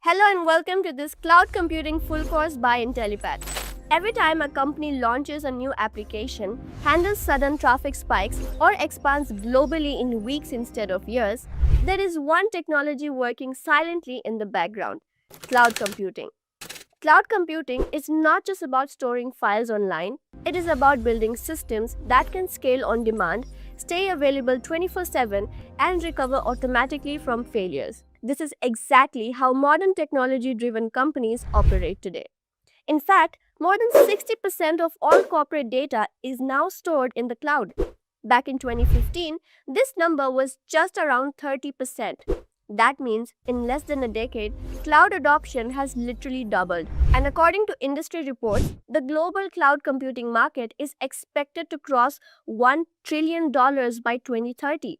Hello and welcome to this cloud computing full course by Intellipaat. Every time a company launches a new application, handles sudden traffic spikes, or expands globally in weeks instead of years, there is one technology working silently in the background: cloud computing. Cloud computing is not just about storing files online, it is about building systems that can scale on demand, stay available 24/7, and recover automatically from failures. This is exactly how modern technology driven companies operate today. In fact, more than 60% of all corporate data is now stored in the cloud. Back in 2015, this number was just around 30%. That means in less than a decade, cloud adoption has literally doubled. And according to industry reports, the global cloud computing market is expected to cross $1 trillion by 2030.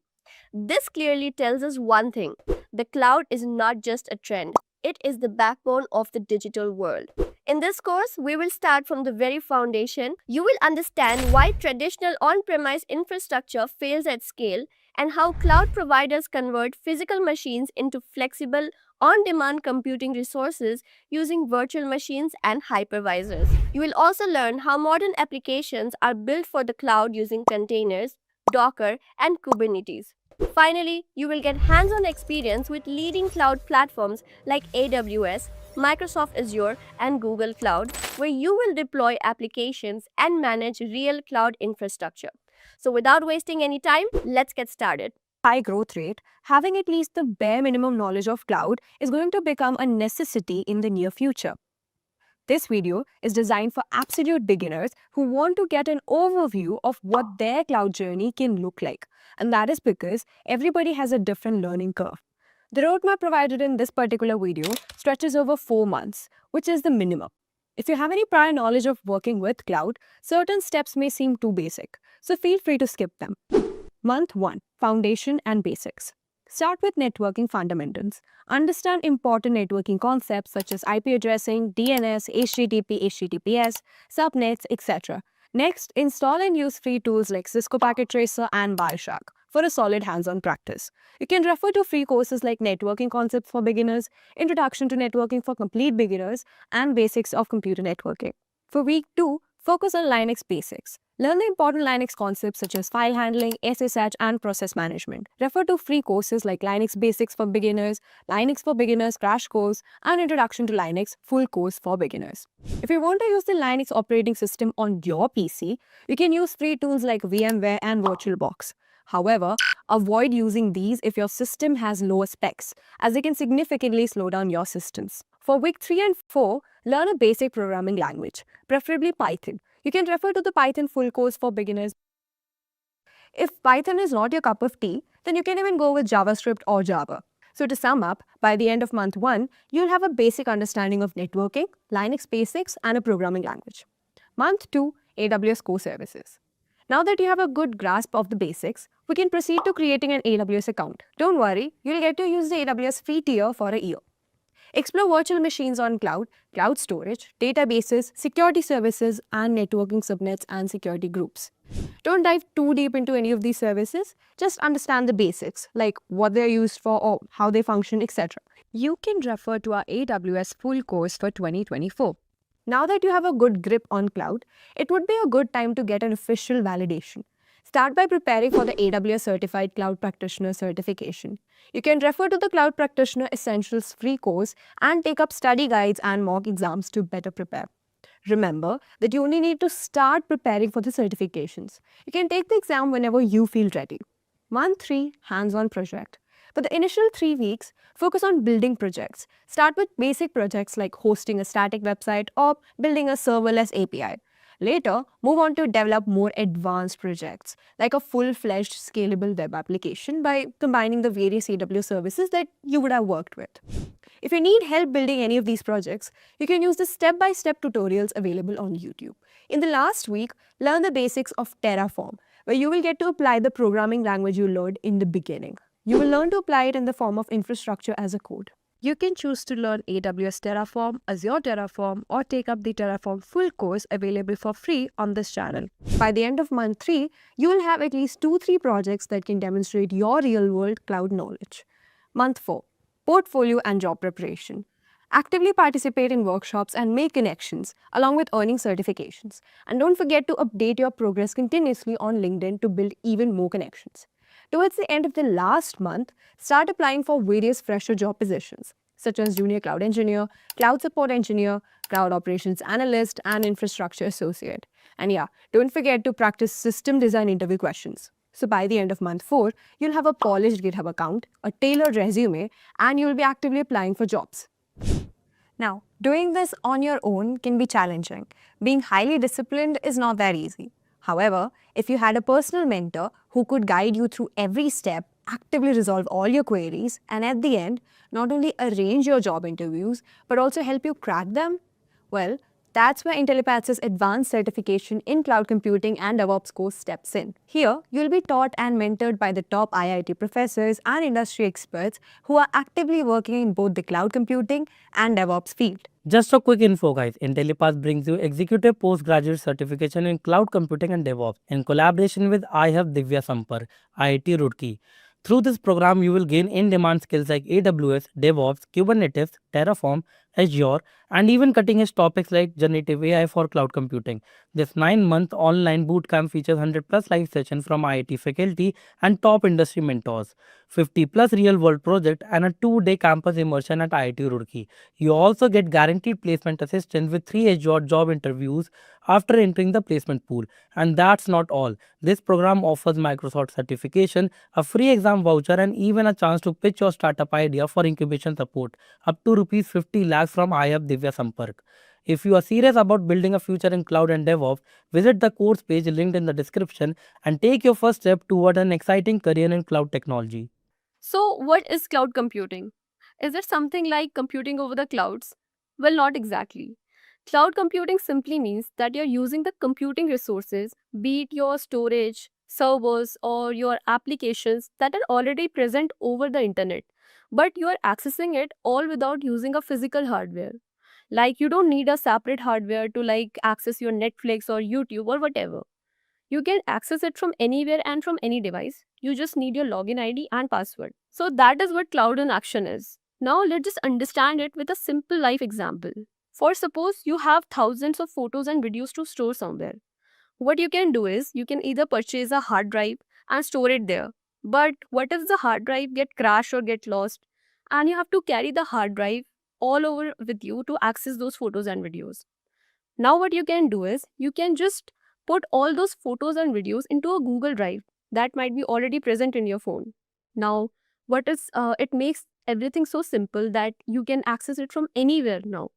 This clearly tells us one thing: the cloud is not just a trend, it is the backbone of the digital world. In this course, we will start from the very foundation. You will understand why traditional on premise infrastructure fails at scale and how cloud providers convert physical machines into flexible, on demand computing resources using virtual machines and hypervisors. You will also learn how modern applications are built for the cloud using containers, Docker, and Kubernetes. Finally, you will get hands on experience with leading cloud platforms like AWS, Microsoft Azure, and Google Cloud, where you will deploy applications and manage real cloud infrastructure. So, without wasting any time, let's get started. High growth rate, having at least the bare minimum knowledge of cloud is going to become a necessity in the near future. This video is designed for absolute beginners who want to get an overview of what their cloud journey can look like. And that is because everybody has a different learning curve. The roadmap provided in this particular video stretches over 4 months, which is the minimum. If you have any prior knowledge of working with cloud, certain steps may seem too basic, so feel free to skip them. Month 1. Foundation and Basics. Start with networking fundamentals. Understand important networking concepts such as IP addressing, DNS, HTTP, HTTPS, subnets, etc. Next, install and use free tools like Cisco Packet Tracer and Wireshark for a solid hands-on practice. You can refer to free courses like Networking Concepts for Beginners, Introduction to Networking for Complete Beginners, and Basics of Computer Networking. For week 2, focus on Linux basics. Learn the important Linux concepts such as file handling, SSH, and process management. Refer to free courses like Linux Basics for Beginners, Linux for Beginners Crash Course, and Introduction to Linux Full Course for Beginners. If you want to use the Linux operating system on your PC, you can use free tools like VMware and VirtualBox. However, avoid using these if your system has lower specs, as they can significantly slow down your systems. For week 3 and 4, learn a basic programming language, preferably Python. You can refer to the Python full course for beginners. If Python is not your cup of tea, then you can even go with JavaScript or Java. So to sum up, by the end of month 1, you'll have a basic understanding of networking, Linux basics, and a programming language. Month 2, AWS core services. Now that you have a good grasp of the basics, we can proceed to creating an AWS account. Don't worry, you'll get to use the AWS free tier for a year. Explore virtual machines on cloud, cloud storage, databases, security services, and networking subnets and security groups. Don't dive too deep into any of these services, just understand the basics, like what they're used for or how they function, etc. You can refer to our AWS full course for 2024. Now that you have a good grip on cloud, it would be a good time to get an official validation. Start by preparing for the AWS Certified Cloud Practitioner certification. You can refer to the Cloud Practitioner Essentials free course and take up study guides and mock exams to better prepare. Remember that you only need to start preparing for the certifications. You can take the exam whenever you feel ready. Month 3, hands-on project. For the initial 3 weeks, focus on building projects. Start with basic projects like hosting a static website or building a serverless API. Later, move on to develop more advanced projects, like a full-fledged scalable web application by combining the various AWS services that you would have worked with. If you need help building any of these projects, you can use the step-by-step tutorials available on YouTube. In the last week, learn the basics of Terraform, where you will get to apply the programming language you learned in the beginning. You will learn to apply it in the form of infrastructure as a code. You can choose to learn AWS Terraform, Azure Terraform, or take up the Terraform full course available for free on this channel. By the end of month 3, you will have at least 2-3 projects that can demonstrate your real-world cloud knowledge. Month 4, portfolio and job preparation. Actively participate in workshops and make connections, along with earning certifications. And don't forget to update your progress continuously on LinkedIn to build even more connections. Towards the end of the last month, start applying for various fresher job positions, such as Junior Cloud Engineer, Cloud Support Engineer, Cloud Operations Analyst, and Infrastructure Associate. And yeah, don't forget to practice system design interview questions. So by the end of month 4, you'll have a polished GitHub account, a tailored resume, and you'll be actively applying for jobs. Now, doing this on your own can be challenging. Being highly disciplined is not that easy. However, if you had a personal mentor who could guide you through every step, actively resolve all your queries, and at the end, not only arrange your job interviews, but also help you crack them, well, that's where Intellipaat's advanced certification in cloud computing and DevOps course steps in. Here, you'll be taught and mentored by the top IIT professors and industry experts who are actively working in both the cloud computing and DevOps field. Just a quick info guys, Intellipaat brings you executive postgraduate certification in cloud computing and DevOps in collaboration with IAM Divya Sampark, IIT Roorkee. Through this program, you will gain in-demand skills like AWS, DevOps, Kubernetes, Terraform, Azure, and even cutting-edge topics like generative AI for cloud computing. This 9-month online bootcamp features 100 plus live sessions from IIT faculty and top industry mentors, 50 plus real-world projects, and a 2-day campus immersion at IIT Roorkee. You also get guaranteed placement assistance with 3 Azure job interviews after entering the placement pool. And that's not all. This program offers Microsoft certification, a free exam voucher, and even a chance to pitch your startup idea for incubation support, up to Rs 50 lakhs from IAM Divya Sampark. If you are serious about building a future in cloud and DevOps, visit the course page linked in the description and take your first step toward an exciting career in cloud technology. So, what is cloud computing? Is it something like computing over the clouds? Well, not exactly. Cloud computing simply means that you're using the computing resources, be it your storage, servers, or your applications that are already present over the internet, but you are accessing it all without using a physical hardware. Like, you don't need a separate hardware to access your Netflix or YouTube or whatever. You can access it from anywhere and from any device. You just need your login ID and password. So that is what cloud in action is. Now let's just understand it with a simple life example. For suppose you have thousands of photos and videos to store somewhere. What you can do is you can either purchase a hard drive and store it there. But what if the hard drive get crashed or get lost and you have to carry the hard drive all over with you to access those photos and videos? Now what you can do is you can just put all those photos and videos into a Google Drive that might be already present in your phone. Now it makes everything so simple that you can access it from anywhere now.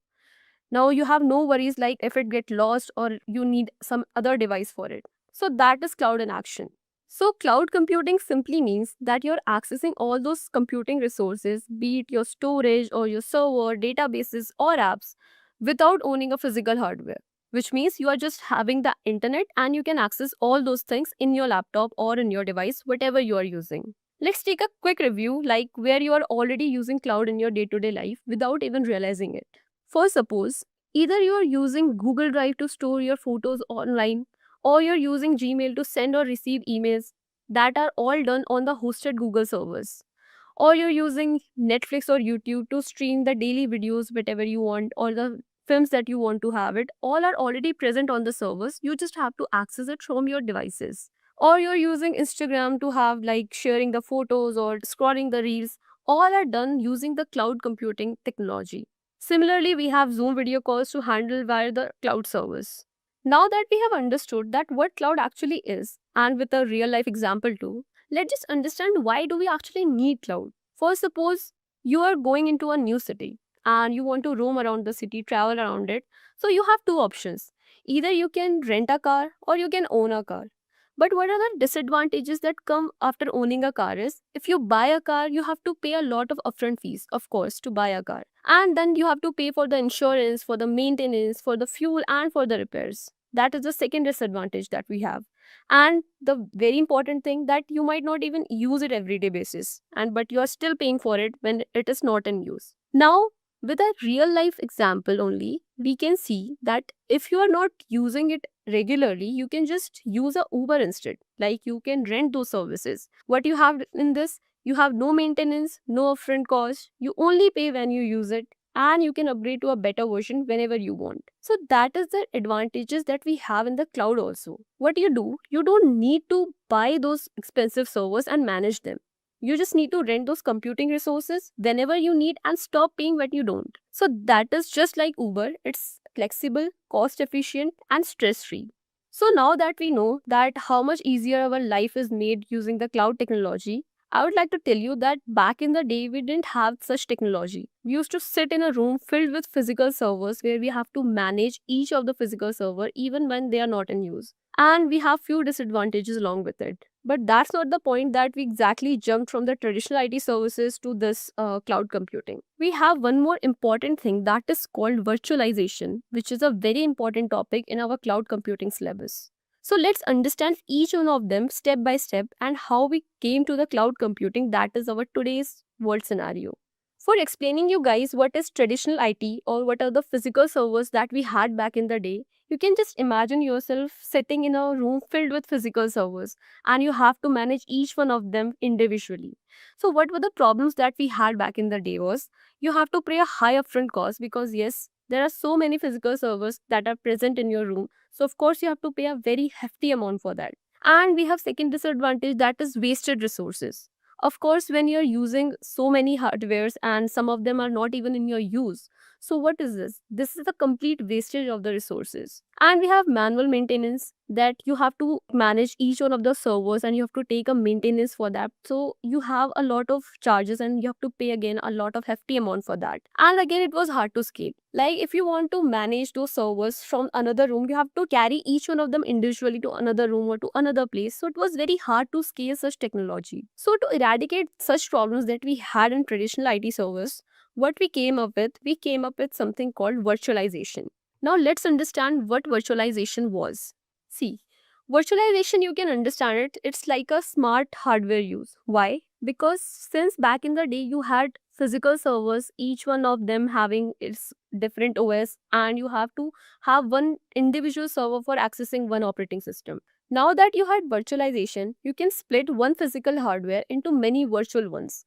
Now you have no worries like if it get lost or you need some other device for it. So that is cloud in action. So cloud computing simply means that you're accessing all those computing resources, be it your storage or your server, databases or apps, without owning a physical hardware, which means you are just having the internet and you can access all those things in your laptop or in your device, whatever you are using. Let's take a quick review like where you are already using cloud in your day-to-day life without even realizing it. For suppose, either you are using Google Drive to store your photos online or you're using Gmail to send or receive emails that are all done on the hosted Google servers. Or you're using Netflix or YouTube to stream the daily videos, whatever you want, or the films that you want to have it, all are already present on the servers. You just have to access it from your devices. Or you're using Instagram to have sharing the photos or scrolling the reels, all are done using the cloud computing technology. Similarly, we have Zoom video calls to handle via the cloud servers. Now that we have understood that what cloud actually is, and with a real life example too, let's just understand why do we actually need cloud. For suppose you are going into a new city and you want to roam around the city, travel around it. So you have two options. Either you can rent a car or you can own a car. But what are the disadvantages that come after owning a car is if you buy a car, you have to pay a lot of upfront fees, of course, to buy a car. And then you have to pay for the insurance, for the maintenance, for the fuel, and for the repairs. That is the second disadvantage that we have. And the very important thing that you might not even use it everyday basis, and but you are still paying for it when it is not in use. Now, with a real life example only, we can see that if you are not using it regularly, you can just use a Uber instead. Like you can rent those services. What you have in this, you have no maintenance, no upfront cost. You only pay when you use it. and you can upgrade to a better version whenever you want. So that is the advantages that we have in the cloud also. What you do, you don't need to buy those expensive servers and manage them. You just need to rent those computing resources whenever you need and stop paying when you don't. So that is just like Uber. It's flexible, cost efficient, and stress free. So now that we know that how much easier our life is made using the cloud technology, I would like to tell you that back in the day, we didn't have such technology. We used to sit in a room filled with physical servers where we have to manage each of the physical server even when they are not in use. And we have few disadvantages along with it. But that's not the point that we exactly jumped from the traditional IT services to this cloud computing. We have one more important thing that is called virtualization, which is a very important topic in our cloud computing syllabus. So let's understand each one of them step by step and how we came to the cloud computing that is our today's world scenario. For explaining you guys what is traditional IT or what are the physical servers that we had back in the day, you can just imagine yourself sitting in a room filled with physical servers and you have to manage each one of them individually. So what were the problems that we had back in the day was you have to pay a high upfront cost because yes, there are so many physical servers that are present in your room. So of course you have to pay a very hefty amount for that. And we have second disadvantage that is wasted resources. Of course, when you're using so many hardwares and some of them are not even in your use, so what is this? This is the complete wastage of the resources. And we have manual maintenance that you have to manage each one of the servers and you have to take a maintenance for that. So you have a lot of charges and you have to pay again a lot of hefty amount for that. And again, it was hard to scale. Like if you want to manage those servers from another room, you have to carry each one of them individually to another room or to another place. So it was very hard to scale such technology. So to eradicate such problems that we had in traditional IT servers, what we came up with something called virtualization. Now let's understand what virtualization was. See, virtualization, you can understand it, it's like a smart hardware use. Why? Because since back in the day you had physical servers, each one of them having its different OS, and you have to have one individual server for accessing one operating system. Now that you had virtualization, you can split one physical hardware into many virtual ones.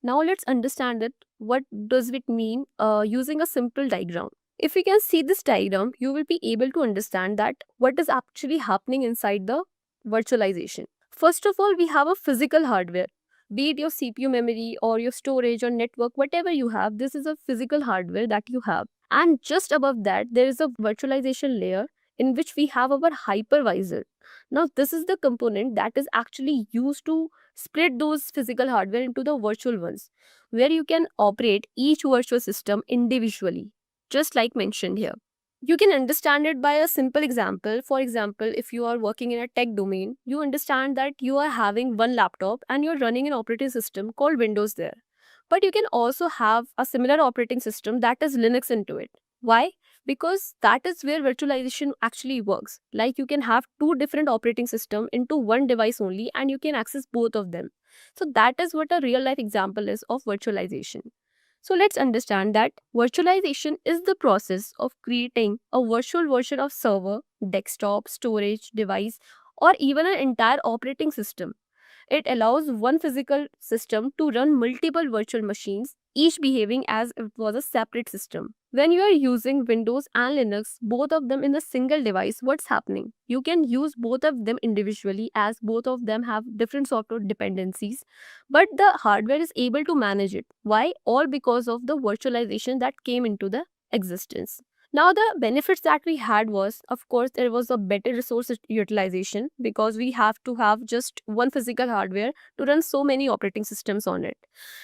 Now let's understand it. What does it mean using a simple diagram? If you can see this diagram, you will be able to understand that what is actually happening inside the virtualization. First of all, we have a physical hardware. Be it your CPU memory or your storage or network, whatever you have, this is a physical hardware that you have. And just above that, there is a virtualization layer in which we have our hypervisor. Now, this is the component that is actually used to split those physical hardware into the virtual ones, where you can operate each virtual system individually, just like mentioned here. You can understand it by a simple example. For example, if you are working in a tech domain, you understand that you are having one laptop and you're running an operating system called Windows there. But you can also have a similar operating system that is Linux into it. Why? Because that is where virtualization actually works. Like you can have two different operating systems into one device only and you can access both of them. So that is what a real life example is of virtualization. So let's understand that virtualization is the process of creating a virtual version of server, desktop, storage, device, or even an entire operating system. It allows one physical system to run multiple virtual machines, each behaving as if it was a separate system. When you are using Windows and Linux, both of them in a single device, what's happening? You can use both of them individually as both of them have different software dependencies, but the hardware is able to manage it. Why? All because of the virtualization that came into the existence. Now, the benefits that we had was, of course, there was a better resource utilization because we have to have just one physical hardware to run so many operating systems on it.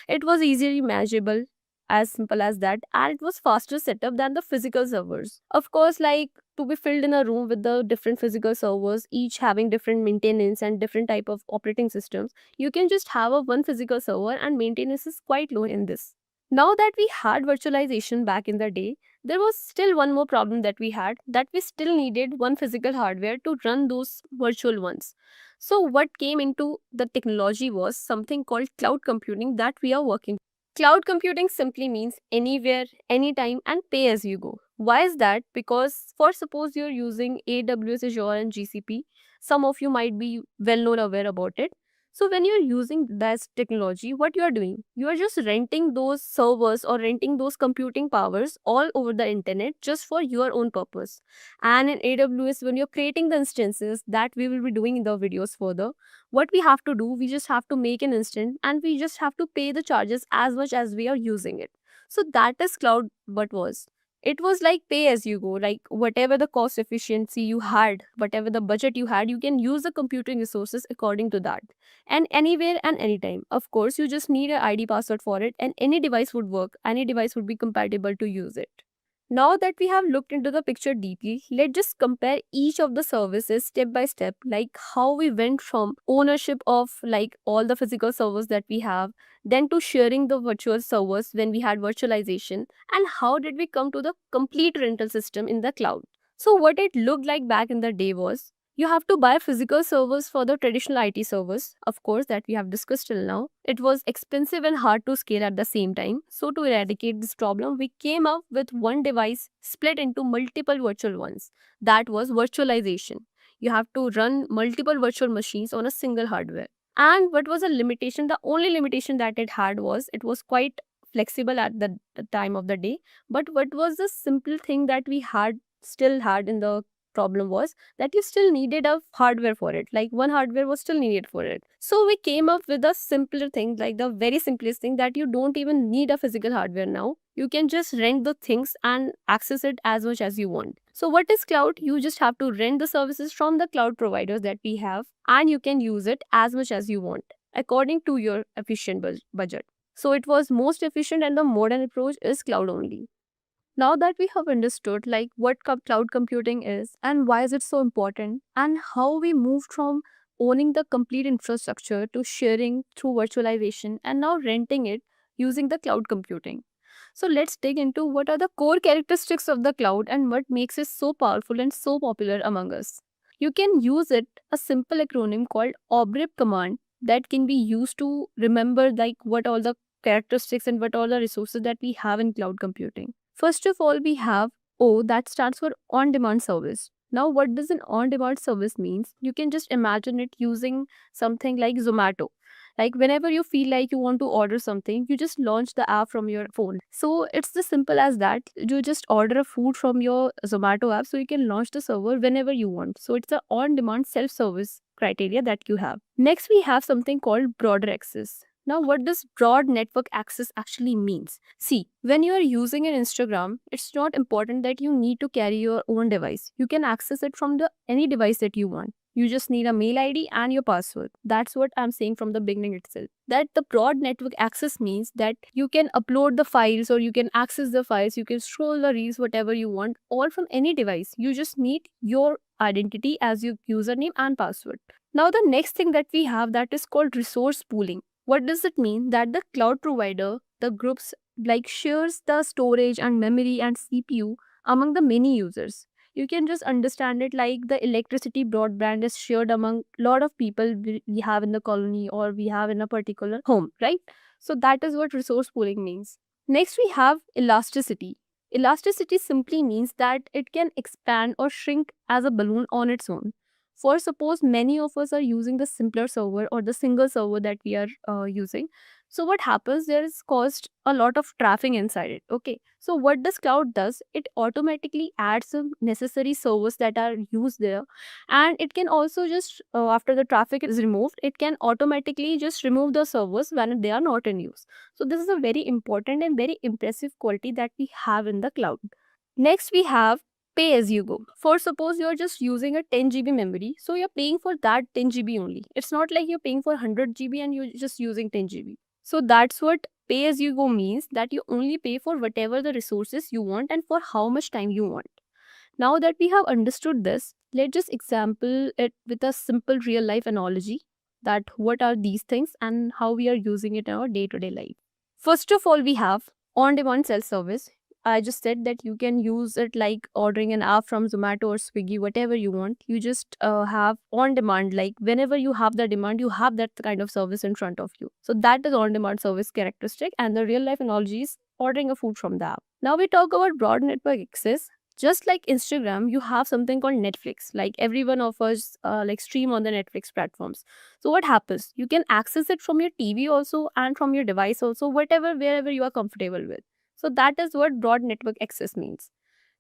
It was easily manageable, as simple as that, and it was faster setup than the physical servers. Of course, like to be filled in a room with the different physical servers, each having different maintenance and different type of operating systems, you can just have a one physical server and maintenance is quite low in this. Now that we had virtualization back in the day, there was still one more problem that we had, that we still needed one physical hardware to run those virtual ones. So what came into the technology was something called cloud computing that we are working. Cloud computing simply means anywhere, anytime, and pay as you go. Why is that? Because for suppose you're using AWS, Azure, and GCP, some of you might be well known aware about it. So when you're using this technology, what you are doing, you are just renting those servers or renting those computing powers all over the internet just for your own purpose. And in AWS, when you're creating the instances that we will be doing in the videos further, what we have to do, we just have to make an instance and we just have to pay the charges as much as we are using it. So that is cloud. What was it was like pay as you go, like whatever the cost efficiency you had, whatever the budget you had, you can use the computing resources according to that, and anywhere and anytime. Of course, you just need an ID password for it, and any device would work, any device would be compatible to use it. Now that we have looked into the picture deeply, let's just compare each of the services step by step, like how we went from ownership of like all the physical servers that we have, then to sharing the virtual servers when we had virtualization, and how did we come to the complete rental system in the cloud. So what it looked like back in the day was, you have to buy physical servers for the traditional IT servers, of course, that we have discussed till now. It was expensive and hard to scale at the same time. So, to eradicate this problem, we came up with one device split into multiple virtual ones. That was virtualization. You have to run multiple virtual machines on a single hardware. And what was a limitation? The only limitation that it had was it was quite flexible at the time of the day. But what was the simple thing that we had still had in the problem was that you still needed a hardware for it. Like one hardware was still needed for it. So we came up with a simpler thing, like the very simplest thing, that you don't even need a physical hardware now. You can just rent the things and access it as much as you want. So what is cloud? You just have to rent the services from the cloud providers that we have, and you can use it as much as you want according to your efficient budget. So it was most efficient, and the modern approach is cloud only. Now that we have understood like what cloud computing is and why is it so important, and how we moved from owning the complete infrastructure to sharing through virtualization and now renting it using the cloud computing. So let's dig into what are the core characteristics of the cloud and what makes it so powerful and so popular among us. You can use it, a simple acronym called OBRIP command, that can be used to remember like what all the characteristics and what all the resources that we have in cloud computing. First of all, we have O, that stands for on-demand service. Now, what does an on-demand service means? You can just imagine it using something like Zomato. Like whenever you feel like you want to order something, you just launch the app from your phone. So it's as simple as that. You just order a food from your Zomato app, so you can launch the server whenever you want. So it's a on-demand self-service criteria that you have. Next, we have something called broader access. Now, what does broad network access actually means? See, when you are using an Instagram, it's not important that you need to carry your own device. You can access it from any device that you want. You just need a mail ID and your password. That's what I'm saying from the beginning itself. That the broad network access means that you can upload the files or you can access the files, you can scroll the reels, whatever you want, all from any device. You just need your identity as your username and password. Now, the next thing that we have, that is called resource pooling. What does it mean? That the cloud provider, the groups like shares the storage and memory and CPU among the many users. You can just understand it like the electricity broadband is shared among a lot of people we have in the colony or we have in a particular home, right? So that is what resource pooling means. Next, we have elasticity. Elasticity simply means that it can expand or shrink as a balloon on its own. For suppose many of us are using the simpler server or the single server that we are using. So what happens, there is caused a lot of traffic inside it. Okay. So what this cloud does, it automatically adds some necessary servers that are used there. And it can also just, after the traffic is removed, it can automatically just remove the servers when they are not in use. So this is a very important and very impressive quality that we have in the cloud. Next, we have pay as you go. For suppose you're just using a 10 GB memory, so you're paying for that 10 GB only. It's not like you're paying for 100 GB and you're just using 10 GB. So that's what pay as you go means, that you only pay for whatever the resources you want and for how much time you want. Now that we have understood this, let's just example it with a simple real life analogy, that what are these things and how we are using it in our day-to-day life. First of all, we have on-demand self-service. I just said that you can use it like ordering an app from Zomato or Swiggy, whatever you want. You just have on demand, like whenever you have the demand, you have that kind of service in front of you. So that is on demand service characteristic, and the real life analogy is ordering a food from the app. Now we talk about broad network access. Just like Instagram, you have something called Netflix. Like every one of us stream on the Netflix platforms. So what happens? You can access it from your TV also and from your device also, wherever you are comfortable with. So that is what broad network access means.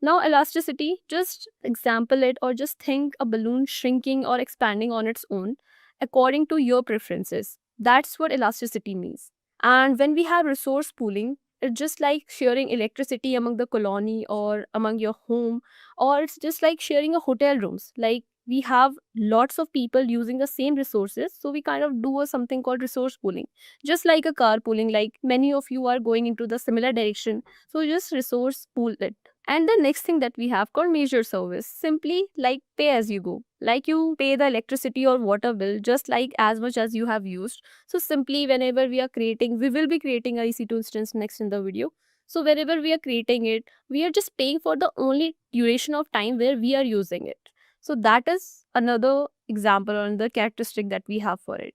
Now, elasticity, just example it or just think a balloon shrinking or expanding on its own according to your preferences. That's what elasticity means. And when we have resource pooling, it's just like sharing electricity among the colony or among your home, or it's just like sharing a hotel rooms. Like we have lots of people using the same resources, so we kind of do something called resource pooling. Just like a car pooling, like many of you are going into the similar direction, so just resource pool it. And the next thing that we have called measure service, simply like pay as you go. Like you pay the electricity or water bill just like as much as you have used. So simply whenever we are creating, we will be creating a EC2 instance next in the video. So wherever we are creating it, we are just paying for the only duration of time where we are using it. So that is another example or another characteristic that we have for it.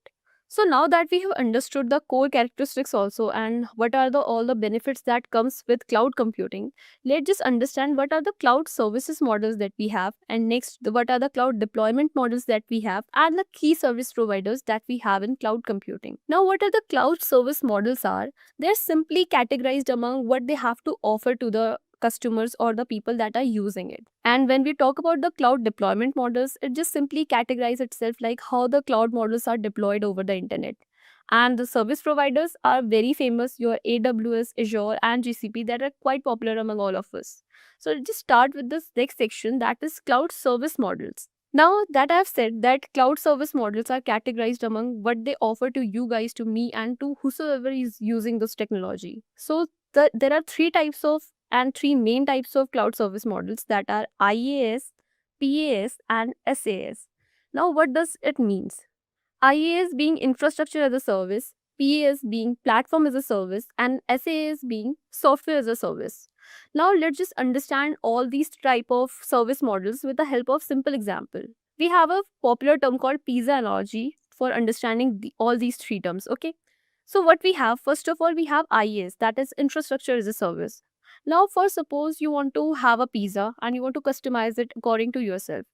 So now that we have understood the core characteristics also and what are all the benefits that comes with cloud computing, let's just understand what are the cloud services models that we have, and next what are the cloud deployment models that we have, and the key service providers that we have in cloud computing. Now what are the cloud service models are? They're simply categorized among what they have to offer to the customers or the people that are using it. And when we talk about the cloud deployment models, it just simply categorizes itself like how the cloud models are deployed over the internet. And the service providers are very famous, your AWS, Azure, and GCP, that are quite popular among all of us. So let's just start with this next section, that is cloud service models. Now that I've said that cloud service models are categorized among what they offer to you guys, to me, and to whosoever is using this technology. So there are three main types of cloud service models, that are IaaS, PaaS, and SaaS. Now what does it means? IaaS being infrastructure as a service, PaaS being platform as a service, and SaaS being software as a service. Now let's just understand all these type of service models with the help of simple example. We have a popular term called pizza analogy for understanding all these three terms. Okay. So what we have, first of all, we have IaaS, that is infrastructure as a service. Now, for suppose you want to have a pizza and you want to customize it according to yourself.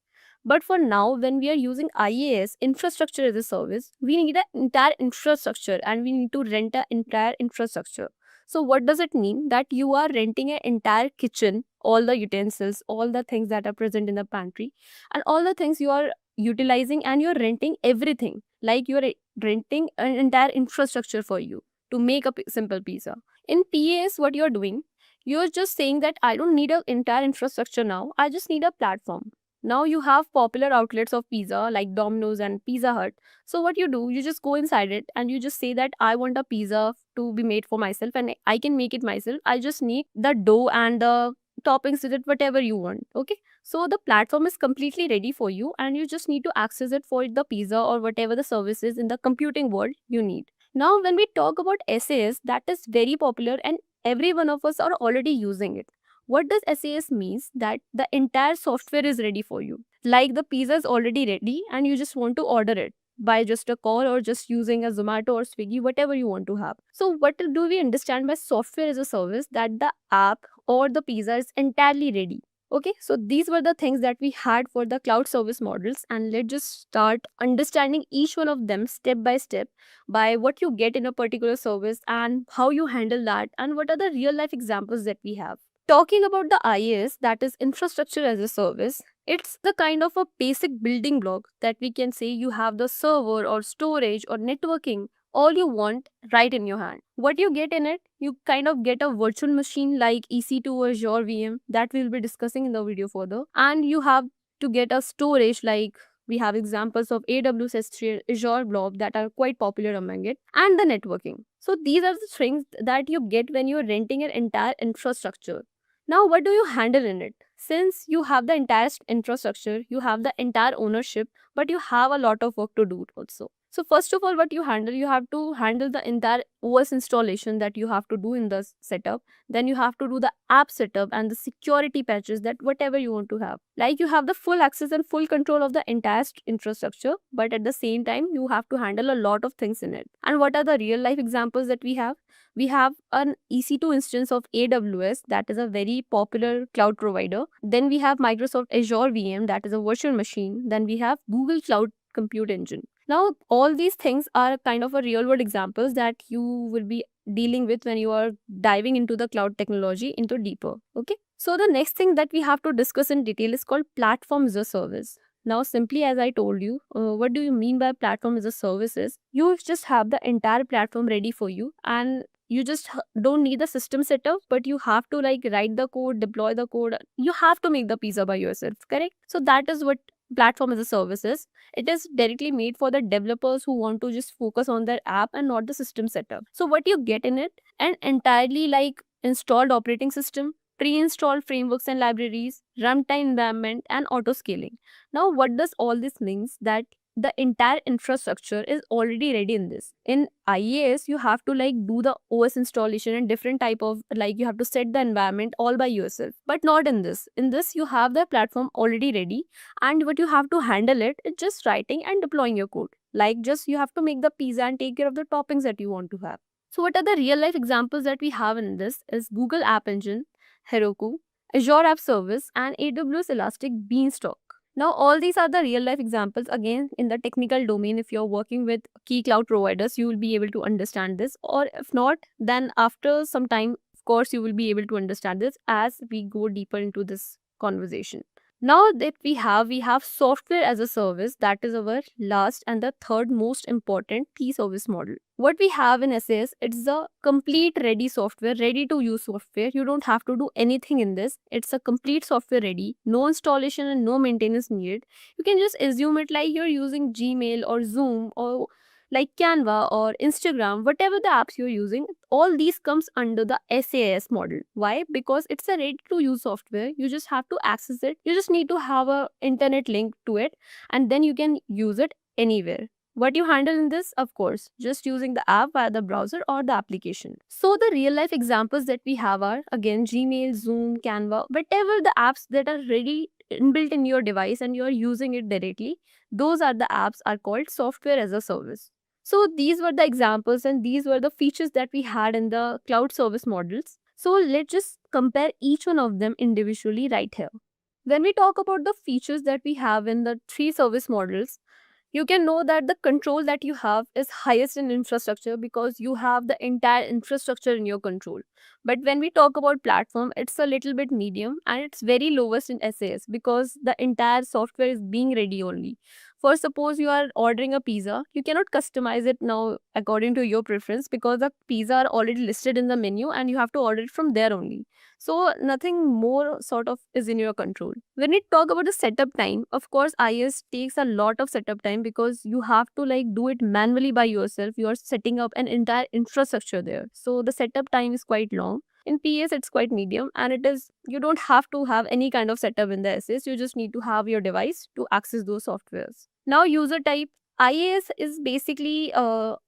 But for now, when we are using IaaS, infrastructure as a service, we need an entire infrastructure and we need to rent an entire infrastructure. So what does it mean? That you are renting an entire kitchen, all the utensils, all the things that are present in the pantry, and all the things you are utilizing, and you're renting everything. Like you're renting an entire infrastructure for you to make a simple pizza. In PaaS, what you're doing, you're just saying that I don't need an entire infrastructure now, I just need a platform. Now you have popular outlets of pizza like Domino's and Pizza Hut. So what you do, you just go inside it and you just say that I want a pizza to be made for myself and I can make it myself. I just need the dough and the toppings with it, whatever you want. Okay. So the platform is completely ready for you and you just need to access it for the pizza or whatever the service is in the computing world you need. Now when we talk about SAS, that is very popular and every one of us are already using it. What does SAS means? That the entire software is ready for you. Like the pizza is already ready and you just want to order it by just a call or just using a Zomato or Swiggy, whatever you want to have. So what do we understand by software as a service? That the app or the pizza is entirely ready. Okay, so these were the things that we had for the cloud service models, and let's just start understanding each one of them step by step by what you get in a particular service and how you handle that and what are the real life examples that we have. Talking about the IaaS, that is infrastructure as a service, it's the kind of a basic building block that we can say you have the server or storage or networking, all you want right in your hand. What you get in it, you kind of get a virtual machine like EC2 or Azure VM that we'll be discussing in the video further. And you have to get a storage like we have examples of AWS S3, Azure Blob that are quite popular among it, and the networking. So these are the things that you get when you're renting an entire infrastructure. Now, what do you handle in it? Since you have the entire infrastructure, you have the entire ownership, but you have a lot of work to do also. So first of all, what you have to handle the entire OS installation that you have to do in the setup. Then you have to do the app setup and the security patches, that whatever you want to have. Like you have the full access and full control of the entire infrastructure, but at the same time, you have to handle a lot of things in it. And what are the real life examples that we have? We have an EC2 instance of AWS, that is a very popular cloud provider. Then we have Microsoft Azure VM, that is a virtual machine. Then we have Google Cloud Compute Engine. Now, all these things are kind of a real world examples that you will be dealing with when you are diving into the cloud technology into deeper. Okay. So the next thing that we have to discuss in detail is called platform as a service. Now, simply as I told you, what do you mean by platform as a service is you just have the entire platform ready for you, and you just don't need the system setup, but you have to like write the code, deploy the code. You have to make the pizza by yourself, correct? So that is what platform as a service is. It is directly made for the developers who want to just focus on their app and not the system setup. So what you get in it, an entirely like installed operating system, pre-installed frameworks and libraries, runtime environment, and auto scaling. Now, what does all this means? That the entire infrastructure is already ready in this. In IaaS, you have to like do the OS installation and different type of like you have to set the environment all by yourself. But not in this. In this, you have the platform already ready, and what you have to handle it is just writing and deploying your code. Like just you have to make the pizza and take care of the toppings that you want to have. So what are the real life examples that we have in this is Google App Engine, Heroku, Azure App Service, and AWS Elastic Beanstalk. Now, all these are the real life examples. Again, in the technical domain, if you're working with key cloud providers, you will be able to understand this. Or if not, then after some time, of course, you will be able to understand this as we go deeper into this conversation. Now that we have software as a service. That is our last and the third most important key service model. What we have in SAS, it's the complete ready software, ready to use software. You don't have to do anything in this. It's a complete software ready, no installation and no maintenance needed. You can just assume it like you're using Gmail or Zoom or like Canva or Instagram, whatever the apps you're using, all these comes under the SaaS model. Why? Because it's a ready to use software. You just have to access it. You just need to have a internet link to it, and then you can use it anywhere. What you handle in this, of course, just using the app via the browser or the application. So the real life examples that we have are again Gmail, Zoom, Canva, whatever the apps that are ready inbuilt in your device and you're using it directly, those are the apps are called software as a service. So these were the examples and these were the features that we had in the cloud service models. So let's just compare each one of them individually right here. When we talk about the features that we have in the three service models, you can know that the control that you have is highest in infrastructure because you have the entire infrastructure in your control. But when we talk about platform, it's a little bit medium and it's very lowest in SAS because the entire software is being ready only. For suppose you are ordering a pizza, you cannot customize it now according to your preference because the pizza are already listed in the menu and you have to order it from there only. So nothing more sort of is in your control. When we talk about the setup time, of course, IS takes a lot of setup time because you have to like do it manually by yourself. You are setting up an entire infrastructure there. So the setup time is quite long. In PS, it's quite medium and it is, you don't have to have any kind of setup in the SS. You just need to have your device to access those softwares. Now, user type. IAS is basically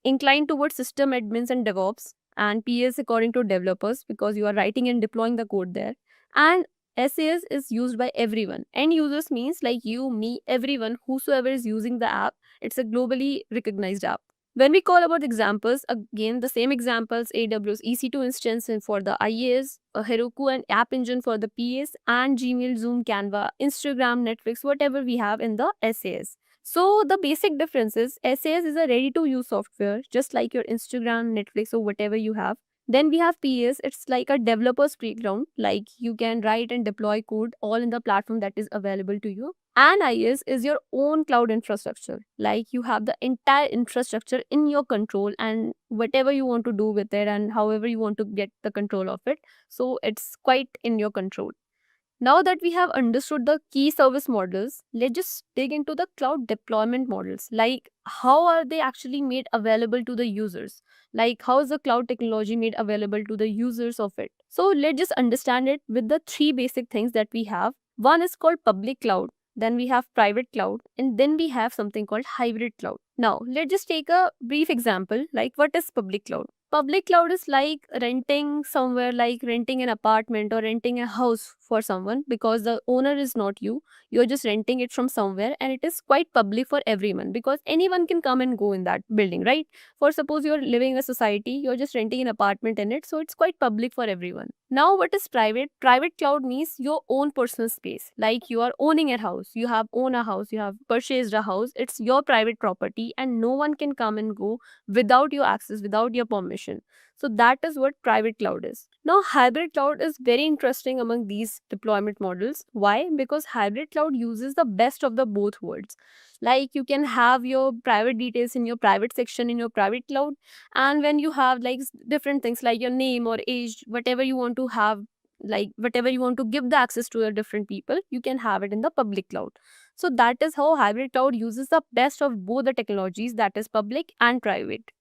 inclined towards system admins and DevOps, and PS according to developers because you are writing and deploying the code there. And SAS is used by everyone. End users means like you, me, everyone, whosoever is using the app. It's a globally recognized app. When we call about examples, again, the same examples, AWS EC2 instance for the IaaS, Heroku and App Engine for the PS, and Gmail, Zoom, Canva, Instagram, Netflix, whatever we have in the SAS. So the basic difference is SAS is a ready-to-use software, just like your Instagram, Netflix, or whatever you have. Then we have PS, it's like a developer's playground, like you can write and deploy code all in the platform that is available to you. And IaaS is your own cloud infrastructure, like you have the entire infrastructure in your control and whatever you want to do with it and however you want to get the control of it. So it's quite in your control. Now that we have understood the key service models, let's just dig into the cloud deployment models. Like, how are they actually made available to the users? Like, how is the cloud technology made available to the users of it? So, let's just understand it with the three basic things that we have. One is called public cloud, then we have private cloud, and then we have something called hybrid cloud. Now, let's just take a brief example like what is public cloud? Public cloud is like renting somewhere, like renting an apartment or renting a house for someone because the owner is not you. You're just renting it from somewhere and it is quite public for everyone because anyone can come and go in that building, right? For suppose you're living in a society, you're just renting an apartment in it, so it's quite public for everyone. Now, what is private? Private cloud means your own personal space. Like you are owning a house, you have owned a house, you have purchased a house. It's your private property, and no one can come and go without your access, without your permission. So that is what private cloud is. Now, hybrid cloud is very interesting among these deployment models. Why? Because hybrid cloud uses the best of the both worlds. Like you can have your private details in your private section in your private cloud, and when you have like different things like your name or age, whatever you want to have, like whatever you want to give the access to your different people, you can have it in the public cloud. So that is how hybrid cloud uses the best of both the technologies, that is public and private.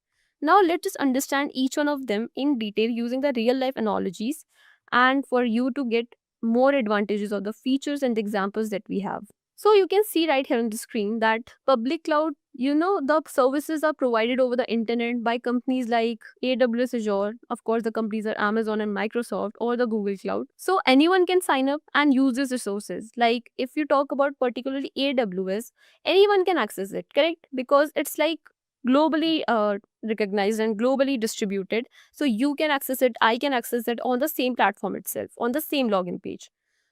Now let's just understand each one of them in detail using the real life analogies, and for you to get more advantages of the features and examples that we have. So you can see right here on the screen that public cloud, the services are provided over the internet by companies like AWS Azure. Of course, the companies are Amazon and Microsoft or the Google Cloud. So anyone can sign up and use these resources. Like if you talk about particularly AWS, anyone can access it, correct? Because it's like globally recognized and globally distributed. So you can access it, I can access it on the same platform itself, on the same login page.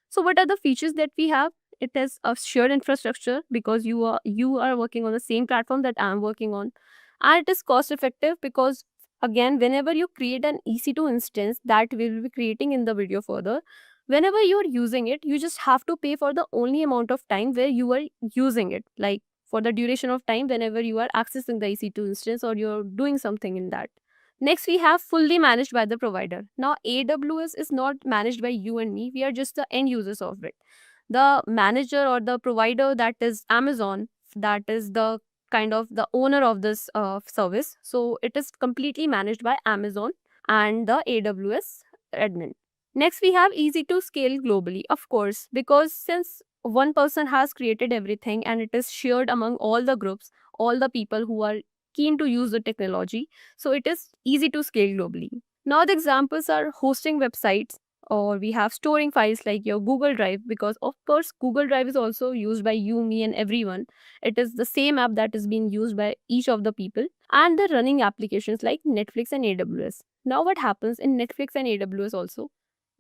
So what are the features that we have? It is a shared infrastructure because you are working on the same platform that I'm working on. And it is cost effective because again, whenever you create an EC2 instance that we will be creating in the video further, whenever you're using it, you just have to pay for the only amount of time where you are using it. Like for the duration of time whenever you are accessing the EC2 instance or you're doing something in that. Next, we have fully managed by the provider. Now, AWS is not managed by you and me. We are just the end users of it. The manager or the provider, that is Amazon, that is the kind of the owner of this service. So it is completely managed by Amazon and the AWS admin. Next, we have easy to scale globally, of course, because since one person has created everything and it is shared among all the groups, all the people who are keen to use the technology, so it is easy to scale globally. Now the examples are hosting websites, or we have storing files like your Google Drive, because of course Google Drive is also used by you, me and everyone. It is the same app that is being used by each of the people, and the running applications like Netflix and AWS. Now what happens in Netflix and AWS also?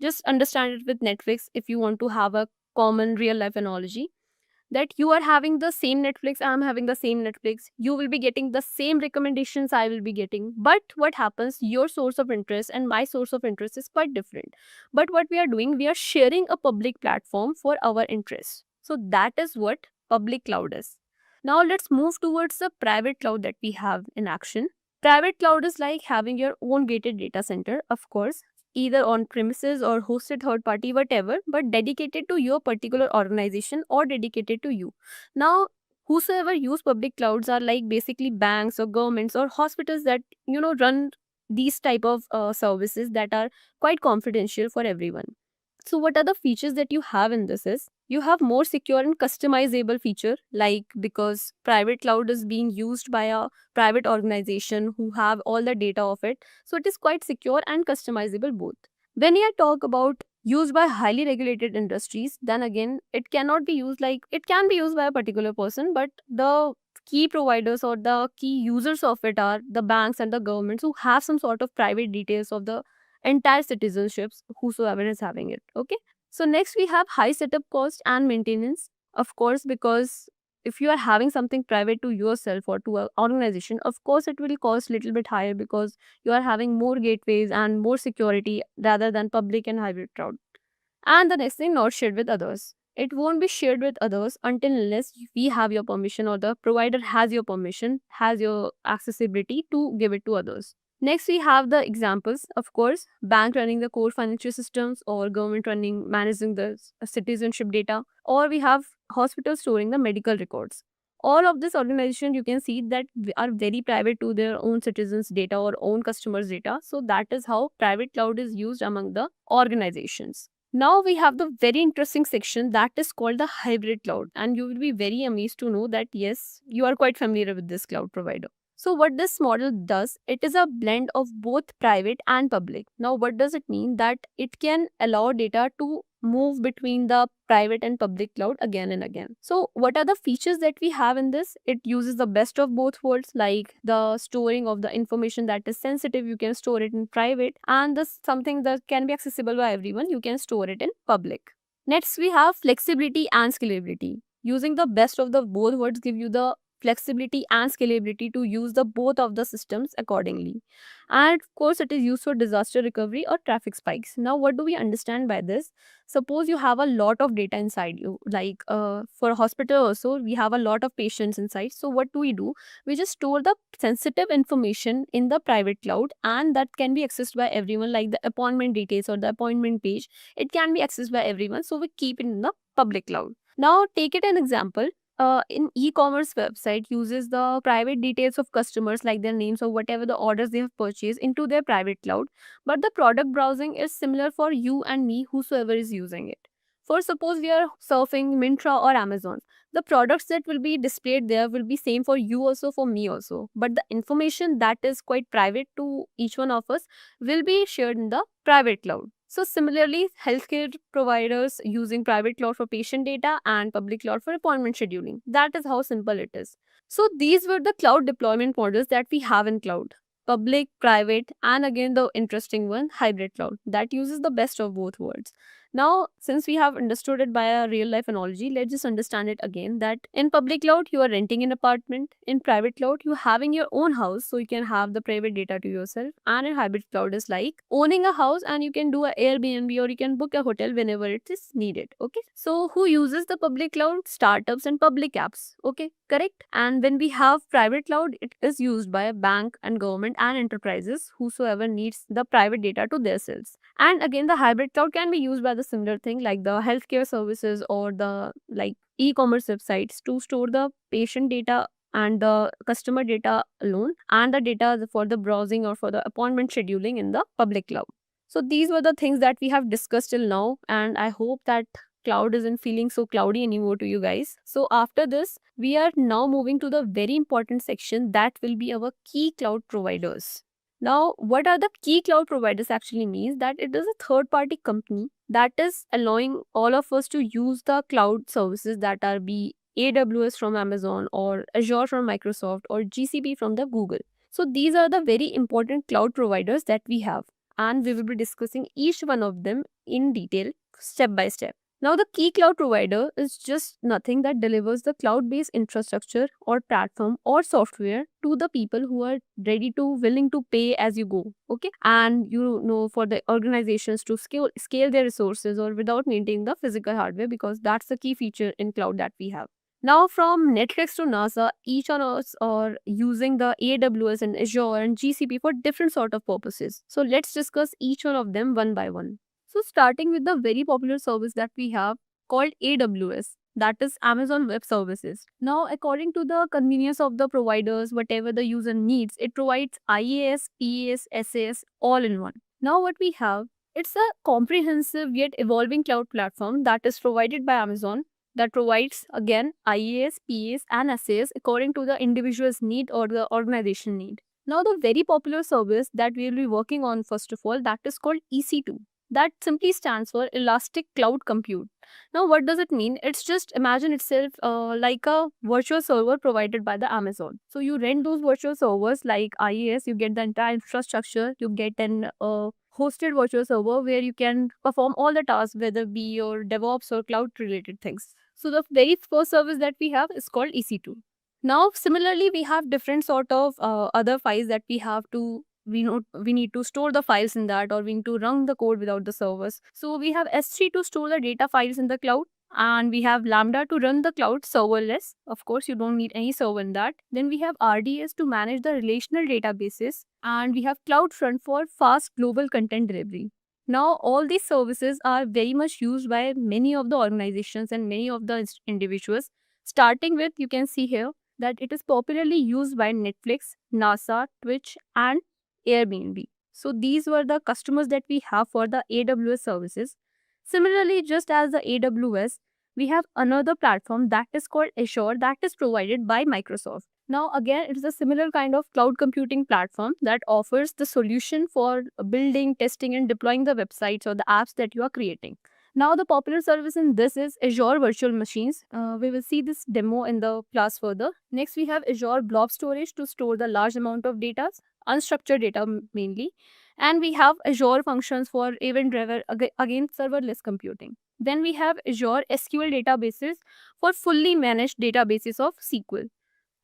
Just understand it with Netflix if you want to have a common real life analogy, that you are having the same Netflix, I'm having the same Netflix, you will be getting the same recommendations I will be getting. But what happens, your source of interest and my source of interest is quite different. But what we are doing, we are sharing a public platform for our interests. So that is what public cloud is. Now let's move towards the private cloud that we have in action. Private cloud is like having your own gated data center, of course, either on premises or hosted third party, whatever, but dedicated to your particular organization or dedicated to you. Now, whosoever use public clouds are like basically banks or governments or hospitals that run these type of services that are quite confidential for everyone. So what are the features that you have in this is you have more secure and customizable feature, like because private cloud is being used by a private organization who have all the data of it, so it is quite secure and customizable both. When I talk about used by highly regulated industries, then again it cannot be used, like it can be used by a particular person, but the key providers or the key users of it are the banks and the governments who have some sort of private details of the entire citizenships, whosoever is having it. Okay. So next we have high setup cost and maintenance. Of course, because if you are having something private to yourself or to an organization, of course it will cost little bit higher because you are having more gateways and more security rather than public and hybrid cloud. And the next thing, not shared with others. It won't be shared with others until unless we have your permission or the provider has your permission, has your accessibility to give it to others. Next, we have the examples, of course, bank running the core financial systems or government running, managing the citizenship data, or we have hospitals storing the medical records. All of this organization, you can see that are very private to their own citizens data or own customers data. So that is how private cloud is used among the organizations. Now we have the very interesting section that is called the hybrid cloud, and you will be very amazed to know that yes, you are quite familiar with this cloud provider. So what this model does, it is a blend of both private and public. Now what does it mean? That it can allow data to move between the private and public cloud again and again. So what are the features that we have in this? It uses the best of both worlds, like the storing of the information that is sensitive, you can store it in private, and this something that can be accessible by everyone, you can store it in public. Next, we have flexibility and scalability. Using the best of the both worlds give you the flexibility and scalability to use the both of the systems accordingly. And of course, it is used for disaster recovery or traffic spikes. Now, what do we understand by this? Suppose you have a lot of data inside you, like for a hospital also, we have a lot of patients inside. So what do? We just store the sensitive information in the private cloud, and that can be accessed by everyone, like the appointment details or the appointment page. It can be accessed by everyone, so we keep it in the public cloud. Now, take it an example. In e-commerce website uses the private details of customers, like their names or whatever the orders they have purchased, into their private cloud, but the product browsing is similar for you and me, whosoever is using it. For suppose we are surfing Myntra or Amazon, the products that will be displayed there will be same for you also, for me also, but the information that is quite private to each one of us will be shared in the private cloud. So similarly, healthcare providers using private cloud for patient data and public cloud for appointment scheduling. That is how simple it is. So these were the cloud deployment models that we have in cloud: public, private, and again the interesting one, hybrid cloud, that uses the best of both worlds. Now, since we have understood it by a real life analogy, let's just understand it again, that in public cloud, you are renting an apartment. In private cloud, you having your own house, so you can have the private data to yourself. And in hybrid cloud is like owning a house, and you can do a Airbnb or you can book a hotel whenever it is needed. Okay. So who uses the public cloud? Startups and public apps. Okay, correct. And when we have private cloud, it is used by a bank and government and enterprises, whosoever needs the private data to themselves. And again, the hybrid cloud can be used by the similar thing, like the healthcare services or the like e-commerce websites, to store the patient data and the customer data alone, and the data for the browsing or for the appointment scheduling in the public cloud. So these were the things that we have discussed till now, and I hope that cloud isn't feeling so cloudy anymore to you guys. So after this, we are now moving to the very important section, that will be our key cloud providers. Now, what are the key cloud providers actually means? That it is a third party company that is allowing all of us to use the cloud services that are be AWS from Amazon or Azure from Microsoft or GCP from the Google. So these are the very important cloud providers that we have, and we will be discussing each one of them in detail, step by step. Now, the key cloud provider is just nothing that delivers the cloud-based infrastructure or platform or software to the people who are ready to, willing to pay as you go. Okay. And for the organizations to scale their resources or without maintaining the physical hardware, because that's the key feature in cloud that we have. Now, from Netflix to NASA, each of us are using the AWS and Azure and GCP for different sort of purposes. So let's discuss each one of them one by one. So starting with the very popular service that we have called AWS, that is Amazon Web Services. Now, according to the convenience of the providers, whatever the user needs, it provides IaaS, PaaS, SaaS all in one. Now, what we have, it's a comprehensive yet evolving cloud platform that is provided by Amazon, that provides again IaaS, PaaS, and SaaS according to the individual's need or the organization need. Now, the very popular service that we will be working on first of all, that is called EC2. That simply stands for Elastic Cloud Compute. Now, what does it mean? It's just imagine itself like a virtual server provided by the Amazon. So you rent those virtual servers like IaaS, you get the entire infrastructure, you get an hosted virtual server where you can perform all the tasks, whether it be your DevOps or cloud related things. So the very first service that we have is called EC2. Now, similarly, we have different sort of other files that we have to we need to store the files in that, or we need to run the code without the servers. So we have S3 to store the data files in the cloud, and we have Lambda to run the cloud serverless. Of course, you don't need any server in that. Then we have RDS to manage the relational databases, and we have CloudFront for fast global content delivery. Now, all these services are very much used by many of the organizations and many of the individuals. Starting with, you can see here that it is popularly used by Netflix, NASA, Twitch, and Airbnb. So these were the customers that we have for the AWS services. Similarly, just as the AWS, we have another platform that is called Azure that is provided by Microsoft. Now, again, it is a similar kind of cloud computing platform that offers the solution for building, testing, and deploying the websites or the apps that you are creating. Now, the popular service in this is Azure Virtual Machines. We will see this demo in the class further. Next, we have Azure Blob Storage to store the large amount of data, unstructured data mainly. And we have Azure Functions for event driver, again, serverless computing. Then we have Azure SQL databases for fully managed databases of SQL.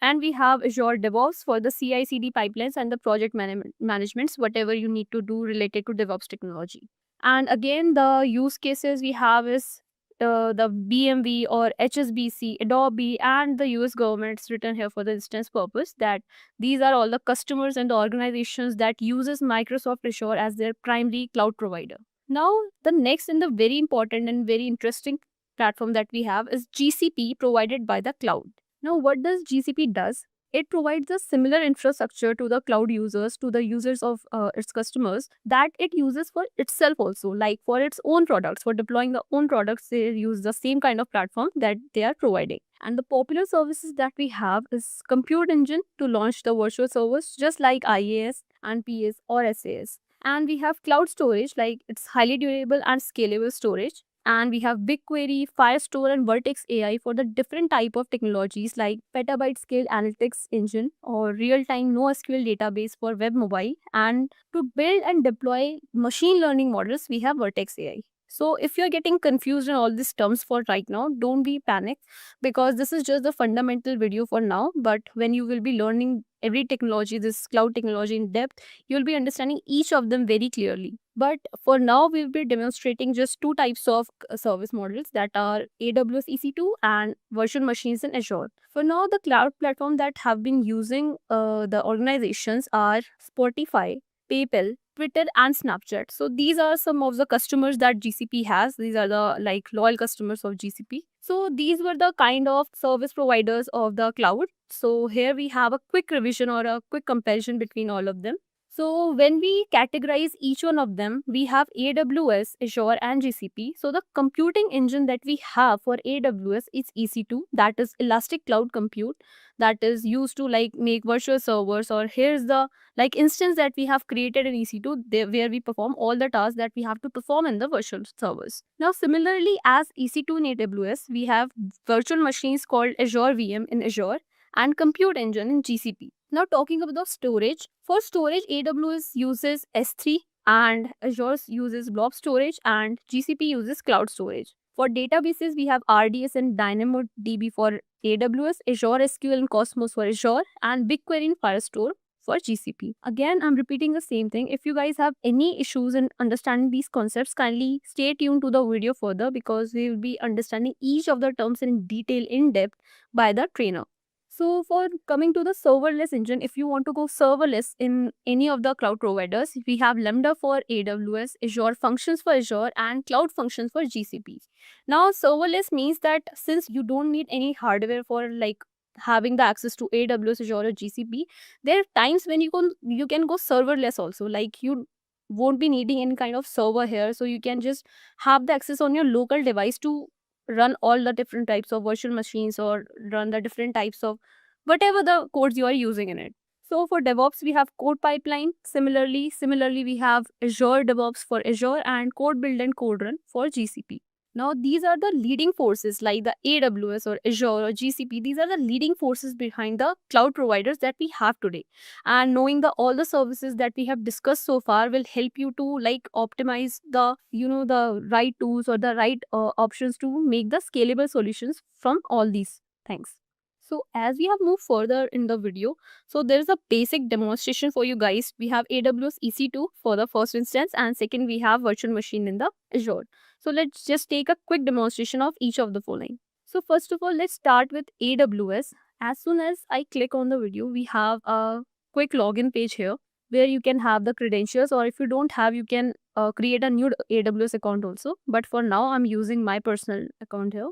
And we have Azure DevOps for the CI/CD pipelines and the project managements, whatever you need to do related to DevOps technology. And again, the use cases we have is the BMV or HSBC, Adobe, and the US government. It's written here for the instance purpose that these are all the customers and the organizations that uses Microsoft Azure as their primary cloud provider. Now, the next and the very important and very interesting platform that we have is GCP provided by the cloud. Now, what does GCP does? It provides a similar infrastructure to the cloud users, to the users of its customers that it uses for itself also, like for its own products, for deploying the own products, they use the same kind of platform that they are providing. And the popular services that we have is Compute Engine to launch the virtual servers, just like IaaS and PaaS or SaaS. And we have cloud storage, like it's highly durable and scalable storage. And we have BigQuery, Firestore, and Vertex AI for the different type of technologies like petabyte scale analytics engine or real-time NoSQL database for web mobile. And to build and deploy machine learning models, we have Vertex AI. So if you're getting confused in all these terms for right now, don't be panicked because this is just the fundamental video for now. But when you will be learning every technology, this cloud technology in depth, you'll be understanding each of them very clearly. But for now, we'll be demonstrating just two types of service models that are AWS EC2 and virtual machines in Azure. For now, the cloud platform that have been using the organizations are Spotify, PayPal, Twitter, and Snapchat. So these are some of the customers that GCP has. These are the like loyal customers of GCP. So these were the kind of service providers of the cloud. So here we have a quick revision or a quick comparison between all of them. So when we categorize each one of them, we have AWS, Azure, and GCP. So the computing engine that we have for AWS is EC2, that is Elastic Cloud Compute, that is used to like make virtual servers, or here's the like instance that we have created in EC2 where we perform all the tasks that we have to perform in the virtual servers. Now similarly as EC2 in AWS, we have virtual machines called Azure VM in Azure and compute engine in GCP. Now talking about the storage, for storage AWS uses S3 and Azure uses blob storage and GCP uses cloud storage. For databases we have RDS and DynamoDB for AWS, Azure SQL and Cosmos for Azure, and BigQuery and Firestore for GCP. Again, I'm repeating the same thing. If you guys have any issues in understanding these concepts, kindly stay tuned to the video further because we will be understanding each of the terms in detail in depth by the trainer. So for coming to the serverless engine, if you want to go serverless in any of the cloud providers, we have Lambda for AWS, Azure Functions for Azure, and Cloud Functions for GCP. Now serverless means that since you don't need any hardware for like having the access to AWS, Azure, or GCP, there are times when you can go serverless also. Like you won't be needing any kind of server here, so you can just have the access on your local device to run all the different types of virtual machines or run the different types of whatever the codes you are using in it. So for DevOps, we have code pipeline. Similarly, we have Azure DevOps for Azure and code build and code run for GCP. Now, these are the leading forces like the AWS or Azure or GCP. These are the leading forces behind the cloud providers that we have today. And knowing all the services that we have discussed so far will help you to like optimize the, the right tools or the right options to make the scalable solutions from all these things. So as we have moved further in the video, so there is a basic demonstration for you guys. We have AWS EC2 for the first instance, and second we have virtual machine in the Azure. So let's just take a quick demonstration of each of the following. So first of all, let's start with AWS. As soon as I click on the video, we have a quick login page here where you can have the credentials, or if you don't have, you can create a new AWS account also. But for now, I'm using my personal account here.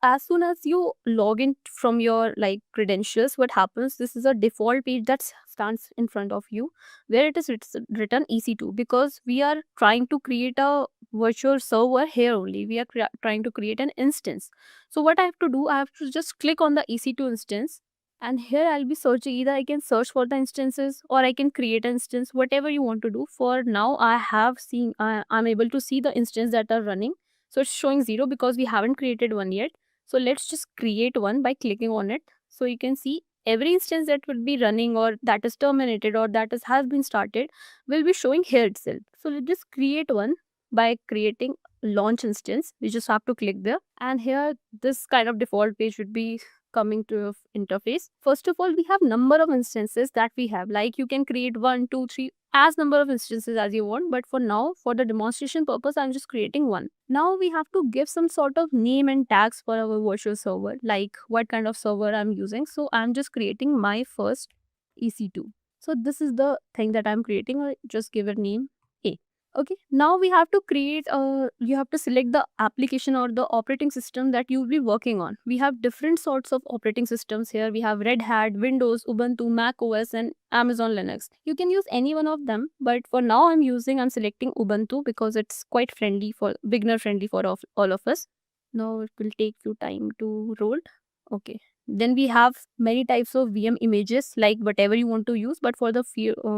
As soon as you log in from your like credentials, what happens, this is a default page that stands in front of you where it is written EC2 because we are trying to create a virtual server, here only we are trying to create an instance. So what I have to do, I have to just click on the EC2 instance, and here I'll be searching. Either I can search for the instances or I can create an instance, whatever you want to do. For now, I have seen, I'm able to see the instance that are running. So it's showing 0 because we haven't created one yet. So let's just create one by clicking on it. So you can see every instance that would be running or that is terminated or that has been started will be showing here itself. So let's just create one by creating launch instance. We just have to click there, and here this kind of default page would be coming to your interface. First of all, we have number of instances that we have, like you can create 1, 2, 3 as number of instances as you want, but for now, for the demonstration purpose, I'm just creating one. Now we have to give some sort of name and tags for our virtual server, like what kind of server I'm using. So I'm just creating my first EC2. So this is the thing that I'm creating. I just give it name A. Okay, now we have to create you have to select the application or the operating system that you'll be working on. We have different sorts of operating systems here. We have Red Hat, Windows, Ubuntu, Mac OS, and Amazon Linux. You can use any one of them, but for now I'm selecting Ubuntu because it's quite friendly, for beginner friendly for all of us. Now it will take few time to roll. Okay. Then we have many types of VM images, like whatever you want to use, but for the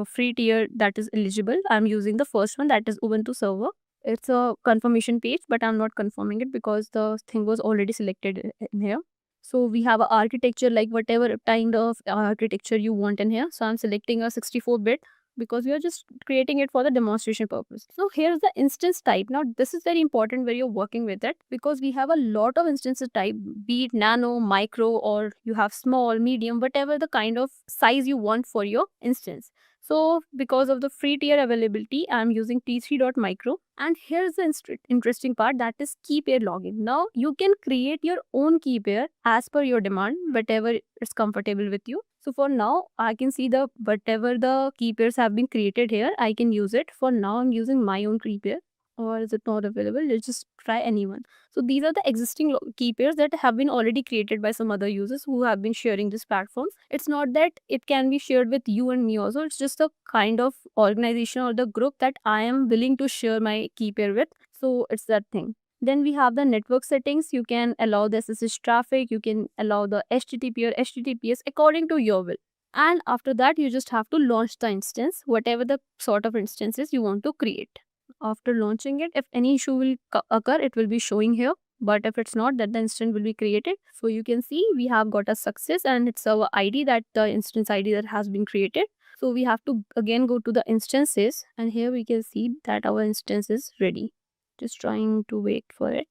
free tier that is eligible, I'm using the first one, that is Ubuntu server. It's a confirmation page, but I'm not confirming it because the thing was already selected in here. So we have a architecture, like whatever kind of architecture you want in here. So I'm selecting a 64-bit because we are just creating it for the demonstration purpose. So here's the instance type. Now this is very important when you're working with it, because we have a lot of instances type, be it nano, micro, or you have small, medium, whatever the kind of size you want for your instance. So because of the free tier availability, I'm using t3.micro. And here's the interesting part, that is key pair login. Now you can create your own key pair as per your demand, whatever is comfortable with you. So for now, I can see the whatever the key pairs have been created here, I can use it. For now, I'm using my own key pair. Or is it not available? Let's just try anyone. So these are the existing key pairs that have been already created by some other users who have been sharing this platform. It's not that it can be shared with you and me also. It's just a kind of organization or the group that I am willing to share my key pair with. So it's that thing. Then we have the network settings. You can allow the SSH traffic. You can allow the HTTP or HTTPS according to your will. And after that, you just have to launch the instance, whatever the sort of instances you want to create. After launching it, if any issue will occur, it will be showing here. But if it's not, that the instance will be created. So you can see we have got a success, and it's our ID, that the instance ID that has been created. So we have to again go to the instances, and here we can see that our instance is ready. Just trying to wait for it.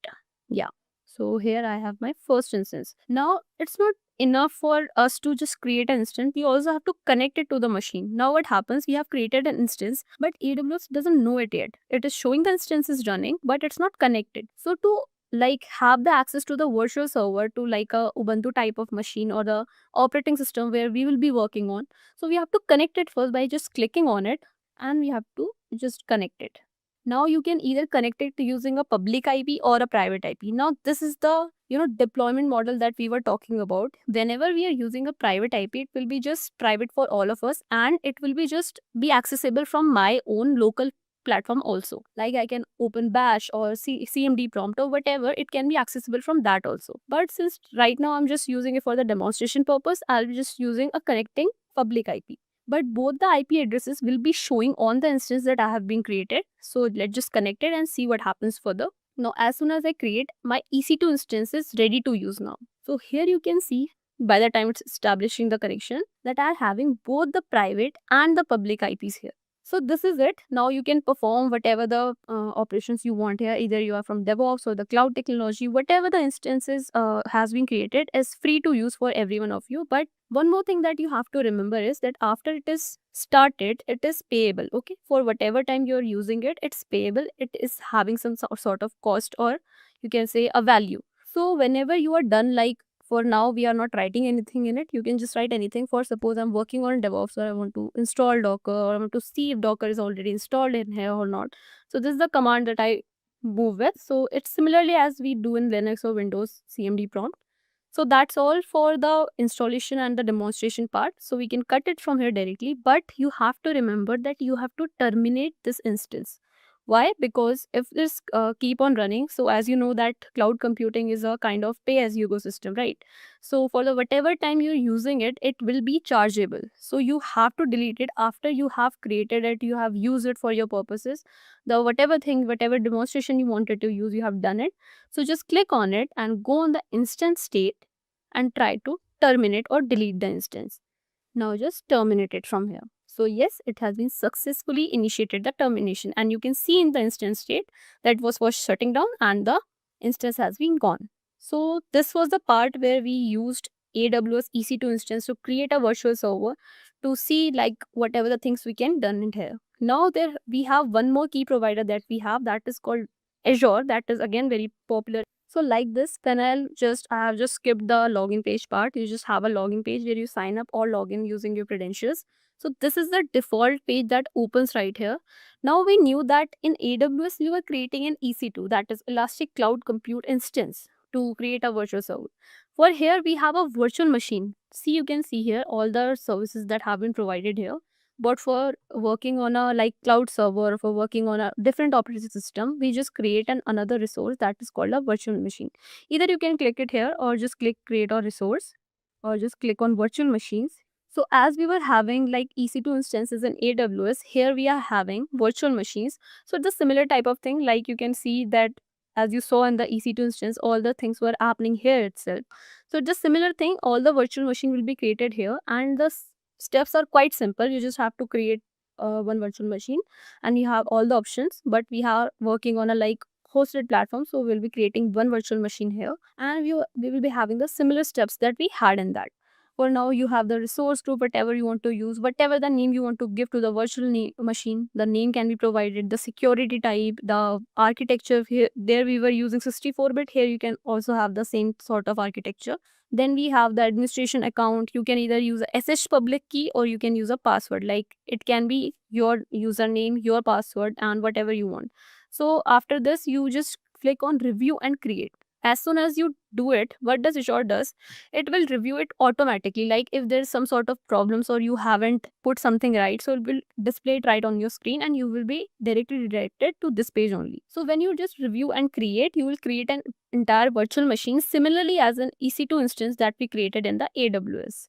Yeah. So here I have my first instance. Now it's not enough for us to just create an instance. We also have to connect it to the machine. Now what happens, we have created an instance, but AWS doesn't know it yet. It is showing the instance is running, but it's not connected. So to like have the access to the virtual server, to like a Ubuntu type of machine or the operating system where we will be working on, so we have to connect it first by just clicking on it, and we have to just connect it. Now you can either connect it using a public IP or a private IP. Now this is the deployment model that we were talking about. Whenever we are using a private IP, it will be just private for all of us, and it will be just be accessible from my own local platform also. Like I can open bash or cmd prompt or whatever, it can be accessible from that also. But since right now I'm just using it for the demonstration purpose, I'll be just using a connecting public IP. But both the IP addresses will be showing on the instance that I have been created. So let's just connect it and see what happens further. Now, as soon as I create, my EC2 instance is ready to use now. So here you can see, by the time it's establishing the connection, that I'm having both the private and the public IPs here. So this is it. Now you can perform whatever the operations you want here. Either you are from DevOps or the cloud technology, whatever the instances has been created is free to use for every one of you. But one more thing that you have to remember is that after it is started, it is payable. Okay, for whatever time you're using it, it's payable. It is having some sort of cost, or you can say a value. So whenever you are done, like for now we are not writing anything in it, you can just write anything. For suppose I'm working on DevOps, or I want to install Docker, or I want to see if Docker is already installed in here or not. So this is the command that I move with. So it's similarly as we do in Linux or Windows cmd prompt. So that's all for the installation and the demonstration part. So we can cut it from here directly, but you have to remember that you have to terminate this instance. Why? Because if this keep on running, so as you know that cloud computing is a kind of pay as you go system, right? So for the whatever time you're using it, it will be chargeable. So you have to delete it after you have created it, you have used it for your purposes. The whatever thing, whatever demonstration you wanted to use, you have done it. So just click on it and go on the instance state and try to terminate or delete the instance. Now just terminate it from here. So yes, it has been successfully initiated the termination, and you can see in the instance state that was shutting down and the instance has been gone. So this was the part where we used AWS EC2 instance to create a virtual server to see like whatever the things we can done in here. Now there we have one more key provider that we have, that is called Azure, that is again very popular. So like this, when I have just skipped the login page part. You just have a login page where you sign up or log in using your credentials. So this is the default page that opens right here. Now we knew that in AWS we were creating an EC2, that is Elastic Cloud Compute Instance, to create a virtual server. For here we have a virtual machine. See, you can see here all the services that have been provided here. But for working on a like cloud server, for working on a different operating system, we just create another resource that is called a virtual machine. Either you can click it here or just click create a resource or just click on virtual machines. So as we were having like EC2 instances in AWS, here we are having virtual machines. So it's a similar type of thing. Like you can see that as you saw in the EC2 instance, all the things were happening here itself. So just similar thing, all the virtual machine will be created here, and the steps are quite simple. You just have to create one virtual machine and you have all the options, but we are working on a like hosted platform, so we'll be creating one virtual machine here, and we will be having the similar steps that we had in that. For now, you have the resource group, whatever you want to use, whatever the name you want to give to the virtual machine, the name can be provided, the security type, the architecture. Here there we were using 64-bit, here you can also have the same sort of architecture. Then we have the administration account. You can either use a SH public key or you can use a password. Like it can be your username, your password, and whatever you want. So after this, you just click on review and create. As soon as you do it, what does Azure does? It will review it automatically. Like if there's some sort of problems or you haven't put something right, so it will display it right on your screen and you will be directly redirected to this page only. So when you just review and create, you will create an entire virtual machine similarly as an EC2 instance that we created in the AWS.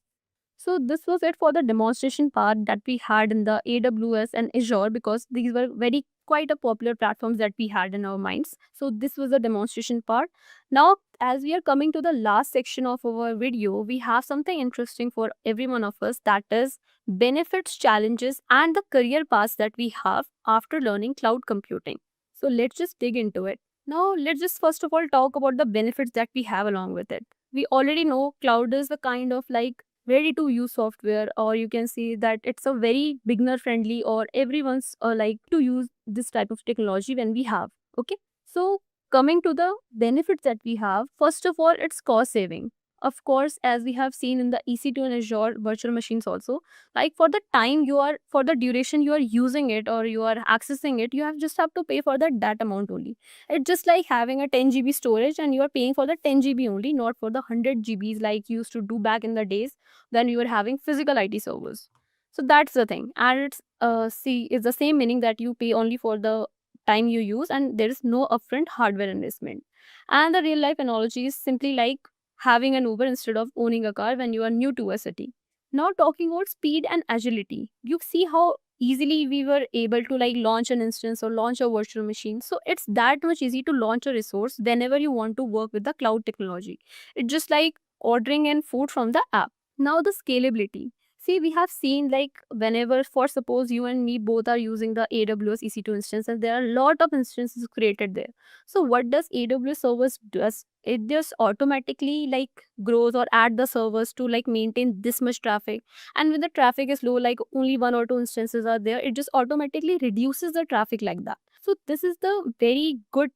So this was it for the demonstration part that we had in the AWS and Azure, because these were very quite a popular platforms that we had in our minds. So this was the demonstration part. Now, as we are coming to the last section of our video, we have something interesting for every one of us, that is benefits, challenges, and the career paths that we have after learning cloud computing. So let's just dig into it. Now, let's just first of all talk about the benefits that we have along with it. We already know cloud is the kind of like ready to use software, or you can see that it's a very beginner friendly, or everyone's like to use this type of technology when we have. Okay, so coming to the benefits that we have, first of all, it's cost saving. Of course, as we have seen in the EC2 and Azure virtual machines also, like for the time you are, for the duration you are using it or you are accessing it, you have just have to pay for that amount only. It's just like having a 10 GB storage and you are paying for the 10 GB only, not for the 100 GBs like you used to do back in the days when you were having physical IT servers. So that's the thing. And it's the same meaning that you pay only for the time you use and there is no upfront hardware investment. And the real life analogy is simply like having an Uber instead of owning a car when you are new to a city. Now talking about speed and agility, you see how easily we were able to like launch an instance or launch a virtual machine. So it's that much easy to launch a resource whenever you want to work with the cloud technology. It's just like ordering in food from the app. Now the scalability. See, we have seen like whenever, for suppose you and me both are using the AWS EC2 instance and there are a lot of instances created there. So what does AWS servers does? It just automatically like grows or add the servers to like maintain this much traffic. And when the traffic is low, like only one or two instances are there, it just automatically reduces the traffic like that. So this is the very good,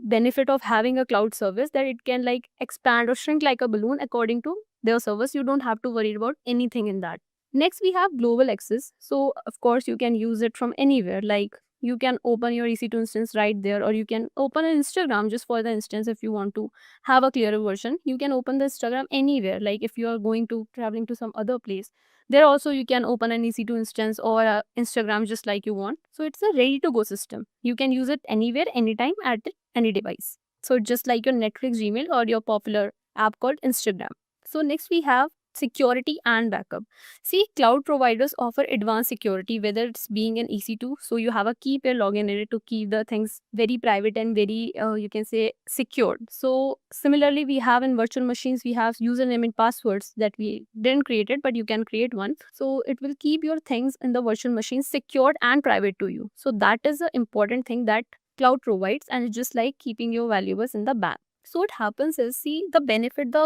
benefit of having a cloud service, that it can like expand or shrink like a balloon according to their service. You don't have to worry about anything in that. Next, we have global access. So of course you can use it from anywhere. Like You can open your EC2 instance right there, or you can open an Instagram just for the instance. If you want to have a clearer version, you can open the Instagram anywhere. Like if you are traveling to some other place, there also you can open an EC2 instance or Instagram just like you want. So it's a ready to go system. You can use it anywhere, anytime, at any device. So just like your Netflix, Gmail, or your popular app called Instagram. So next we have security and backup. See, cloud providers offer advanced security, whether it's being an EC2, so you have a key pair login in it to keep the things very private and very, you can say, secured. So similarly, we have in virtual machines, we have username and passwords that we didn't create it, but you can create one. So it will keep your things in the virtual machine secured and private to you. So that is the important thing that cloud provides, and it's just like keeping your valuables in the bank. So what happens is, see, the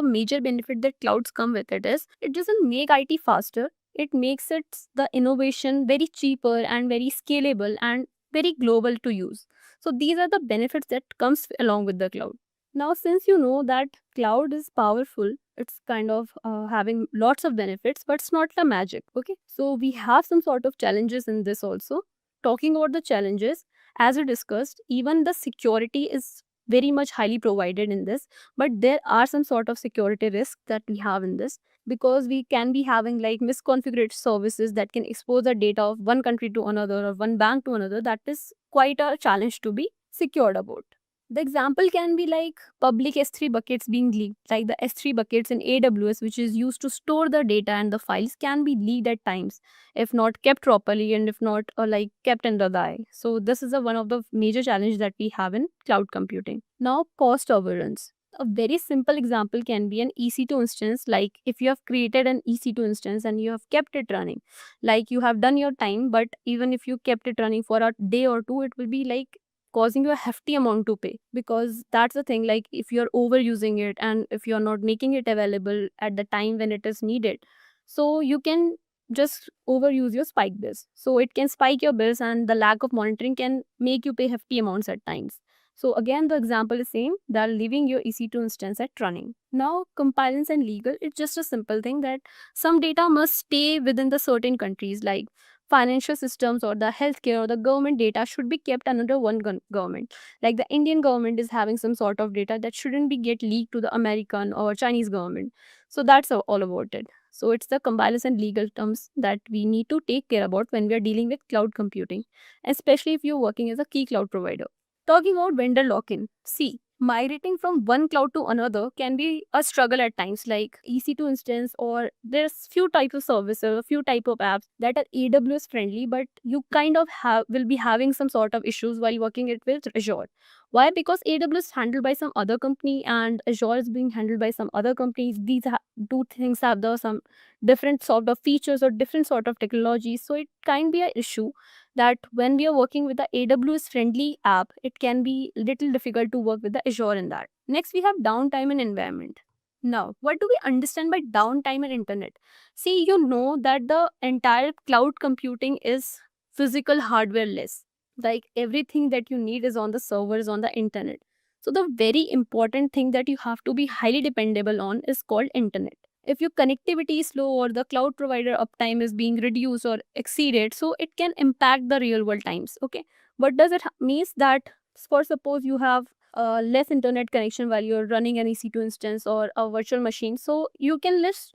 major benefit that clouds come with it is, it doesn't make IT faster. It makes it the innovation very cheaper and very scalable and very global to use. So these are the benefits that comes along with the cloud. Now, since you know that cloud is powerful, it's kind of having lots of benefits, but it's not the magic. Okay. So we have some sort of challenges in this also. Talking about the challenges, as we discussed, even the security is very much highly provided in this, but there are some sort of security risks that we have in this, because we can be having like misconfigured services that can expose the data of one country to another or one bank to another. That is quite a challenge to be secured about. The example can be like public S3 buckets being leaked, like the S3 buckets in AWS, which is used to store the data and the files, can be leaked at times if not kept properly and if not like kept under the eye. So this is one of the major challenges that we have in cloud computing. Now, cost overruns. A very simple example can be an EC2 instance. Like if you have created an EC2 instance and you have kept it running, like you have done your time, but even if you kept it running for a day or two, it will be like causing you a hefty amount to pay, because that's the thing, like if you're overusing it and if you're not making it available at the time when it is needed, so you can just overuse your spike bills. So it can spike your bills, and the lack of monitoring can make you pay hefty amounts at times. So again, the example is same, that leaving your EC2 instance at running. Now, compliance and legal, it's just a simple thing that some data must stay within the certain countries, like financial systems or the healthcare or the government data should be kept under one government. Like the Indian government is having some sort of data that shouldn't be get leaked to the American or Chinese government. So that's all about it. So it's the compliance and legal terms that we need to take care about when we are dealing with cloud computing, especially if you're working as a key cloud provider. Talking about vendor lock-in. See, migrating from one cloud to another can be a struggle at times, like EC2 instance, or there's few types of services, a few type of apps that are AWS friendly, but you kind of will be having some sort of issues while working it with Azure. Why? Because AWS is handled by some other company and Azure is being handled by some other companies. These two things have some different sort of features or different sort of technologies. So it can be an issue that when we are working with the AWS friendly app, it can be little difficult to work with the Azure in that. Next, we have downtime and environment. Now, what do we understand by downtime and internet? See, you know that the entire cloud computing is physical hardware less. Like everything that you need is on the servers, on the internet. So the very important thing that you have to be highly dependable on is called internet. If your connectivity is slow or the cloud provider uptime is being reduced or exceeded, so it can impact the real world times. Okay, what does it means that, for suppose you have less internet connection while you're running an EC2 instance or a virtual machine, so you can list,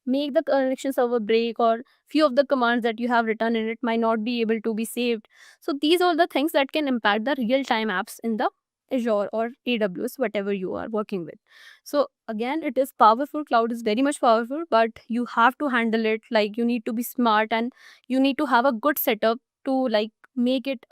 make the connection server break, or few of the commands that you have written in it might not be able to be saved. So these are the things that can impact the real time apps in the Azure or AWS, whatever you are working with. So again, it is powerful. Cloud is very much powerful, but you have to handle it. Like you need to be smart and you need to have a good setup to like make it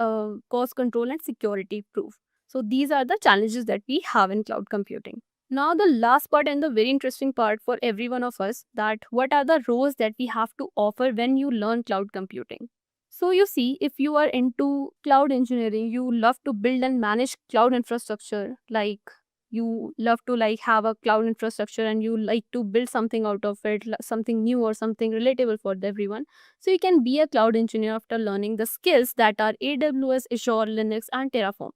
cost control and security proof. So these are the challenges that we have in cloud computing. Now the last part and the very interesting part for every one of us, that what are the roles that we have to offer when you learn cloud computing. So you see, if you are into cloud engineering, you love to build and manage cloud infrastructure. Like you love to like have a cloud infrastructure and you like to build something out of it, something new or something relatable for everyone. So you can be a cloud engineer after learning the skills that are AWS, Azure, Linux, and Terraform.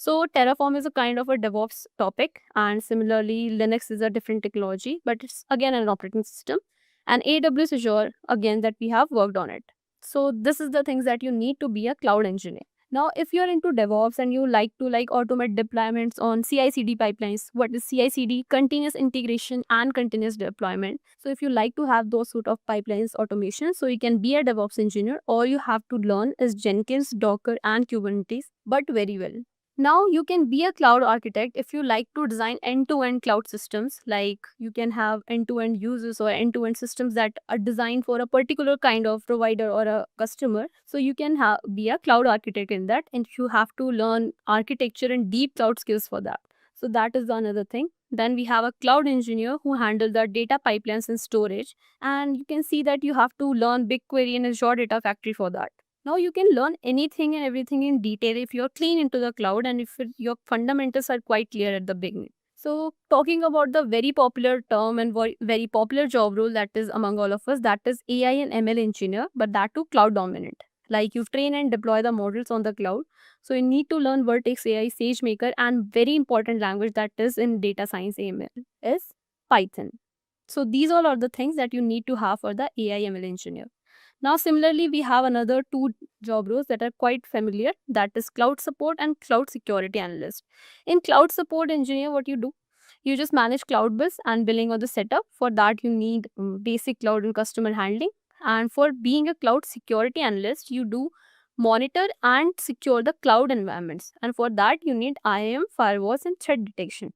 So Terraform is a kind of a DevOps topic, and similarly Linux is a different technology, but it's again an operating system. And AWS Azure, again, that we have worked on it. So this is the things that you need to be a cloud engineer. Now, if you're into DevOps and you like to automate deployments on CI/CD pipelines, what is CI/CD? Continuous integration and continuous deployment. So if you like to have those sort of pipelines automation, so you can be a DevOps engineer. All you have to learn is Jenkins, Docker, and Kubernetes, but very well. Now you can be a cloud architect if you like to design end-to-end cloud systems, like you can have end-to-end users or end-to-end systems that are designed for a particular kind of provider or a customer. So you can be a cloud architect in that, and you have to learn architecture and deep cloud skills for that. So that is another thing. Then we have a cloud engineer who handle the data pipelines and storage, and you can see that you have to learn BigQuery and Azure Data Factory for that. Now you can learn anything and everything in detail if you're clean into the cloud and if your fundamentals are quite clear at the beginning. So talking about the very popular term and very popular job role that is among all of us, that is AI and ML engineer, but that too cloud dominant. Like you train and deploy the models on the cloud. So you need to learn Vertex AI, SageMaker, and very important language that is in data science AML is Python. So these all are the things that you need to have for the AI ML engineer. Now, similarly, we have another two job roles that are quite familiar, that is cloud support and cloud security analyst. In cloud support engineer, what you do? You just manage cloud bills and billing of the setup. For that, you need basic cloud and customer handling. And for being a cloud security analyst, you do monitor and secure the cloud environments. And for that, you need IAM, firewalls, and threat detection.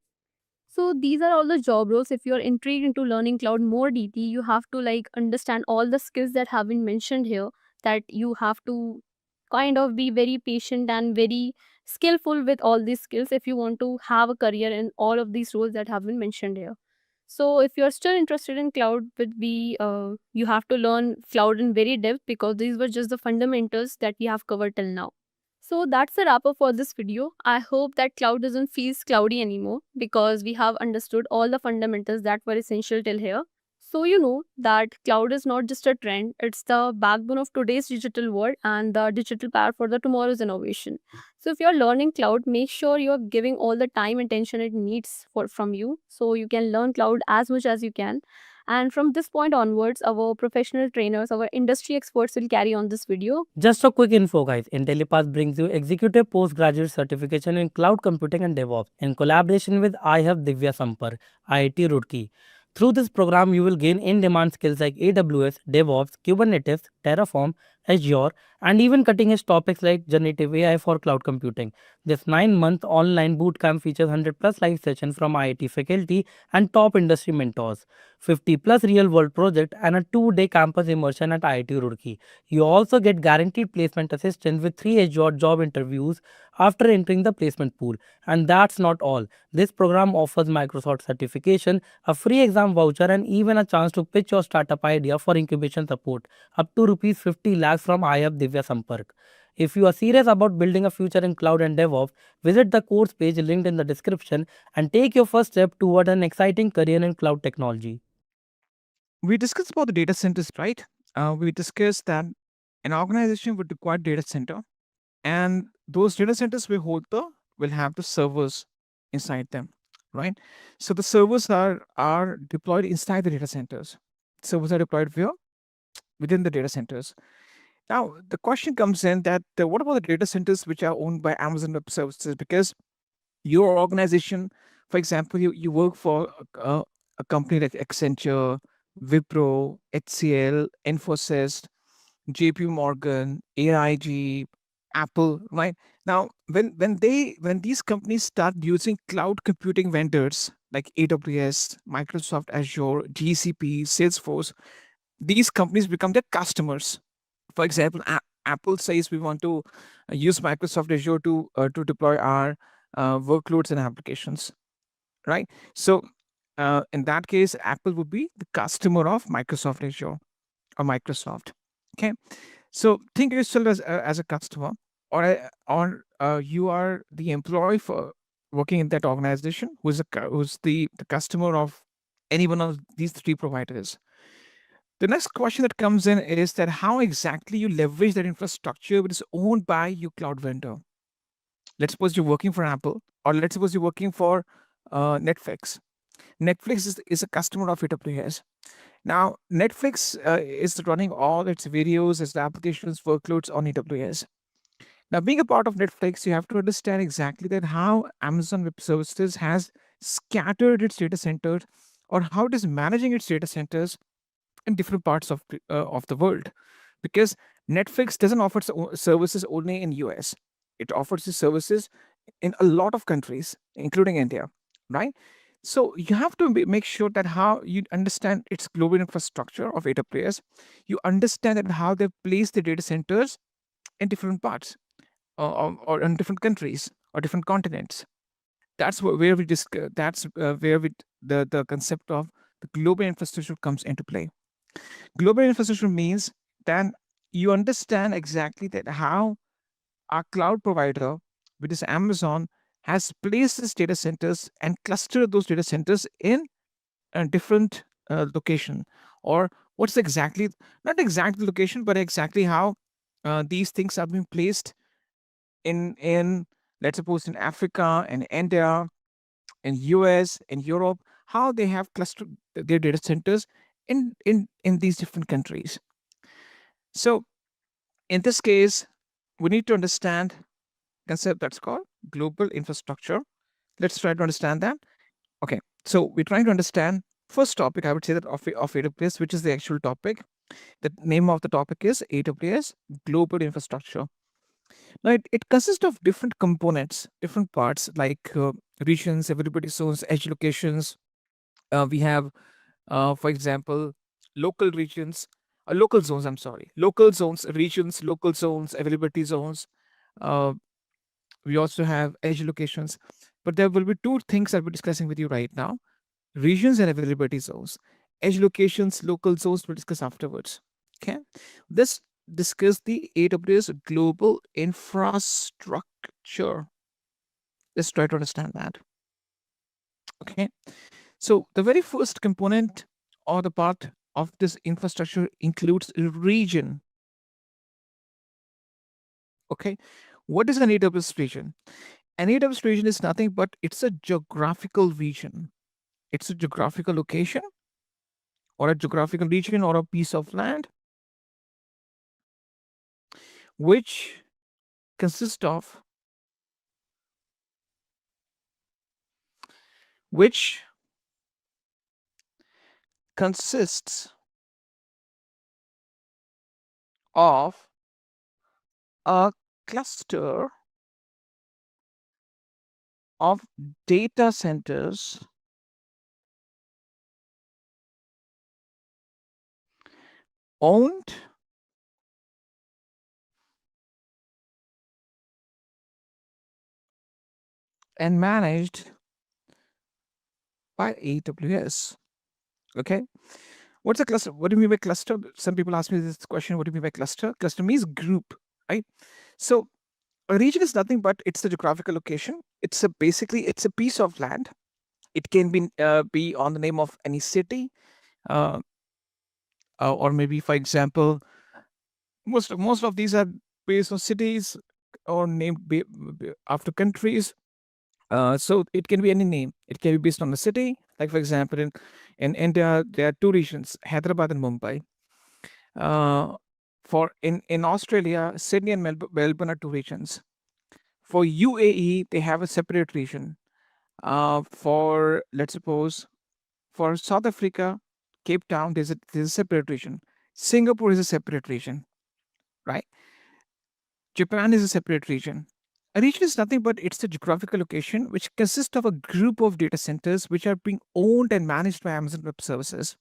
So these are all the job roles. If you're intrigued into learning cloud more deeply, you have to understand all the skills that have been mentioned here, that you have to kind of be very patient and very skillful with all these skills if you want to have a career in all of these roles that have been mentioned here. So if you're still interested in cloud, you have to learn cloud in very depth, because these were just the fundamentals that we have covered till now. So that's the wrap up for this video. I hope that cloud doesn't feel cloudy anymore, because we have understood all the fundamentals that were essential till here. So you know that cloud is not just a trend, it's the backbone of today's digital world and the digital power for the tomorrow's innovation. So if you're learning cloud, make sure you're giving all the time and attention it needs from you, so you can learn cloud as much as you can. And from this point onwards, our professional trainers, our industry experts will carry on this video. Just a quick info, guys. Intellipaat brings you executive postgraduate certification in cloud computing and DevOps in collaboration with IAM Divya Sampar, IIT Roorkee. Through this program, you will gain in-demand skills like AWS, DevOps, Kubernetes, Terraform, Azure, and even cutting-edge topics like generative AI for cloud computing. This 9-month online bootcamp features 100 plus live sessions from IIT faculty and top industry mentors, 50 plus real-world projects, and a 2-day campus immersion at IIT Roorkee. You also get guaranteed placement assistance with 3 Azure job interviews after entering the placement pool. And that's not all. This program offers Microsoft certification, a free exam voucher, and even a chance to pitch your startup idea for incubation support, up to Rs 50 lakhs from IAM Divya Sampark. If you are serious about building a future in cloud and DevOps, visit the course page linked in the description and take your first step toward an exciting career in cloud technology. We discussed about the data centers, right? We discussed that an organization would require data center, and those data centers will have the servers inside them, right? So the servers are deployed inside the data centers. Servers are deployed within the data centers. Now the question comes in that what about the data centers which are owned by Amazon Web Services? Because your organization, for example, you work for a company like Accenture, Wipro, HCL, Infosys, JP Morgan, AIG, Apple, right? Now, when these companies start using cloud computing vendors like AWS, Microsoft Azure, GCP, Salesforce, these companies become their customers. For example, Apple says we want to use Microsoft Azure to deploy our workloads and applications, right? So in that case, Apple would be the customer of Microsoft Azure or Microsoft. Okay, so think of yourself as a customer, or you are the employee for working in that organization who's the customer of any one of these three providers. The next question that comes in is that how exactly you leverage that infrastructure which is owned by your cloud vendor. Let's suppose you're working for Apple, or let's suppose you're working for Netflix. Netflix is a customer of AWS, Now, Netflix is running all its videos, its applications, workloads on AWS. Now, being a part of Netflix, you have to understand exactly that how Amazon Web Services has scattered its data centers, or how it is managing its data centers in different parts of the world. Because Netflix doesn't offer services only in US. It offers its services in a lot of countries, including India, right? So you have to make sure that how you understand its global infrastructure of AWS. You understand that how they place the data centers in different parts, or in different countries or different continents. That's where we discuss. That's where the concept of the global infrastructure comes into play. Global infrastructure means that you understand exactly that how our cloud provider, which is Amazon, has placed its data centers and clustered those data centers in a different location, or what's exactly, not exactly location, but exactly how these things are being placed in let's suppose in Africa and India, in US, in Europe, how they have clustered their data centers in these different countries. So in this case, we need to understand concept that's called global infrastructure. Let's try to understand that. Okay, so we're trying to understand first topic. I would say that of AWS, which is the actual topic. The name of the topic is AWS Global Infrastructure. Now, it consists of different components, different parts like regions, availability zones, edge locations. We have, for example, local regions, local zones. I'm sorry, local zones, regions, local zones, availability zones. Uh, we also have edge locations, but there will be two things that we're discussing with you right now: regions and availability zones. Edge locations, local zones, we'll discuss afterwards. Okay, this discuss the AWS global infrastructure. Let's try to understand that. Okay, so the very first component or the part of this infrastructure includes a region. Okay, what is an AWS region? An AWS region is nothing but it's a geographical region. It's a geographical location, or a geographical region, or a piece of land which consists of which consists of a cluster of data centers owned and managed by AWS. Okay, what's a cluster? What do you mean by cluster? Some people ask me this question: what do you mean by cluster? Cluster means group, right? So a region is nothing but it's the geographical location. It's a piece of land. It can be on the name of any city, uh, or maybe, for example, most of these are based on cities or named after countries. So it can be any name. It can be based on a city. Like, for example, in India, there are two regions: Hyderabad and Mumbai. For in Australia, Sydney and Melbourne are two regions. For UAE, they have a separate region. For, let's suppose, for South Africa, Cape Town, there's a separate region. Singapore is a separate region, right? Japan is a separate region. A region is nothing but it's a geographical location which consists of a group of data centers which are being owned and managed by Amazon Web Services,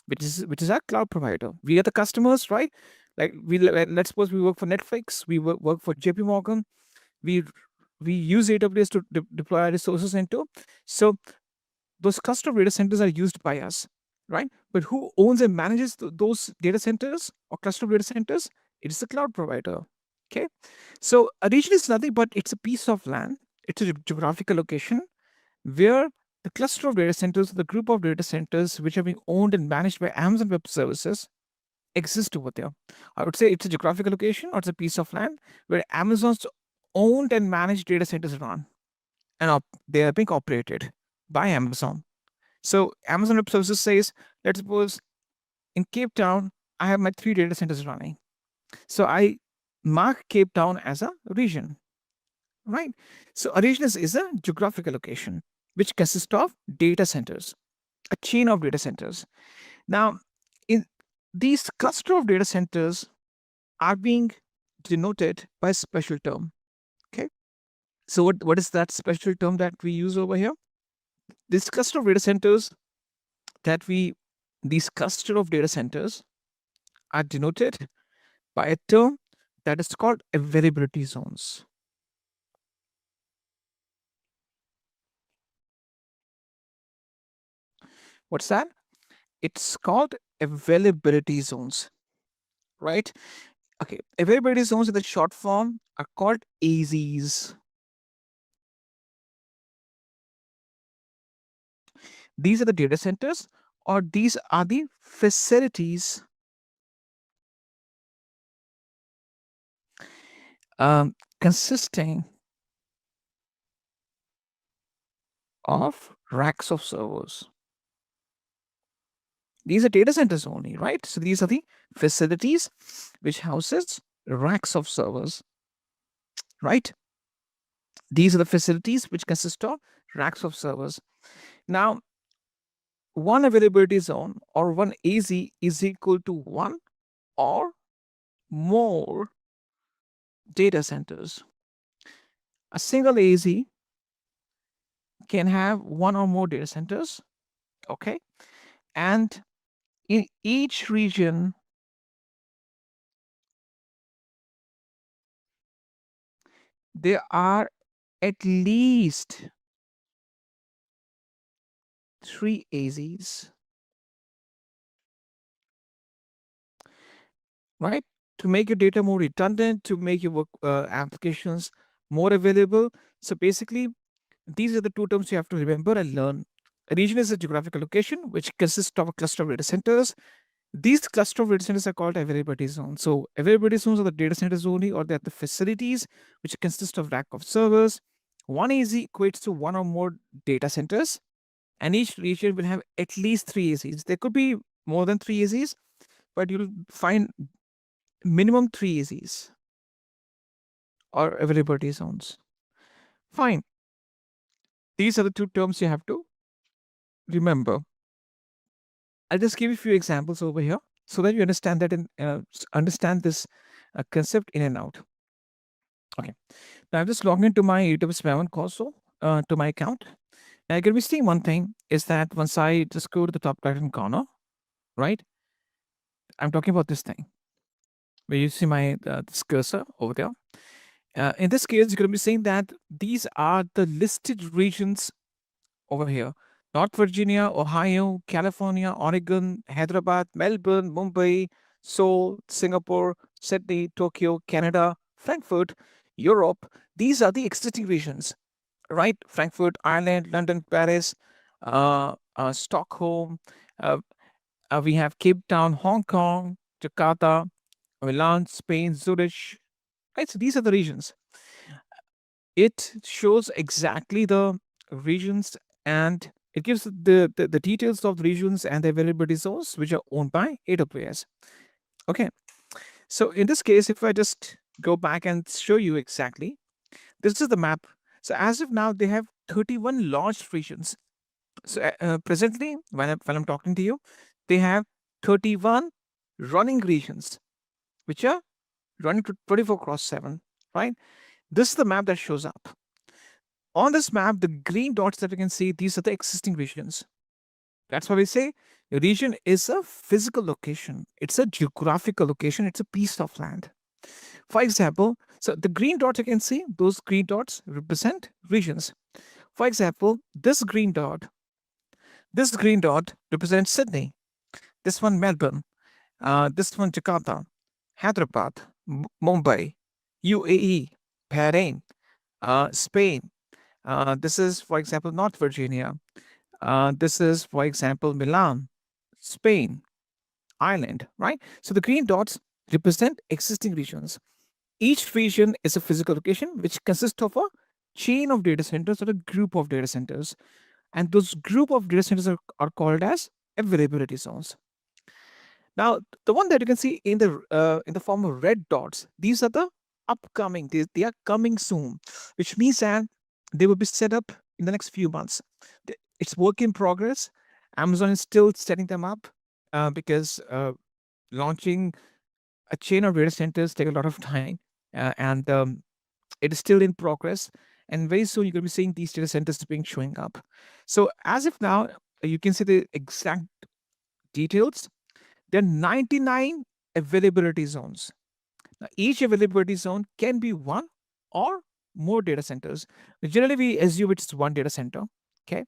which is our cloud provider. We are the customers, right? Like, let's suppose we work for Netflix, we work for JP Morgan, we we use AWS to deploy our resources into. So those custom data centers are used by us, right? But who owns and manages those data centers or cluster of data centers? It is the cloud provider. Okay, so a region is nothing but it's a piece of land. It's a geographical location where the cluster of data centers, the group of data centers which are being owned and managed by Amazon Web Services, exist over there. I would say it's a geographical location, or it's a piece of land where Amazon's owned and managed data centers run, and they are being operated by Amazon. So Amazon Web Services says, let's suppose in Cape Town, I have my 3 data centers running. So I mark Cape Town as a region, right? So a region is a geographical location which consists of data centers, a chain of data centers. Now, in these cluster of data centers are being denoted by a special term. Okay. So what is that special term that we use over here? This cluster of data centers that we these cluster of data centers are denoted by a term that is called availability zones. What's that? It's called availability zones, right? Okay, availability zones in the short form are called AZs. These are the data centers, or these are the facilities consisting of racks of servers. These are data centers only, right? So these are the facilities which houses racks of servers, right? These are the facilities which consist of racks of servers. Now, one availability zone or one AZ is equal to one or more data centers. A single AZ can have one or more data centers, okay? And in each region, there are at least 3 AZs, right? To make your data more redundant, to make your work applications more available. So basically, these are the 2 terms you have to remember and learn. A region is a geographical location which consists of a cluster of data centers. These cluster of data centers are called availability zones. So availability zones are the data centers only, or they're the facilities which consist of rack of servers. One AZ equates to one or more data centers, and each region will have at least 3 AZs. There could be more than 3 AZs, but you'll find minimum 3 AZs or availability zones. Fine. These are the 2 terms you have to remember. I'll just give you a few examples over here so that you understand that and understand this concept in and out. Okay. Now I've just logged into my AWS Maven console to my account. Now you're going to be seeing one thing is that once I just go to the top right hand corner, right? I'm talking about this thing where you see my this cursor over there. In this case, you're going to be seeing that these are the listed regions over here. North Virginia, Ohio, California, Oregon, Hyderabad, Melbourne, Mumbai, Seoul, Singapore, Sydney, Tokyo, Canada, Frankfurt, Europe. These are the existing regions, right? Frankfurt, Ireland, London, Paris, Stockholm. We have Cape Town, Hong Kong, Jakarta, Milan, Spain, Zurich. Right, so these are the regions. It shows exactly the regions and it gives the details of the regions and the availability zones which are owned by AWS. Okay. So in this case, if I just go back and show you exactly, this is the map. So as of now, they have 31 launched regions. So presently, when I'm talking to you, they have 31 running regions, which are running to 24/7, right? This is the map that shows up. On this map, the green dots that you can see, these are the existing regions. That's why we say a region is a physical location. It's a geographical location. It's a piece of land. For example, so the green dots you can see, those green dots represent regions. For example, this green dot represents Sydney. This one Melbourne. This one Jakarta, Hyderabad, Mumbai, UAE, Bahrain, Spain. This is, for example, North Virginia. This is, for example, Milan, Spain, Ireland, right? So the green dots represent existing regions. Each region is a physical location which consists of a chain of data centers or a group of data centers. And those group of data centers are called as availability zones. Now, the one that you can see in the form of red dots, these are the upcoming. They are coming soon, which means that they will be set up in the next few months. It's work in progress. Amazon is still setting them up because launching a chain of data centers take a lot of time, and it is still in progress. And very soon you're going to be seeing these data centers being showing up. So as of now, you can see the exact details. There are 99 availability zones. Now, each availability zone can be one or more data centers. Generally, we assume it's one data center. Okay.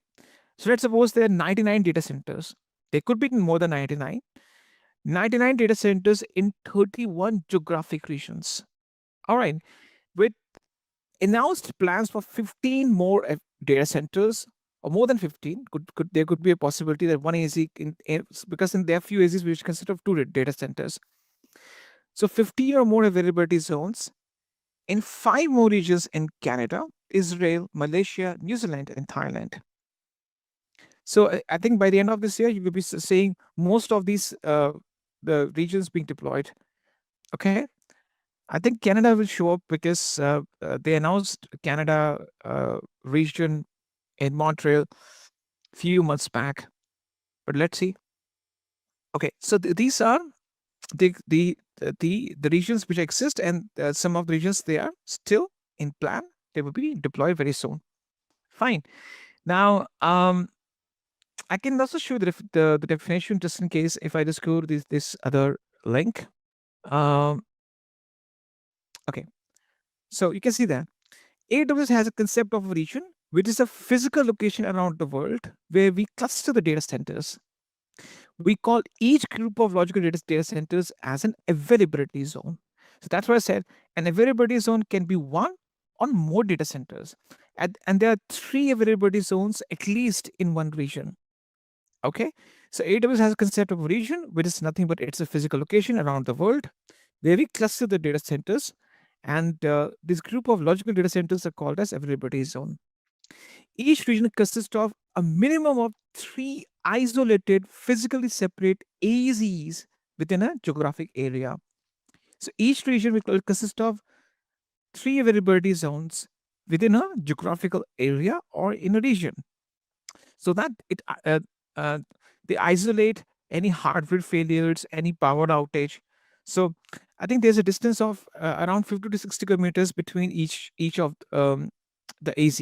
So let's suppose there are 99 data centers. There could be more than 99. 99 data centers in 31 geographic regions. All right. With announced plans for 15 more data centers, or more than 15, there could be a possibility that one AZ because there are few AZs which consist of two data centers. So 50 or more availability zones in 5 more regions in Canada, Israel, Malaysia, New Zealand, and Thailand. So I think by the end of this year, you will be seeing most of these the regions being deployed. Okay, I think Canada will show up because they announced Canada region in Montreal few months back. But let's see. Okay, so these are the regions which exist, and some of the regions they are still in plan. They will be deployed very soon. Fine. Now, I can also show the definition just in case if I just go to this other link. Okay, so you can see that AWS has a concept of a region, which is a physical location around the world where we cluster the data centers. We call each group of logical data centers as an availability zone. So that's why I said an availability zone can be one or more data centers. And there are 3 availability zones at least in one region. Okay, so AWS has a concept of a region, which is nothing but it's a physical location around the world where we cluster the data centers. And this group of logical data centers are called as availability zone. Each region consists of a minimum of 3 isolated, physically separate AZs within a geographic area. So each region will consist of 3 availability zones within a geographical area or in a region, so that uh, they isolate any hardware failures, any power outage. So I think there's a distance of around 50 to 60 kilometers between each of the AZ.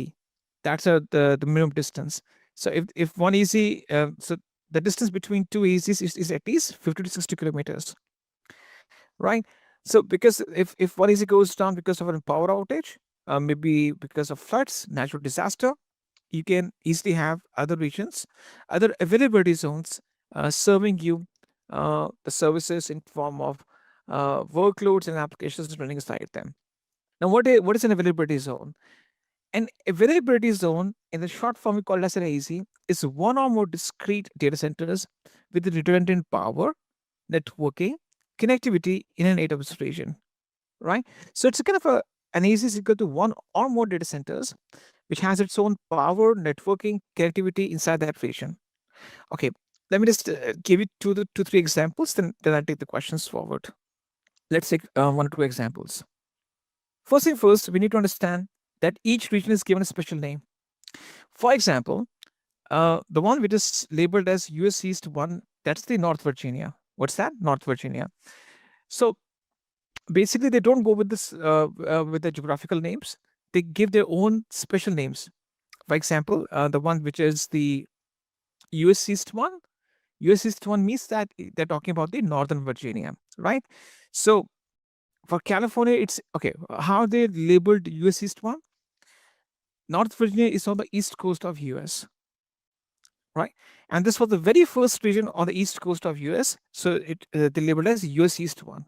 That's the minimum distance. So if one AZ, so the distance between two AZs is at least 50 to 60 kilometers, right? So because if one AZ goes down because of a power outage, maybe because of floods, natural disaster, you can easily have other regions, other availability zones serving you the services in form of workloads and applications running inside them. Now, what is an availability zone? An availability zone, in the short form we call as an AZ, is one or more discrete data centers with redundant power, networking, connectivity in an AWS region, right? So it's a kind of an AZ is equal to one or more data centers which has its own power, networking, connectivity inside that region. Okay, let me just give you two, 3 examples, then I'll take the questions forward. Let's take 1 or 2 examples. First thing first, we need to understand that each region is given a special name. For example, the one which is labeled as US East 1, that's the North Virginia. What's that? North Virginia. So basically, they don't go with this with the geographical names. They give their own special names. For example, the one which is the US East 1, US East 1 means that they're talking about the Northern Virginia, right? So for California, it's okay. How they labeled US East 1? North Virginia is on the east coast of US, right? And this was the very first region on the east coast of US. So they labeled as US East 1.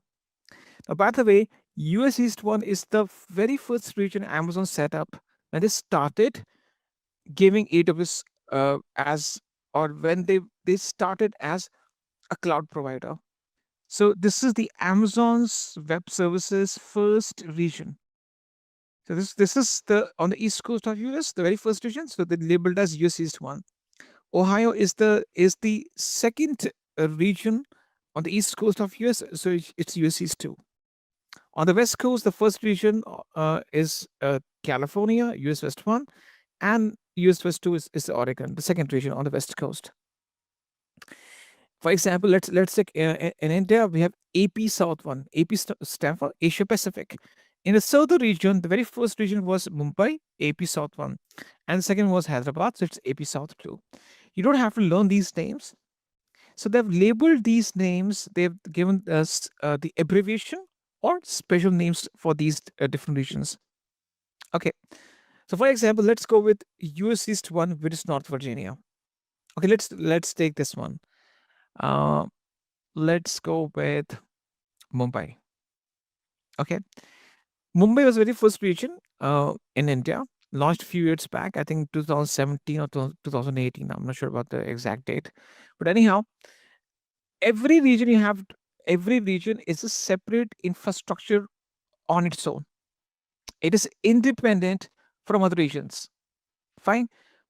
Now, by the way, US East 1 is the very first region Amazon set up when they started giving AWS as, or when they started as a cloud provider. So this is the Amazon's Web Services first region. So this is the on the east coast of US, the very first region. So they labeled as US East 1. Ohio is the second region On the east coast of US, so it's US East 2. On the west coast, the first region is California, US West 1, and US West 2 is Oregon, the second region on the west coast. For example, let's take in India we have AP South 1. AP stands for Asia Pacific. In the southern region, the very first region was Mumbai, AP South 1, and the second was Hyderabad, so it's AP South 2. You don't have to learn these names. So they've labeled these names, they've given us the abbreviation or special names for these different regions. Okay, so for example, let's go with US East 1, which is North Virginia. Okay, let's take this one. Let's go with Mumbai. Okay, Mumbai was the very first region in India, launched a few years back, I think 2017 or 2018. I'm not sure about the exact date, but anyhow, every region is a separate infrastructure on its own. It is independent from other regions. Fine.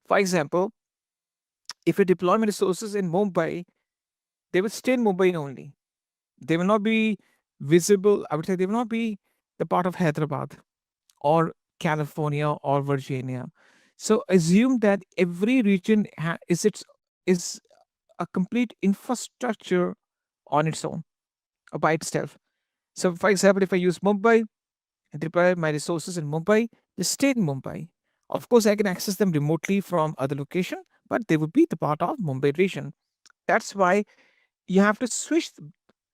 For example, if a deployment resources in Mumbai, they will stay in Mumbai only. They will not be visible. I would say they will not be the part of Hyderabad or California or Virginia. So assume that every region is a complete infrastructure on its own or by itself. So, for example, if I use Mumbai and deploy my resources in Mumbai, they stay in Mumbai. Of course, I can access them remotely from other location, but they would be the part of Mumbai region. That's why you have to switch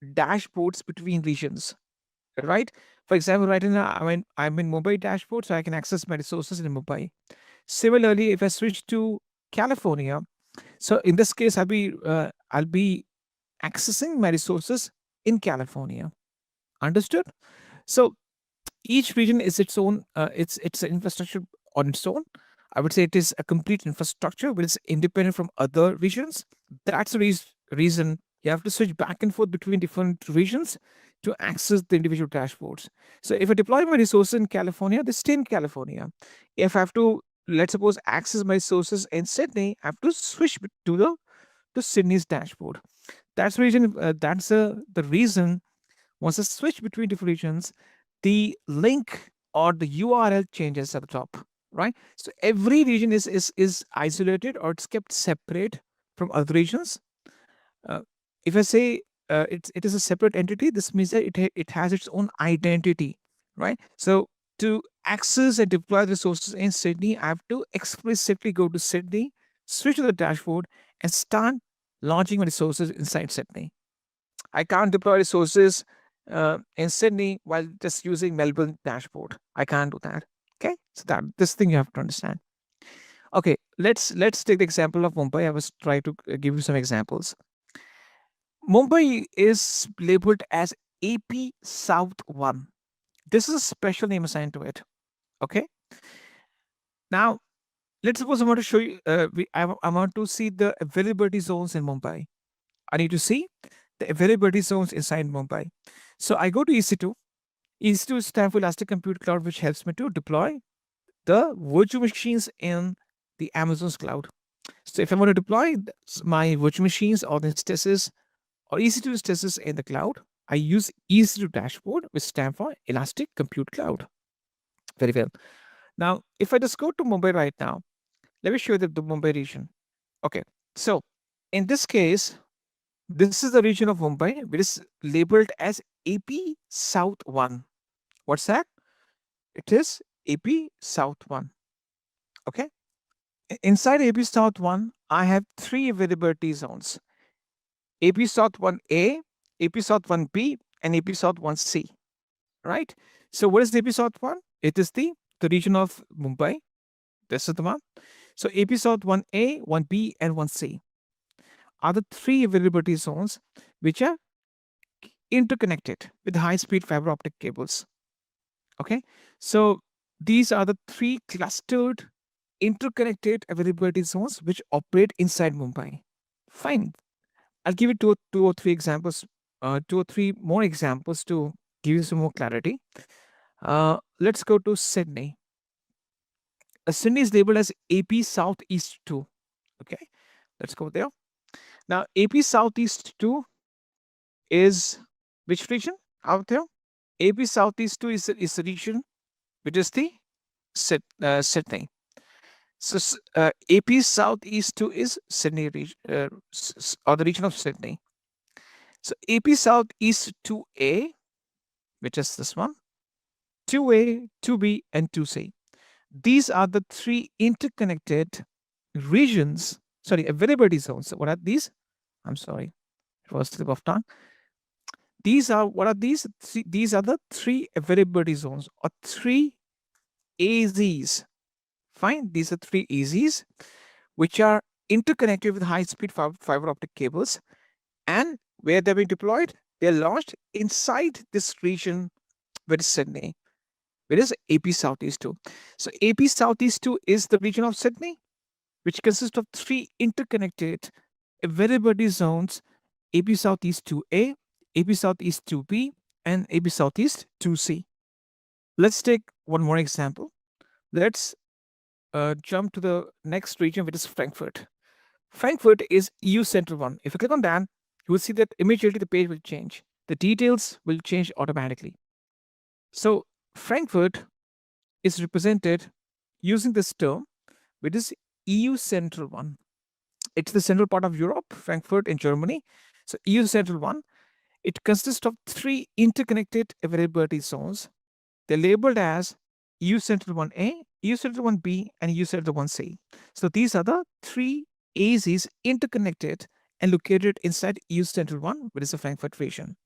dashboards between regions, right? For example, right now I'm in Mumbai dashboard, so I can access my resources in Mumbai. Similarly, if I switch to California, so in this case, I'll be accessing my resources in California. Understood? So each region is its own. It's an infrastructure on its own. I would say it is a complete infrastructure which is independent from other regions. That's the reason you have to switch back and forth between different regions to access the individual dashboards. So if I deploy my resources in California, they stay in California. If I have to, let's suppose, access my resources in Sydney, I have to switch to Sydney's dashboard. That's the reason. The reason. Once I switch between different regions, the link or the URL changes at the top, right? So every region is isolated or it's kept separate from other regions. If I say it is a separate entity, this means that it has its own identity, right? So to access and deploy the resources in Sydney, I have to explicitly go to Sydney, switch to the dashboard, and start launching my resources inside Sydney. I can't deploy resources in Sydney while just using Melbourne dashboard. I can't do that. Okay, so this thing you have to understand. Okay, let's take the example of Mumbai. I was trying to give you some examples. Mumbai is labeled as AP South 1. This is a special name assigned to it. Okay. Now, let's suppose I want to show you. I want to see the availability zones in Mumbai. I need to see the availability zones inside Mumbai. So I go to EC2. EC2 stands for Elastic Compute Cloud, which helps me to deploy the virtual machines in the Amazon's cloud. So if I want to deploy my virtual machines or the instances or EC2 instances in the cloud, I use EC2 dashboard, which stands for Elastic Compute Cloud. Very well. Now, if I just go to Mumbai right now, let me show you the Mumbai region. Okay, so in this case, this is the region of Mumbai, which is labeled as AP South 1. What's that? It is AP South 1. Okay. Inside AP South 1, I have 3 availability zones. AP South 1A, AP South 1B, and AP South 1C. Right? So what is the AP South 1? It is the region of Mumbai. This is the one. So AP South 1A, 1B, and 1C are the 3 availability zones which are interconnected with high-speed fiber optic cables. Okay, so these are the 3 clustered interconnected availability zones which operate inside Mumbai. Fine. I'll give you two or three examples, 2 or 3 more examples to give you some more clarity. Let's go to Sydney. Sydney is labeled as AP Southeast 2. Okay, let's go there. Now, AP Southeast 2 is which region out there? AP Southeast 2 is the region which is the Sydney. So AP Southeast 2 is Sydney region, or the region of Sydney. So AP Southeast 2A, which is this one, 2A, 2B, and 2C. These are the three interconnected regions, availability zones. What are these? I'm sorry, it was slip of tongue. These are, what are these? These are the three availability zones, or three AZs. Fine, these are three AZs which are interconnected with high-speed fiber optic cables, and where they're being deployed, they're launched inside this region, which is Sydney, which is AP Southeast 2. So AP Southeast 2 is the region of Sydney, which consists of three interconnected availability zones: AP Southeast 2A, AP Southeast 2B, and AP Southeast 2C. Let's take one more example. Let's jump to the next region, which is Frankfurt. Frankfurt is EU Central 1. If you click on that, you will see that immediately the page will change. The details will change automatically. So Frankfurt is represented using this term, which is EU Central 1. It's the central part of Europe, Frankfurt in Germany. So EU Central 1, it consists of three interconnected availability zones. They're labeled as EU Central 1A, EU Central 1B, and EU Central 1C. So these are the three AZs interconnected and located inside EU Central 1, which is the Frankfurt region.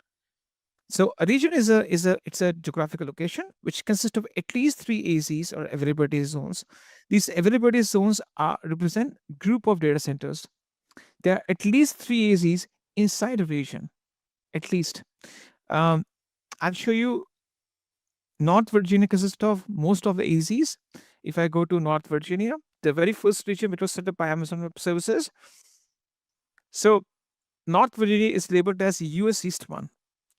So a region is a geographical location which consists of at least three AZs, or availability zones. These availability zones represent group of data centers. There are at least three AZs inside a region, at least. I'll show you. North Virginia consists of most of the AZs. If I go to North Virginia, the very first region which was set up by Amazon Web Services. So North Virginia is labeled as US East 1.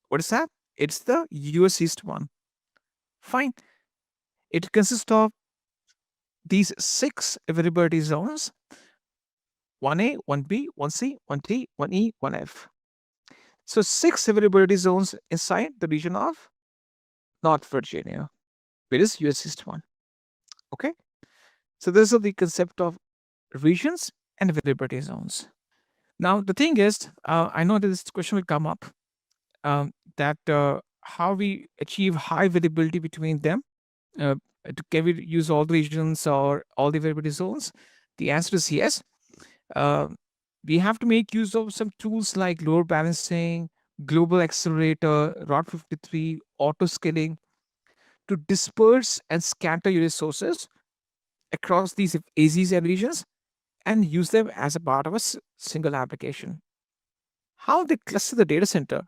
What is that? It's the US East 1. Fine. It consists of these 6 availability zones: 1A, 1B, 1C, 1D, 1E, 1F. So 6 availability zones inside the region of North Virginia, which is US East 1. Okay. So this is the concept of regions and availability zones. Now the thing is, I know that this question will come up, that how we achieve high availability between them. Can we use all the regions or all the availability zones? The answer is yes. We have to make use of some tools like load balancing, global accelerator, Route 53, auto scaling, to disperse and scatter your resources across these AZs and regions and use them as a part of a single application. How they cluster the data center?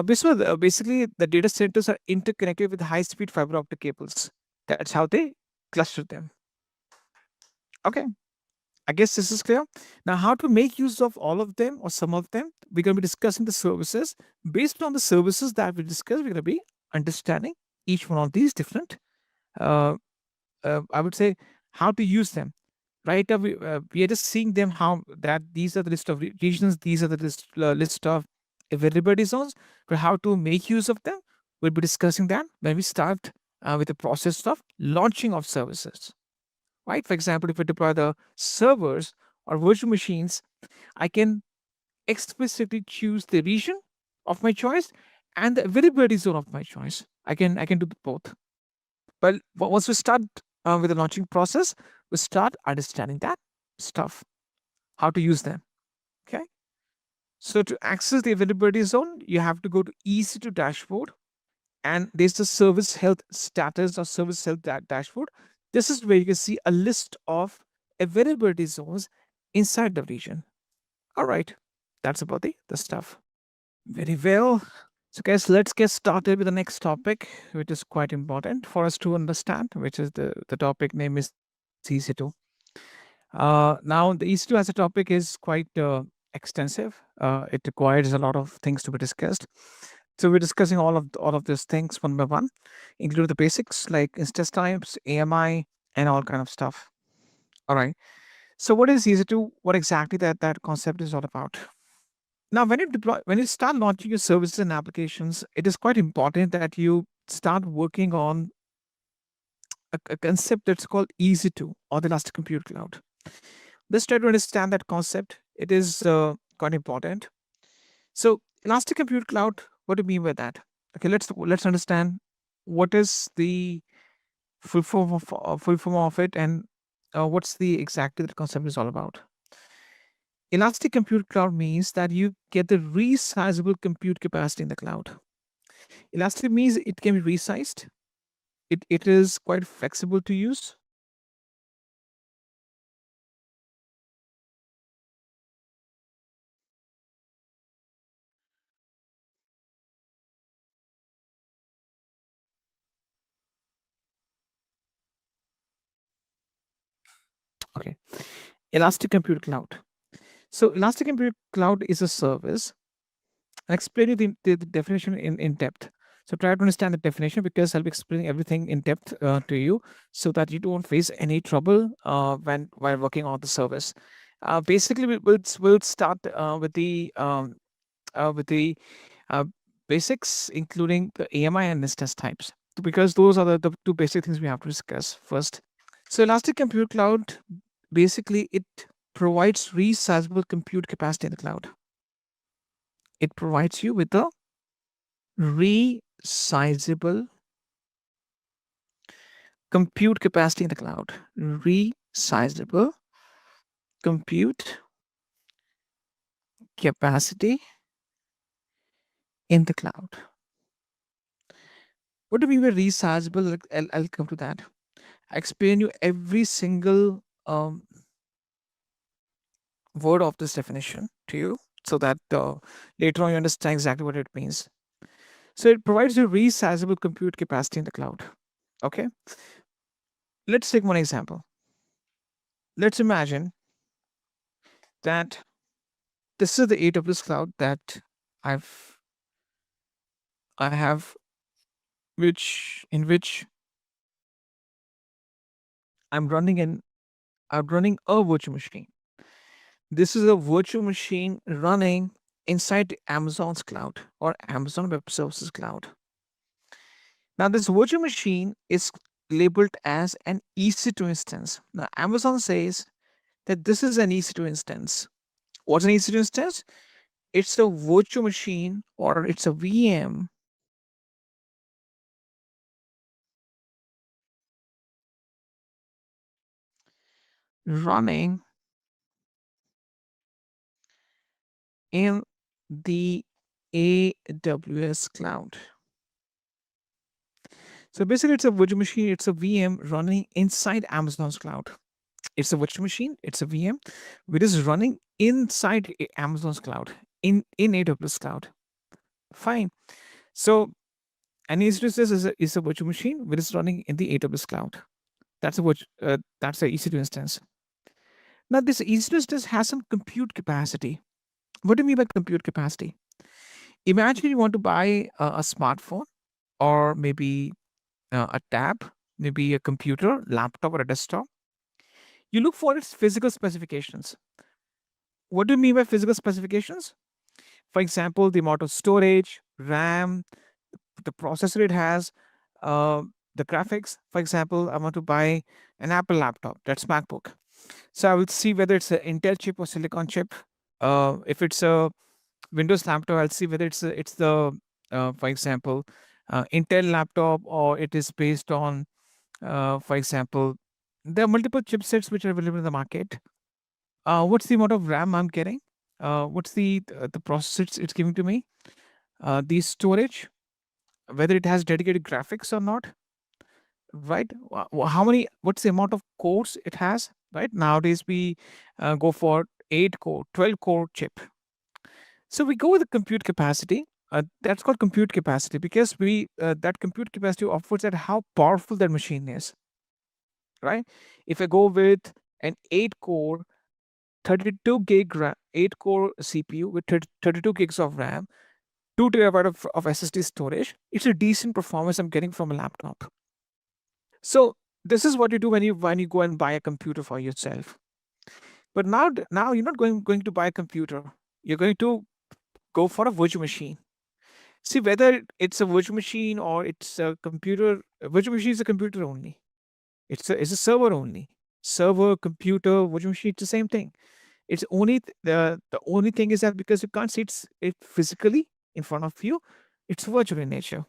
Basically, the data centers are interconnected with high-speed fiber optic cables. That's how they cluster them. Okay, I guess this is clear. Now, how to make use of all of them or some of them? We're going to be discussing the services. Based on the services that we discuss, we're going to be understanding each one of these different, I would say, how to use them. Right now, we are just seeing them, how that these are the list of regions, these are the list of availability zones, but how to make use of them, we'll be discussing that when we start with the process of launching of services. Right? For example, if I deploy the servers or virtual machines, I can explicitly choose the region of my choice and the availability zone of my choice. I can do both. But once we start with the launching process, we start understanding that stuff, how to use them. Okay. So to access the availability zone, you have to go to EC2 dashboard, and there's the service health status or service health dashboard. This is where you can see a list of availability zones inside the region. All right, that's about the stuff. Very well. So guys, let's get started with the next topic, which is quite important for us to understand, which is the topic name is EC2. Now the EC2 as a topic is quite extensive. It requires a lot of things to be discussed. So we're discussing all of these things one by one, including the basics like instance types, AMI, and all kind of stuff. All right. So what is EC2? What exactly that concept is all about? Now, when you start launching your services and applications, it is quite important that you start working on a concept that's called EC2 or the Elastic Compute Cloud. Let's try to understand that concept. It is quite important. So, Elastic Compute Cloud, what do you mean by that? Okay, let's understand what is the full form of it, and what's the exactly the concept is all about. Elastic Compute Cloud means that you get the resizable compute capacity in the cloud. Elastic means it can be resized. It is quite flexible to use. Okay, Elastic Compute Cloud. So Elastic Compute Cloud is a service. I'll explain you the definition in depth. So try to understand the definition, because I'll be explaining everything in depth to you, so that you don't face any trouble when while working on the service. Basically, we'll start with the uh, basics, including the AMI and instance types, because those are the two basic things we have to discuss first. So Elastic Compute Cloud, basically, it provides resizable compute capacity in the cloud. It provides you with a resizable compute capacity in the cloud. Resizable compute capacity in the cloud. What do we mean by resizable? I'll come to that. I explain you every single word of this definition to you, so that later on you understand exactly what it means. So it provides you resizable compute capacity in the cloud. Okay. Let's take one example. Let's imagine that this is the AWS cloud that I've I have in which I'm running a virtual machine. This is a virtual machine running inside Amazon's cloud or Amazon Web Services cloud. Now, this virtual machine is labeled as an EC2 instance. Now, Amazon says that this is an EC2 instance. What's an EC2 instance? It's a virtual machine, or it's a VM running in the AWS cloud. So basically, it's a virtual machine, it's a VM running inside Amazon's cloud. It's a virtual machine, it's a VM, which is running inside Amazon's cloud, in AWS cloud. Fine. So an EC2 is a virtual machine which is running in the AWS cloud. That's a EC2 instance. Now, this EC2 instance has some compute capacity. What do you mean by compute capacity? Imagine you want to buy a smartphone, or maybe a tab, maybe a computer, laptop, or a desktop. You look for its physical specifications. What do you mean by physical specifications? For example, the amount of storage, RAM, the processor it has, the graphics. For example, I want to buy an Apple laptop, that's MacBook. So I will see whether it's an Intel chip or Silicon chip. If it's a Windows laptop, I'll see whether it's the for example, Intel laptop, or it is based on, for example, there are multiple chipsets which are available in the market. What's the amount of RAM I'm getting? What's the processor it's giving to me? The storage, whether it has dedicated graphics or not, right? How many? What's the amount of cores it has? Right, nowadays we go for 8 core, 12 core chip. So we go with the compute capacity. That's called compute capacity, because we that compute capacity offers that how powerful that machine is, right? If I go with an 8 core 32 gig 8 core CPU with 32 gigs of RAM, 2 terabyte of SSD storage, it's a decent performance I'm getting from a laptop. So this is what you do when you go and buy a computer for yourself. But now you're not going to buy a computer. You're going to go for a virtual machine. See, whether it's a virtual machine or it's a computer, a virtual machine is a computer only. It's a server only. Server, computer, virtual machine, it's the same thing. It's only the only thing is that because you can't see it physically in front of you, it's virtual in nature.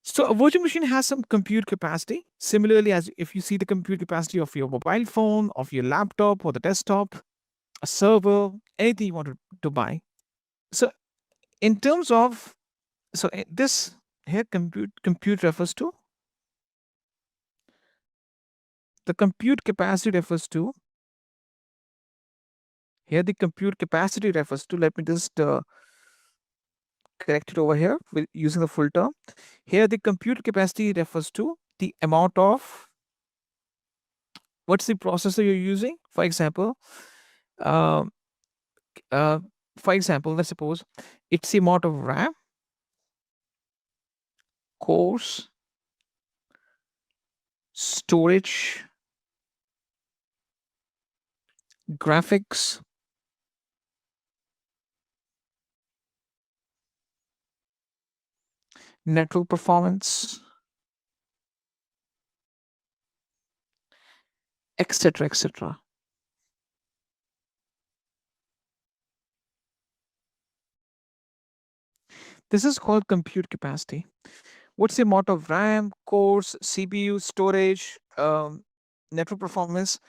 So a virtual machine has some compute capacity. Similarly, as if you see the compute capacity of your mobile phone, of your laptop or the desktop, a server, anything you want to buy. So in terms of this here compute refers to the compute capacity refers to here the compute capacity refers to, let me just correct it over here with using the full term. Here the compute capacity refers to the amount of what's the processor you're using. For example, um, let's suppose it's the amount of RAM, cores, storage, graphics, network performance, etc., etc. This is called compute capacity. What's the amount of RAM, cores, CPU, storage, network performance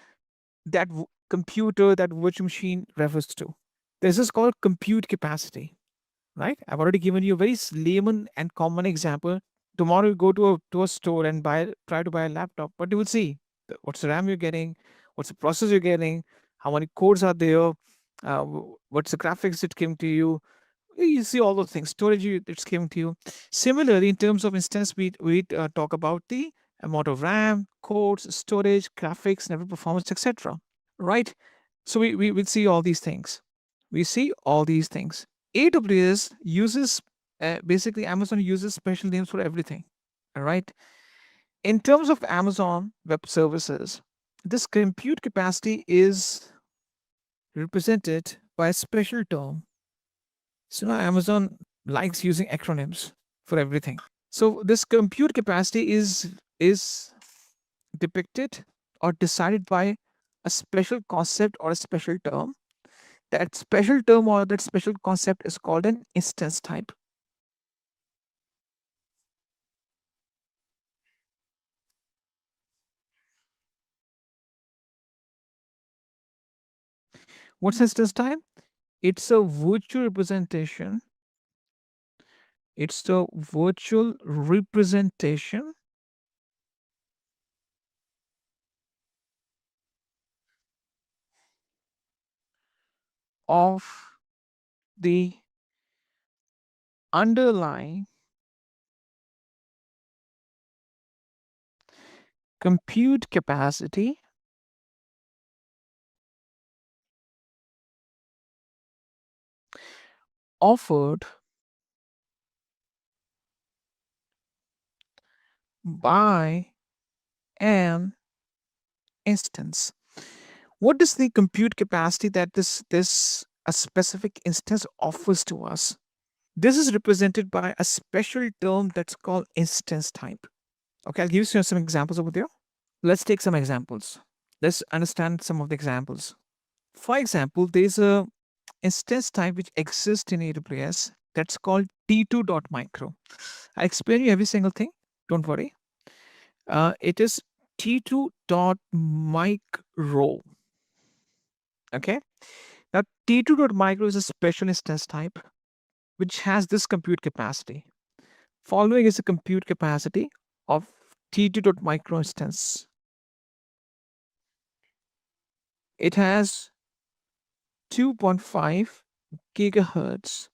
that computer, that virtual machine refers to? This is called compute capacity, right? I've already given you a very layman and common example. Tomorrow you go to a store and try to buy a laptop, but you will see what's the RAM you're getting, what's the processor you're getting, how many cores are there, what's the graphics that came to you. You see all those things. Storage it's came to you. Similarly, in terms of instance, we talk about the amount of RAM, cores, storage, graphics, network performance, etc. Right? So we will see all these things. We see all these things. AWS uses basically Amazon uses special names for everything. All right. In terms of Amazon Web Services, this compute capacity is represented by a special term. So now Amazon likes using acronyms for everything. So this compute capacity is depicted or decided by a special concept or a special term. That special term or that special concept is called an instance type. What's instance type? It's a virtual representation. It's the virtual representation of the underlying compute capacity offered by an instance. What is the compute capacity that this a specific instance offers to us? This is represented by a special term that's called instance type. Okay, I'll give you some examples over there. Let's take some examples. Let's understand some of the examples. For example, there's a instance type which exists in AWS that's called T2.micro. I explain you every single thing. Don't worry. It is T2.micro. Okay. Now T2.micro is a special instance type which has this compute capacity. Following is the compute capacity of T2.micro instance. It has 2.5 gigahertz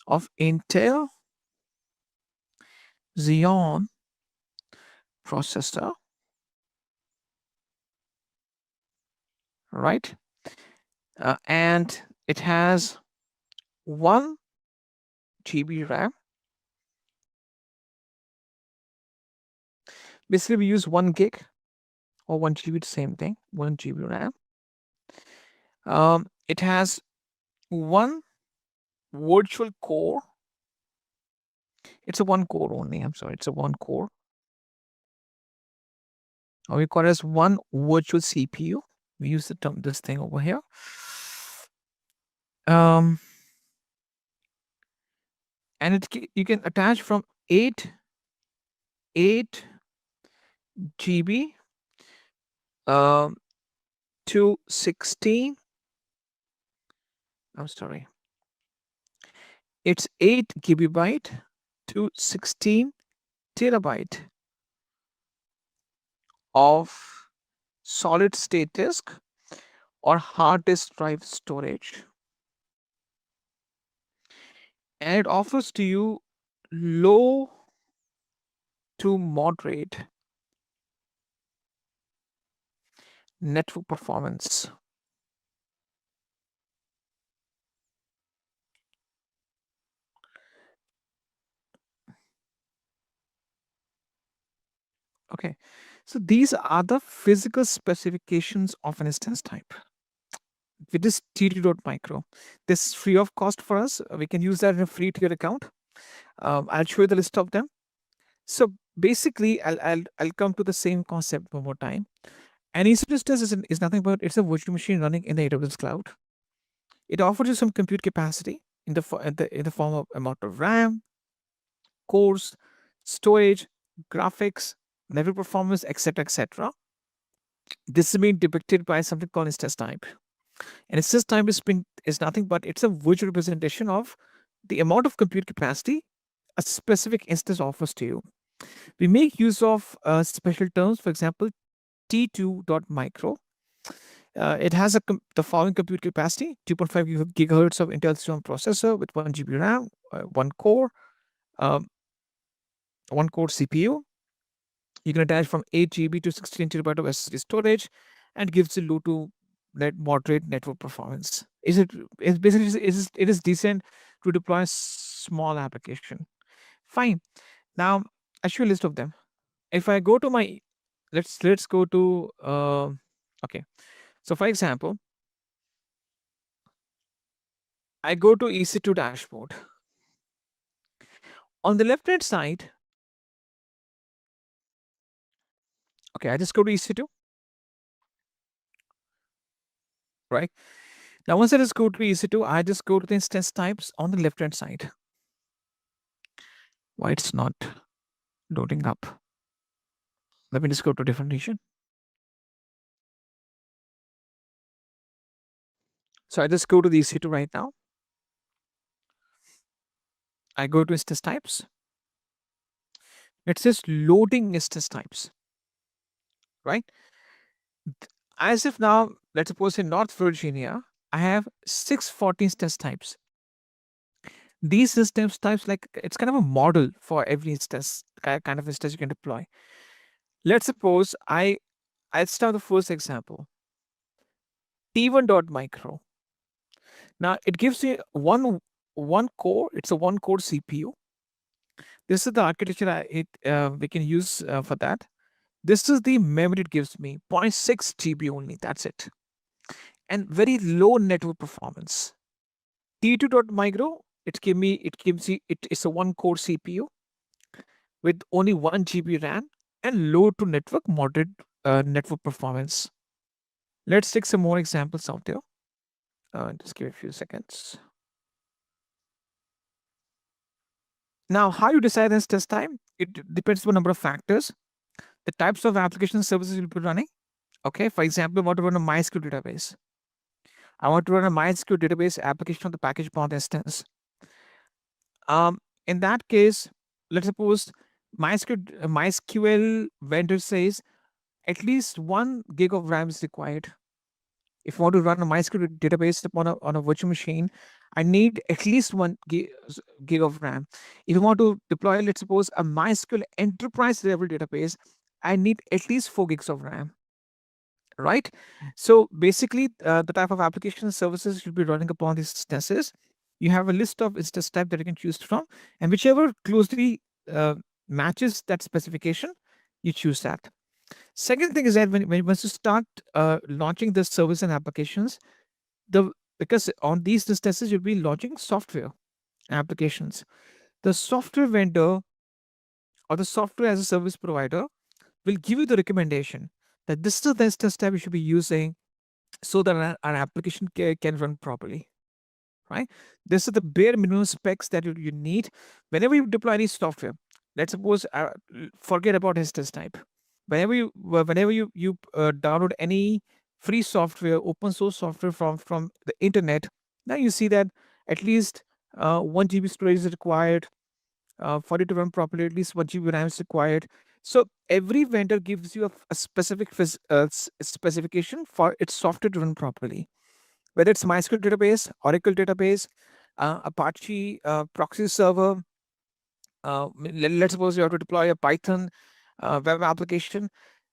of Intel Xeon processor, right? And it has 1 GB RAM. Basically, we use 1 gig or 1 GB, the same thing, 1 GB RAM. It has 1 virtual core. It's a one core only. I'm sorry, it's a one core. Or we call it as one virtual CPU. We use the term this thing over here. And you can attach from 8 GB to 16. I'm sorry. It's 8 GB to 16 terabyte of solid state disk or hard disk drive storage. And it offers to you low to moderate network performance. Okay, so these are the physical specifications of an instance type. With this T2.micro, this is free of cost for us. We can use that in a free tier account. I'll show you the list of them. So basically, I'll come to the same concept one more time. An EC2 instance is nothing but it's a virtual machine running in the AWS cloud. It offers you some compute capacity in the form of amount of RAM, cores, storage, graphics, network performance, etc., etc. This is being depicted by something called instance type. And instance type is nothing but it's a virtual representation of the amount of compute capacity a specific instance offers to you. We make use of special terms, for example, T2.micro. It has the following compute capacity: 2.5 gigahertz of Intel Xeon processor with 1 GB RAM, one core CPU. You can attach from 8 GB to 16 terabyte of SSD storage, and gives you low to moderate network performance. It is decent to deploy a small application. Fine. Now I'll show you a list of them. If I go to my let's go to okay. So for example, I go to EC2 dashboard. On the left hand side, okay, I just go to EC2, right? Now once I just go to EC2, I just go to the instance types on the left hand side. Why it's not loading up? Let me just go to a different region. So I just go to the EC2 right now. I go to instance types. It says loading instance types, right? As if now, let's suppose in North Virginia, I have 640 instance types. These instance types, like it's kind of a model for every instance, kind of instance you can deploy. Let's suppose let's start the first example. T1.micro. Now it gives you one core. It's a one core CPU. This is the architecture we can use for that. This is the memory it gives me, 0.6 GB only. That's it, and very low network performance. T2.micro. It's a one core CPU with only 1 GB RAM and low to moderate network performance. Let's take some more examples out there. Just give me a few seconds. Now, how you decide this test time? It depends on a number of factors. The types of application services you'll be running. Okay, for example, I want to run a MySQL database. I want to run a MySQL database application on the package path instance. In that case, let's suppose MySQL vendor says at least 1 gig of RAM is required. If you want to run a MySQL database on a virtual machine, I need at least 1 gig of RAM. If you want to deploy, let's suppose, a MySQL enterprise level database, I need at least 4 gigs of RAM. Right? So basically, the type of application services you'll be running upon these instances, you have a list of instance type that you can choose from, and whichever closely matches that specification, you choose that. Second thing is that once you start launching the service and applications, because on these instances you'll be launching software. applications, the software vendor or the software as a service provider will give you the recommendation that this is the instance type you should be using so that our application can run properly, right? This is the bare minimum specs that you need whenever you deploy any software. Let's suppose, forget about instance type. Whenever you download any free software, open source software from the internet, now you see that at least 1 GB storage is required. For it to run properly, at least 1 GB RAM is required. So every vendor gives you a specific specification for its software to run properly. Whether it's MySQL database, Oracle database, Apache proxy server. Let's suppose you have to deploy a Python web application.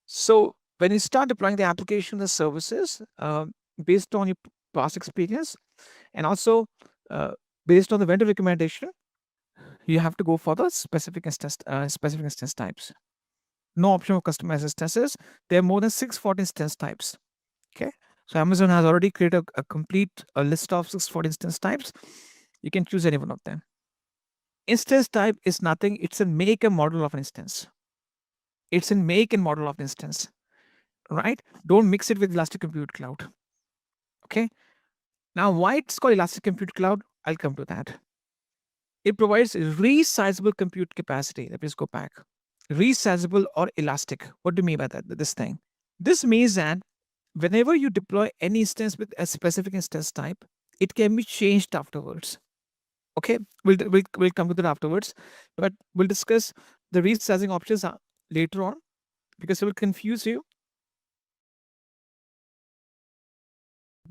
So when you start deploying the application, the services, based on your past experience, and also based on the vendor recommendation, you have to go for the specific instance types. No option for customized instances. There are more than 640 instance types. Okay, so Amazon has already created a complete list of 640 instance types. You can choose any one of them. Instance type is nothing. It's a make and model of an instance. It's a make and model of instance, right? Don't mix it with Elastic Compute Cloud. Okay. Now, why it's called Elastic Compute Cloud? I'll come to that. It provides resizable compute capacity. Let me just go back. Resizable or elastic. What do you mean by that? This thing. This means that whenever you deploy any instance with a specific instance type, it can be changed afterwards. Okay, we'll come to that afterwards, but we'll discuss the resizing options later on because it will confuse you.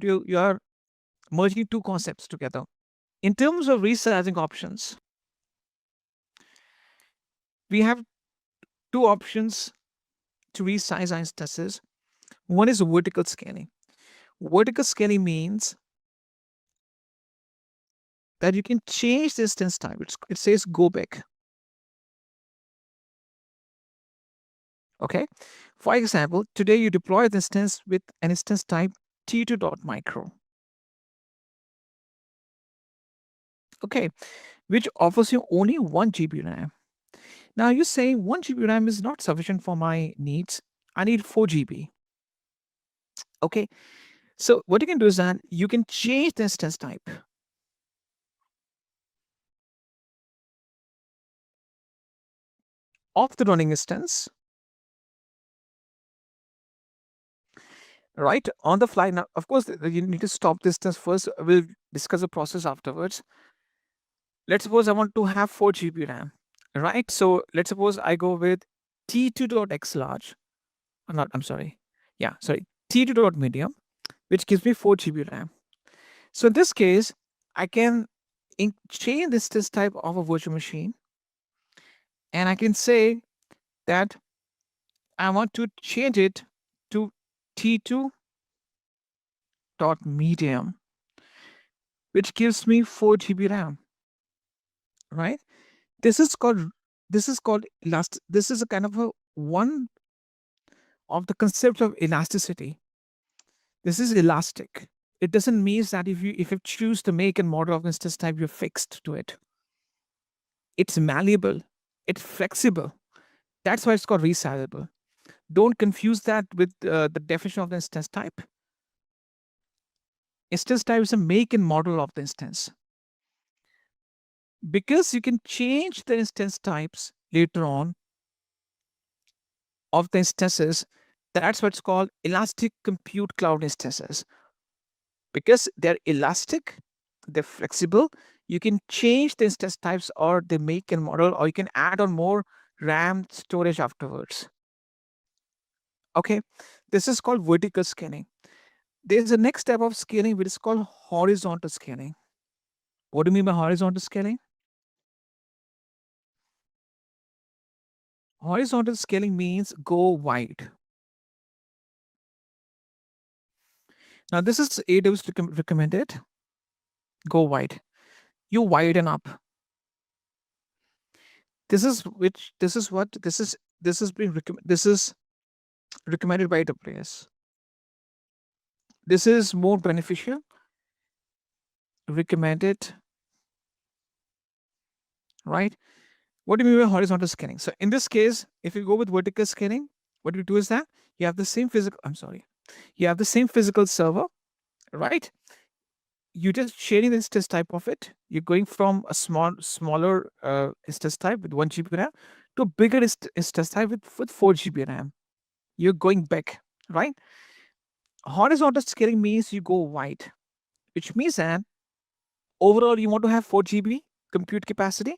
You are merging two concepts together. In terms of resizing options, we have two options to resize our instances. One is vertical scaling. Vertical scaling means that you can change the instance type. It says go back. Okay. For example, today you deploy the instance with an instance type T2.micro. Okay, which offers you only 1 GB RAM. Now you say 1 GB RAM is not sufficient for my needs. I need 4 GB. Okay, so what you can do is that you can change the instance type of the running instance, right, on the fly. Now, of course, you need to stop this instance first. We'll discuss the process afterwards. Let's suppose I want to have 4 GB RAM, right? So let's suppose I go with T2.xlarge. Not, I'm sorry. Yeah, sorry. T2.medium, which gives me 4 GB RAM. So in this case, I can change this type of a virtual machine, and I can say that I want to change it to T2.medium, which gives me 4 GB RAM. Right? This is called elastic. This is a kind of a one of the concept of elasticity. This is elastic. It doesn't mean that if you choose the make and model of instance type, you're fixed to it. It's malleable. It's flexible. That's why it's called resizable. Don't confuse that with the definition of the instance type. Instance type is a make and model of the instance. Because you can change the instance types later on of the instances, that's what's called elastic compute cloud instances. Because they're elastic, they're flexible, you can change the instance types or the make and model, or you can add on more RAM storage afterwards. Okay, this is called vertical scaling. There's a next step of scaling which is called horizontal scaling. What do you mean by horizontal scaling? Horizontal scaling means go wide. Now this is AWS recommended. Go wide. You widen up. This is recommended by AWS. This is more beneficial. Recommended right? What do you mean by horizontal scaling? So in this case, if you go with vertical scaling, what you do is that you have the same physical, you have the same physical server, right? You're just sharing the instance type of it. You're going from a smaller instance type with 1 GB RAM to a bigger instance type with 4 GB RAM. You're going back, right? Horizontal scaling means you go wide, which means that overall you want to have 4 GB compute capacity.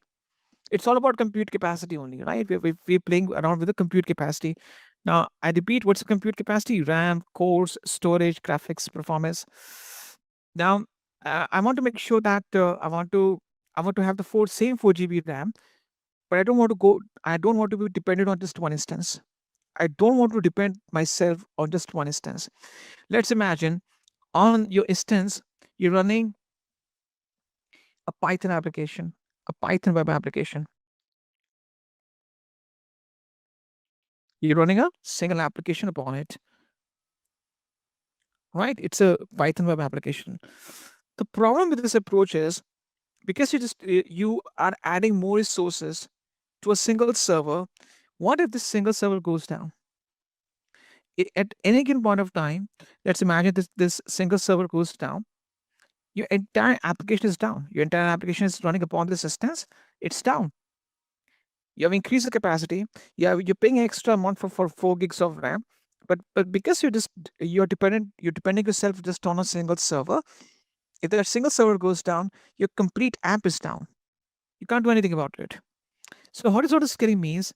It's all about compute capacity only, right? We're playing around with the compute capacity. Now, I repeat, what's the compute capacity? RAM, cores, storage, graphics, performance. Now, I want to make sure that I want to have the same 4 GB RAM, but I don't want to be dependent on just one instance. I don't want to depend myself on just one instance. Let's imagine on your instance, you're running a Python application, a Python web application. You're running a single application upon it, right? It's a Python web application. The problem with this approach is because you are adding more resources to a single server. What if this single server goes down? At any given point of time, let's imagine this single server goes down. Your entire application is down. Your entire application is running upon this instance. It's down. You have increased the capacity. You're paying extra amount for 4 gigs of RAM, but because you're depending yourself just on a single server. If that single server goes down, your complete app is down. You can't do anything about it. So horizontal scaling means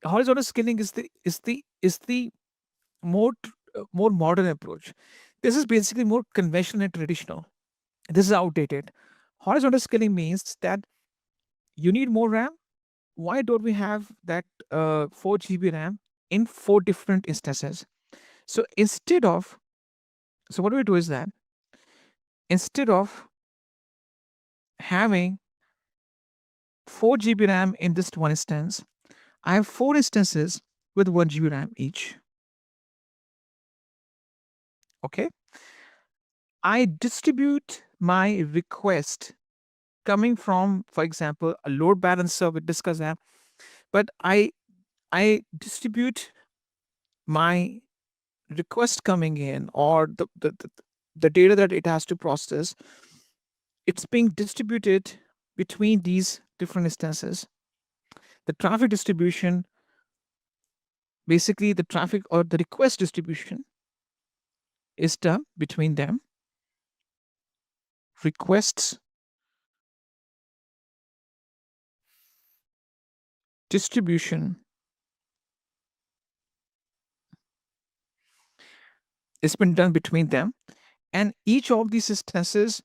horizontal scaling is the more modern approach. This is basically more conventional and traditional. This is outdated. Horizontal scaling means that you need more RAM. Why don't we have that 4 GB RAM in 4 different instances? So what we do is that instead of having 4 GB RAM in this one instance, I have 4 instances with 1 GB RAM each. Okay. I distribute my request coming from, for example, a load balancer. We discuss that, but I distribute my request coming in, or the data that it has to process. It's being distributed between these different instances. The traffic distribution, basically the traffic or the request distribution, is done between them. Requests distribution is been done between them, and each of these instances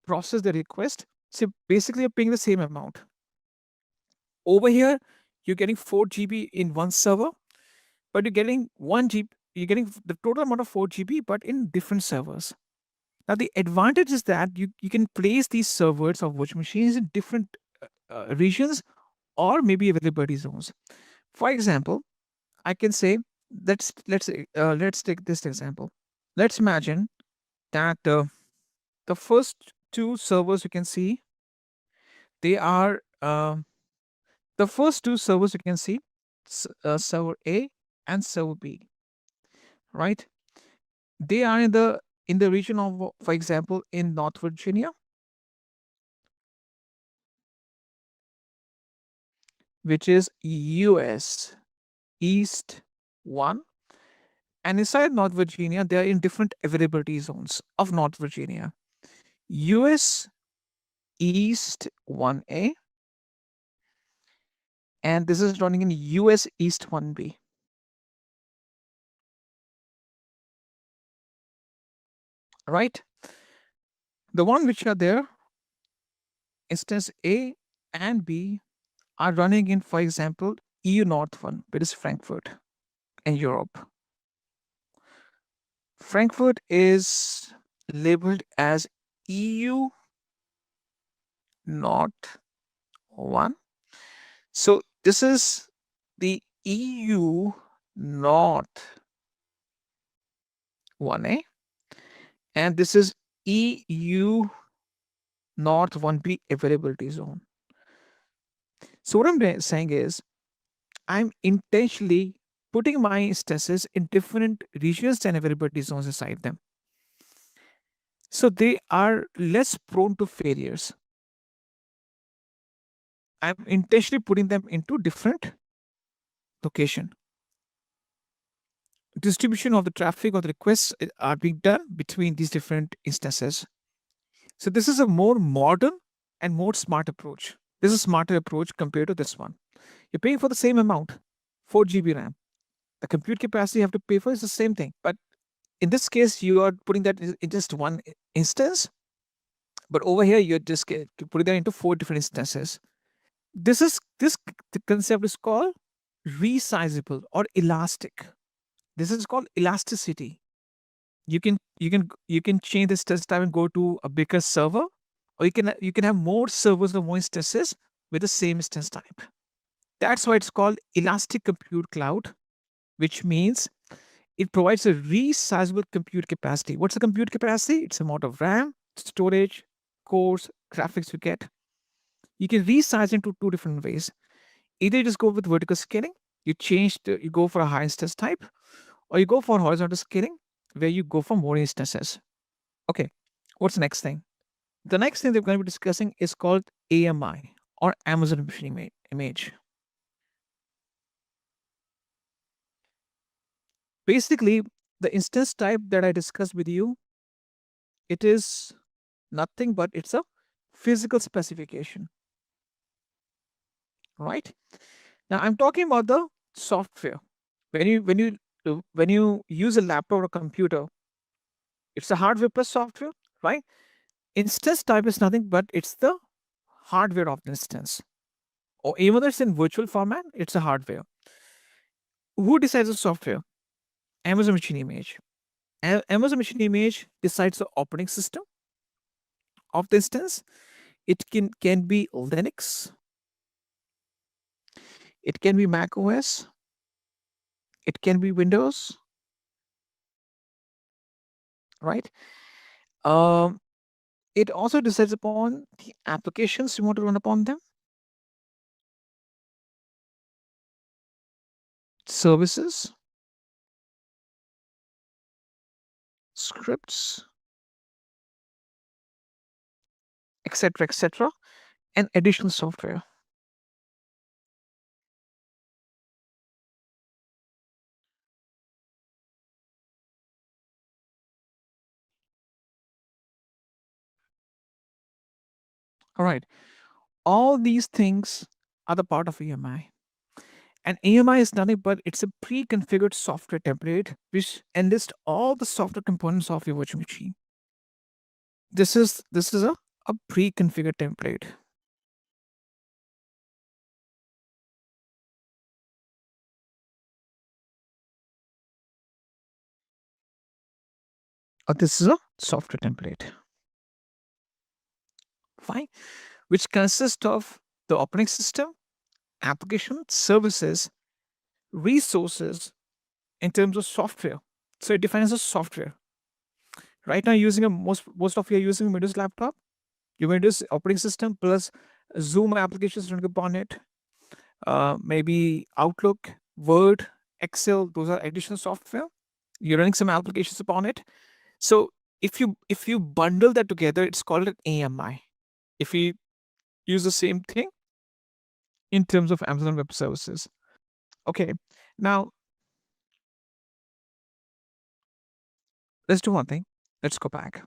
process the request. So basically, you're paying the same amount. Over here, you're getting 4 GB in one server, but you're getting 1 GB. You're getting the total amount of 4 GB, but in different servers. Now, the advantage is that you can place these servers of virtual machines in different regions or maybe availability zones. For example, I can say let's take this example. Let's imagine that the first 2 servers you can see, they are the first 2 servers you can see, server A and server B, right? They are in the region of, for example, in North Virginia, which is US East 1. And inside North Virginia, they are in different availability zones of North Virginia. US East 1A, and this is running in US East 1B. Right? The one which are there, instance A and B are running in, for example, EU North 1, which is Frankfurt in Europe. Frankfurt is labeled as EU North 1. So this is the EU North 1A, and this is EU North 1B availability zone. So what I'm saying is, I'm intentionally putting my instances in different regions and availability zones inside them. So they are less prone to failures. I'm intentionally putting them into different location. Distribution of the traffic or the requests are being done between these different instances. So this is a more modern and more smart approach. This is a smarter approach compared to this one. You're paying for the same amount, 4 GB RAM. The compute capacity you have to pay for is the same thing. But in this case, you are putting that in just one instance. But over here, you're just putting that into 4 different instances. The concept is called resizable or elastic. This is called elasticity. You can change this test type and go to a bigger server, or you can have more servers or more instances with the same instance type. That's why it's called elastic compute cloud, which means it provides a resizable compute capacity. What's the compute capacity? It's the amount of RAM, storage, cores, graphics you get. You can resize into two different ways. Either you just go with vertical scaling, you go for a high instance type, or you go for horizontal scaling, where you go for more instances. Okay, what's the next thing? The next thing that we're going to be discussing is called AMI, or Amazon Machine Image. Basically, the instance type that I discussed with you, it is nothing but it's a physical specification, right? Now I'm talking about the software. When you use a laptop or a computer, it's a hardware plus software, right? Instance type is nothing but it's the hardware of the instance, or even though it's in virtual format, it's a hardware. Who decides the software? Amazon Machine Image. Amazon Machine Image decides the operating system of the instance. It can be Linux, it can be Mac OS, it can be Windows, right? Um, it also decides upon the applications you want to run upon them, services, scripts, etc., and additional software. All right. All these things are the part of AMI. And AMI is nothing but it's a pre-configured software template which enlists all the software components of your virtual machine. This is a pre-configured template. This is a software template. Fine. Which consists of the operating system, application, services, resources in terms of software. So it defines a software. Right now, using a most of you are using Windows laptop, your Windows operating system plus Zoom applications running upon it, maybe Outlook, Word, Excel. Those are additional software. You're running some applications upon it. So if you bundle that together, it's called an AMI. If we use the same thing in terms of Amazon Web Services. Okay, now let's do one thing. Let's go back.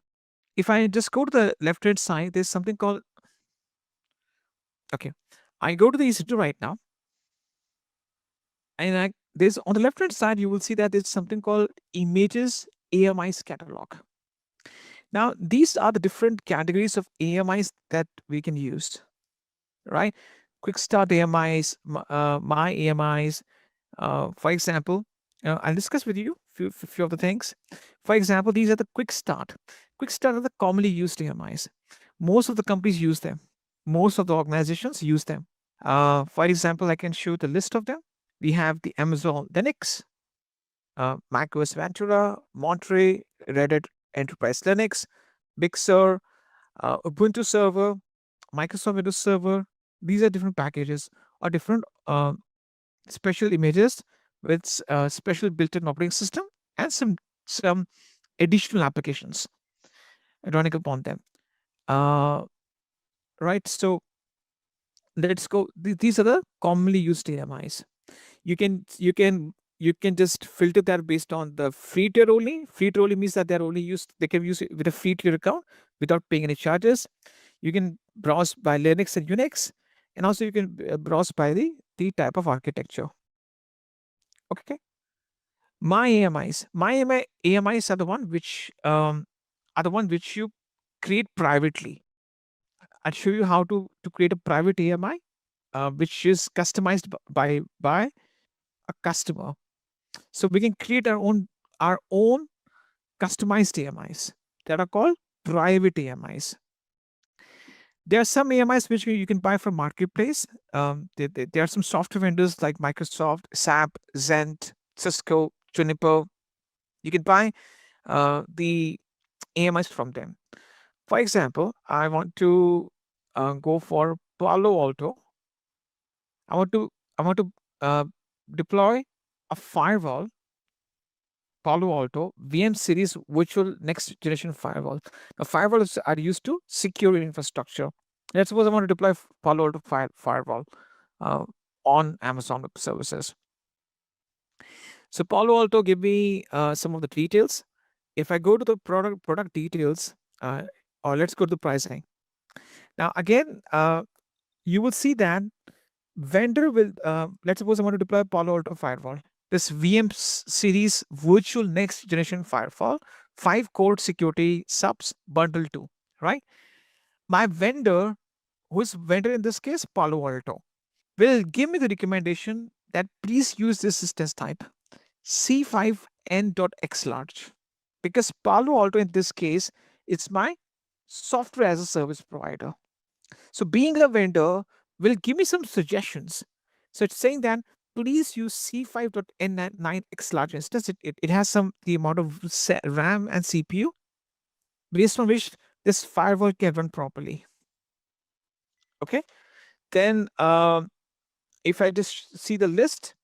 If I just go to the left hand side, there's something called. Okay, I go to the EC2 right now, and there's on the left hand side you will see that there's something called Images AMIs catalog. Now these are the different categories of AMIs that we can use, right? Kickstart AMIs, my AMIs. For example, I'll discuss with you few of the things. For example, these are the Kickstart. Kickstart are the commonly used AMIs. Most of the companies use them. Most of the organizations use them. For example, I can show the list of them. We have the Amazon Linux, macOS Ventura, Monterey, Red Hat Enterprise Linux, Big Sur, Ubuntu Server, Microsoft Windows Server. These are different packages. or different special images with special built-in operating system and some additional applications running upon them. Right. So let's go. These are the commonly used AMIs. You can just filter that based on the free tier only. Free tier only means that they can use it with a free tier account without paying any charges. You can browse by Linux and Unix, and also you can browse by the type of architecture. Okay. My AMIs are the one which you create privately. I'll show you how to create a private AMI, which is customized by a customer. So we can create our own customized AMIs that are called private AMIs. There are some AMIs which you can buy from marketplace. There are some software vendors like Microsoft, SAP, Zent, Cisco, Juniper. You can buy the AMIs from them. For example, I want to go for Palo Alto. I want to uh, deploy a firewall, Palo Alto VM series virtual next generation firewall. Now, firewalls are used to secure your infrastructure. Let's suppose I want to deploy Palo Alto firewall uh, on Amazon Web Services. So Palo Alto give me some of the details. If I go to the product details, or let's go to the pricing. Now again, you will see that vendor will. Let's suppose I want to deploy Palo Alto firewall. This VM series virtual next generation firewall, 5 core security subs bundle 2, right? My vendor, who's vendor in this case, Palo Alto, will give me the recommendation that please use this instance type C5N.xlarge, because Palo Alto in this case it's my software as a service provider. So being a vendor will give me some suggestions. So it's saying that please use C5.N9X large instance. It has the amount of RAM and CPU based on which this firewall can run properly. Okay. Then if I just see the list,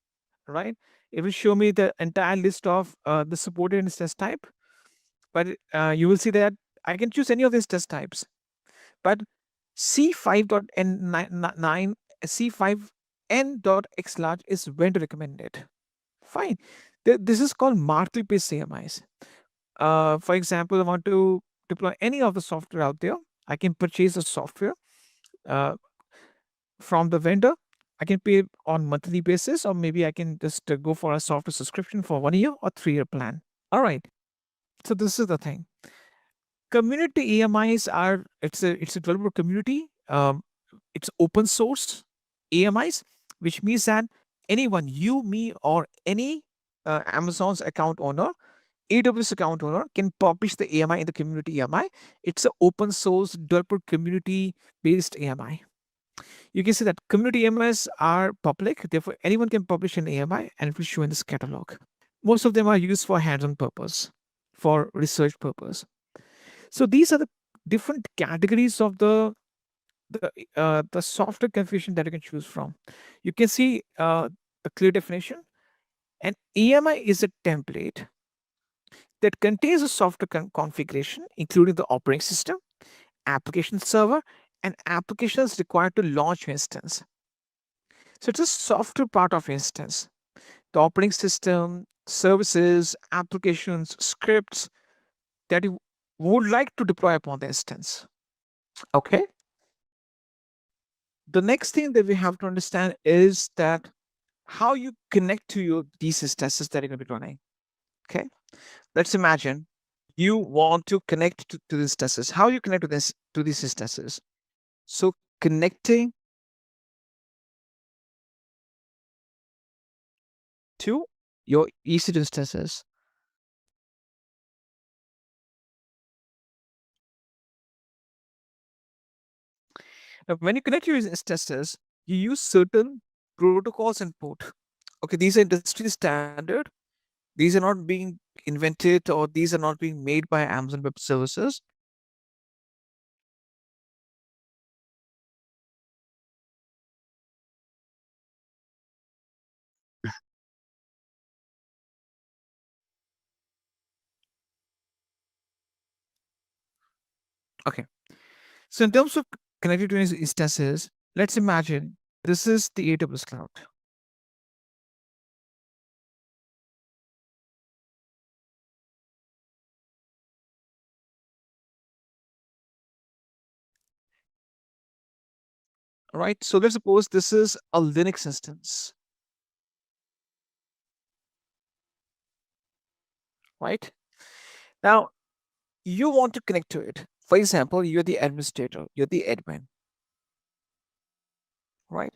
right, it will show me the entire list of the supported instance type. But you will see that I can choose any of these test types. But C5.N9 C5N.xlarge is vendor recommended. Fine. This is called marketplace AMIs. For example, I want to deploy any of the software out there. I can purchase the software uh, from the vendor. I can pay on monthly basis, or maybe I can just go for a software subscription for 1 year or 3 year plan. All right. So this is the thing. Community AMIs are it's a developer community. It's open source AMIs, which means that anyone, you, me, or any Amazon's account owner, AWS account owner can publish the AMI in the community AMI. It's an open source developer community based AMI. You can see that community AMIs are public, therefore anyone can publish an AMI and it will show in this catalog. Most of them are used for hands-on purpose, for research purpose. So these are the different categories of the software configuration that you can choose from. You can see a clear definition. An AMI is a template that contains a software configuration, including the operating system, application server, and applications required to launch your instance. So it's a software part of instance. The operating system, services, applications, scripts that you would like to deploy upon the instance. Okay. The next thing that we have to understand is that how you connect to these instances that you're going to be running. Okay. Let's imagine you want to connect to these instances. How you connect to these instances? So connecting to your EC2 instances. Now, when you connect your instances, you use certain protocols and port. Okay, these are industry standard. These are not being invented, or these are not being made by Amazon Web Services. Okay. So in terms of connected to instances, let's imagine this is the AWS cloud. Right. So let's suppose this is a Linux instance. Right. Now you want to connect to it. For example, you're the administrator, you're the admin. Right.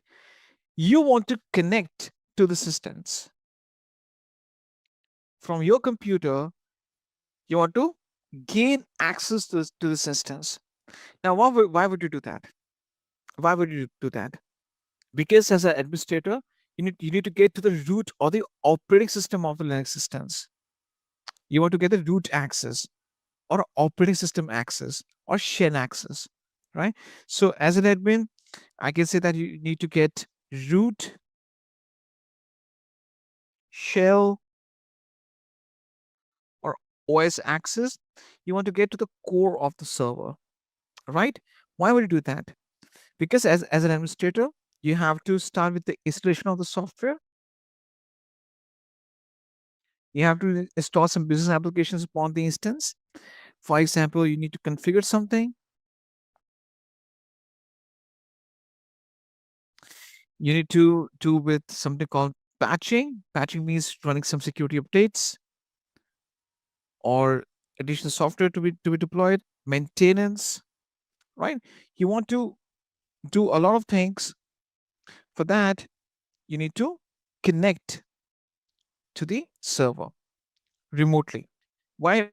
You want to connect to this instance from your computer. You want to gain access to this instance. Now, why would you do that? Why would you do that? Because as an administrator, you need to get to the root or the operating system of the Linux instance. You want to get the root access or operating system access or shell access, right? So as an admin, I can say that you need to get root, shell, or OS access. You want to get to the core of the server, right? Why would you do that? Because as an administrator, you have to start with the installation of the software. You have to install some business applications upon the instance. For example, you need to configure something. You need to do with something called patching. Patching means running some security updates or additional software to be deployed. Maintenance, right? You want to do a lot of things. For that, you need to connect to the server remotely. Why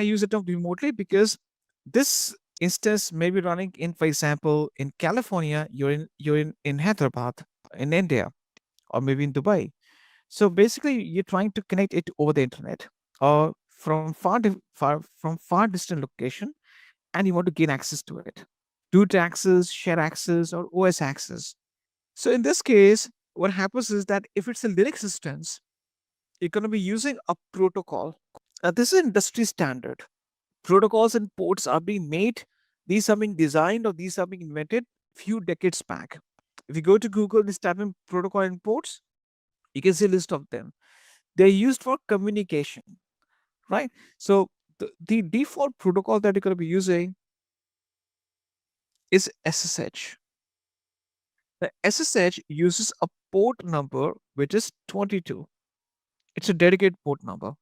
use it remotely? Because this instance may be running in, for example, in California, you're in Hyderabad, in India, or maybe in Dubai. So basically, you're trying to connect it over the internet or from far distant location, and you want to gain access to it. Root access, share access, or OS access. So in this case, what happens is that if it's a Linux instance, you're going to be using a protocol. This is industry standard. Protocols and ports are being made. These are being designed or these are being invented few decades back. If you go to Google and type in protocol and ports, you can see a list of them. They're used for communication, right? So the default protocol that you're going to be using is SSH. The SSH uses a port number which is 22. It's a dedicated port number,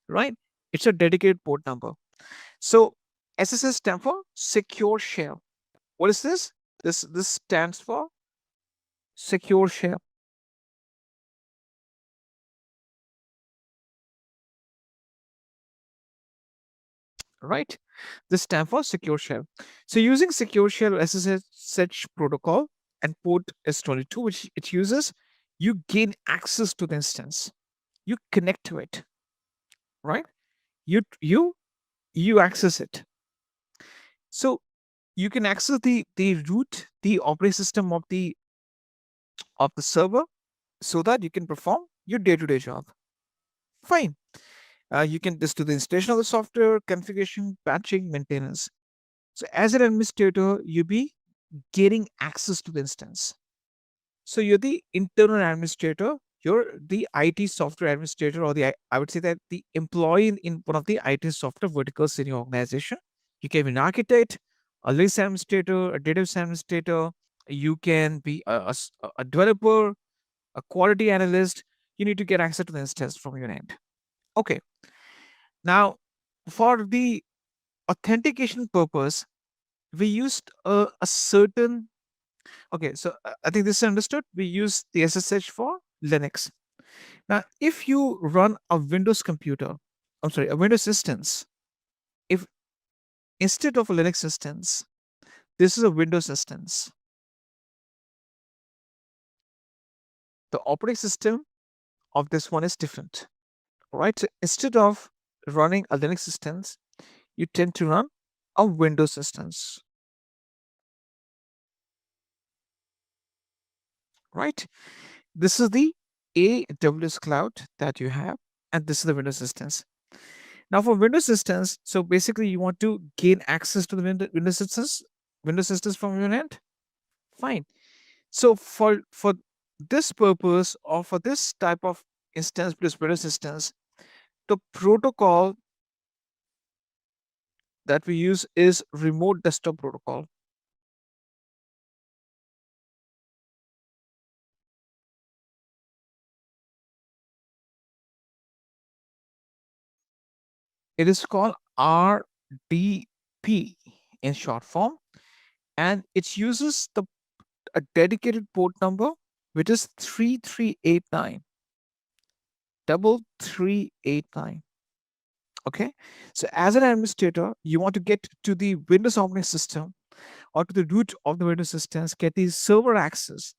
right? It's a dedicated port number. So SSH stands for secure shell. What is this? This stands for secure shell, right? This stands for secure shell. So using secure shell SSH protocol and port S22, which it uses, you gain access to the instance. You connect to it, right? You access it. So you can access the root, the operating system of the server, so that you can perform your day-to-day job. Fine. You can just do the installation of the software, configuration, patching, maintenance. So as an administrator, you'll be getting access to the instance. So you're the internal administrator, you're the IT software administrator, or I would say that the employee in one of the IT software verticals in your organization. You can be an architect, a list administrator, a database administrator. You can be a developer, a quality analyst. You need to get access to the instance from your end. Okay. Now, for the authentication purpose, we used a certain. Okay, so I think this is understood. We use the SSH for Linux. Now, if you run a Windows computer, I'm sorry, a Windows instance, if instead of a Linux instance, this is a Windows instance, the operating system of this one is different, right? So instead of running a Linux instance, you tend to run a Windows instance, right? This is the AWS cloud that you have, and this is the Windows instance. Now for Windows instance, so basically you want to gain access to the Windows instance from your end. Fine. So for this purpose, or for this type of instance, this Windows instance, the protocol that we use is remote desktop protocol. It is called RDP in short form, and it uses a dedicated port number, which is 3389. 3389. Okay. So as an administrator, you want to get to the Windows operating system or to the root of the Windows systems, get the server access.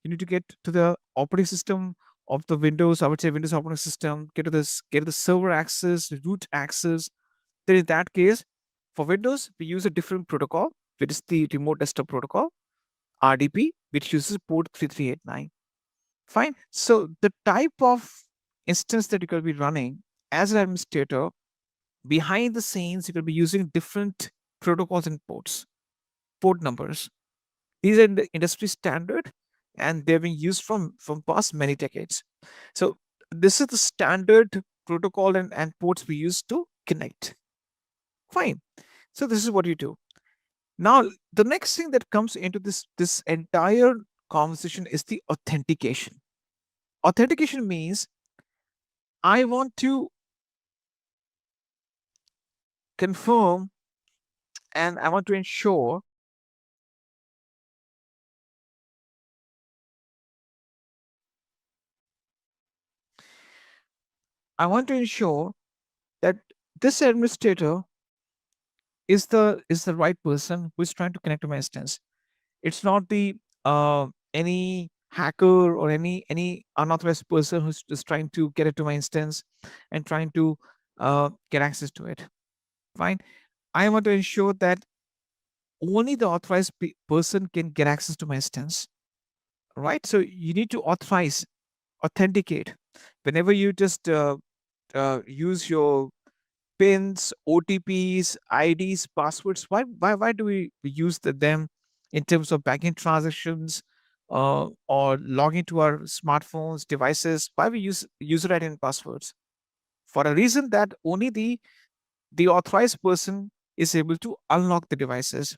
You need to get to the operating system of the Windows, I would say Windows operating system, get to the server access, the root access. Then in that case, for Windows, we use a different protocol, which is the remote desktop protocol, RDP, which uses port 3389. Fine. So the type of instance that you're going to be running as an administrator, behind the scenes, you're going to be using different protocols and port numbers. These are the industry standard, and they've been used from past many decades. So this is the standard protocol and ports we use to connect. Fine. So this is what you do. Now the next thing that comes into this entire conversation is the authentication. Authentication means I want to confirm and I want to ensure that this administrator is the right person who is trying to connect to my instance. It's not the any hacker or any unauthorized person who's just trying to get it to my instance and trying to get access to it. Fine. I want to ensure that only the authorized person can get access to my instance. Right. So you need to authenticate whenever you just use your pins, OTPs, IDs, passwords. Why do we use them in terms of banking transactions or logging to our smartphones, devices? Why we use user ID and passwords? For a reason that only the authorized person is able to unlock the devices.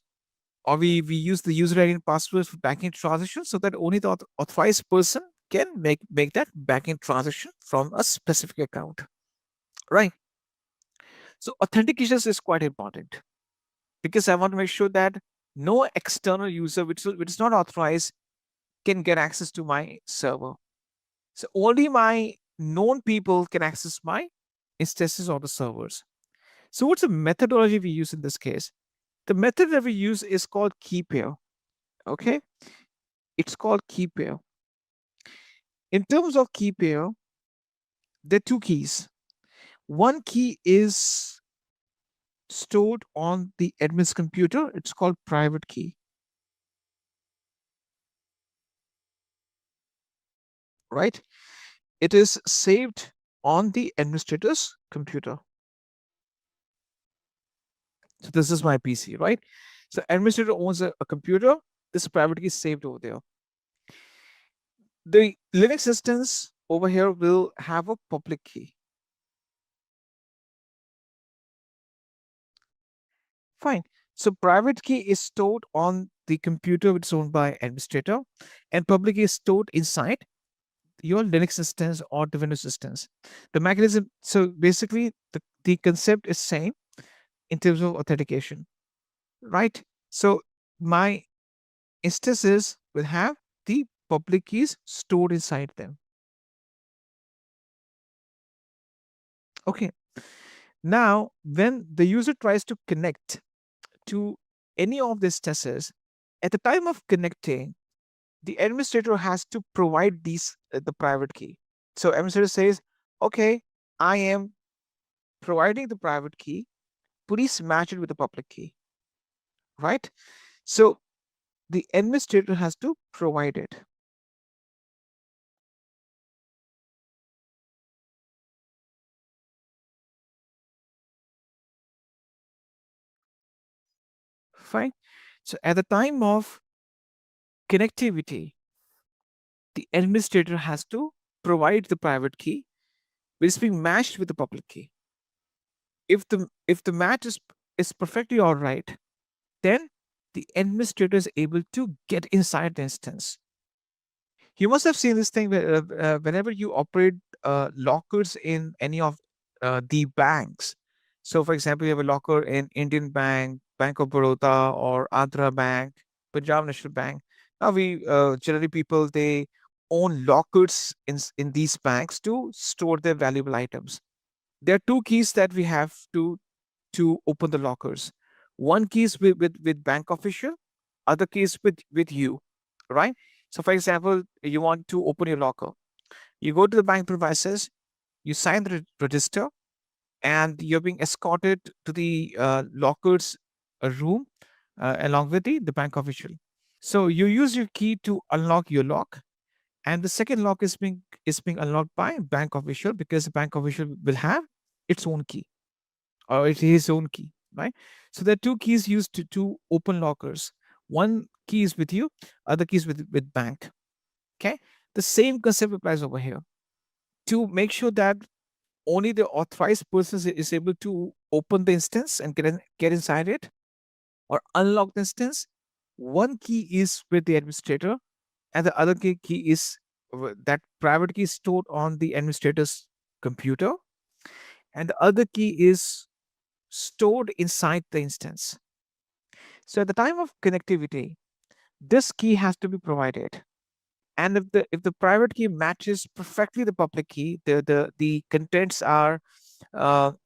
Or we use the user ID and passwords for banking transactions so that only the authorized person can make that banking transaction from a specific account. Right. So authentication is quite important because I want to make sure that no external user which is not authorized can get access to my server. So only my known people can access my instances or the servers. So what's the methodology we use in this case? The method that we use is called key pair. Okay, it's called key pair. In terms of key pair, there are two keys. One key is stored on the admin's computer. It's called private key. Right? It is saved on the administrator's computer. So this is my PC, right? So administrator owns a computer. This private key is saved over there. The Linux instance over here will have a public key. Fine. So private key is stored on the computer which is owned by administrator, and public key is stored inside your Linux instance or the Windows instance. The mechanism, so basically the concept is same in terms of authentication, right? So my instances will have the public keys stored inside them. Okay. Now, when the user tries to connect to any of these instances, at the time of connecting, the administrator has to provide the private key. So administrator says, okay, I am providing the private key, please match it with the public key, right? So the administrator has to provide it. Fine. So at the time of connectivity, the administrator has to provide the private key which is being matched with the public key. If the match is perfectly all right, then the administrator is able to get inside the instance. You must have seen this thing where whenever you operate lockers in any of the banks. So, for example, you have a locker in Indian Bank, Bank of Baroda, or Andhra Bank, Punjab National Bank. Now, we generally people they own lockers in these banks to store their valuable items. There are two keys that we have to open the lockers. One key is with bank official, other key is with you, right? So, for example, you want to open your locker. You go to the bank premises, you sign the register, and you're being escorted to the locker's room along with the bank official. So you use your key to unlock your lock, and the second lock is being unlocked by bank official because the bank official will have its own key or it is his own key, right? So there are two keys used to open lockers. One key is with you, other key is with bank. Okay, the same concept applies over here. To make sure that only the authorized person is able to open the instance and get inside it or unlock the instance, one key is with the administrator and the other key is that private key is stored on the administrator's computer and the other key is stored inside the instance. So at the time of connectivity, this key has to be provided. And if the private key matches perfectly the public key, the contents are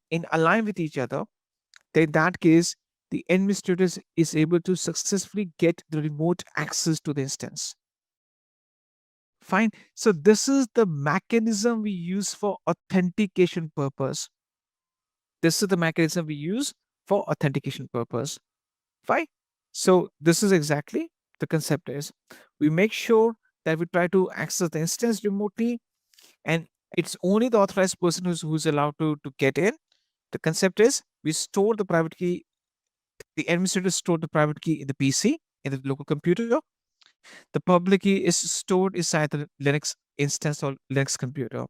in align with each other, then in that case, the administrator is able to successfully get the remote access to the instance. Fine. So this is the mechanism we use for authentication purpose. This is the mechanism we use for authentication purpose. Fine. So this is exactly the concept is we make sure that we try to access the instance remotely and it's only the authorized person who's allowed to get in. The concept is we store the private key, the administrator store the private key in the PC, in the local computer. The public key is stored inside the Linux instance or Linux computer.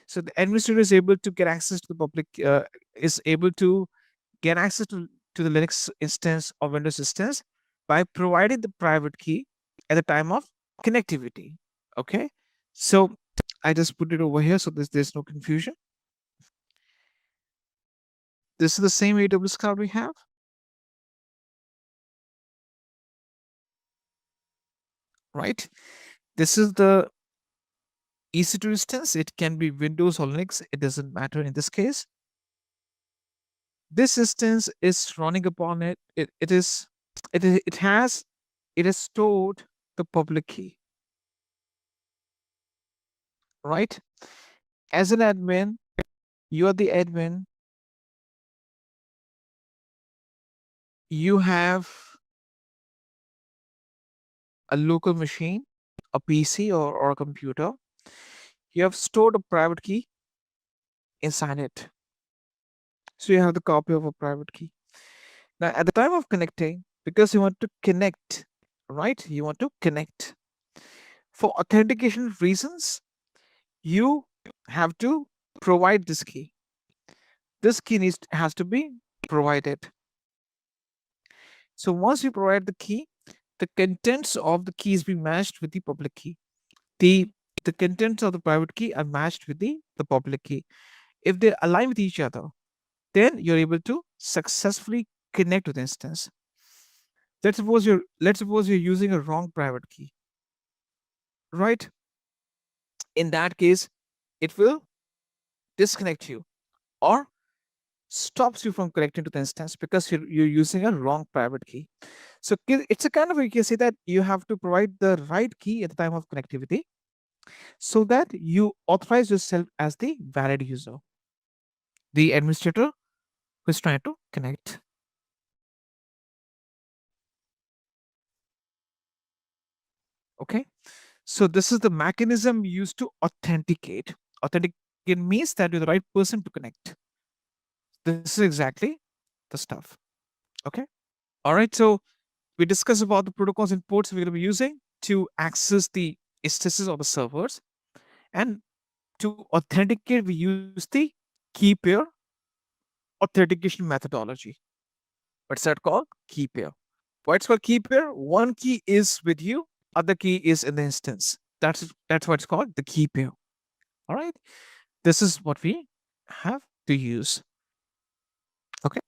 So the administrator is able to get access to the public, is able to get access to the Linux instance or Windows instance by providing the private key at the time of connectivity. Okay. So I just put it over here so there's no confusion. This is the same AWS cloud we have. Right. This is the EC2 instance. It can be Windows or Linux. It doesn't matter in this case. This instance is running upon it. It has stored the public key. Right. As an admin, you are the admin. You have a local machine, a PC or a computer. You have stored a private key inside it. So you have the copy of a private key. Now, at the time of connecting, because you want to connect, right? You want to connect. For authentication reasons, you have to provide this key. This key has to be provided. So once you provide the key, the contents of the key is being matched with the public key. The contents of the private key are matched with the public key. If they align with each other, then you're able to successfully connect to the instance. Let's suppose you're using a wrong private key, right? In that case, it will disconnect you or stops you from connecting to the instance because you're using a wrong private key. So it's a kind of, you can say that you have to provide the right key at the time of connectivity so that you authorize yourself as the valid user, the administrator who is trying to connect. Okay. So this is the mechanism used to authenticate. Authenticate means that you're the right person to connect. This is exactly the stuff. Okay. All right, so we discussed about the protocols and ports we're going to be using to access the instances of the servers, and to authenticate, we use the key pair authentication methodology. What's that called? Key pair. Why it's called key pair? One key is with you, other key is in the instance. That's what it's called, the key pair. All right. This is what we have to use. Okay.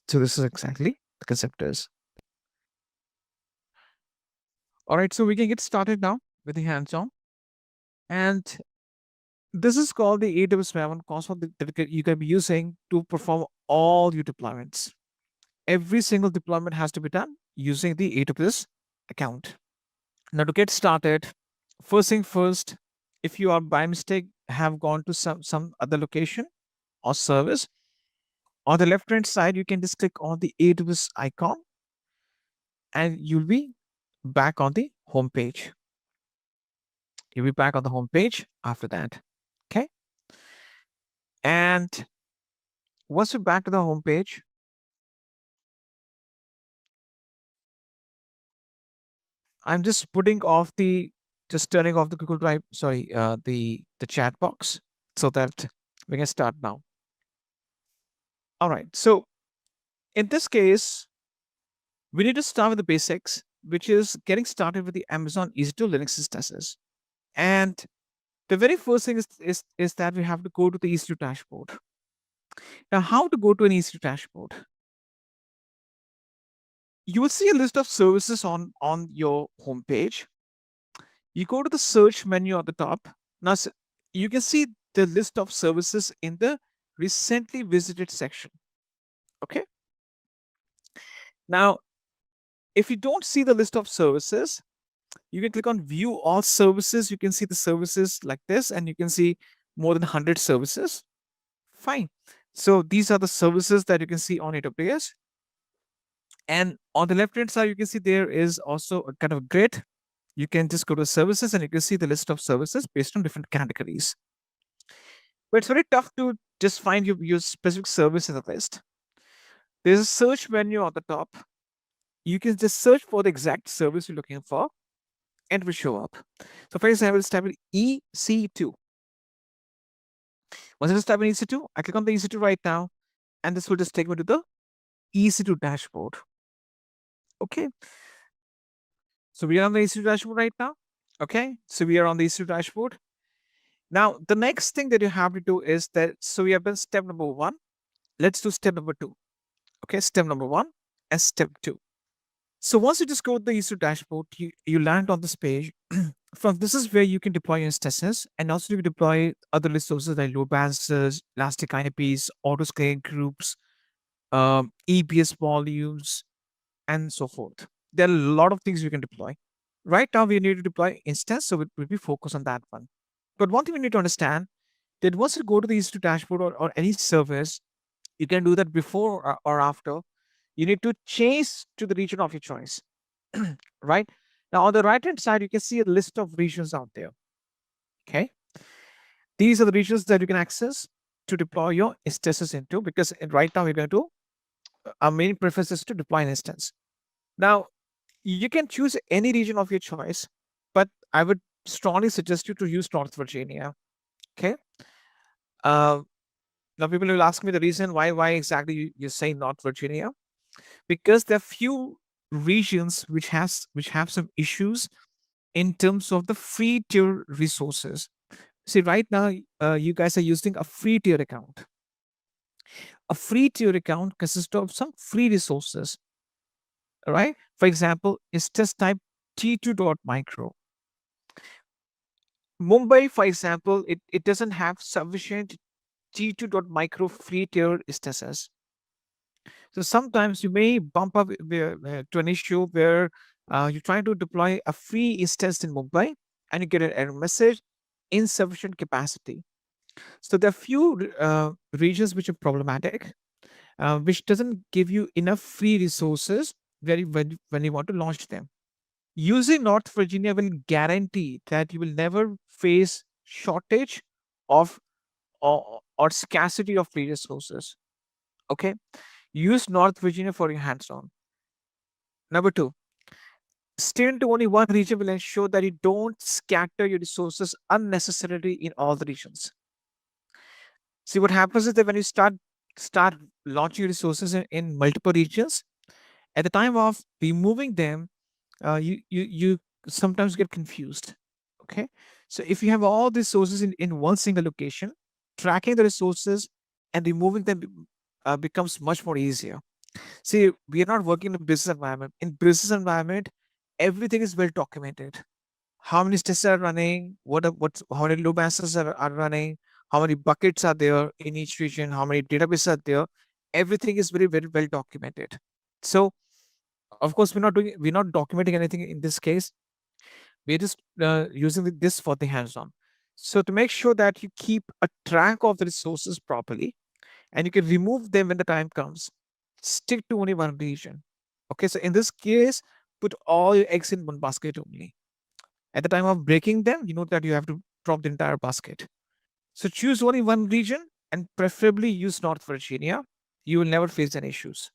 So this is exactly the concept is. All right. So we can get started now with the hands-on. And this is called the AWS Maven console that you can be using to perform all your deployments. Every single deployment has to be done using the AWS account. Now, to get started, first thing first, if you are by mistake have gone to some other location or service, on the left hand side, you can just click on the AWS icon and you'll be back on the home page. You'll be back on the home page after that. Okay. And once you're back to the home page, I'm just turning off the Google Drive, the chat box so that we can start now. All right. So in this case, we need to start with the basics, which is getting started with the Amazon EC2 Linux instances. And the very first thing is that we have to go to the EC2 dashboard. Now, how to go to an EC2 dashboard? You will see a list of services on your homepage. You go to the search menu at the top. Now, you can see the list of services in the recently visited section. Okay. Now, if you don't see the list of services, you can click on view all services. You can see the services like this, and you can see more than 100 services. Fine. So these are the services that you can see on AWS. And on the left hand side, you can see there is also a kind of grid. You can just go to services and you can see the list of services based on different categories. But it's very tough to just find your specific service in the list. There's a search menu on the top. You can just search for the exact service you're looking for and it will show up. So for example, let's type in EC2. Once I just type in EC2, I click on the EC2 right now, and this will just take me to the EC2 dashboard. Okay. So we are on the EC2 dashboard right now. Okay. So we are on the EC2 dashboard. Now, the next thing that you have to do is that, so we have done step number 1. Let's do step number 2. Okay. Step number 1 and step 2. So once you just go to the EC2 dashboard, you land on this page. From this is where you can deploy instances, and also you can deploy other resources like load balancers, elastic IPs, auto scaling groups, EBS volumes, and so forth. There are a lot of things you can deploy. Right now, we need to deploy instance, so we'll be focused on that one. But one thing we need to understand that once you go to the EC2 dashboard or any service, you can do that before or after. You need to change to the region of your choice. Right now, on the right hand side, you can see a list of regions out there. Okay, these are the regions that you can access to deploy your instances into, because right now we're going to our main preference is to deploy an instance. Now, you can choose any region of your choice, but I would strongly suggest you to use North Virginia. Okay. Now people will ask me the reason why exactly you say North Virginia, because there are few regions which have some issues in terms of the free tier resources. See, right now, you guys are using a free tier account. A free tier account consists of some free resources. All right. For example, instance type T2.micro. Mumbai, for example, it doesn't have sufficient T2.micro free tier instances. So sometimes you may bump up to an issue where you're trying to deploy a free instance in Mumbai and you get an error message, insufficient capacity. So there are few regions which are problematic, which doesn't give you enough free resources when you want to launch them. Using North Virginia will guarantee that you will never face shortage of or scarcity of free resources. Okay, use North Virginia for your hands-on. Number two, stay into only one region will ensure that you don't scatter your resources unnecessarily in all the regions. See, what happens is that when you start launching resources in multiple regions, at the time of removing them, you sometimes get confused. Okay, so if you have all the resources in one single location, tracking the resources and removing them becomes much more easier. See, we are not working in a business environment. In business environment, everything is well documented. How many tests are running, how many load balancers are running, how many buckets are there in each region, how many databases are there. Everything is very, very well documented. So of course we're not documenting anything in this case. We're just using this for the hands-on. So to make sure that you keep a track of the resources properly and you can remove them when the time comes, stick to only one region. Okay, so in this case, put all your eggs in one basket only. At the time of breaking them, you know that you have to drop the entire basket. So choose only one region and preferably use North Virginia. You will never face any issues.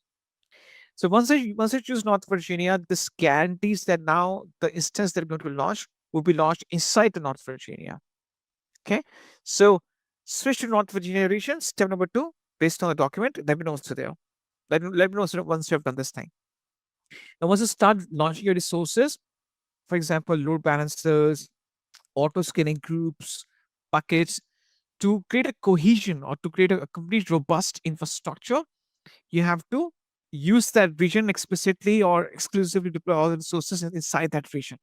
So once I choose North Virginia, this guarantees that now the instance that we're going to launch will be launched inside the North Virginia. Okay. So switch to North Virginia region. Step number two, based on the document, let me know so there. Let me know once you have done this thing. Now, once you start launching your resources, for example, load balancers, auto scaling groups, buckets, to create a cohesion or to create a complete robust infrastructure, you have to use that region explicitly or exclusively deploy all the resources inside that region.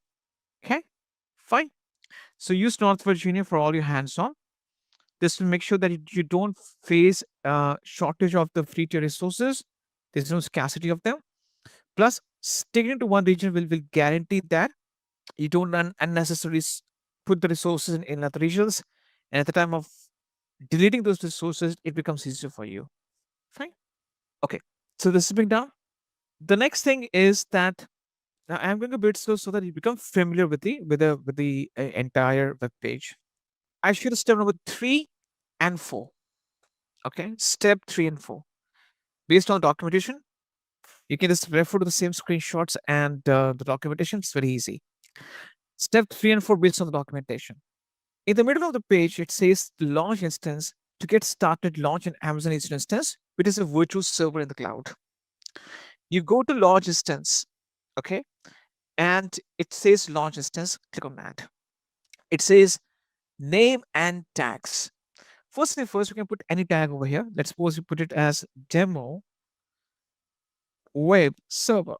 Okay, fine. So use North Virginia for all your hands-on. This will make sure that you don't face shortage of the free tier resources. There's no scarcity of them. Plus, sticking to one region will guarantee that you don't unnecessarily put the resources in other regions. And at the time of deleting those resources, it becomes easier for you. Fine. Okay. So this is being done. The next thing is that now I'm going a bit slow so that you become familiar with the entire web page. I should step number 3 and 4. Okay, step 3 and 4. Based on documentation, you can just refer to the same screenshots and the documentation. It's very easy. Step 3 and 4 based on the documentation. In the middle of the page, it says launch instance. To get started, launch an Amazon EC2 instance, which is a virtual server in the cloud. You go to launch instance, okay, and it says launch instance. Click on that. It says name and tags. First thing first, we can put any tag over here. Let's suppose we put it as demo web server.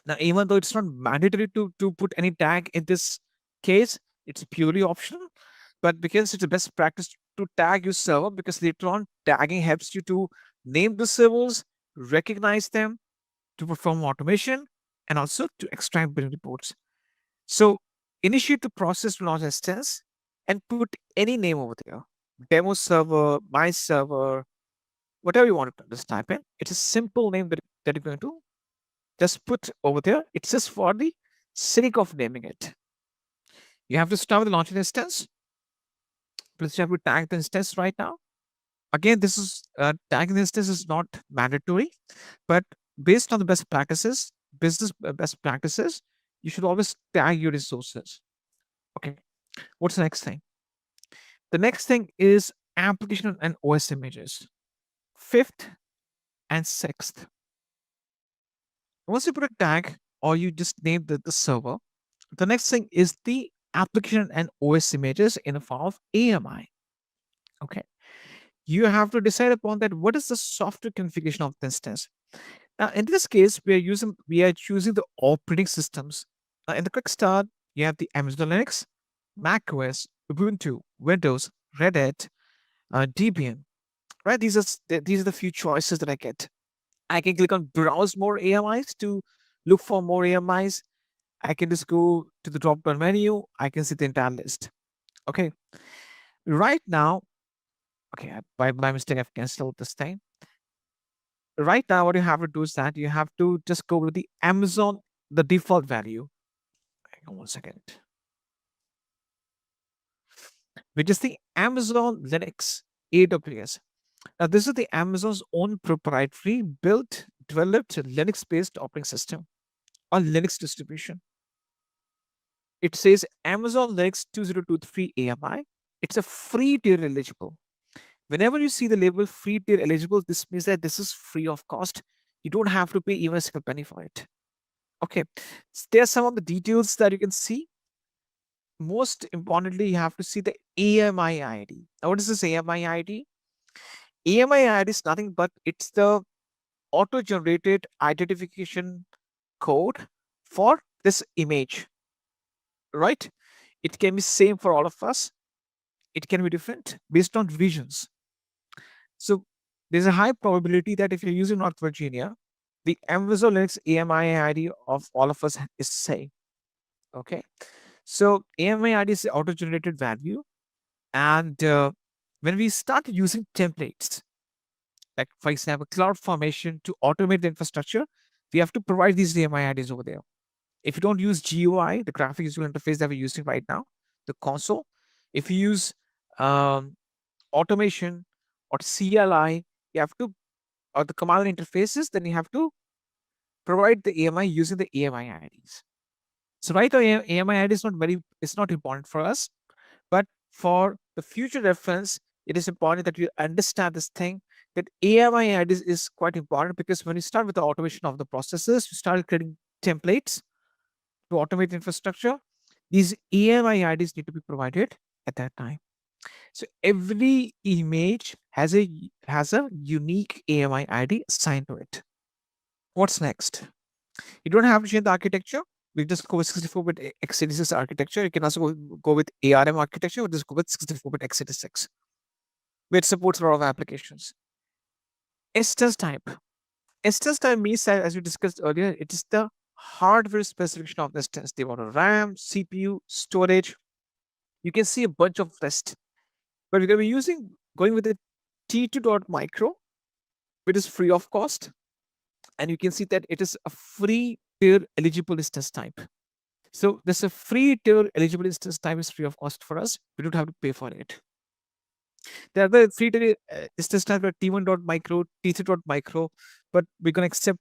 Now, even though it's not mandatory to put any tag in this case, it's purely optional. But because it's a best practice to tag your server, because later on tagging helps you to name the servers, recognize them, to perform automation, and also to extract billing reports. So initiate the process to launch instance and put any name over there. Demo server, my server, whatever you want to just type in. It's a simple name that you're going to just put over there. It's just for the sake of naming it. You have to start with the launch instance. Plus, you have to tag the instance right now. Again, this is tagging instance is not mandatory, but based on the best practices, business best practices, you should always tag your resources. Okay. What's the next thing? The next thing is application and OS images. Fifth and sixth. Once you put a tag or you just name the server, the next thing is the application and OS images in the form of AMI. Okay. You have to decide upon that what is the software configuration of the instance. Now, in this case, we are choosing the operating systems. In the Kickstart, you have the Amazon Linux, Mac OS, Ubuntu, Windows, Red Hat, Debian. Right? These are the few choices that I get. I can click on browse more AMIs to look for more AMIs. I can just go to the drop down menu. I can see the entire list. Okay. Right now, okay, by mistake, I've canceled this thing. Right now, what you have to do is that you have to just go with the Amazon, the default value. Hang on 1 second. Which is the Amazon Linux AWS. Now, this is the Amazon's own proprietary built developed Linux-based operating system or Linux distribution. It says Amazon Linux 2023 AMI. It's a free tier eligible. Whenever you see the label free tier eligible, this means that this is free of cost. You don't have to pay even a single penny for it. Okay, there are some of the details that you can see. Most importantly, you have to see the AMI ID. Now, what is this AMI ID? AMI ID is nothing but it's the auto-generated identification code for this image, right? It can be same for all of us. It can be different based on regions. So there's a high probability that if you're using North Virginia, the Amazon Linux AMI ID of all of us is same. Okay. So AMI ID is the auto-generated value. And when we start using templates, like for example, CloudFormation to automate the infrastructure, we have to provide these AMI IDs over there. If you don't use GUI, the graphic user interface that we're using right now, the console, if you use automation or CLI, you have to, or the command interfaces, then you have to provide the AMI using the AMI IDs. So right now, AMI ID is it's not important for us, but for the future reference, it is important that you understand this thing that AMI IDs is quite important, because when you start with the automation of the processes, you start creating templates to automate infrastructure. These AMI IDs need to be provided at that time. So every image has a unique AMI ID assigned to it. What's next? You don't have to change the architecture. We just go with 64-bit x86 architecture. You can also go with ARM architecture. We just go with 64-bit x86, which supports a lot of applications. Instance type. Instance type means that, as we discussed earlier, it is the hardware specification of the instance. They want a RAM, CPU, storage. You can see a bunch of lists, but we're going to be going with the T2.micro, which is free of cost. And you can see that it is a free tier eligible instance type. So this a free tier eligible instance type is free of cost for us. We don't have to pay for it. There are the free tier instance type are T1.micro, T3.micro, but we're going to accept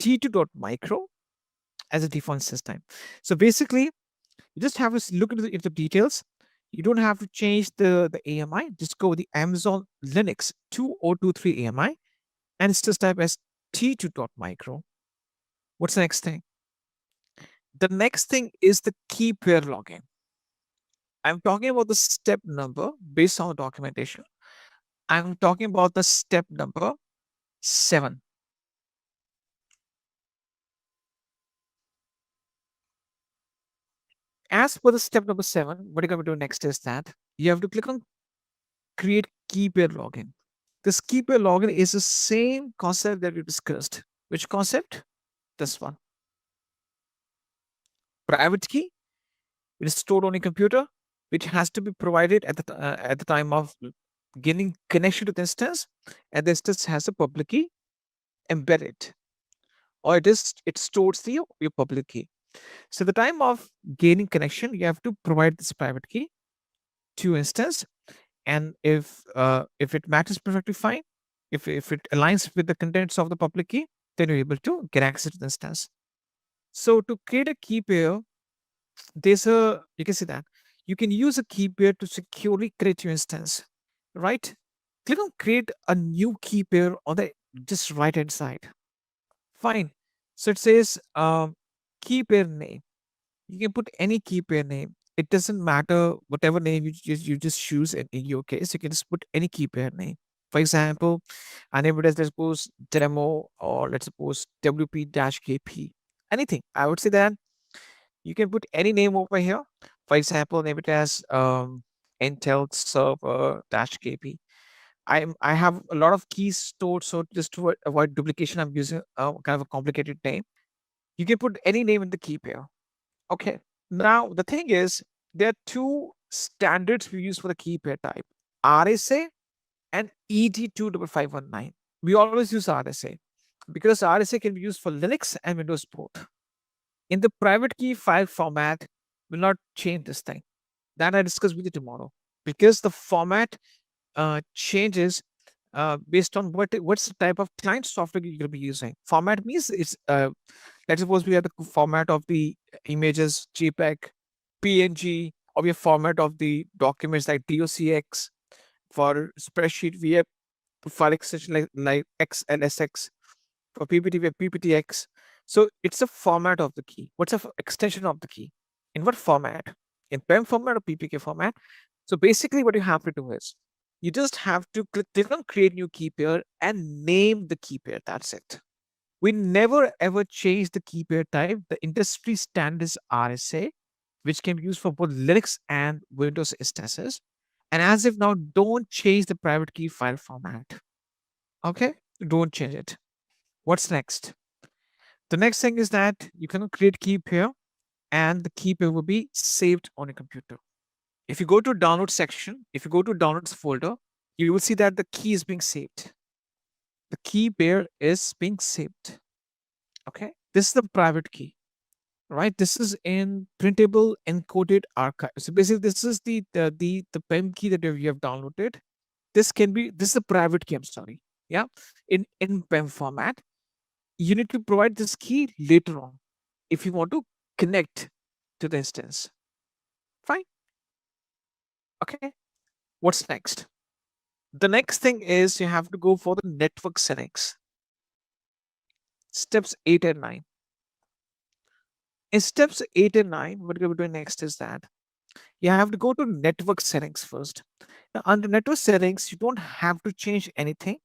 T2.micro as a default instance type. So basically, you just have to look into the details. You don't have to change the AMI. Just go with the Amazon Linux 2023 AMI and instance type as T2.micro. What's the next thing? The next thing is the key pair login. I'm talking about the step number based on the documentation. I'm talking about the step number 7. As per the step number 7, what you're going to do next is that you have to click on create key pair login. This key pair login is the same concept that we discussed. Which concept? This one. Private key, it is stored on a computer, which has to be provided at the time of gaining connection to the instance, and the instance has a public key embedded, or it stores your public key. So the time of gaining connection, you have to provide this private key to instance, and if it matches perfectly fine, if it aligns with the contents of the public key, then you're able to get access to the instance. So to create a key pair, you can see that you can use a key pair to securely create your instance, right? Click on create a new key pair on the just right hand side. Fine. So it says key pair name. You can put any key pair name. It doesn't matter whatever name you just choose in your case. You can just put any key pair name. For example, I name it as, let's suppose, demo, or let's suppose WP-KP. Anything. I would say that you can put any name over here. For example, name it as Intel server-KP. I have a lot of keys stored, so just to avoid duplication, I'm using kind of a complicated name. You can put any name in the key pair. Okay. Now the thing is, there are two standards we use for the key pair type: RSA and ET25519. We always use RSA because RSA can be used for Linux and Windows both. In the private key file format, will not change this thing. That I discuss with you tomorrow, because the format changes based on what's the type of client software you're going to be using. Format means it's let's suppose we have the format of the images JPEG, PNG, or we have format of the documents like docx. For spreadsheet we have file extension like XLSX. For PPT we have PPTX. So it's a format of the key. What's the extension of the key? In what format? In PEM format or PPK format? So basically what you have to do is you just have to click on create new key pair and name the key pair. That's it. We never ever change the key pair type. The industry standard is RSA, which can be used for both Linux and Windows instances. And as if now, don't change the private key file format. Okay? Don't change it. What's next? The next thing is that you can create key pair and the key pair will be saved on your computer. If you go to download section, if you go to downloads folder, you will see that the key is being saved. The key pair is being saved. Okay, this is the private key, right? This is in printable encoded archive. So basically, this is the PEM key that you have downloaded. This is a private key. I'm sorry, yeah, in PEM format. You need to provide this key later on if you want to connect to the instance. Fine. Okay. What's next? The next thing is you have to go for the network settings. Steps 8 and 9. In steps 8 and 9, what we're doing next is that you have to go to network settings first. Now, under network settings, you don't have to change anything.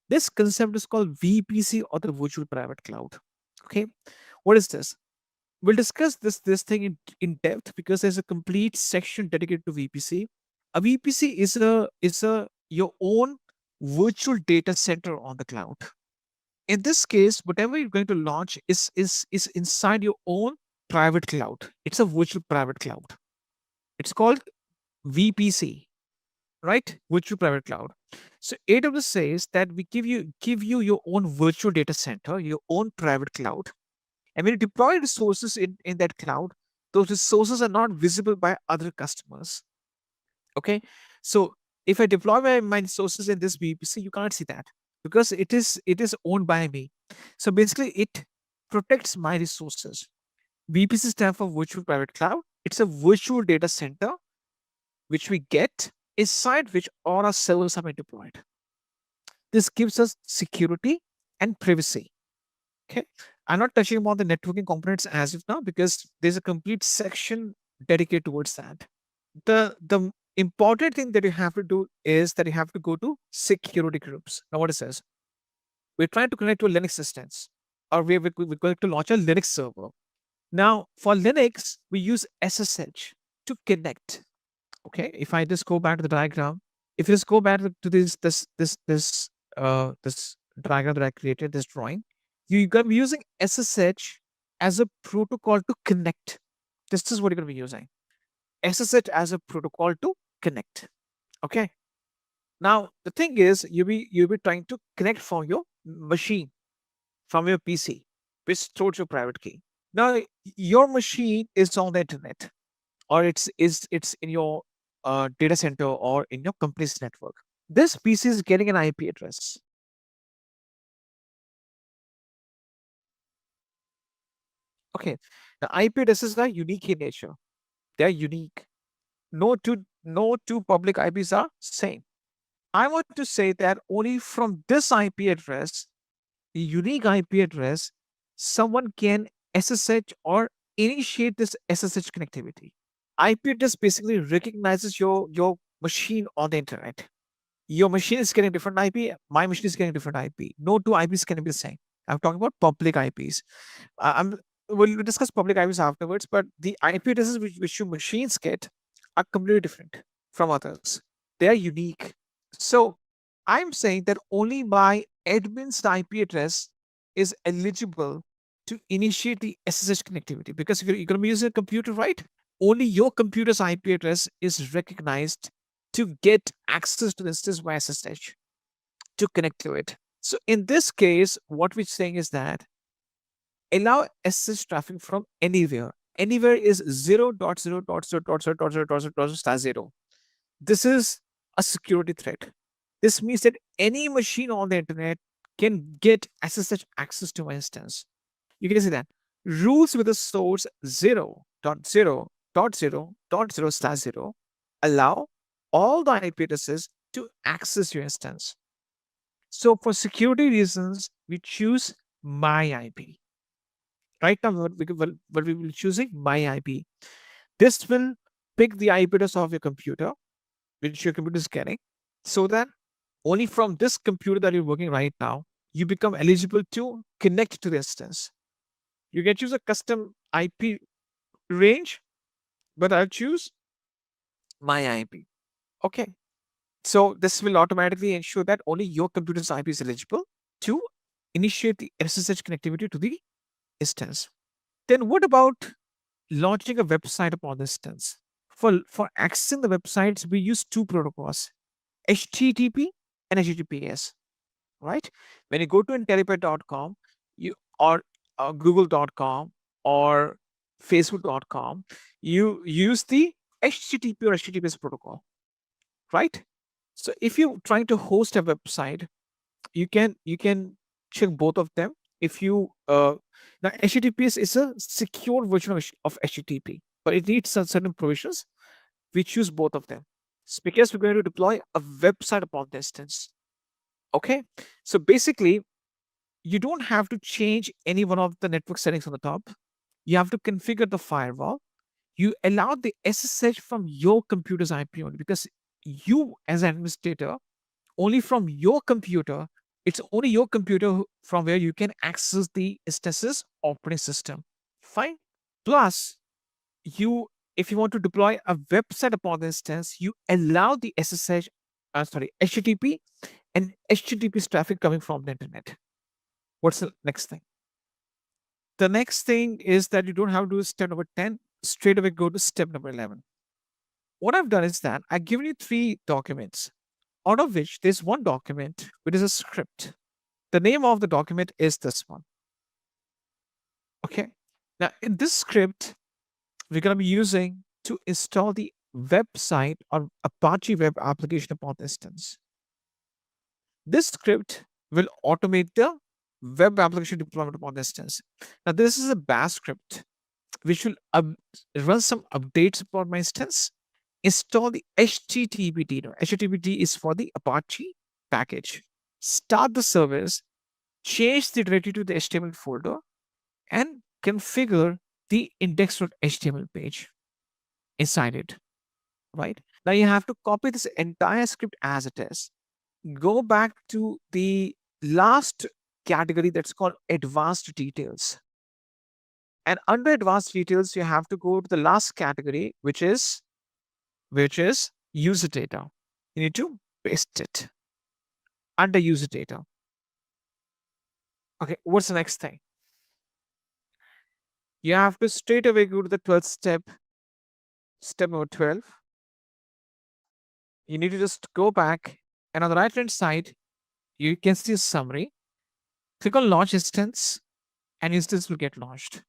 This concept is called VPC or the virtual private cloud. Okay. What is this? We'll discuss this thing in depth because there's a complete section dedicated to VPC. A VPC is your own virtual data center on the cloud. In this case, whatever you're going to launch is inside your own private cloud. It's a virtual private cloud. It's called VPC, right? Virtual private cloud. So AWS says that we give you your own virtual data center, your own private cloud. And when you deploy resources in that cloud, those resources are not visible by other customers. Okay. So if I deploy my resources in this VPC, you can't see that because it is owned by me. So basically it protects my resources. VPC stands for virtual private cloud. It's a virtual data center which we get inside which all our servers have been deployed. This gives us security and privacy. Okay. I'm not touching upon the networking components as of now because there's a complete section dedicated towards that. The important thing that you have to do is that you have to go to security groups. Now, what it says, we're trying to connect to a Linux instance, or we're going to launch a Linux server. Now, for Linux, we use SSH to connect. Okay, if I just go back to the diagram, if you just go back to this diagram that I created, this drawing, you're going to be using SSH as a protocol to connect. This is what you're going to be using. SSH as a protocol to connect. Okay. Now the thing is, you'll be trying to connect from your machine, from your PC, which stores your private key. Now your machine is on the internet, or it's in your data center or in your company's network. This PC is getting an IP address. Okay, the IP addresses are unique in nature. They're unique. No two public IPs are same. I want to say that only from this IP address, the unique IP address, someone can SSH or initiate this SSH connectivity. IP address basically recognizes your machine on the internet. Your machine is getting different IP, my machine is getting different IP. No two IPs can be the same. I'm talking about public IPs. We'll discuss public IPs afterwards, but the IP addresses which your machines get are completely different from others. They are unique. So I'm saying that only my admin's IP address is eligible to initiate the SSH connectivity, because if you're going to be using a computer, right? Only your computer's IP address is recognized to get access to the instance via SSH to connect to it. So in this case, what we're saying is that allow SSH traffic from anywhere. Anywhere is 0.0.0.0.0.0/0. This is a security threat. This means that any machine on the internet can get SSH access to my instance. You can see that rules with the source 0.0.0.0.0/0 allow all the IP addresses to access your instance. So for security reasons, we choose my IP. Right now, what we will be choosing my IP. This will pick the IP address of your computer, which your computer is getting, so that only from this computer that you're working right now, you become eligible to connect to the instance. You can choose a custom IP range, but I'll choose my IP. Okay. So this will automatically ensure that only your computer's IP is eligible to initiate the SSH connectivity to the instance. Then what about launching a website upon the instance? For accessing the websites, we use two protocols, HTTP and HTTPS. Right? When you go to Intellipaat.com, you or Google.com or Facebook.com, you use the HTTP or HTTPS protocol, right? So if you're trying to host a website, you can check both of them. If you now HTTPS is a secure version of HTTP, but it needs some certain provisions. We choose both of them. It's because we're going to deploy a website upon the instance. Okay, so basically, you don't have to change any one of the network settings on the top. You have to configure the firewall. You allow the SSH from your computer's IP only, because you, as an administrator, only from your computer, it's only your computer from where you can access the instances operating system. Fine. Plus, if you want to deploy a website upon the instance, you allow the HTTP and HTTPS traffic coming from the internet. What's the next thing? The next thing is that you don't have to do step number 10, straight away go to step number 11. What I've done is that I've given you 3 documents, out of which there's one document which is a script. The name of the document is this one. Okay. Now, in this script, we're going to be using to install the website or Apache web application upon the instance. This script will automate the web application deployment upon the instance. Now, this is a bash script which will run some updates upon my instance, install the HTTPD. Now, HTTPD is for the Apache package. Start the service, change the directory to the HTML folder, and configure the index.html page inside it. Right? Now you have to copy this entire script as it is. Go back to the last category that's called advanced details. And under advanced details, you have to go to the last category, which is user data. You need to paste it under user data. Okay, what's the next thing? You have to straight away go to the 12th step, step number 12. You need to just go back, and on the right hand side, you can see a summary. Click on launch instance, and instance will get launched.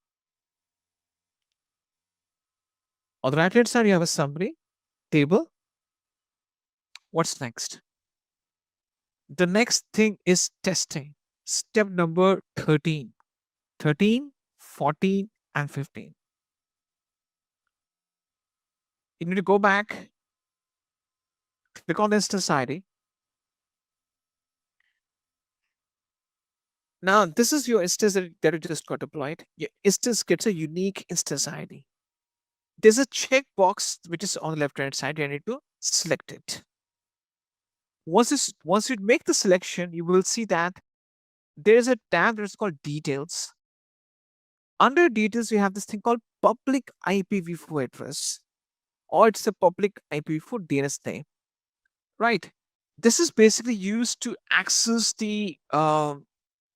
On the right hand side, you have a summary table. What's next? The next thing is testing. Step number 13, 14, and 15. You need to go back, click on the instance ID. Now, this is your instance that you just got deployed. Your instance gets a unique instance ID. There's a checkbox which is on the left hand side. You need to select it. Once you make the selection, you will see that there's a tab that's called details. Under details, you have this thing called public IPv4 address, or it's a public IPv4 DNS name. Right? This is basically used to access the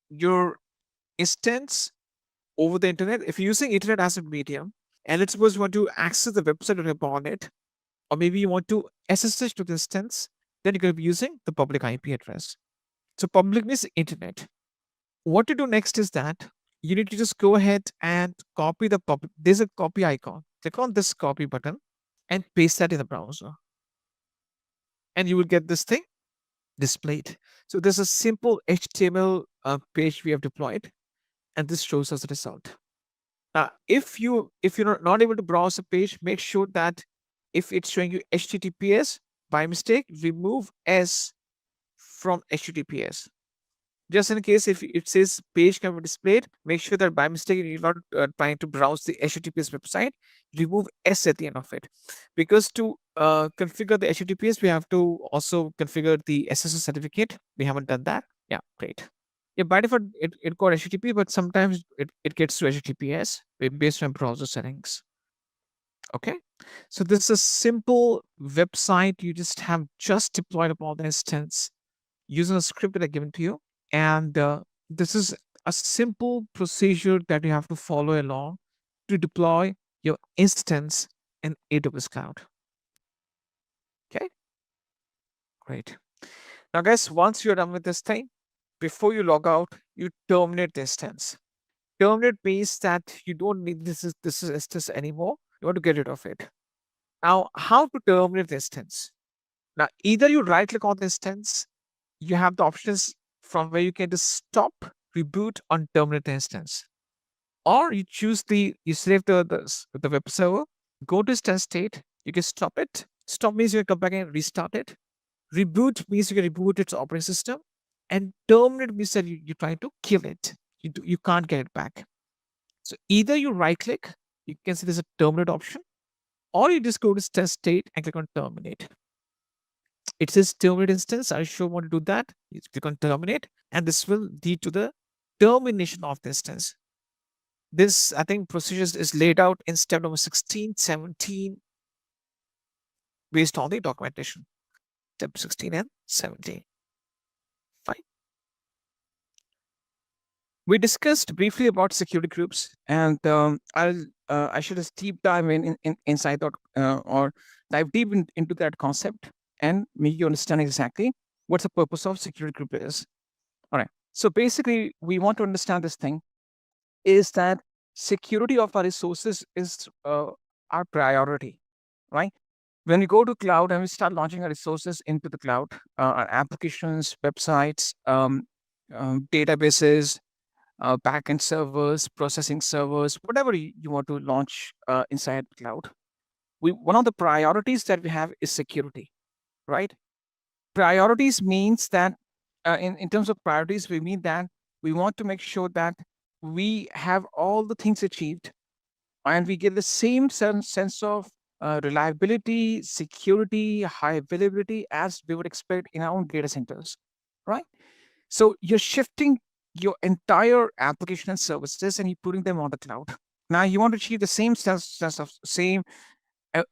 your instance over the internet. If you're using internet as a medium, and let's suppose you want to access the website upon it, or maybe you want to SSH to the instance, then you're going to be using the public IP address. So public means internet. What to do next is that you need to just go ahead and copy the public. There's a copy icon. Click on this copy button and paste that in the browser. And you will get this thing. displayed. So there's a simple HTML page we have deployed, and this shows us the result. Now, if you're not able to browse a page, make sure that if it's showing you HTTPS by mistake, remove S from HTTPS. Just in case if it says page can be displayed, make sure that by mistake you're not trying to browse the HTTPS website. Remove S at the end of it, because to configure the HTTPS, we have to also configure the SSL certificate. We haven't done that. Yeah, great. Yeah, by default it got HTTP, but sometimes it gets to HTTPS based on browser settings. Okay, so this is a simple website you have just deployed upon the instance using a script that I given to you, and this is a simple procedure that you have to follow along to deploy your instance in AWS Cloud. Okay, great. Now, guys, once you're done with this thing, before you log out, you terminate the instance. Terminate means that you don't need this instance anymore. You want to get rid of it. Now, how to terminate the instance? Now, either you right click on the instance, you have the options from where you can just stop, reboot, or terminate the instance. Or you select the web server, go to instance state, you can stop it. Stop means you can come back and restart it. Reboot means you can reboot its operating system. And terminate means that you try to kill it. You can't get it back. So either you right click, you can see there's a terminate option, or you just go to test state and click on terminate. It says terminate instance. I sure want to do that. You click on terminate, and this will lead to the termination of the instance. This, I think, procedure is laid out in step number 16, 17, based on the documentation. Step 16 and 17. Fine. We discussed briefly about security groups, and I should just deep dive inside that, or dive deep into that concept and make you understand exactly what the purpose of security group is. All right. So basically, we want to understand this thing is that security of our resources is our priority, right? When we go to cloud and we start launching our resources into the cloud, our applications, websites, databases, backend servers, processing servers, whatever you want to launch inside cloud, one of the priorities that we have is security, right? Priorities means that in terms of priorities, we mean that we want to make sure that we have all the things achieved and we get the same sense of reliability, security, high availability as we would expect in our own data centers, right? So you're shifting your entire application and services and you're putting them on the cloud. Now you want to achieve the same sense of same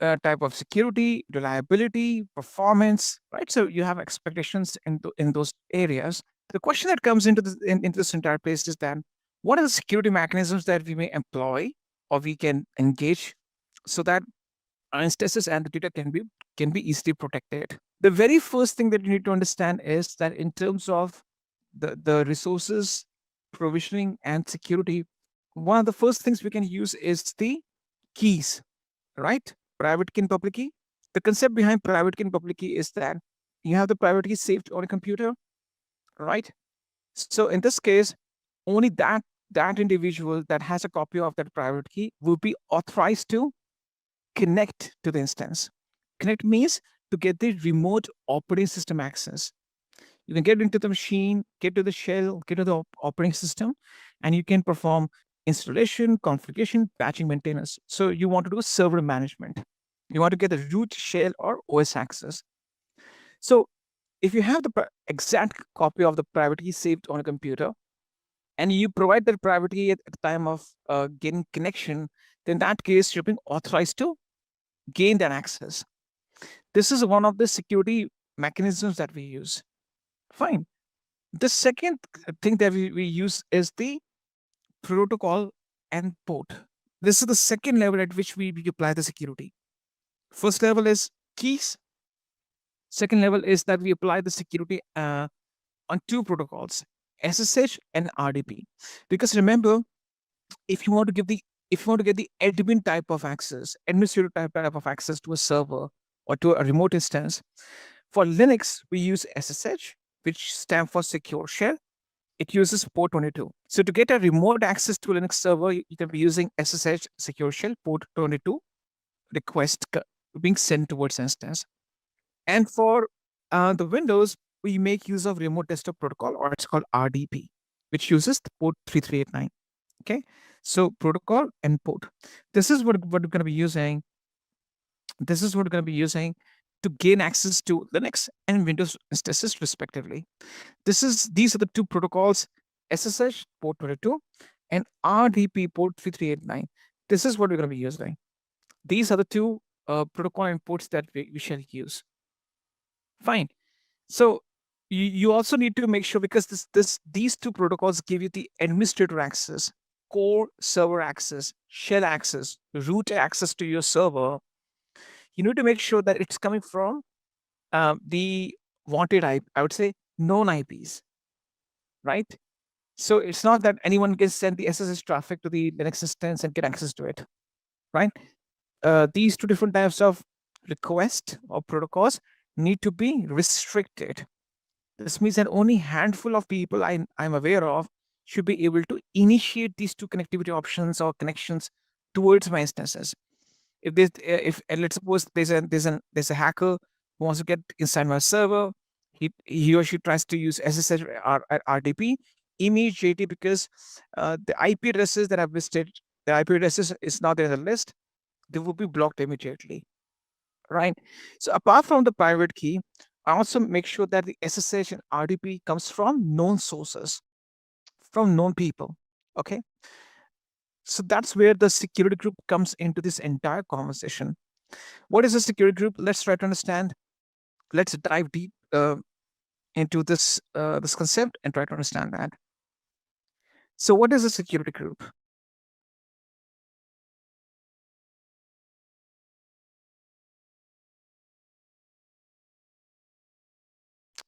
type of security, reliability, performance, right? So you have expectations in those areas. The question that comes into this entire place is that what are the security mechanisms that we may employ or we can engage so that our instances and the data can be easily protected? The very first thing that you need to understand is that in terms of the resources, provisioning, and security, one of the first things we can use is the keys, right? Private key and public key. The concept behind private key and public key is that you have the private key saved on a computer, right? So in this case, only that individual that has a copy of that private key will be authorized to connect to the instance. Connect means to get the remote operating system access. You can get into the machine, get to the shell, get to the operating system, and you can perform installation, configuration, patching, maintenance. So you want to do server management. You want to get the root, shell, or OS access. So if you have the exact copy of the private key saved on a computer, and you provide that private key at the time of getting connection, then in that case, you're being authorized to gain that access. This is one of the security mechanisms that we use. Fine. The second thing that we use is the protocol and port. This is the second level at which we apply the security. First level is keys. Second level is that we apply the security on two protocols, SSH and RDP. Because remember, if you want to get the admin type of access, administrative type of access to a server or to a remote instance, For Linux, we use SSH, which stands for Secure Shell. It uses port 22. So to get a remote access to a Linux server, you can be using SSH Secure Shell port 22 request being sent towards instance. And for the Windows, we make use of Remote Desktop Protocol, or it's called RDP, which uses the port 3389. Okay, so protocol and port. This is what we're going to be using. This is what we're going to be using to gain access to Linux and Windows instances respectively. These are the two protocols: SSH port 22 and RDP port 3389. This is what we're going to be using. These are the two protocol and ports that we shall use. Fine. So you also need to make sure, because these two protocols give you the administrator access, core server access, shell access, root access to your server. You need to make sure that it's coming from the wanted IP, I would say known IPs, right? So it's not that anyone can send the SSH traffic to the Linux instance and get access to it, right? These two different types of request or protocols need to be restricted. This means that only handful of people I'm aware of should be able to initiate these two connectivity options or connections towards my instances. If let's suppose there's a hacker who wants to get inside my server, he or she tries to use SSH or RDP immediately, because the IP addresses that I've listed, the IP addresses is not in the list, they will be blocked immediately, right? So apart from the private key, I also make sure that the SSH and RDP comes from known sources, from known people. Okay. So that's where the security group comes into this entire conversation. What is a security group? Let's try to understand. Let's dive deep into this concept and try to understand that. So what is a security group?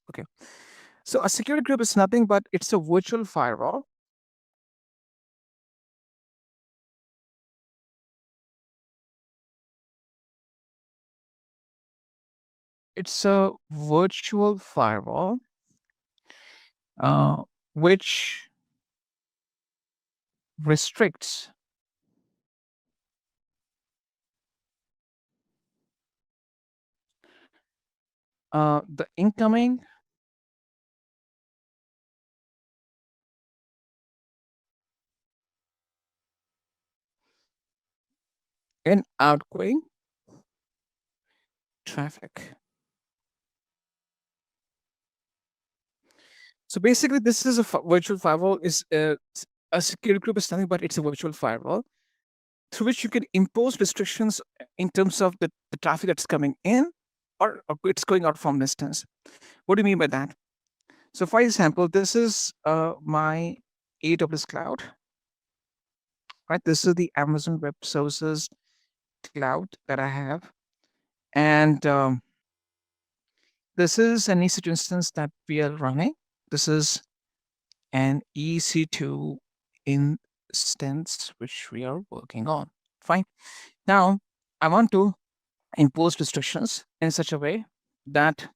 Okay. So a security group is nothing but it's a virtual firewall. It's a virtual firewall which restricts the incoming and outgoing traffic. So basically, this is a virtual firewall. Is a security group is nothing but it's a virtual firewall through which you can impose restrictions in terms of the traffic that's coming in or it's going out from distance. What do you mean by that? So for example, this is my AWS cloud, right? This is the Amazon Web Services cloud that I have. And this is an EC2 instance that we are running. This is an EC2 instance which we are working on. Fine. Now, I want to impose restrictions in such a way that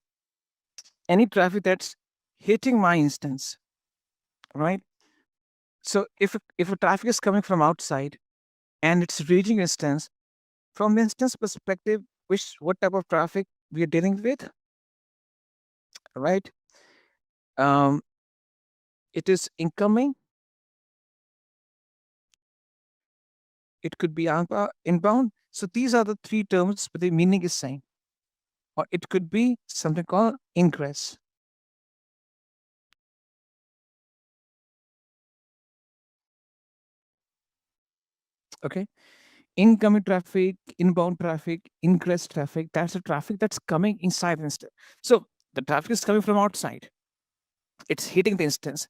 any traffic that's hitting my instance, right? So if a traffic is coming from outside and it's reaching instance, from the instance perspective, what type of traffic we are dealing with, right? It is incoming. It could be inbound. So these are the three terms, but the meaning is same. Or it could be something called ingress. Okay. Incoming traffic, inbound traffic, ingress traffic, that's the traffic that's coming inside the instance. So the traffic is coming from outside. It's hitting the instance.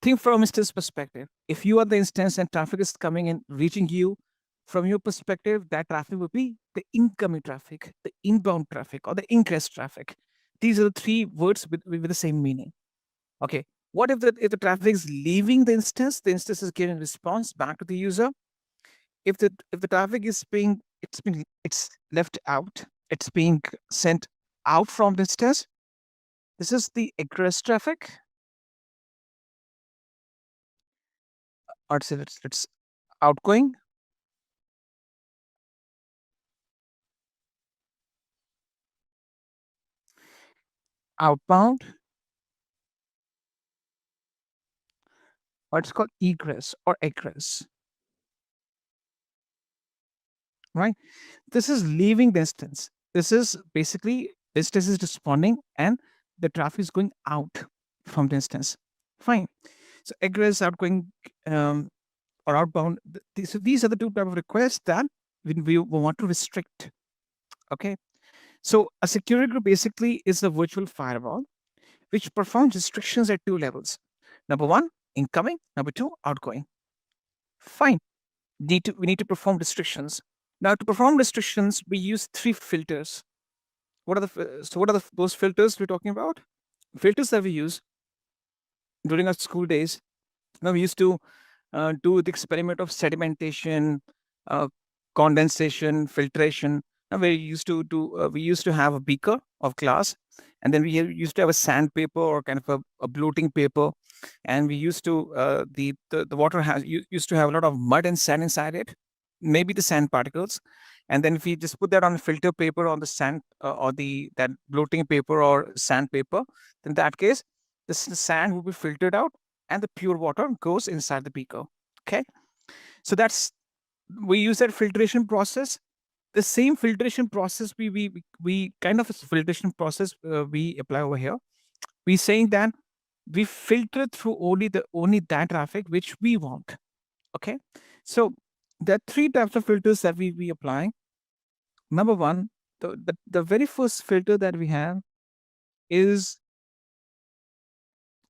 Think from instance perspective. If you are the instance and traffic is coming and reaching you, from your perspective, that traffic would be the incoming traffic, the inbound traffic, or the ingress traffic. These are the three words with the same meaning. Okay. What if the traffic is leaving the instance is giving response back to the user? If the traffic is it's left out, it's being sent out from the instance, This is the egress traffic. Or say let's outgoing. Outbound. Or it's called egress or egress. Right? This is leaving the instance. This is basically instance is responding and the traffic is going out from the instance. Fine. So egress, outgoing, or outbound. So these are the two type of requests that we want to restrict. Okay. So a security group basically is a virtual firewall which performs restrictions at two levels. Number one, incoming. Number two, outgoing. Fine. We need to perform restrictions. Now, to perform restrictions, we use three filters. What are those filters we're talking about? Filters that we use during our school days. Now we used to do the experiment of sedimentation, uh, condensation, filtration. Now we used to have a beaker of glass, and then used to have a sandpaper or kind of a bloating paper, and we used to the water used to have a lot of mud and sand inside it, maybe the sand particles, and then if we just put that on filter paper on the sand or that bloating paper or sandpaper, then in that case, the sand will be filtered out and the pure water goes inside the beaker. Okay, so we use that filtration process. The same filtration process we kind of filtration process we apply over here. We saying that we filter through only that traffic which we want. Okay, so there are three types of filters that we apply. Number one, the very first filter that we have is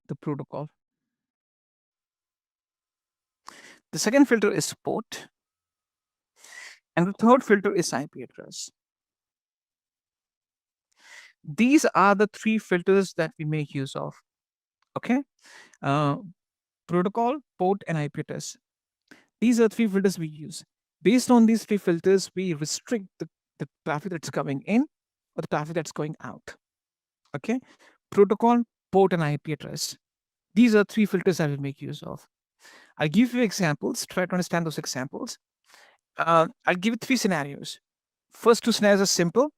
the protocol. The second filter is port. And the third filter is IP address. These are the three filters that we make use of. Okay. Protocol, port, and IP address. These are three filters we use. Based on these three filters, we restrict the traffic that's coming in or the traffic that's going out. Okay. Protocol, port, and IP address. These are three filters that we make use of. I'll give you examples. Try to understand those examples. I'll give you three scenarios. First two scenarios are simple,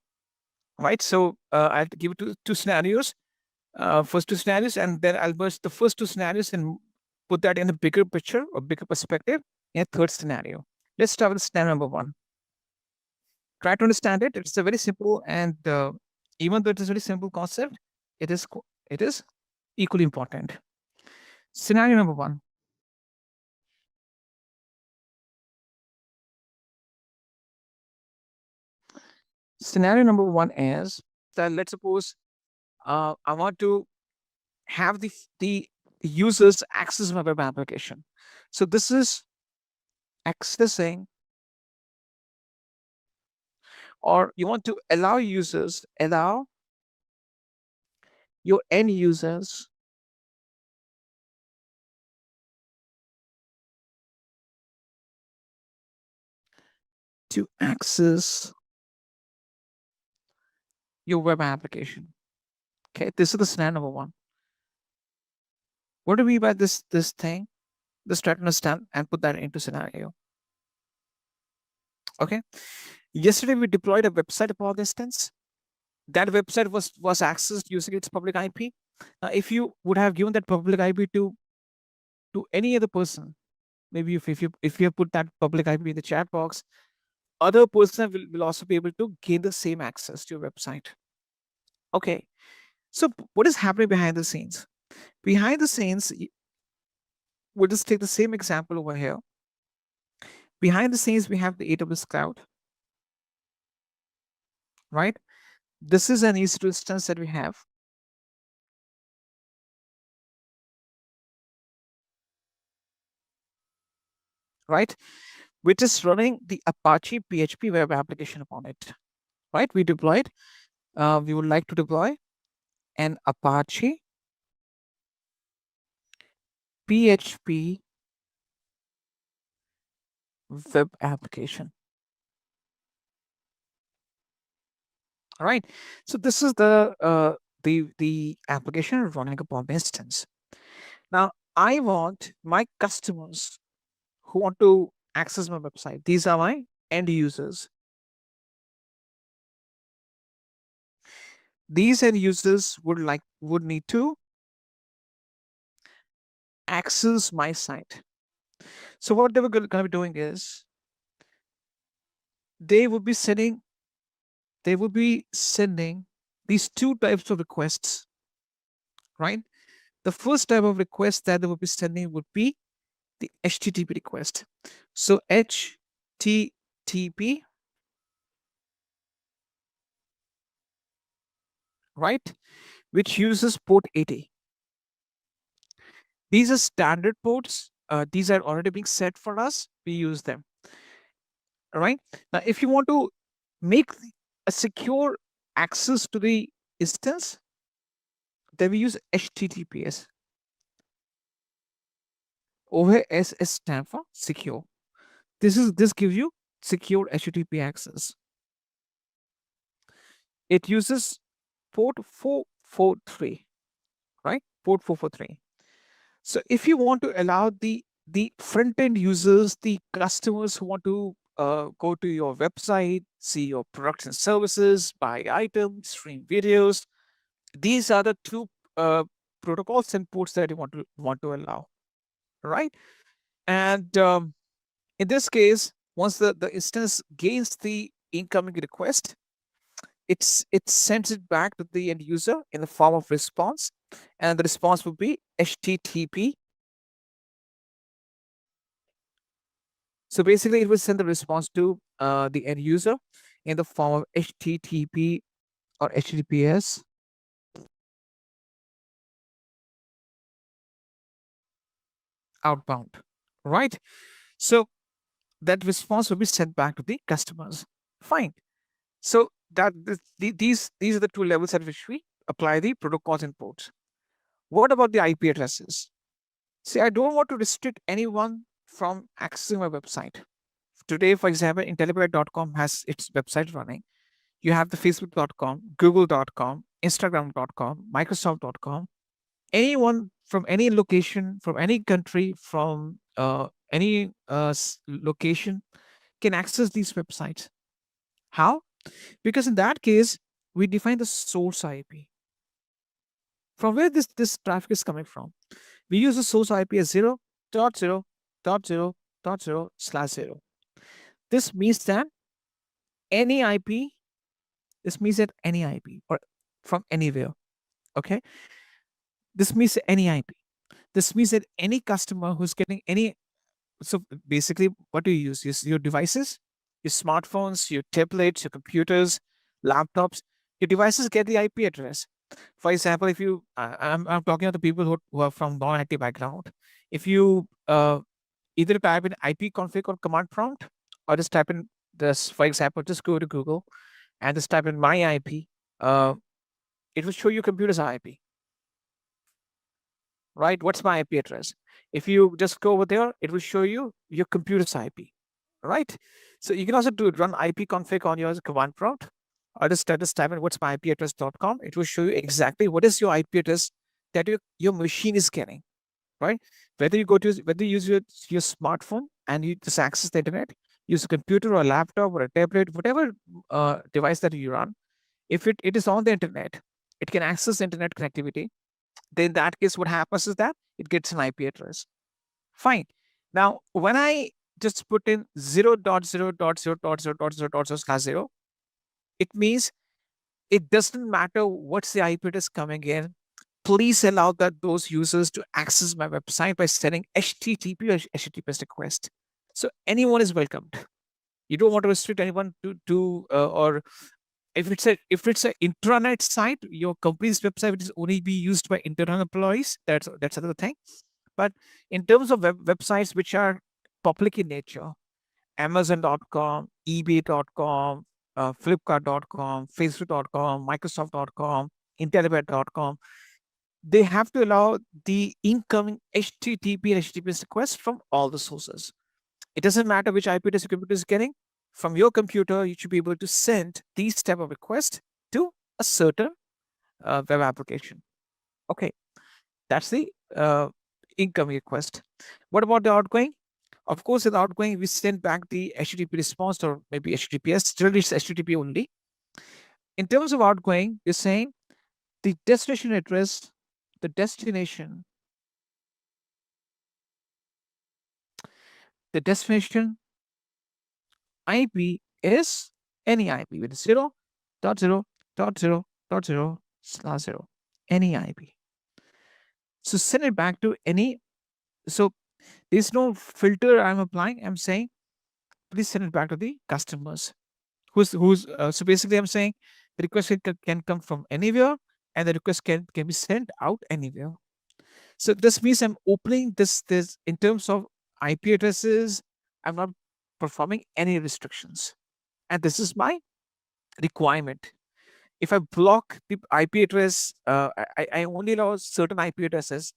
right? So I have to give it two scenarios, first two scenarios, and then I'll merge the first two scenarios and put that in a bigger picture or bigger perspective in a third scenario. Let's start with scenario number one. Try to understand it. It's a very simple, and even though it is a very simple concept, it is equally important. Scenario number one. Scenario number one is that let's suppose I want to have the users access my web application. So this is accessing, or you want to allow your end users to access your web application. Okay, this is the scenario number one. What do we mean by this thing? Let's try to understand and put that into scenario. Okay. Yesterday we deployed a website upon instance. That website was accessed using its public IP. If you would have given that public IP to any other person, maybe if you put that public IP in the chat box, other person will also be able to gain the same access to your website. Okay, so what is happening behind the scenes? Behind the scenes, we'll just take the same example over here. Behind the scenes, we have the AWS cloud, right? This is an EC2 instance that we have. Right, which is running the Apache PHP web application upon it. Right, we deployed. We would like to deploy an Apache PHP web application. All right, so this is the the application running upon the instance. Now, I want my customers who want to access my website. These are my end users. These end users would need to access my site. So what they were going to be doing is they would be sending these two types of requests, right? The first type of request that they would be sending would be the HTTP request. So HTTP, right, which uses port 80. These are standard ports. These are already being set for us. We use them. All right. Now, if you want to make a secure access to the instance, then we use HTTPS. Over S stand for secure. This gives you secure HTTP access. It uses port 443, right? Port 443. So if you want to allow the front end users, the customers who want to go to your website, see your products and services, buy items, stream videos, these are the two protocols and ports that you want to allow, right? And in this case, once the instance gains the incoming request, it sends it back to the end user in the form of response, and the response will be HTTP. So basically, it will send the response to the end user in the form of HTTP or HTTPS. Outbound, right? So that response will be sent back to the customers. Fine. So that these are the two levels at which we apply the protocols and ports. What about the IP addresses? See, I don't want to restrict anyone from accessing my website. Today, for example, Intellipaat.com has its website running. You have the Facebook.com, Google.com, Instagram.com, Microsoft.com. Anyone from any location, from any country, from any location can access these websites. How? Because in that case, we define the source IP. From where this traffic is coming from? We use the source IP as 0.0.0.0.0/0. This means that any IP, this means that any IP or from anywhere. Okay. This means any IP. This means that any customer who's getting any. So basically, what do you use? Your devices, your smartphones, your tablets, your computers, laptops. Your devices get the IP address. For example, if you, I'm talking about the people who are from non-IT background. If you either type in IP config or command prompt, or just type in this, for example, just go to Google and just type in my IP. It will show you computer's IP. Right? What's my IP address? If you just go over there, it will show you your computer's IP. Right? So you can also run IP config on your command prompt, or just type in what's my IP address.com. It will show you exactly what is your IP address that your machine is getting. Right? Whether you use your smartphone and you just access the internet, use a computer or a laptop or a tablet, whatever device that you run, if it is on the internet, it can access internet connectivity. Then in that case, what happens is that it gets an IP address. Fine. Now, when I just put in 0.0.0.0.0/0, it means it doesn't matter what's the IP address coming in. Please allow those users to access my website by sending HTTP or HTTPS request. So anyone is welcomed. You don't want to restrict anyone to or if it's a intranet site, your company's website which is only be used by internal employees, that's another thing. But in terms of websites which are public in nature, Amazon.com, eBay.com, Flipkart.com, Facebook.com, Microsoft.com, Intellipaat.com, they have to allow the incoming HTTP and HTTPS requests from all the sources. It doesn't matter which IP address your computer is getting. From your computer, you should be able to send these type of requests to a certain web application. Okay, that's the incoming request. What about the outgoing? Of course, in the outgoing, we send back the HTTP response or maybe HTTPS. Still, it's HTTP only. In terms of outgoing, you're saying the destination address, the destination IP is any IP with 0.0.0.0/0, any IP. So send it back to any. So there's no filter I'm applying. I'm saying please send it back to the customers. So basically I'm saying the request can come from anywhere, and the request can be sent out anywhere. So this means I'm opening this in terms of IP addresses. I'm not performing any restrictions, and this is my requirement. If I block the IP address, I only allow certain IP addresses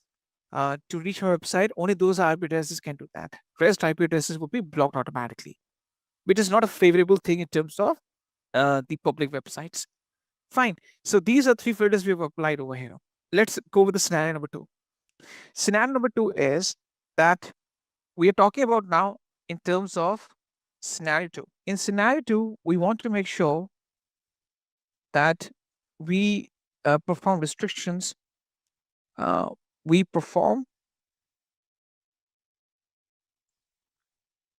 to reach my website. Only those IP addresses can do that. Rest IP addresses will be blocked automatically, which is not a favorable thing in terms of the public websites. Fine. So these are 3 filters we have applied over here. Let's go with the scenario number 2. Scenario number 2 is that we are talking about now in terms of scenario 2. In scenario 2, we want to make sure that we perform restrictions. We perform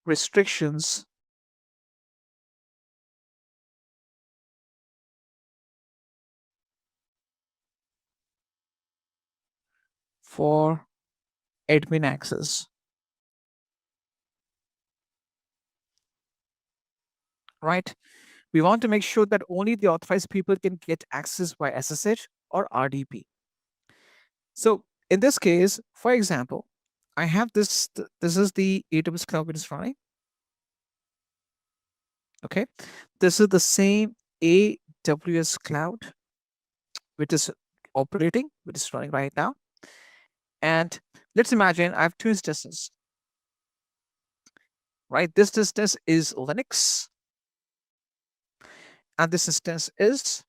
restrictions for admin access. Right? We want to make sure that only the authorized people can get access by SSH or RDP. So in this case, for example, I have this is the AWS cloud which is running. Okay, this is the same AWS cloud which is operating, which is running right now. And let's imagine I have 2 instances. Right, this instance is Linux, and this instance is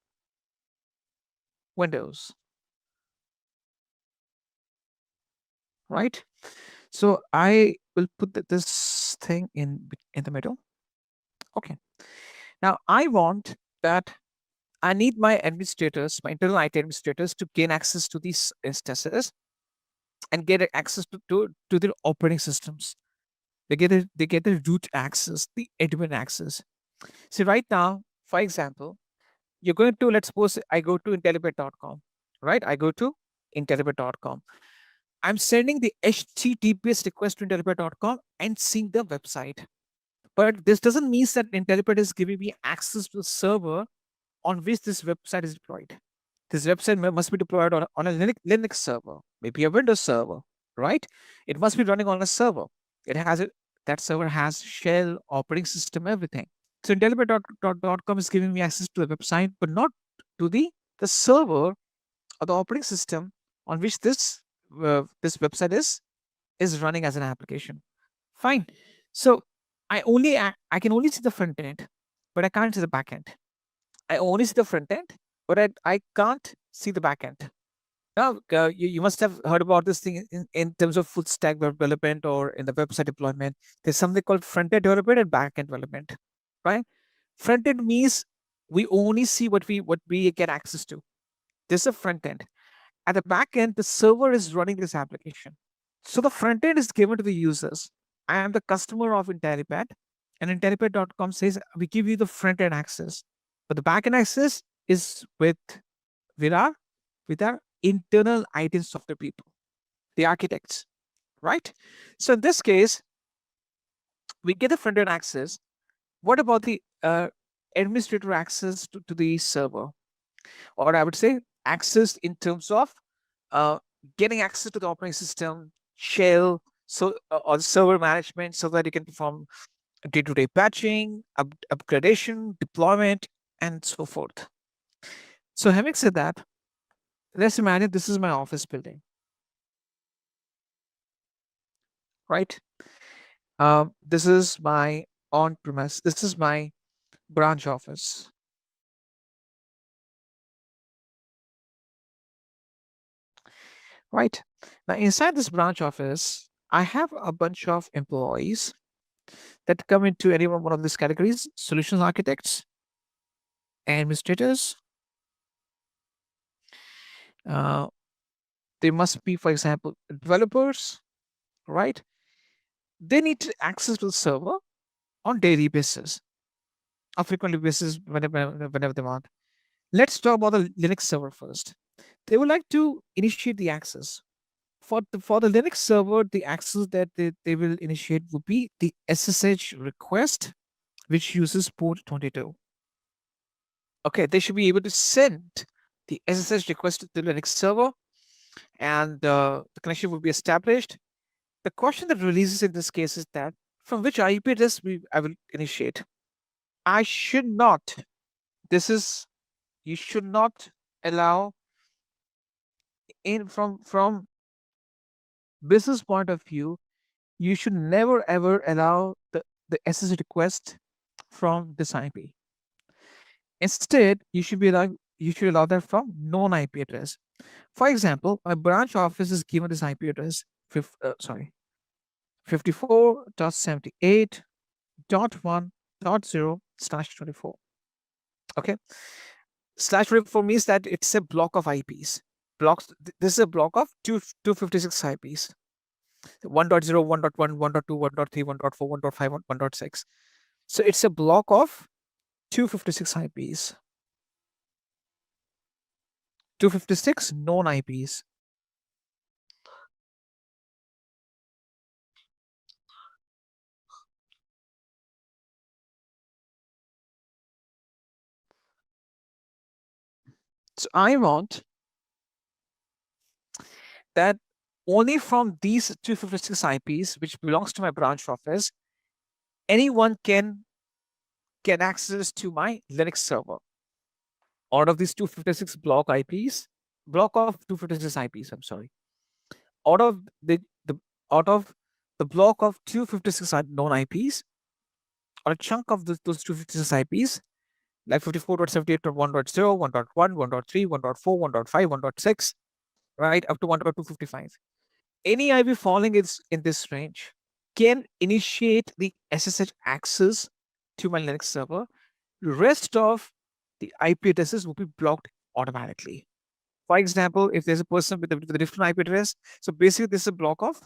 Windows. Right, so I will put this thing in the middle. Okay, now I want that I need my administrators, my internal IT administrators, to gain access to these instances and get access to their operating systems. They get the root access, the admin access. So right now, for example, you're going to, let's suppose I go to Intellipaat.com, right? I go to Intellipaat.com. I'm sending the HTTPS request to Intellipaat.com and seeing the website. But this doesn't mean that Intellipaat is giving me access to the server on which this website is deployed. This website must be deployed on a Linux server, maybe a Windows server, right? It must be running on a server. That server has shell, operating system, everything. So Intellipaat.com is giving me access to the website, but not to the server or the operating system on which this website is running as an application. Fine. So I can only see the front end, but I can't see the back end. I only see the front end, but I can't see the back end. Now, you must have heard about this thing in terms of full stack development or in the website deployment. There's something called front end development and back end development, right? Front end means we only see what we get access to. This is a front end. At the back end, the server is running this application. So the front end is given to the users. I am the customer of Intellipaat, and Intellipaat.com says we give you the front end access, but the back end access is with our internal IT software people, the architects, right? So in this case, we get the front end access. What about the administrator access to the server? Or I would say access in terms of getting access to the operating system, shell, or the server management, so that you can perform day-to-day patching, upgradation, deployment, and so forth. So having said that, let's imagine this is my office building, right? This is my on-premise. This is my branch office. right? Now, inside this branch office, I have a bunch of employees that come into any one of these categories: solutions architects, administrators. Uh, they must be, for example, developers, right? They need to access to the server on daily basis, on frequently basis, whenever they want. Let's talk about the Linux server first. They would like to initiate the access. For the Linux server, the access that they will initiate would be the SSH request, which uses port 22. Okay, they should be able to send the SSH request to the Linux server, and the connection will be established. The question that releases in this case is that from which IP address I will initiate. I should not. This is you should not allow in from business point of view. You should never ever allow the SSH request from this IP. Instead, you should allow that from known IP address. For example, my branch office is given this IP address 54.78.1.0/24. Okay, /24 means that it's a block of IPs. This is a block of 256 IPs. 1.0, 1.1, 1.2, 1.3, 1.4, 1.5, 1.6. So it's a block of 256 IPs. 256 known IPs. So I want that only from these 256 IPs, which belongs to my branch office, anyone can access to my Linux server. Out of these 256 block of 256 IPs, I'm sorry. Out of the out of the block of 256 known IPs, or a chunk of those 256 IPs, like 54.78.1.0, 1.1, 1.3, 1.4, 1.5, 1.6, right, up to 1.255. Any IP falling in this range can initiate the SSH access to my Linux server. The rest of the IP addresses will be blocked automatically. For example, if there's a person with a different IP address, so basically this is a block of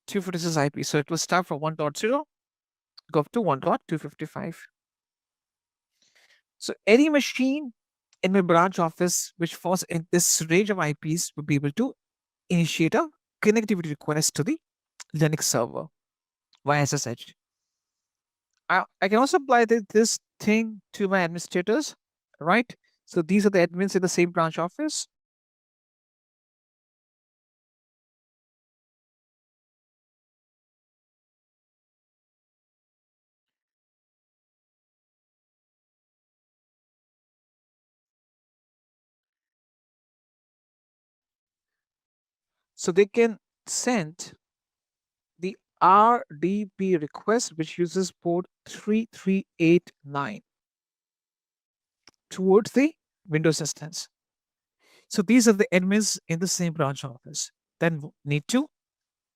256 IP. So it will start from 1.0, go up to 1.255. So any machine in my branch office which falls in this range of IPs will be able to initiate a connectivity request to the Linux server via SSH. I can also apply this thing to my administrators, right? So these are the admins in the same branch office. So they can send the RDP request, which uses port 3389 towards the Windows instance. So these are the admins in the same branch office. Then need to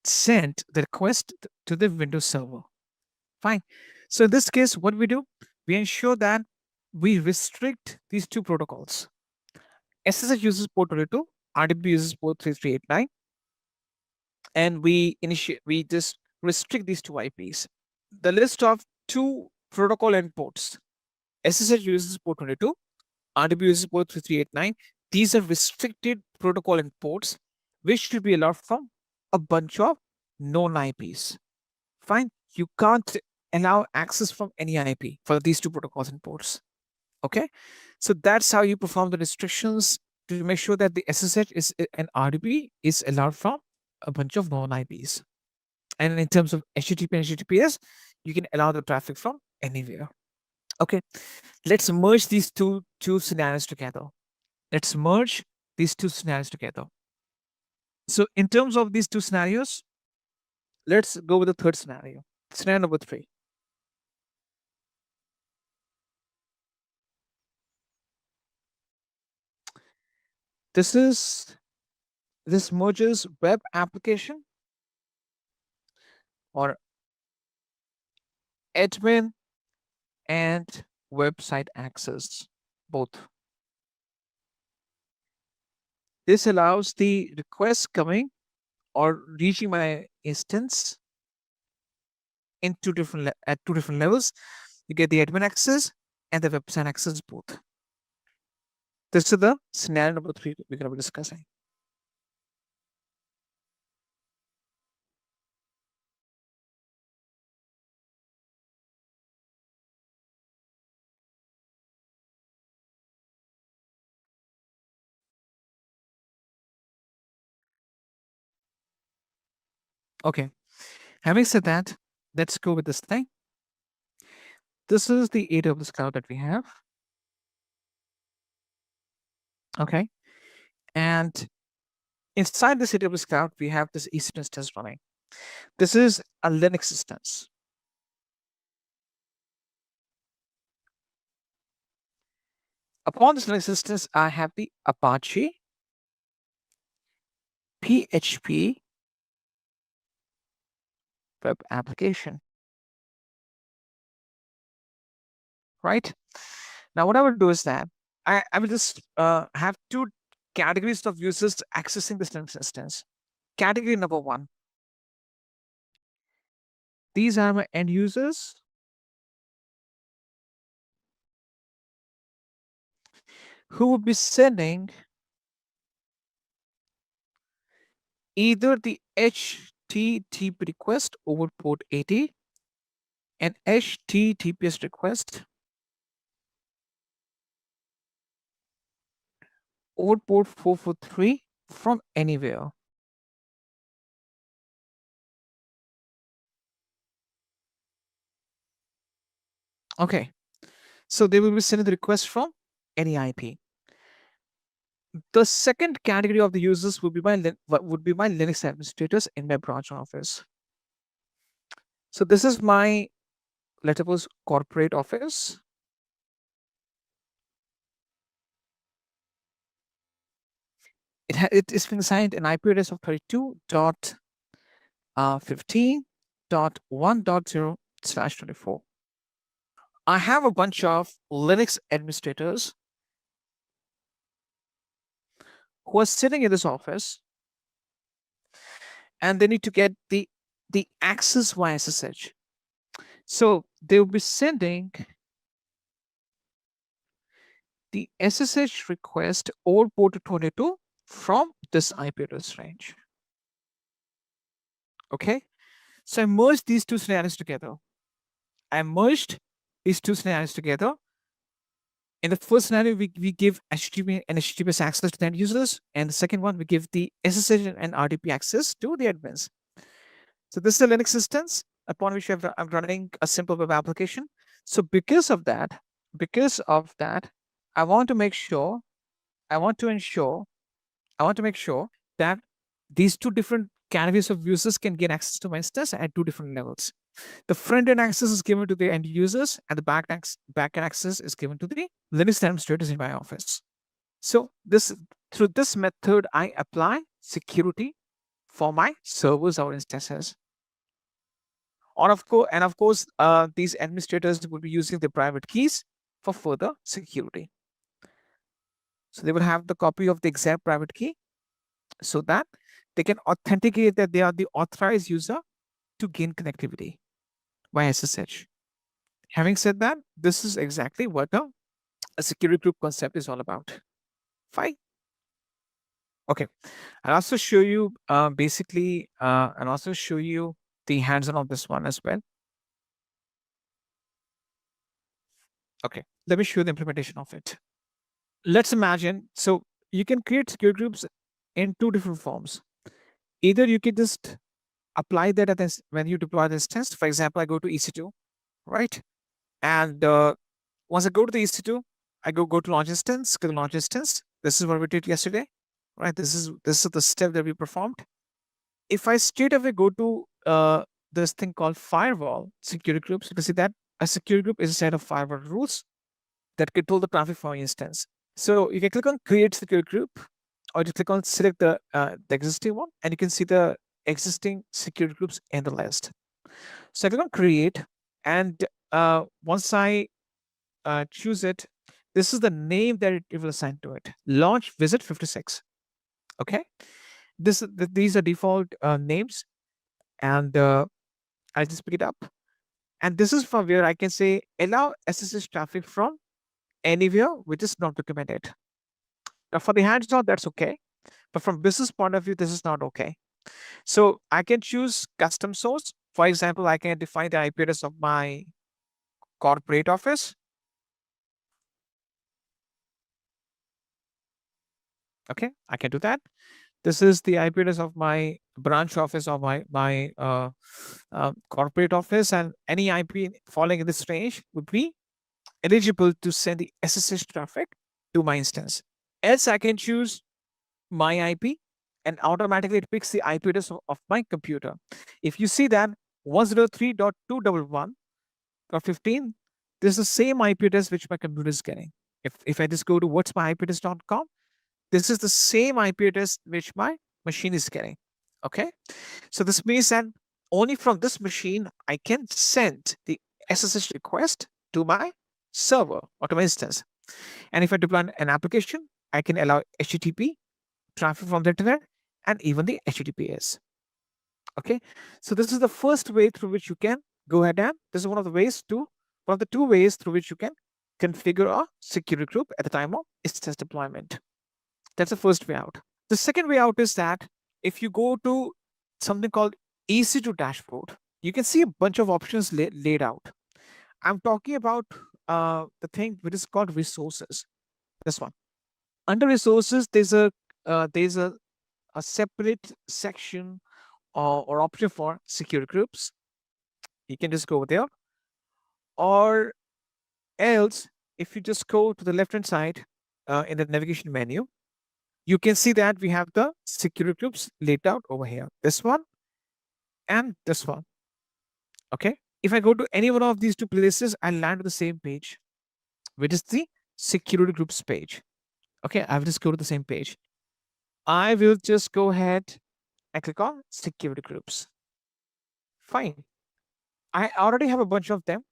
send the request to the Windows server. Fine. So in this case, what we do, we ensure that we restrict these two protocols. SSH uses port 22, RDP uses port 3389, and we just restrict these two IPs. The list of two protocol endpoints, SSH uses port 22, RDP uses port 3389. These are restricted protocol endpoints, which should be allowed from a bunch of known IPs. Fine. You can't allow access from any IP for these two protocols and ports. Okay. So that's how you perform the restrictions to make sure that the SSH is and RDP is allowed from a bunch of known IPs. And in terms of HTTP and HTTPS, you can allow the traffic from anywhere. Okay. Let's merge these two scenarios together. Let's merge these two scenarios together. So in terms of these two scenarios, let's go with the third scenario. Scenario number 3. This is This merges web application or admin and website access, both. This allows the request coming or reaching my instance in at two different levels. You get the admin access and the website access both. This is the scenario number 3 we're going to be discussing. Okay, having said that, let's go with this thing. This is the AWS cloud that we have. Okay, and inside this AWS cloud, we have this EC2 instance running. This is a Linux instance. Upon this Linux instance, I have the Apache, PHP web application. Right? Now, what I will do is that I will just have two categories of users accessing this Linux instance. Category number 1. These are my end users who will be sending either the HTTP request over port 80 and HTTPS request over port 443 from anywhere. Okay, so they will be sending the request from any IP. The second category of the users would be my Linux administrators in my branch office. So this is my, let's suppose, corporate office. It is being assigned an IP address of 32.15.1.0/24. I have a bunch of Linux administrators who are sitting in this office, and they need to get the access via SSH. So they will be sending the SSH request over port 22 from this IP address range. Okay, so I merged these two scenarios together. In the first scenario, we give HTTP and HTTPS access to the end users, and the second one, we give the SSH and RDP access to the admins. So this is a Linux instance upon which I'm running a simple web application. So because of that, I want to make sure that these two different categories of users can gain access to my instance at two different levels. The front-end access is given to the end users, and the back-end access is given to the Linux administrators in my office. So through this method, I apply security for my servers or instances. And of course, these administrators will be using the private keys for further security. So they will have the copy of the exact private key so that they can authenticate that they are the authorized user to gain connectivity via SSH. Having said that, this is exactly what a security group concept is all about. Fine. Okay, I'll also show you the hands-on of this one as well. Okay, let me show you the implementation of it. Let's imagine, so you can create security groups in two different forms. Either you can just apply that when you deploy this test. For example, I go to EC2, right? And once I go to the EC2, I go to launch instance, click launch instance. This is what we did yesterday, right? This is the step that we performed. If I straight away go to this thing called firewall security groups, you can see that a security group is a set of firewall rules that control the traffic from your instance. So you can click on create security group or just click on select the existing one, and you can see the existing security groups in the list. So I click on create, and once I choose it, this is the name that it will assign to it. Launch visit 56. Okay, these are default names, and I just pick it up, and this is from where I can say allow SSH traffic from anywhere which is not documented. Now for the hands-on, that's okay, but from business point of view, this is not okay. So I can choose custom source. For example, I can define the IP address of my corporate office. Okay, I can do that. This is the IP address of my branch office or my corporate office, and any IP falling in this range would be eligible to send the SSH traffic to my instance. Else, I can choose my IP, and automatically it picks the IP address of my computer. If you see that 103.211.15, this is the same IP address which my computer is getting. If I just go to what's my IP address.com, this is the same IP address which my machine is getting. Okay, so this means that only from this machine I can send the SSH request to my server or to my instance. And if I deploy an application, I can allow HTTP traffic from the internet and even the HTTPS. Okay, so this is the first way through which you can go ahead, and this is one of the two ways through which you can configure a security group at the time of instance deployment. That's the first way out. The second way out is that if you go to something called EC2 dashboard, you can see a bunch of options laid out. I'm talking about the thing which is called resources. This one. Under resources, there's a separate section or option for security groups. You can just go over there, or else if you just go to the left hand side in the navigation menu, you can see that we have the security groups laid out over here. This one and this one. Okay. If I go to any one of these two places, I'll land on the same page, which is the security groups page. Okay. I will just go to the same page. I will just go ahead and click on security groups. Fine. I already have a bunch of them.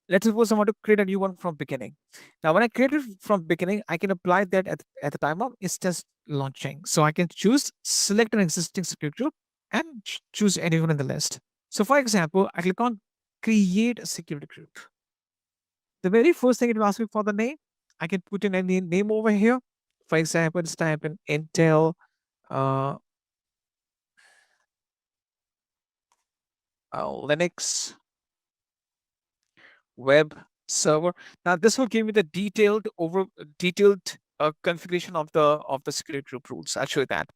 Let's suppose I want to create a new one from beginning. Now, when I create it from beginning, I can apply that at the time of instance launching. So I can select an existing security group and choose anyone in the list. So for example, I click on create a security group. The very first thing it will ask me for the name. I can put in any name over here. For example, let's type in Intel Linux web server. Now this will give me the detailed configuration of the security group rules. I'll show you that.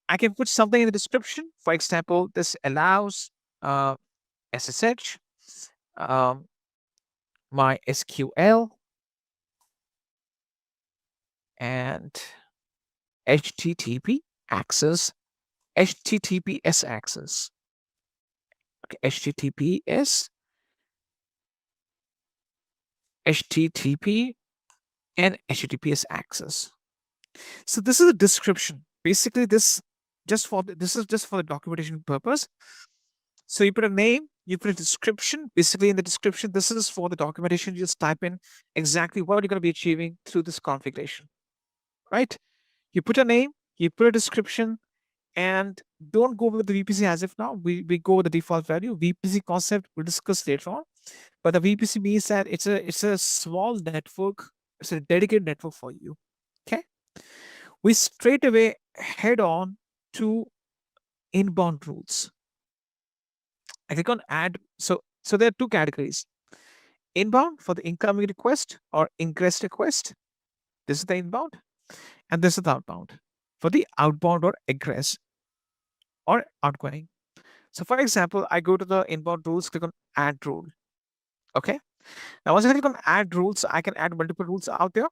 I can put something in the description. For example, this allows SSH, my SQL, and HTTP access, HTTPS access. Okay, HTTPS, HTTP, and HTTPS access. So this is a description. Basically, this is just for the documentation purpose. So you put a name, you put a description. Basically, in the description, this is for the documentation. You just type in exactly what you're going to be achieving through this configuration, right? You put a name, you put a description, and don't go with the VPC as if now. We go with the default value. VPC concept we'll discuss later on. But the VPC means that it's a small network. It's a dedicated network for you. Okay. We straight away head on to inbound rules. I click on add. So there are two categories. Inbound for the incoming request or ingress request. This is the inbound, and this is the outbound for the outbound or egress or outgoing. So for example, I go to the inbound rules, click on add rule. Okay. Now once I click on add rules, I can add multiple rules out there.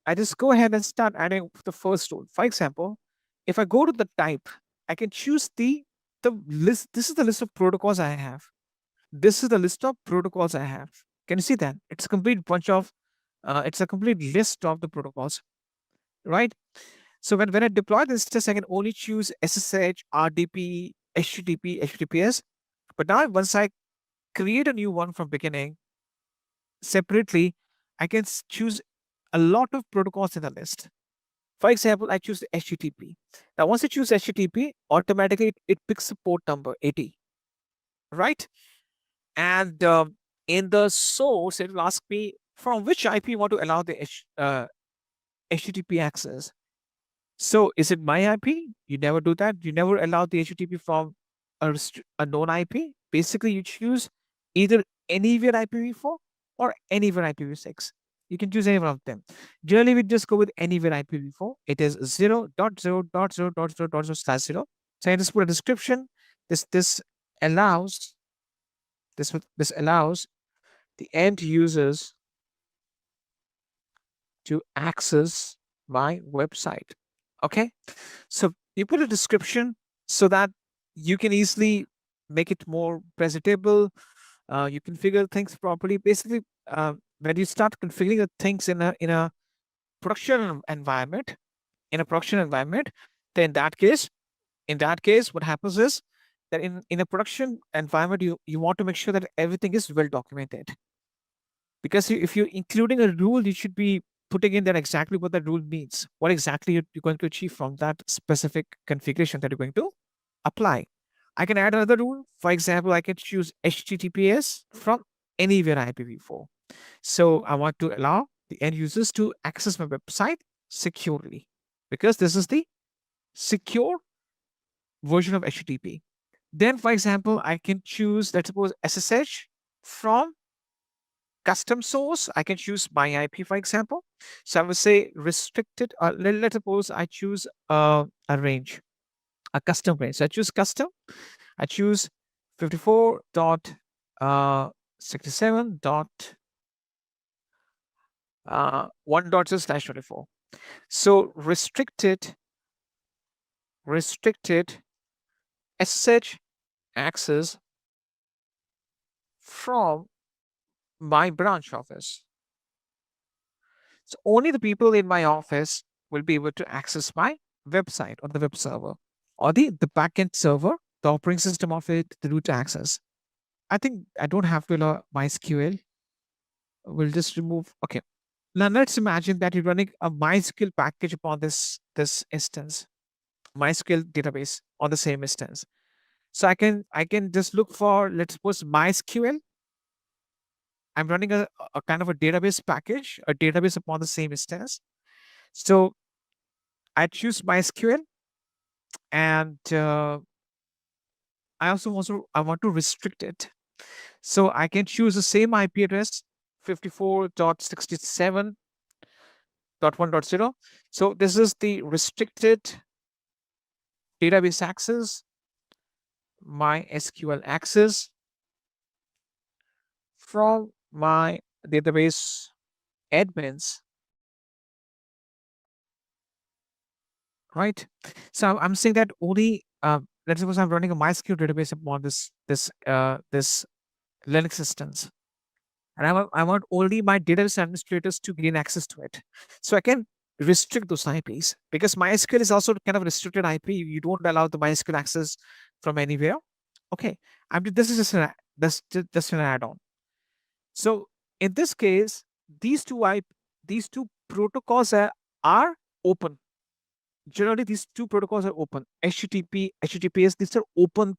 I just go ahead and start adding the first rule. For example, if I go to the type, I can choose the list. This is the list of protocols I have. This is the list of protocols I have. Can you see that? It's a complete bunch of, it's a complete list of the protocols, right? So when I deploy the instance, I can only choose SSH, RDP, HTTP, HTTPS. But now once I create a new one from beginning separately, I can choose a lot of protocols in the list. For example, I choose HTTP. Now, once I choose HTTP, automatically it picks the port number 80, right? And in the source, it will ask me from which IP you want to allow the HTTP access. So, is it my IP? You never do that. You never allow the HTTP from a known IP. Basically, you choose either anywhere IPv4 or anywhere IPv6. You can choose any one of them. Generally, we just go with anywhere IPv4. It is 0.0.0.0.0/0. So I just put a description. This allows this allows the end users to access my website. Okay, so you put a description so that you can easily make it more presentable. You configure things properly. Basically, when you start configuring the things in a production environment, then in that case, what happens is that in a production environment, you want to make sure that everything is well documented. Because if you're including a rule, you should be putting in that exactly what that rule means, what exactly you're going to achieve from that specific configuration that you're going to apply. I can add another rule. For example, I can choose HTTPS from anywhere IPv4. So I want to allow the end users to access my website securely, because this is the secure version of HTTP. Then, for example, I can choose, let's suppose, SSH from custom source. I can choose my IP, for example. So I would say restricted. Let's suppose I choose a range, a custom range. So I choose custom. I choose 54.67 dot 1.0/24. So restricted SSH access from my branch office. So only the people in my office will be able to access my website or the web server or the backend server, the operating system of it, the root access. I think I don't have to allow MySQL. We'll just remove. Okay. Now let's imagine that you're running a MySQL package upon this instance, MySQL database on the same instance. So I can just look for, let's suppose, MySQL. I'm running a kind of a database package, a database upon the same instance. So I choose MySQL, and I want to restrict it. So I can choose the same IP address, 54.67.1.0. So this is the restricted database access, MySQL access from my database admins, right? So I'm saying that only, let's suppose I'm running a MySQL database upon this Linux instance, and I want only my database administrators to gain access to it. So I can restrict those IPs, because MySQL is also kind of restricted IP. You don't allow the MySQL access from anywhere. Okay, this is just an add-on. So in this case, these two protocols are open. Generally, these two protocols are open. HTTP, HTTPS, these are open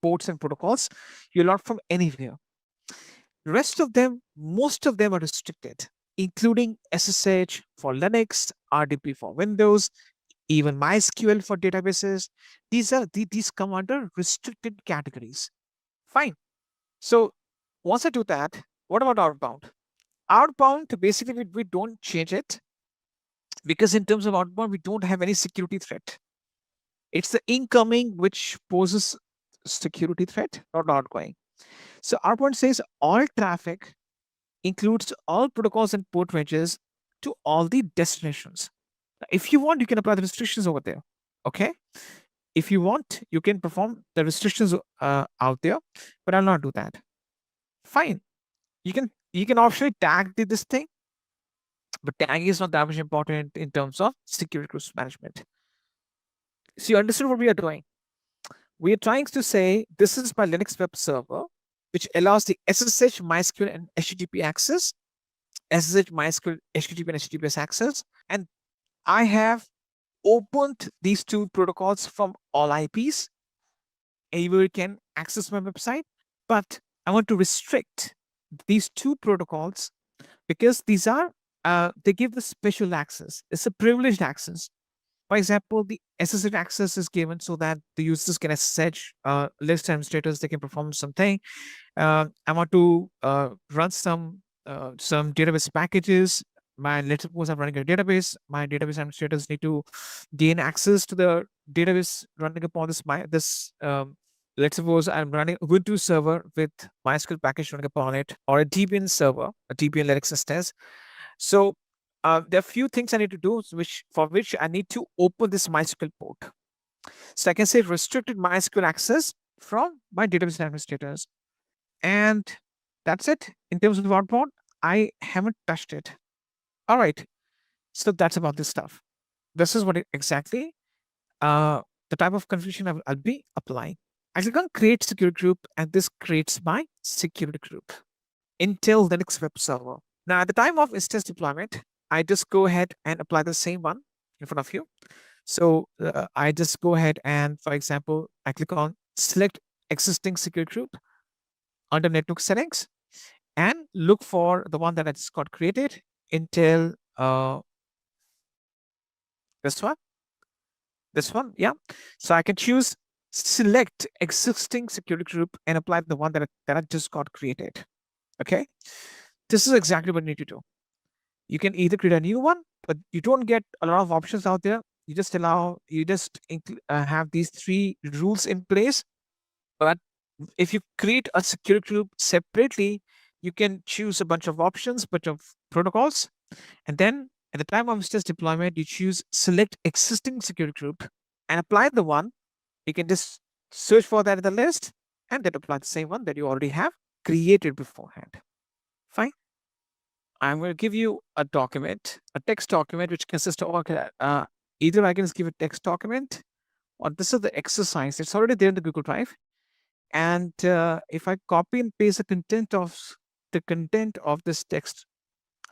ports and protocols. You learn from anywhere. Rest of them, most of them are restricted, including SSH for Linux, RDP for Windows, even MySQL for databases. These come under restricted categories. Fine. So once I do that, what about outbound? Outbound, basically, we don't change it, because in terms of outbound, we don't have any security threat. It's the incoming which poses security threat, not outgoing. So outbound says all traffic includes all protocols and port ranges to all the destinations. If you want, you can apply the restrictions over there. Okay. If you want, you can perform the restrictions out there, but I'll not do that. Fine. You can optionally tag this thing. but tagging is not that much important in terms of security groups management. So you understood what we are doing. We are trying to say this is my Linux web server, which allows the SSH, MySQL, and HTTP access, SSH, MySQL, HTTP, and HTTPS access, and I have opened these two protocols from all IPs. Anywhere can access my website, but I want to restrict these two protocols because these are they give the special access. It's a privileged access. For example, the SSH access is given so that the users can SSH list administrators, they can perform something. I want to run some database packages. Let's suppose I'm running a database. My database administrators need to gain access to the database running upon this. Let's suppose I'm running a Ubuntu server with MySQL package running upon it, or a Debian server, a Debian Linux instance. So there are a few things I need to do, for which I need to open this MySQL port. So I can say restricted MySQL access from my database administrators. And that's it. In terms of Outbound, I haven't touched it. All right. So that's about this stuff. This is what exactly the type of configuration I'll be applying. I click on create security group, and this creates my security group. Intel Linux web server. Now, at the time of instance deployment, I just go ahead and apply the same one in front of you. So I just go ahead and, for example, I click on select existing security group under network settings and look for the one that I just got created, Intel, this one, yeah. So I can choose select existing security group and apply the one that I just got created. Okay, this is exactly what you need to do. You can either create a new one, but you don't get a lot of options out there. You just have these three rules in place. But if you create a security group separately, you can choose a bunch of options, bunch of protocols, and then at the time of instance deployment, you choose select existing security group and apply the one. You can just search for that in the list and then apply the same one that you already have created beforehand. Fine. I'm going to give you a document, a text document, which consists of either I can just give a text document, or this is the exercise. It's already there in the Google Drive. And if I copy and paste the content of this text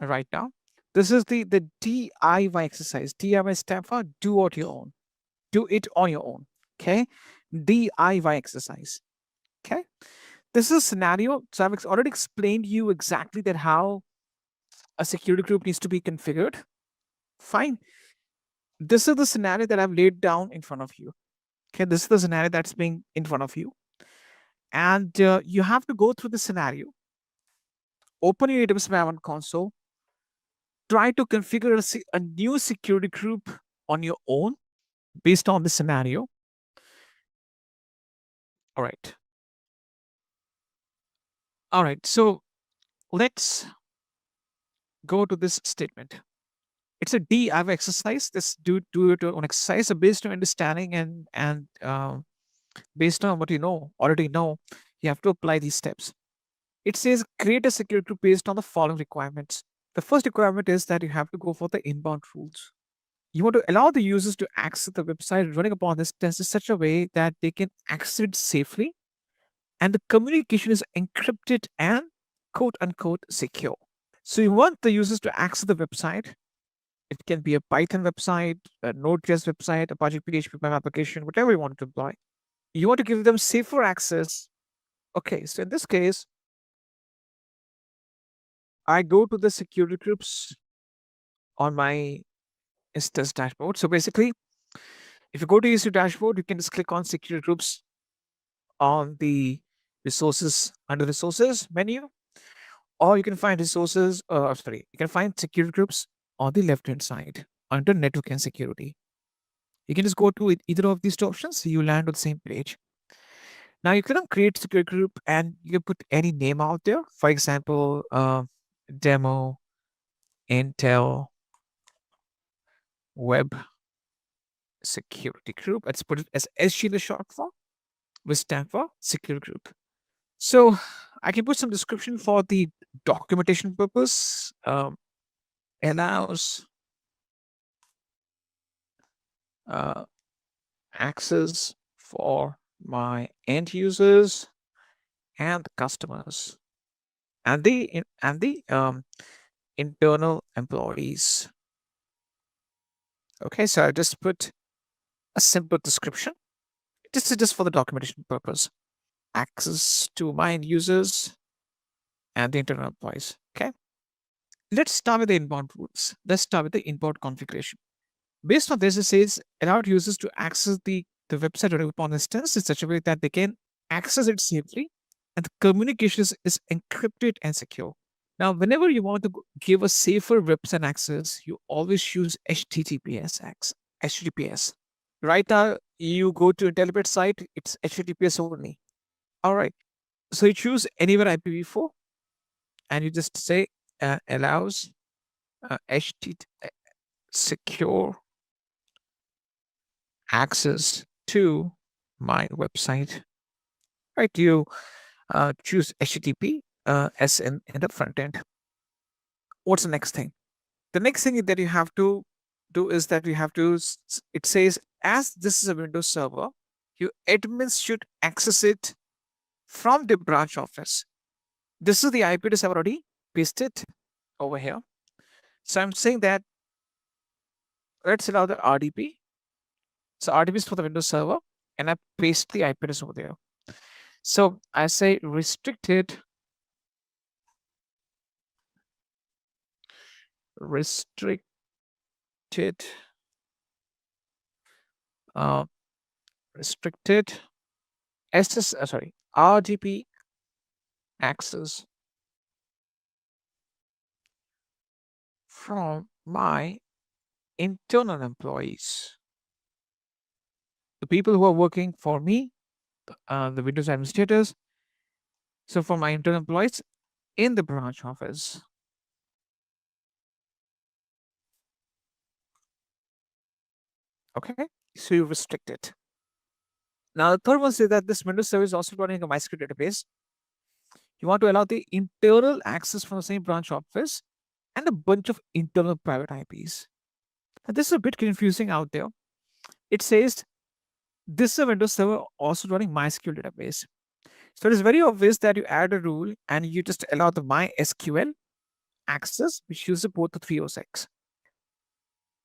right now, this is the DIY exercise. DIY stands for do it your own. Do it on your own. Okay, DIY exercise. Okay, this is a scenario. So I've already explained you exactly that how a security group needs to be configured. Fine. This is the scenario that I've laid down in front of you. Okay, this is the scenario that's being in front of you. And you have to go through the scenario. Open your AWS Maven console. Try to configure a new security group on your own based on the scenario. All right. All right. So let's go to this statement. It's a DIY exercise. This do it your own exercise. So based on understanding and based on what you already know, you have to apply these steps. It says create a security group based on the following requirements. The first requirement is that you have to go for the inbound rules. You want to allow the users to access the website running upon this test in such a way that they can access it safely and the communication is encrypted and quote unquote secure. So you want the users to access the website. It can be a Python website, a Node.js website, Apache PHP web application, whatever you want to deploy. You want to give them safer access. Okay, so in this case, I go to the security groups on my instance dashboard. So basically, if you go to EC2 dashboard, you can just click on security groups on the resources under resources menu, or you can find resources. You can find security groups on the left hand side under network and security. You can just go to either of these two options. So you land on the same page. Now you click on create security group and you can put any name out there. For example, demo Intel Web Security Group. Let's put it as SG in the short form, which stands for security group. So I can put some description for the documentation purpose. allows access for my end users and customers and the internal employees. Okay, so I just put a simple description. This is just for the documentation purpose. Access to my end users and the internal employees. Okay, let's start with the inbound rules. Let's start with the inbound configuration. Based on this, it says allowed users to access the website or upon instance in such a way that they can access it safely and the communication is encrypted and secure. Now, whenever you want to give a safer website access, you always use HTTPS. Right now, you go to Intellipaat site, it's HTTPS only. All right. So you choose anywhere IPv4 and you just say allows HTTP secure access to my website. Right. You choose HTTP as in the front end. What's the next thing? The next thing that you have to do is that you have to, it says, as this is a Windows server, your admins should access it from the branch office. This is the IP address I've already pasted over here. So I'm saying that let's allow the RDP. So RDP is for the Windows server, and I paste the IP address over there. So I say restricted uh, restricted RDP access from my internal employees, the people who are working for me, the Windows administrators. So for my internal employees in the branch office. Okay, so you restrict it. Now the third one says that this Windows server is also running a MySQL database. You want to allow the internal access from the same branch office and a bunch of internal private IPs. And this is a bit confusing out there. It says this is a Windows server also running MySQL database. So it is very obvious that you add a rule and you just allow the MySQL access, which uses both the 306.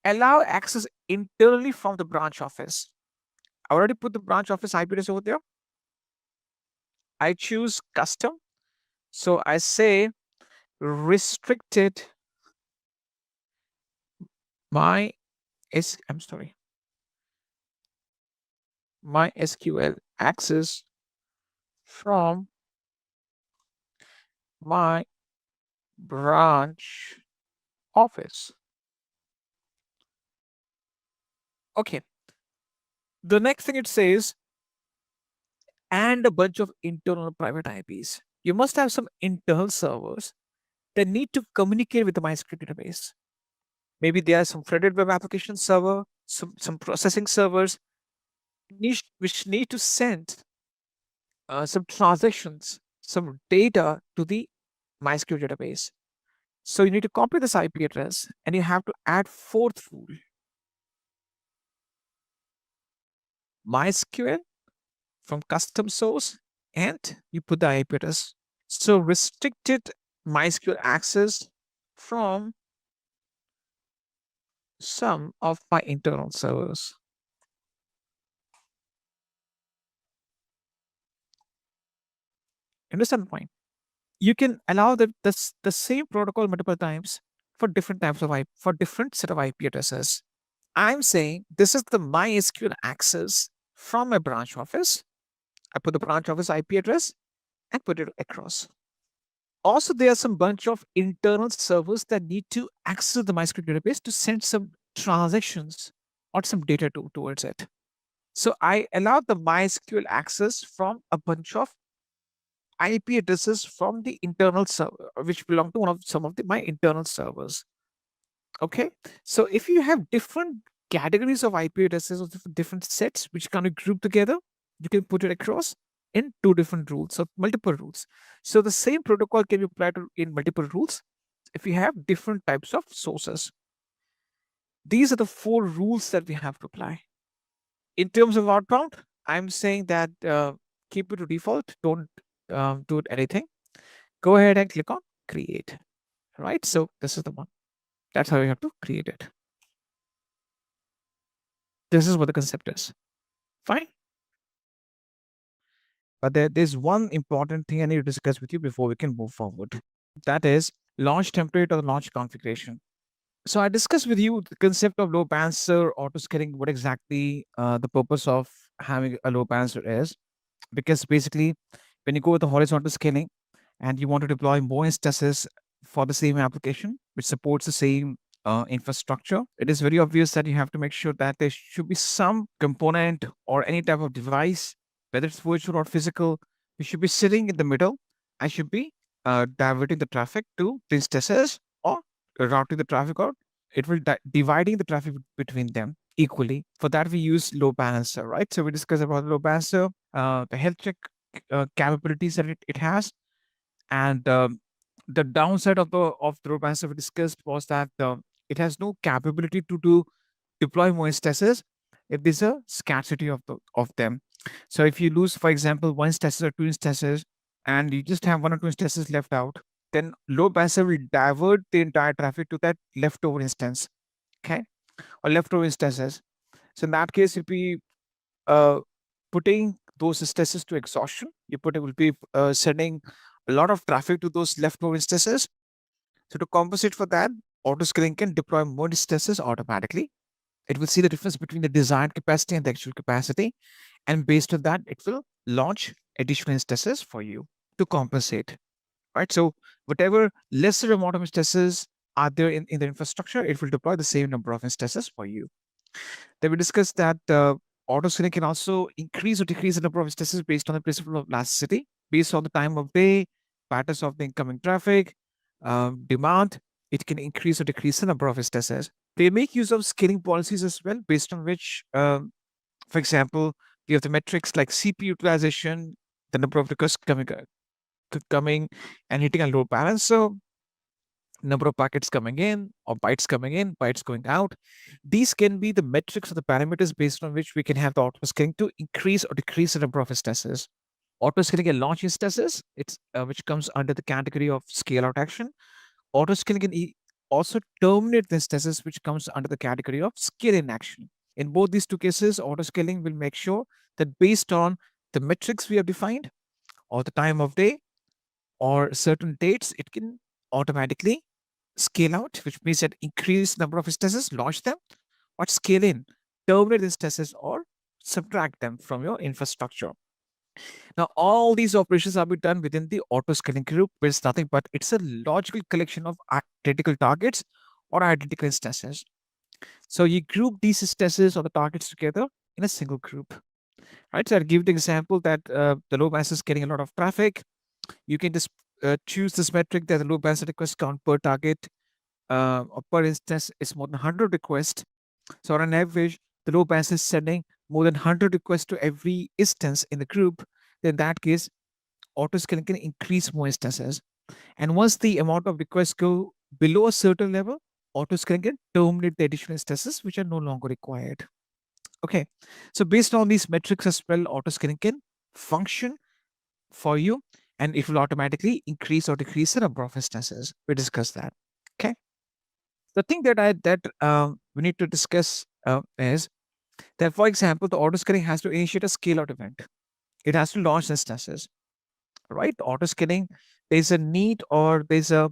Allow access internally from the branch office. I already put the branch office IP address over there. I choose custom. So I say restricted MySQL access from my branch office. Okay. The next thing it says, and a bunch of internal private IPs. You must have some internal servers that need to communicate with the MySQL database. Maybe there are some threaded web application server, some processing servers, which need to send some transactions, some data to the MySQL database. So you need to copy this IP address and you have to add fourth rule. MySQL from custom source and you put the IP address. So restricted MySQL access from some of my internal servers. Understand the point? You can allow the same protocol multiple times for different types of IP, for different set of IP addresses. I'm saying this is the MySQL access from my branch office. I put the branch office IP address and put it across. Also, there are some bunch of internal servers that need to access the MySQL database to send some transactions or some data towards it. So I allow the MySQL access from a bunch of IP addresses from the internal server, which belong to some of my internal servers. Okay, so if you have different categories of IP addresses or different sets which can be grouped together, you can put it across in two different rules or multiple rules. So the same protocol can be applied in multiple rules. if we have different types of sources. These are the 4 rules that we have to apply. In terms of outbound, I'm saying that keep it to default. Don't do it anything. Go ahead and click on create. Right. So this is the one. That's how you have to create it. This is what the concept is. Fine. But there's one important thing I need to discuss with you before we can move forward. That is launch template or launch configuration. So I discussed with you the concept of load balancer, auto scaling, what exactly the purpose of having a load balancer is. Because basically, when you go with the horizontal scaling and you want to deploy more instances for the same application, which supports the same infrastructure, it is very obvious that you have to make sure that there should be some component or any type of device, whether it's virtual or physical, which should be sitting in the middle and should be diverting the traffic to the instances or routing the traffic out. It will dividing the traffic between them equally. For that, we use load balancer, right? So we discussed about load balancer, the health check capabilities that it has, and the downside of the load balancer we discussed was that it has no capability to deploy more instances if there's a scarcity of them. So if you lose, for example, one instance or two instances, and you just have one or two instances left out, then load balancer will divert the entire traffic to that leftover instance, okay, or leftover instances. So in that case, if we putting those instances to exhaustion, will be sending a lot of traffic to those leftover instances. So to compensate for that, autoscaling can deploy more instances automatically. It will see the difference between the desired capacity and the actual capacity, and based on that, it will launch additional instances for you to compensate. Right. So whatever lesser amount of instances are there in the infrastructure, it will deploy the same number of instances for you. Then we discussed that autoscaling can also increase or decrease the number of instances based on the principle of elasticity, based on the time of day, patterns of the incoming traffic, demand. It can increase or decrease the number of instances. They make use of scaling policies as well, based on which, for example, you have the metrics like CPU utilization, the number of requests coming and hitting a load balancer, number of packets coming in or bytes coming in, bytes going out. These can be the metrics or the parameters based on which we can have the autoscaling to increase or decrease the number of instances. Autoscaling and launch instances, it's which comes under the category of scale out action. Autoscaling can also terminate the instances, which comes under the category of scale in action. In both these two cases, autoscaling will make sure that based on the metrics we have defined or the time of day or certain dates, it can automatically scale out, which means that increase number of instances, launch them, or scale in, terminate instances, or subtract them from your infrastructure. Now, all these operations are be done within the auto scaling group, which is nothing but it's a logical collection of identical targets or identical instances. So you group these instances or the targets together in a single group. Right. So I'll give the example that the load balancer is getting a lot of traffic. You can just choose this metric that the load balancer request count per target or per instance is more than 100 requests. So on average, the load balancer is sending more than 100 requests to every instance in the group. Then in that case, autoscaling can increase more instances. And once the amount of requests go below a certain level, autoscaling can terminate the additional instances which are no longer required. Okay. So based on these metrics as well, autoscaling can function for you and it will automatically increase or decrease the number of instances. We discussed that. Okay. The thing that we need to discuss is that, for example, the autoscaling has to initiate a scale out event. It has to launch instances, right? Autoscaling, there's a need or there's a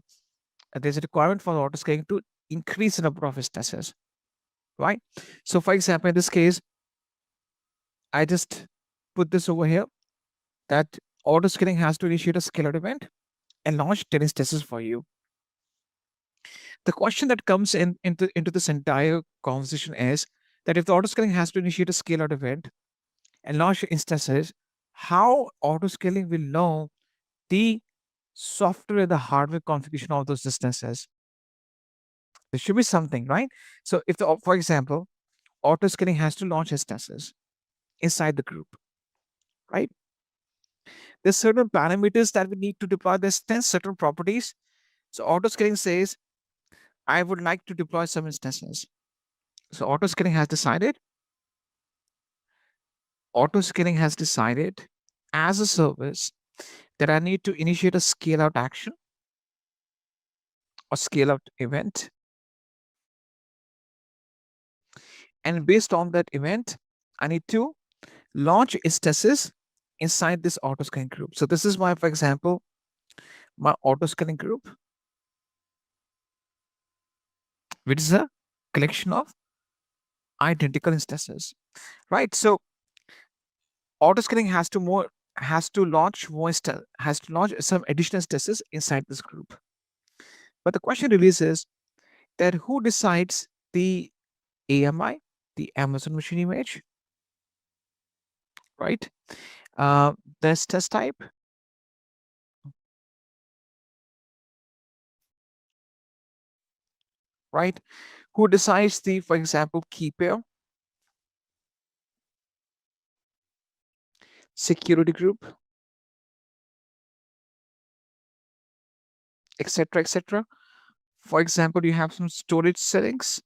requirement for the autoscaling to increase the number of instances, right? So, for example, in this case, I just put this over here that autoscaling has to initiate a scale out event and launch 10 instances for you. The question that comes into this entire conversation is that if the autoscaling has to initiate a scale out event and launch instances, how autoscaling will know the software and the hardware configuration of those instances? There should be something, right? So if for example, autoscaling has to launch instances inside the group, right? There's certain parameters that we need to deploy this instance, certain properties So auto-scaling says, I would like to deploy some instances. So auto-scaling has decided as a service that I need to initiate a scale out action or scale out event. And based on that event, I need to launch instances inside this auto scaling group. So this is my, for example, my auto scaling group, which is a collection of identical instances, right? So auto scaling has to launch some additional instances inside this group. But the question really is that who decides the AMI, the Amazon Machine Image, right? This test type, right? Who decides the, for example, key pair, security group, etc., etc. For example, you have some storage settings.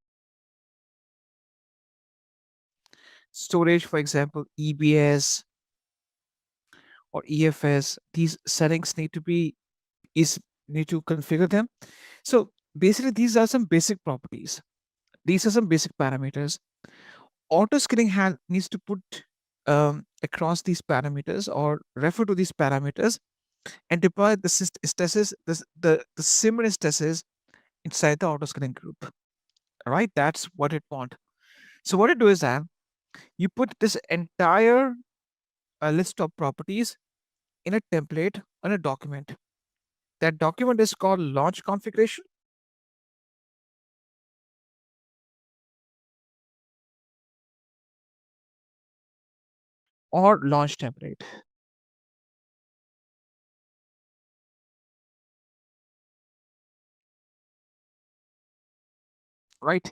Storage, for example, EBS or EFS. These settings need to configure them. So basically, these are some basic properties. These are some basic parameters. Auto scaling needs to put across these parameters or refer to these parameters and deploy the instances, the similar instances inside the auto scaling group. Right? That's what it wants. So what you do is that you put this entire list of properties in a template on a document. That document is called launch configuration. Or launch template. Right?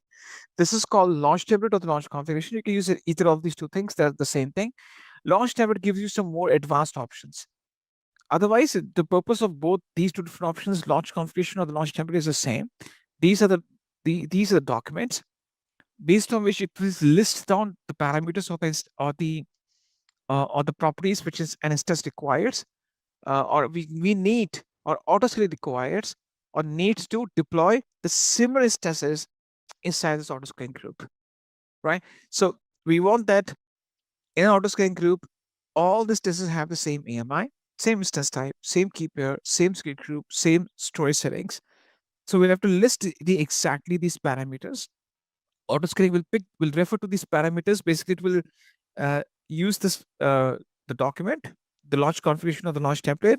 This is called launch template or the launch configuration. You can use either of these two things. They're the same thing. Launch template gives you some more advanced options. Otherwise, the purpose of both these two different options, launch configuration or the launch template, is the same. These are the documents based on which it lists down the parameters or the properties which is an instance requires, or we need or autoscaling requires or needs to deploy the similar instances inside this autoscaling group, right? So we want that in an autoscaling group, all the instances have the same AMI, same instance type, same key pair, same script group, same storage settings. So we have to list exactly these parameters. Autoscaling will refer to these parameters. Basically, it will use the document, the launch configuration of the launch template,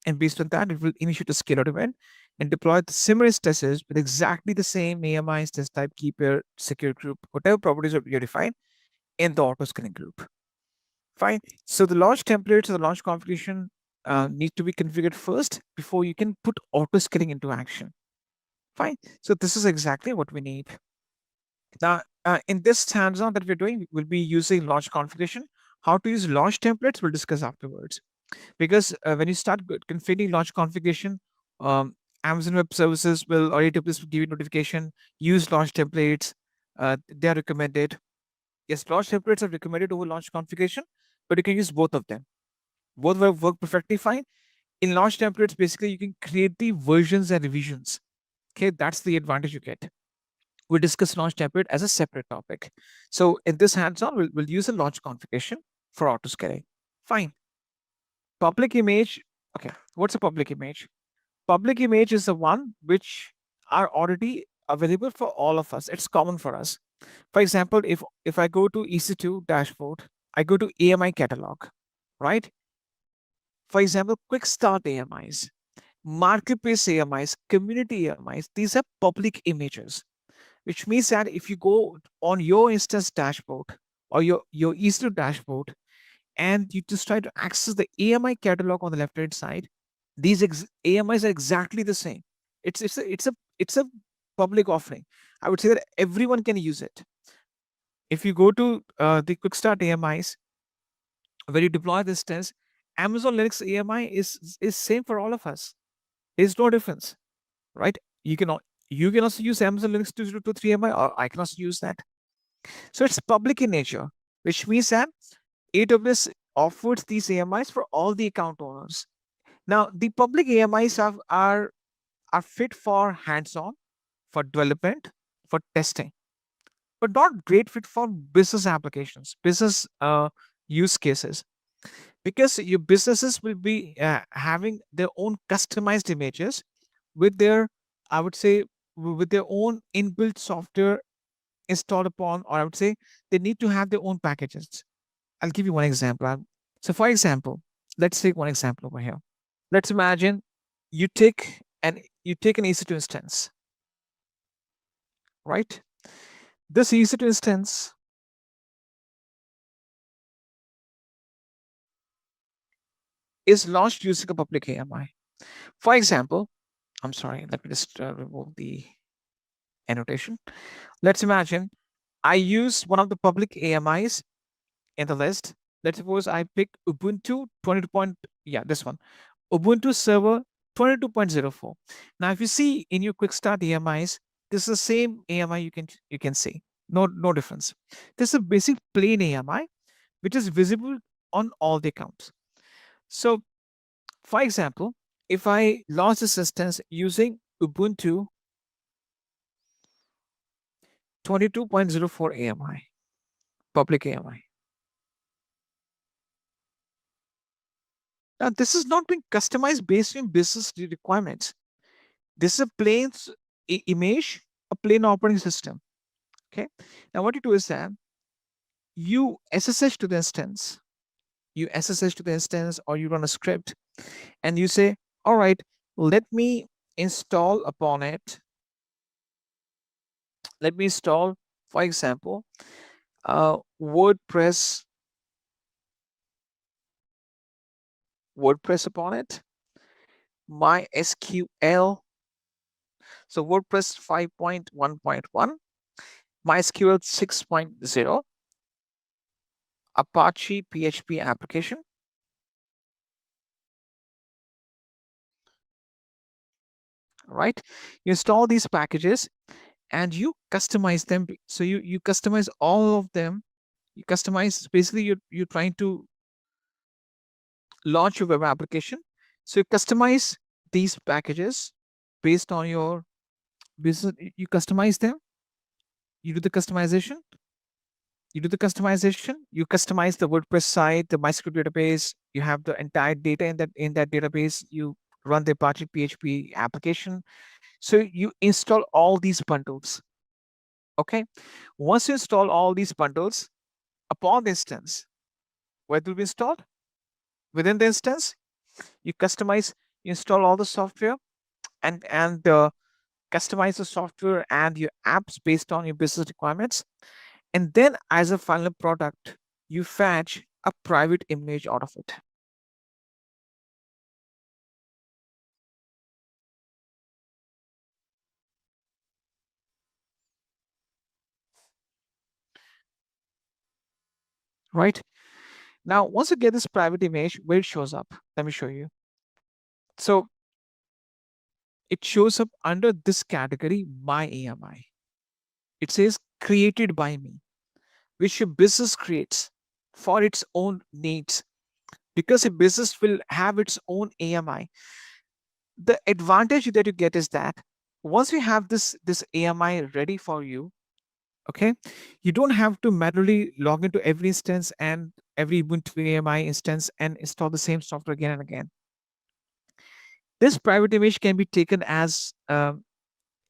and based on that, it will initiate a scale-out event and deploy the similar instances with exactly the same AMI, instance type, key pair, secure group, whatever properties you define in the autoscaling group. Fine. So the launch templates or the launch configuration need to be configured first before you can put autoscaling into action. Fine. So this is exactly what we need. Now, in this hands-on that we're doing, we'll be using launch configuration. How to use launch templates, we'll discuss afterwards. Because when you start configuring launch configuration, Amazon Web Services will or AWS will give you notification, use launch templates. They are recommended. Yes, launch templates are recommended over launch configuration, but you can use both of them. Both will work perfectly fine. In launch templates, basically, you can create the versions and revisions. Okay, that's the advantage you get. We'll discuss launch template as a separate topic. So in this hands-on, we'll use a launch configuration for auto-scaling. Fine. Public image. Okay, what's a public image? Public image is the one which are already available for all of us. It's common for us. For example, if I go to EC2 dashboard, I go to AMI catalog, right? For example, quick start AMIs, marketplace AMIs, community AMIs, these are public images, which means that if you go on your instance dashboard or your EC2 dashboard and you just try to access the AMI catalog on the left hand side, these AMIs are exactly the same. It's a public offering. I would say that everyone can use it. If you go to the quick start AMIs, where you deploy this test, Amazon Linux AMI is same for all of us. There's no difference, right? You can also use Amazon Linux 2023 AMI, or I can also use that. So it's public in nature, which means that AWS offers these AMIs for all the account owners. Now, the public AMIs are fit for hands-on, for development, for testing, but not great fit for business applications, business use cases, because your businesses will be having their own customized images with their, I would say, with their own inbuilt software installed upon, or I would say they need to have their own packages. I'll give you one example. So, for example, let's take one example over here. Let's imagine you take an EC2 instance, right? This EC2 instance is launched using a public AMI. For example, I'm sorry, let me just remove the annotation. Let's imagine I use one of the public AMIs in the list. Let's suppose I pick Ubuntu 22. Yeah, this one. Ubuntu Server 22.04. Now, if you see in your Quickstart AMIs, this is the same AMI you can see. No difference. This is a basic plain AMI which is visible on all the accounts. So, for example, if I launch this instance using Ubuntu 22.04 AMI, public AMI. Now, this is not being customized based on business requirements. This is a plain image, a plain operating system. Okay. Now, what you do is that you SSH to the instance, or you run a script, and you say, all right, let me install upon it. Let me install, for example, WordPress upon it, MySQL. So WordPress 5.1.1, MySQL 6.0, Apache PHP application. Right? You install these packages and you customize them. So you customize all of them. You customize, basically you're trying to launch your web application. So you customize these packages based on your business. You customize them. You do the customization. You customize the WordPress site, the MySQL database. You have the entire data in that database. You run the Apache PHP application. So you install all these bundles. Okay. Once you install all these bundles upon the instance, where it will be installed? Within the instance, you customize, you install all the software, and customize the software and your apps based on your business requirements. And then as a final product, you fetch a private image out of it. Right? Now, once you get this private image, where it shows up, let me show you. So it shows up under this category, My AMI. It says created by me, which your business creates for its own needs, because a business will have its own AMI. The advantage that you get is that once you have this AMI ready for you, okay, you don't have to manually log into every instance and every Ubuntu AMI instance and install the same software again and again. This private image can be taken as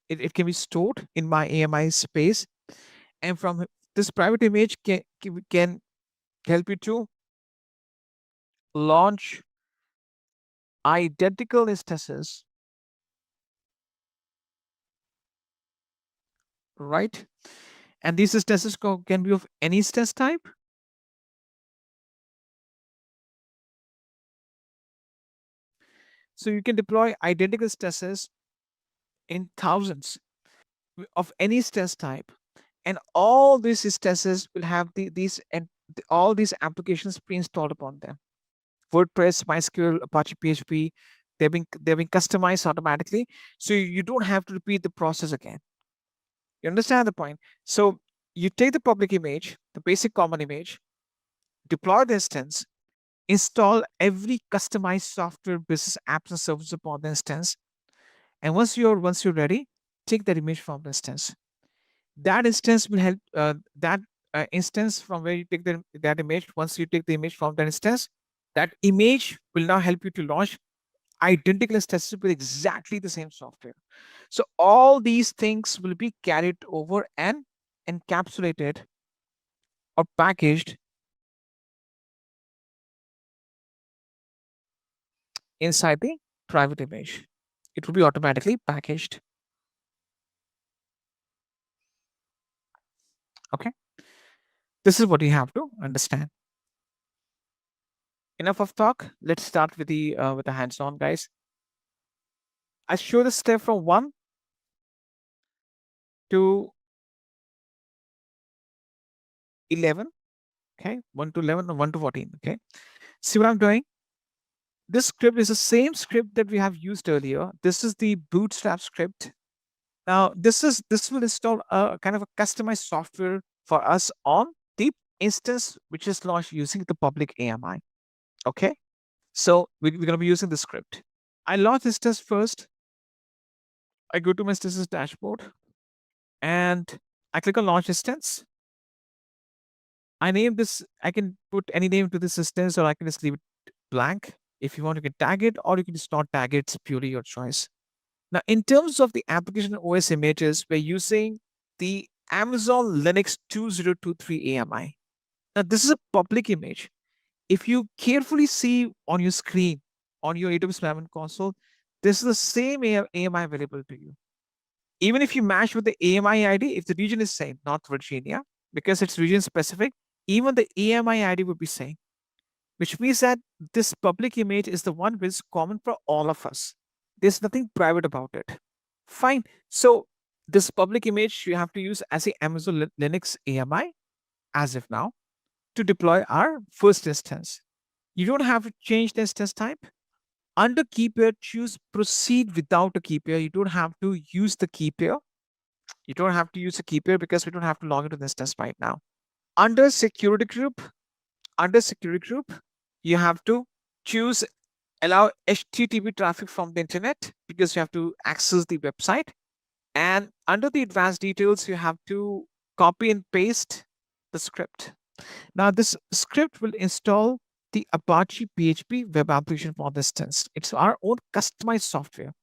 it can be stored in my AMI space, and from this private image can help you to launch identical instances, right? And these instances can be of any instance type. So you can deploy identical instances in thousands of any instance type, and all these instances will have all these applications pre-installed upon them. WordPress, MySQL, Apache PHP, They've been customized automatically, so you don't have to repeat the process again. You understand the point? So you take the public image, the basic common image, deploy the instance, install every customized software, business apps and services upon the instance, and once you're ready, take that image from the instance. That instance will help that instance from where you take that image. Once you take the image from that instance, that image will now help you to launch identical instances with exactly the same software. So all these things will be carried over and encapsulated or packaged inside the private image. It will be automatically packaged. Okay. This is what you have to understand. Enough of talk. Let's start with the hands-on, guys. I show the step from 1 to 11. Okay, 1 to 11 or 1 to 14. Okay, see what I'm doing? This script is the same script that we have used earlier. This is the bootstrap script. Now this will install a kind of a customized software for us on the instance which is launched using the public AMI. Okay, so we're going to be using the script. I launch instance first. I go to my instances dashboard and I click on launch instance. I name this, I can put any name to this instance, or I can just leave it blank. If you want, you can tag it, or you can just not tag it. It's purely your choice. Now, in terms of the application OS images, we're using the Amazon Linux 2023 AMI. Now, this is a public image. If you carefully see on your screen, on your AWS Management Console, this is the same AMI available to you. Even if you match with the AMI ID, if the region is same, North Virginia, because it's region specific, even the AMI ID would be same, which means that this public image is the one which is common for all of us. There's nothing private about it. Fine. So this public image you have to use as a Amazon Linux AMI as of now to deploy our first instance. You don't have to change the instance type. Under key pair, choose proceed without a key pair. You don't have to use the key pair. You don't have to use a key pair because we don't have to log into the instance right now. Under security group, you have to choose allow HTTP traffic from the internet because you have to access the website. And under the advanced details, you have to copy and paste the script. Now, this script will install the Apache PHP web application for the instance. It's our own customized software.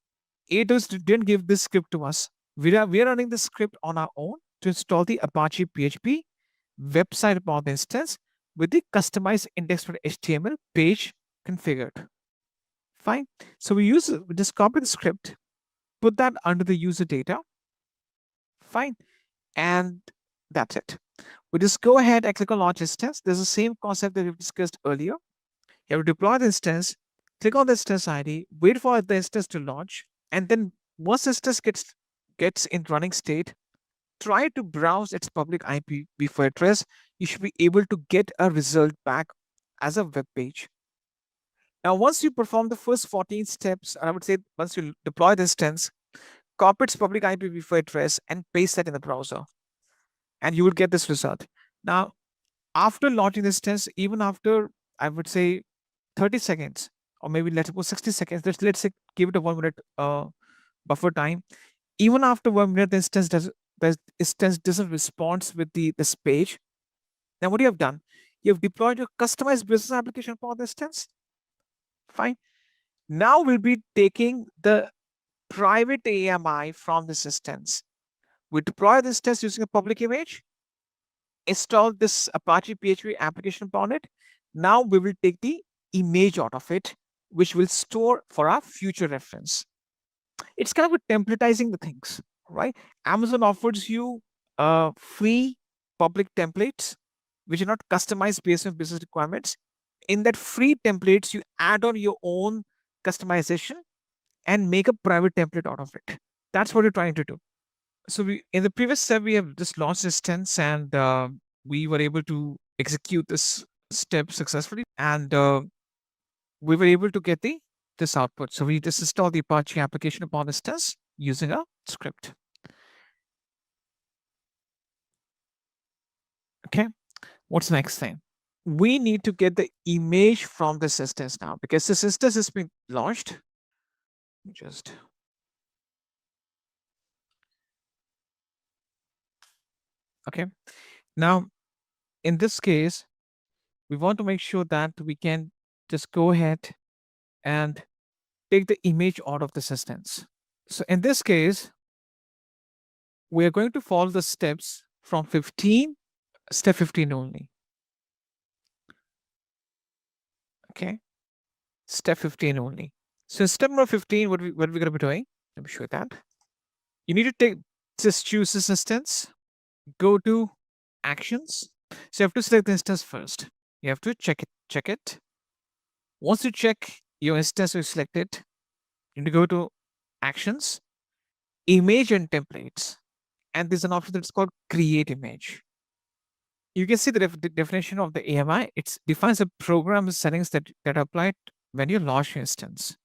AWS didn't give this script to us. We are running the script on our own to install the Apache PHP website upon the instance with the customized index.html page configured. Fine. So we just copy the script, put that under the user data. Fine. And that's it. We just go ahead and click on launch instance. There's the same concept that we've discussed earlier. You have to deploy the instance, click on the instance ID, wait for the instance to launch, and then once the instance gets in running state, try to browse its public IPv4 address. You should be able to get a result back as a web page. Now, once you perform the first 14 steps, I would say once you deploy the instance, copy its public IPv4 address and paste that in the browser, and you will get this result. Now, after launching the instance, even after, I would say 30 seconds, or maybe let's suppose 60 seconds, let's say give it a 1 minute buffer time. Even after 1 minute, the instance doesn't respond with this page. Then what you have done, you have deployed your customized business application for the instance. Fine. Now we'll be taking the private AMI from this instance. We deploy this instance using a public image, install this Apache PHP application upon it. Now we will take the image out of it, which will store for our future reference. It's kind of a templatizing the things, right? Amazon offers you free public templates, which are not customized based on business requirements. In that free templates, you add on your own customization and make a private template out of it. That's what you're trying to do. So in the previous step, we have just launched instance, and we were able to execute this step successfully, and we were able to get the this output. So we just install the Apache application upon instance using a script. Okay, what's the next thing? We need to get the image from this instance now, because this instance has been launched. Just okay. Now, in this case, we want to make sure that we can just go ahead and take the image out of this instance. So in this case, we are going to follow the steps from step 15 only. Okay, step 15 only. So step number 15, what we're going to be doing, let me show you that. You need to just choose this instance, go to actions. So you have to select the instance first. You have to check it. Once you check your instance, you select it, you need to go to actions, image and templates. And there's an option that's called create image. You can see the definition of the AMI. It defines the program settings that are applied when you launch your instance.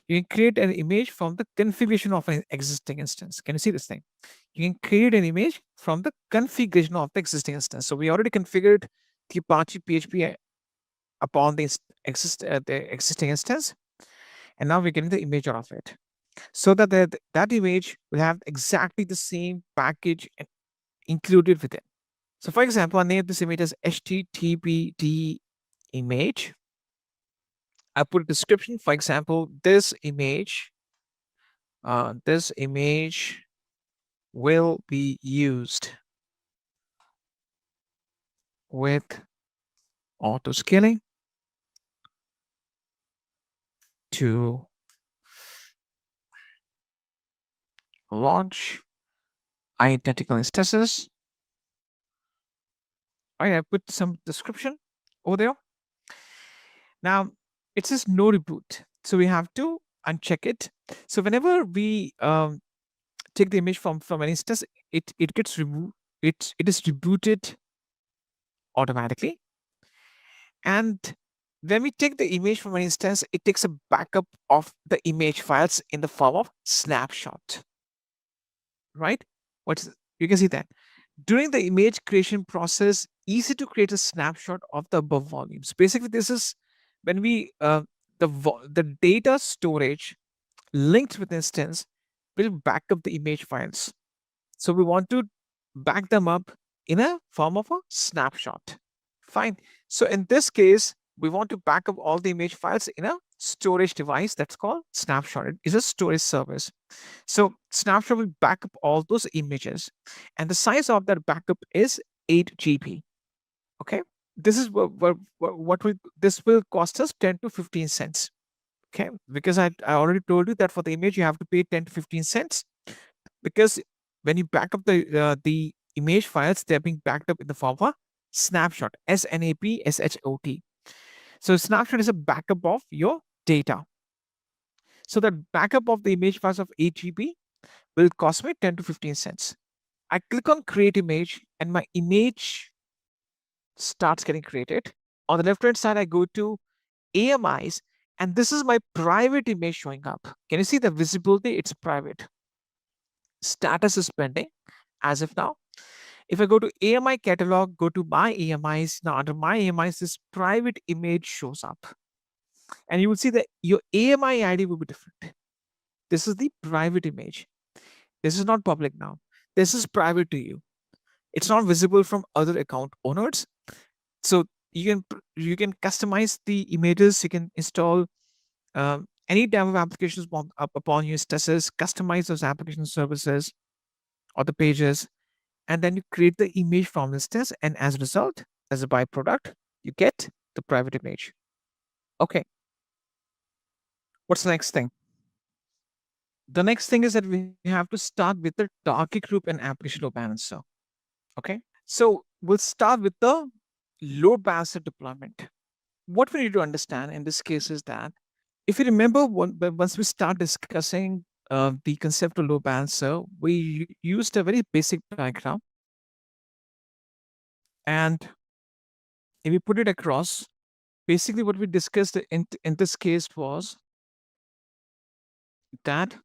You can create an image from the configuration of an existing instance. Can you see this thing? You can create an image from the configuration of the existing instance. So we already configured the Apache PHP upon the existing instance, and now we're getting the image out of it, so that that image will have exactly the same package included with it. So for example, I name this image as httpd image. I put a description. For example, this image will be used with auto scaling to launch identical instances. I put some description over there. Now it says no reboot, so we have to uncheck it. So whenever we take the image from an instance, it gets removed. It is rebooted automatically. And when we take the image from an instance, it takes a backup of the image files in the form of snapshot. Right? You can see that during the image creation process, easy to create a snapshot of the above volumes. Basically, this is when we the data storage linked with instance will back up the image files. So we want to back them up in a form of a snapshot. Fine. So in this case, we want to back up all the image files in a storage device that's called snapshot. It is a storage service. So snapshot will back up all those images, and the size of that backup is 8 GB. Okay, this is this will cost us 10 to 15 cents. Okay, because I already told you that for the image you have to pay 10 to 15 cents, because when you back up the image files, they're being backed up in the form of a snapshot, SNAPSHOT. So snapshot is a backup of your data. So the backup of the image files of 8 GB will cost me 10 to 15 cents. I click on create image and my image starts getting created. On the left hand side, I go to AMIs, and this is my private image showing up. Can you see the visibility? It's private. Status is pending as of now. If I go to AMI catalog, go to my AMIs, now under my AMIs, this private image shows up. And you will see that your AMI ID will be different. This is the private image. This is not public now. This is private to you. It's not visible from other account owners. So you can customize the images. You can install any type of applications upon your instances, customize those application services or the pages, and then you create the image from instance. And as a result, as a byproduct, you get the private image. Okay. What's the next thing? The next thing is that we have to start with the target group and application load balancer. Okay. So we'll start with the load balancer deployment. What we need to understand in this case is that if you remember, once we start discussing the concept of load balancer, we used a very basic diagram. And if we put it across, basically what we discussed in this case was that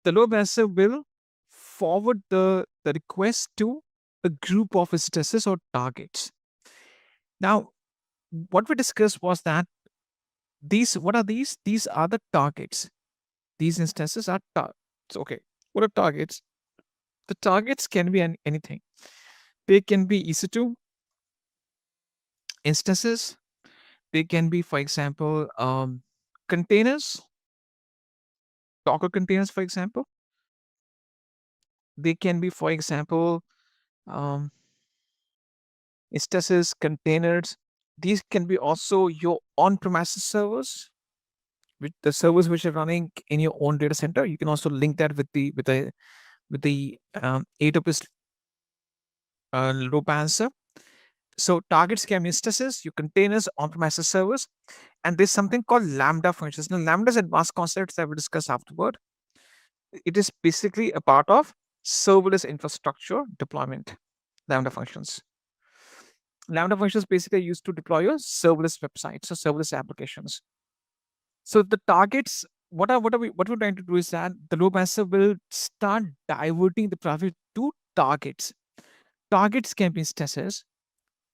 the load balancer will forward the request to a group of instances or targets. Now, what we discussed was that what are these? These are the targets. These instances are targets. Okay, what are targets? The targets can be anything. They can be EC2 instances. They can be, for example, containers, Docker containers, for example. They can be, for example, um, instances, containers. These can be also your on-premises servers, with the servers which are running in your own data center. You can also link that with the AWS load balancer. So targets can be instances, your containers, on-premises servers, and there's something called Lambda functions. Now, Lambda is advanced concepts that we'll discuss afterward. It is basically a part of serverless infrastructure deployment. Lambda functions. Lambda functions basically are used to deploy your serverless websites or serverless applications. So the targets, what we're trying to do is that the load balancer will start diverting the traffic to targets. Targets can be instances,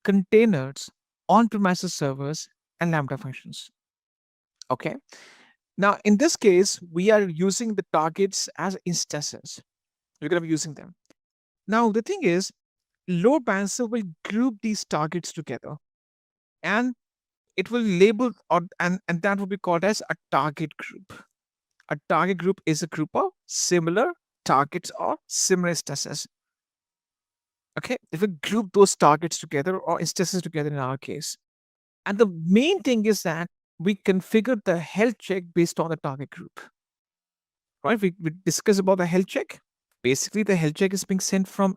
containers, on-premises servers, and Lambda functions. Okay. Now, in this case, we are using the targets as instances. We're going to be using them. Now, the thing is, load balancer will group these targets together, and it will label and that will be called as a target group. A target group is a group of similar targets or similar instances. Okay, if we group those targets together or instances together in our case. And the main thing is that we configure the health check based on the target group. Right? We discuss about the health check. Basically, the health check is being sent from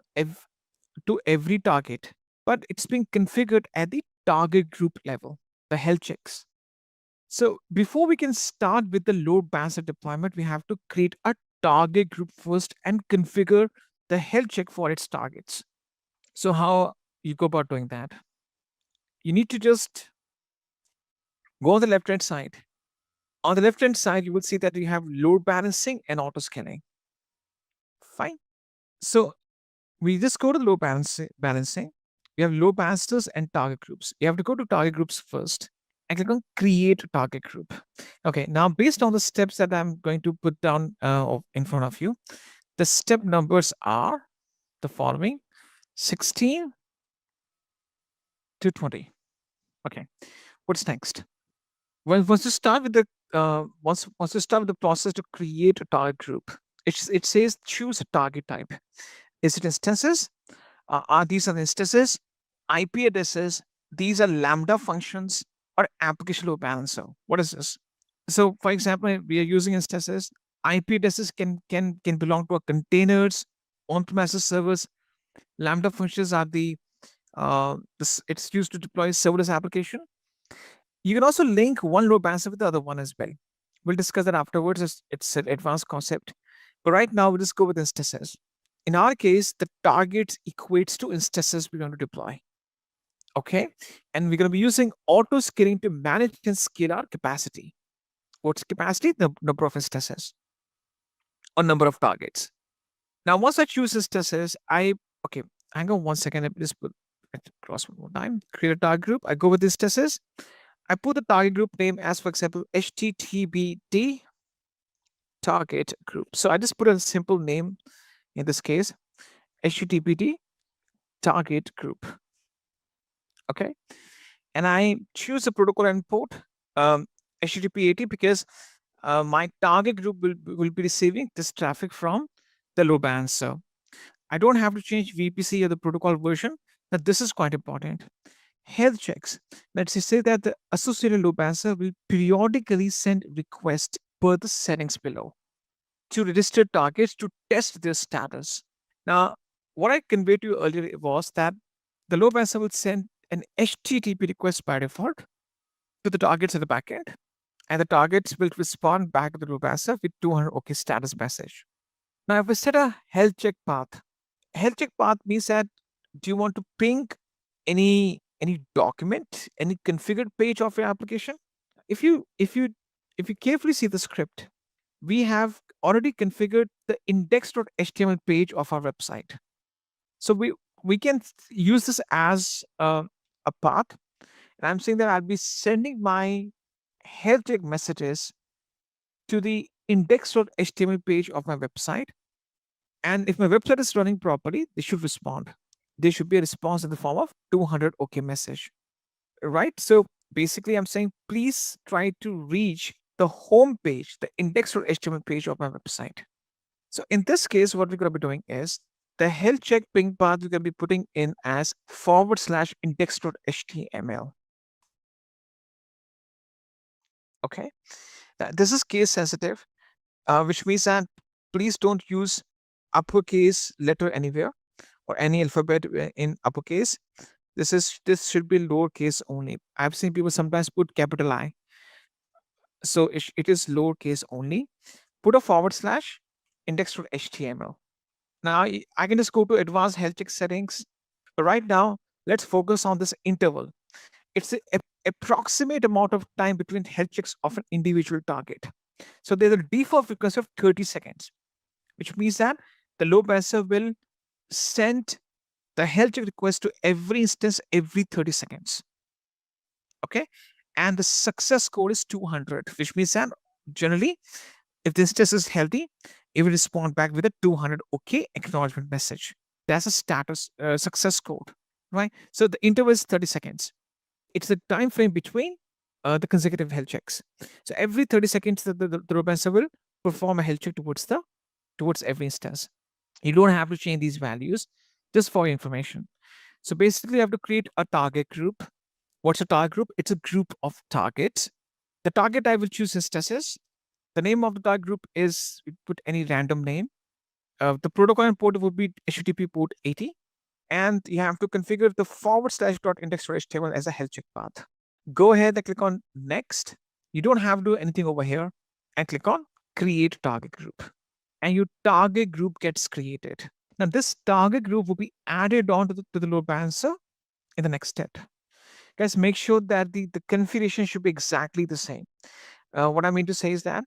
to every target, but it's being configured at the target group level, the health checks. So before we can start with the load balancer deployment, we have to create a target group first and configure the health check for its targets. So how you go about doing that? You need to just go on the left-hand side. On the left-hand side, you will see that you have load balancing and auto scaling. Fine. So we just go to the load balancing. We have load balancers and target groups. You have to go to target groups first and click on create target group. Okay, now based on the steps that I'm going to put down in front of you, the step numbers are the following: 16 to 20. Okay, what's next? Well, once you start with the once you start with the process to create a target group, it says choose a target type. Is it instances? Are these are the instances? IP addresses? These are Lambda functions or application load balancer. What is this? So, for example, we are using instances. IP addresses can belong to our containers, on-premises servers. Lambda functions are it's used to deploy serverless application. You can also link one load balancer with the other one as well. We'll discuss that afterwards. It's an advanced concept. But right now, we'll just go with instances. In our case, the target equates to instances we're going to deploy. Okay. And we're going to be using auto scaling to manage and scale our capacity. What's capacity? The number of instances or number of targets. Now, once I choose instances, hang on 1 second. Let me just put cross one more time. Create a target group. I go with instances. I put the target group name as, for example, HTTPD target group. So I just put a simple name in this case, HTTPD target group. Okay. And I choose a protocol and port HTTP 80 because my target group will be receiving this traffic from the load balancer. I don't have to change VPC or the protocol version. Now, this is quite important. Health checks. Let's say that the associated load balancer will periodically send requests per the settings below to registered targets to test their status. Now, what I conveyed to you earlier was that the load balancer will send an HTTP request by default to the targets at the backend, and the targets will respond back to the load balancer with 200 OK status message. Now, if we set a health check path means that do you want to ping any document, any configured page of your application? If you carefully see the script, we have already configured the index.html page of our website. So we can use this as a path. And I'm saying that I'll be sending my health check messages to the index.html page of my website. And if my website is running properly, they should respond. There should be a response in the form of 200 OK message, right? So basically, I'm saying please try to reach the home page, the index.html page of my website. So in this case, what we're going to be doing is the health check ping path we're going to be putting in as /index.html. Okay, this is case sensitive, which means that please don't use uppercase letter anywhere or any alphabet in uppercase. This should be lowercase only. I've seen people sometimes put capital I, so it is lowercase only. Put a /index.html. Now I can just go to advanced health check settings. But right now, let's focus on this interval. It's the approximate amount of time between health checks of an individual target. So there's a default frequency of 30 seconds, which means that the load balancer will send the health check request to every instance every 30 seconds. Okay. And the success score is 200, which means that generally, if the instance is healthy, it will respond back with a 200 OK acknowledgement message. That's a status success code, right? So the interval is 30 seconds. It's the time frame between the consecutive health checks. So every 30 seconds, the load balancer will perform a health check towards every instance. You don't have to change these values, just for your information. So basically, you have to create a target group. What's a target group? It's a group of targets. The target I will choose instances. The name of the target group is, put any random name. The protocol and port would be HTTP port 80. And you have to configure the /.index.html as a health check path. Go ahead and click on next. You don't have to do anything over here, and click on create target group. And your target group gets created. Now this target group will be added on to the load balancer in the next step. Guys, make sure that the configuration should be exactly the same. What I mean to say is that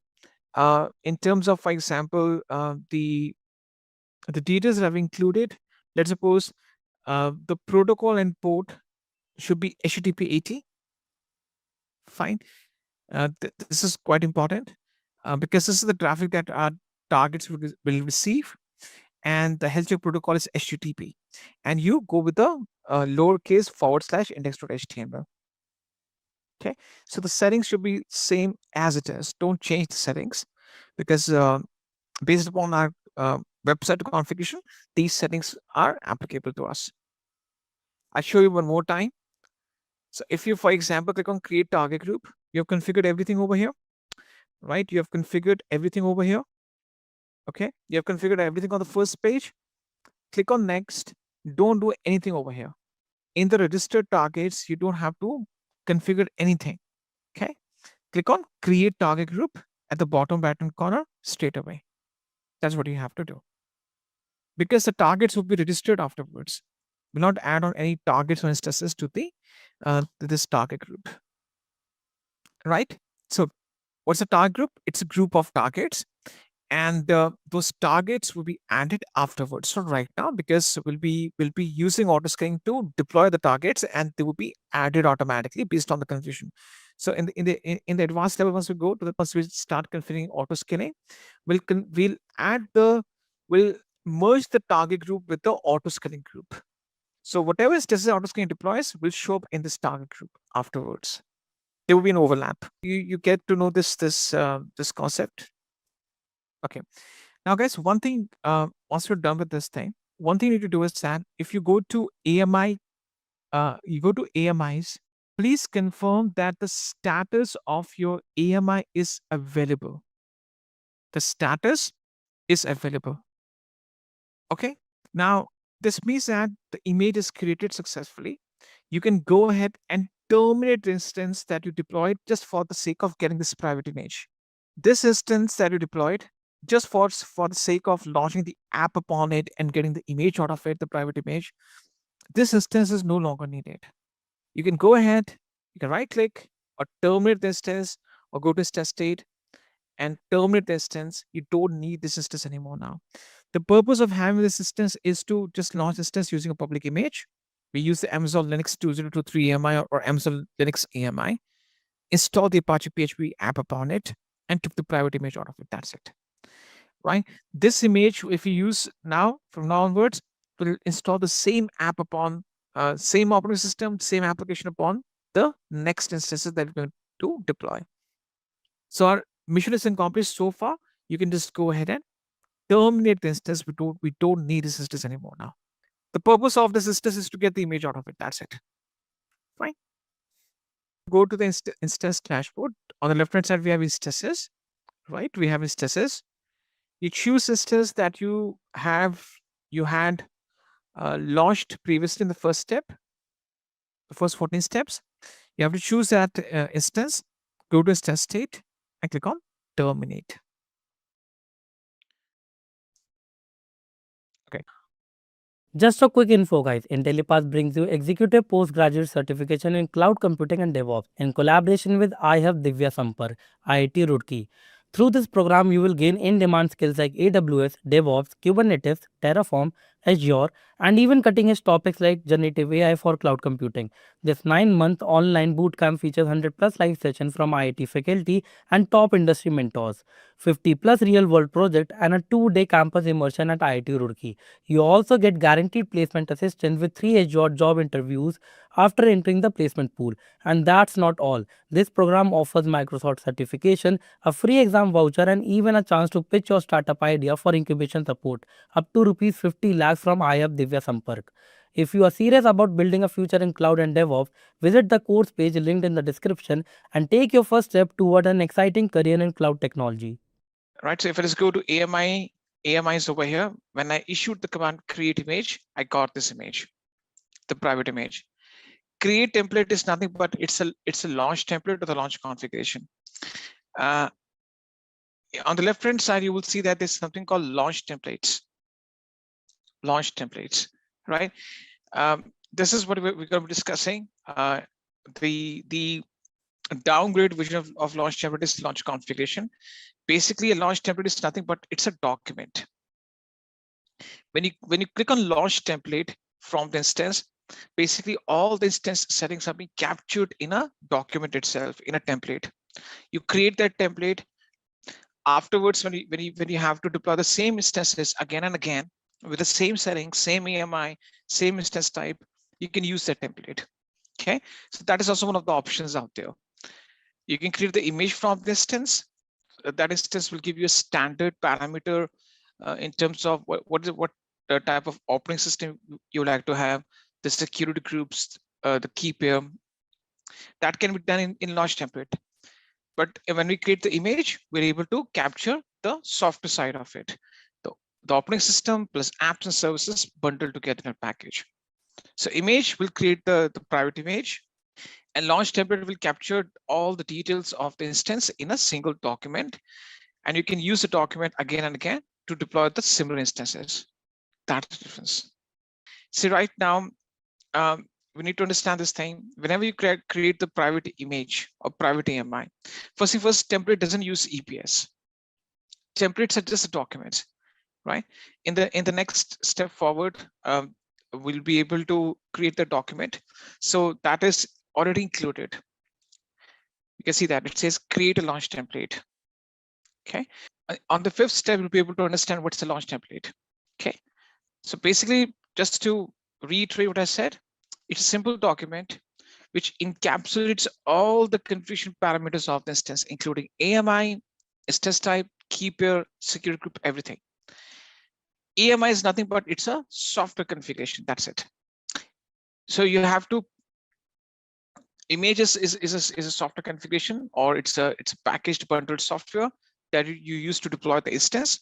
in terms of, for example, the details that I've included, let's suppose the protocol and port should be HTTP 80. Fine. This is quite important because this is the traffic that our targets will receive, and the health check protocol is HTTP. And you go with the lowercase /index.html. Okay, so the settings should be same as it is. Don't change the settings because based upon our website configuration, these settings are applicable to us. I'll show you one more time. So if you, for example, click on create target group, you have configured everything over here, right? You have configured everything over here. Okay, you have configured everything on the first page. Click on next. Don't do anything over here. In the registered targets, you don't have to configure anything. Okay, click on create target group at the bottom right-hand corner straight away. That's what you have to do, because the targets will be registered afterwards. Will not add on any targets or instances to the this target group, right? So what's a target group? It's a group of targets, and those targets will be added afterwards. So right now, because we'll be using autoscaling to deploy the targets, and they will be added automatically based on the confusion. So in the advanced level, once we start configuring autoscaling, we'll merge the target group with the autoscaling group. So whatever instances autoscaling deploys will show up in this target group afterwards. There will be an overlap. You get to know this concept. Okay. Now, guys, one thing, once you're done with this thing, one thing you need to do is that if you go to AMI, AMIs, please confirm that the status of your AMI is available. The status is available. Okay. Now, this means that the image is created successfully. You can go ahead and terminate the instance that you deployed just for the sake of getting this private image. This instance that you deployed just for the sake of launching the app upon it and getting the image out of it, the private image, this instance is no longer needed. You can go ahead, you can right click or terminate the instance or go to test state and terminate the instance. You don't need this instance anymore now. The purpose of having this instance is to just launch instance using a public image. We use the Amazon Linux 2023 AMI or Amazon Linux AMI, install the Apache PHP app upon it, and took the private image out of it. That's it. Right? This image, if you use now, from now onwards, will install the same app upon same operating system, same application upon the next instances that we're going to deploy. So our mission is accomplished so far. You can just go ahead and terminate the instance. We don't need this instance anymore now. The purpose of this instance is to get the image out of it. That's it. Fine. Go to the instance dashboard. On the left hand side, we have instances. Right? We have instances. You choose instance that you had launched previously in the first step, the first 14 steps. You have to choose that instance, go to instance state, and click on terminate. Okay. Just a quick info, guys. Intellipaat brings you executive postgraduate certification in cloud computing and DevOps in collaboration with IAM Divya Sampar, IIT Roorkee. Through this program, you will gain in-demand skills like AWS, DevOps, Kubernetes, Terraform, Azure, and even cutting-edge topics like generative AI for cloud computing. This 9-month online bootcamp features 100+ live sessions from IIT faculty and top industry mentors, 50+ real-world projects, and a 2-day campus immersion at IIT Roorkee. You also get guaranteed placement assistance with 3 Azure job interviews after entering the placement pool. And that's not all. This program offers Microsoft certification, a free exam voucher, and even a chance to pitch your startup idea for incubation support, up to Rs 50 lakhs from IAM Divya Sampark. If you are serious about building a future in cloud and DevOps, visit the course page linked in the description and take your first step toward an exciting career in cloud technology. Right. So if I just go to AMI, AMI is over here. When I issued the command create image, I got this image, the private image. Create template is nothing but it's a launch template or the launch configuration. On the left hand side, you will see that there's something called launch templates. Launch templates, right? This is what we're going to be discussing. The downgrade version of launch template is launch configuration. Basically, a launch template is nothing but it's a document. When you click on launch template from the instance, basically all the instance settings are being captured in a document itself, in a template. You create that template. Afterwards, when you have to deploy the same instances again and again with the same settings, same AMI, same instance type, you can use that template. Okay, so that is also one of the options out there. You can create the image from the instance. That instance will give you a standard parameter in terms of what type of operating system you would like to have, the security groups, the key pair. That can be done in launch template. But when we create the image, we're able to capture the software side of it. The operating system plus apps and services bundled together in a package. So image will create the private image, and launch template will capture all the details of the instance in a single document. And you can use the document again and again to deploy the similar instances. That's the difference. See, right now, we need to understand this thing. Whenever you create the private image or private AMI, first template doesn't use EPS. Templates are just documents, right? In the next step forward, we'll be able to create the document. So that is already included. You can see that it says create a launch template. Okay. On the 5th step, we'll be able to understand what's the launch template. Okay. So basically, just to reiterate what I said, it's a simple document which encapsulates all the configuration parameters of the instance, including AMI, instance type, key pair, security group, everything. AMI is nothing but it's a software configuration. That's it. So you have to images is a software configuration, or it's a packaged bundled software that you use to deploy the instance.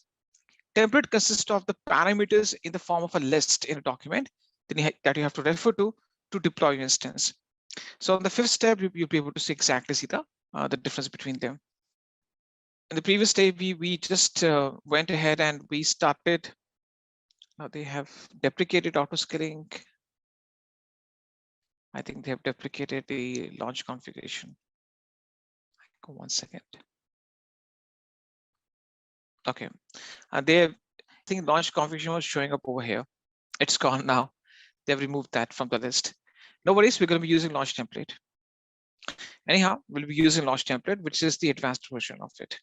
Template consists of the parameters in the form of a list in a document that you have to refer to deploy your instance. So on the 5th step, you'll be able to see the difference between them. In the previous step, we just went ahead and we started. Now they have deprecated auto-scaling. I think they have deprecated the launch configuration. Go 1 second. Okay, I think launch configuration was showing up over here. It's gone now. They've removed that from the list. No worries, we're going to be using launch template. Anyhow, we'll be using launch template, which is the advanced version of it.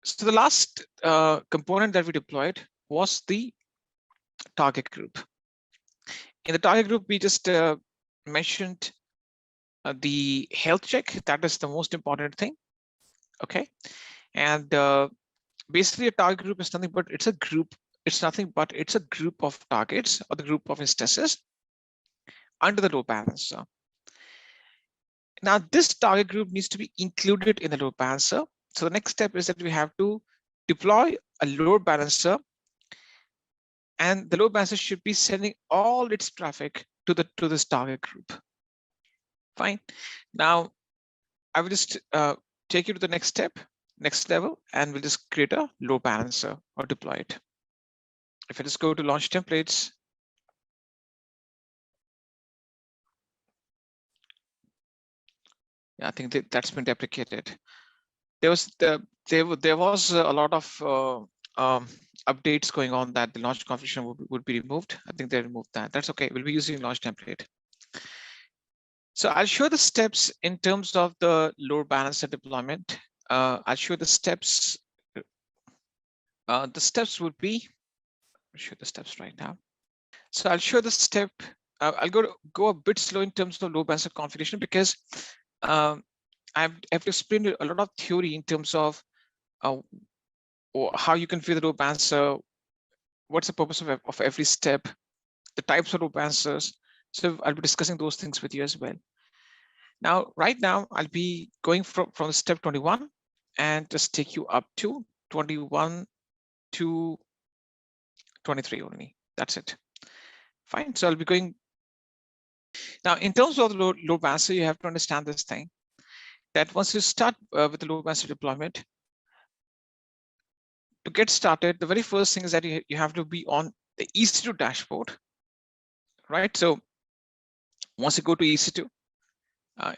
So the last component that we deployed was the target group. In the target group, we just mentioned the health check. That is the most important thing. Okay, and basically a target group is nothing but it's a group. It's nothing but it's a group of targets or the group of instances under the load balancer. Now this target group needs to be included in the load balancer. So the next step is that we have to deploy a load balancer, and the load balancer should be sending all its traffic to this target group. Fine. Now I will just take you to the next step, next level, and we'll just create a load balancer or deploy it. If I just go to launch templates, yeah, I think that's been deprecated. There was a lot of updates going on that the launch configuration would be removed. I think they removed that. That's okay. We'll be using launch template. So I'll show the steps in terms of the load balancer deployment. I'll show the steps. The steps would be, I'll show the steps right now. So I'll show the step. I'll go a bit slow in terms of load balancer configuration because I have to explain a lot of theory in terms of how you configure the load balancer, what's the purpose of every step, the types of load balancers. So I'll be discussing those things with you as well. Now, right now, I'll be going from step 21 and just take you up to 21 to 23 only. That's it. Fine. So I'll be going. Now, in terms of the load balancer, you have to understand this thing, that once you start with the load balancer deployment, to get started, the very first thing is that you have to be on the EC2 dashboard, right? So once you go to EC2,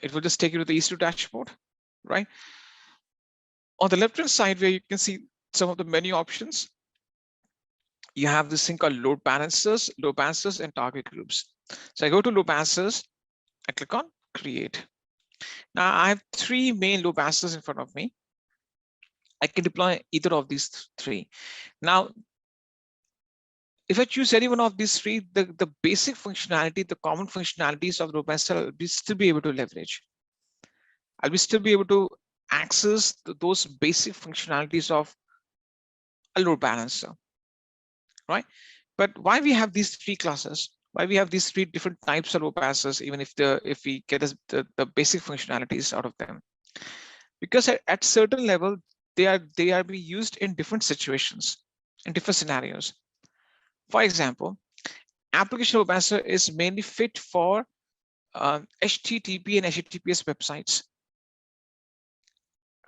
it will just take you to the EC2 dashboard, right? On the left-hand side, where you can see some of the menu options, you have this thing called load balancers, and target groups. So I go to load balancers, I click on create. Now I have three main load balancers in front of me. I can deploy either of these three. Now, if I choose any one of these three, the basic functionality, the common functionalities of load balancer, I'll still be able to leverage. I'll still be able to access those basic functionalities of a load balancer, right? But why we have these three classes? Why we have these three different types of load balancers, even if we get the basic functionalities out of them? Because at certain level, they are being used in different situations, in different scenarios. For example, application load balancer is mainly fit for HTTP and HTTPS websites.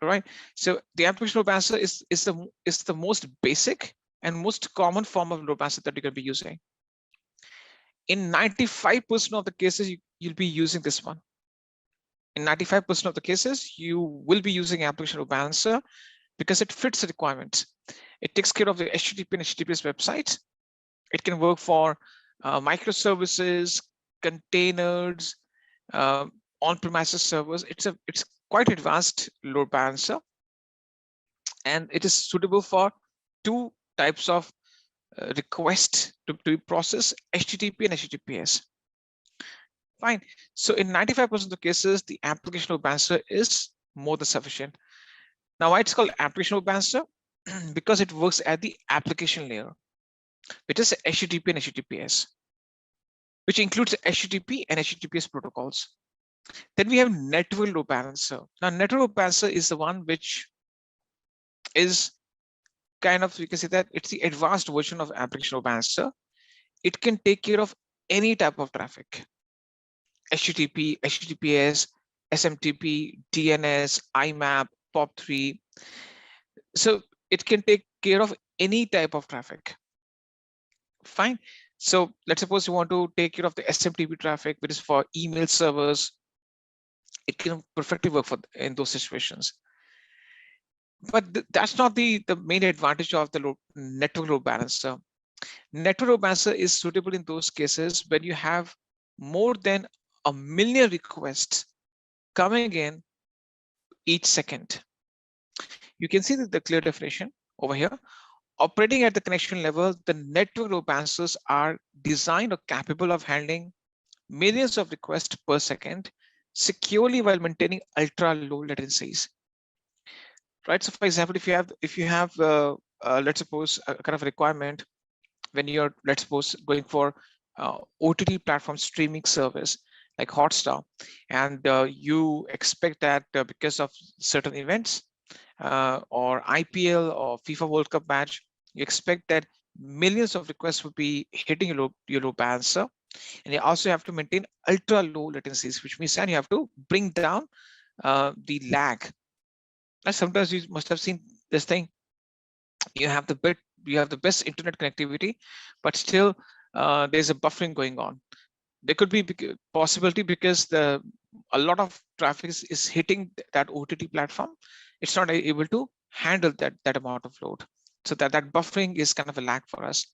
All right. So the application load balancer is the most basic and most common form of load balancer that you're going to be using. In 95% of the cases, you'll be using this one. In 95% of the cases, you will be using application load balancer because it fits the requirements. It takes care of the HTTP and HTTPS websites. It can work for microservices, containers, on-premises servers. It's quite advanced load balancer, and it is suitable for two types of requests to process, HTTP and HTTPS. Fine. So in 95% of the cases, the application load balancer is more than sufficient. Now, why it's called application load balancer? Because it works at the application layer, which is HTTP and HTTPS, which includes HTTP and HTTPS protocols. Then we have network load balancer. Now, network load balancer is the one which is kind of, you can say that it's the advanced version of application load balancer. It can take care of any type of traffic: HTTP, HTTPS, SMTP, DNS, IMAP, POP3. So it can take care of any type of traffic. Fine. So let's suppose you want to take care of the SMTP traffic, which is for email servers. It can perfectly work in those situations. But that's not the main advantage of the network load balancer. Network load balancer is suitable in those cases when you have more than 1 million requests coming in each second. You can see the clear definition over here. Operating at the connection level, the network load balancers are designed or capable of handling millions of requests per second securely while maintaining ultra low latencies. Right. So, for example, if you have let's suppose a kind of requirement when you're, let's suppose, going for OTT platform streaming service like Hotstar, and you expect that because of certain events or IPL or FIFA World Cup match, you expect that millions of requests will be hitting your load balancer, and you also have to maintain ultra low latencies, which means that you have to bring down the lag. And sometimes you must have seen this thing. You have the best internet connectivity, but still there's a buffering going on. There could be possibility because a lot of traffic is hitting that OTT platform. It's not able to handle that amount of load. So that buffering is kind of a lag for us.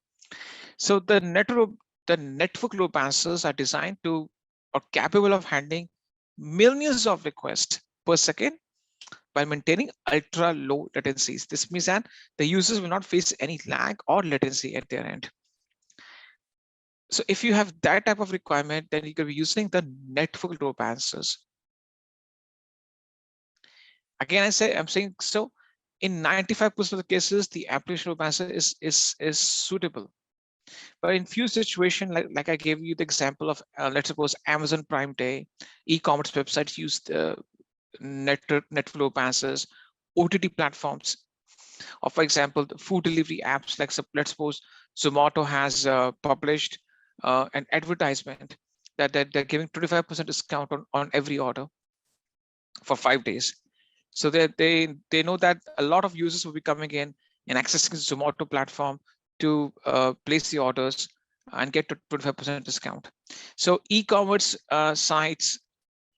So the network load balancers are designed to or capable of handling millions of requests per second while maintaining ultra low latencies. This means that the users will not face any lag or latency at their end. So if you have that type of requirement, then you could be using the network load balancers. Again, I'm saying so. In 95% of the cases, the application load balancer is suitable. But in few situations, like I gave you the example of, let's suppose Amazon Prime Day, e-commerce websites use the network load balancers, OTT platforms, or for example, the food delivery apps, like let's suppose Zomato has published an advertisement that they're giving 25% discount on every order for 5 days. So they know that a lot of users will be coming in and accessing the Zomato platform to place the orders and get to 25% discount. So e-commerce sites,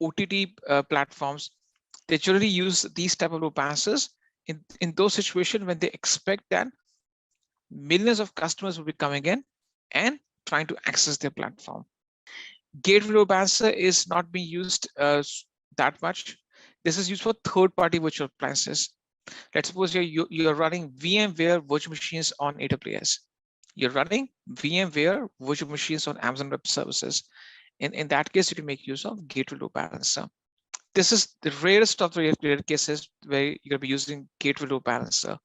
OTT platforms, they generally use these type of load balancers in those situations when they expect that millions of customers will be coming in and trying to access their platform. Gateway load balancer is not being used that much. This is used for third-party virtual appliances. Let's suppose you're running VMware virtual machines on AWS. You're running VMware virtual machines on Amazon Web Services. In that case, you can make use of gateway load balancer. This is the rarest of the rare cases where you're going to be using gateway load balancer.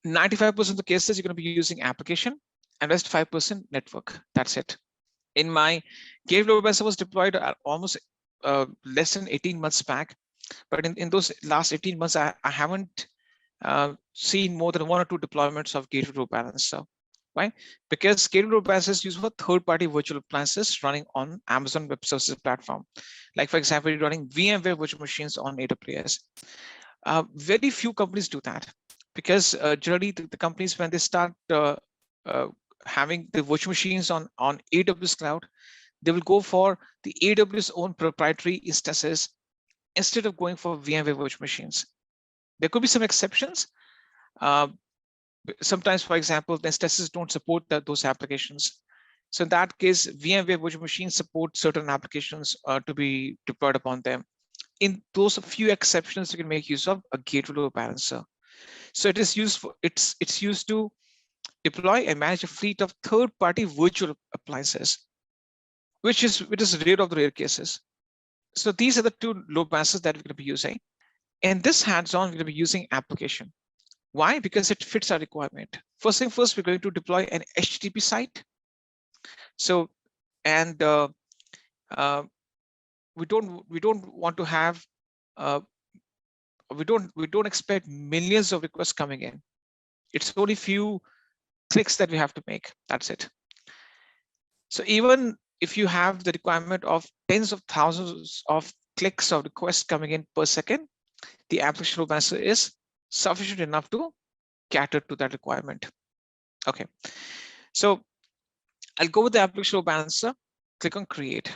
95% of the cases, you're going to be using application, and rest 5% network. That's it. In my gateway load balancer was deployed almost less than 18 months back. But in those last 18 months, I haven't seen more than 1 or 2 deployments of gateway load balancer. Why? Because gateway load balancer is used for third-party virtual appliances running on Amazon Web Services platform. Like, for example, you're running VMware virtual machines on AWS. Very few companies do that, because generally the companies, when they start having the virtual machines on AWS cloud, they will go for the AWS own proprietary instances instead of going for VMware virtual machines. There could be some exceptions. Sometimes, for example, the instances don't support those applications. So in that case, VMware virtual machines support certain applications to be deployed upon them. In those few exceptions, you can make use of a gateway load balancer. So it is used for it's used to deploy and manage a fleet of third-party virtual appliances, which is rare of the rare cases. So these are the 2 load balancers that we're going to be using. In this hands-on, we're going to be using application. Why? Because it fits our requirement. First thing first, we're going to deploy an HTTP site. So, and we don't want to have we don't expect millions of requests coming in. It's only few clicks that we have to make. That's it. So even if you have the requirement of tens of thousands of clicks or requests coming in per second, the application load balancer is sufficient enough to cater to that requirement. Okay, so I'll go with the application load balancer, click on create.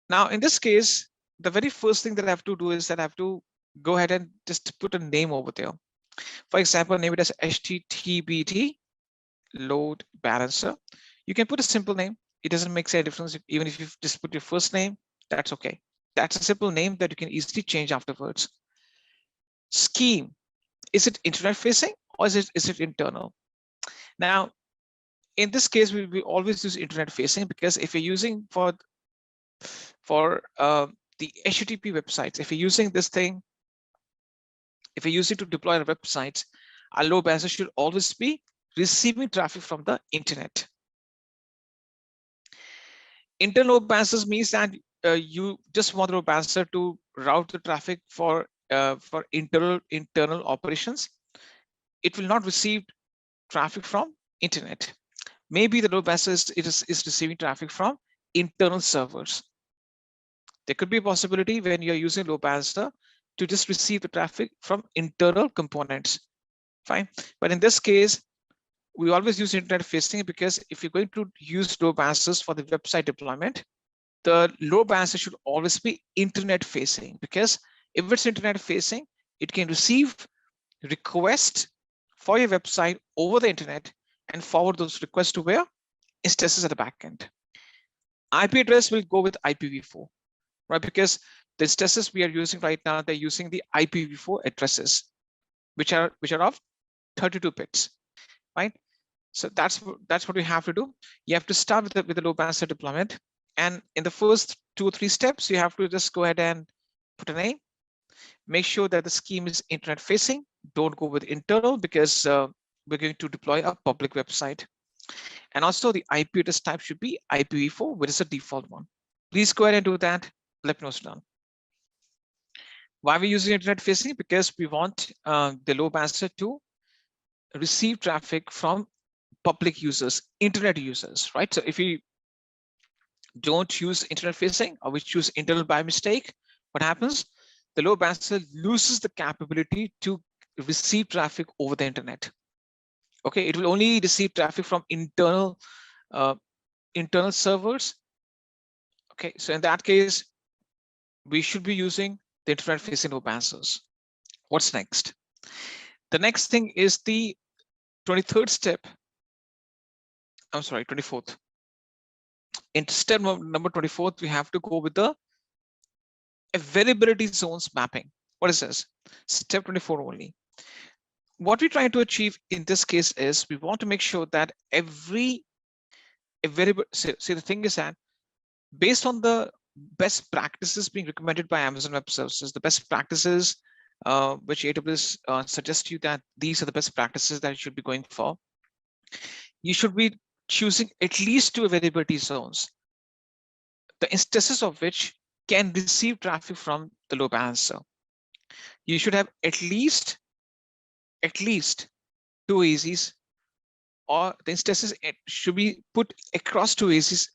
Now, in this case, the very first thing that I have to do is that I have to go ahead and just put a name over there. For example, name it as HTTPD load balancer. You can put a simple name. It doesn't make any difference. Even if you just put your first name, that's okay. That's a simple name that you can easily change afterwards. Scheme, is it internet facing or is it internal? Now, in this case, we always use internet facing, because if you're using for the HTTP websites, if you're using this thing, if you're using to deploy our websites, our load balancer should always be receiving traffic from the internet. Internal load balancers means that you just want the load balancer to route the traffic for internal operations. It will not receive traffic from internet. Maybe the load balancer is receiving traffic from internal servers. There could be a possibility when you're using load balancer to just receive the traffic from internal components. Fine. But in this case, we always use internet facing, because if you're going to use load balancers for the website deployment, the load balancer should always be internet facing, because if it's internet facing, it can receive requests for your website over the internet and forward those requests to where? Instances at the backend. IP address will go with IPv4, right? Because the instances we are using right now, they're using the IPv4 addresses, which are of 32 bits, right? So that's what we have to do. You have to start with the load balancer deployment, and in the first 2 or 3 steps, you have to just go ahead and put a name. Make sure that the scheme is internet facing. Don't go with internal, because we're going to deploy a public website. And also the IP address type should be IPv4, which is a default one. Please go ahead and do that. Let me know it's done. Why we're using internet facing? Because we want the load balancer to receive traffic from public users, internet users, right? So if we don't use internet facing, or we choose internal by mistake, what happens? The load balancer loses the capability to receive traffic over the internet. Okay, it will only receive traffic from internal servers. Okay, so in that case, we should be using the internet facing load balancers. What's next? The next thing is the 23rd step. I'm sorry, 24th. In step number 24th, we have to go with the availability zones mapping. What is this? Step 24 only. What we're trying to achieve in this case is we want to make sure that every available, see the thing is that based on the best practices being recommended by Amazon Web Services, the best practices which AWS suggests you that these are the best practices that you should be going for, you should be choosing at least 2 availability zones, the instances of which can receive traffic from the load balancer. You should have at least 2 AZs, or the instances should be put across 2 AZs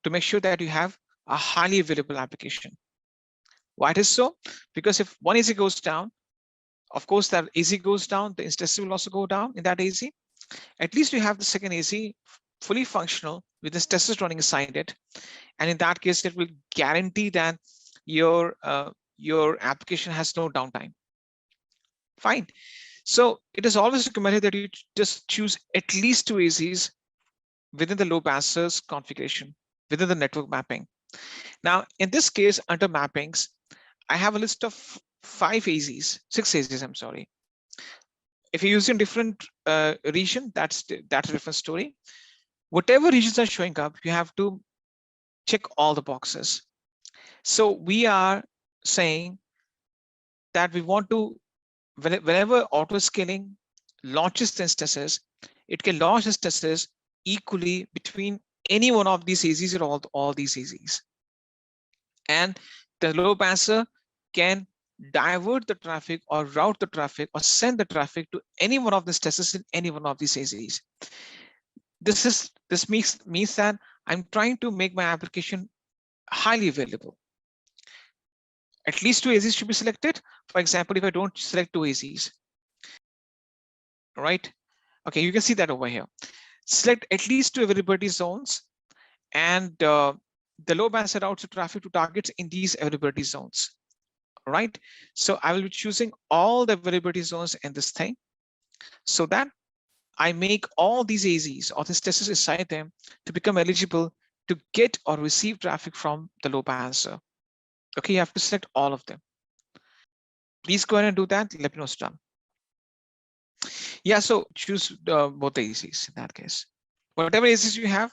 to make sure that you have a highly available application. Why it is so? Because if one AZ goes down, of course that AZ goes down, the instances will also go down in that AZ. At least you have the second AZ fully functional with instances running inside it, and in that case, it will guarantee that your application has no downtime. Fine. So it is always recommended that you just choose at least 2 AZs within the load balancer's configuration, within the network mapping. Now, in this case, under mappings, I have a list of 6 AZs, I'm sorry. If you're using different region, that's a different story. Whatever regions are showing up, you have to check all the boxes. So we are saying that we want to, whenever auto scaling launches the instances, it can launch instances equally between any one of these AZs or all these AZs. And the load balancer can divert the traffic or route the traffic or send the traffic to any one of the instances in any one of these AZs. This means that I'm trying to make my application highly available. At least 2 AZs should be selected. For example, if I don't select 2 AZs, right? Okay, you can see that over here. Select at least 2 availability zones, and the load balancer routes the traffic to targets in these availability zones. right? So I will be choosing all the availability zones in this thing so that I make all these AZs or these tests inside them to become eligible to get or receive traffic from the load balancer. Okay, you have to select all of them. Please go ahead and do that. Let me know it's done. Yeah, so choose both the AZs in that case. Whatever AZs you have,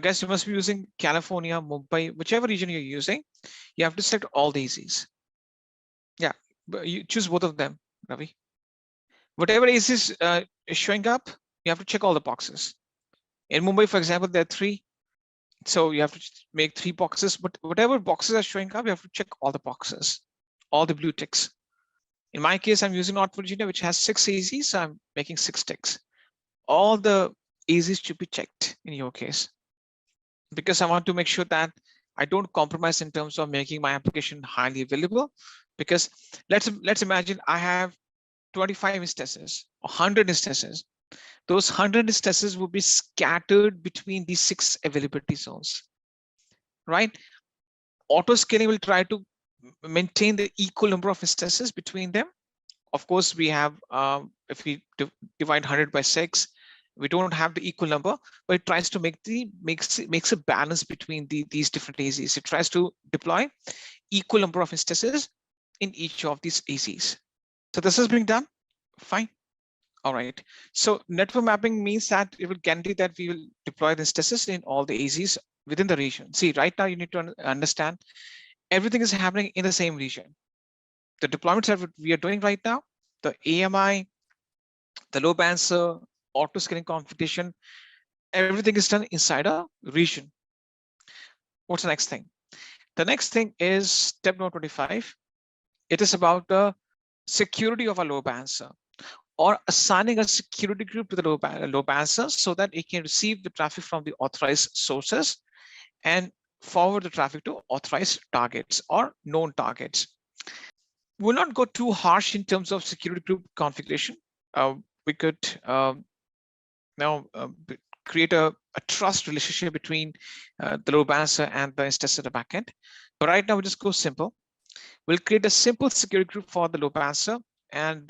guys, you must be using California, Mumbai, whichever region you're using, you have to select all the AZs. Yeah, but you choose both of them, Ravi. Whatever AZs is showing up, you have to check all the boxes. In Mumbai, for example, there are 3. So you have to make 3 boxes, but whatever boxes are showing up, you have to check all the boxes, all the blue ticks. In my case, I'm using North Virginia, which has 6 AZs, so I'm making 6 ticks. All the AZs should be checked in your case, because I want to make sure that I don't compromise in terms of making my application highly available. Because let's imagine I have 25 instances or 100 instances. Those 100 instances will be scattered between these 6 availability zones, right? Auto scaling will try to maintain the equal number of instances between them. Of course, we have, if we divide 100 by 6, we don't have the equal number, but it tries to makes a balance between these different AZs. It tries to deploy equal number of instances in each of these AZs. So this is being done. Fine. All right. So network mapping means that it will guarantee that we will deploy the instances in all the AZs within the region. See, right now you need to understand everything is happening in the same region. The deployments that we are doing right now, the AMI, the load balancer, auto scaling configuration, everything is done inside a region. What's the next thing? The next thing is step number 25. It is about the security of a load balancer, or assigning a security group to the load balancer so that it can receive the traffic from the authorized sources and forward the traffic to authorized targets or known targets. We'll not go too harsh in terms of security group configuration. We could now create a trust relationship between the load balancer and the instance at the backend. But right now, we'll just go simple. We'll create a simple security group for the load balancer, and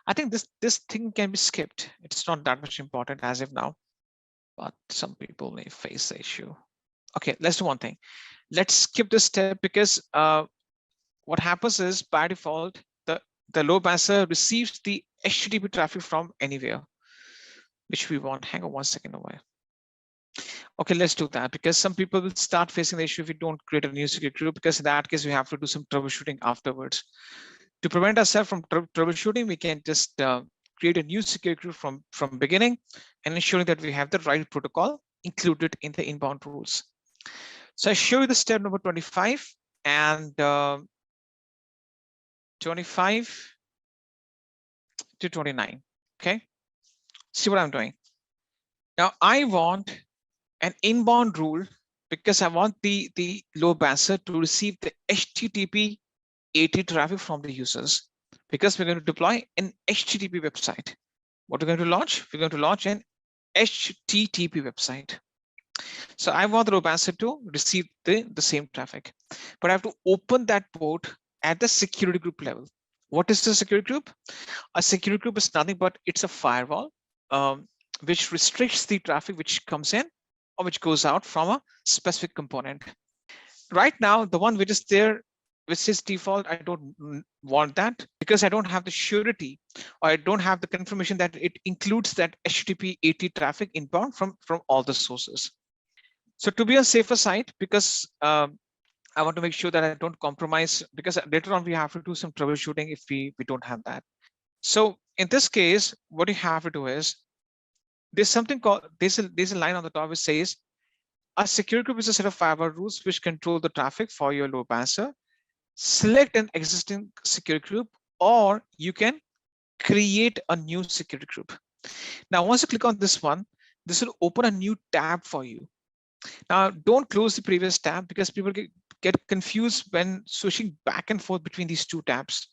I think this thing can be skipped. It's not that much important as of now, but some people may face the issue. Okay, let's do one thing. Let's skip this step, because what happens is by default, the load balancer receives the HTTP traffic from anywhere, which we want. Hang on one second away. Okay, let's do that, because some people will start facing the issue if we don't create a new security group, because in that case, we have to do some troubleshooting afterwards. To prevent ourselves from troubleshooting, we can just create a new security group from beginning and ensuring that we have the right protocol included in the inbound rules. So I show you the step number 25 and 25 to 29. Okay, see what I'm doing. Now I want an inbound rule, because I want the load balancer to receive the HTTP AT traffic from the users, because we're going to deploy an HTTP website. What we're going to launch? We're going to launch an HTTP website. So I want the load balancer to receive the same traffic, but I have to open that port at the security group level. What is the security group? A security group is nothing but it's a firewall which restricts the traffic which comes in or which goes out from a specific component. Right now, the one which is there, which is default, I don't want that, because I don't have the surety, or I don't have the confirmation that it includes that HTTP AT traffic inbound from all the sources. So to be on safer side, because I want to make sure that I don't compromise, because later on we have to do some troubleshooting if we don't have that. So in this case, what you have to do is, there's something called, there's a line on the top which says, a security group is a set of firewall rules which control the traffic for your load balancer. Select an existing security group, or you can create a new security group. Now, once you click on this one, this will open a new tab for you. Now, don't close the previous tab, because people get confused when switching back and forth between these two tabs.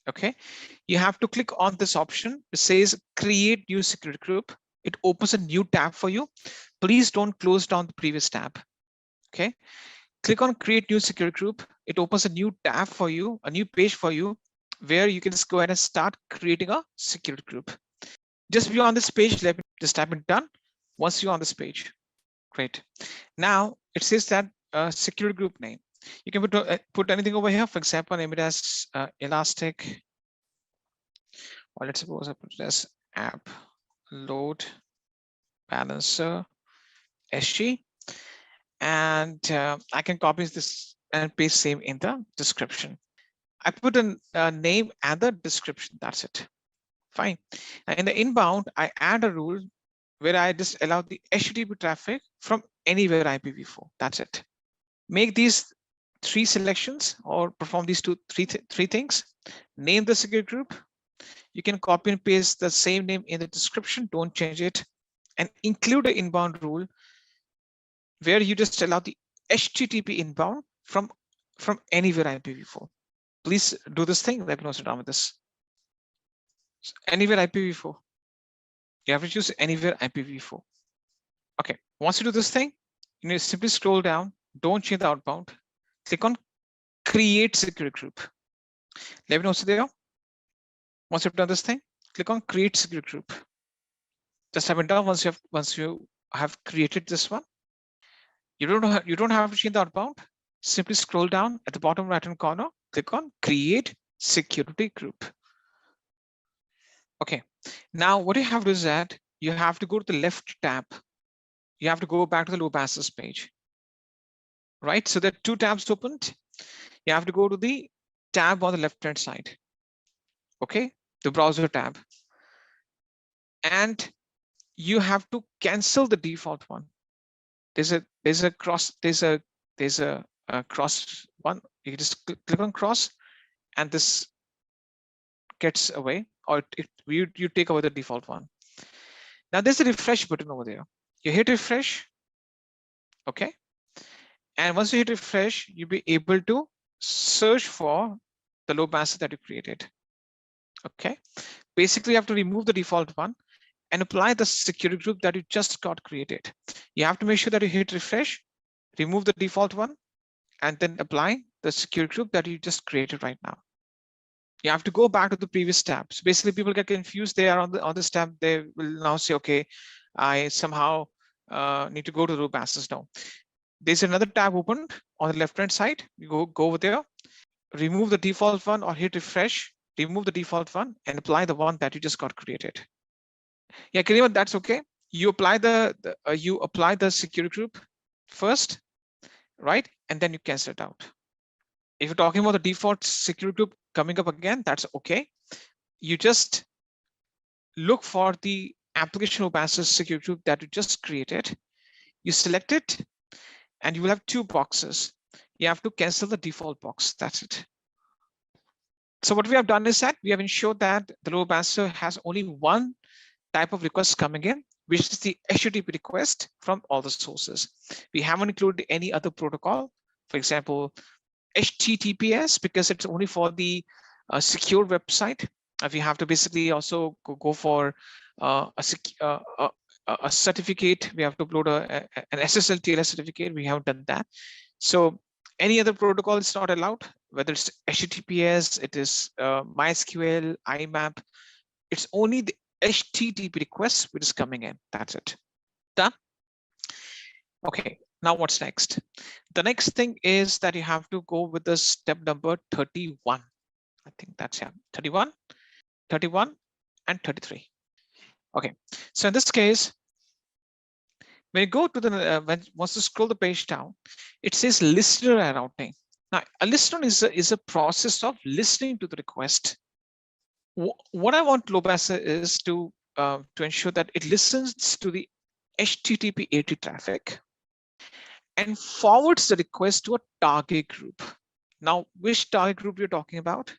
Okay, you have to click on this option. It says create new security group. It opens a new tab for you. Please don't close down the previous tab. Okay, Click on create new security group. It opens a new tab for you, a new page for you, where you can just go ahead and start creating a security group. Just be on this page, let me just type it done. Once you're on this page, great. Now it says that security group name. You can put anything over here. For example, name it as Elastic, or let's suppose I put it as app load balancer SG, and I can copy this and paste same in the description. I put a name and the description. That's it. Fine. And in the inbound, I add a rule where I just allow the HTTP traffic from anywhere IPv4. That's it. Make these 3 selections or perform these three things. Name the security group. You can copy and paste the same name in the description. Don't change it. And include an inbound rule where you just allow the HTTP inbound from anywhere IPv4. Please do this thing. Let me know what's done with this. Anywhere IPv4. You have to choose anywhere IPv4. Okay. Once you do this thing, you need to simply scroll down. Don't change the outbound. Click on create security group. Let me know what's there. Once you've done this thing, click on create security group. Just have it done. Once you have created this one, you don't have to change the outbound. Simply scroll down at the bottom right hand corner. Click on create security group. Okay. Now what you have to do is that you have to go to the left tab. You have to go back to the load balancers page. Right. So there are 2 tabs opened. You have to go to the tab on the left hand side. Okay, the browser tab, and you have to cancel the default one. There's a cross one. You just click on cross, and this gets away, or you take away the default one. Now there's a refresh button over there. You hit refresh. Okay, and once you hit refresh, you'll be able to search for the load balancer that you created. Okay, basically you have to remove the default one and apply the security group that you just got created. You have to make sure that you hit refresh, remove the default one, and then apply the security group that you just created right now. You have to go back to the previous tab. So basically people get confused. They are on this tab. They will now say, okay, I somehow need to go to the load balancers now. There's another tab opened on the left hand side. You go over there, remove the default one or hit refresh, remove the default one and apply the one that you just got created. Yeah, Karima, that's okay. You apply the security group first, right? And then you cancel it out. If you're talking about the default security group coming up again, that's okay. You just look for the application load balancer security group that you just created. You select it, and you will have 2 boxes. You have to cancel the default box. That's it. So what we have done is that we have ensured that the load balancer has only one type of request coming in, which is the HTTP request from all the sources. We haven't included any other protocol, for example, HTTPS, because it's only for the secure website. We have to basically also go for a certificate. We have to upload an SSL TLS certificate. We haven't done that. So any other protocol is not allowed, whether it's HTTPS, it is MySQL, IMAP. It's only the HTTP request which is coming in. That's it. Done. Okay, now what's next? The next thing is that you have to go with the step number 31. I think that's 31, 31, and 33. Okay, so in this case, when you go to the once you scroll the page down, it says listener and routing. Now, a listener is a process of listening to the request. What I want load balancer is to ensure that it listens to the HTTP AT traffic and forwards the request to a target group. Now, which target group you're talking about?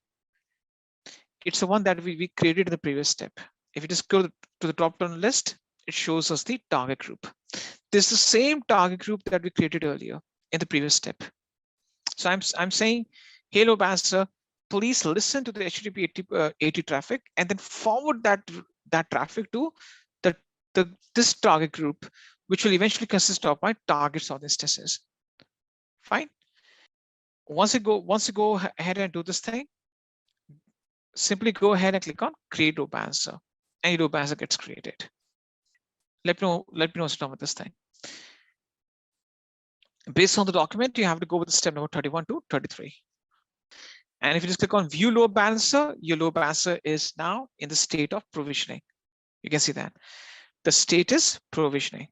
It's the one that we created in the previous step. If you just go to the drop-down list, it shows us the target group. This is the same target group that we created earlier in the previous step. So I'm saying, hey, load balancer, please listen to the HTTP AT traffic and then forward that traffic to this target group, which will eventually consist of my targets of instances. Fine. Once you go ahead and do this thing, simply go ahead and click on create load balancer, and your load balancer gets created. Let me know what's done with this thing. Based on the document, you have to go with step number 31 to 33. And if you just click on view load balancer, your load balancer is now in the state of provisioning. You can see that the state is provisioning.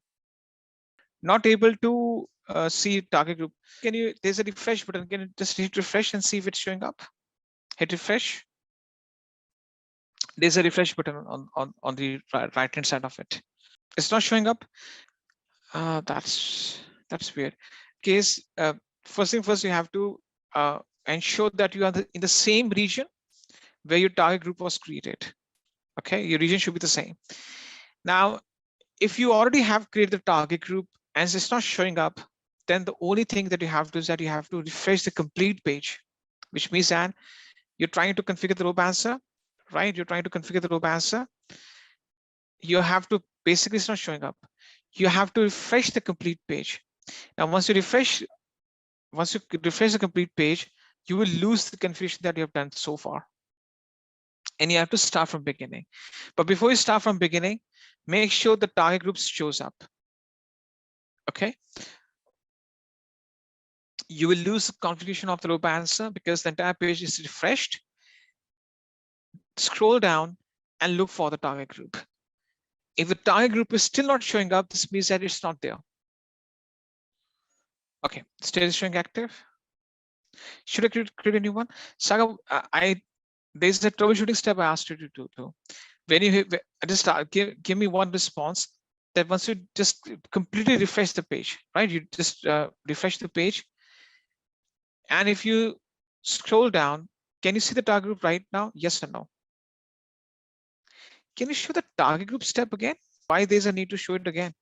Not able to see target group. There's a refresh button. Can you just hit refresh and see if it's showing up? Hit refresh. There's a refresh button on the right hand side of it. It's not showing up. That's weird. Case first thing first, you have to ensure that you are in the same region where your target group was created. Okay, your region should be the same. Now, if you already have created the target group and it's not showing up, then the only thing that you have to do is that you have to refresh the complete page, which means that you're trying to configure the load balancer, right? You're trying to configure the load balancer. You have to basically, it's not showing up. You have to refresh the complete page. Now, once you refresh the complete page, you will lose the configuration that you have done so far. And you have to start from beginning. But before you start from beginning, make sure the target group shows up. Okay. You will lose the configuration of the load balancer because the entire page is refreshed. Scroll down and look for the target group. If the target group is still not showing up, this means that it's not there. Okay, still showing active. Should I create a new one? Saga, there's a troubleshooting step I asked you to do. When you just give me one response that once you just completely refresh the page, right? You just refresh the page. And if you scroll down, can you see the target group right now? Yes or no? Can you show the target group step again? Why there's a need to show it again?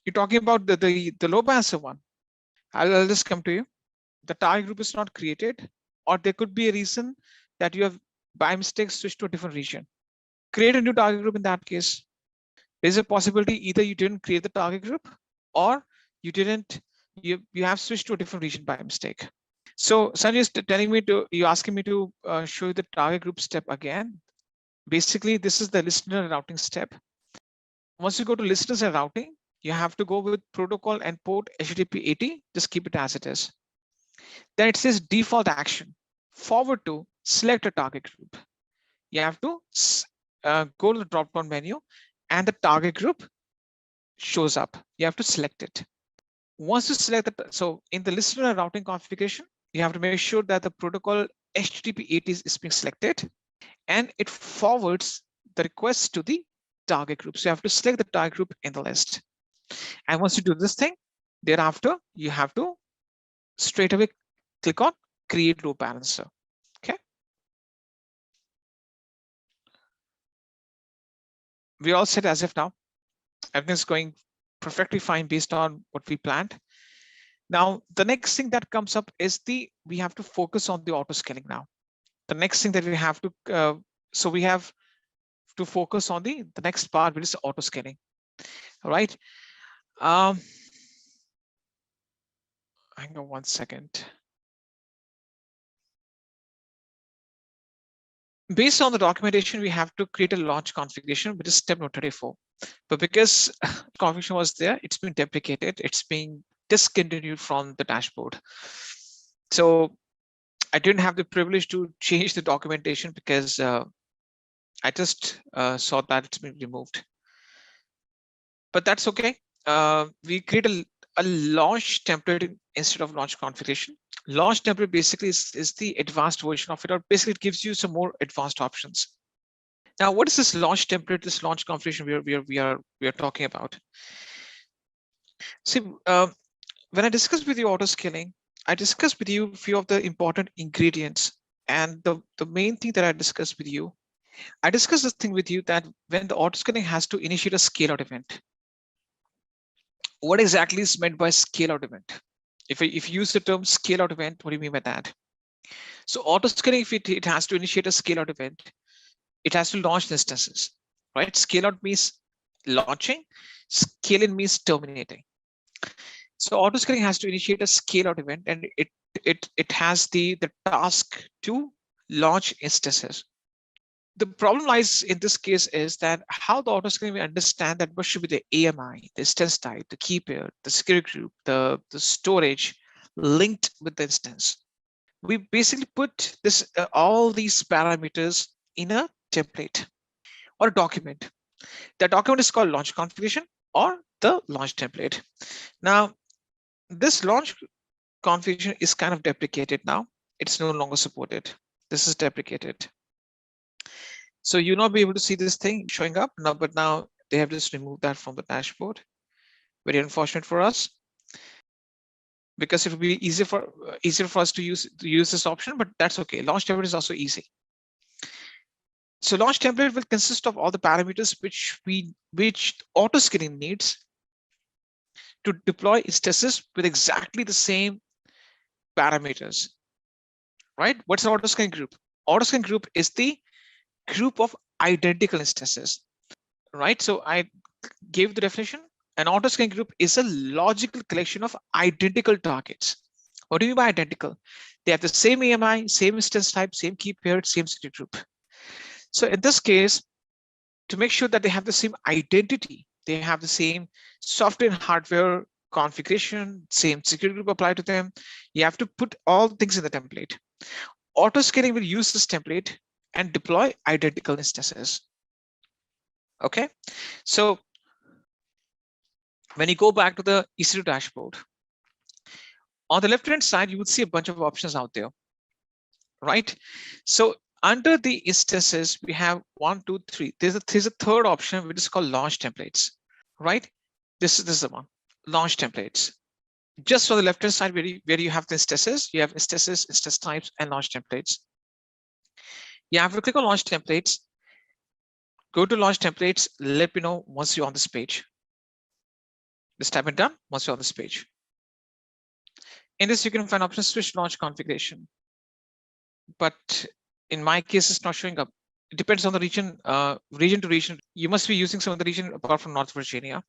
You're talking about the load balancer one. I'll just come to you. The target group is not created, or there could be a reason that you have by mistake switched to a different region. Create a new target group in that case. There's a possibility either you didn't create the target group or you have switched to a different region by mistake. So Sanjay is telling me you're asking me to show you the target group step again. Basically, this is the listener and routing step. Once you go to listeners and routing, you have to go with protocol and port HTTP 80. Just keep it as it is. Then it says default action. Forward to select a target group. You have to go to the drop-down menu and the target group shows up. You have to select it. Once you select that, so in the listener and routing configuration, you have to make sure that the protocol HTTP 80 is being selected and it forwards the request to the target group. So you have to select the target group in the list. And once you do this thing, thereafter, you have to straight away click on create load balancer. Okay. We all set as if now. Everything's going perfectly fine based on what we planned. Now, the next thing that comes up is we have to focus on the auto scaling now. The next thing that we have to, so we have to focus on the next part, which is auto scaling. All right. Hang on 1 second. Based on the documentation, we have to create a launch configuration, which is step number 34. But because configuration was there, it's been deprecated. It's being discontinued from the dashboard. So I didn't have the privilege to change the documentation because I just saw that it's been removed. But that's okay. We create a launch template instead of launch configuration. Launch template basically is the advanced version of it, or basically it gives you some more advanced options. Now, what is this launch template, this launch configuration we are talking about? See, when I discussed with you auto scaling, I discussed with you a few of the important ingredients, and the main thing that I discussed with you, I discussed this thing with you that when the auto scaling has to initiate a scale out event. What exactly is meant by scale out event? If you use the term scale out event, what do you mean by that? So auto scaling, if it has to initiate a scale out event, it has to launch instances, right? Scale out means launching, scaling means terminating. So auto-scaling has to initiate a scale-out event, and it has the task to launch instances. The problem lies in this case is that how the auto-scaling will understand that what should be the AMI, the instance type, the key pair, the security group, the storage linked with the instance. We basically put this all these parameters in a template or a document. The document is called launch configuration or the launch template. Now, this launch configuration is kind of deprecated now. It's no longer supported. This is deprecated. So you'll not be able to see this thing showing up now, but now they have just removed that from the dashboard. Very unfortunate for us, because it will be easier for us to use this option, but that's okay. Launch template is also easy. So launch template will consist of all the parameters which auto scaling needs to deploy instances with exactly the same parameters. Right? What's an auto scaling group? Auto scaling group is the group of identical instances. Right? So I gave the definition. An auto scaling group is a logical collection of identical targets. What do you mean by identical? They have the same AMI, same instance type, same key pair, same security group. So in this case, to make sure that they have the same identity, they have the same software and hardware configuration, same security group applied to them, you have to put all things in the template. Auto scaling will use this template and deploy identical instances. Okay, so when you go back to the EC2 dashboard, on the left-hand side, you would see a bunch of options out there, right? So under the instances, we have 1, 2, 3. There's a third option, which is called launch templates, right? This is the one, launch templates. Just on the left-hand side, where you have the instances, you have instances, instance types, and launch templates. You have to click on launch templates, go to launch templates, let me know once you're on this page. Just type it done once you're on this page. In this, you can find options switch launch configuration. But in my case, it's not showing up. It depends on the region, region to region. You must be using some of the region apart from North Virginia.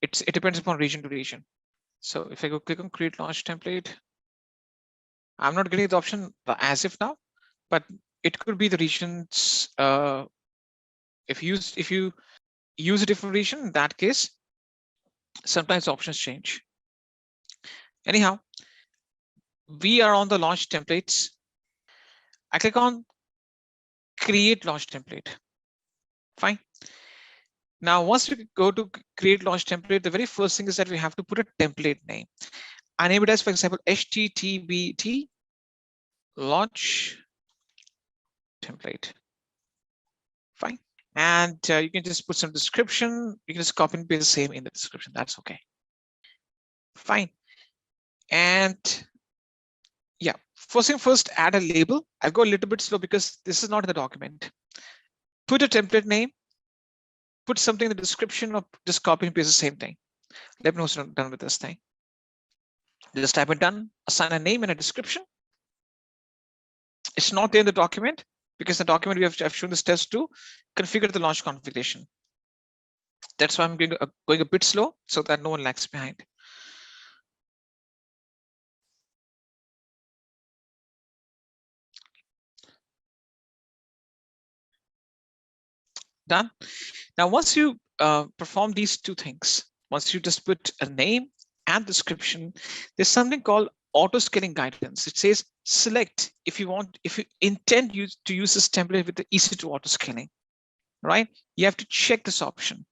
It depends upon region to region. So if I go click on create launch template, I'm not getting the option as if now, but it could be the regions. If you use a different region, in that case, sometimes options change. Anyhow, we are on the launch templates. I click on create launch template. Fine. Now, once we go to create launch template, the very first thing is that we have to put a template name. I name it as, for example, HTTPT launch template. Fine. And you can just put some description. You can just copy and paste the same in the description. That's okay. Fine. And yeah, first thing first, add a label. I'll go a little bit slow because this is not in the document. Put a template name, put something in the description, or just copy and paste the same thing. Let me know what's done with this thing. Just type it done, assign a name and a description. It's not there in the document because the document I've shown the steps to configure the launch configuration. That's why I'm going a bit slow so that no one lags behind. Done. Now, once you perform these two things, once you just put a name and description, there's something called auto scaling guidance. It says select if you intend to use this template with the EC2 auto scaling, right? You have to check this option.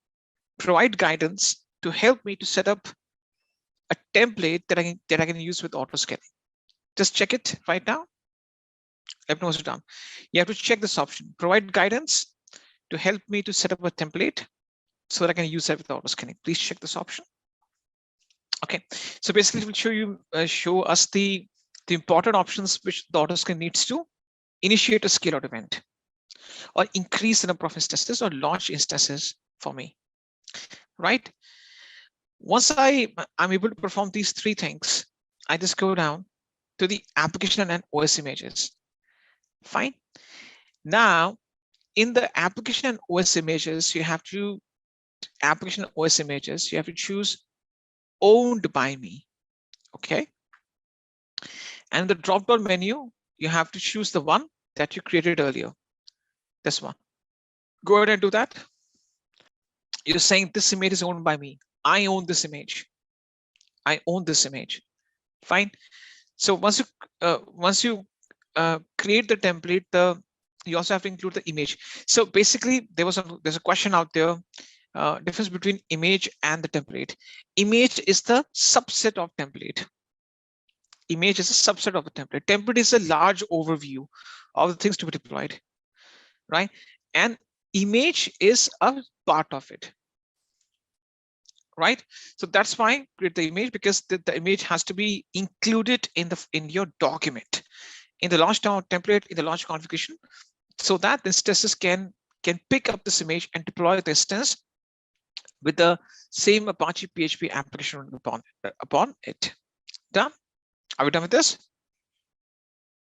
Provide guidance to help me to set up a template that I can use with auto scaling. Just check it right now. Let me know what's done. You have to check this option. Provide guidance to help me to set up a template so that I can use that with auto scaling. Please check this option. Okay, so basically it will show us the important options which the auto scaling needs to initiate a scale out event or increase the number of instances or launch instances for me, right? Once I'm able to perform these three things, I just go down to the application and OS images. Fine. Now, in the application and OS images, you have to choose owned by me. Okay. And the drop down menu, you have to choose the one that you created earlier. This one. Go ahead and do that. You're saying this image is owned by me. I own this image. I own this image. Fine. So once you create the template, you also have to include the image. So basically, there's a question out there. Difference between image and the template. Image is the subset of template. Image is a subset of the template. Template is a large overview of the things to be deployed, right? And image is a part of it, right? So that's why create the image, because the image has to be included in your document, in the launch template, in the launch configuration, so that the instances can pick up this image and deploy the instance with the same Apache PHP application upon it. Done? Are we done with this?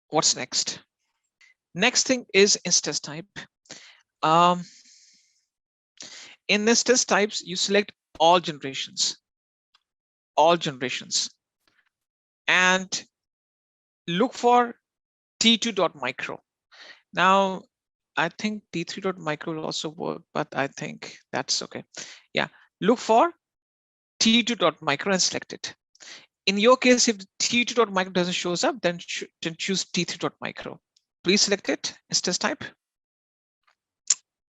What's next? Next thing is instance type. In instance types, you select all generations, and look for t2.micro. Now, I think t3.micro will also work, but I think that's okay. Yeah, look for t2.micro and select it. In your case, if t2.micro doesn't show up, then choose t3.micro. Please select it, instance type,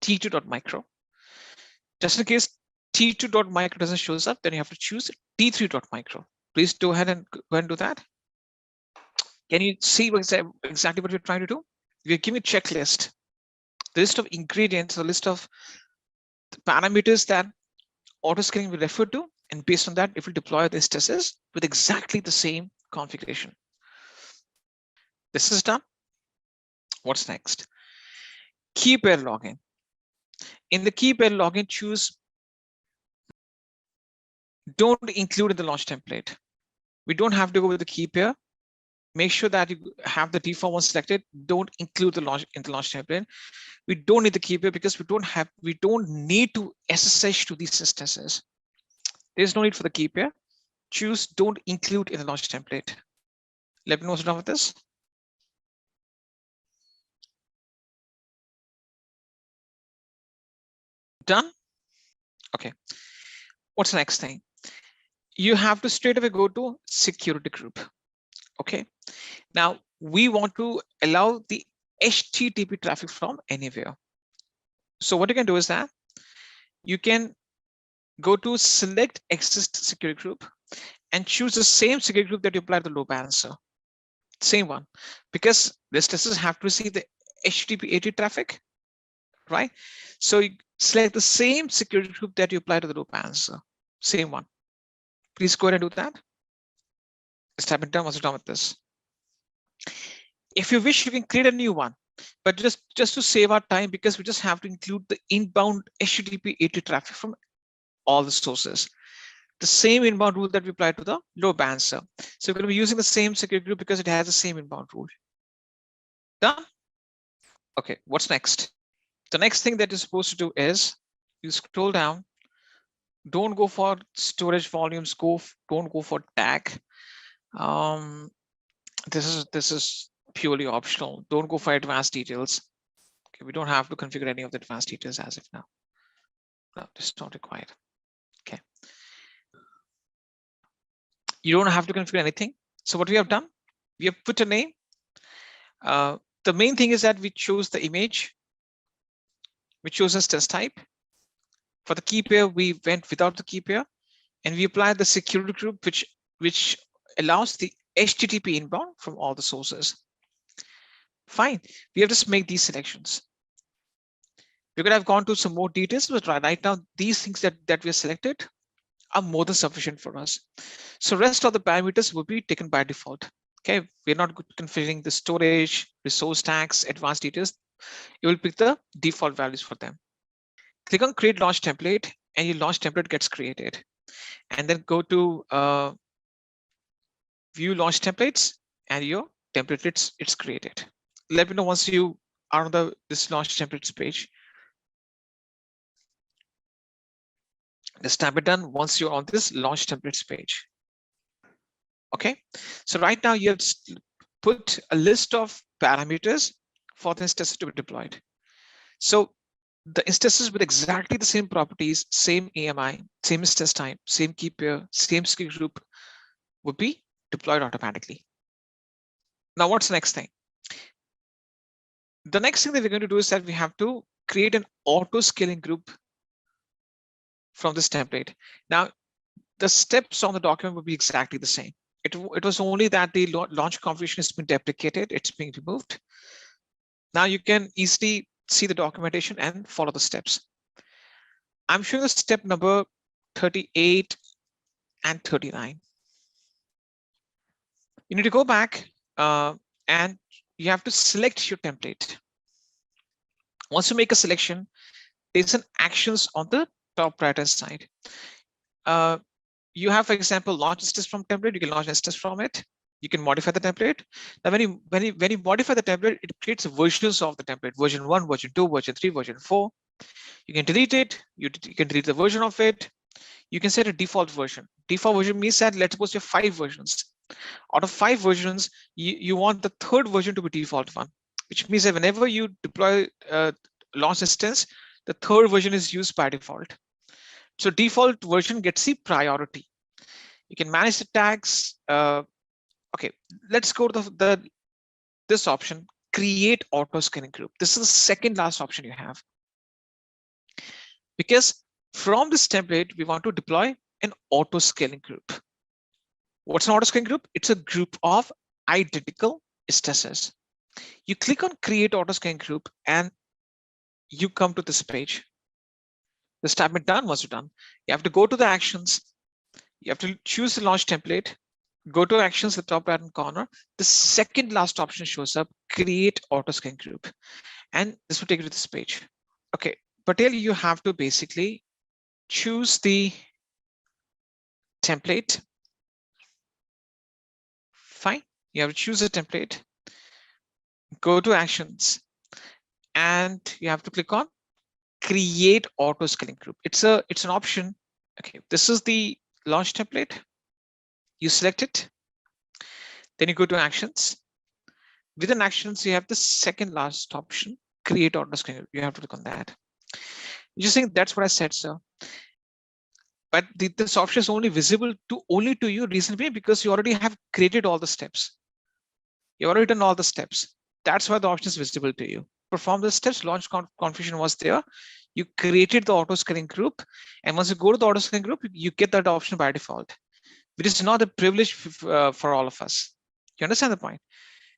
t2.micro. Just in case t2.micro doesn't show up, then you have to choose t3.micro. Please go ahead and do that. Can you see exactly what we're trying to do? We're giving a checklist, the list of ingredients, the list of the parameters that autoscaling will refer to, and based on that, it will deploy the instances with exactly the same configuration. This is done. What's next? Key pair login. In the key pair login, choose don't include in the launch template. We don't have to go with the key pair. Make sure that you have the default one selected. Don't include the launch in the launch template. We don't need the key pair because we don't need to SSH to these instances. There's no need for the key pair. Choose don't include in the launch template. Let me know what's done with this. Done. Okay. What's the next thing? You have to straight away go to security group. Okay. Now we want to allow the HTTP traffic from anywhere. So what you can do is that you can go to select exist security group and choose the same security group that you apply to the load balancer. Same one, because the instances have to receive the HTTP AT traffic, right? So you select the same security group that you apply to the load balancer. Same one. Please go ahead and do that. Let's type it down. What's done with this? If you wish, you can create a new one, but just to save our time, because we just have to include the inbound HTTP AT traffic from all the sources. The same inbound rule that we apply to the load balancer. So we're going to be using the same security group because it has the same inbound rule. Done? Okay, what's next? The next thing that you're supposed to do is you scroll down. Don't go for storage volumes. Don't go for tag. This is purely optional. Don't go for advanced details. Okay, we don't have to configure any of the advanced details as of now. No, this is not required. Okay. You don't have to configure anything. So what we have done, we have put a name. The main thing is that we chose the image. We chose instance type. For the key pair, we went without the key pair, and we applied the security group, which allows the HTTP inbound from all the sources. Fine. We have just made these selections. We could have gone to some more details, but right now, these things that we have selected are more than sufficient for us. So rest of the parameters will be taken by default. Okay, we're not configuring the storage, resource tags, advanced details. You will pick the default values for them. Click on create launch template, and your launch template gets created. And then go to view launch templates, and your template it's created. Let me know once you are on this launch templates page. This can be done once you're on this launch templates page. Okay, so right now you have put a list of parameters for the instances to be deployed. So the instances with exactly the same properties, same AMI, same instance type, same key pair, same skill group would be deployed automatically. Now, what's the next thing? The next thing that we're going to do is that we have to create an auto scaling group from this template. Now, the steps on the document will be exactly the same. It was only that the launch configuration has been deprecated, it's being removed. Now you can easily see the documentation and follow the steps. I'm showing the step number 38 and 39. You need to go back and you have to select your template. Once you make a selection, there's an actions on the top right hand side. You have, for example, launch instance from template. You can launch instance from it. You can modify the template. Now, when you modify the template, it creates versions of the template: version 1, version 2, version 3, version 4. You can delete it. You can delete the version of it. You can set a default version. Default version means that let's suppose you have 5 versions. Out of 5 versions, you want the third version to be default one, which means that whenever you deploy launch instance, the third version is used by default. So default version gets the priority. You can manage the tags. Okay, let's go to this option, create auto scaling group. This is the second last option you have. Because from this template, we want to deploy an auto scaling group. What's an auto scaling group? It's a group of identical instances. You click on create auto scaling group and you come to this page. The statement done. Once you're done, you have to go to the actions. You have to choose the launch template, go to actions at the top right hand corner. The second last option shows up, create auto scaling group. And this will take you to this page. Okay, Patel, you have to basically choose the template. Fine, you have to choose a template, go to actions, and you have to click on create auto scaling group. It's an option. Okay, this is the launch template. You select it, then you go to actions. Within actions, you have the second last option, create auto scaling group. You have to click on that. You just think that's what I said, sir. But this option is only visible only to you. Reason being because you already have created all the steps. You already done all the steps. That's why the option is visible to you. Perform the steps. Launch configuration was there. You created the auto scaling group, and once you go to the auto scaling group, you get that option by default, which is not a privilege for all of us. You understand the point?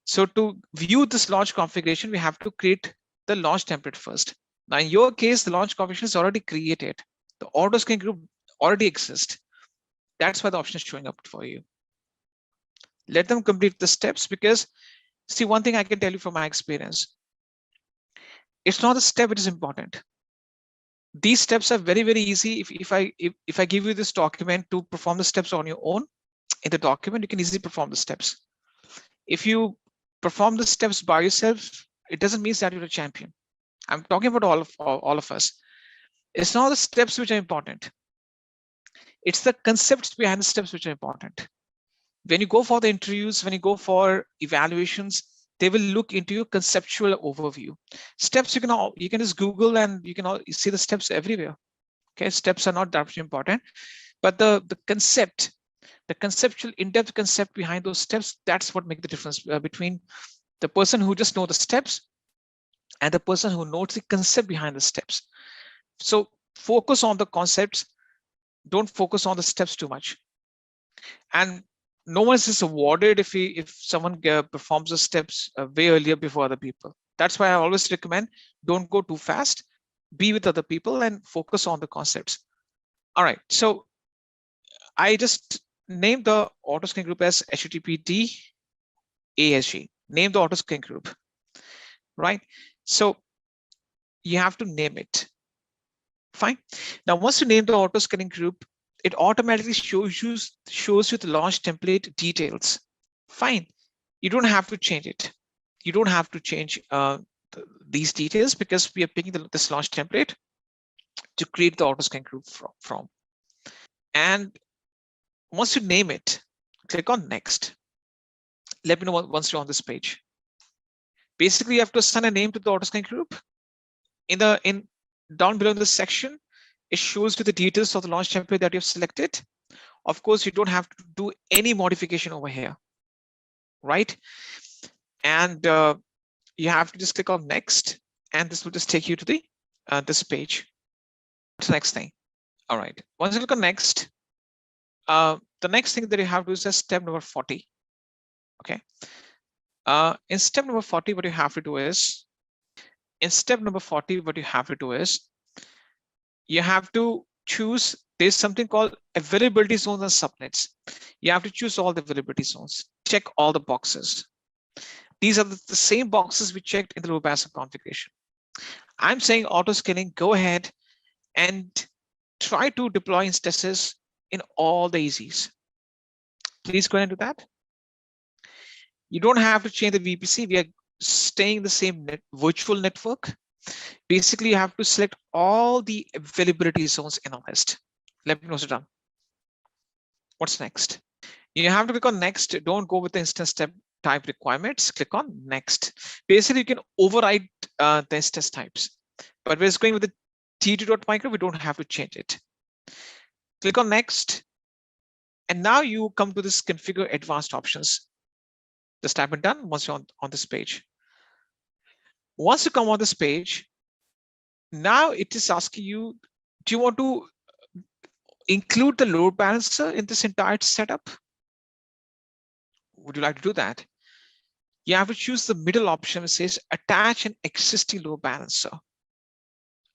So to view this launch configuration, we have to create the launch template first. Now, in your case, the launch configuration is already created. The auto scaling group already exists. That's why the option is showing up for you. Let them complete the steps, because see, one thing I can tell you from my experience, it's not the step which is important. These steps are very, very easy. If I give you this document to perform the steps on your own in the document, you can easily perform the steps. If you perform the steps by yourself, it doesn't mean that you're a champion. I'm talking about all of us. It's not the steps which are important. It's the concepts behind the steps which are important. When you go for the interviews, when you go for evaluations, they will look into your conceptual overview. Steps you can just Google and you can see the steps everywhere. Okay, steps are not that much important, but the concept, the conceptual in-depth concept behind those steps, that's what makes the difference between the person who just knows the steps and the person who knows the concept behind the steps. So focus on the concepts. Don't focus on the steps too much. And no one is awarded if someone performs the steps way earlier before other people. That's why I always recommend don't go too fast, be with other people and focus on the concepts. All right, so I just named the auto scaling group as HTTPD ASG. Name the auto scaling group, right? So you have to name it. Fine. Now, once you name the auto scaling group, it automatically shows you the launch template details. Fine. You don't have to change it. You don't have to change these details because we are picking this launch template to create the auto scaling group from. And once you name it, click on next. Let me know once you're on this page. Basically, you have to assign a name to the autoscaling group. Down below in this section, it shows you the details of the launch template that you've selected. Of course, you don't have to do any modification over here, right? And you have to just click on next, and this will just take you to the this page. What's the next thing? All right. Once you click on next, the next thing that you have to do is step number 40. Okay. In step number 40, what you have to do is, you have to choose, there's something called availability zones and subnets. You have to choose all the availability zones, check all the boxes. These are the same boxes we checked in the load balancer configuration. I'm saying auto scaling, go ahead and try to deploy instances in all the ECs. Please go ahead and do that. You don't have to change the VPC. We are staying the same virtual network. Basically, you have to select all the availability zones in a list. Let me know it's done. What's next? You have to click on next. Don't go with the instance type requirements. Click on next. Basically, you can override the instance types. But we're just going with the t2.micro. We don't have to change it. Click on next. And now you come to this configure advanced options. Just type it done once you're on this page. Once you come on this page, now it is asking you, do you want to include the load balancer in this entire setup? Would you like to do that? You have to choose the middle option. It says attach an existing load balancer.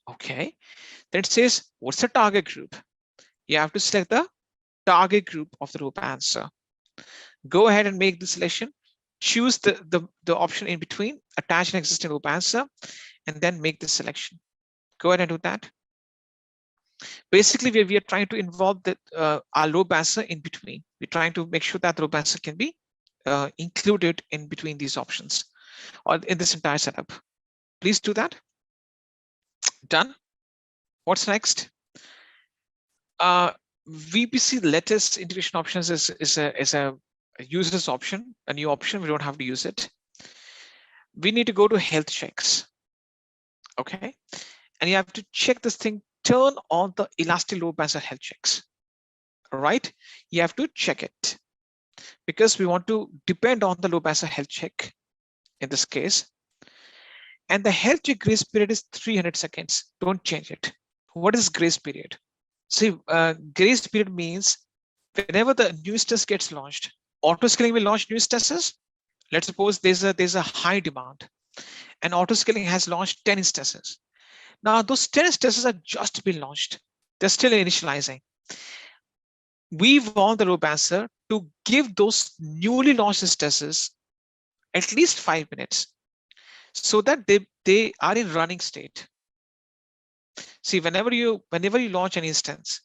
Okay. Then it says, what's the target group? You have to select the target group of the load balancer. Go ahead and make the selection. Choose the option in between, attach an existing load balancer, and then make the selection. Go ahead and do that. Basically, we are trying to involve our load balancer in between. We're trying to make sure that the load balancer can be included in between these options or in this entire setup. Please do that. Done. What's next? VPC lattice integration options is a user's option, a new option. We don't have to use it. We need to go to health checks. Okay. And you have to check this thing, turn on the elastic load balancer health checks. All right. You have to check it because we want to depend on the load balancer health check in this case. And the health check grace period is 300 seconds. Don't change it. What is grace period? See, grace period means whenever the new instance gets launched, auto scaling will launch new instances. Let's suppose there's a high demand and auto scaling has launched 10 instances. Now those 10 instances are just been launched. They're still initializing. We want the load balancer to give those newly launched instances at least 5 minutes so that they are in running state. See, whenever you launch an instance,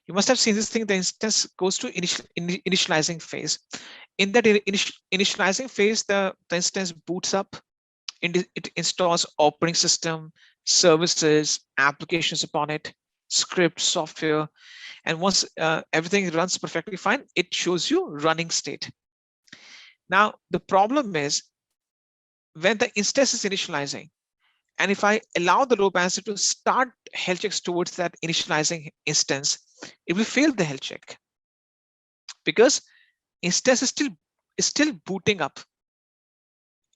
you must have seen this thing. The instance goes to initializing phase. In that initializing phase, the instance boots up. It installs operating system, services, applications upon it, script, software, and once everything runs perfectly fine, it shows you running state. Now the problem is when the instance is initializing, and if I allow the load balancer to start health checks towards that initializing instance, it will fail the health check because instance is still booting up.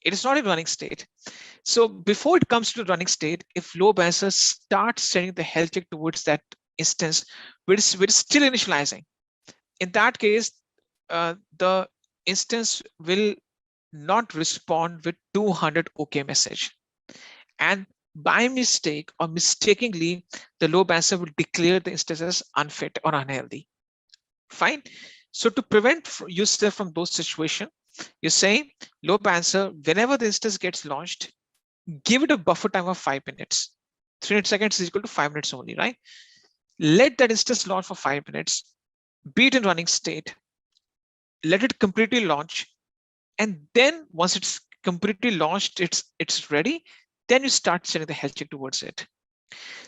It is not in running state. So before it comes to the running state, if load balancer starts sending the health check towards that instance, which is still initializing, in that case, the instance will not respond with 200 OK message. And by mistake or mistakenly, the load balancer will declare the instance as unfit or unhealthy. Fine. So to prevent yourself from those situations, you're saying load balancer, whenever the instance gets launched, give it a buffer time of 5 minutes. 300 seconds is equal to 5 minutes only, right? Let that instance launch for 5 minutes, be it in running state, let it completely launch. And then once it's completely launched, it's ready, then you start sending the health check towards it.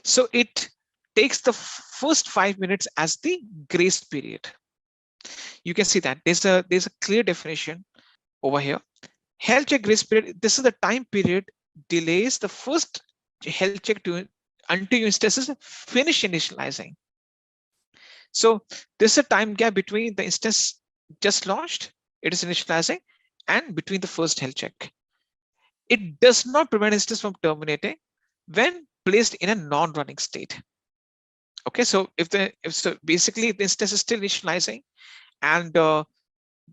So it takes the first 5 minutes as the grace period. You can see that there's a clear definition over here. Health check grace period, this is the time period delays the first health check until your instances finish initializing. So there's a time gap between the instance just launched, it is initializing, and between the first health check. It does not prevent instance from terminating when placed in a non-running state. Okay, so basically the instance is still initializing and the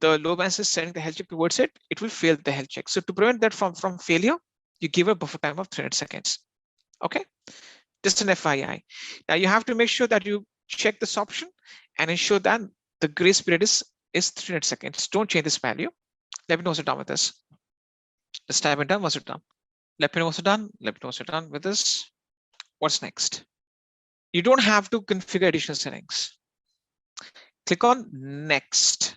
load balancer is sending the health check towards it, it will fail the health check. So to prevent that from failure, you give a buffer time of 300 seconds. Okay, just an FYI. Now you have to make sure that you check this option and ensure that the grace period is 300 seconds. Don't change this value. Let me know what's done with this. Let's type it down. What's it done? Let me know what's done. Let me know what's done with this. What's next? You don't have to configure additional settings. Click on next.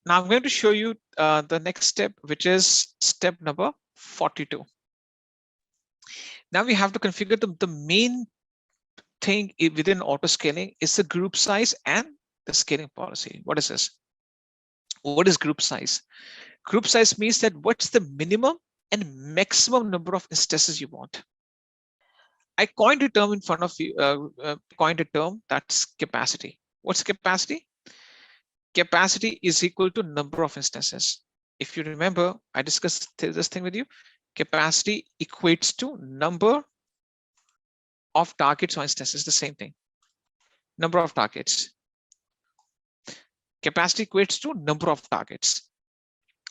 Now I'm going to show you the next step, which is step number 42. Now we have to configure the main thing within auto scaling is the group size and the scaling policy. What is this? What is group size? Group size means that what's the minimum and maximum number of instances you want. I coined a term in front of you, coined a term that's capacity. What's capacity? Capacity is equal to number of instances. If you remember, I discussed this thing with you. Capacity equates to number of targets or instances, the same thing. Number of targets. Capacity equates to number of targets.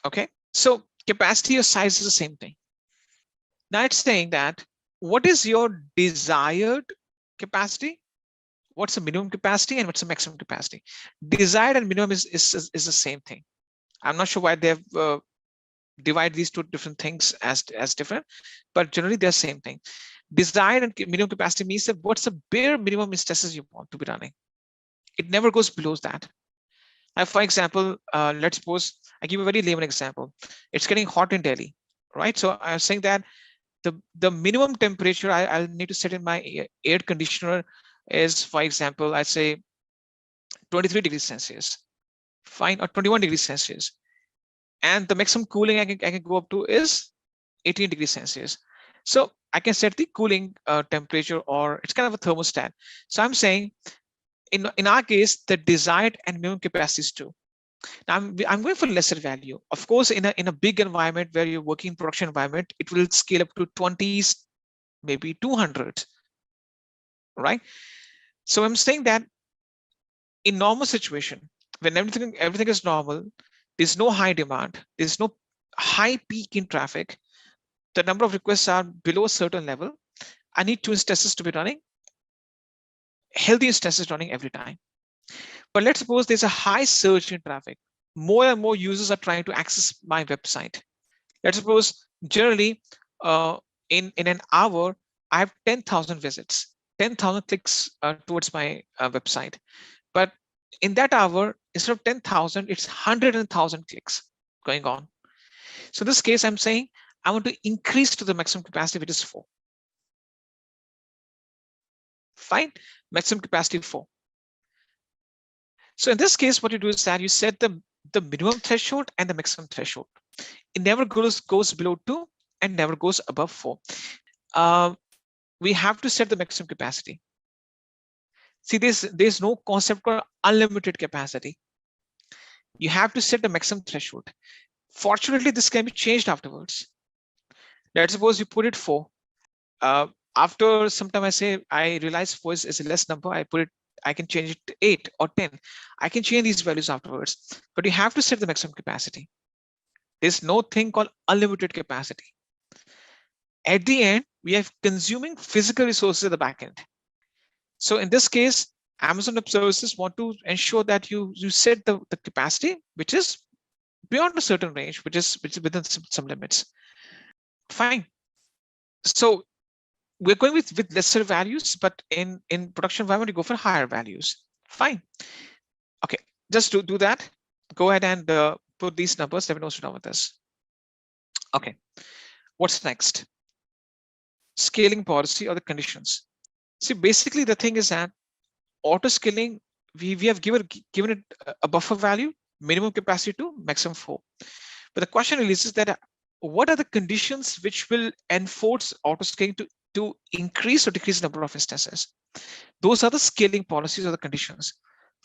Okay, so capacity or size is the same thing. Now it's saying that what is your desired capacity? What's the minimum capacity and what's the maximum capacity? Desired and minimum is the same thing. I'm not sure why they've divided these two different things as different, but generally they're the same thing. Desired and minimum capacity means that what's the bare minimum instances you want to be running. It never goes below that. Now, for example, let's suppose I give a very layman example. It's getting hot in Delhi, right? So I'm saying that the minimum temperature I'll need to set in my air conditioner is, for example, I'd say 23 degrees Celsius, fine, or 21 degrees Celsius. And the maximum cooling I can go up to is 18 degrees Celsius. So I can set the cooling temperature, or it's kind of a thermostat. So I'm saying in our case, the desired and minimum capacity is 2. Now I'm going for lesser value. Of course, in a big environment where you're working in production environment, it will scale up to 20s, maybe 200, right? So I'm saying that in normal situation, when everything is normal, there's no high demand, there's no high peak in traffic, the number of requests are below a certain level, I need 2 instances to be running, healthy instances running every time. But let's suppose there's a high surge in traffic. More and more users are trying to access my website. Let's suppose generally in an hour, I have 10,000 visits, 10,000 clicks towards my website. But in that hour, instead of 10,000, it's 100,000 clicks going on. So in this case, I'm saying I want to increase to the maximum capacity, which is 4. Fine, maximum capacity 4. So in this case, what you do is that you set the minimum threshold and the maximum threshold. It never goes below 2 and never goes above 4. We have to set the maximum capacity. See, there's no concept called unlimited capacity. You have to set the maximum threshold. Fortunately, this can be changed afterwards. Let's suppose you put it 4. After some time, I realize 4 is a less number. I can change it to 8 or 10. I can change these values afterwards, but you have to set the maximum capacity. There's no thing called unlimited capacity. At the end, we are consuming physical resources at the back end. So in this case, Amazon Web Services want to ensure that you set the capacity, which is beyond a certain range, which is within some limits. Fine. So we're going with lesser values, but in production environment, you go for higher values. Fine. Okay, just to do that, go ahead and put these numbers. Let me know what's done with this. Okay, what's next? Scaling policy or the conditions. See, basically the thing is that auto scaling, we have given it a buffer value, minimum capacity to maximum 4. But the question is that what are the conditions which will enforce auto scaling to increase or decrease the number of instances? Those are the scaling policies or the conditions.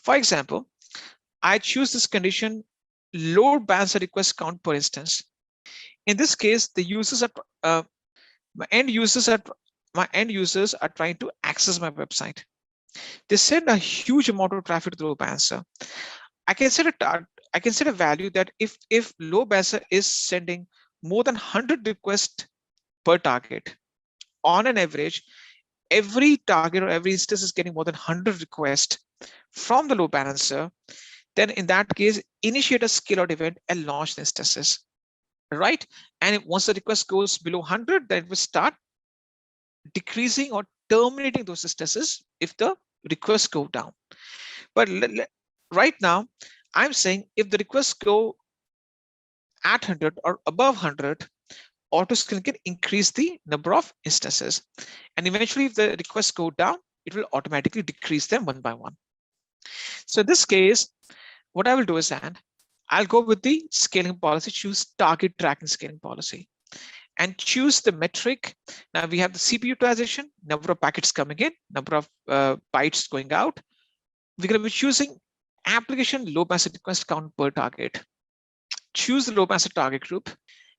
For example, I choose this condition, load balancer request count per instance. In this case, the users are my end users are trying to access my website. They send a huge amount of traffic to the load balancer. I can set a value that if load balancer is sending more than 100 requests per target, on an average, every target or every instance is getting more than 100 requests from the load balancer, then in that case, initiate a scale out event and launch the instances, right? And once the request goes below 100, then it will start decreasing or terminating those instances if the requests go down. But right now, I'm saying if the requests go at 100 or above 100, auto scaling can increase the number of instances. And eventually, if the requests go down, it will automatically decrease them one by one. So in this case, what I will do is that I'll go with the scaling policy, choose target tracking scaling policy, and choose the metric. Now we have the CPU utilization, number of packets coming in, number of bytes going out. We're going to be choosing application load balancer request count per target. Choose the load balancer target group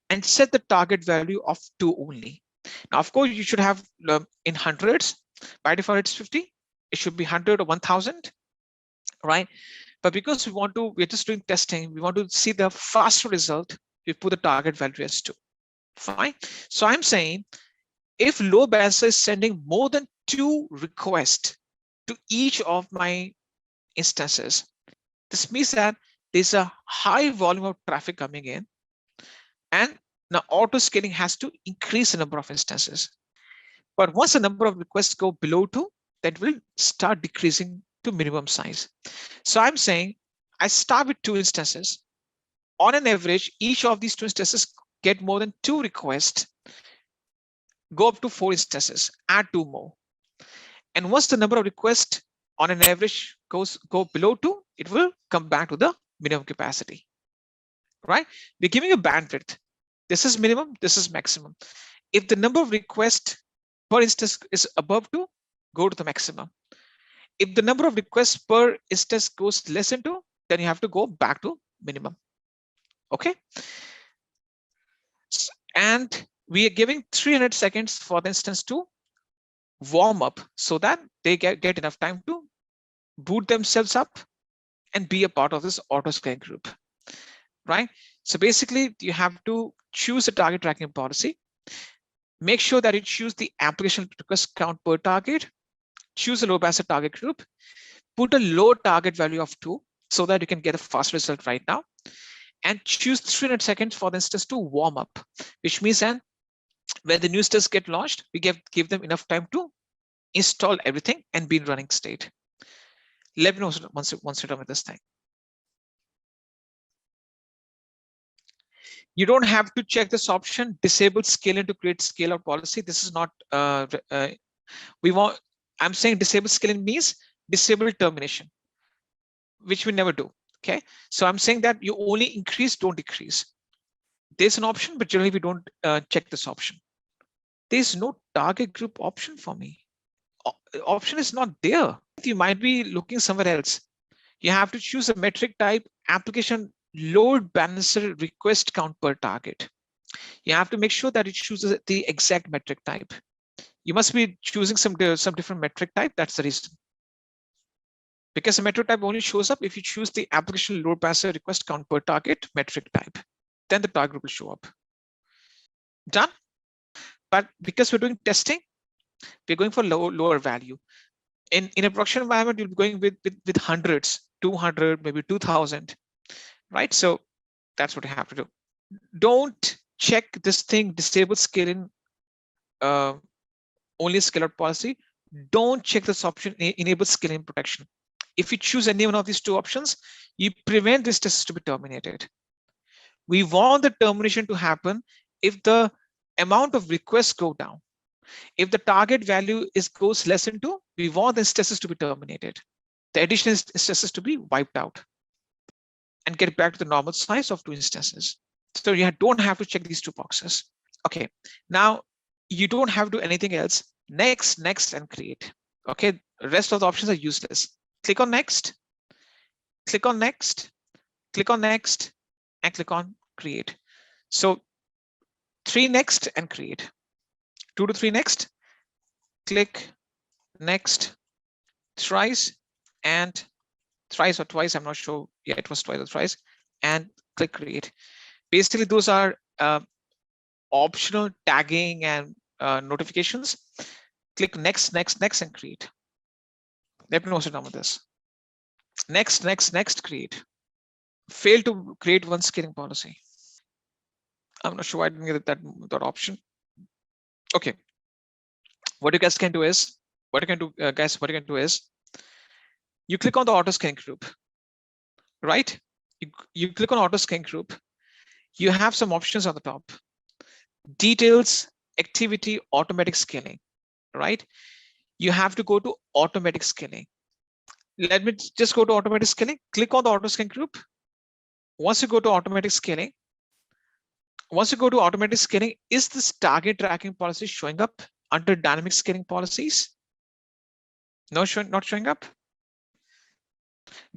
and set the target value of 2 only. Now, of course, you should have in hundreds. By default, it's 50. It should be 100 or 1000, right? But because we're just doing testing, we want to see the faster result, we put the target value as 2. Fine. So I'm saying if load balancer is sending more than 2 requests to each of my instances, this means that there's a high volume of traffic coming in, and now auto scaling has to increase the number of instances. But once the number of requests go below 2, that will start decreasing to minimum size. So I'm saying I start with 2 instances. On an average, each of these 2 instances get more than 2 requests, go up to 4 instances, add 2 more. And once the number of requests on an average go below 2, it will come back to the minimum capacity, right? We're giving a bandwidth. This is minimum, this is maximum. If the number of requests per instance is above 2, go to the maximum. If the number of requests per instance goes less than 2, then you have to go back to minimum. Okay. And we are giving 300 seconds for the instance to warm up so that they get enough time to boot themselves up and be a part of this auto scaling group, right? So basically, you have to choose a target tracking policy. Make sure that you choose the application request count per target. Choose a load balancer target group. Put a low target value of 2 so that you can get a fast result right now. And choose 300 seconds for the instance to warm up, which means that when the new instance get launched, we give them enough time to install everything and be in running state. Let me know once you're done with this thing. You don't have to check this option, disable scaling to create scale out policy. This is not, I'm saying disable scaling means disable termination, which we never do. Okay, so I'm saying that you only increase, don't decrease. There's an option, but generally we don't check this option. There's no target group option for me. Option is not there. You might be looking somewhere else. You have to choose a metric type, application load balancer request count per target. You have to make sure that it chooses the exact metric type. You must be choosing some different metric type. That's the reason. Because the metric type only shows up if you choose the application load balancer request count per target metric type. Then the target group will show up. Done. But because we're doing testing, we're going for lower value. In a production environment, you'll be going with hundreds, 200, maybe 2000, right? So that's what you have to do. Don't check this thing, disable scaling, only scale out policy. Don't check this option, enable scaling protection. If you choose any one of these 2 options, you prevent this test to be terminated. We want the termination to happen if the amount of requests go down. If the target value goes less than 2, we want the instances to be terminated. The additional instances to be wiped out and get back to the normal size of 2 instances. So you don't have to check these 2 boxes. Okay, now you don't have to do anything else. Next, next, and create. Okay, the rest of the options are useless. Click on next, click on next, click on next, and click on create. So 3 next and create. 2 to 3 next, click next thrice and thrice or twice. I'm not sure. Yeah, it was twice or thrice, and click create. Basically, those are optional tagging and notifications. Click next, next, next, and create. Let me know what's done with this. Next, next, next, create. Fail to create one scaling policy. I'm not sure why I didn't get that option. Okay. What you guys can do is, you click on the auto scaling group, right? You click on auto scaling group. You have some options on the top. Details, activity, automatic scaling, right? You have to go to automatic scaling. Let me just go to automatic scaling. Click on the auto scaling group. Once you go to automatic scaling, is this target tracking policy showing up under dynamic scaling policies? No, not showing up.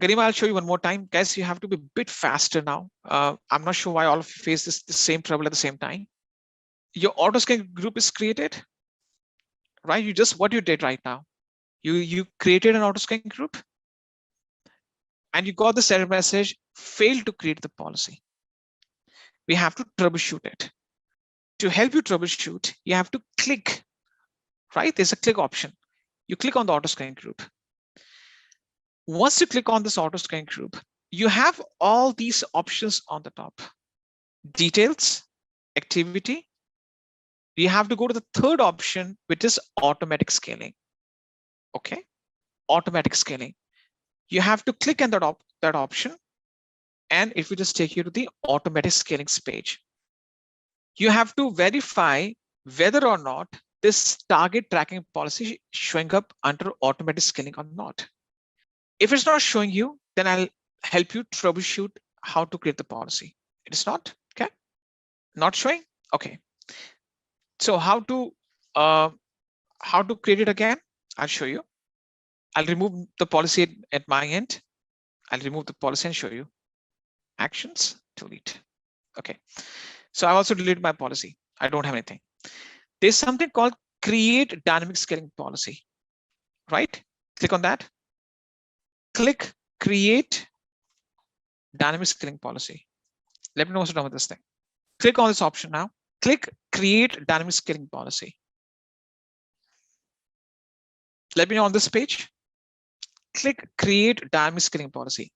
Garima, I'll show you one more time. Guys, you have to be a bit faster now. I'm not sure why all of you face the same trouble at the same time. Your auto scaling group is created, right? What you did right now. You created an auto scaling group and you got this error message, failed to create the policy. We have to troubleshoot it. To help you troubleshoot, you have to click, right? There's a click option. You click on the auto scaling group. Once you click on this auto scaling group, you have all these options on the top. Details, activity. You have to go to the third option, which is automatic scaling. Okay, automatic scaling. You have to click on that option, and it will just take you to the automatic scaling page. You have to verify whether or not this target tracking policy is showing up under automatic scaling or not. If it's not showing you, then I'll help you troubleshoot how to create the policy. It is not, okay? Not showing, okay. So how to create it again? I'll show you. I'll remove the policy at my end. I'll remove the policy and show you. Actions, delete. Okay. So I also deleted my policy. I don't have anything. There's something called create dynamic scaling policy, right? Click on that. Click create dynamic scaling policy. Let me know what's wrong with this thing. Click on this option now. Click create dynamic scaling policy. Let me know on this page. Click create dynamic scaling policy.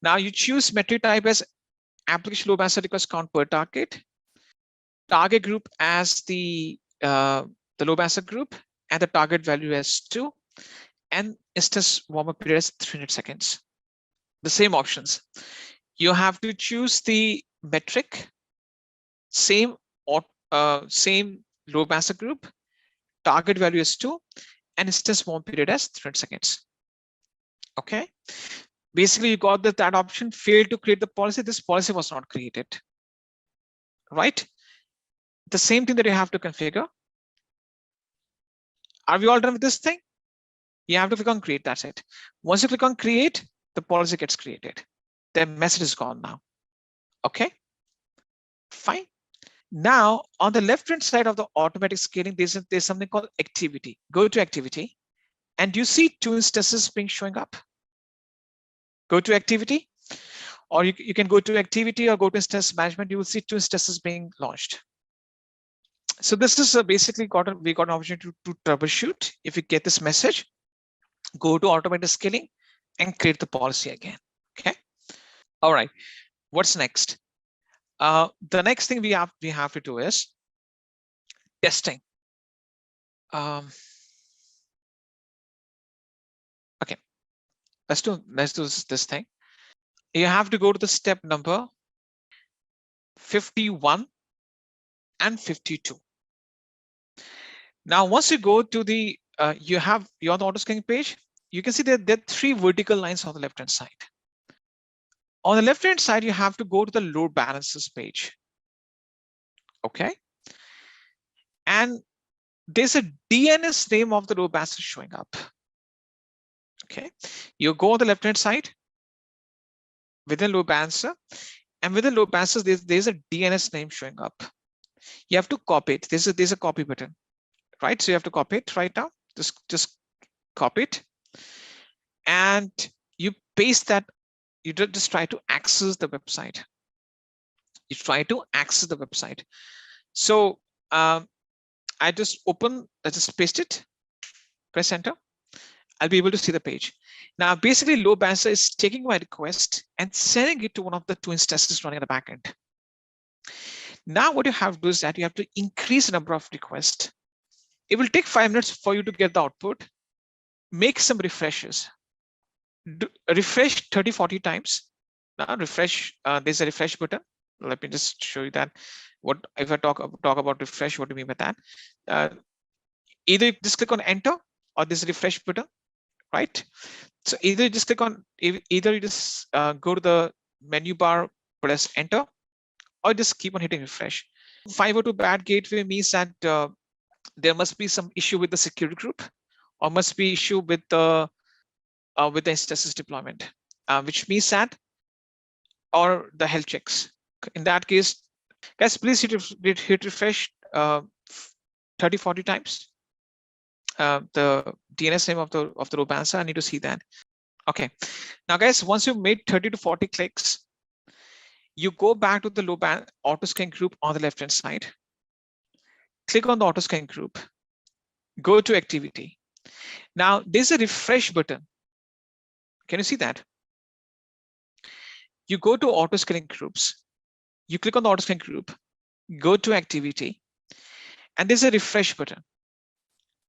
Now you choose metric type as application load balancer request count per target, target group as the load balancer group, and the target value as 2, and instance warm-up period as 300 seconds. The same options. You have to choose the metric, same load balancer group, target value as 2, and instance warm period as 300 seconds. Okay. Basically, you got that option, failed to create the policy. This policy was not created, right? The same thing that you have to configure. Are we all done with this thing? You have to click on create, that's it. Once you click on create, the policy gets created. The message is gone now. Okay, fine. Now, on the left-hand side of the automatic scaling, there's something called activity. Go to activity, and you see 2 instances being showing up. Go to activity, or you can go to activity or go to instance management. You will see 2 instances being launched. So this is basically we got an opportunity to troubleshoot. If you get this message, go to automatic scaling and create the policy again. Okay. All right. What's next? The next thing we have to do is testing. Okay. Let's do this thing. You have to go to the step number 51 and 52. Now, once you go to the, you're on the auto-scaling page, you can see that there are 3 vertical lines on the left-hand side. On the left-hand side, you have to go to the load balancers page. Okay. And there's a DNS name of the load balancer showing up. Okay. You go on the left-hand side within load balancer, and within load balancers, there's a DNS name showing up. You have to copy it. There's a copy button, right? So you have to copy it right now. Just copy it, and you paste that. You just try to access the website. You try to access the website. So I just paste it, press enter. I'll be able to see the page. Now, basically, load balancer is taking my request and sending it to one of the 2 instances running at the backend. Now, what you have to do is that you have to increase the number of requests. It will take 5 minutes for you to get the output. Make some refreshes. Refresh 30-40 times. Now, refresh. There's a refresh button. Let me just show you that. What if I talk about refresh? What do you mean by that? Either just click on enter, or this refresh button, right? So either you just click on, either you just go to the menu bar, press enter, or just keep on hitting refresh. 502 bad gateway means that there must be some issue with the security group, or must be issue with the instances deployment, which means that, or the health checks. In that case, guys, please hit refresh 30-40 times. The DNS name of the load balancer, I need to see that. Okay. Now, guys, once you've made 30 to 40 clicks, you go back to the load balancer auto-scan group on the left-hand side. Click on the auto-scan group. Go to activity. Now, there's a refresh button. Can you see that? You go to auto-scaling groups. You click on the auto-scan group. Go to activity. And there's a refresh button.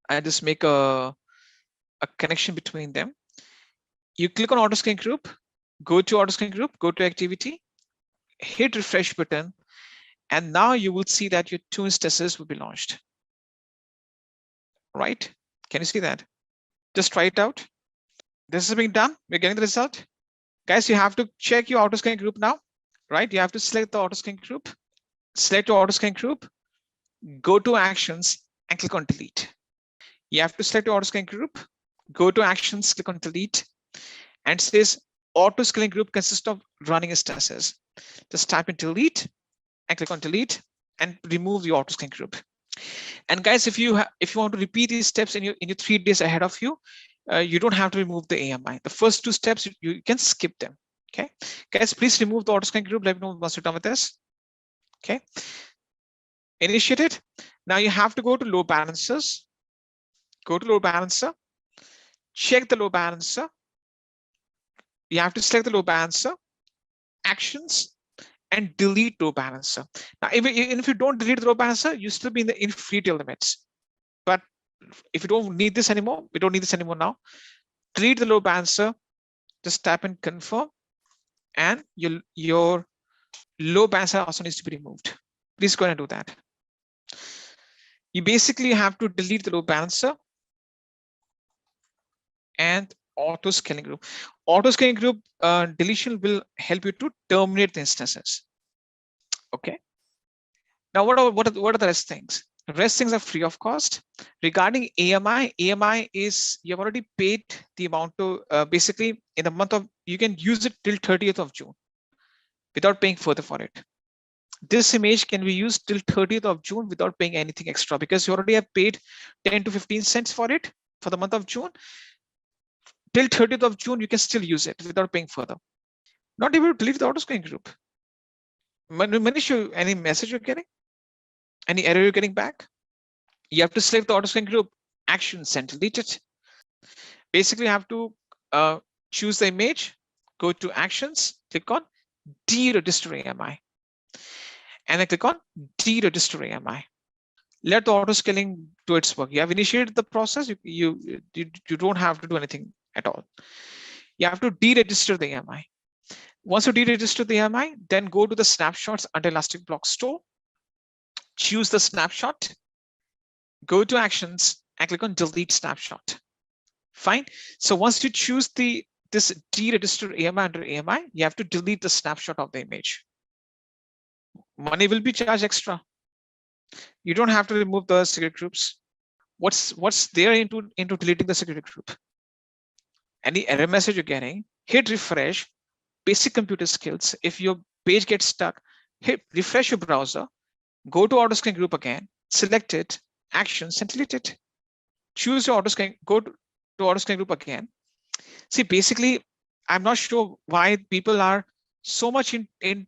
I just make a connection between them. You click on auto-scan group, go to auto-scan group, go to activity, hit refresh button, and now you will see that your 2 instances will be launched. Right? Can you see that? Just try it out. This is being done. We're getting the result. Guys, you have to check your auto-scan group now, right? You have to select the auto-scan group, select your auto-scan group, go to actions, and click on delete. You have to select your auto-scaling group, go to actions, click on delete, and says auto-scaling group consists of running instances. Just type in delete and click on delete and remove the auto-scaling group. And guys, if you want to repeat these steps in your 3 days ahead of you, you don't have to remove the AMI. The first 2 steps, you can skip them. Okay, guys, please remove the auto-scaling group. Let me know once you're done with this. Okay, initiate it. Now you have to go to load balancers. Go to load balancer, check the load balancer. You have to select the load balancer, actions, and delete load balancer. Now, if you don't delete the load balancer, you still be in free tail limits. But if you don't need this anymore, we don't need this anymore now. Delete the load balancer, just tap in confirm, and your load balancer also needs to be removed. Please go ahead and do that. You basically have to delete the load balancer and auto-scaling group. Auto-scaling group deletion will help you to terminate the instances. Okay. Now, what are the rest things? The rest things are free of cost. Regarding AMI is you have already paid the amount to basically in the month of, you can use it till 30th of June without paying further for it. This image can be used till 30th of June without paying anything extra because you already have paid 10 to 15 cents for it for the month of June. Till 30th of June, you can still use it without paying further. Not able to delete the auto-scaling group. Manish, any message you're getting? Any error you're getting back? You have to select the auto-scaling group, actions, and delete it. Basically, you have to choose the image, go to actions, click on deregister AMI. And then click on deregister AMI. Let the auto-scaling do its work. You have initiated the process. You don't have to do anything at all. You have to deregister the AMI. Once you deregister the AMI, then go to the snapshots under Elastic Block Store. Choose the snapshot. go to actions and click on delete snapshot. Fine. So once you choose this deregister AMI under AMI, you have to delete the snapshot of the image. Money will be charged extra. You don't have to remove the secret groups. What's there into deleting the secret group? Any error message you're getting, hit refresh, basic computer skills. If your page gets stuck, hit refresh your browser, go to auto scan group again, select it, actions, and delete it. Choose your auto scan, go to auto scan group again. See, basically, I'm not sure why people are so much in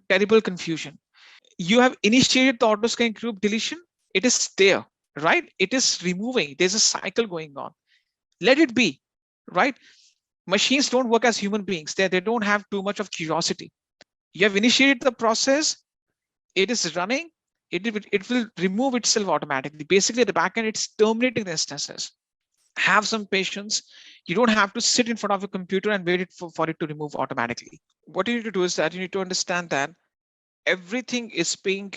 terrible confusion. You have initiated the auto scan group deletion. It is there, right? It is removing. There's a cycle going on. Let it be, right? Machines don't work as human beings. They don't have too much of curiosity. You have initiated the process. It is running. It will remove itself automatically. Basically, at the backend, it's terminating the instances. Have some patience. You don't have to sit in front of a computer and wait for it to remove automatically. What you need to do is that you need to understand that everything is being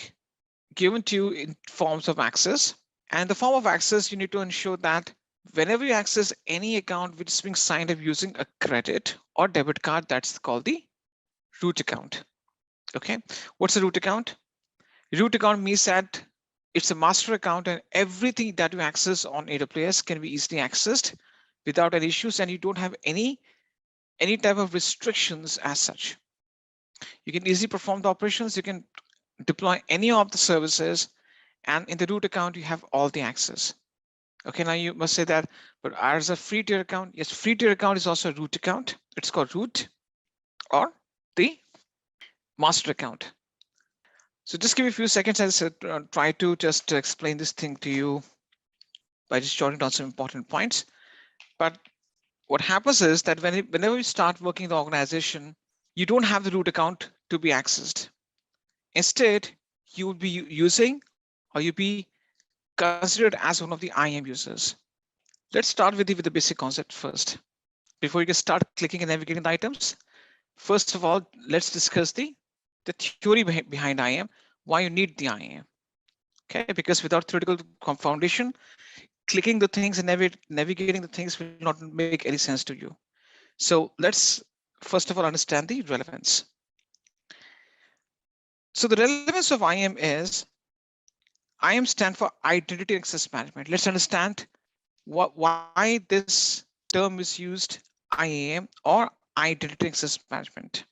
given to you in forms of access. And the form of access, you need to ensure that whenever you access any account which is being signed up using a credit or debit card, that's called the root account. Okay, what's a root account? Root account means that it's a master account and everything that you access on AWS can be easily accessed without any issues, and you don't have any type of restrictions as such. You can easily perform the operations. You can deploy any of the services, and in the root account, you have all the access. Okay, now you must say that, but ours a free tier account. Yes, free tier account is also a root account. It's called root or the master account. So just give me a few seconds as I try to just explain this thing to you by just jotting down some important points. But what happens is that whenever you start working in the organization, you don't have the root account to be accessed. Instead, you will be using or you'll be considered as one of the IAM users. Let's start with the basic concept first. Before you can start clicking and navigating the items, first of all, let's discuss the theory behind IAM, why you need the IAM. Okay, because without theoretical foundation, clicking the things and navigating the things will not make any sense to you. So let's first of all understand the relevance. So the relevance of IAM is IAM stand for Identity Access Management. Let's understand why this term is used, IAM or Identity Access Management.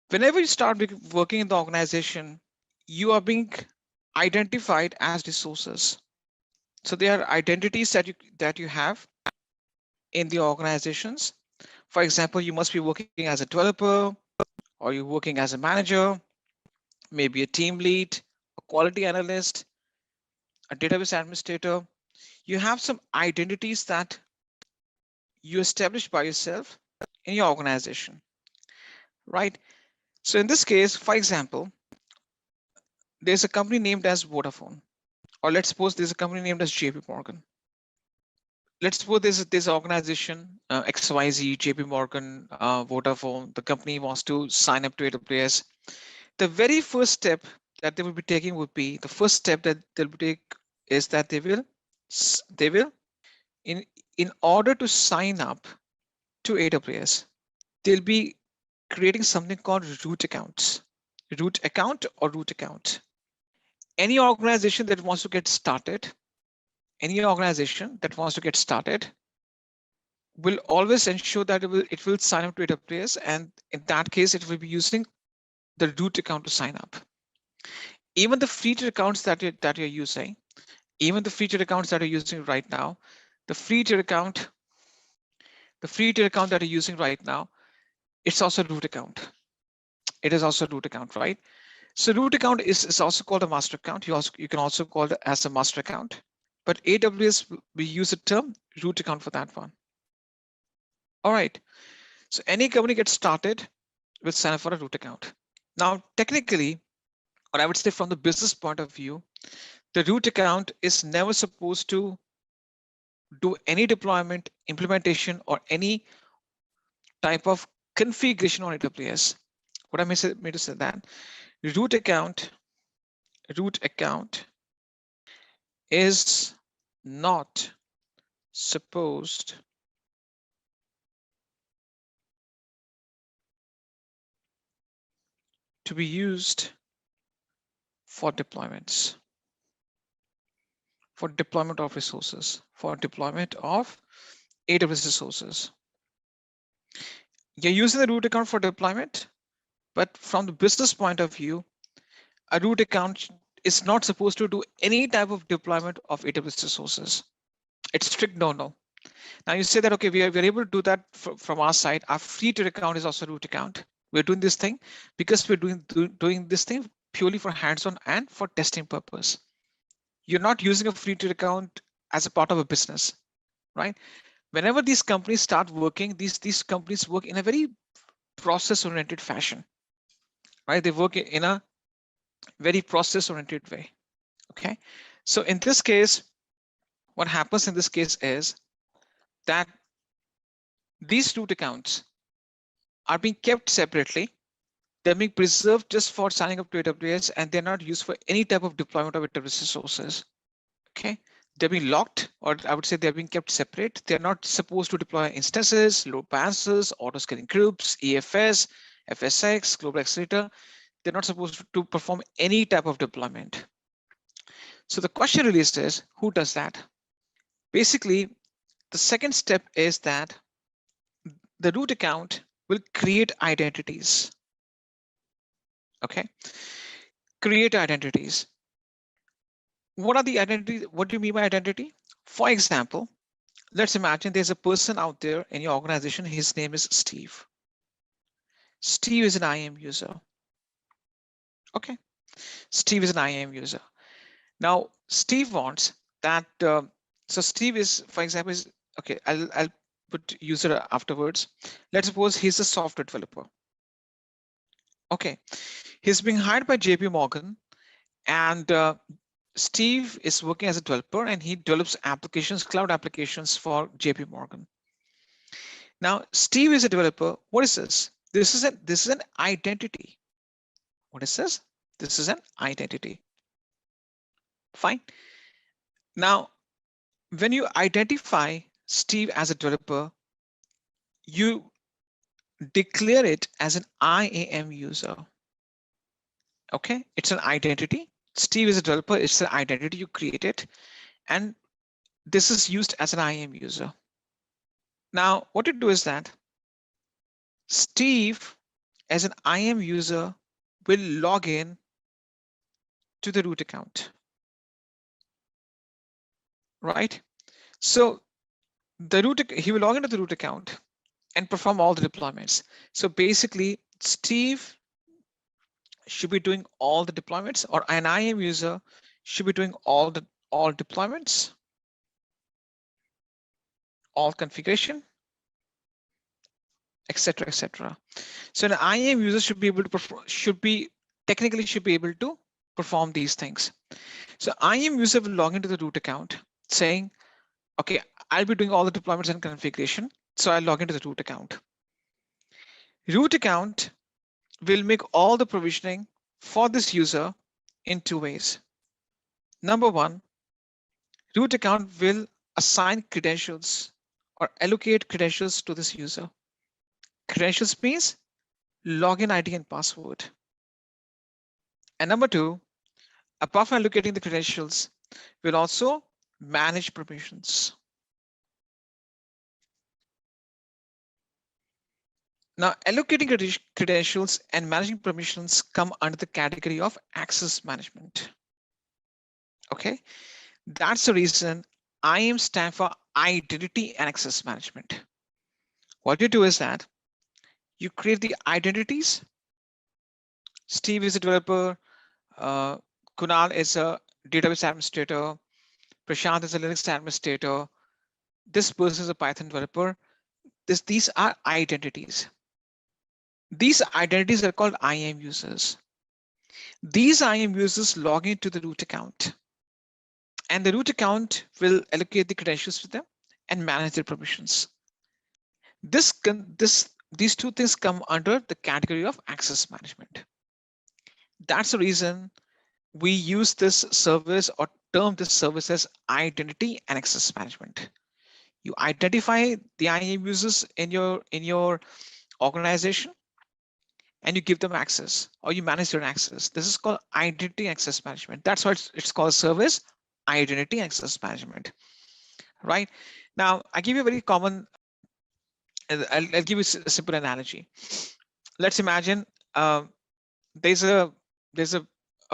Whenever you start working in the organization, you are being identified as resources. So there are identities that you have in the organizations. For example, you must be working as a developer, or you're working as a manager, maybe a team lead, a quality analyst, a database administrator. You have some identities that you establish by yourself in your organization, right? So in this case, for example, there's a company named as Vodafone, or let's suppose there's a company named as JP Morgan. Let's suppose there's an organization, XYZ, JP Morgan, Vodafone, the company wants to sign up to AWS. The very first step that they will be taking would be, the first step that they'll take is that they will in order to sign up to AWS, they'll be creating something called root accounts, root account or root account. Any organization that wants to get started, will always ensure that it will sign up to AWS, and in that case, it will be using the root account to sign up. Even the free tier accounts that you're using, right now, the free tier account that you're using right now, it's also a root account. It is also a root account, right? So root account is also called a master account. You can also call it as a master account, but AWS we use the term root account for that one. All right. So any company gets started with sign up for a root account. Now, technically, or I would say from the business point of view, the root account is never supposed to do any deployment, implementation, or any type of configuration on AWS. What I mean to say that root account is not supposed to be used for deployments, for deployment of resources, for deployment of AWS resources. You're using the root account for deployment, but from the business point of view, a root account is not supposed to do any type of deployment of AWS resources. It's strict no-no. Now you say that, okay, we're able to do that from our side. Our free tier account is also a root account. We're doing this thing because we're doing this thing purely for hands-on and for testing purpose. You're not using a free tier account as a part of a business, right? Whenever these companies start working, these companies work in a very process-oriented fashion, right? They work in a very process-oriented way. Okay, so in this case, what happens in this case is that these root accounts are being kept separately. They're being preserved just for signing up to AWS, and they're not used for any type of deployment of AWS resources. Okay, they're being locked, or I would say they're being kept separate. They're not supposed to deploy instances, load balancers, auto-scaling groups, EFS, FSX, global accelerator. They're not supposed to perform any type of deployment. So the question really is, who does that? Basically, the second step is that the root account will create identities. Okay, create identities. What are the identities? What do you mean by identity? For example, let's imagine there's a person out there in your organization. His name is Steve. Steve is an IAM user. Okay, Steve is an IAM user. Now, Steve wants that. So Steve is, for example, is okay. I'll put user afterwards. Let's suppose he's a software developer. Okay, he's being hired by JP Morgan, and Steve is working as a developer, and he develops applications, cloud applications for JP Morgan. Now, Steve is a developer. What is this? This is an identity. What is this? This is an identity. Fine. Now, when you identify Steve as a developer, you declare it as an IAM user. Okay, it's an identity. Steve is a developer. It's an identity you created, and this is used as an IAM user. Now, what you do is that Steve, as an IAM user, will log in to the root account, right? So he will log into the root account and perform all the deployments. So basically, Steve should be doing all the deployments, or an IAM user should be doing all deployments, all configuration, etc., etc. So an IAM user should be able to perform, should be able to perform these things. So IAM user will log into the root account saying, okay, I'll be doing all the deployments and configuration. So I'll log into the root account. Root account will make all the provisioning for this user in two ways. Number one, root account will assign credentials or allocate credentials to this user. Credentials means login ID and password. And number two, apart from allocating the credentials, will also manage permissions. Now, allocating credentials and managing permissions come under the category of access management. Okay, that's the reason IAM stands for identity and access management. What you do is that you create the identities. Steve is a developer. Kunal is a database administrator. Prashant is a Linux administrator. This person is a Python developer. These are identities. These identities are called IAM users. These IAM users log into the root account, and the root account will allocate the credentials to them and manage their permissions. These two things come under the category of access management. That's the reason we use this service or term this service as identity and access management. You identify the IAM users in your organization, and you give them access, or you manage their access. This is called identity access management. That's why it's called service identity access management. Right now, I give you a very common. I'll give you a simple analogy. Let's imagine there's a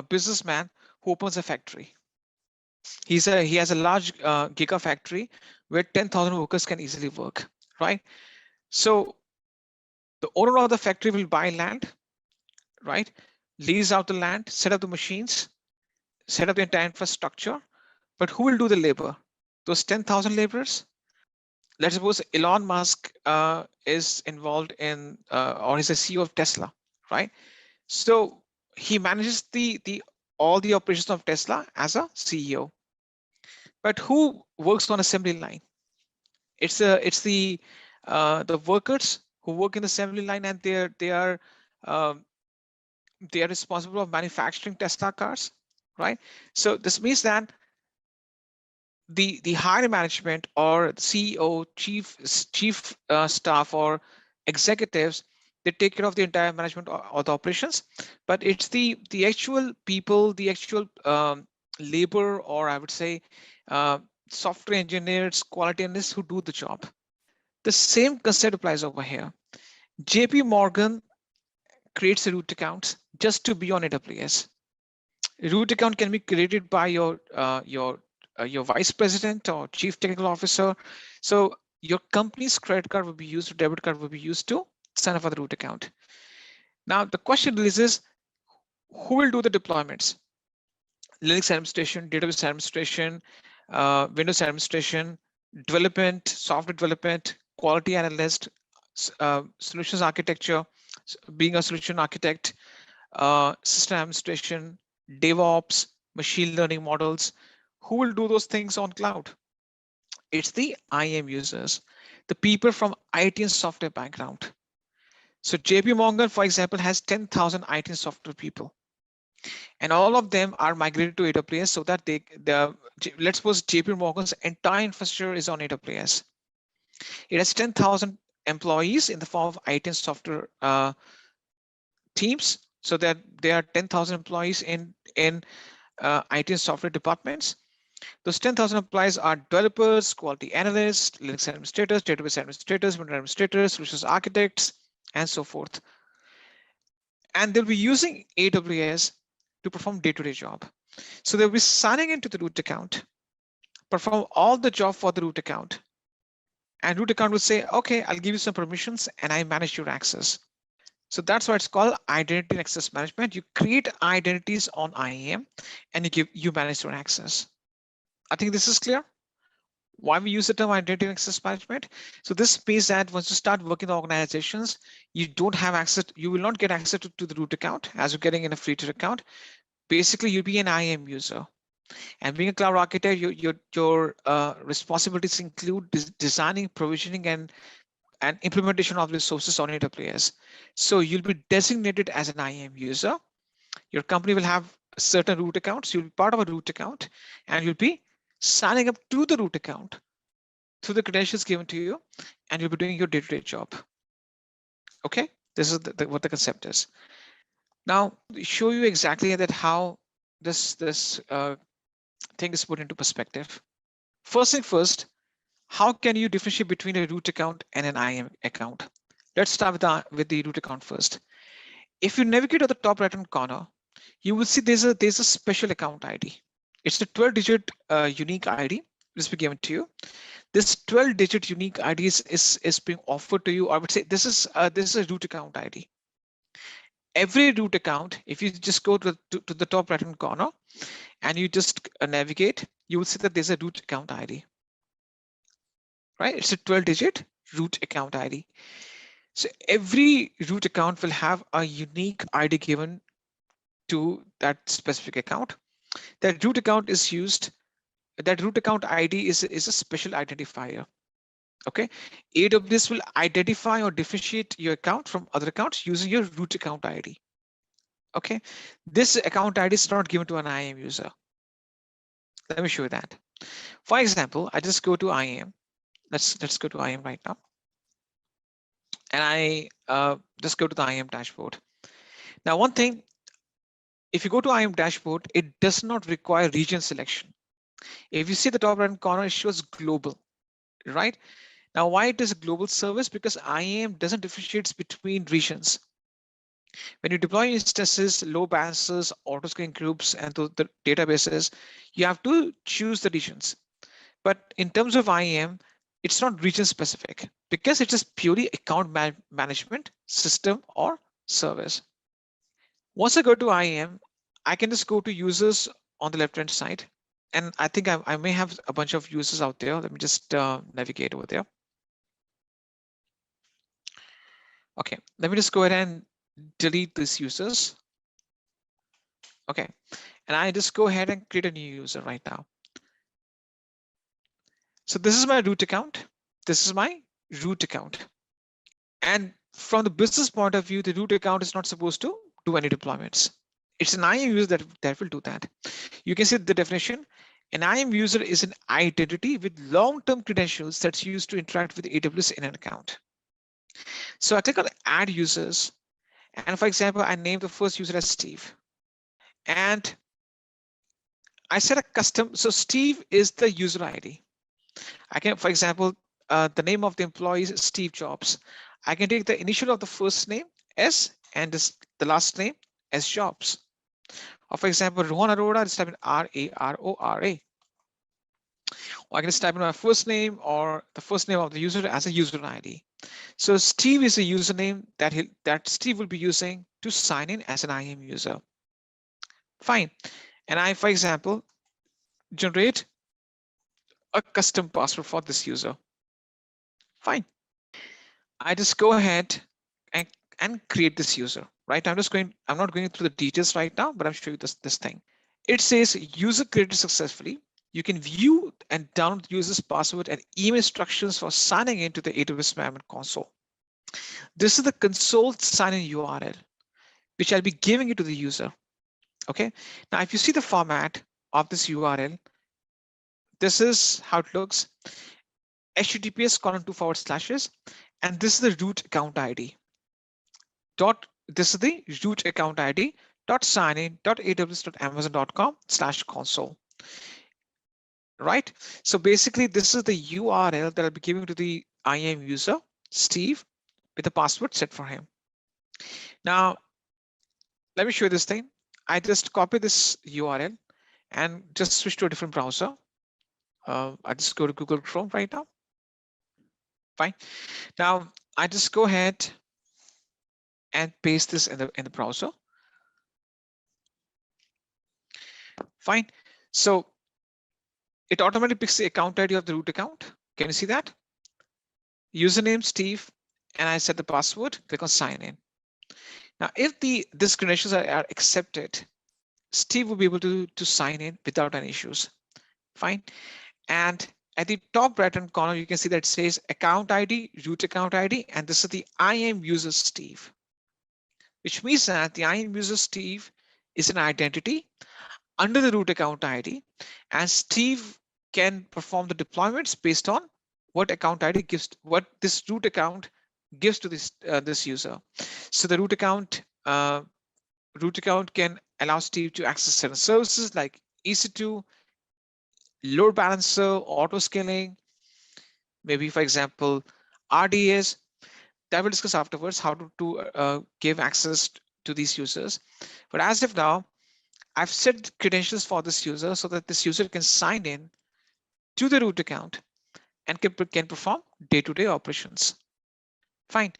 businessman who opens a factory. He has a large gigafactory where 10,000 workers can easily work. Right. So the owner of the factory will buy land, right? Lease out the land, set up the machines, set up the entire infrastructure. But who will do the labor? Those 10,000 laborers? Let's suppose Elon Musk is involved in, or he's a CEO of Tesla, right? So he manages all the operations of Tesla as a CEO. But who works on assembly line? It's the workers who work in the assembly line, and they are responsible for manufacturing Tesla cars, right? So this means that the higher management or CEO, chief staff or executives, they take care of the entire management or the operations, but it's the actual people, the actual labor, or I would say software engineers, quality analysts who do the job. The same concept applies over here. JP Morgan creates a root account just to be on AWS. A root account can be created by your vice president or chief technical officer. So your company's credit card will be used, or debit card will be used to sign up for the root account. Now the question is, who will do the deployments? Linux administration, database administration, Windows administration, development, software development, quality analyst, solutions architecture, being a solution architect, system administration, DevOps, machine learning models. Who will do those things on cloud? It's the IAM users, the people from IT and software background. So JP Morgan, for example, has 10,000 IT and software people, and all of them are migrated to AWS so that let's suppose JP Morgan's entire infrastructure is on AWS. It has 10,000 employees in the form of IT and software teams, so that there are 10,000 employees in IT and software departments. Those 10,000 employees are developers, quality analysts, Linux administrators, database administrators, Windows administrators, solutions architects, and so forth. And they'll be using AWS to perform day-to-day job. So they'll be signing into the root account, perform all the job for the root account. And root account will say, okay, I'll give you some permissions and I manage your access. So that's why it's called identity and access management. You create identities on IAM and you manage your access. I think this is clear. Why we use the term identity and access management. So this means that once you start working in organizations, you don't have access, you will not get access to the root account as you're getting in a free tier account. Basically, you'll be an IAM user. And being a cloud architect, your responsibilities include designing, provisioning, and implementation of resources on AWS. So you'll be designated as an IAM user. Your company will have certain root accounts. You'll be part of a root account, and you'll be signing up to the root account through the credentials given to you, and you'll be doing your day-to-day job. Okay, this is what the concept is. Now, show you exactly that how this thing is put into perspective. First thing first, how can you differentiate between a root account and an IAM account? Let's start with the root account first. If you navigate to the top right-hand corner, you will see there's a special account ID. It's a 12-digit unique ID. This will be given to you. This 12-digit unique ID is being offered to you. I would say this is a root account ID. Every root account, if you just go to the top right-hand corner and you just navigate, you will see that there's a root account ID. Right? It's a 12-digit root account ID. So every root account will have a unique ID given to that specific account. That root account is used. That root account ID is a special identifier. Okay, AWS will identify or differentiate your account from other accounts using your root account ID. Okay, this account ID is not given to an IAM user. Let me show you that. For example, I just go to IAM. Let's go to IAM right now. And I just go to the IAM dashboard. Now, one thing, if you go to IAM dashboard, it does not require region selection. If you see the top right corner, it shows global, right? Now, why it is a global service? Because IAM doesn't differentiate between regions. When you deploy instances, load balancers, auto-scaling groups, and the databases, you have to choose the regions. But in terms of IAM, it's not region specific because it's just purely account management system or service. Once I go to IAM, I can just go to users on the left-hand side. And I think I may have a bunch of users out there. Let me just navigate over there. Okay, let me just go ahead and delete these users. Okay, and I just go ahead and create a new user right now. So this is my root account. This is my root account. And from the business point of view, the root account is not supposed to do any deployments. It's an IAM user that will do that. You can see the definition. An IAM user is an identity with long-term credentials that's used to interact with AWS in an account. So I click on add users. And for example, I name the first user as Steve. And I set a custom. So Steve is the user ID. I can, for example, the name of the employee is Steve Jobs. I can take the initial of the first name S and the last name as Jobs. Or for example, Rohan Arora, just type in R-A-R-O-R-A. Or I can just type in my first name or the first name of the user as a user ID. So Steve is a username that Steve will be using to sign in as an IAM user. Fine. And I, for example, generate a custom password for this user. Fine. I just go ahead and create this user, right? I'm not going through the details right now, but I'm showing you this thing. It says user created successfully. You can view and download the user's password and email instructions for signing into the AWS Management Console. This is the console sign-in URL, which I'll be giving it to the user. Okay. Now, if you see the format of this URL, this is how it looks. https:// and this is the root account ID. This is the root account ID .signin.aws.amazon.com/console. Right? So basically, this is the URL that I'll be giving to the IAM user, Steve, with a password set for him. Now, let me show you this thing. I just copy this URL and just switch to a different browser. I just go to Google Chrome right now. Fine. Now I just go ahead and paste this in the browser. Fine. So it automatically picks the account ID of the root account. Can you see that? Username Steve, and I set the password. Click on sign in. Now, if these credentials are accepted, Steve will be able to sign in without any issues. Fine. And at the top right-hand corner, you can see that it says account ID, root account ID, and this is the IAM user Steve, which means that the IAM user Steve is an identity under the root account ID, and Steve can perform the deployments based on what account ID gives, what this root account gives to this user. So the root account can allow Steve to access certain services like EC2, load balancer, auto scaling, maybe for example, RDS. That we'll discuss afterwards, how to give access to these users. But as of now, I've set credentials for this user so that this user can sign in to the root account and can perform day-to-day operations. Fine.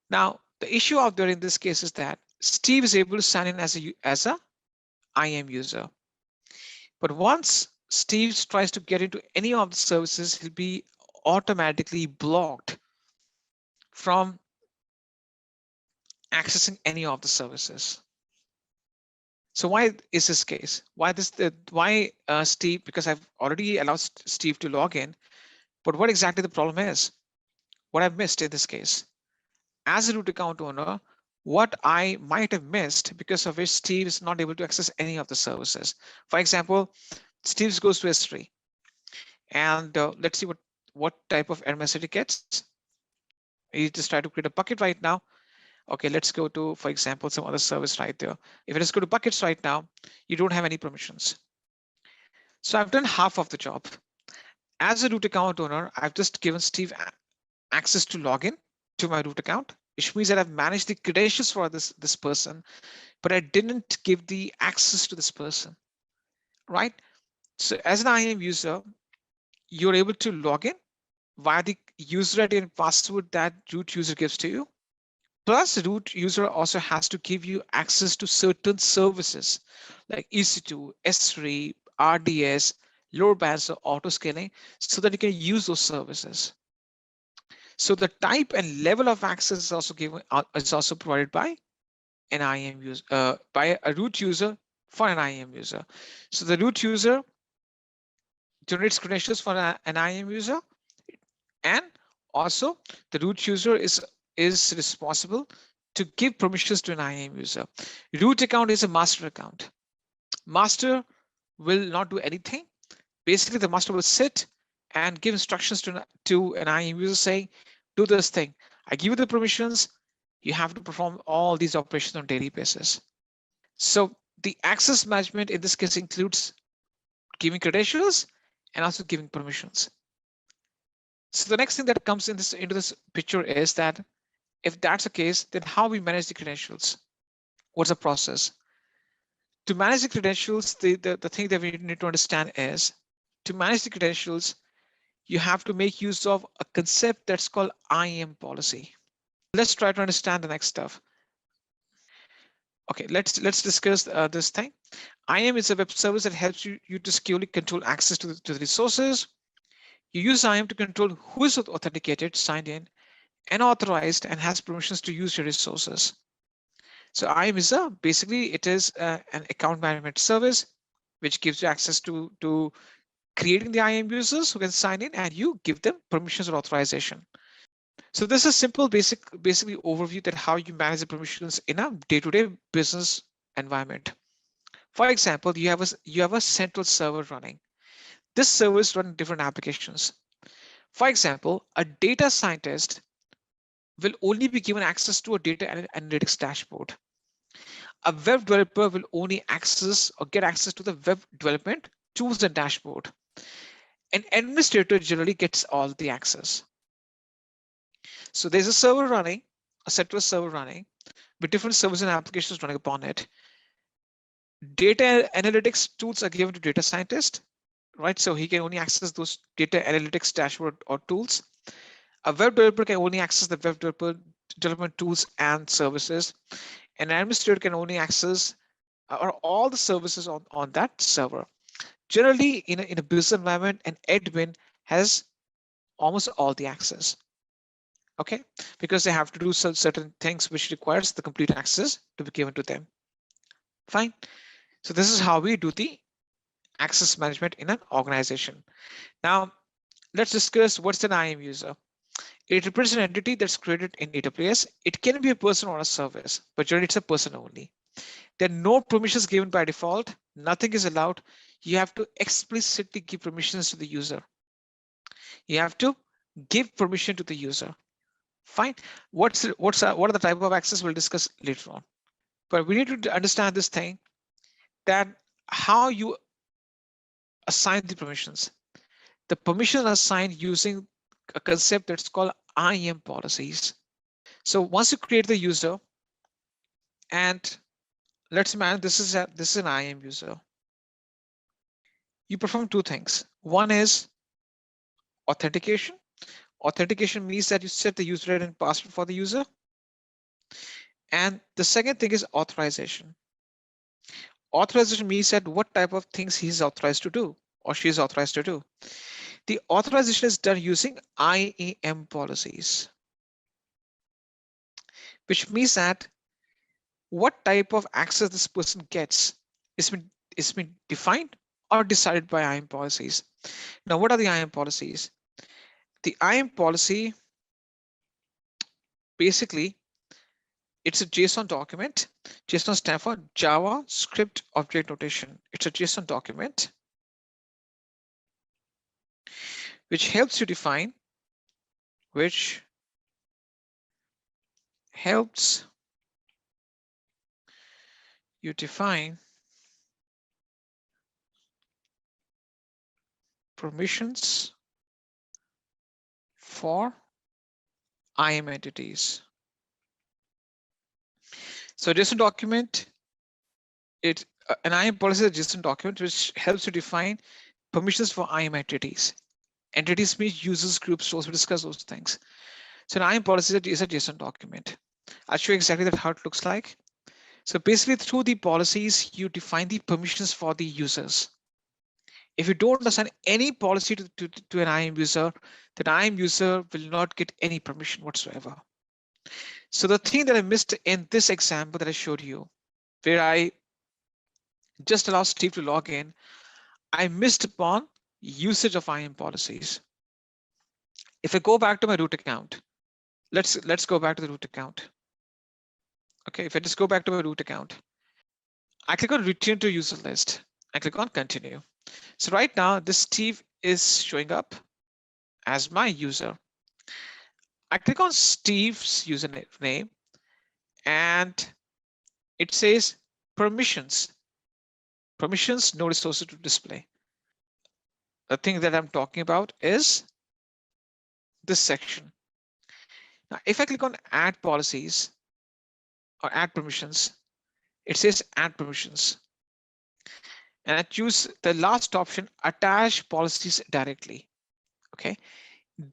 Now, the issue out there in this case is that Steve is able to sign in as a IAM user. But once Steve tries to get into any of the services, he'll be automatically blocked from accessing any of the services. So why is this case? Why Steve? Because I've already allowed Steve to log in, but what exactly the problem is? What I've missed in this case? As a root account owner, what I might have missed because of which Steve is not able to access any of the services. For example, Steve goes to S3, and let's see what type of error message it gets. You just try to create a bucket right now. Okay, let's go to, for example, some other service right there. If I just go to buckets right now, you don't have any permissions. So I've done half of the job. As a root account owner, I've just given Steve access to log in to my root account, which means that I've managed the credentials for this person, but I didn't give the access to this person, right? So as an IAM user, you're able to log in via the user ID and password that root user gives to you. Plus, root user also has to give you access to certain services like EC2, S3, RDS, load balancer, auto scaling, so that you can use those services. So the type and level of access is also given, is also provided by an IAM user, by a root user for an IAM user. So the root user generates credentials for an IAM user, and also the root user is responsible to give permissions to an IAM user. Root account is a master account. Master will not do anything. Basically, the master will sit and give instructions to an IAM user saying, do this thing. I give you the permissions. You have to perform all these operations on a daily basis. So the access management in this case includes giving credentials and also giving permissions. So the next thing that comes into this picture is that if that's the case, then how we manage the credentials? What's the process? To manage the credentials, the thing that we need to understand is to manage the credentials, you have to make use of a concept that's called IAM policy. Let's try to understand the next stuff. Okay, let's discuss this thing. IAM is a web service that helps you to securely control access to the resources. You use IAM to control who is authenticated, signed in, and authorized, and has permissions to use your resources. So IAM is basically it is an account management service which gives you access to creating the IAM users who can sign in, and you give them permissions or authorization. So this is simple, basically overview that how you manage the permissions in a day-to-day business environment. For example, you have a central server running. This server is running different applications. For example, a data scientist will only be given access to a data analytics dashboard. A web developer will only access or get access to the web development tools and dashboard. An administrator generally gets all the access. So there's a server running, a central server running, with different servers and applications running upon it. Data analytics tools are given to data scientist, right? So he can only access those data analytics dashboard or tools. A web developer can only access the web development tools and services. An administrator can only access all the services on that server. Generally, in a business environment, an admin has almost all the access. Okay, because they have to do certain things which requires the complete access to be given to them. Fine. So this is how we do the access management in an organization. Now, let's discuss what's an IAM user. It represents an entity that's created in AWS. It can be a person or a service, but generally it's a person only. There are no permissions given by default. Nothing is allowed. You have to explicitly give permissions to the user. You have to give permission to the user. Fine. What are the type of access we'll discuss later on. But we need to understand this thing, that how you assign the permissions. The permissions are assigned using a concept that's called IAM policies. So once you create the user, and let's imagine this is an IAM user. You perform two things. One is authentication. Authentication means that you set the user ID and password for the user. And the second thing is authorization. Authorization means that what type of things he's authorized to do or she is authorized to do. The authorization is done using IAM policies, which means that what type of access this person gets is been defined or decided by IAM policies. Now, what are the IAM policies? The IAM policy, basically, it's a JSON document. JSON stands for JavaScript Object Notation. It's a JSON document. which helps you define, permissions for IAM entities. So JSON document, an IAM policy is a JSON document which helps you define permissions for IAM entities. Entities means users, groups, roles. We discuss those things. So an IAM policy is a JSON document. I'll show you exactly how it looks like. So basically, through the policies, you define the permissions for the users. If you don't assign any policy to an IAM user, that IAM user will not get any permission whatsoever. So the thing that I missed in this example that I showed you, where I just allow Steve to log in, I missed upon usage of IAM policies. If I go back to my root account, let's go back to the root account. Okay, if I just go back to my root account, I click on return to user list. I click on continue. So right now, this Steve is showing up as my user. I click on Steve's username and it says permissions. Permissions, no resources to display. The thing that I'm talking about is this section. Now, if I click on add policies or add permissions, it says add permissions. And I choose the last option, attach policies directly. Okay,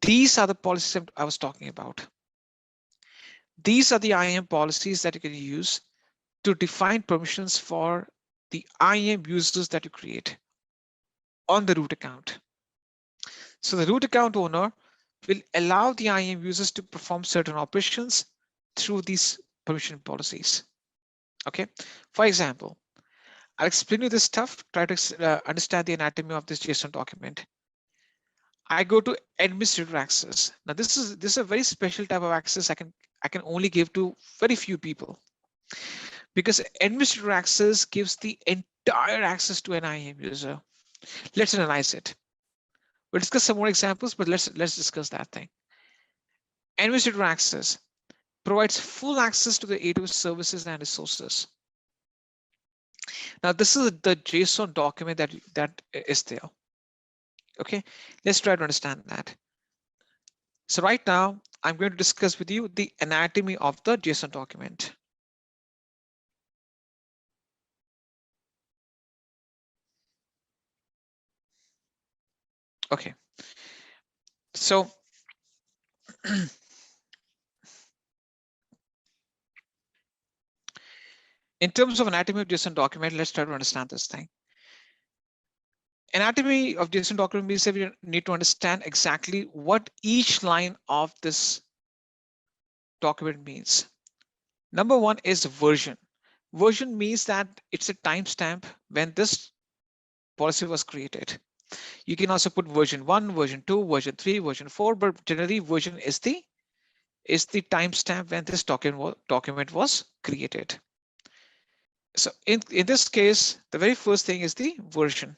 these are the policies I was talking about. These are the IAM policies that you can use to define permissions for the IAM users that you create on the root account. So the root account owner will allow the IAM users to perform certain operations through these permission policies. Okay, for example, I'll explain you this stuff, try to understand the anatomy of this JSON document. I go to administrator access. Now this is a very special type of access I can only give to very few people, because administrator access gives the entire access to an IAM user. Let's analyze it. We'll discuss some more examples, but let's discuss that thing. Administrator access provides full access to the AWS services and resources. Now this is the JSON document that is there. Okay, let's try to understand that. So right now, I'm going to discuss with you the anatomy of the JSON document. Okay, so in terms of anatomy of JSON document, let's try to understand this thing. Anatomy of JSON document means that we need to understand exactly what each line of this document means. Number one is version. Version means that it's a timestamp when this policy was created. You can also put version 1, version 2, version 3, version 4, but generally version is the timestamp when this document was created. So in this case, the very first thing is the version,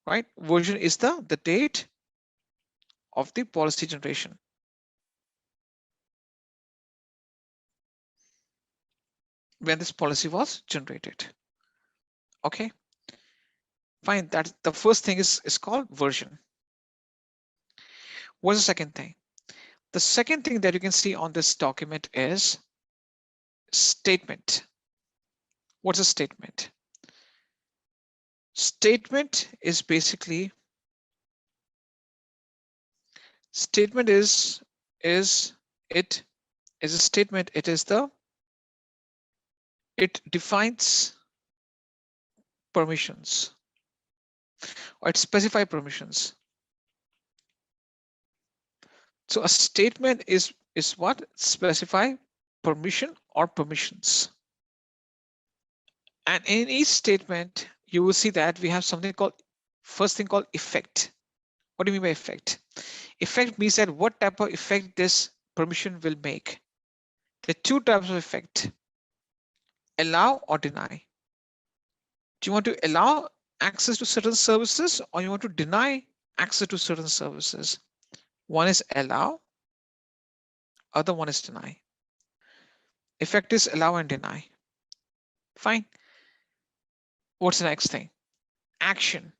right? Version is the date of the policy generation. When this policy was generated. Okay, fine. That the first thing is called version. What's the second thing? The second thing that you can see on this document is statement. What's a statement? Statement is basically a statement. It defines permissions, or it specifies permissions. So a statement is what? Specify permission or permissions. And in each statement, you will see that we have something called, first thing called effect. What do you mean by effect? Effect means that what type of effect this permission will make. There are two types of effect: allow or deny. Do you want to allow access to certain services, or you want to deny access to certain services. One is allow, other one is deny. Effect is allow and deny. Fine. What's the next thing? Action.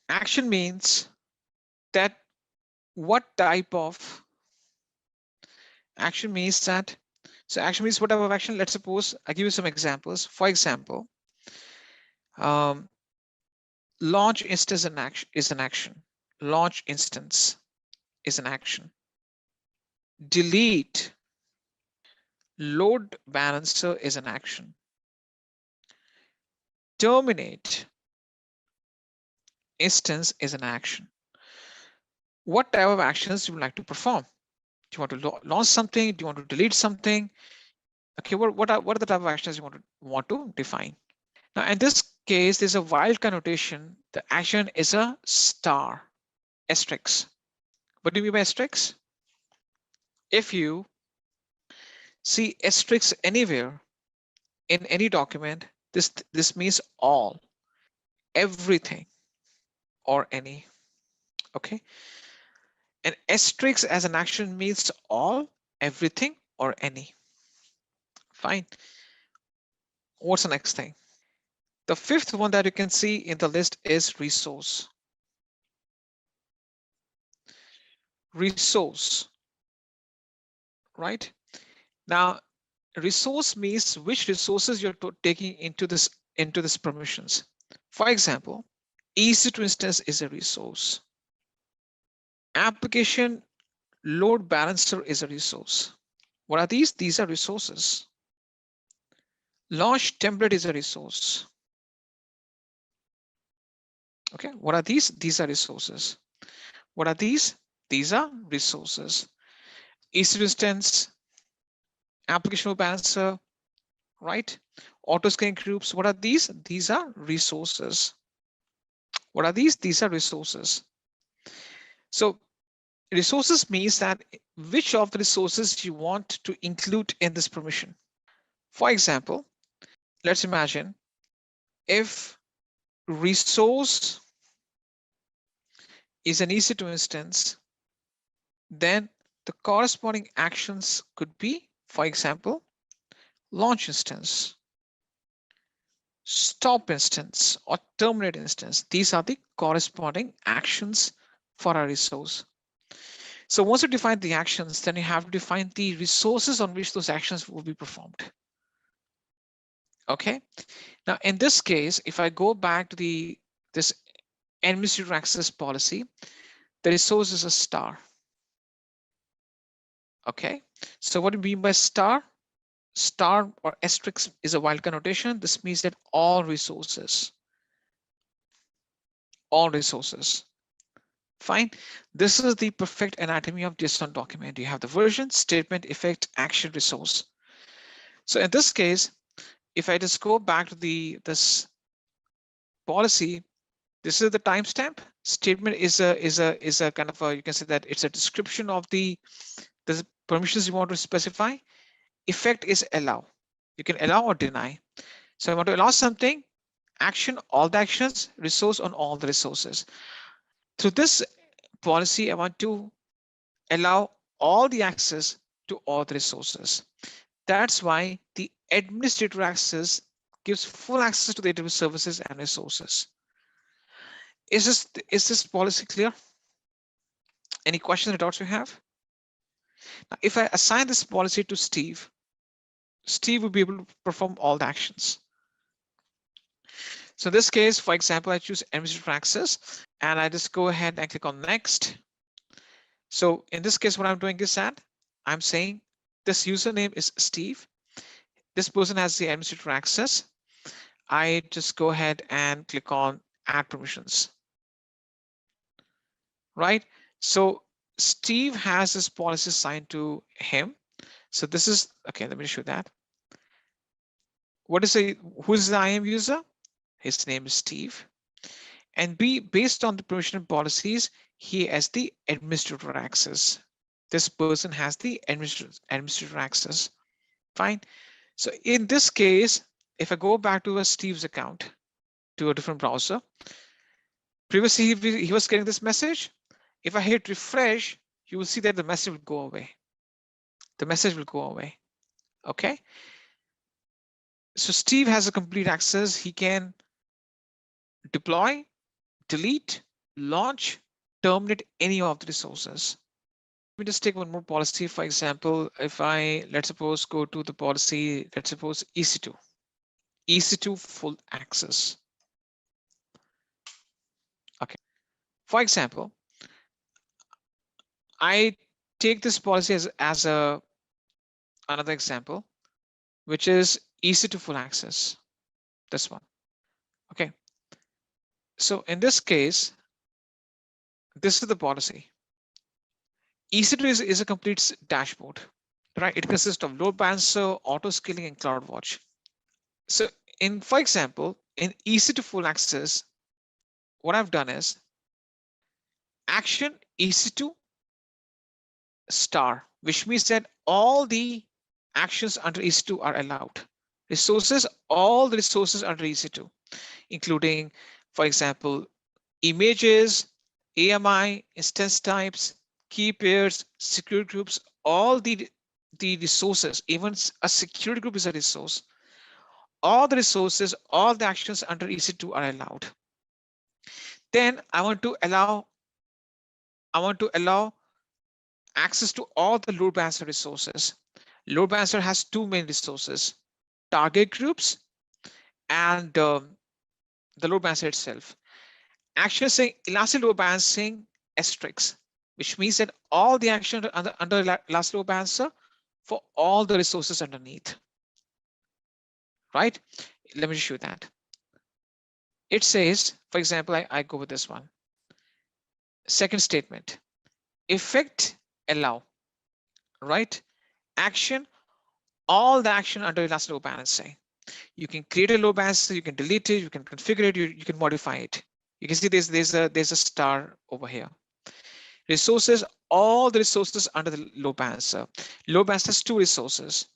Action means that what type of action means that. So action means what type of action. Let's suppose I give you some examples. For example, launch instance is an action. Launch instance is an action. Delete load balancer is an action. Terminate instance is an action. What type of actions do you like to perform? Do you want to launch something? Do you want to delete something? Okay, what are the type of actions you want to define? Now, in this case, there's a wildcard notation. The action is a star, asterisk. What do you mean by asterisk? If you see asterisk anywhere in any document, this means all, everything, or any. Okay, an asterisk as an action means all, everything, or any. Fine. What's the next thing? The fifth one that you can see in the list is resource. Resource, right? Now, resource means which resources you're taking into this permissions. For example, EC2 instance is a resource. Application load balancer is a resource. What are these? These are resources. Launch template is a resource. Okay, what are these? These are resources. What are these? These are resources. EC2 instance, application load balancer, right? Auto scaling groups. What are these? These are resources. What are these? These are resources. So resources means that which of the resources you want to include in this permission. For example, let's imagine if resource is an EC2 instance, then the corresponding actions could be, for example, launch instance, stop instance, or terminate instance. These are the corresponding actions for a resource. So once you define the actions, then you have to define the resources on which those actions will be performed. Okay. Now, in this case, if I go back to this administrator access policy, the resource is a star. Okay. So what do you mean by star? Star or asterisk is a wildcard notation. This means that all resources. Fine. This is the perfect anatomy of JSON document. You have the version, statement, effect, action, resource. So in this case, if I just go back to this policy, this is the timestamp. Statement is a kind of a, you can say that it's a description of the permissions you want to specify. Effect is allow. You can allow or deny. So I want to allow something, action, all the actions, resource on all the resources. Through this policy, I want to allow all the access to all the resources. That's why the administrator access gives full access to the database services and resources. Is this policy clear? Any questions or doubts you have? Now, if I assign this policy to Steve, Steve will be able to perform all the actions. So in this case, for example, I choose administrator access and I just go ahead and click on next. So in this case, what I'm doing is that I'm saying this username is Steve. This person has the administrator access. I just go ahead and click on add permissions. Right. So Steve has this policy assigned to him. So this is okay. Let me show that. Who's the IAM user? His name is Steve. And based on the permission policies, he has the administrator access. This person has the administrator access. Fine. So in this case, if I go back to Steve's account to a different browser, Previously, he was getting this message. If I hit refresh, you will see that the message will go away. The message will go away. Okay. So Steve has a complete access. He can deploy, delete, launch, terminate any of the resources. Let me just take one more policy. For example, if I, let's suppose, go to the policy, let's suppose EC2, EC2 full access. Okay. For example, I take this policy as another example, which is EC2 full access. This one. Okay. So in this case, this is the policy. EC2 is a complete dashboard, right? It consists of load balancer, auto scaling, and CloudWatch. So for example, in EC2 full access, what I've done is action EC2 star, which means that all the actions under EC2 are allowed. Resources, all the resources under EC2, including, for example, images, AMI, instance types, key pairs, security groups, all the resources, even a security group is a resource. All the resources, all the actions under EC2 are allowed. Then I want to allow access to all the load balancer resources. Load balancer has two main resources: target groups and the load balancer itself. Action saying elastic load balancing asterisks, which means that all the action under elastic load balancer for all the resources underneath. Right? Let me show that. It says, for example, I go with this one. Second statement, effect allow, right? Action, all the action under elastic load balancing. You can create a load balancer, you can delete it, you can configure it, you can modify it. You can see there's a star over here. Resources, all the resources under the load balancer. Load balancer has two resources.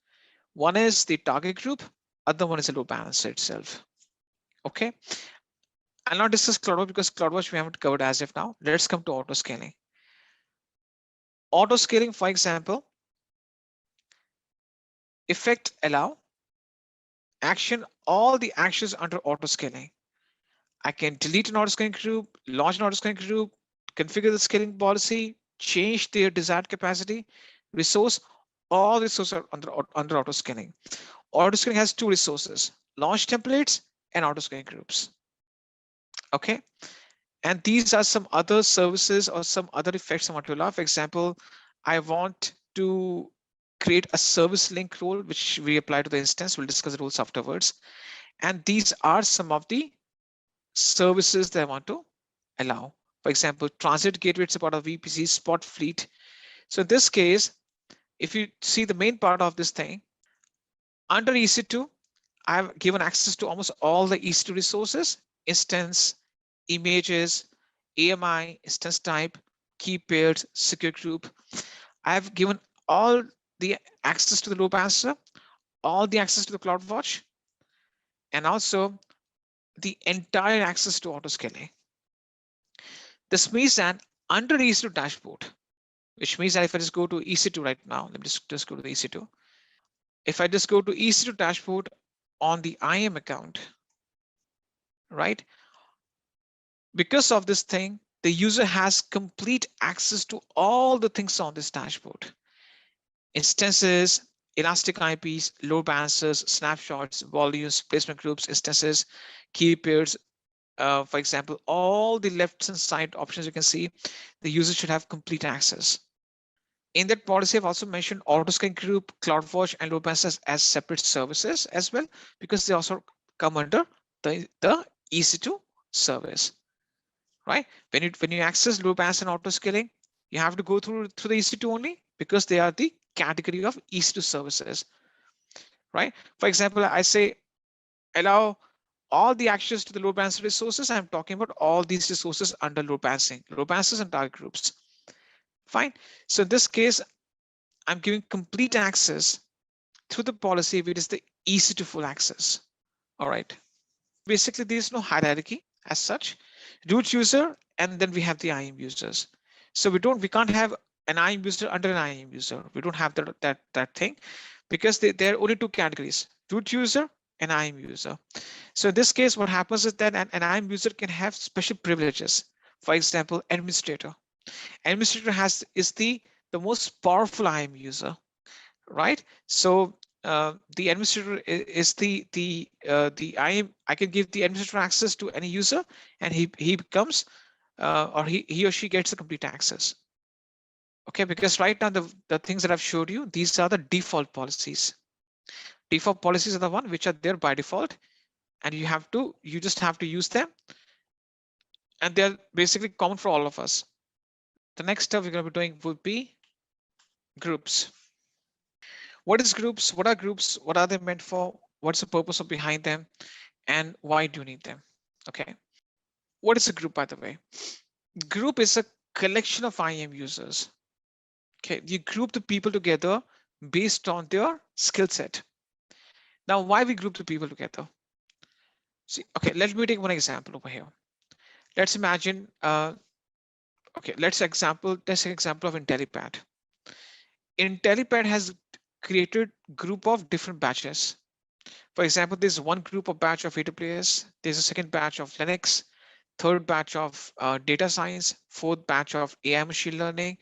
One is the target group, other one is the load balancer itself. Okay. I'll not discuss CloudWatch because CloudWatch we haven't covered as of now. Let's come to auto scaling. Auto scaling, for example, effect allow, action, all the actions under auto scaling. I can delete an auto scaling group, launch an auto scaling group, configure the scaling policy, change their desired capacity, resource, all resources are under auto scaling. Auto scaling has two resources: launch templates and auto scaling groups. Okay. And these are some other services or some other effects I want to allow. For example, I want to create a service link role, which we apply to the instance. We'll discuss the rules afterwards. And these are some of the services that I want to allow. For example, transit gateway, it's about a VPC, spot fleet. So in this case, if you see the main part of this thing, under EC2, I've given access to almost all the EC2 resources: instance, images, AMI, instance type, key pairs, secure group. I've given all the access to the load balancer, all the access to the CloudWatch, and also the entire access to auto scaling. This means that under EC2 dashboard, which means that if I just go to EC2 right now, let me just go to the EC2. If I just go to EC2 dashboard on the IAM account, right? Because of this thing, the user has complete access to all the things on this dashboard: instances, elastic IPs, load balancers, snapshots, volumes, placement groups, instances, key pairs. For example, all the left and side options you can see, the user should have complete access. In that policy, I've also mentioned auto scaling group, CloudWatch, and load balancers as separate services as well, because they also come under the EC2 service. Right? When you access load balancer and auto scaling, you have to go through the EC2 only, because they are the category of EC2 services. Right? For example, I say allow all the access to the load balancer resources. I'm talking about all these resources under load balancing, load balancers and target groups. Fine. So in this case, I'm giving complete access through the policy, which is the EC2 full access. All right. Basically, there is no hierarchy as such. root user, and then we have the IAM users. So we can't have an IAM user under an IAM user. We don't have that thing, because there are only two categories: root user and IAM user. So in this case, what happens is that an IAM user can have special privileges. For example, administrator. Administrator is the most powerful IAM user, right? So the administrator is the IAM. I can give the administrator access to any user, and he becomes or he or she gets the complete access. Okay, because right now the things that I've showed you, these are the default policies. Default policies are the one which are there by default, and you just have to use them, and they're basically common for all of us. The next step we're going to be doing would be groups. What is groups? What are groups? What are they meant for? What's the purpose of behind them? And why do you need them? Okay. What is a group, by the way? Group is a collection of IAM users. Okay. You group the people together based on their skill set. Now, why we group the people together? See, okay, let me take one example over here. Let's imagine, okay, let's take an example of Intellipaat. Intellipaat has created group of different batches. For example, there's one group of batch of AWS, there's a second batch of Linux, third batch of data science, fourth batch of AI machine learning,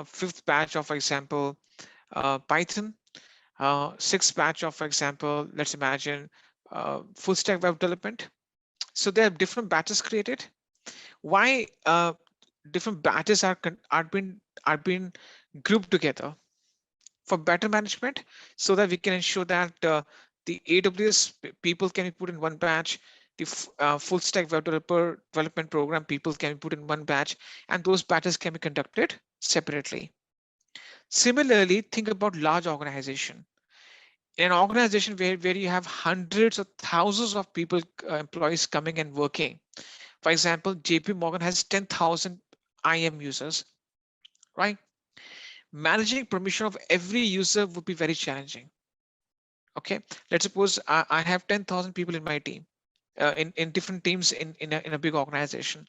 fifth batch of, for example, Python, sixth batch of, for example, let's imagine full stack web development. So there are different batches created. Why different batches are being grouped together? For better management, so that we can ensure that the AWS people can be put in one batch, the full stack web development program people can be put in one batch, and those batches can be conducted separately. Similarly, think about large organization. In an organization where you have hundreds or thousands of people, employees coming and working. For example, JP Morgan has 10,000 IAM users, right? Managing permission of every user would be very challenging. Okay, let's suppose I have 10,000 people in my team, in different teams in a big organization.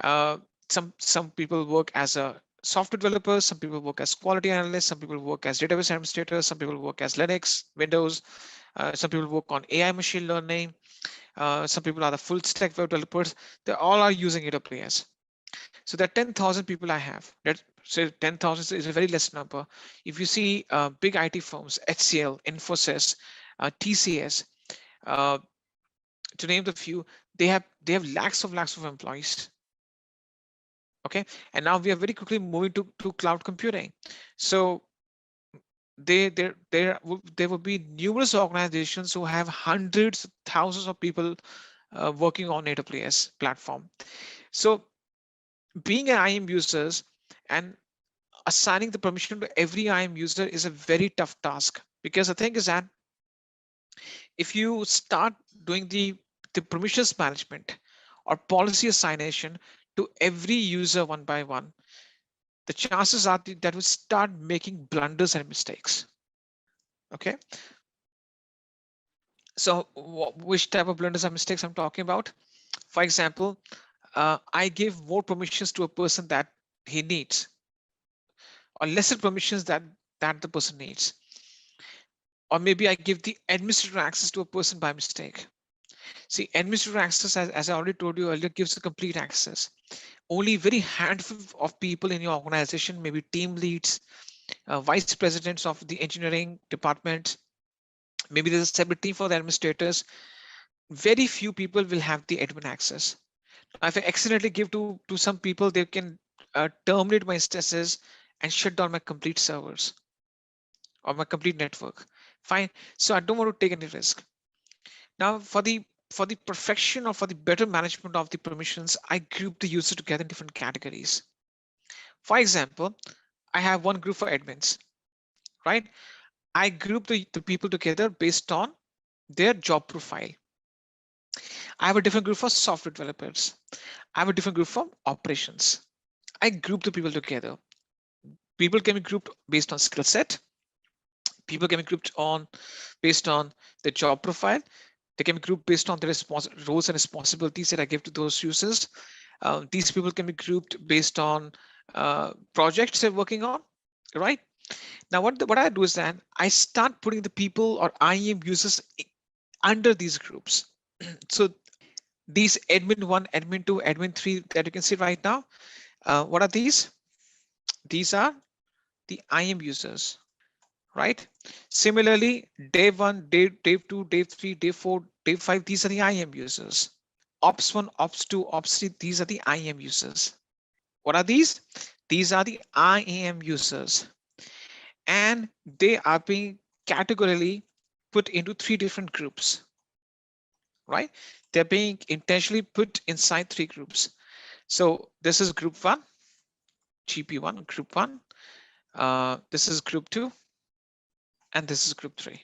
Some people work as a software developers, some people work as quality analysts, some people work as database administrators, some people work as Linux, Windows, some people work on AI machine learning, some people are the full stack web developers. They all are using AWS. So there are 10,000 people I have. Let's say 10,000 is a very less number. If you see big IT firms, HCL, Infosys, TCS, to name the few, they have lakhs of employees. Okay, and now we are very quickly moving to cloud computing. So there will be numerous organizations who have hundreds, thousands of people working on AWS platform. So being an IAM users and assigning the permission to every IAM user is a very tough task, because the thing is that if you start doing the permissions management or policy assignation to every user one by one, the chances are that will start making blunders and mistakes. Okay. So which type of blunders and mistakes I'm talking about? For example, I give more permissions to a person that he needs, or lesser permissions that the person needs. Or maybe I give the administrator access to a person by mistake. See, administrator access, as I already told you earlier, gives a complete access. Only very handful of people in your organization, maybe team leads, vice presidents of the engineering department, maybe there's a separate team for the administrators. Very few people will have the admin access. Now, if I accidentally give to some people, they can terminate my instances and shut down my complete servers or my complete network. Fine. So I don't want to take any risk. Now, for the perfection or for the better management of the permissions, I group the user together in different categories. For example, I have one group for admins, right? I group the people together based on their job profile. I have a different group for software developers. I have a different group for operations. I group the people together. People can be grouped based on skill set. People can be grouped based on the job profile. They can be grouped based on the roles and responsibilities that I give to those users. These people can be grouped based on projects they're working on, right? Now, what I do is that I start putting the people or IAM users under these groups. So these admin 1, admin 2, admin 3 that you can see right now, what are these? These are the IAM users, right? Similarly, day 1, day 2, day 3, day 4, day 5, these are the IAM users. Ops 1, Ops 2, Ops 3, these are the IAM users. What are these? These are the IAM users. And they are being categorically put into 3 different groups, right? They're being intentionally put inside 3 groups. So this is group 1, GP1, group 1. This is group 2, and this is group 3,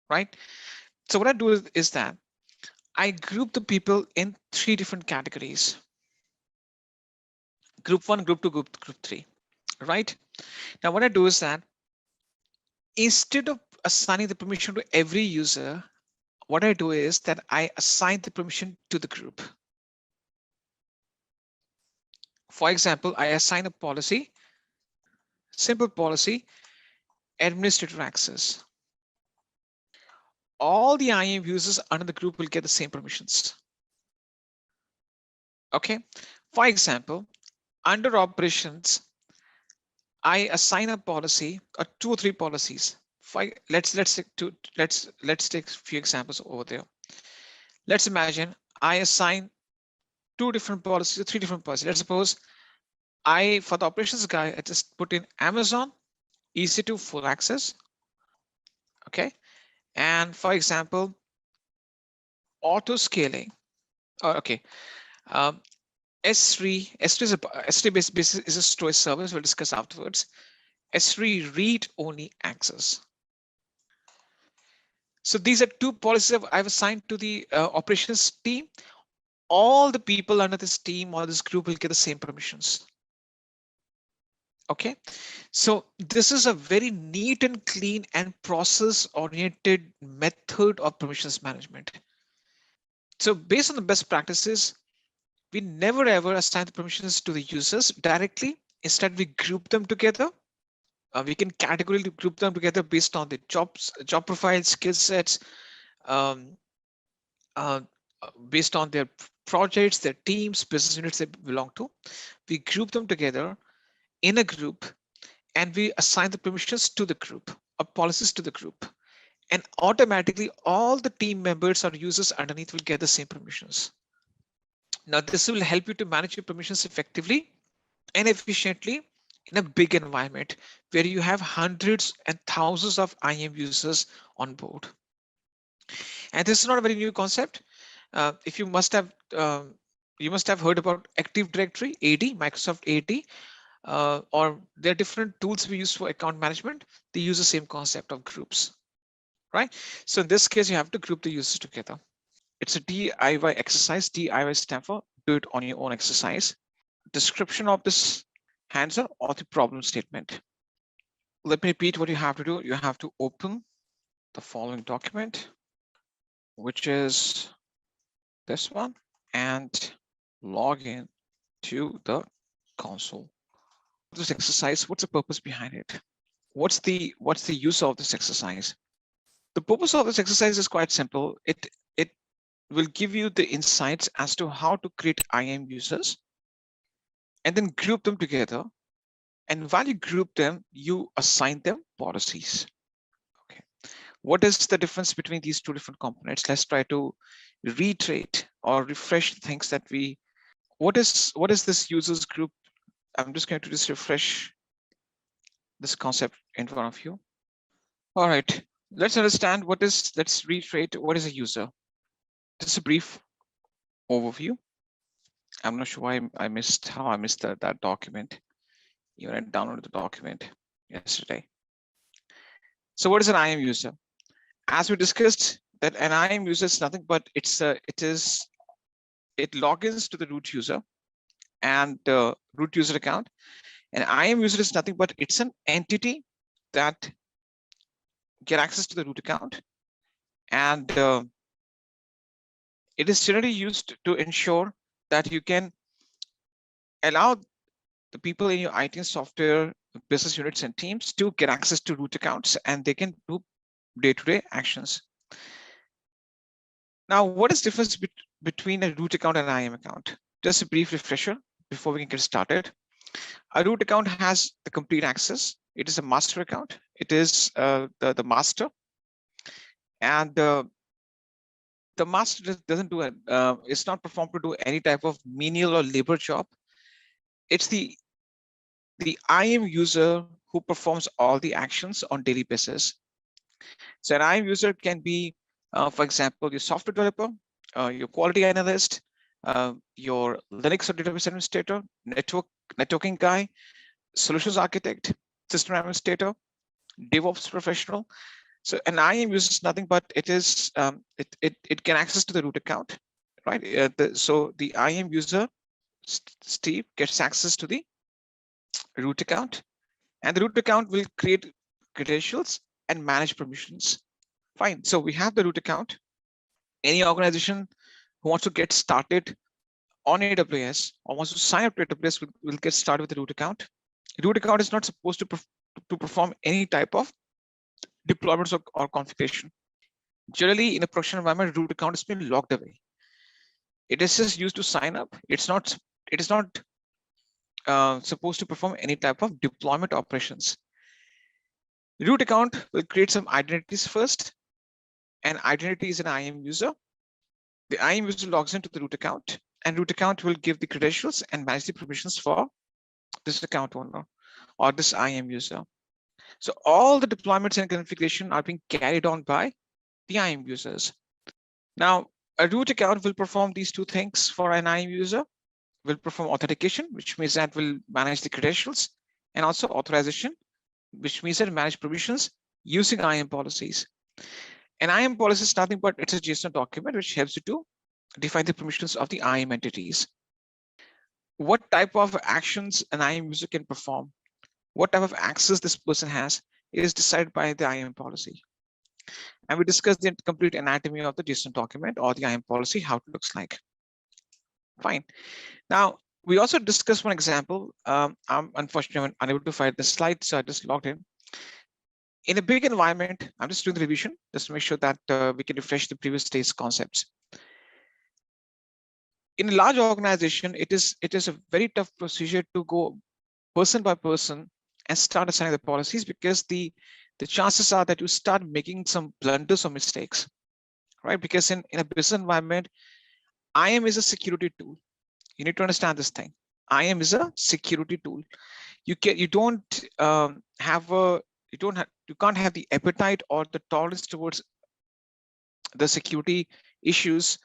right? So what I do is that I group the people in 3 different categories. Group 1, group 2, group 3, right? Now what I do is that instead of assigning the permission to every user, what I do is that I assign the permission to the group. For example, I assign a policy, simple policy, administrator access. All the IAM users under the group will get the same permissions. Okay. For example, under operations, I assign a policy or 2 or 3 policies. Let's take a few examples over there. Let's imagine I assign 2 different policies or 3 different policies. Let's suppose for the operations guy, I just put in Amazon EC2 full access. Okay. And for example, auto scaling. Okay. S3 is a storage service. We'll discuss afterwards. S3 read only access. So these are 2 policies I've assigned to the operations team. All the people under this team or this group will get the same permissions. Okay, so this is a very neat and clean and process-oriented method of permissions management. So based on the best practices, we never ever assign the permissions to the users directly. Instead, we group them together. We can categorically group them together based on the job profiles, skill sets, based on their projects, their teams, business units they belong to. We group them together in a group, and we assign the permissions to the group or policies to the group. And automatically all the team members or users underneath will get the same permissions. Now, this will help you to manage your permissions effectively and efficiently in a big environment where you have hundreds and thousands of IAM users on board. And this is not a very new concept. If you must have heard about Active Directory, AD, Microsoft AD, or there are different tools we use for account management. They use the same concept of groups, right? So in this case, you have to group the users together. It's a DIY exercise. DIY stands for do it on your own exercise. Description of this hands-on or the problem statement. Let me repeat what you have to do. You have to open the following document, which is this one, and log in to the console. This exercise, what's the purpose behind it? What's the use of this exercise? The purpose of this exercise is quite simple. It will give you the insights as to how to create IAM users and then group them together. And while you group them, you assign them policies. Okay. What is the difference between these 2 different components? Let's try to reiterate or refresh the things that what is this users group? I'm just going to just refresh this concept in front of you. All right, let's understand let's reiterate what is a user. Just a brief overview. I'm not sure why I missed that document. Even I downloaded the document yesterday. So what is an IAM user? As we discussed, that an IAM user is nothing but it logins to the root user and the root user account. An IAM user is nothing but it's an entity that get access to the root account and it is generally used to ensure that you can allow the people in your IT and software business units and teams to get access to root accounts, and they can do day-to-day actions. Now, what is the difference between a root account and an IAM account? Just a brief refresher before we can get started. A root account has the complete access. It is a master account. It is the master, and the master doesn't do it. It's not performed to do any type of menial or labor job. It's the IAM user who performs all the actions on daily basis. So an IAM user can be, for example, your software developer, your quality analyst, your Linux or database administrator, networking guy, solutions architect, system administrator, DevOps professional. So an IAM uses nothing but it is it can access to the root account, right? So the IAM user, Steve, gets access to the root account, and the root account will create credentials and manage permissions. Fine. So we have the root account. Any organization who wants to get started on AWS or wants to sign up to AWS will get started with the root account. The root account is not supposed to perform any type of deployments or configuration. Generally, in a production environment, root account has been locked away. It is just used to sign up. It is not supposed to perform any type of deployment operations. The root account will create some identities first. An identity is an IAM user. The IAM user logs into the root account, and root account will give the credentials and manage the permissions for this account owner or this IAM user. So all the deployments and configuration are being carried on by the IAM users. Now, a root account will perform these two things for an IAM user. Will perform authentication, which means that will manage the credentials, and also authorization, which means that manage permissions using IAM policies. An IAM policy is nothing but it's a JSON document which helps you to define the permissions of the IAM entities. What type of actions an IAM user can perform, what type of access this person has, is decided by the IAM policy. And we discussed the complete anatomy of the JSON document or the IAM policy, how it looks like. Fine. Now, we also discussed one example. I'm unfortunately unable to find the slide, so I just logged in. In a big environment, I'm just doing the revision just to make sure that we can refresh the previous day's concepts. In a large organization, it is a very tough procedure to go person by person and start assigning the policies, because the chances are that you start making some blunders or mistakes, right? Because in a business environment, IAM is a security tool. You need to understand this thing. IAM is a security tool. You can't have the appetite or the tolerance towards the security issues,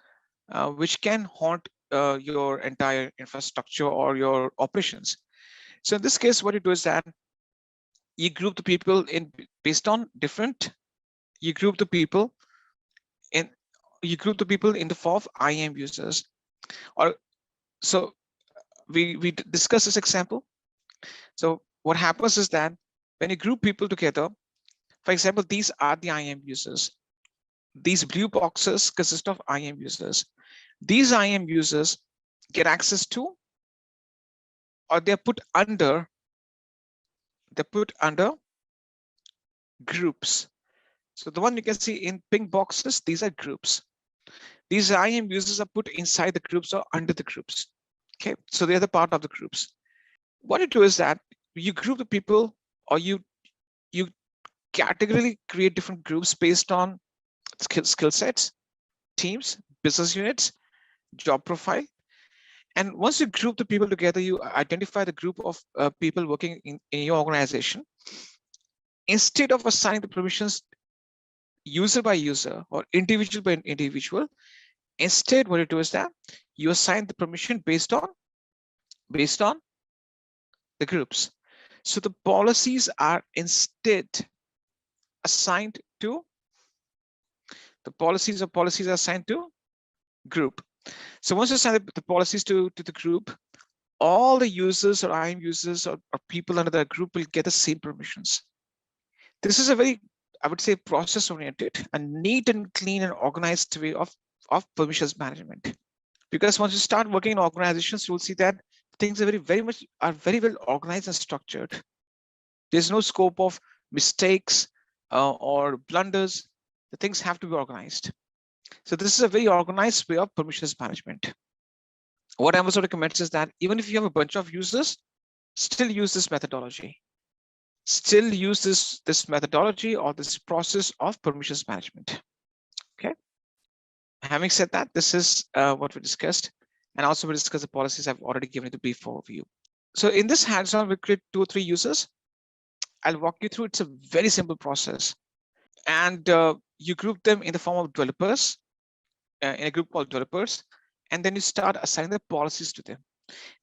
which can haunt your entire infrastructure or your operations. So in this case, what you do is that you group the people in based on different. You group the people in the form of IAM users. Or so we discuss this example. So what happens is that when you group people together, for example, these are the IAM users. These blue boxes consist of IAM users. These IAM users get access to, or they're put under groups. So the one you can see in pink boxes, these are groups. These IAM users are put inside the groups or under the groups. Okay, so they're the part of the groups. What you do is that you group the people, or you categorically create different groups based on skill sets, teams, business units, job profile. And once you group the people together, you identify the group of people working in your organization. Instead of assigning the permissions user by user or individual by individual, instead what you do is that you assign the permission based on the groups. So the policies are instead assigned to are assigned to group. So once you assign the policies to the group, all the users or IAM users or people under that group will get the same permissions. This is a very I would say, process-oriented, a neat and clean and organized way of permissions management. Because once you start working in organizations, you'll see that things are very well organized and structured. There's no scope of mistakes or blunders. The things have to be organized. So this is a very organized way of permissions management. What Amazon recommends is that even if you have a bunch of users, still use this methodology. Still use this methodology or this process of permissions management. Okay. Having said that, this is what we discussed, and also we discussed the policies I've already given you the brief overview. So in this hands-on, we create 2 or 3 users. I'll walk you through. It's a very simple process, and you group them in the form of developers, in a group called developers, and then you start assigning the policies to them.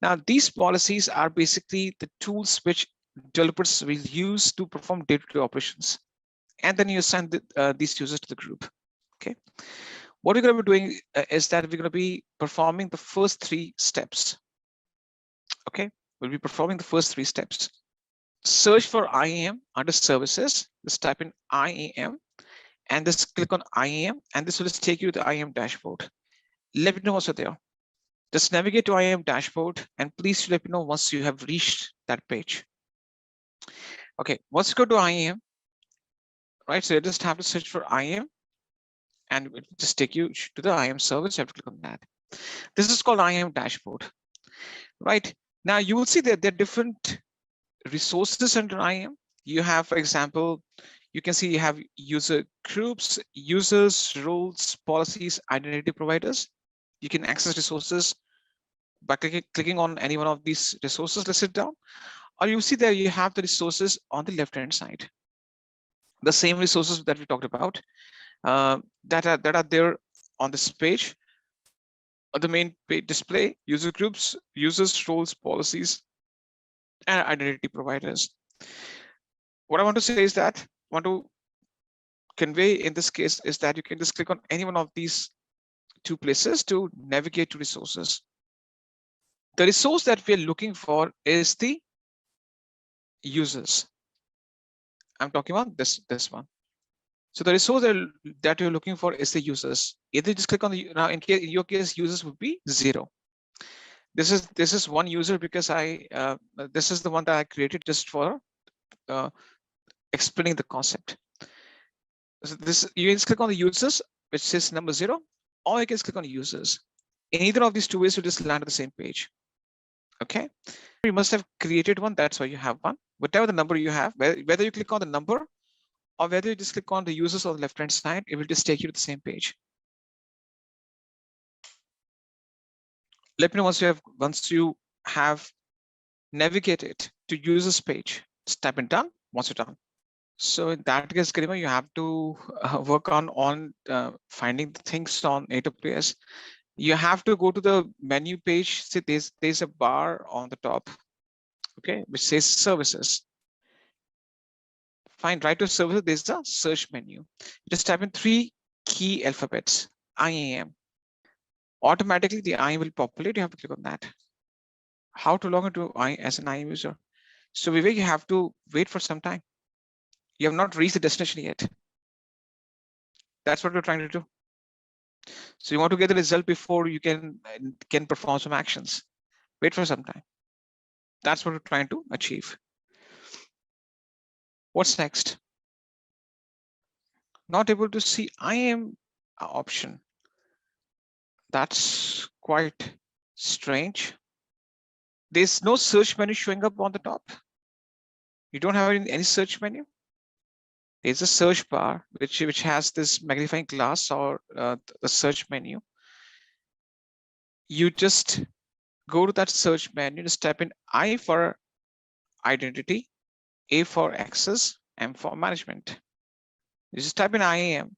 Now, these policies are basically the tools which developers will use to perform day-to-day operations, and then you assign these users to the group. Okay. What we're going to be doing is that we're going to be performing the first 3 steps. Okay, we'll be performing the first 3 steps. Search for IAM under services. Just type in IAM and just click on IAM, and this will just take you to the IAM dashboard. Let me know what's there. Just navigate to IAM dashboard, and please let me know once you have reached that page. Okay, once you go to IAM, right? So you just have to search for IAM, and it will just take you to the IAM service. You have to click on that. This is called IAM dashboard, right? Now you will see that there are different resources under IAM. You have, for example, you can see you have user groups, users, roles, policies, identity providers. You can access resources by clicking on any one of these resources listed down, or you see that you have the resources on the left-hand side. The same resources that we talked about that are there on this page. On the main page display, user groups, users, roles, policies, and identity providers. What I want to say is that I want to convey in this case is that you can just click on any one of these 2 places to navigate to resources. The resource that we are looking for is the users. I'm talking about this one. So the resource that you're looking for is the users. Either just click on the, now in your case, users would be 0. This is one user because this is the one that I created just for explaining the concept. So this, you can just click on the users, which says number 0, or you can just click on users. In either of these 2 ways, you just land on the same page. Okay, you must have created one, that's why you have one. Whatever the number you have, whether you click on the number or whether you just click on the users on the left-hand side, it will just take you to the same page. Let me know once you have navigated to users page. Just type in done once you're done. So in that case, Karima, you have to work on finding the things on AWS. You have to go to the menu page. See, there's a bar on the top, okay, which says services. Find right to services. There's a search menu. You just type in 3 key alphabets, IAM. Automatically, the IAM will populate. You have to click on that. How to log into as an IAM user? So Vivek, you have to wait for some time. You have not reached the destination yet. That's what we're trying to do. So you want to get the result before you can perform some actions. Wait for some time. That's what we're trying to achieve. What's next? Not able to see IAM option. That's quite strange. There's no search menu showing up on the top. You don't have any search menu. There's a search bar which has this magnifying glass or the search menu. You just go to that search menu, just type in I for identity, A for access, M for management. You just type in IAM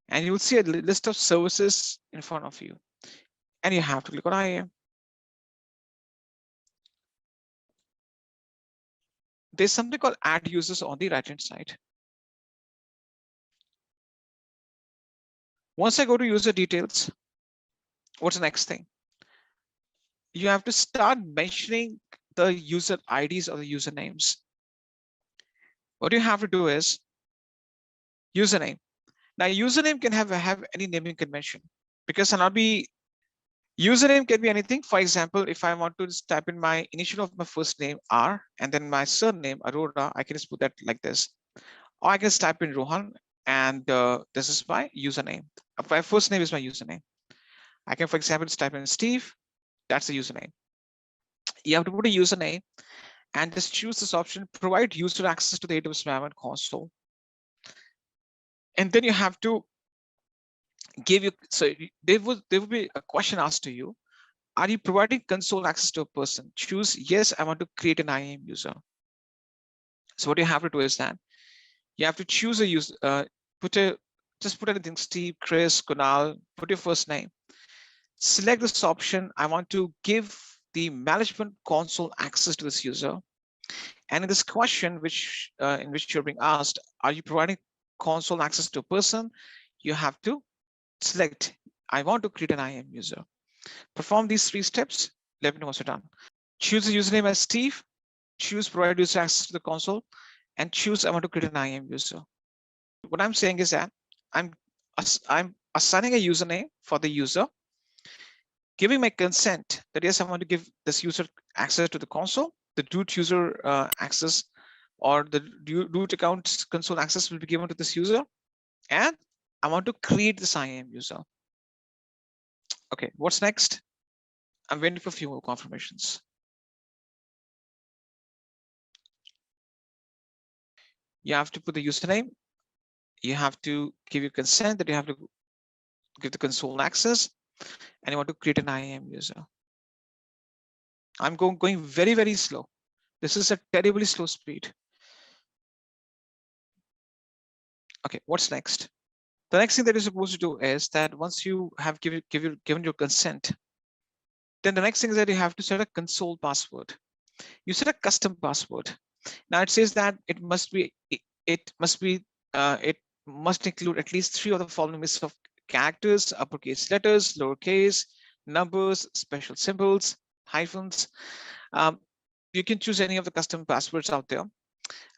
and you will see a list of services in front of you. And you have to click on IAM. There's something called add users on the right-hand side. Once I go to user details, what's the next thing? You have to start mentioning the user IDs or the usernames. What you have to do is Username. Now, username can have any naming convention, because username can be anything. For example, if I want to just type in my initial of my first name R and then my surname Arora, I can just put that like this. Or I can just type in Rohan, and this is my username. My first name is my username. I can, for example, just type in Steve. That's the username. You have to put a username and just choose this option, provide user access to the AWS Environment Console. And then you have to give you, so there will be a question asked to you. Are you providing console access to a person? Choose yes, I want to create an IAM user. So what you have to do is that you have to choose a user, just put anything, Steve, Chris, Kunal, put your first name. Select this option. I want to give the management console access to this user. And in this question, in which you're being asked, are you providing console access to a person? You have to select, I want to create an IAM user. Perform these 3 steps. Let me know once you're done. Choose the username as Steve, choose provide user access to the console, and choose I want to create an IAM user. What I'm saying is that I'm assigning a username for the user, giving my consent that yes, I want to give this user access to the console, the root user access, or the root account console access will be given to this user, and I want to create this IAM user. Okay, what's next? I'm waiting for a few more confirmations. You have to put the username. You have to give your consent that you have to give the console access, and you want to create an IAM user. I'm going very, very slow. This is a terribly slow speed. Okay, what's next? The next thing that you're supposed to do is that once you have given your consent, then the next thing is that you have to set a console password. You set a custom password. Now it says that it must include at least 3 of the following lists of characters: uppercase letters, lowercase, numbers, special symbols, hyphens. You can choose any of the custom passwords out there.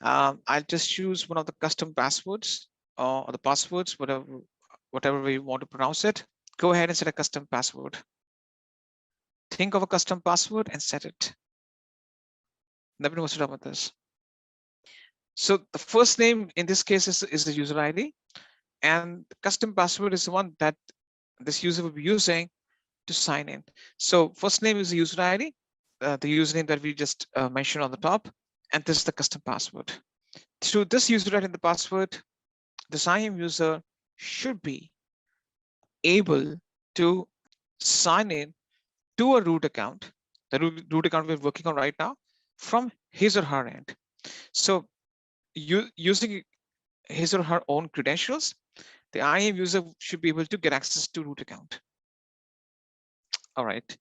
I'll just choose one of the custom passwords or the passwords, whatever way you want to pronounce it. Go ahead and set a custom password. Think of a custom password and set it. Let me know what's up with this. So the first name in this case is the user ID, and the custom password is the one that this user will be using to sign in. So first name is the user ID, the username that we just mentioned on the top, and this is the custom password. Through this user ID and the password, this IAM user should be able to sign in to a root account, the root account we're working on right now, from his or her end. So using his or her own credentials, the IAM user should be able to get access to root account. All right.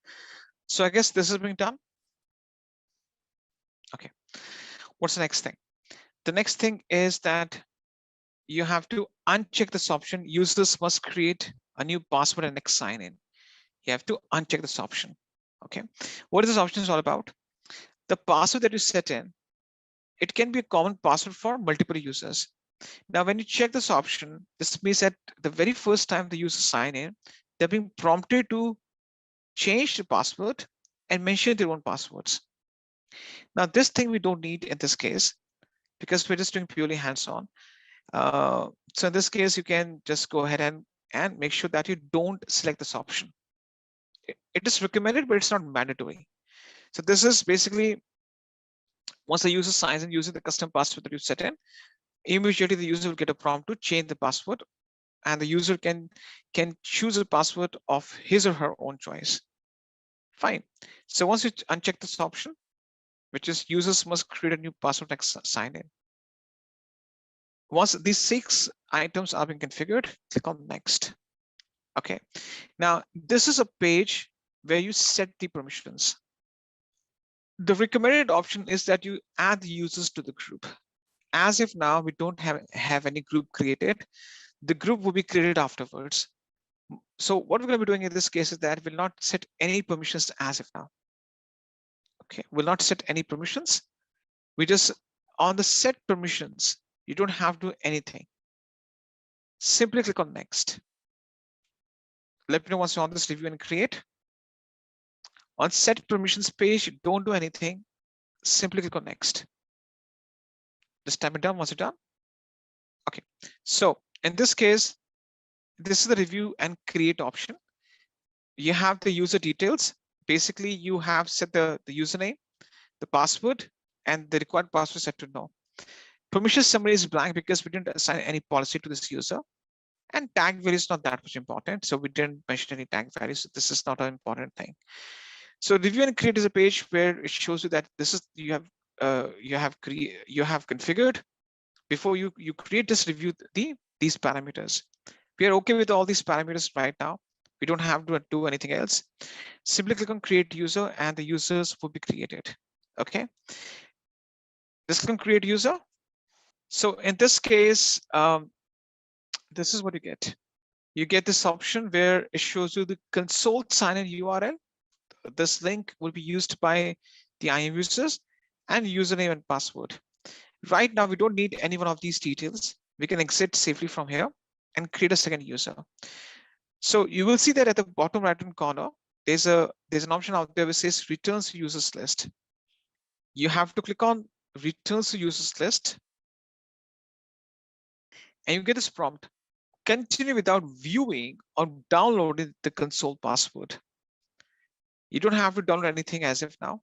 So I guess this is being done. Okay. What's the next thing? The next thing is that you have to uncheck this option. Users must create a new password and next sign in. You have to uncheck this option. Okay. What is this option all about? The password that you set in, it can be a common password for multiple users. Now, when you check this option, this means that the very first time the user sign in, they're being prompted to change the password and mention their own passwords. Now, this thing we don't need in this case because we're just doing purely hands-on. So in this case, you can just go ahead and make sure that you don't select this option. It is recommended, but it's not mandatory. So this is basically once the user signs in using the custom password that you set in, immediately the user will get a prompt to change the password, and the user can choose a password of his or her own choice. Fine. So once you uncheck this option, which is users must create a new password next sign in. Once these 6 items are being configured, click on next. Okay. Now this is a page where you set the permissions. The recommended option is that you add the users to the group. As if now we don't have any group created, the group will be created afterwards. So what we're going to be doing in this case is that we'll not set any permissions as of now. Okay, we'll not set any permissions. We just on the set permissions, you don't have to do anything. Simply click on next. Let me know once you're on this review and create. On set permissions page, don't do anything. Simply click on next. Just type it down once you're done. Okay, so in this case, this is the review and create option. You have the user details. Basically, you have set the username, the password, and the required password set to no. Permission summary is blank because we didn't assign any policy to this user. And tag value is not that much important. So we didn't mention any tag values. So this is not an important thing. So review and create is a page where it shows you that this is you have configured before you create this review these parameters. We are okay with all these parameters right now. We don't have to do anything else. Simply click on create user and the users will be created. Okay. Just click on create user. So in this case, this is what you get. You get this option where it shows you the console sign-in URL. This link will be used by the IAM users and username and password. Right now, we don't need any one of these details. We can exit safely from here and create a second user. So you will see that at the bottom right-hand corner, there's an option out there which says returns to users list. You have to click on returns to users list, and you get this prompt. Continue without viewing or downloading the console password. You don't have to download anything as of now.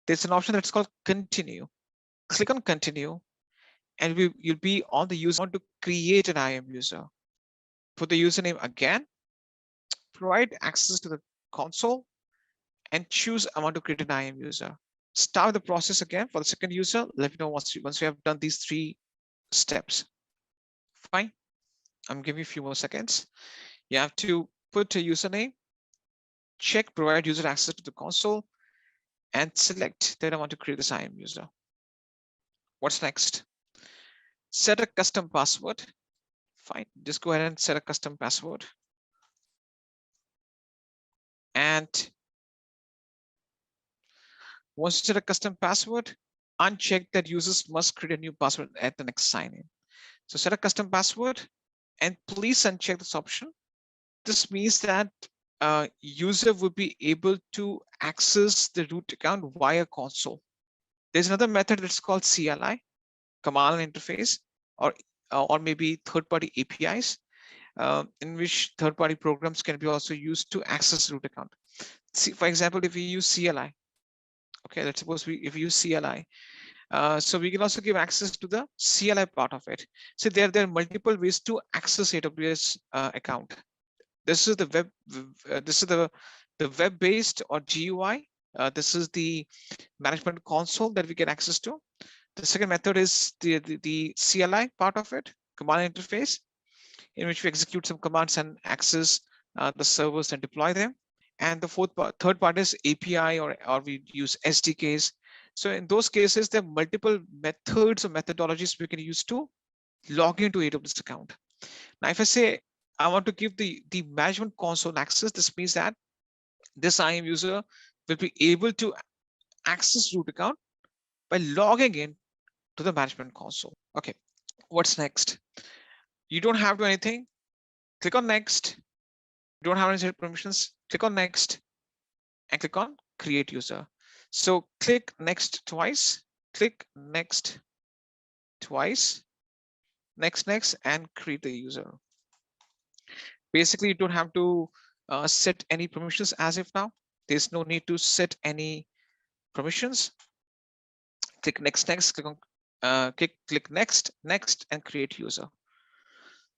There's an option that's called continue. Click on continue, and you'll be on the user. Want to create an IAM user. Put the username again, provide access to the console, and choose I want to create an IAM user. Start the process again for the second user. Let me know once you have done these 3 steps. Fine. I'm giving you a few more seconds. You have to put a username, check provide user access to the console, and select that I want to create this IAM user. What's next? Set a custom password. Fine. Just go ahead and set a custom password. And once you set a custom password, uncheck that users must create a new password at the next sign-in. So set a custom password, and please uncheck this option. This means that user will be able to access the root account via console. There's another method that's called CLI, command line interface, or maybe third-party APIs, in which third-party programs can be also used to access the root account. See, for example, if we use CLI, okay, let's suppose if we use CLI, so we can also give access to the CLI part of it. So there are multiple ways to access AWS account. This is the web. This is the web-based or GUI. This is the management console that we get access to. The second method is the CLI part of it, command interface, in which we execute some commands and access the servers and deploy them. And the third part is API, or we use SDKs. So in those cases, there are multiple methods or methodologies we can use to log into AWS account. Now, if I say I want to give the management console access, this means that this IAM user will be able to access root account by logging in to the management console. Okay, what's next? You don't have to do anything. Click on next. You don't have any set permissions. Click on next and click on create user. So click next twice, click next twice, next, and create the user. Basically, you don't have to set any permissions as of now. There's no need to set any permissions. Click next, click on click next, and create user.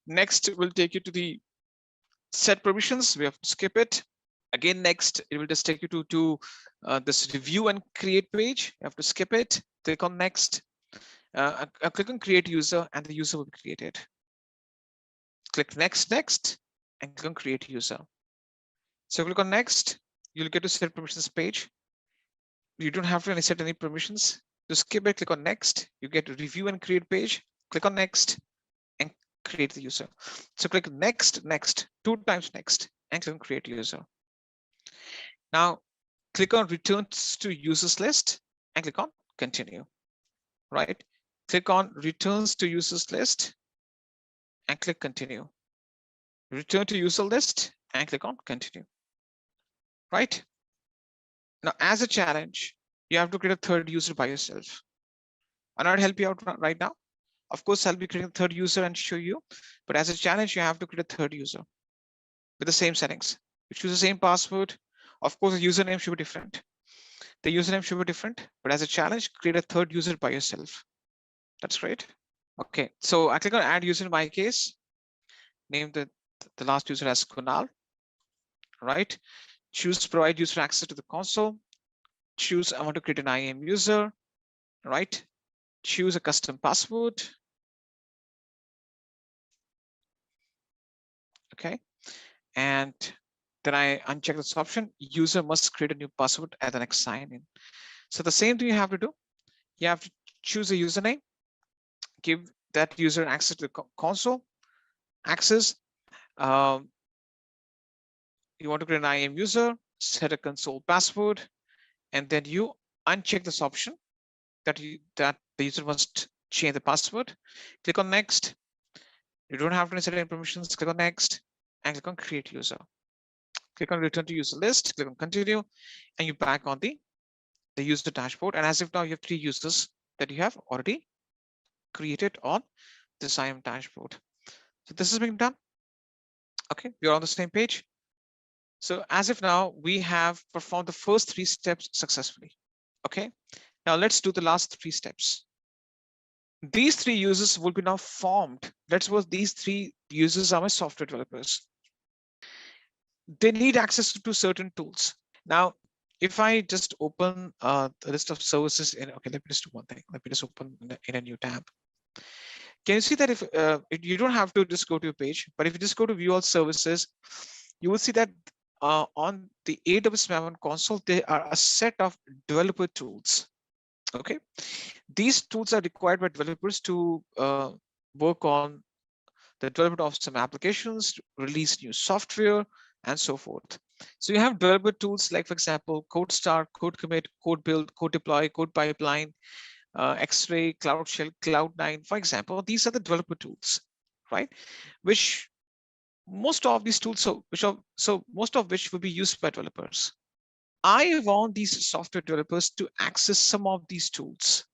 Next will take you to the set permissions. We have to skip it. Again, next, it will just take you to this review and create page. You have to skip it. Click on next. Click on create user, and the user will be created. Click next, and click on create user. So click on next. You'll get to set permissions page. You don't have to set any permissions. To skip it, click on next. You get to review and create page. Click on next and create the user. So click next, 2 times next, and click on create user. Now click on returns to users list and click on continue. Right? Click on returns to users list and click continue. return to user list and click on continue. Right? Now, as a challenge, you have to create a third user by yourself. I'll not help you out right now. Of course, I'll be creating a third user and show you, but as a challenge, you have to create a third user with the same settings. You choose the same password. Of course, the username should be different. The username should be different, but as a challenge, create a third user by yourself. That's great. Okay, so I click on add user in my case, name the last user as Kunal, right? Choose provide user access to the console. Choose I want to create an IAM user, right? Choose a custom password. Okay, and then I uncheck this option. User must create a new password at the next sign in. So the same thing you have to do. You have to choose a username, give that user access to the console, access. You want to create an IAM user, set a console password, and then you uncheck this option that the user must change the password. Click on next. You don't have to set any permissions. Click on next and click on create user. Click on return to user list. Click on continue, and you're back on the user dashboard. And as if now you have 3 users that you have already created on this IAM dashboard. So this has been done. Okay, we're on the same page. So as if now we have performed the first 3 steps successfully. Okay, now let's do the last 3 steps. These 3 users will be now formed. Let's suppose these 3 users are my software developers. They need access to certain tools. Now, if I just open the list of services in, okay, let me just do one thing. Let me just open in a new tab. Can you see that if you don't have to just go to your page, but if you just go to view all services, you will see that on the AWS Maven console, there are a set of developer tools. Okay, these tools are required by developers to work on the development of some applications, release new software, and so forth. So you have developer tools like, for example, Code Start, Code Commit, Code Build, Code Deploy, Code Pipeline, X-Ray, Cloud Shell, Cloud9, for example. These are the developer tools, right? Which most of these tools, most of which will be used by developers. I want these software developers to access some of these tools.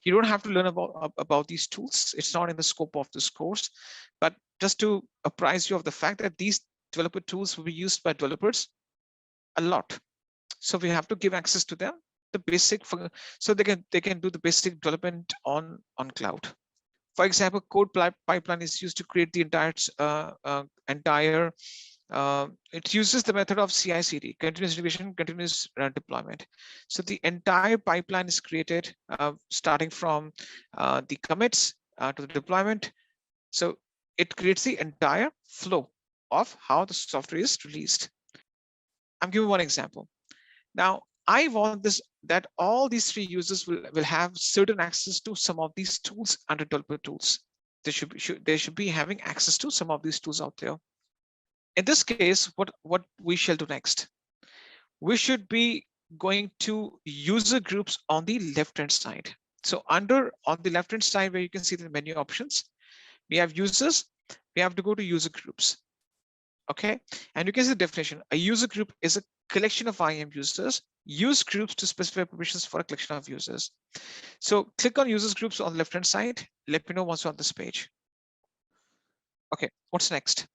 You don't have to learn about these tools. It's not in the scope of this course, but just to apprise you of the fact that these developer tools will be used by developers a lot. So we have to give access to them, the basic, so they can do the basic development on cloud. For example, code pipeline is used to create the entire it uses the method of CI/CD, continuous integration, continuous deployment. So the entire pipeline is created starting from the commits to the deployment. So it creates the entire flow of how the software is released. I'm giving one example. Now, I want this that all these 3 users will have certain access to some of these tools under developer tools. They should be having access to some of these tools out there. In this case, what we shall do next? We should be going to user groups on the left-hand side. So on the left-hand side, where you can see the menu options, we have users. We have to go to user groups. Okay, and you can see the definition. A user group is a collection of IAM users. Use groups to specify permissions for a collection of users. So click on users groups on the left-hand side. Let me know once you're on this page. Okay, what's next?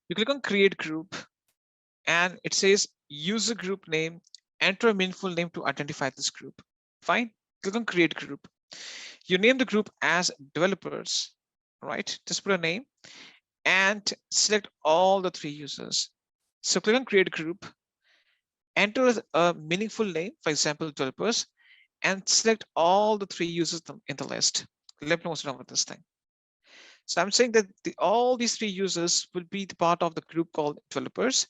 You click on create group and it says user group name, enter a meaningful name to identify this group. Fine, click on create group. You name the group as developers, right? Just put a name and select all the 3 users. So click on create group, enter a meaningful name, for example, developers, and select all the 3 users in the list. Let me know what's wrong with this thing. So I'm saying that all these 3 users will be the part of the group called developers.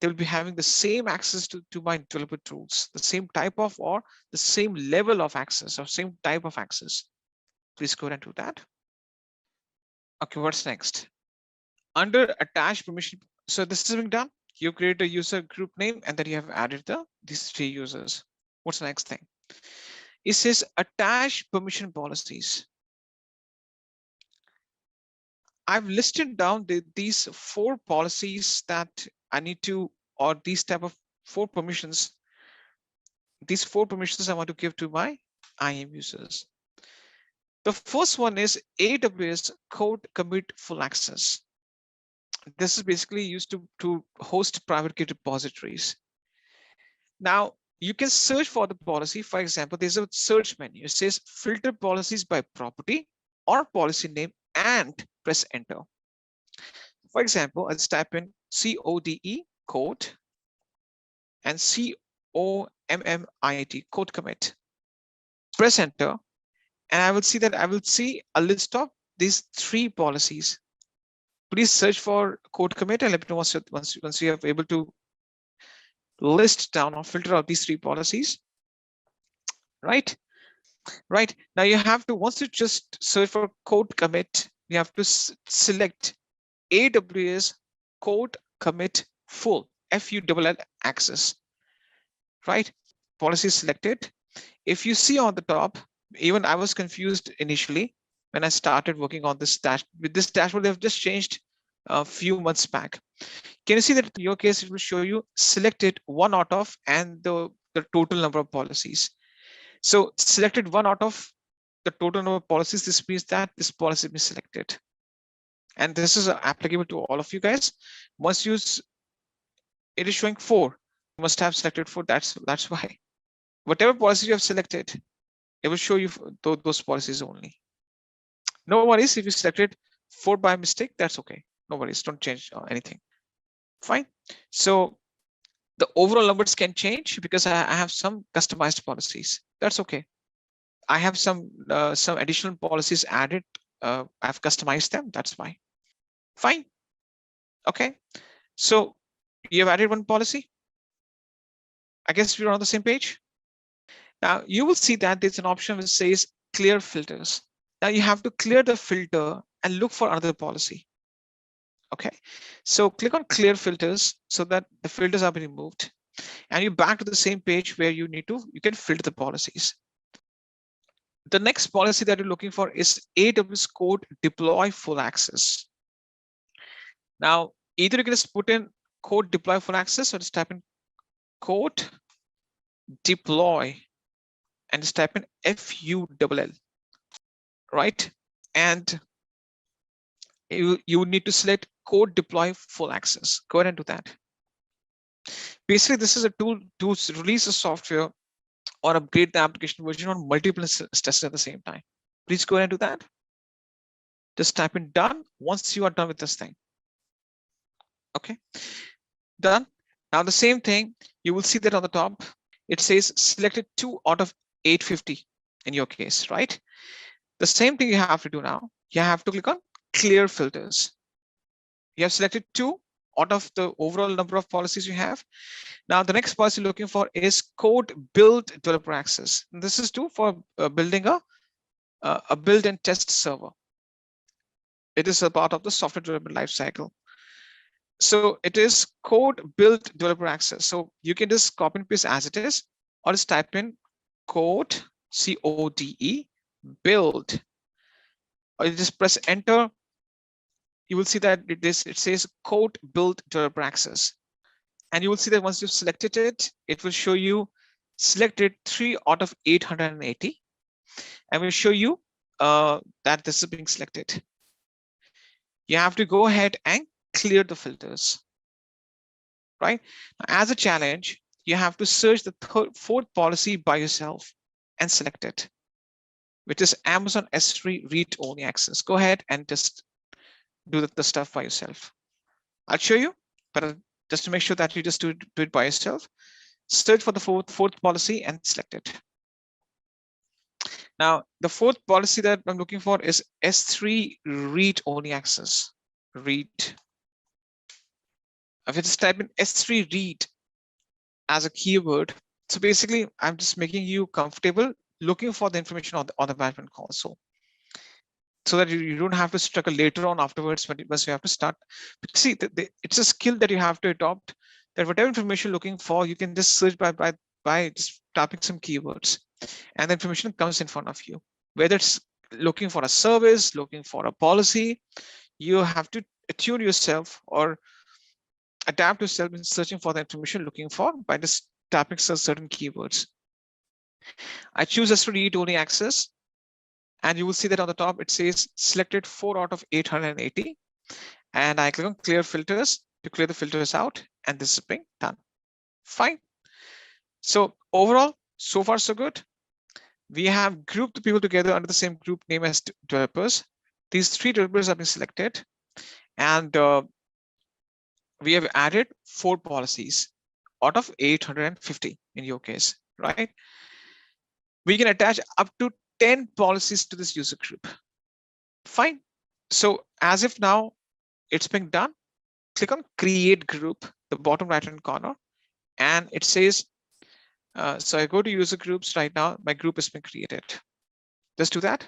They will be having the same access to my developer tools, the same type of or the same level of access or same type of access. Please go ahead and do that. Okay, what's next? Under attached permission, so this is being done. You create a user group name and then you have added these 3 users. What's the next thing? It says attach permission policies. I've listed down these 4 policies that I need to, or these type of 4 permissions. These 4 permissions I want to give to my IAM users. The first one is AWS code commit full access. This is basically used to host private key repositories. Now, you can search for the policy. For example, there's a search menu. It says filter policies by property or policy name and press enter. For example, I'll type in CODE code and COMMIT code commit. Press enter, and I will see a list of these 3 policies. Please search for code commit and let me know once you are able to list down or filter out these 3 policies. Right. Now you have to, once you just search for code commit, you have to select AWS code commit full, FULL access. Right. Policy selected. If you see on the top, even I was confused initially when I started working on this with this dashboard. They've just changed a few months back. Can you see that in your case, it will show you selected 1 out of and the total number of policies. So selected 1 out of the total number of policies. This means that this policy is selected. And this is applicable to all of you guys. Once you, it is showing 4, you must have selected 4. That's why. Whatever policy you have selected, it will show you those policies only. No worries if you selected 4 by mistake, that's okay. No worries, don't change anything. Fine. So the overall numbers can change because I have some customized policies. That's okay. I have some additional policies added. I've customized them. That's why. Fine. Okay. So you have added 1 policy. I guess we're on the same page. Now you will see that there's an option which says clear filters. Now you have to clear the filter and look for another policy. Okay, so click on clear filters so that the filters are being removed, and you're back to the same page where you can filter the policies. The next policy that you're looking for is AWS code deploy full access. Now, either you can just put in code deploy full access or just type in code deploy and just type in FULL, right? And you would need to select code deploy full access. Go ahead and do that. Basically, this is a tool to release a software or upgrade the application version on multiple instances at the same time. Please go ahead and do that. Just type in done once you are done with this thing. Okay, done. Now the same thing, you will see that on the top, it says selected 2 out of 850 in your case, right? The same thing you have to do now. You have to click on clear filters. You have selected 2 out of the overall number of policies you have. Now the next policy you're looking for is code build developer access. And this is for building a build and test server. It is a part of the software development lifecycle. So it is code build developer access. So you can just copy and paste as it is, or just type in code, CODE, build, or you just press enter. You will see that it says code build developer access. And you will see that once you've selected it, it will show you selected 3 out of 880. And will show you that this is being selected. You have to go ahead and clear the filters, right? As a challenge, you have to search the 4th policy by yourself and select it, which is Amazon S3 read-only access. Go ahead and just do the stuff by yourself. I'll show you, but just to make sure that you just do it by yourself, search for the fourth policy and select it. Now, the 4th policy that I'm looking for is S3 read-only access. Read. If I just type in S3 read as a keyword, so basically I'm just making you comfortable looking for the information on the management console, so that you don't have to struggle later on afterwards when you have to start. But see, it's a skill that you have to adopt, that whatever information you're looking for, you can just search by just typing some keywords, and the information comes in front of you. Whether it's looking for a service, looking for a policy, you have to attune yourself or adapt yourself in searching for the information looking for by just tapping certain keywords. I choose as to read only access, and you will see that on the top it says selected 4 out of 880, and I click on clear filters to clear the filters out, and this is being done. Fine. So overall, so far so good. We have grouped the people together under the same group name as developers. These 3 developers have been selected, and we have added 4 policies out of 850 in your case, right? We can attach up to 10 policies to this user group. Fine. So as if now it's been done, click on create group, the bottom right hand corner, and it says, so I go to user groups right now, my group has been created. Just do that.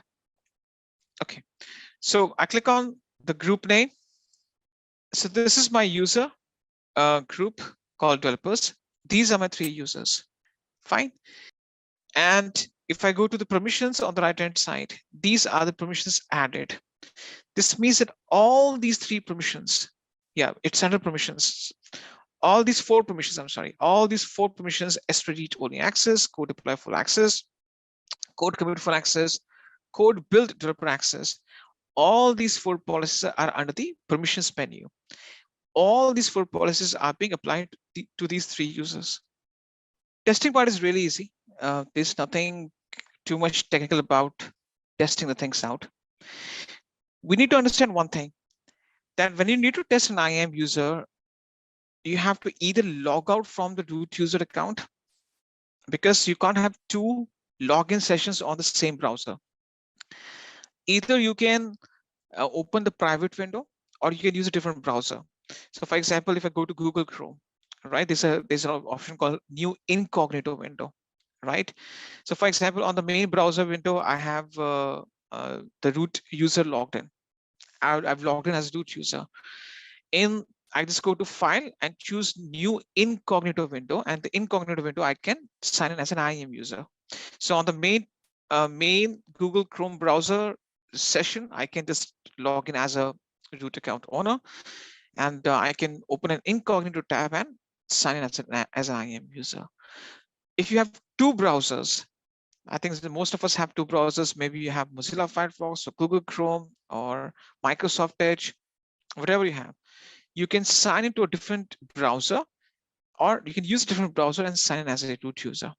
Okay. So I click on the group name. So this is my user group called developers. These are my 3 users. Fine. And if I go to the permissions on the right hand side, these are the permissions added. This means that all these 3 permissions, yeah, it's under permissions. All these 4 permissions, I'm sorry, all these 4 permissions, read only access, code deploy full access, code commit full access, code build developer access. All these 4 policies are under the permissions menu. All these 4 policies are being applied to these 3 users. Testing part is really easy. There's nothing too much technical about testing the things out. We need to understand one thing, that when you need to test an IAM user, you have to either log out from the root user account, because you can't have 2 login sessions on the same browser. Either you can open the private window, or you can use a different browser. So for example, if I go to Google Chrome, right, there's an option called new incognito window, right? So for example, on the main browser window, I have the root user logged in. I've logged in as a root user. I just go to file and choose new incognito window, and the incognito window I can sign in as an IAM user. So on the main Google Chrome browser session, I can just log in as a root account owner, and I can open an incognito tab and sign in as an IAM user. If you have 2 browsers, I think that most of us have 2 browsers. Maybe you have Mozilla Firefox or Google Chrome or Microsoft Edge, whatever you have. You can sign into a different browser, or you can use a different browser and sign in as a root user.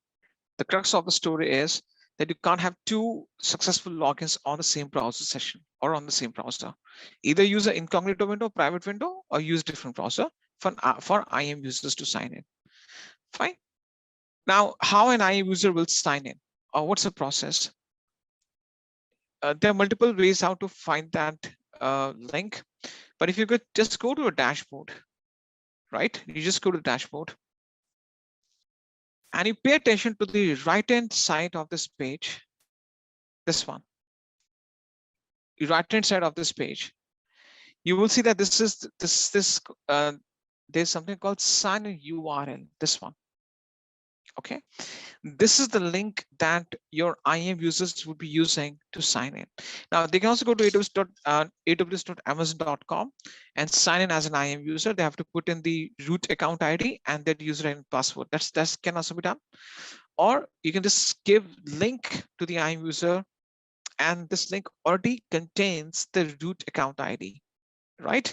The crux of the story is that you can't have 2 successful logins on the same browser session or on the same browser. Either use an incognito window, private window, or use different browser for IAM users to sign in. Fine. Now, how an IAM user will sign in, or what's the process? There are multiple ways how to find that link, but if you could just go to a dashboard, right? You just go to the dashboard, and you pay attention to the right-hand side of this page, this one. The right-hand side of this page, you will see that there's something called sign in URL, this one. Okay, this is the link that your IAM users would be using to sign in. Now they can also go to aws.amazon.com and sign in as an IAM user. They have to put in the root account ID and their username and password. That can also be done. Or you can just give link to the IAM user, and this link already contains the root account ID, right?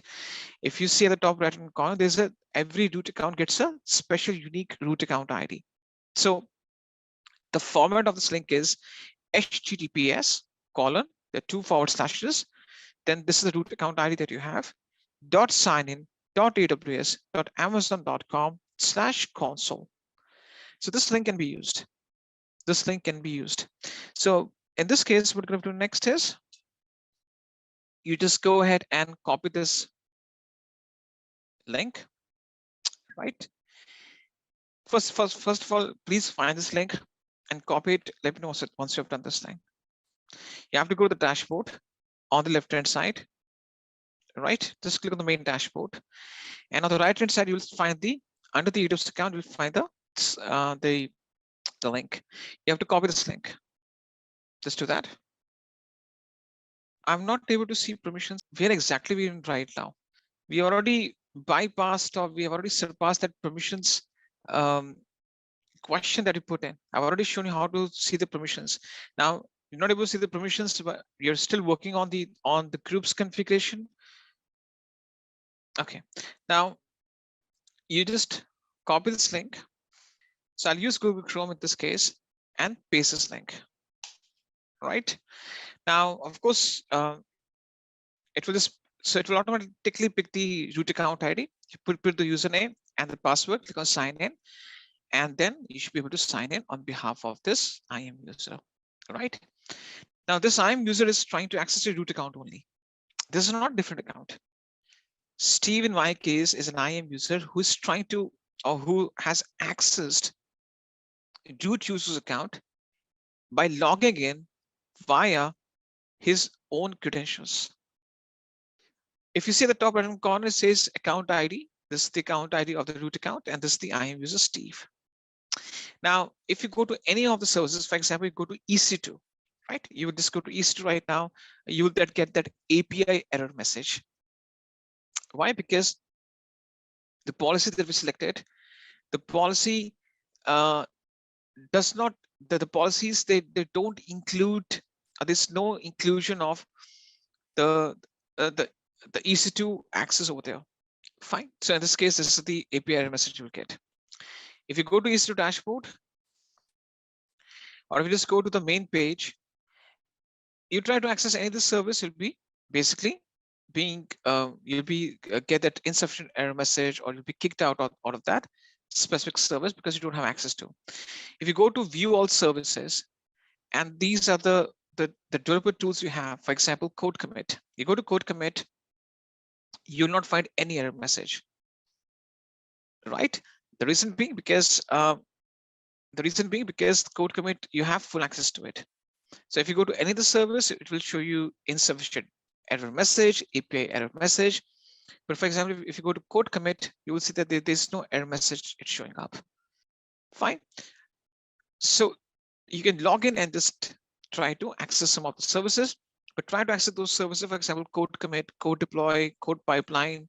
If you see at the top right hand corner, every root account gets a special unique root account ID. So the format of this link is https:/, the 2 forward slashes, then this is the root account ID that you have, .signin.aws.amazon.com/console. So this link can be used. This link can be used. So in this case, what we're going to do next is you just go ahead and copy this link, right? First of all, please find this link and copy it. Let me know once you've done this thing. You have to go to the dashboard on the left-hand side, right? Just click on the main dashboard, and on the right-hand side, you'll find under the AWS account, you'll find the link. You have to copy this link. Just do that. I'm not able to see permissions. Where exactly we're in right now? We already bypassed, or we have already surpassed that permissions question that you put in. I've already shown you how to see the permissions. Now you're not able to see the permissions, but you're still working on the groups configuration. Okay, now you just copy this link. So I'll use Google Chrome in this case and paste this link. Right now, of course, it will automatically pick the root account ID. You put the username and the password, click on sign in, and then you should be able to sign in on behalf of this IAM user. Right now, this IAM user is trying to access your root account only. This is not a different account. Steve, in my case, is an IAM user who is trying to, or who has accessed root user's account by logging in via his own credentials. If you see the top right-hand corner, it says account ID. This is the account ID of the root account, and this is the IAM user Steve. Now, if you go to any of the services, for example, you go to EC2, right? You would just go to EC2 right now, you will get that API error message. Why? Because the policy that we selected, the policy does not, the policies, they don't include, there's no inclusion of the EC2 access over there. Fine. So in this case, this is the API error message you'll get. If you go to EC2 dashboard, or if you just go to the main page, you try to access any of the service, you'll be basically being you'll be get that insufficient error message, or you'll be kicked out of that specific service because you don't have access to. If you go to view all services, and these are the developer tools you have, for example, code commit. You go to code commit, you'll not find any error message, right? The reason being because code commit, you have full access to it. So if you go to any of the service, it will show you insufficient error message, API error message. But for example, if you go to code commit, you will see that there's no error message it's showing up. Fine. So you can log in and just try to access some of the services, but try to access those services, for example, code commit, code deploy, code pipeline,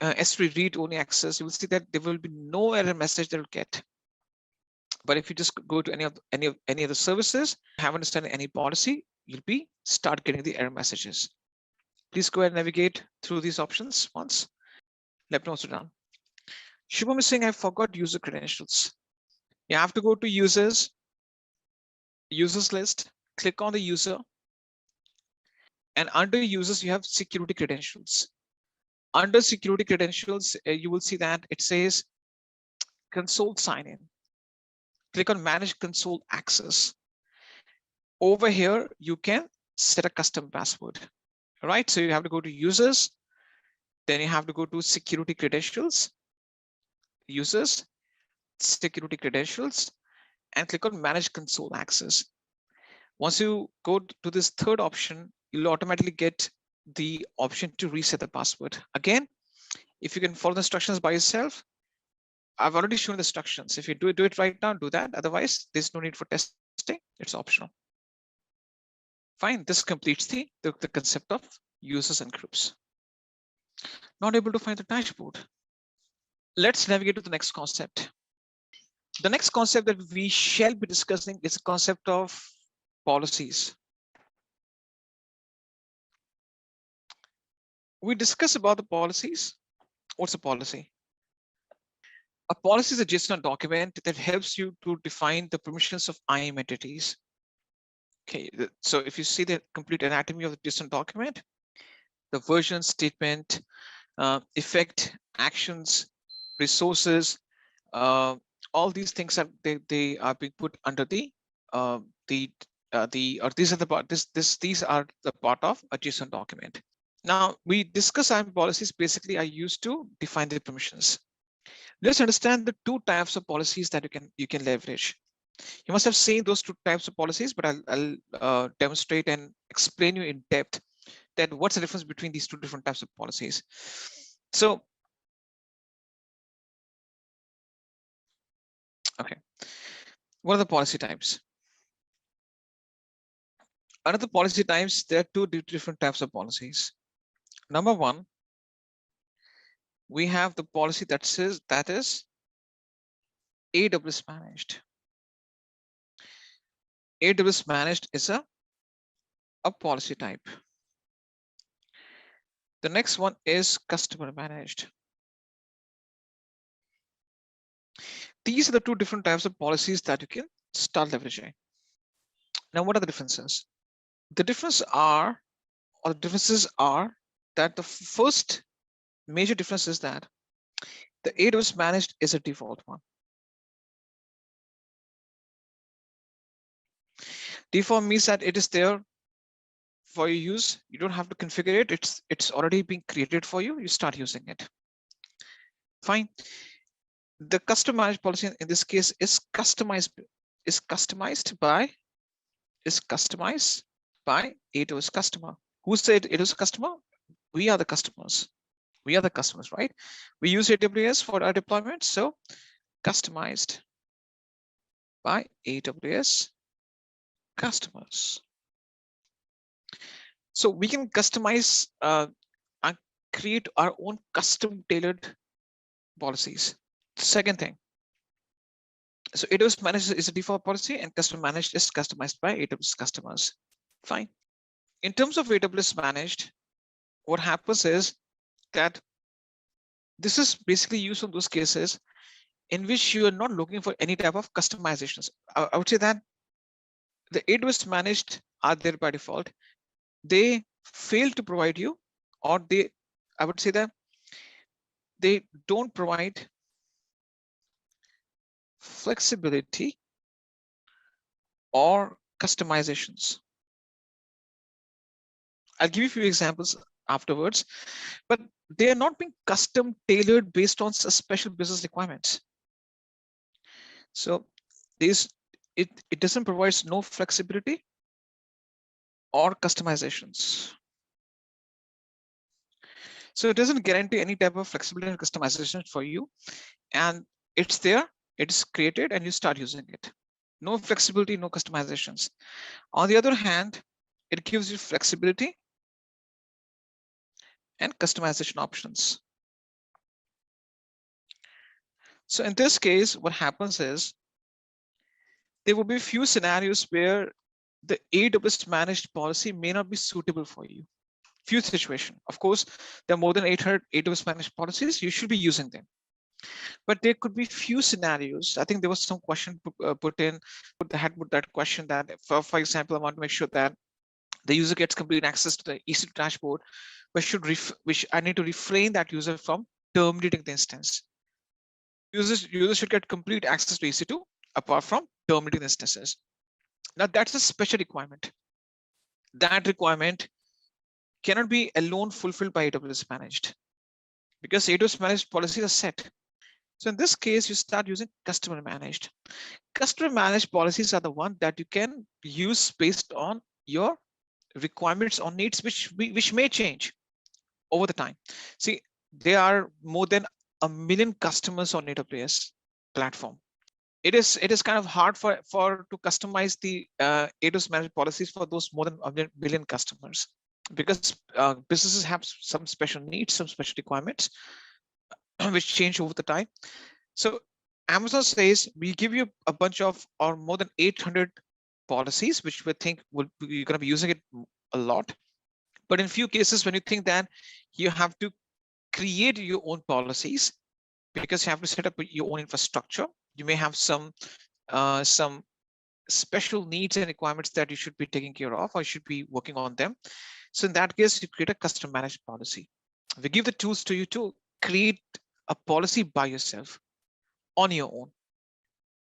S3 read only access. You will see that there will be no error message that will get. But if you just go to any of the services, haven't understand any policy, you'll be start getting the error messages. Please go ahead and navigate through these options once. Let me know what's done. Shubham is saying I forgot user credentials. You have to go to users list, click on the user, and under users you have security credentials. Under security credentials, you will see that it says console sign in. Click on manage console access. Over here, you can set a custom password. All right, so you have to go to users, then you have to go to security credentials, users, security credentials, and click on manage console access. Once you go to this third option, you'll automatically get the option to reset the password. Again, if you can follow the instructions by yourself, I've already shown the instructions. If you do it right now, do that. Otherwise, there's no need for testing. It's optional. Fine. This completes the concept of users and groups. Not able to find the dashboard. Let's navigate to the next concept. The next concept that we shall be discussing is the concept of policies. We discuss about the policies. What's a policy? A policy is a JSON document that helps you to define the permissions of IAM entities. Okay, so if you see the complete anatomy of the JSON document, the version, statement, effect, actions, resources, all these things are they are being put under these are the part. These are the part of a JSON document. Now we discuss IAM policies. Basically, are used to define the permissions. Let's understand the two types of policies that you can leverage. You must have seen those two types of policies, but I'll demonstrate and explain you in depth that what's the difference between these two different types of policies. So, okay, what are the policy types? Another policy types, there are two different types of policies. Number one, we have the policy that says that is AWS managed. AWS managed is a policy type. The next one is customer managed. These are the two different types of policies that you can start leveraging. Now, what are the differences? The differences are that the first major difference is that the AWS managed is a default one. Default means that it is there for your use. You don't have to configure it. It's already being created for you. You start using it. Fine. The custom managed policy in this case is customized by AWS customer. Who said it is a customer? We are the customers. We are the customers, right? We use AWS for our deployment, so customized by AWS customers. So we can customize and create our own custom tailored policies. Second thing, so AWS managed is a default policy and custom managed is customized by AWS customers. Fine. In terms of AWS managed, what happens is that this is basically used in those cases in which you are not looking for any type of customizations. I would say that the AWS managed are there by default. They fail to provide you, or I would say that they don't provide flexibility or customizations. I'll give you a few examples afterwards, but they are not being custom tailored based on special business requirements. So it doesn't provide no flexibility or customizations. So it doesn't guarantee any type of flexibility and customization for you. And it's there, it's created, and you start using it. No flexibility, no customizations. On the other hand, it gives you flexibility and customization options. So in this case, what happens is there will be a few scenarios where the AWS managed policy may not be suitable for you. Few situations. Of course, there are more than 800 AWS managed policies. You should be using them. But there could be few scenarios. I think there was some question put that question that, for example, I want to make sure that the user gets complete access to the EC2 dashboard, which I need to refrain that user from terminating the instance. Users should get complete access to EC2 apart from terminating instances. Now that's a special requirement. That requirement cannot be alone fulfilled by AWS managed, because AWS managed policies are set. So in this case, you start using customer managed. Customer managed policies are the one that you can use based on your requirements or needs, which may change over the time. See, there are more than 1 million customers on AWS platform. It is kind of hard for to customize the AWS managed policies for those more than 1 million customers, because businesses have some special needs, some special requirements which change over the time. So Amazon says we give you a bunch of, or more than 800 policies, which we think you're going to be using it a lot. But in few cases, when you think that you have to create your own policies, because you have to set up your own infrastructure, you may have some special needs and requirements that you should be taking care of, or you should be working on them. So in that case, you create a custom managed policy. We give the tools to you to create a policy by yourself on your own.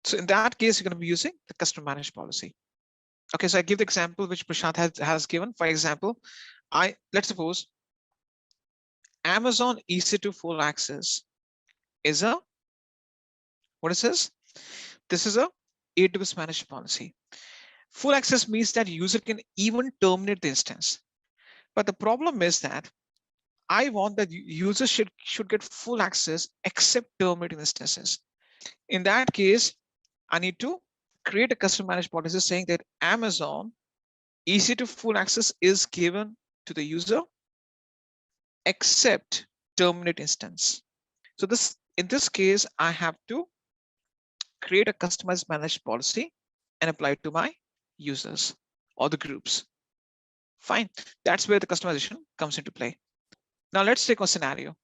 So in that case, you're going to be using the custom managed policy. Okay, so I give the example which Prashant has given. For example, let's suppose Amazon EC2 full access is a, what is this? This is a AWS managed policy. Full access means that user can even terminate the instance. But the problem is that I want that users should get full access except terminating instances. In that case, I need to create a custom managed policy saying that Amazon EC2 full access is given to the user except terminate instance. So in this case, I have to create a customized managed policy and apply it to my users or the groups. Fine. That's where the customization comes into play. Now let's take a scenario.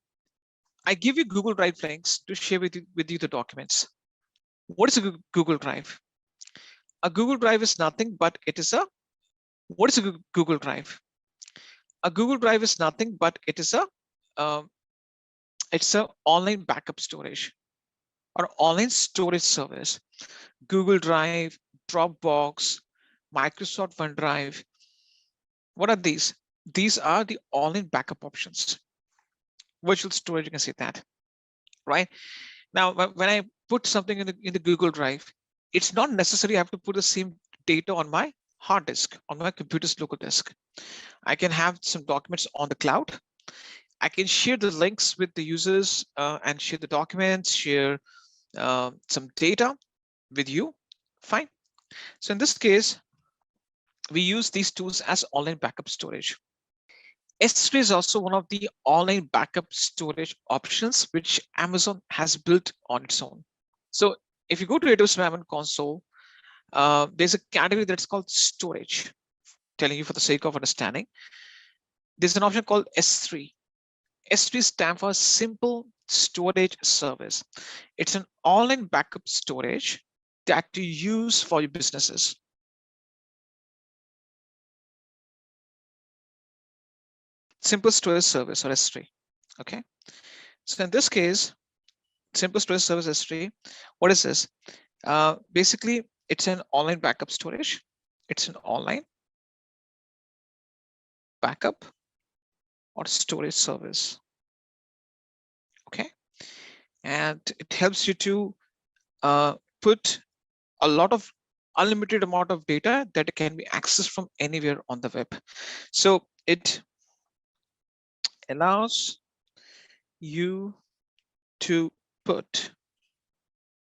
I give you Google Drive links to share with you the documents. What is a Google Drive? A Google Drive is nothing but what is a Google Drive? A Google Drive is nothing but it's a online backup storage or online storage service. Google Drive, Dropbox, Microsoft OneDrive. What are these? These are the online backup options. Virtual storage, you can say that, right? Now, when I put something in the Google Drive, it's not necessary I have to put the same data on my hard disk, on my computer's local disk. I can have some documents on the cloud. I can share the links with the users and share the documents, share some data with you. Fine. So in this case, we use these tools as online backup storage. S3 is also one of the online backup storage options which Amazon has built on its own. So if you go to AWS Management Console, there's a category that's called storage. Telling you for the sake of understanding, there's an option called S3. S3 stands for Simple Storage Service. It's an online backup storage that you use for your businesses. Simple Storage Service or S3. Okay. So in this case, Simple Storage Service S3, what is this? Basically, it's an online backup storage. It's an online backup or storage service. Okay. And it helps you to put a lot of unlimited amount of data that can be accessed from anywhere on the web. So it allows you to put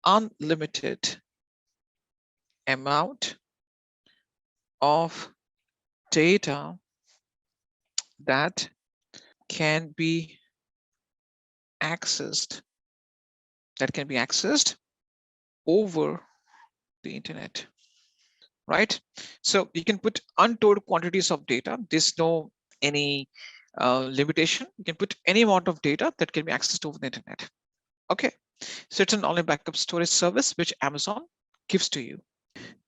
unlimited amount of data that can be accessed over the internet, right? So you can put untold quantities of data. There's no any limitation. You can put any amount of data that can be accessed over the internet. Okay, so it's an online backup storage service which Amazon gives to you.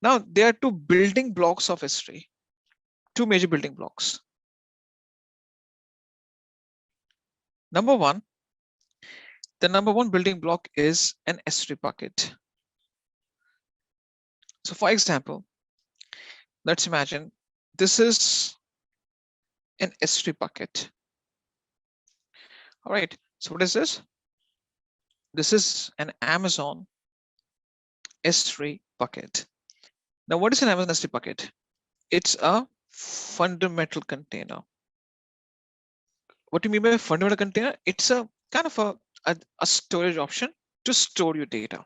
Now there are two building blocks of S3, two major building blocks. Number one, the number one building block is an S3 bucket. So for example, let's imagine this is an S3 bucket. All right, so what is this? This is an Amazon S3 bucket. Now, what is an Amazon S3 bucket? It's a fundamental container. What do you mean by fundamental container? It's a kind of a storage option to store your data.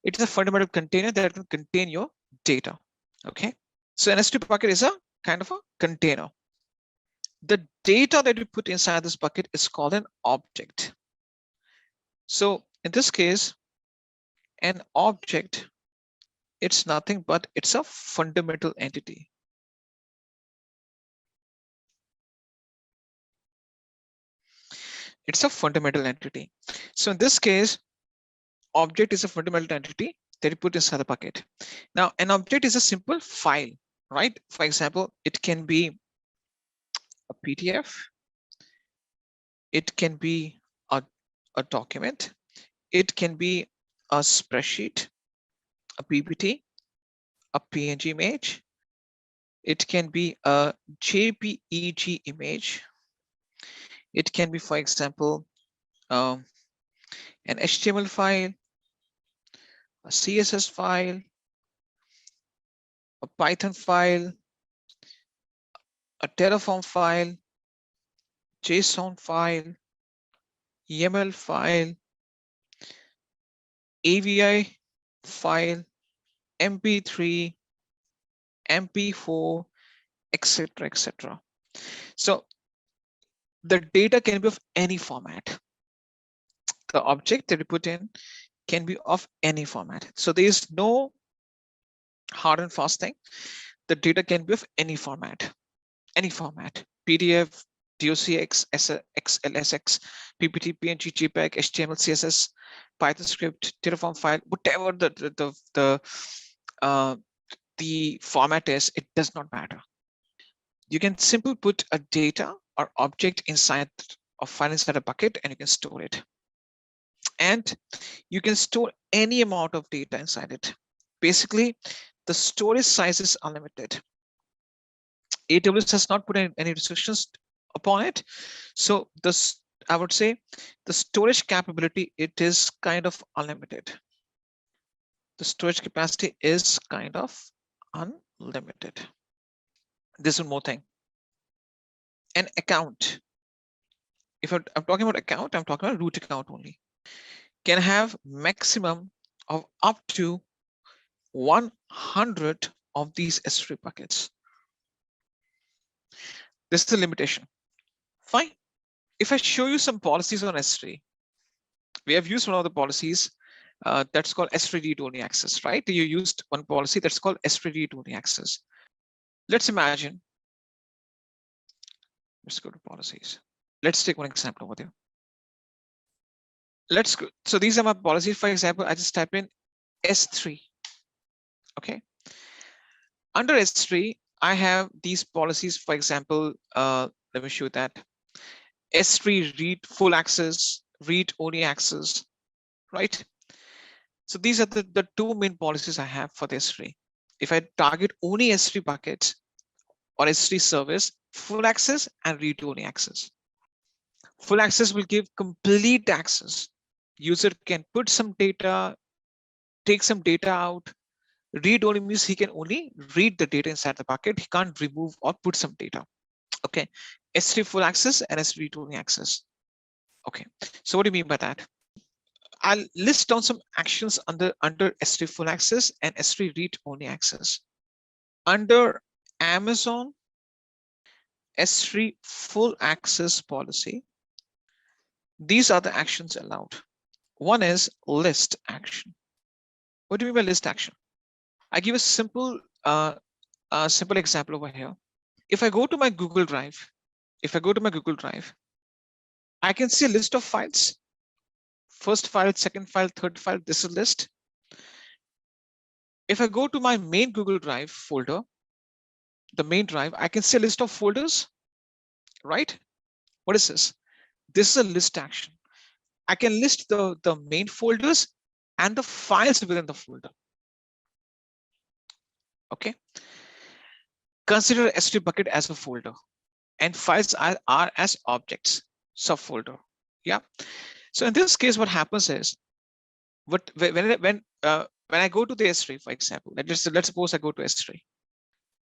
It is a fundamental container that can contain your data. Okay, so an S3 bucket is a kind of a container. The data that you put inside this bucket is called an object. So in this case, an object, it's nothing but it's a fundamental entity. It's a fundamental entity. So in this case, object is a fundamental entity that you put inside the bucket. Now, an object is a simple file, right? For example, it can be a PDF. It can be a document. It can be a spreadsheet, a PPT, a PNG image. It can be a JPEG image. It can be, for example, an HTML file, a CSS file, a Python file, a Terraform file, JSON file, YAML file, AVI file, MP3, MP4, etc., etc. So the data can be of any format. The object that you put in can be of any format. So there is no hard and fast thing. The data can be of any format, PDF, docx, xlsx, ppt, png, jpeg, html, css, python script, terraform file, whatever the format is, it does not matter. You can simply put a data or object inside a file inside a bucket, and you can store it. And you can store any amount of data inside it. Basically, the storage size is unlimited. AWS has not put any restrictions upon it. So this, I would say, the storage capability, it is kind of unlimited. The storage capacity is kind of unlimited. This is one more thing. An account. If I'm talking about account, I'm talking about root account only. Can have maximum of up to 100 of these S3 buckets. This is the limitation. Fine. If I show you some policies on S3, we have used one of the policies that's called S3 read-only access, right? You used one policy that's called S3 read-only access. Let's imagine, let's go to policies. Let's take one example over there. Let's go. So these are my policies. For example, I just type in S3. Okay. Under S3, I have these policies. For example, let me show that. S3 read full access, read only access, right? So these are the two main policies I have for the S3. If I target only S3 buckets or S3 service, full access and read only access. Full access will give complete access. User can put some data, take some data out. Read only means he can only read the data inside the bucket. He can't remove or put some data. Okay, S3 full access and S3 read only access. Okay, so what do you mean by that? I'll list down some actions under S3 full access and S3 read only access. Under Amazon S3 full access policy, these are the actions allowed. One is list action. What do you mean by list action? I give a simple example over here. If I go to my Google Drive, I can see a list of files. First file, second file, third file, this is a list. If I go to my main Google Drive folder, the main drive, I can see a list of folders, right? What is this? This is a list action. I can list the main folders and the files within the folder. Okay. Consider S3 bucket as a folder and files are as objects, subfolder. Yeah. So in this case, what happens is, when I go to the S3, for example, let's suppose I go to S3.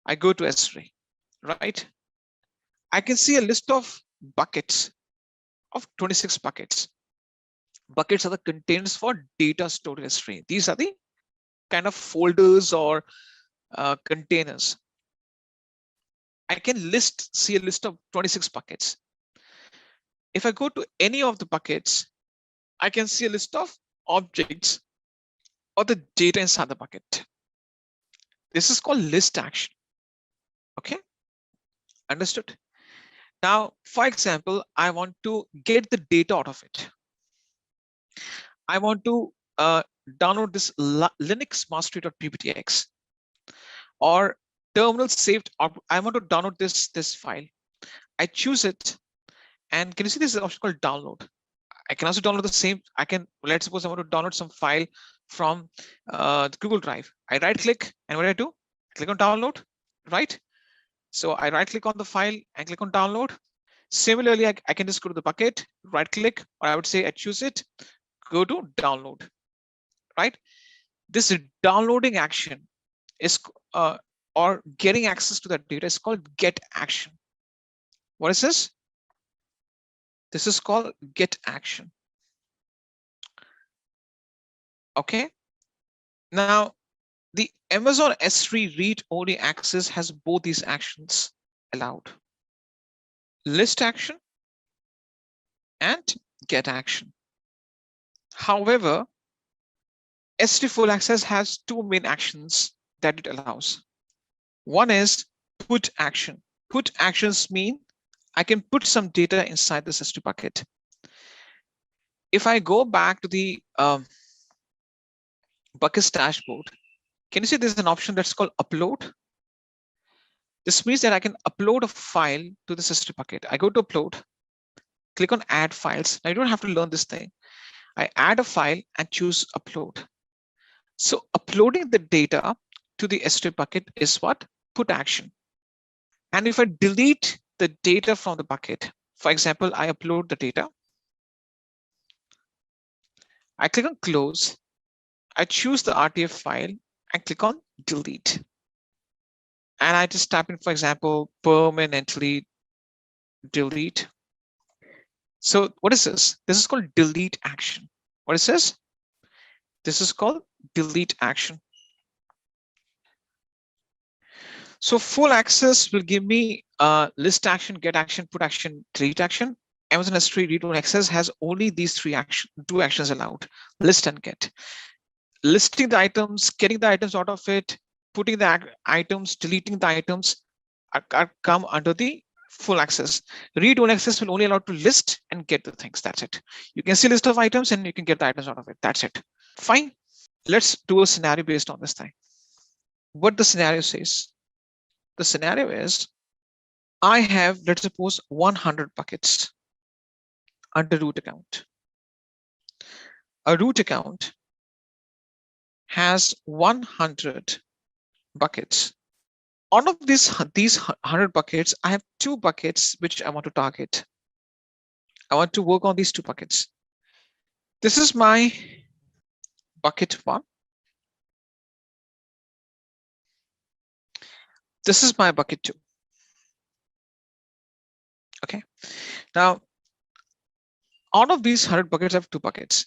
I go to S3, right? I can see a list of buckets of 26 buckets. Buckets are the containers for data stored in S3. These are the kind of folders or containers. I can see a list of 26 buckets. If I go to any of the buckets, I can see a list of objects or the data inside the bucket. This is called list action. Okay, understood? Now, for example, I want to get the data out of it. I want to download this Linux or terminal saved. I want to download this file. I choose it, and can you see this option called download? I can also download the same. Let's suppose I want to download some file from the Google Drive. I right click, and what do? Click on download, right? So I right click on the file and click on download. Similarly, I can just go to the bucket, right click, or I would say I choose it, go to download, right? This downloading action is or getting access to that data is called get action. What is this? This is called get action. Okay. Now, The Amazon S3 read-only access has both these actions allowed: list action and get action. However, S3 full access has two main actions that it allows. One is put action. Put actions mean I can put some data inside this S3 bucket. If I go back to the buckets dashboard, can you see there's an option that's called upload? This means that I can upload a file to the S3 bucket. I go to upload, click on add files. Now you don't have to learn this thing. I add a file and choose upload. So uploading the data to the S3 bucket is what? Put action. And if I delete the data from the bucket, for example, I upload the data, I click on close, I choose the RTF file and click on delete. And I just type in, for example, permanently delete. So what is this? This is called delete action. What is this? This is called delete action. So full access will give me list action, get action, put action, delete action. Amazon S3 read-only access has only these two actions allowed: list and get. Listing the items, getting the items out of it, putting the items, deleting the items are come under the full access. Read-only access will only allow to list and get the things. That's it. You can see list of items and you can get the items out of it. That's it. Fine. Let's do a scenario based on this thing. What the scenario says. The scenario is I have, let's suppose, 100 buckets under root account. A root account has 100 buckets. Out of these 100 buckets, I have 2 buckets which I want to target. I want to work on these 2 buckets. This is my bucket 1. This is my bucket 2. Okay. Now, out of these 100 buckets, I have 2 buckets.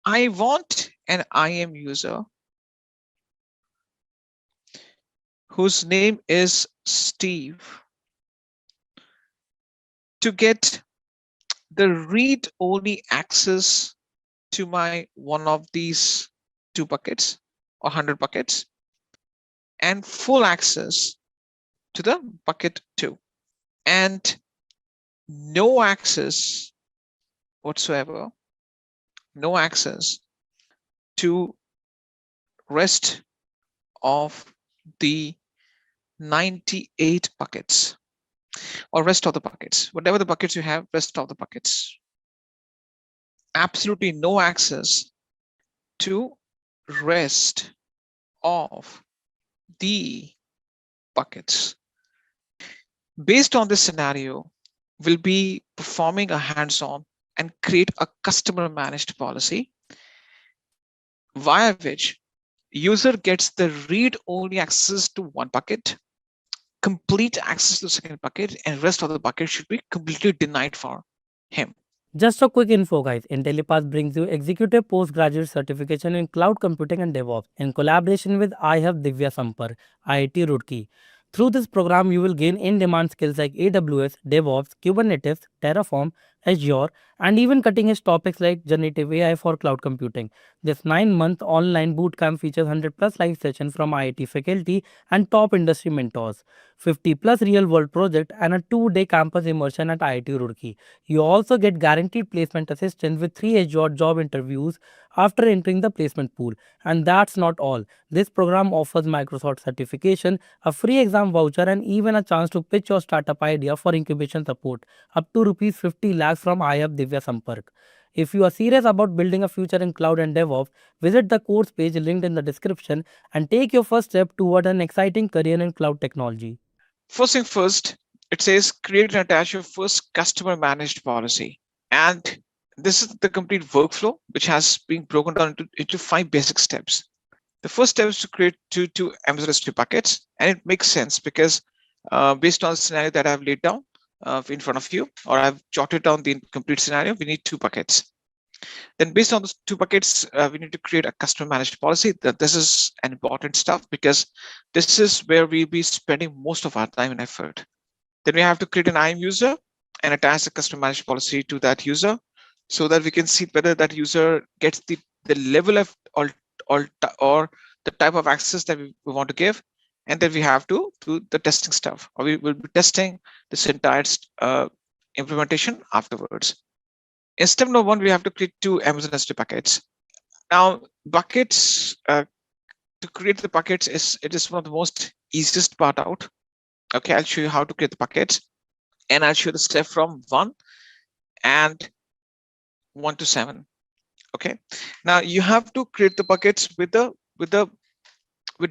I want an IAM user whose name is Steve to get the read-only access to my one of these 2 buckets or 100 buckets and full access to the bucket 2 and no access whatsoever, no access to rest of the 98 buckets or rest of the buckets, whatever the buckets you have, rest of the buckets. Absolutely no access to rest of the buckets. Based on this scenario, we'll be performing a hands-on and create a customer managed policy via which user gets the read-only access to one bucket, complete access to the second bucket, and rest of the bucket should be completely denied for him. Just a quick info, guys. Intellipaat brings you executive postgraduate certification in cloud computing and DevOps in collaboration with IAM Divya Sampar, IIT Roorkee. Through this program, you will gain in-demand skills like AWS, DevOps, Kubernetes, Terraform, Azure, and even cutting-edge topics like generative AI for cloud computing. This 9-month online bootcamp features 100+ live sessions from IIT faculty and top industry mentors, 50+ real-world projects, and a 2-day campus immersion at IIT Roorkee. You also get guaranteed placement assistance with 3 Azure job interviews after entering the placement pool. And that's not all. This program offers Microsoft certification, a free exam voucher, and even a chance to pitch your startup idea for incubation support, up to rupees 50 lakhs from IAM Divya Sampark. If you are serious about building a future in cloud and DevOps, visit the course page linked in the description and take your first step toward an exciting career in cloud technology. First thing first, it says create and attach your first customer managed policy. And this is the complete workflow, which has been broken down into 5 basic steps. The first step is to create two Amazon S3 buckets, and it makes sense because based on the scenario that I've laid down in front of you, or I've jotted down the complete scenario, we need 2 buckets. Then based on those 2 buckets, we need to create a customer managed policy. That this is an important stuff because this is where we'll be spending most of our time and effort. Then we have to create an IAM user and attach the customer managed policy to that user so that we can see whether that user gets the level of or the type of access that we want to give. And then we have to do the testing stuff, or we will be testing this entire implementation afterwards. In step number 1, we have to create 2 Amazon S3 buckets. Now, buckets, to create the buckets it is one of the most easiest part out. Okay, I'll show you how to create the buckets, and I'll show the step from 1 and 1 to 7. Okay, now you have to create the buckets with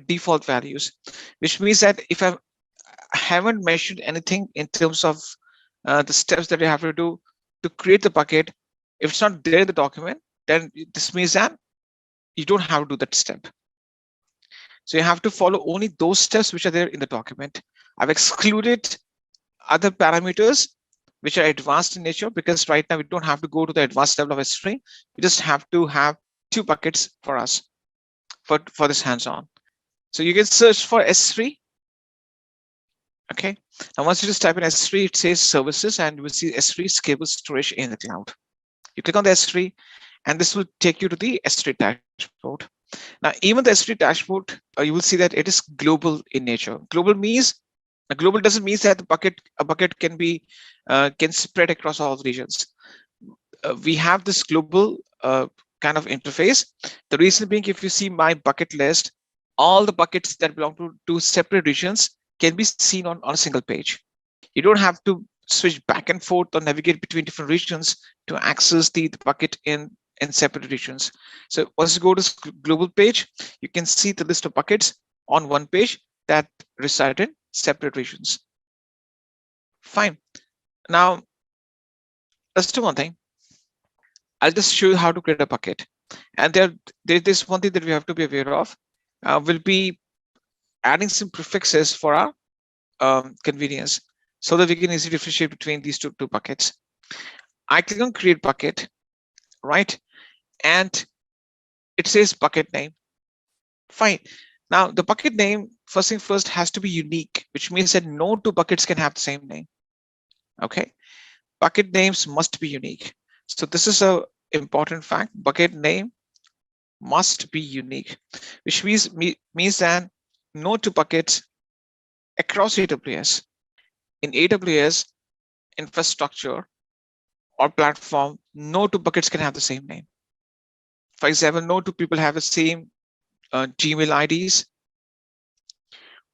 default values, which means that if I haven't mentioned anything in terms of the steps that you have to do to create the bucket, if it's not there in the document, then this means that you don't have to do that step. So you have to follow only those steps which are there in the document. I've excluded other parameters which are advanced in nature, because right now we don't have to go to the advanced level of S3. We just have to have 2 buckets for us for this hands-on. So you can search for S3. Okay, now once you just type in S3, it says services, and you will see S3 scalable storage in the cloud. You click on the S3, and this will take you to the S3 dashboard. Now, even the S3 dashboard, you will see that it is global in nature. Global doesn't mean that a bucket can be can spread across all regions. We have this global kind of interface. The reason being, if you see my bucket list, all the buckets that belong to separate regions can be seen on a single page. You don't have to switch back and forth or navigate between different regions to access the bucket in separate regions. So once you go to global page, you can see the list of buckets on one page that reside in separate regions. Fine. Now, let's do one thing. I'll just show you how to create a bucket. And there's one thing that we have to be aware of. We'll be adding some prefixes for our convenience so that we can easily differentiate between these two buckets. I click on create bucket, right? And it says bucket name. Fine. Now the bucket name, first thing first, has to be unique, which means that no 2 buckets can have the same name. Okay. Bucket names must be unique. So this is a important fact. Bucket name must be unique, which means that no 2 buckets across AWS. In AWS infrastructure or platform, no 2 buckets can have the same name. For example, no 2 people have the same Gmail IDs,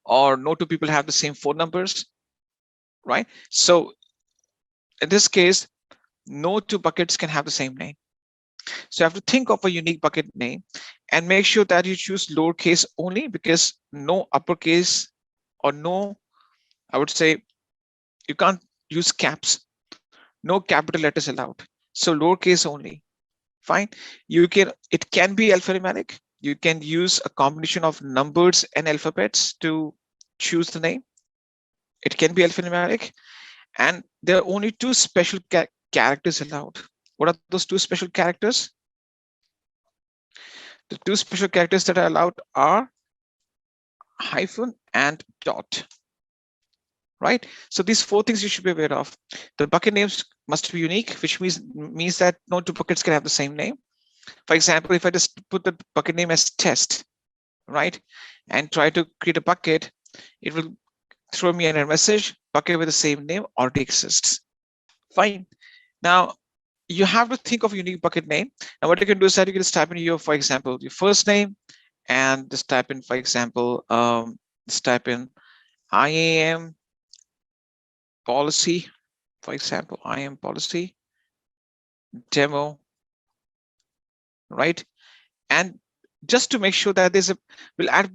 or no 2 people have the same phone numbers, right? So in this case, no 2 buckets can have the same name. So you have to think of a unique bucket name and make sure that you choose lowercase only, because no uppercase or no, I would say, you can't use caps. No capital letters allowed. So lowercase only. Fine. It can be alphanumeric. You can use a combination of numbers and alphabets to choose the name. It can be alphanumeric, and there are only 2 special characters allowed. What are those 2 special characters? The 2 special characters that are allowed are hyphen and dot. Right? So these 4 things you should be aware of. The bucket names must be unique, which means that no 2 buckets can have the same name. For example, if I just put the bucket name as test, right, and try to create a bucket, it will throw me an error message, bucket with the same name already exists. Fine. Now, you have to think of a unique bucket name. Now, what you can do is that you can just type in your, for example, your first name, and just type in, for example, just type in IAM policy, for example, IAM policy demo, right? And just to make sure that we'll add,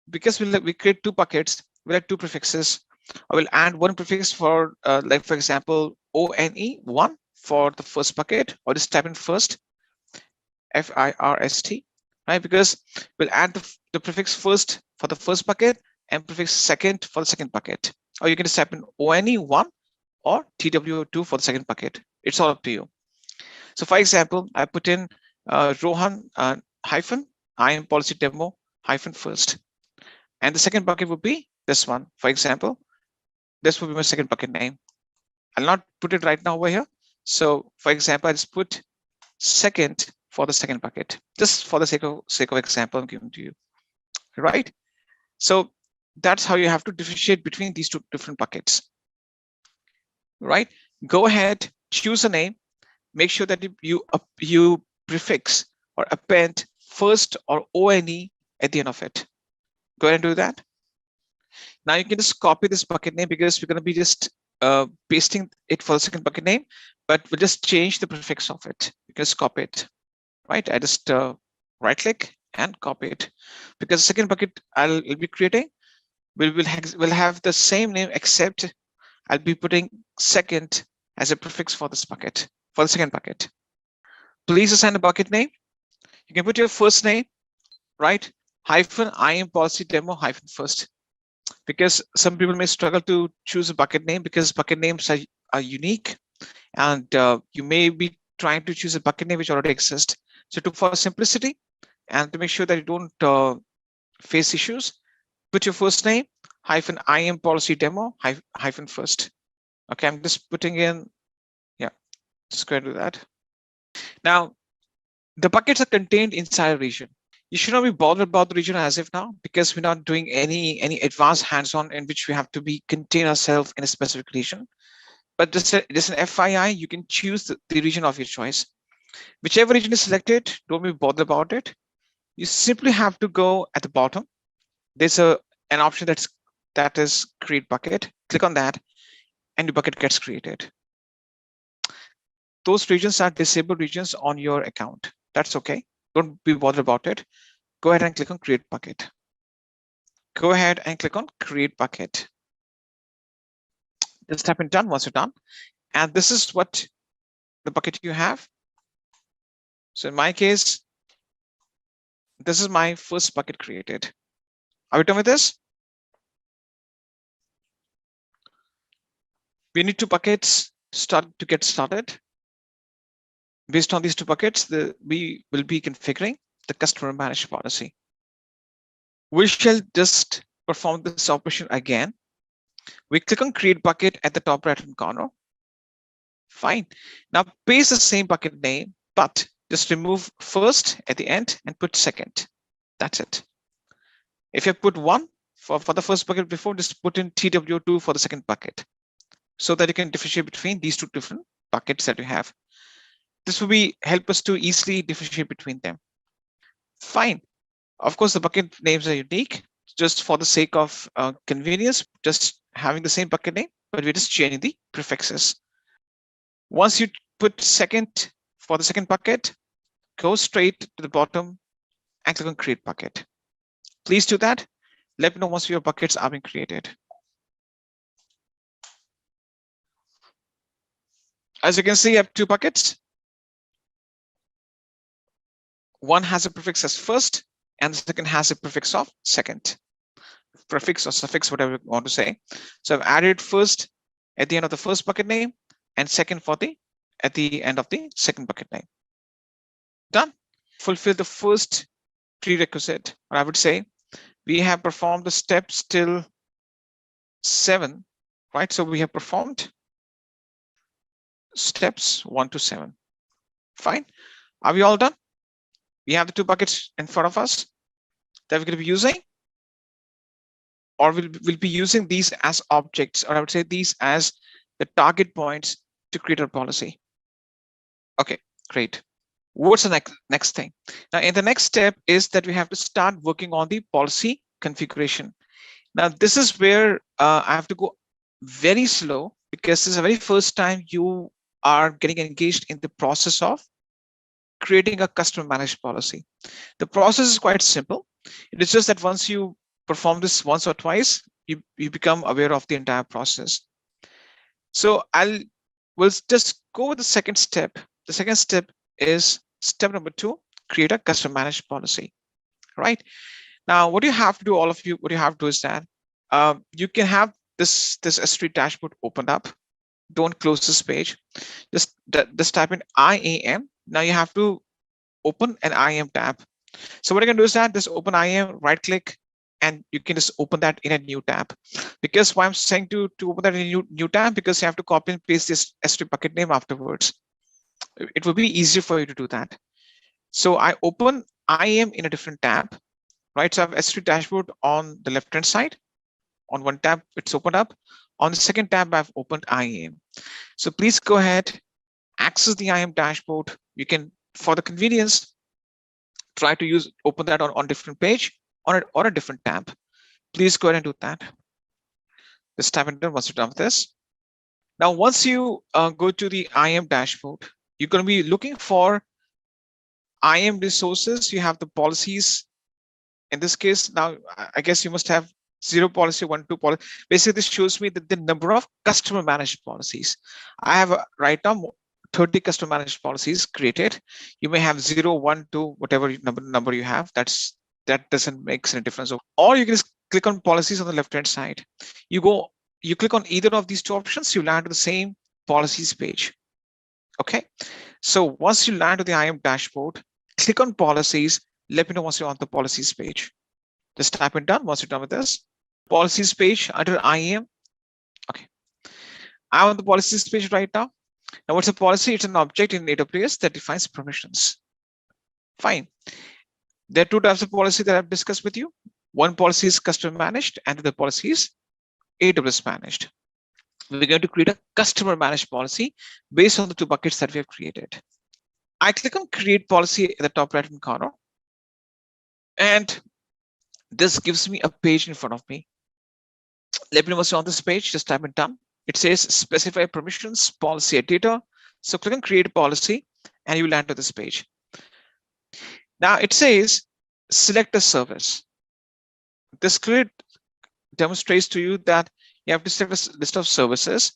because we create 2 buckets, we'll add 2 prefixes. I will add 1 prefix for, like, for example, ONE1 for the first bucket, or just type in first, FIRST, right? Because we'll add the prefix first for the first bucket and prefix second for the second bucket. Or you can just type in ONE1 or TW2 for the second bucket. It's all up to you. So for example, I put in Rohan hyphen IAM policy demo hyphen first. And the second bucket would be this one. For example, this would be my second bucket name. I'll not put it right now over here. So for example, I just put second for the second bucket, just for the sake of example I'm giving to you, right? So that's how you have to differentiate between these two different buckets, right? Go ahead, choose a name, make sure that you prefix or append first or ONE at the end of it. Go ahead and do that. Now you can just copy this bucket name because we're going to be just pasting it for the second bucket name, but we'll just change the prefix of it. You can just copy it, right? I just right click and copy it, because the second bucket I'll be creating will have the same name, except I'll be putting second as a prefix for this bucket, for the second bucket. Please assign a bucket name. You can put your first name, right? Hyphen IAM policy demo hyphen first, because some people may struggle to choose a bucket name because bucket names are unique, and you may be trying to choose a bucket name which already exists. So for simplicity and to make sure that you don't face issues, put your first name hyphen IAM policy demo hyphen first. Okay, I'm just putting in, yeah, just go ahead and do that. Now, the buckets are contained inside a region. You should not be bothered about the region as of now, because we're not doing any advanced hands-on in which we have to be contain ourselves in a specific region. But just an FYI, you can choose the region of your choice. Whichever region is selected, don't be bothered about it. You simply have to go at the bottom. There's an option that is create bucket. Click on that, and your bucket gets created. Those regions are disabled regions on your account. That's okay. Don't be bothered about it. Go ahead and click on create bucket. Go ahead and click on create bucket. Just tap in done once you're done. And this is what the bucket you have. So in my case, this is my first bucket created. Are we done with this? We need 2 buckets to get started. Based on these 2 buckets, we will be configuring the customer managed policy. We shall just perform this operation again. We click on create bucket at the top right hand corner. Fine. Now paste the same bucket name, but just remove first at the end and put second. That's it. If you put 1 for the first bucket before, just put in TW2 for the second bucket, so that you can differentiate between these 2 different buckets that you have. This will help us to easily differentiate between them. Fine. Of course, the bucket names are unique. Just for the sake of convenience, just having the same bucket name, but we're just changing the prefixes. Once you put second for the second bucket, go straight to the bottom and click on create bucket. Please do that. Let me know once your buckets are being created. As you can see, I have 2 buckets. One has a prefix as first, and the second has a prefix of second. Prefix or suffix, whatever you want to say. So I've added first at the end of the first bucket name, and second at the end of the second bucket name. Done. Fulfill the first prerequisite, or I would say we have performed the steps till 7, right? So we have performed steps 1 to 7. Fine. Are we all done? We have the 2 buckets in front of us that we're going to be using, or we'll be using these as objects, or I would say these as the target points to create our policy. Okay, great. What's the next thing? Now, in the next step is that we have to start working on the policy configuration. Now, this is where I have to go very slow, because this is the very first time you are getting engaged in the process of creating a customer managed policy. The process is quite simple. It is just that once you perform this once or twice, you become aware of the entire process. So we'll just go with the second step. The second step is step number 2, create a customer managed policy, right? Now, what you have to do, all of you, what you have to do is that you can have this S3 dashboard opened up. don't close this page. Just type in IAM. Now you have to open an IAM tab. So what you can do is that just open IAM, right click, and you can just open that in a new tab. Because why I'm saying to open that in a new tab, because you have to copy and paste this S3 bucket name afterwards. It will be easier for you to do that. So I open IAM in a different tab, right? So I have S3 dashboard on the left-hand side. On one tab, it's opened up. On the second tab, I've opened IAM. So please go ahead, access the IAM dashboard. You can, for the convenience, try to open that on different page or a different tab. Please go ahead and do that. Just type in there once you're done with this. Now, once you go to the IAM dashboard, you're going to be looking for IAM resources. You have the policies. In this case, now I guess you must have 0 policy, 1, 2 policy. Basically, this shows me that the number of customer managed policies. I have right now 30 customer managed policies created. You may have 0, 1, 2, whatever number you have. That doesn't make any difference. Or you can just click on policies on the left hand side. You click on either of these two options, you land to the same policies page. Okay, so once you land to the IAM dashboard, click on policies. Let me know once you're on the policies page. Just type in done once you're done with this. Policies page under IAM. Okay, I'm on the policies page right now. Now, what's a policy? It's an object in AWS that defines permissions. Fine. There are two types of policy that I've discussed with you. One policy is customer managed and the policy is AWS managed. We're going to create a customer managed policy based on the two buckets that we have created. I click on create policy in the top right hand corner. And this gives me a page in front of me. Let me know what's on this page. Just type in done. It says specify permissions, policy and data. So click on create policy and you land to this page. Now it says select a service. This clearly demonstrates to you that you have to select a list of services: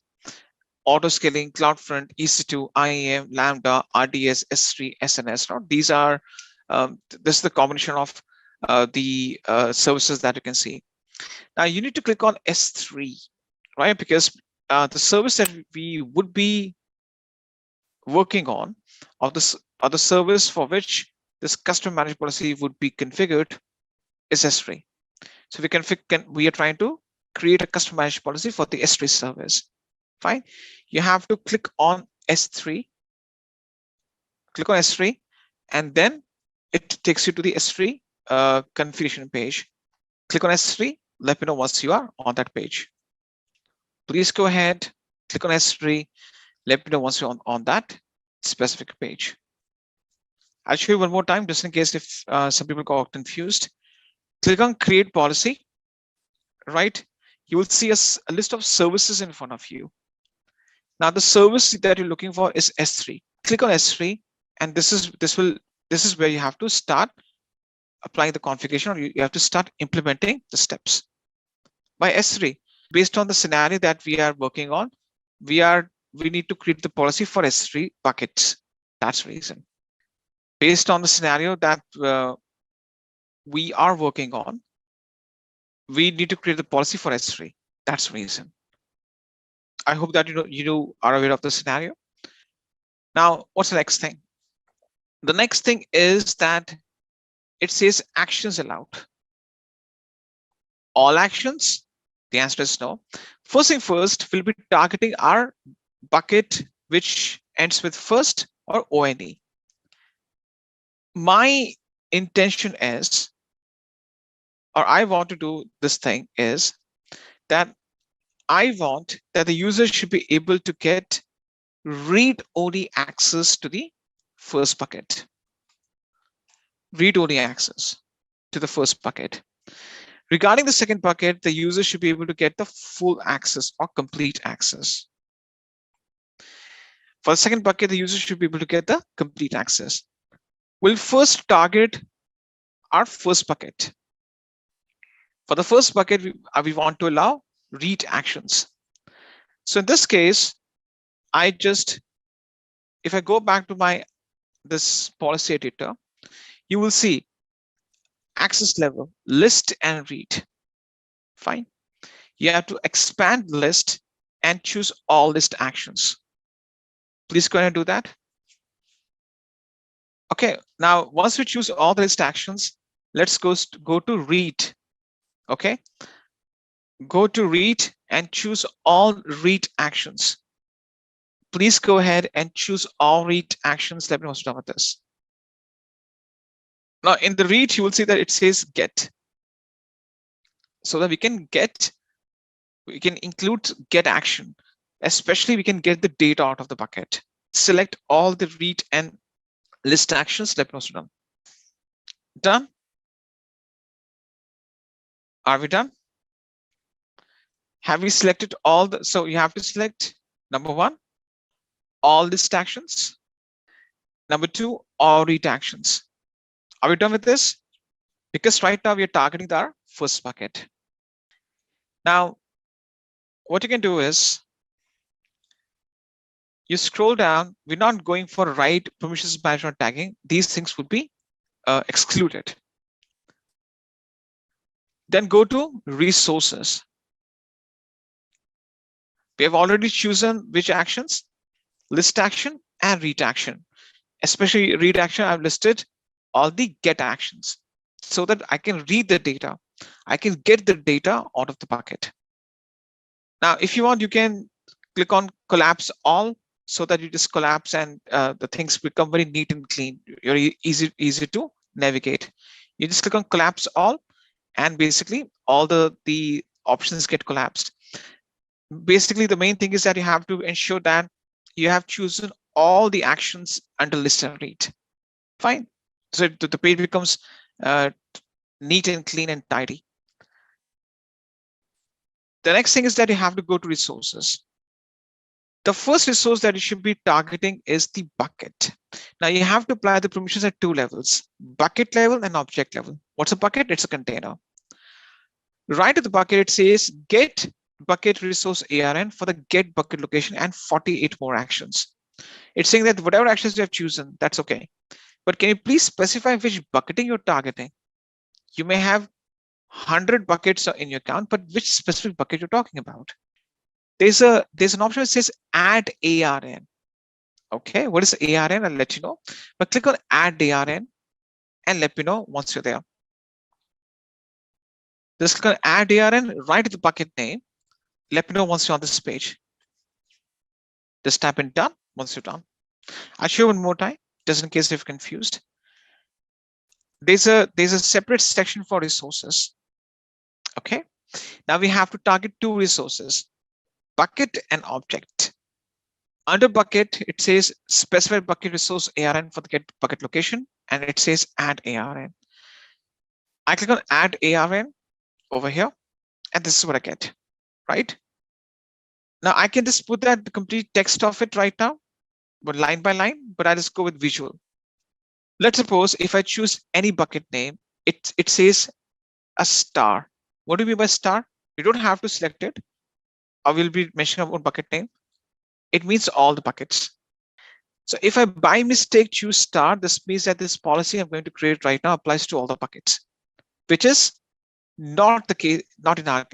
auto scaling, CloudFront, EC2, IAM, Lambda, RDS, S3, SNS. These are this is the combination of the services that you can see. Now you need to click on S3, right? Because the service that we would be working on, or the service for which this custom managed policy would be configured, is S3. So we are trying to create a custom managed policy for the S3 service. Fine. You have to click on S3. Click on S3, and then it takes you to the S3 configuration page. Click on S3. Let me know once you are on that page. Please go ahead, click on S3. Let me know once you're on that specific page. I'll show you one more time, just in case if some people got confused. Click on create policy, right? You will see a list of services in front of you. Now the service that you're looking for is S3. Click on S3, and this is where you have to start applying the configuration, or you have to start implementing the steps. By S3, based on the scenario that we are working on, we need to create the policy for S3 buckets. That's the reason. Based on the scenario that we are working on, we need to create the policy for S3. That's the reason. I hope that you are aware of the scenario. Now, what's the next thing? The next thing is that it says actions allowed. All actions? The answer is no. First thing first, we'll be targeting our bucket which ends with first or ONE. My intention is, or I want to do this thing is that I want that the user should be able to get read-only access to the first bucket. Read-only access to the first bucket. Regarding the second bucket, the user should be able to get the full access or complete access. For the second bucket, the user should be able to get the complete access. We'll first target our first bucket. For the first bucket, we want to allow read actions. So in this case, if I go back to this policy editor, you will see access level, list and read. Fine. You have to expand list and choose all list actions. Please go ahead and do that. Okay, now once we choose all the list actions, let's go to read. Okay, go to read and choose all read actions. Please go ahead and choose all read actions. Let me know what's done with this. Now in the read, you will see that it says get. So that we can include get action, especially we can get the data out of the bucket. Select all the read and list actions. Let me know what's done. Done. Are we done? Have we selected all the, so you have to select number 1, all list actions. Number 2, all read actions. Are we done with this? Because right now we are targeting our first bucket. Now, what you can do is you scroll down. We're not going for write permissions management tagging. These things would be excluded. Then go to resources. We have already chosen which actions, list action and read action. Especially read action, I've listed all the get actions so that I can read the data. I can get the data out of the bucket. Now, if you want, you can click on collapse all so that you just collapse and the things become very neat and clean. You're easy to navigate. You just click on collapse all and basically all the options get collapsed. Basically, the main thing is that you have to ensure that you have chosen all the actions under list and read. Fine. So the page becomes neat and clean and tidy. The next thing is that you have to go to resources. The first resource that you should be targeting is the bucket. Now you have to apply the permissions at 2 levels, bucket level and object level. What's a bucket? It's a container. Right at the bucket, it says get bucket resource ARN for the get bucket location and 48 more actions. It's saying that whatever actions you have chosen, that's okay. But can you please specify which bucketing you're targeting? You may have 100 buckets in your account, but which specific bucket you're talking about? There's an option that says add ARN. Okay, what is ARN? I'll let you know. But click on add ARN and let me know once you're there. Just click on add ARN right at the bucket name. Let me know once you're on this page. Just tap in done once you're done. I'll show you one more time, just in case you're confused. There's a separate section for resources. Okay, now we have to target 2 resources, bucket and object. Under bucket, it says specify bucket resource ARN for the get bucket location, and it says add ARN. I click on add ARN over here, and this is what I get, right? Now I can just put that the complete text of it right now, but line by line, but I just go with visual. Let's suppose if I choose any bucket name, it says a star. What do you mean by star? You don't have to select it. I will be mentioning about bucket name. It means all the buckets. So if I by mistake choose star, this means that this policy I'm going to create right now applies to all the buckets, which is not the case,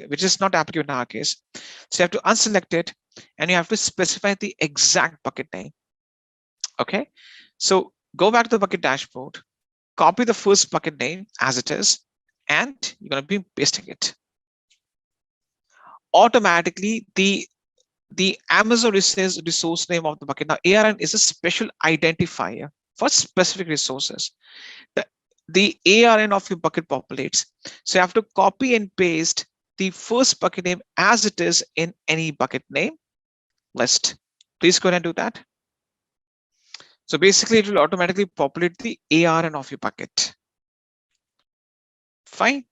which is not applicable in our case. So you have to unselect it and you have to specify the exact bucket name. Okay, so go back to the bucket dashboard, copy the first bucket name as it is, and you're going to be pasting it. Automatically, the Amazon resource name of the bucket. Now, ARN is a special identifier for specific resources. The ARN of your bucket populates. So you have to copy and paste the first bucket name as it is in any bucket name list. Please go ahead and do that. So basically, it will automatically populate the ARN of your bucket. Fine.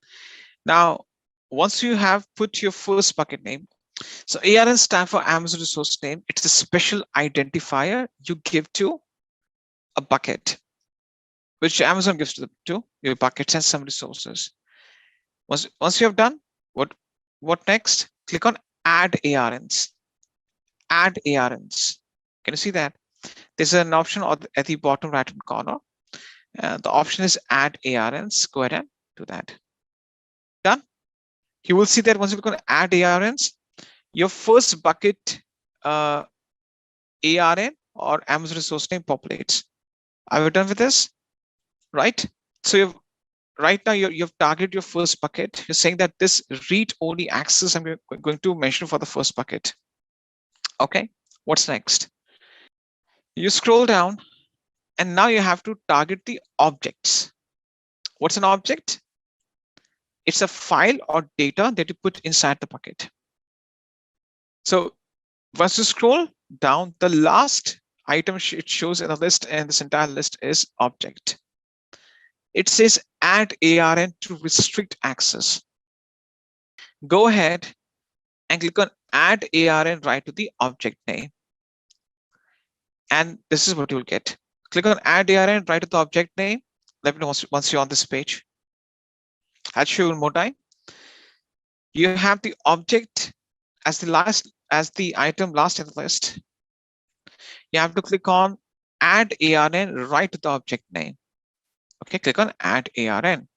Now, once you have put your first bucket name, so ARN stands for Amazon resource name. It's a special identifier you give to a bucket, which Amazon gives to your buckets and some resources. Once you have done, what next? Click on add ARNs. Add ARNs. Can you see that? There's an option at the bottom right hand corner. The option is add ARNs. Go ahead and do that. Done. You will see that once you click on add ARNs, your first bucket ARN or Amazon resource name populates. Are we done with this? Right? So right now you've targeted your first bucket. You're saying that this read-only access I'm going to mention for the first bucket. Okay, what's next? You scroll down and now you have to target the objects. What's an object? It's a file or data that you put inside the bucket. So once you scroll down, the last item it shows in the list, and this entire list is object. It says add ARN to restrict access. Go ahead and click on add ARN right to the object name. And this is what you'll get. Click on add ARN right to the object name. Let me know once you're on this page. I'll show you one more time. You have the object as the item last in the list. You have to click on add ARN right to the object name. Okay, click on add ARN.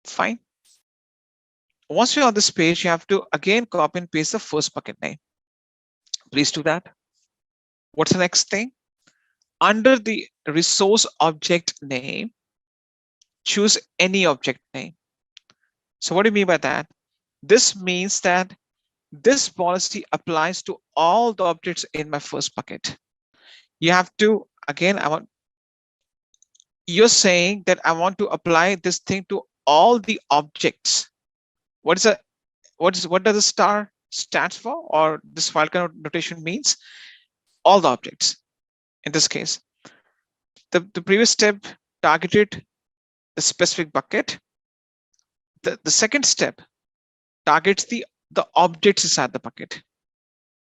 Fine. Once you're on this page, you have to again copy and paste the first bucket name. Please do that. What's the next thing? Under the resource object name, choose any object name. So what do you mean by that? This means that this policy applies to all the objects in my first bucket. You have to, again, you're saying that I want to apply this thing to all the objects. What does the star stands for, or this file kind of notation means? All the objects. In this case, the previous step targeted the specific bucket. The second step targets the objects inside the bucket.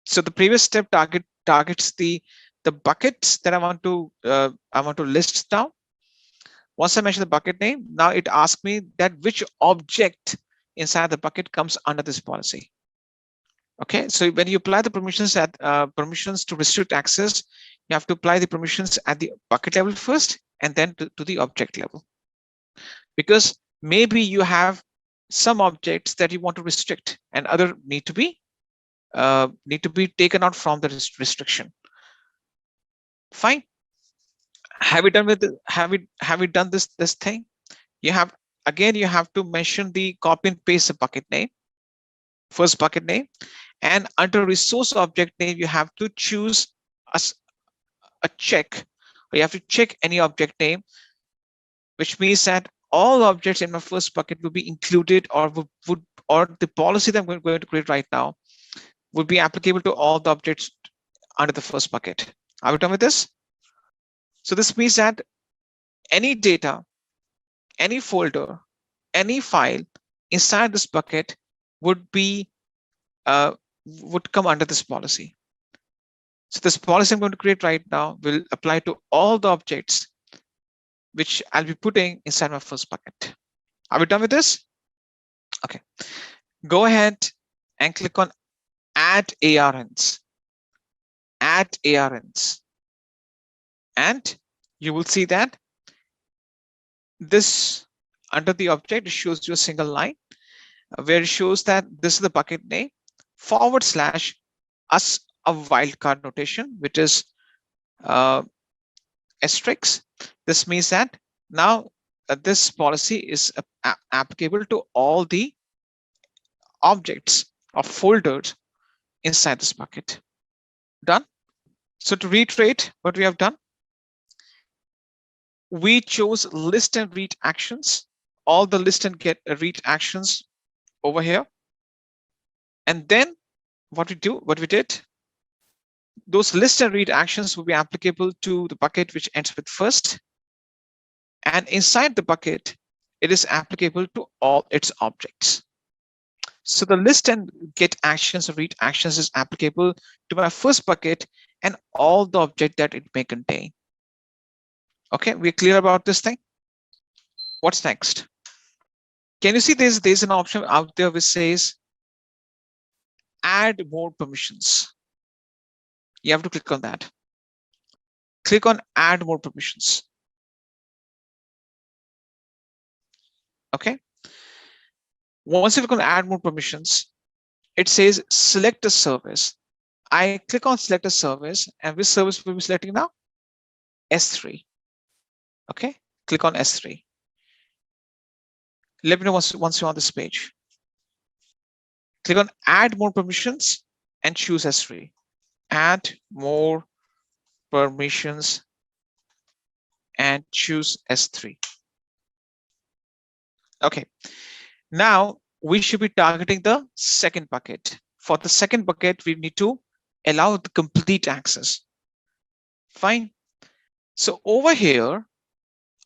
So the previous step targets the buckets that I want to list down. Once I mention the bucket name, now it asks me that which object inside the bucket comes under this policy. Okay, so when you apply the permissions to restrict access, you have to apply the permissions at the bucket level first, and then to the object level. Because maybe you have some objects that you want to restrict, and other need to be taken out from the restriction. Fine. Have we done with the, have we done this thing? You have to mention the copy and paste the bucket name, first bucket name, and under resource object name you have to choose a check, or you have to check any object name, which means that all objects in my first bucket will be included, or the policy that I'm going to create right now would be applicable to all the objects under the first bucket. Are we done with this? So this means that any data, any folder, any file inside this bucket would come under this policy. So this policy I'm going to create right now will apply to all the objects which I'll be putting inside my first bucket. Are we done with this? Okay. Go ahead and click on add ARNs. Add ARNs. And you will see that this under the object, it shows you a single line where it shows that this is the bucket name / us a wildcard notation, which is asterisk. This means that now this policy is applicable to all the objects or folders inside this bucket. Done. So to reiterate what we have done, we chose list and read actions, all the list and get read actions over here. And then what we did, those list and read actions will be applicable to the bucket which ends with first. And inside the bucket, it is applicable to all its objects. So the list and get actions or read actions is applicable to my first bucket and all the object that it may contain. Okay, we're clear about this thing. What's next? Can you see there's an option out there which says add more permissions? You have to click on that. Click on add more permissions. Okay. Once you click on add more permissions, it says select a service. I click on select a service, and which service will be selecting now? S3. Okay, click on S3. Let me know once you're on this page. Click on add more permissions and choose S3. Add more permissions and choose S3. Okay, now we should be targeting the second bucket. For the second bucket, we need to allow the complete access. Fine. So over here,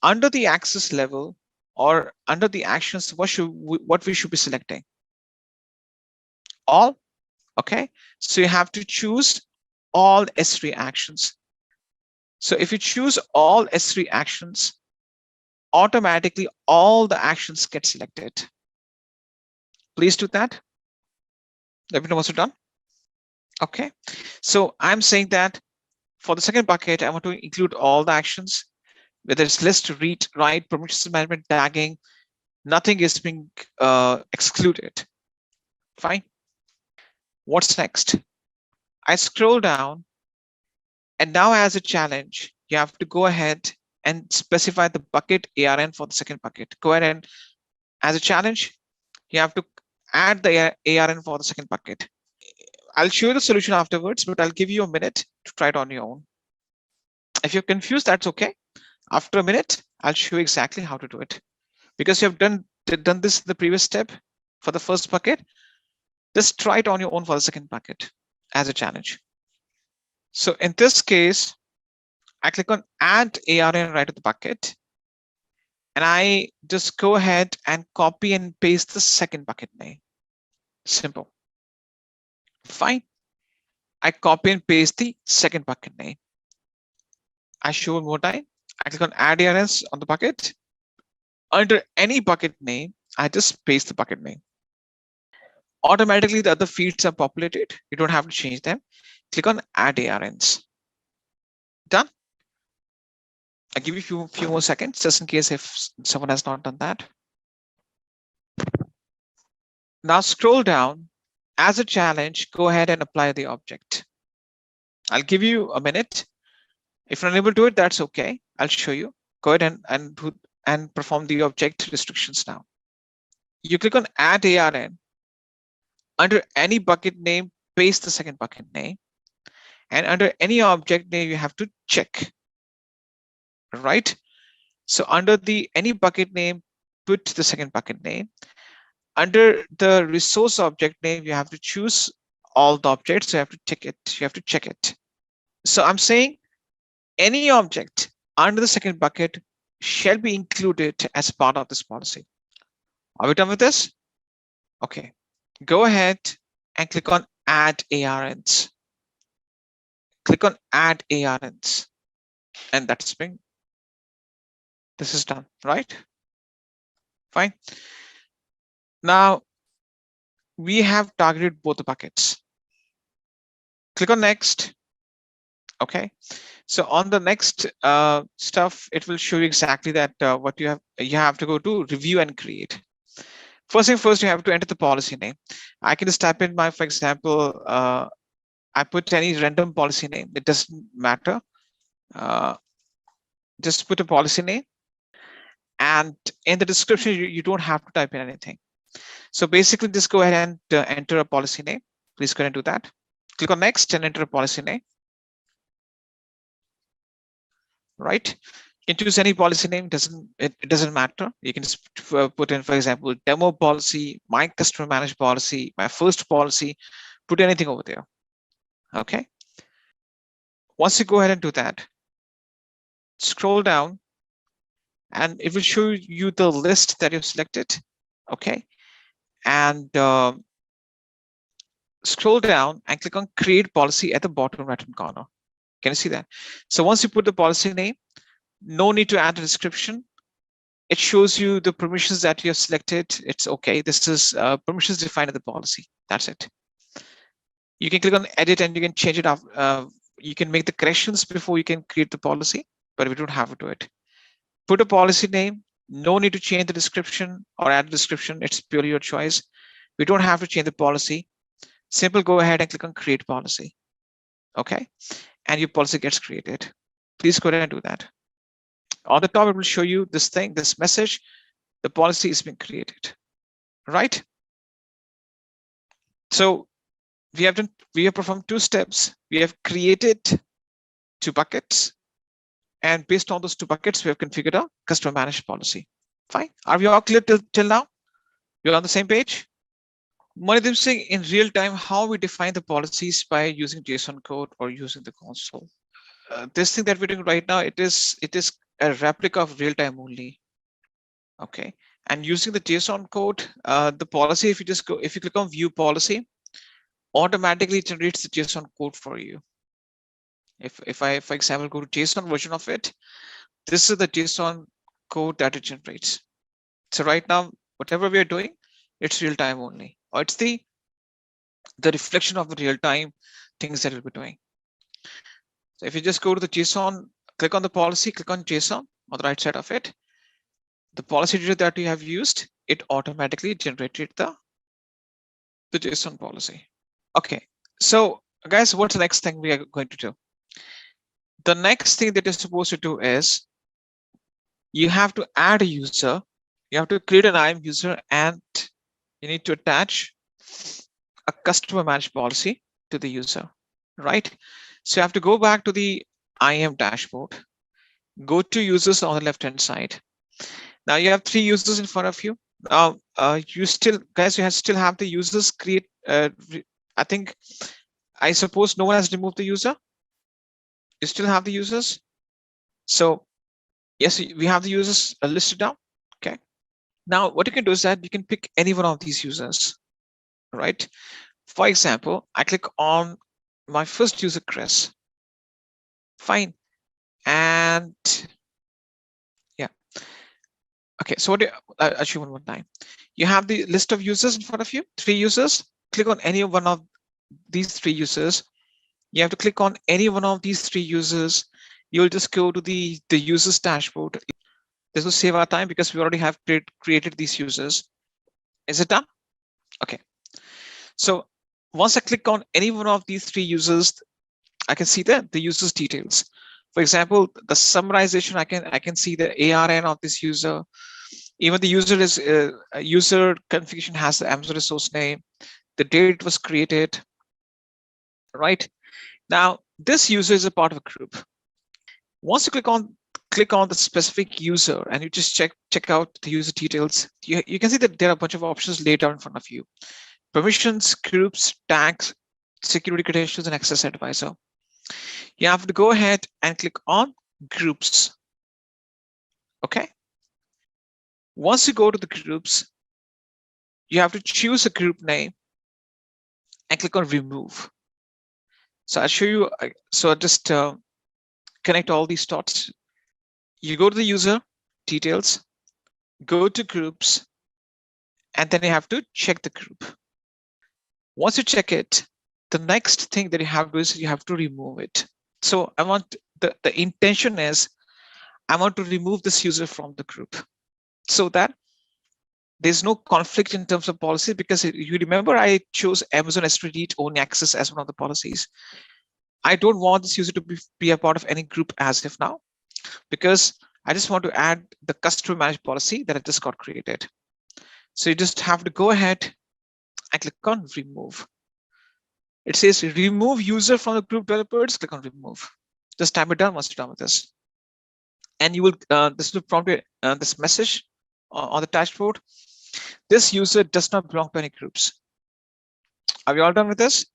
under the access level or under the actions, what we should be selecting? All. Okay, so you have to choose all S3 actions. So if you choose all S3 actions, automatically all the actions get selected. Please do that. Let me know once you're done. Okay, so I'm saying that for the second bucket, I want to include all the actions, whether it's list, read, write, permissions management, tagging, nothing is being excluded. Fine. What's next? I scroll down, and now as a challenge, you have to go ahead and specify the bucket ARN for the second bucket. Go ahead and as a challenge, you have to add the ARN for the second bucket. I'll show you the solution afterwards, but I'll give you a minute to try it on your own. If you're confused, that's okay. After a minute, I'll show you exactly how to do it. Because you have done this in the previous step for the first bucket, just try it on your own for the second bucket as a challenge. So in this case, I click on add ARN right at the bucket, and I just go ahead and copy and paste the second bucket name. Simple. Fine. I copy and paste the second bucket name. I show one more time. I click on add ARNs on the bucket. Under any bucket name, I just paste the bucket name. Automatically, the other fields are populated. You don't have to change them. Click on add ARNs. Done. I'll give you a few more seconds just in case if someone has not done that. Now scroll down. As a challenge, go ahead and apply the object. I'll give you a minute. If you're unable to do it, that's okay. I'll show you. Go ahead and perform the object restrictions now. You click on add ARN. Under any bucket name, paste the second bucket name. And under any object name, you have to check. Right? So under the any bucket name, put the second bucket name. Under the resource object name, you have to choose all the objects. So you have to tick it. You have to check it. So I'm saying any object under the second bucket shall be included as part of this policy. Are we done with this? Okay. Go ahead and click on add ARNs. Click on add ARNs. And that's been. This is done, right? Fine. Now we have targeted both the buckets. Click on next. Okay. So on the next stuff, it will show you exactly that what you have to go to review and create. First thing first, you have to enter the policy name. I can just type in my, for example, I put any random policy name. It doesn't matter. Just put a policy name. And in the description, you don't have to type in anything. So basically, just go ahead and enter a policy name. Please go ahead and do that. Click on next and enter a policy name. Right? You can choose any policy name. It doesn't matter. You can just put in, for example, demo policy, my customer managed policy, my first policy. Put anything over there. Okay. Once you go ahead and do that, scroll down. And it will show you the list that you've selected. Okay. And scroll down and click on create policy at the bottom right hand corner. Can you see that? So once you put the policy name, no need to add a description. It shows you the permissions that you have selected. It's okay. This is permissions defined in the policy. That's it. You can click on edit and you can change it up. You can make the corrections before you can create the policy, but we don't have to do it. Put a policy name. No need to change the description or add a description. It's purely your choice. We don't have to change the policy. Simple, go ahead and click on create policy. Okay, and your policy gets created. Please go ahead and do that. On the top, it will show you this thing, this message, the policy is being created, right? So we have performed 2 steps. We have created 2 buckets, and based on those 2 buckets, we have configured a customer managed policy. Fine. Are we all clear till now? We're on the same page? Manideep Singh, in real time, how we define the policies by using JSON code or using the console. This thing that we're doing right now, it is a replica of real time only. Okay, and using the JSON code, the policy, if you click on view policy, automatically generates the JSON code for you. If I, for example, go to JSON version of it, this is the JSON code that it generates. So right now, whatever we are doing, it's real time only, or it's the reflection of the real time things that we'll be doing. So if you just go to the JSON, click on the policy, click on JSON on the right side of it, the policy data that you have used, it automatically generated the JSON policy. Okay, so guys, what's the next thing we are going to do? The next thing that you're supposed to do is you have to add a user, you have to create an IAM user, and you need to attach a customer managed policy to the user, right? So you have to go back to the IAM dashboard, go to users on the left hand side. Now you have 3 users in front of you. You still, guys, you still have the users create. I suppose no one has removed the user. You still have the users. So yes, we have the users listed down. Okay. Now what you can do is that you can pick any one of these users, right? For example, I click on my first user, Chris. Fine. And yeah. Okay, so what I'll show you one more time. You have the list of users in front of you, 3 users. Click on any one of these 3 users. You have to click on any one of these 3 users. You'll just go to the users dashboard. This will save our time because we already have created these users. Is it done? Okay. So once I click on any one of these 3 users, I can see the user's details. For example, the summarization, I can see the ARN of this user. Even the user is user configuration has the Amazon resource name, the date it was created, right? Now this user is a part of a group. Once you click on the specific user and you just check out the user details, you can see that there are a bunch of options laid out in front of you: permissions, groups, tags, security credentials, and access advisor. You have to go ahead and click on groups. Okay. Once you go to the groups, you have to choose a group name and click on remove. So I'll show you. So I'll just connect all these dots. You go to the user details, go to groups, and then you have to check the group. Once you check it, the next thing that you have to do is you have to remove it. So I want the intention is I want to remove this user from the group so that there's no conflict in terms of policy, because you remember I chose Amazon S3 read only access as one of the policies. I don't want this user to be a part of any group as of now, because I just want to add the customer managed policy that I just got created. So you just have to go ahead and click on remove. It says remove user from the group developers. Click on remove. Just type it down once you're done with this. And you will, this will prompt this message on the dashboard. This user does not belong to any groups. Are we all done with this?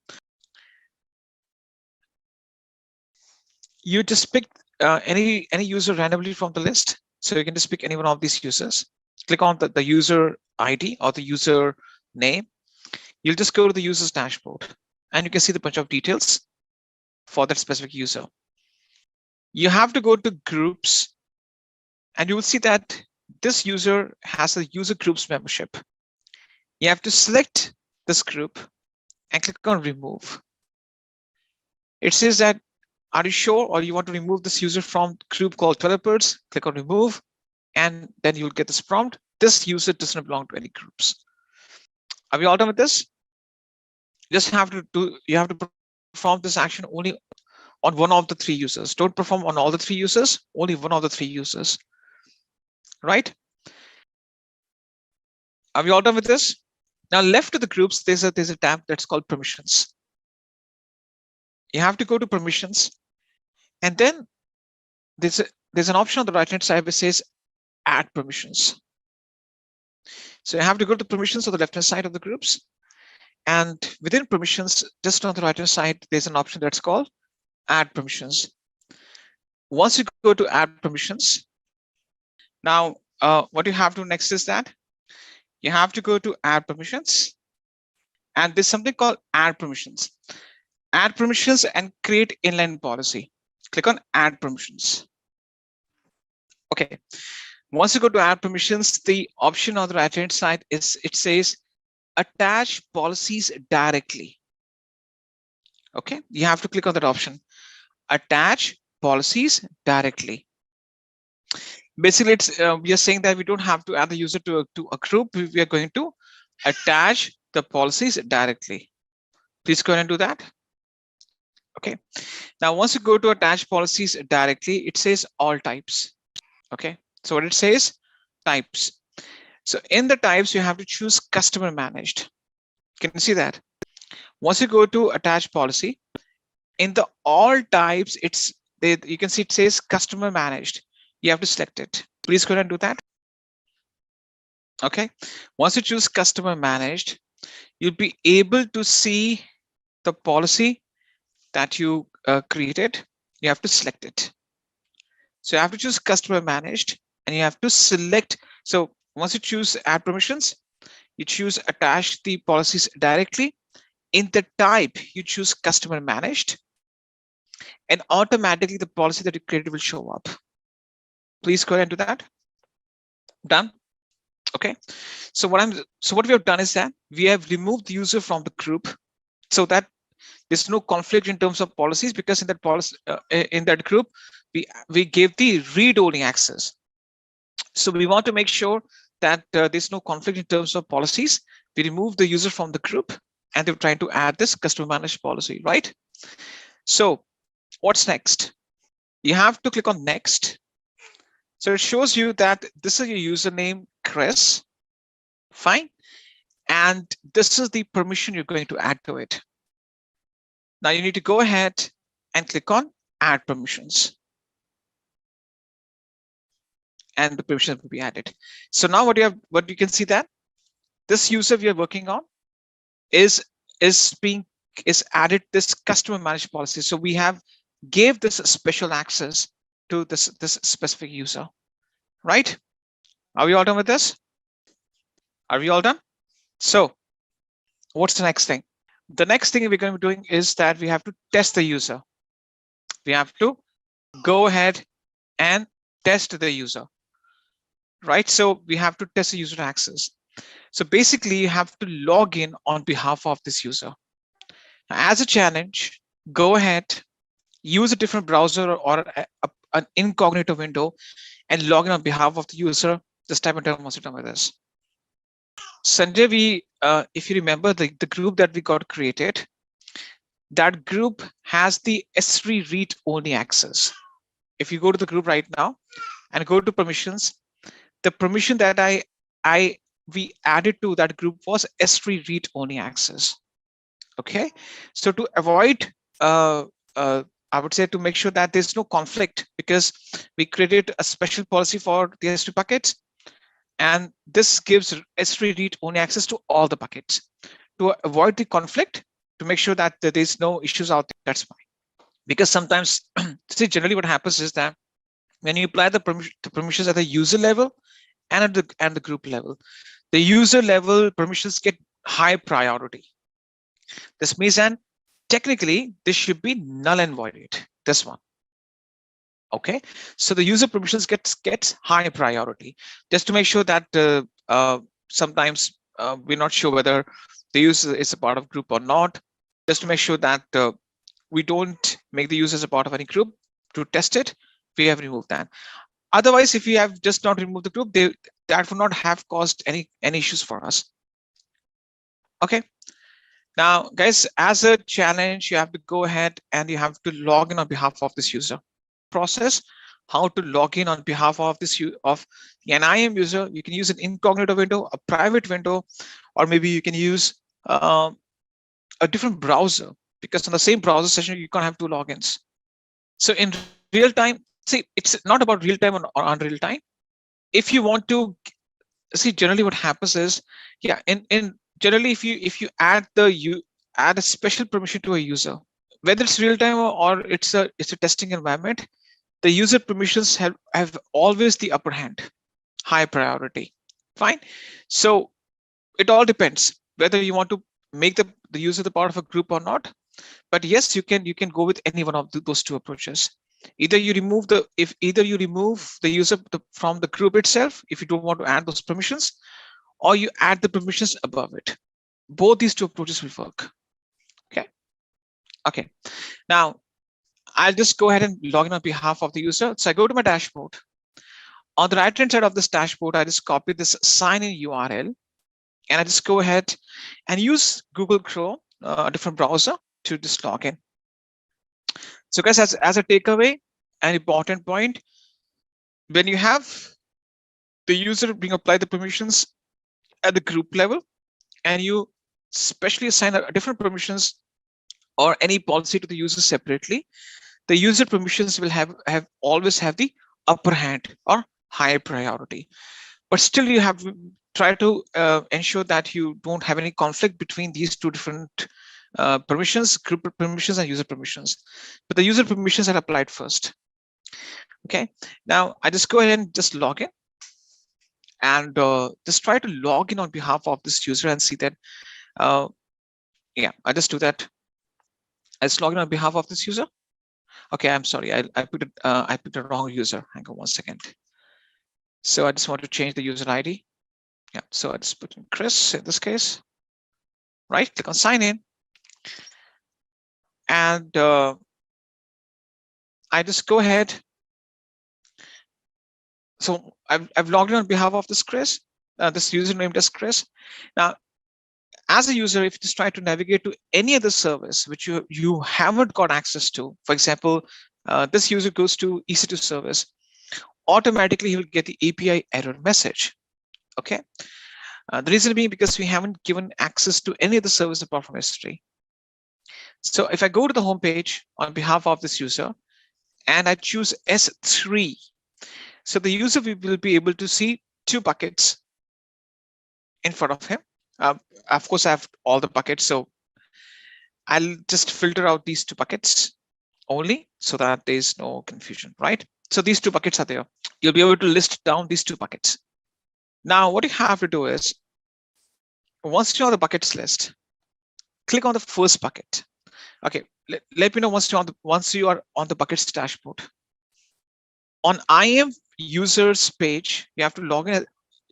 You just pick any user randomly from the list. So you can just pick any one of these users. Click on the user ID or the user name. You'll just go to the user's dashboard and you can see the bunch of details for that specific user. You have to go to groups and you will see that this user has a user groups membership. You have to select this group and click on remove. It says that, are you sure, or you want to remove this user from group called developers? Click on remove, and then you'll get this prompt. This user doesn't belong to any groups. Are we all done with this? Just have to do, you have to perform this action only on one of the three users. Don't perform on all the three users, only one of the three users, right? Are we all done with this? Now left to the groups, there's a tab that's called permissions. You have to go to permissions, and then there's an option on the right hand side which says add permissions. So you have to go to permissions on the left hand side of the groups, and within permissions, just on the right hand side, there's an option that's called add permissions. Once you go to add permissions, now what you have to next is that you have to go to add permissions, and there's something called add permissions. Add permissions and create inline policy. Click on add permissions. Okay. Once you go to add permissions, the option on the right hand side is, it says attach policies directly. Okay, you have to click on that option, attach policies directly. Basically, it's we are saying that we don't have to add the user to a group. We are going to attach the policies directly. Please go ahead and do that. Okay. Now, once you go to attach policies directly, it says all types. Okay. So what it says, types. So in the types, you have to choose customer managed. Can you see that? Once you go to attach policy, in the all types, you can see it says customer managed. You have to select it. Please go ahead and do that. Okay. Once you choose customer managed, you'll be able to see the policy that you created. You have to select it. So you have to choose customer managed, and you have to select. So once you choose add permissions, you choose attach the policies directly. In the type, you choose customer managed, and automatically the policy that you created will show up. Please go ahead and do that. Done. Okay. So what we have done is that we have removed the user from the group, so that there's no conflict in terms of policies, because in that policy in that group we gave the read-only access. So we want to make sure that there's no conflict in terms of policies. We remove the user from the group, and they're trying to add this customer managed policy, right? So what's next? You have to click on next. So it shows you that this is your username, Chris. Fine. And this is the permission you're going to add to it. Now you need to go ahead and click on add permissions, and the permissions will be added. So now what you can see that this user we are working on is added this customer managed policy. So we have gave this special access to this specific user, right? Are we all done with this? Are we all done? So what's the next thing? The next thing we're going to be doing is that we have to test the user. We have to go ahead and test the user, right? So we have to test the user access. So basically you have to log in on behalf of this user. Now, as a challenge, go ahead, use a different browser or an incognito window and log in on behalf of the user. Just type in once you're done with this. Sanjay, if you remember the group that we got created, that group has the S3 read only access. If you go to the group right now and go to permissions, the permission that we added to that group was S3 read only access. Okay, so to avoid I would say to make sure that there's no conflict, because we created a special policy for the S3 buckets, and this gives S3 read only access to all the buckets. To avoid the conflict, to make sure that there's no issues out there, that's fine. Because sometimes, see, generally what happens is that when you apply the permissions at the user level and at the group level, the user level permissions get high priority. This means that technically this should be null and voided, this one. Okay, so the user permissions gets high priority, just to make sure that sometimes we're not sure whether the user is a part of group or not, just to make sure that we don't make the users a part of any group. To test it, we have removed that. Otherwise, if we have just not removed the group, that would not have caused any issues for us. Okay, Now, guys, as a challenge, you have to go ahead and you have to log in on behalf of this user. Process how to log in on behalf of this of an IAM user. You can use an incognito window, a private window, or maybe you can use a different browser, because on the same browser session you can't have two logins. So in real time, see, it's not about real time or unreal time. If you want to see, generally what happens is, yeah, in generally if you add a special permission to a user, whether it's real time or it's a testing environment, the user permissions have always the upper hand, high priority. Fine. So it all depends whether you want to make the user the part of a group or not. But yes, you can go with any one of those two approaches. Either you remove the user from the group itself if you don't want to add those permissions, or you add the permissions above it. Both these two approaches will work. Okay. Now I'll just go ahead and log in on behalf of the user. So I go to my dashboard. On the right hand side of this dashboard, I just copy this sign in URL, and I just go ahead and use Google Chrome, a different browser, to just log in. So guys, as a takeaway, an important point, when you have the user being applied the permissions at the group level, and you specially assign a different permissions or any policy to the user separately, the user permissions will always have the upper hand or higher priority. But still, you have to try to ensure that you don't have any conflict between these two different permissions, group permissions and user permissions. But the user permissions are applied first. Okay. Now I just go ahead and just log in, and just try to log in on behalf of this user and see that. Yeah, I just do that. I just log in on behalf of this user. Okay, I'm sorry, I picked a wrong user. Hang on one second. So I just want to change the user ID. Yeah, so I just put in Chris in this case. Right, click on sign in, and I just go ahead. So I've logged in on behalf of this Chris. This user named as Chris. Now, as a user, if you just try to navigate to any other service which you haven't got access to, for example, this user goes to EC2 service, automatically he will get the API error message. Okay. The reason being because we haven't given access to any other service apart from S3. So if I go to the home page on behalf of this user and I choose S3, so the user will be able to see two buckets in front of him. Of course, I have all the buckets, so I'll just filter out these two buckets only so that there's no confusion, right? So these two buckets are there. You'll be able to list down these two buckets. Now, what you have to do is, once you're on the buckets list, click on the first bucket. Okay, let me know once you are on the buckets dashboard. On IAM users page, you have to log in.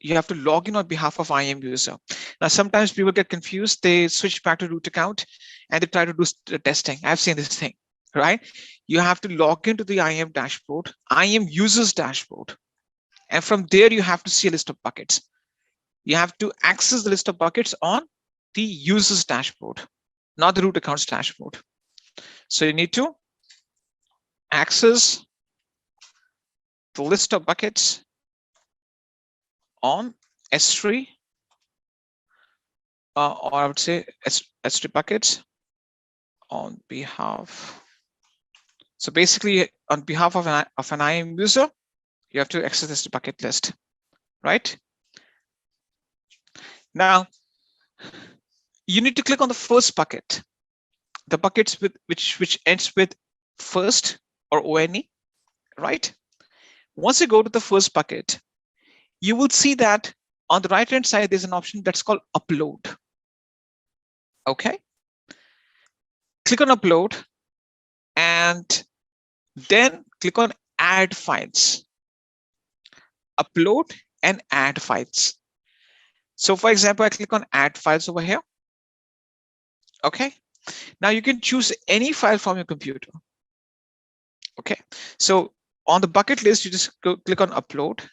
You have to log in on behalf of IAM user. Now, sometimes people get confused. They switch back to root account and they try to do the testing. I've seen this thing, right? You have to log into the IAM dashboard, IAM users dashboard. And from there, you have to see a list of buckets. You have to access the list of buckets on the users dashboard, not the root accounts dashboard. So you need to access the list of buckets on S3, or I would say S3 buckets on behalf. So basically, on behalf of an IAM user, you have to access this bucket list, right? Now, you need to click on the first bucket, the buckets with which ends with first or ONE, right? Once you go to the first bucket, you will see that on the right hand side, there's an option that's called upload. Okay. Click on upload and then click on add files. Upload and add files. So for example, I click on add files over here. Okay. Now you can choose any file from your computer. Okay. So on the bucket list, you just click on upload,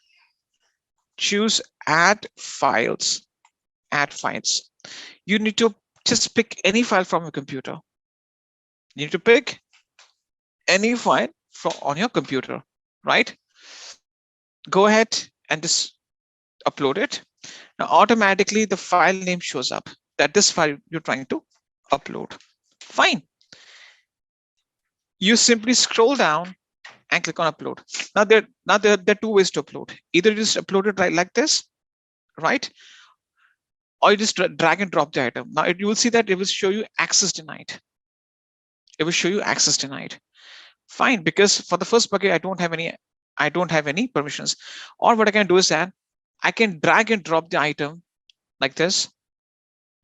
choose add files, You need to just pick any file from your computer. You need to pick any file on your computer, right? Go ahead and just upload it. Now automatically the file name shows up that this file you're trying to upload. Fine. You simply scroll down and click on upload. Now there are two ways to upload. Either you just upload it right like this, right? Or you just drag and drop the item. Now you will see that it will show you access denied. It will show you access denied. Fine, because for the first bucket, I don't have any permissions. Or what I can do is that I can drag and drop the item like this.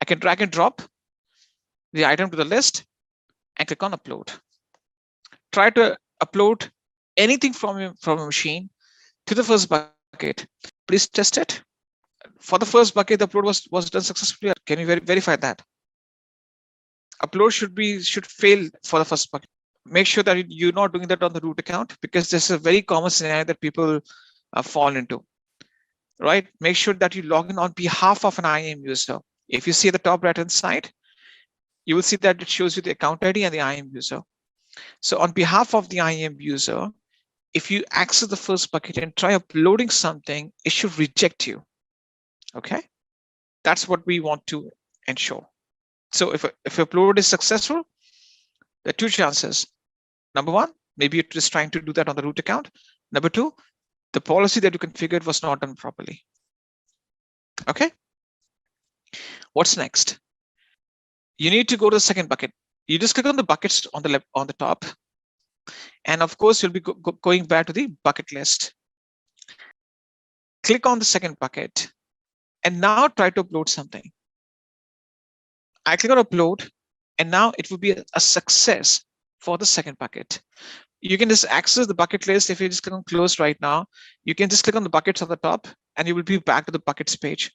I can drag and drop the item to the list and click on upload. Try to upload anything from a machine to the first bucket. Please test it. For the first bucket, the upload was done successfully. Can you verify that? Upload should fail for the first bucket. Make sure that you're not doing that on the root account, because this is a very common scenario that people fall into, right? Make sure that you log in on behalf of an IAM user. If you see the top right hand side, you will see that it shows you the account ID and the IAM user. So on behalf of the IAM user, if you access the first bucket and try uploading something, it should reject you. Okay, that's what we want to ensure. So if upload is successful, there are two chances. Number one, maybe you're just trying to do that on the root account. Number two, the policy that you configured was not done properly. Okay. What's next? You need to go to the second bucket. You just click on the buckets on the left, on the top. And of course, you'll be going back to the bucket list. Click on the second bucket and now try to upload something. I click on upload, and now it will be a success for the second bucket. You can just access the bucket list. If you just click on close right now, you can just click on the buckets on the top and you will be back to the buckets page.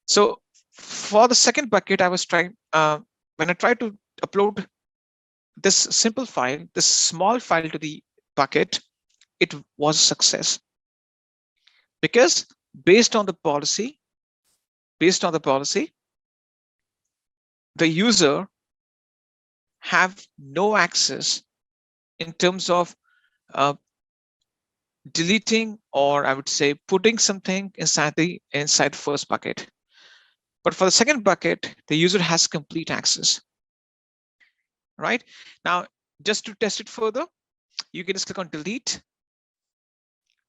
So for the second bucket, I was trying, when I tried to upload this simple file, this small file to the bucket, it was a success. Because based on the policy, the user have no access in terms of deleting, or I would say putting something inside the first bucket. But for the second bucket, the user has complete access. Right now, just to test it further, you can just click on delete.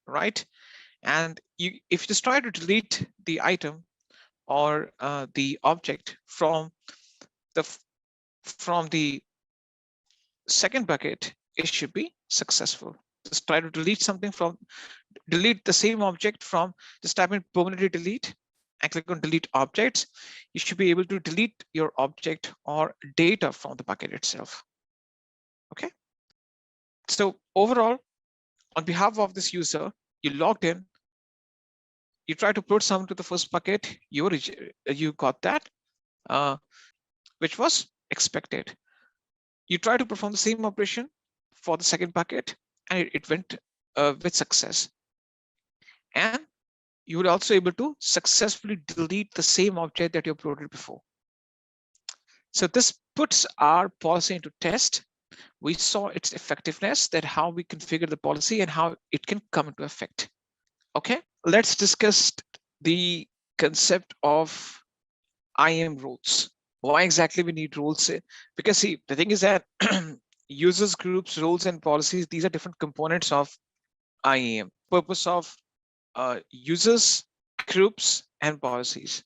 Right, and if you just try to delete the item or the object from the second bucket, it should be successful. Just try to delete the same object from, just type in permanently delete and click on delete objects. You should be able to delete your object or data from the bucket itself. Okay. So overall, on behalf of this user, you logged in, you try to put something to the first bucket, you got that, which was expected. You try to perform the same operation for the second bucket, and it went with success. And you were also able to successfully delete the same object that you uploaded before. So this puts our policy into test. We saw its effectiveness, that how we configure the policy and how it can come into effect. Okay, let's discuss the concept of IAM roles. Why exactly we need roles? Because see, the thing is that users, groups, roles, and policies, these are different components of IAM. Purpose of users, groups, and policies.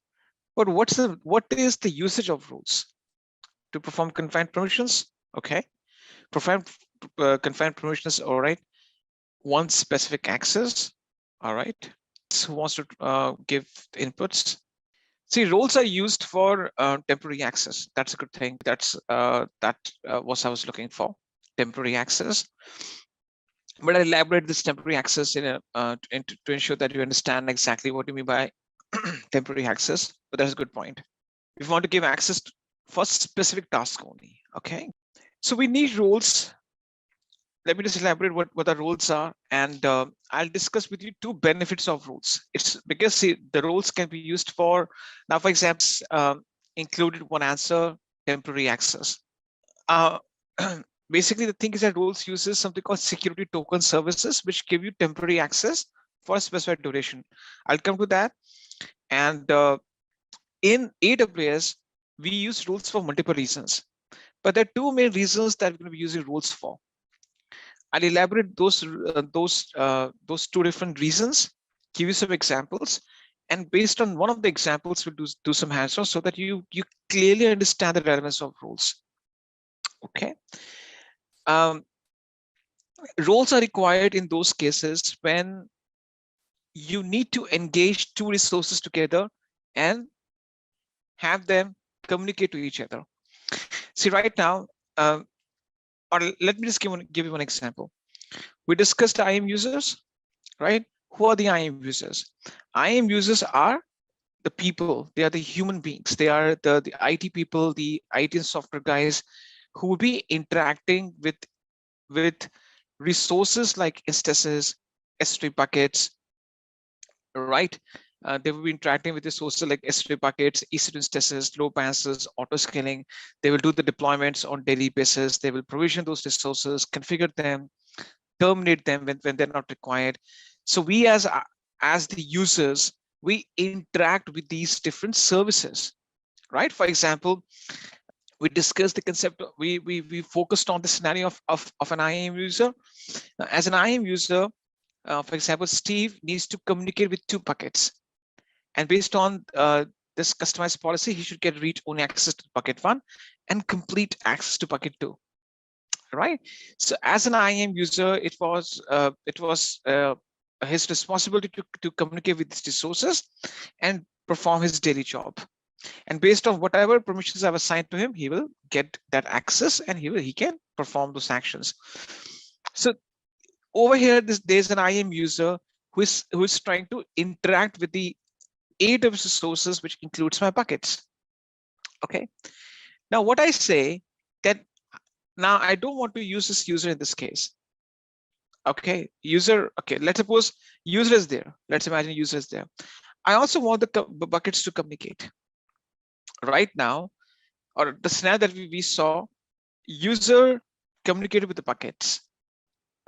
But what is the usage of roles? To perform confined permissions? Okay. Perform confined permissions, all right. One specific access, all right. Who wants to give inputs? See, roles are used for temporary access. That's a good thing. That's what I was looking for, temporary access. But I'll elaborate this temporary access in to ensure that you understand exactly what you mean by temporary access. But that's a good point. We want to give access for specific tasks only. Okay. So we need roles. Let me just elaborate what the roles are, and I'll discuss with you two benefits of roles. It's because see, the roles can be used for, now for example, included one answer, temporary access. Basically, the thing is that roles uses something called security token services, which give you temporary access for a specified duration. I'll come to that. And in AWS, we use rules for multiple reasons, but there are two main reasons that we're going to be using rules for. I'll elaborate those two different reasons, give you some examples, and based on one of the examples, we'll do some hands-on so that you clearly understand the relevance of rules. Okay. Roles are required in those cases when you need to engage two resources together and have them communicate to each other. See, right now, or let me just give you one example. We discussed IAM users, right? Who are the IAM users? IAM users are the people. They are the human beings. They are the IT people, the IT and software guys who will be interacting with resources like instances, S3 buckets, right? They will be interacting with resources like S3 buckets, EC2 instances, load balancers, auto scaling. They will do the deployments on daily basis. They will provision those resources, configure them, terminate them when they're not required. So we as the users, we interact with these different services, right? For example, we discussed the concept, we focused on the scenario of an IAM user. As an IAM user, for example, Steve needs to communicate with two buckets. And based on this customized policy, he should get read-only access to bucket 1 and complete access to bucket 2. Right. So as an IAM user, it was his responsibility to communicate with these resources and perform his daily job. And based on whatever permissions I've assigned to him, he will get that access and he can perform those actions. So over here, there's an IAM user who is trying to interact with the AWS resources, which includes my buckets. Okay. Now, what I say that now I don't want to use this user in this case. Okay, user. Okay, let's suppose user is there. Let's imagine user is there. I also want the buckets to communicate. Right now, or the scenario that we saw, user communicated with the buckets.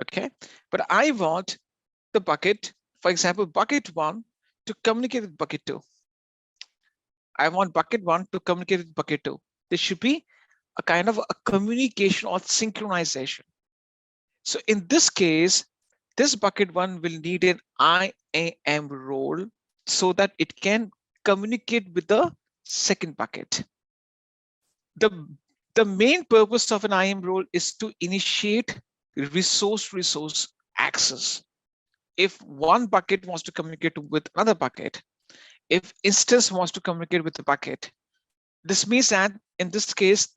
Okay, but I want the bucket, for example, bucket 1 to communicate with bucket 2. I want bucket 1 to communicate with bucket 2. There should be a kind of a communication or synchronization. So in this case, this bucket 1 will need an IAM role so that it can communicate with the second bucket. The main purpose of an IAM role is to initiate resource access. If one bucket wants to communicate with another bucket, if instance wants to communicate with the bucket, this means that in this case,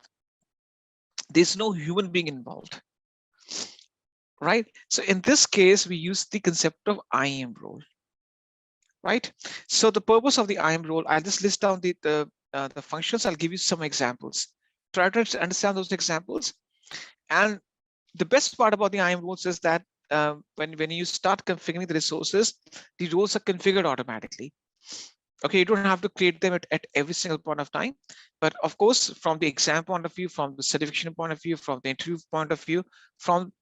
there's no human being involved, right? So in this case, we use the concept of IAM role, right? So the purpose of the IAM role, I'll just list down the functions. I'll give you some examples. Try to understand those examples. And the best part about the IAM roles is that when you start configuring the resources, the roles are configured automatically. Okay, you don't have to create them at every single point of time. But of course, from the exam point of view, from the certification point of view, from the interview point of view, from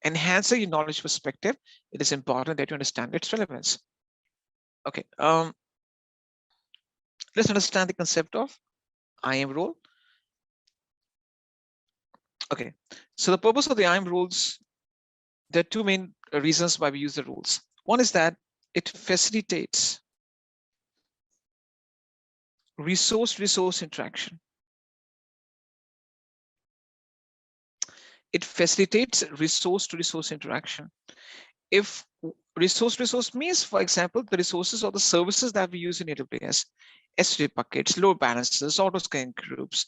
enhancing your knowledge perspective, it is important that you understand its relevance. Okay, let's understand the concept of IAM role. Okay, so the purpose of the IAM rules, there are two main reasons why we use the rules. One is that it facilitates resource interaction. It facilitates resource interaction. If resource means, for example, the resources or the services that we use in AWS, S3 buckets, load balancers, auto scaling groups,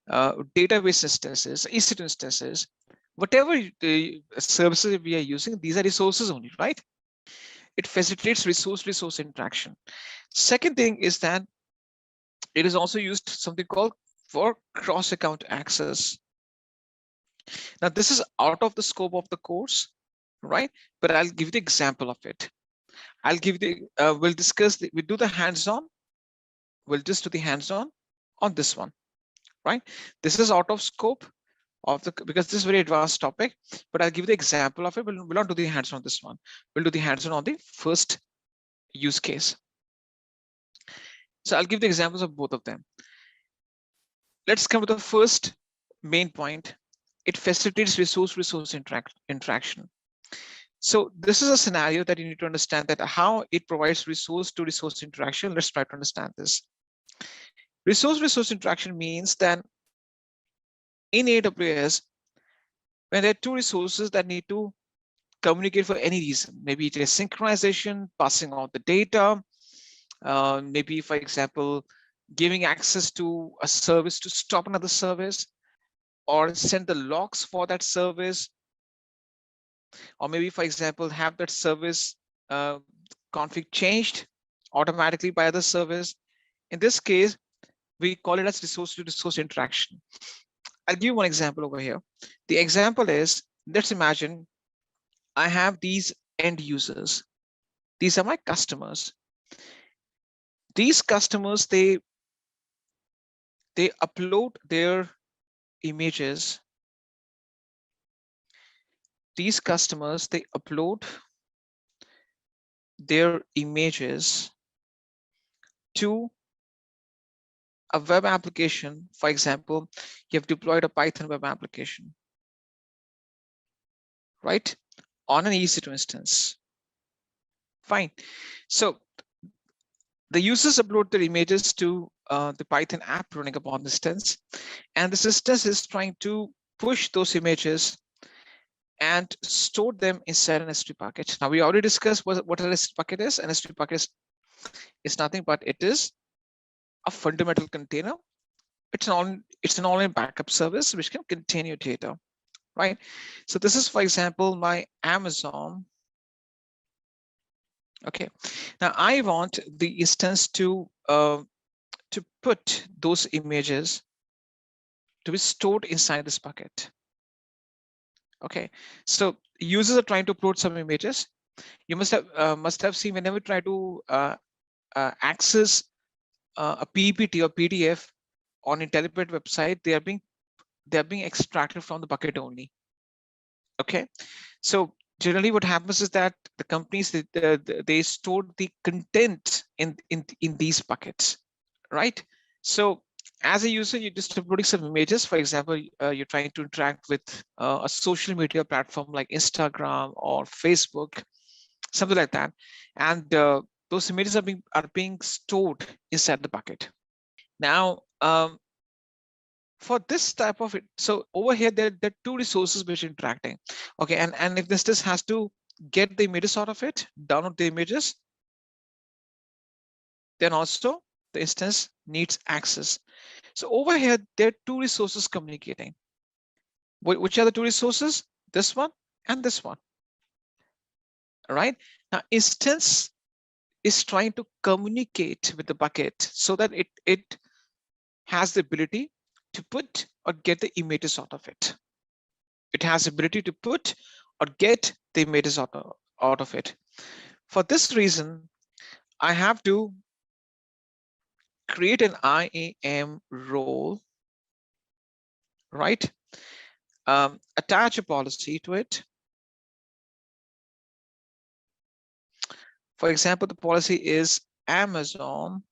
database instances, EC2 instances, whatever the services we are using, these are resources only, right? It facilitates resource interaction. Second thing is that it is also used something called for cross-account access. Now, this is out of the scope of the course, right? But I'll give you the example of it. I'll give the, we'll do the hands-on. We'll just do the hands-on. on this one, right? This is out of scope of the, because this is very advanced topic, but I'll give you the example of it. We'll not do the hands-on on this one. We'll do the hands-on on the first use case. So I'll give the examples of both of them. Let's come to the first main point. It facilitates resource interaction. So this is a scenario that you need to understand, that how it provides resource to resource interaction. Let's try to understand this. Resource interaction means that in AWS, when there are two resources that need to communicate for any reason, maybe it is synchronization, passing out the data, maybe, for example, giving access to a service to stop another service, or send the logs for that service, or maybe, for example, have that service config changed automatically by the service. In this case, we call it as resource to resource interaction. I'll give you one example over here. The example is, let's imagine I have these end users. These are my customers. These customers, they upload their images. These customers, they upload their images to a web application. For example, you have deployed a Python web application, right, on an EC2 instance. Fine. So the users upload their images to the Python app running upon the instance, and this instance is trying to push those images and store them inside an S3 bucket. Now, we already discussed what an S3 bucket is. An S3 bucket is nothing but it is a fundamental container. It's an online backup service which can contain your data, right? So this is, for example, my Amazon. Okay, now I want the instance to put those images to be stored inside this bucket. Okay, so users are trying to upload some images. You must have seen, whenever we try to access a PPT or PDF on Intellipaat website, they are being extracted from the bucket only. Okay, so generally what happens is that the companies, they store the content in these buckets, right? So as a user, you're just uploading some images. For example, you're trying to interact with a social media platform like Instagram or Facebook, something like that, and those images are being stored inside the bucket. Now, for this type of it, so over here there are two resources which are interacting. Okay, and if this has to get the images out of it, download the images, then also the instance needs access. So over here there are two resources communicating. Which are the two resources? This one and this one. All right, now instance is trying to communicate with the bucket so that it has the ability to put or get the images out of it. It has the ability to put or get the images out of it. For this reason, I have to create an IAM role, right? Attach a policy to it. For example, the policy is Amazon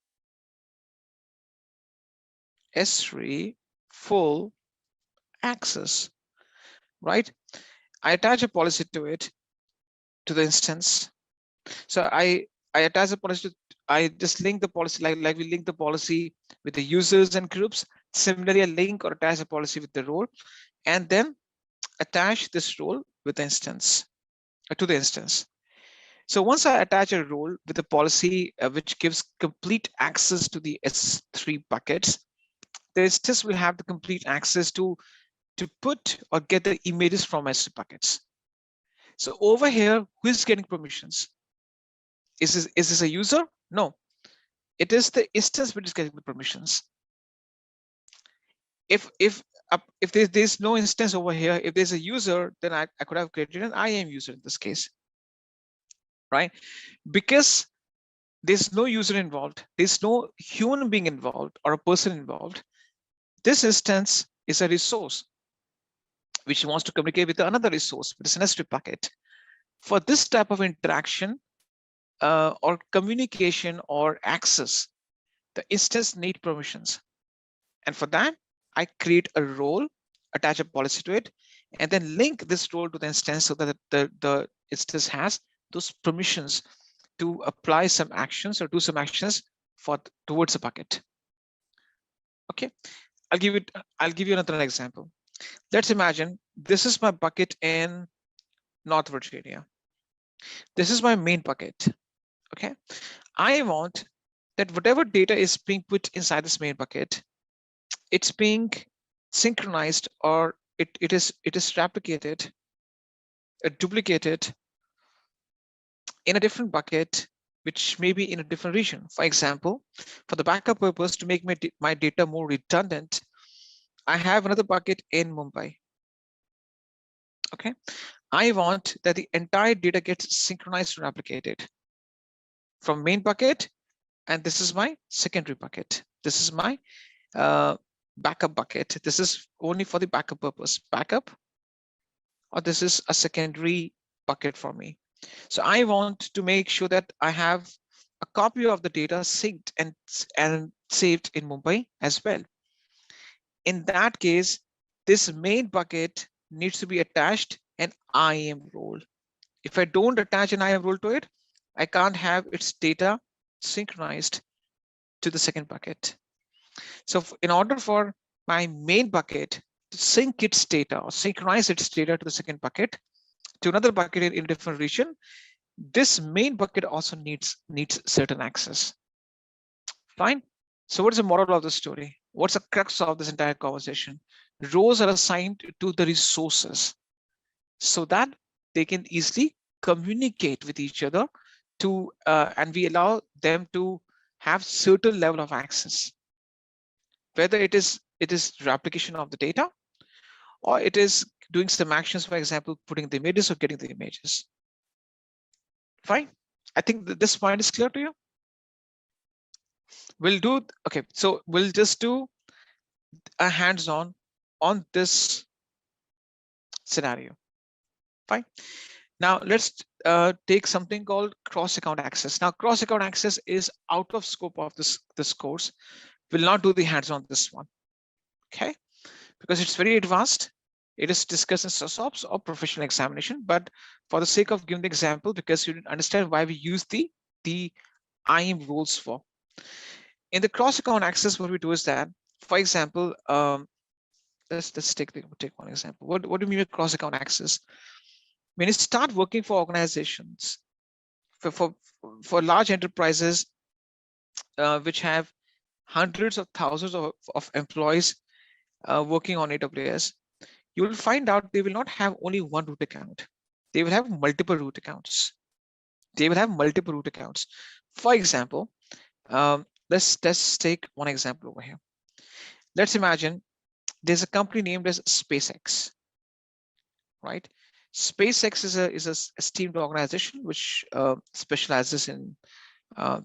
S3 full access, right? I attach a policy to it, to the instance. So I attach the policy to, I just link the policy like we link the policy with the users and groups. Similarly, I link or attach a policy with the role, and then attach this role with the instance to the instance. So once I attach a role with a policy which gives complete access to the S3 buckets, the instance will have the complete access to put or get the images from S3 buckets. So over here, who is getting permissions? Is this a user? No, it is the instance which is getting the permissions. If there's no instance over here, if there's a user, then I could have created an IAM user in this case, right? Because there's no user involved, there's no human being involved or a person involved. This instance is a resource which wants to communicate with another resource, but it's an S3 bucket. For this type of interaction or communication or access, the instance need permissions. And for that, I create a role, attach a policy to it, and then link this role to the instance so that the instance has those permissions to apply some actions or do some actions towards a bucket. Okay, I'll give you another example. Let's imagine this is my bucket in North Virginia. This is my main bucket. Okay, I want that whatever data is being put inside this main bucket, it's being synchronized, or it is replicated, duplicated in a different bucket, which may be in a different region. For example, for the backup purpose, to make my data more redundant, I have another bucket in Mumbai. Okay, I want that the entire data gets synchronized and replicated from main bucket, and this is my secondary bucket. This is my backup bucket. This is only for the backup purpose, backup, or this is a secondary bucket for me. So I want to make sure that I have a copy of the data synced and saved in Mumbai as well. In that case, this main bucket needs to be attached an IAM role. If I don't attach an IAM role to it, I can't have its data synchronized to the second bucket. So in order for my main bucket to sync its data or synchronize its data to the second bucket, to another bucket in a different region, this main bucket also needs certain access. Fine. So what is the moral of the story? What's the crux of this entire conversation? Roles are assigned to the resources so that they can easily communicate with each other and we allow them to have certain level of access, whether it is replication of the data or it is doing some actions, for example, putting the images or getting the images. Fine. I think that this point is clear to you. We'll do, okay, so we'll just do a hands-on on this scenario. Fine. Now let's take something called cross-account access. Now cross-account access is out of scope of this course. We'll not do the hands-on this one, okay? Because it's very advanced. It is discussed in SOSOPs or professional examination, but for the sake of giving the example, because you didn't understand why we use the IAM rules for. In the cross-account access, what we do is that, for example, let's take one example. What do you mean by cross-account access? When you start working for organizations, for large enterprises, which have hundreds of thousands of employees working on AWS, you will find out they will not have only one root account. They will have multiple root accounts. For example, let's take one example over here. Let's imagine there's a company named as SpaceX, right? SpaceX is a esteemed organization which specializes in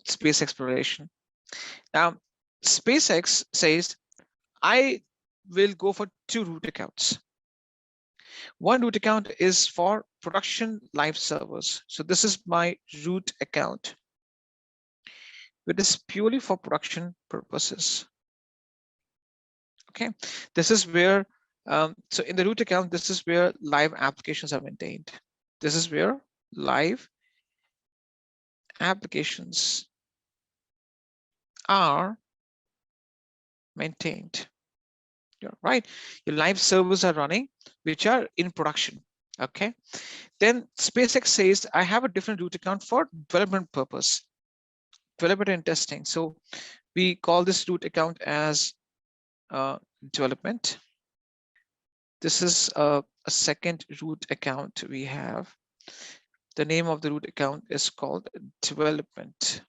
space exploration. Now, SpaceX says, I will go for 2 root accounts. One root account is for production live servers. So this is my root account. It is purely for production purposes. Okay, this is where, so in the root account, this is where live applications are maintained. This is where live applications are maintained. You're right. Your live servers are running, which are in production. Okay. Then SpaceX says, I have a different root account for development purpose, development and testing. So we call this root account as development. This is a second root account we have. The name of the root account is called development.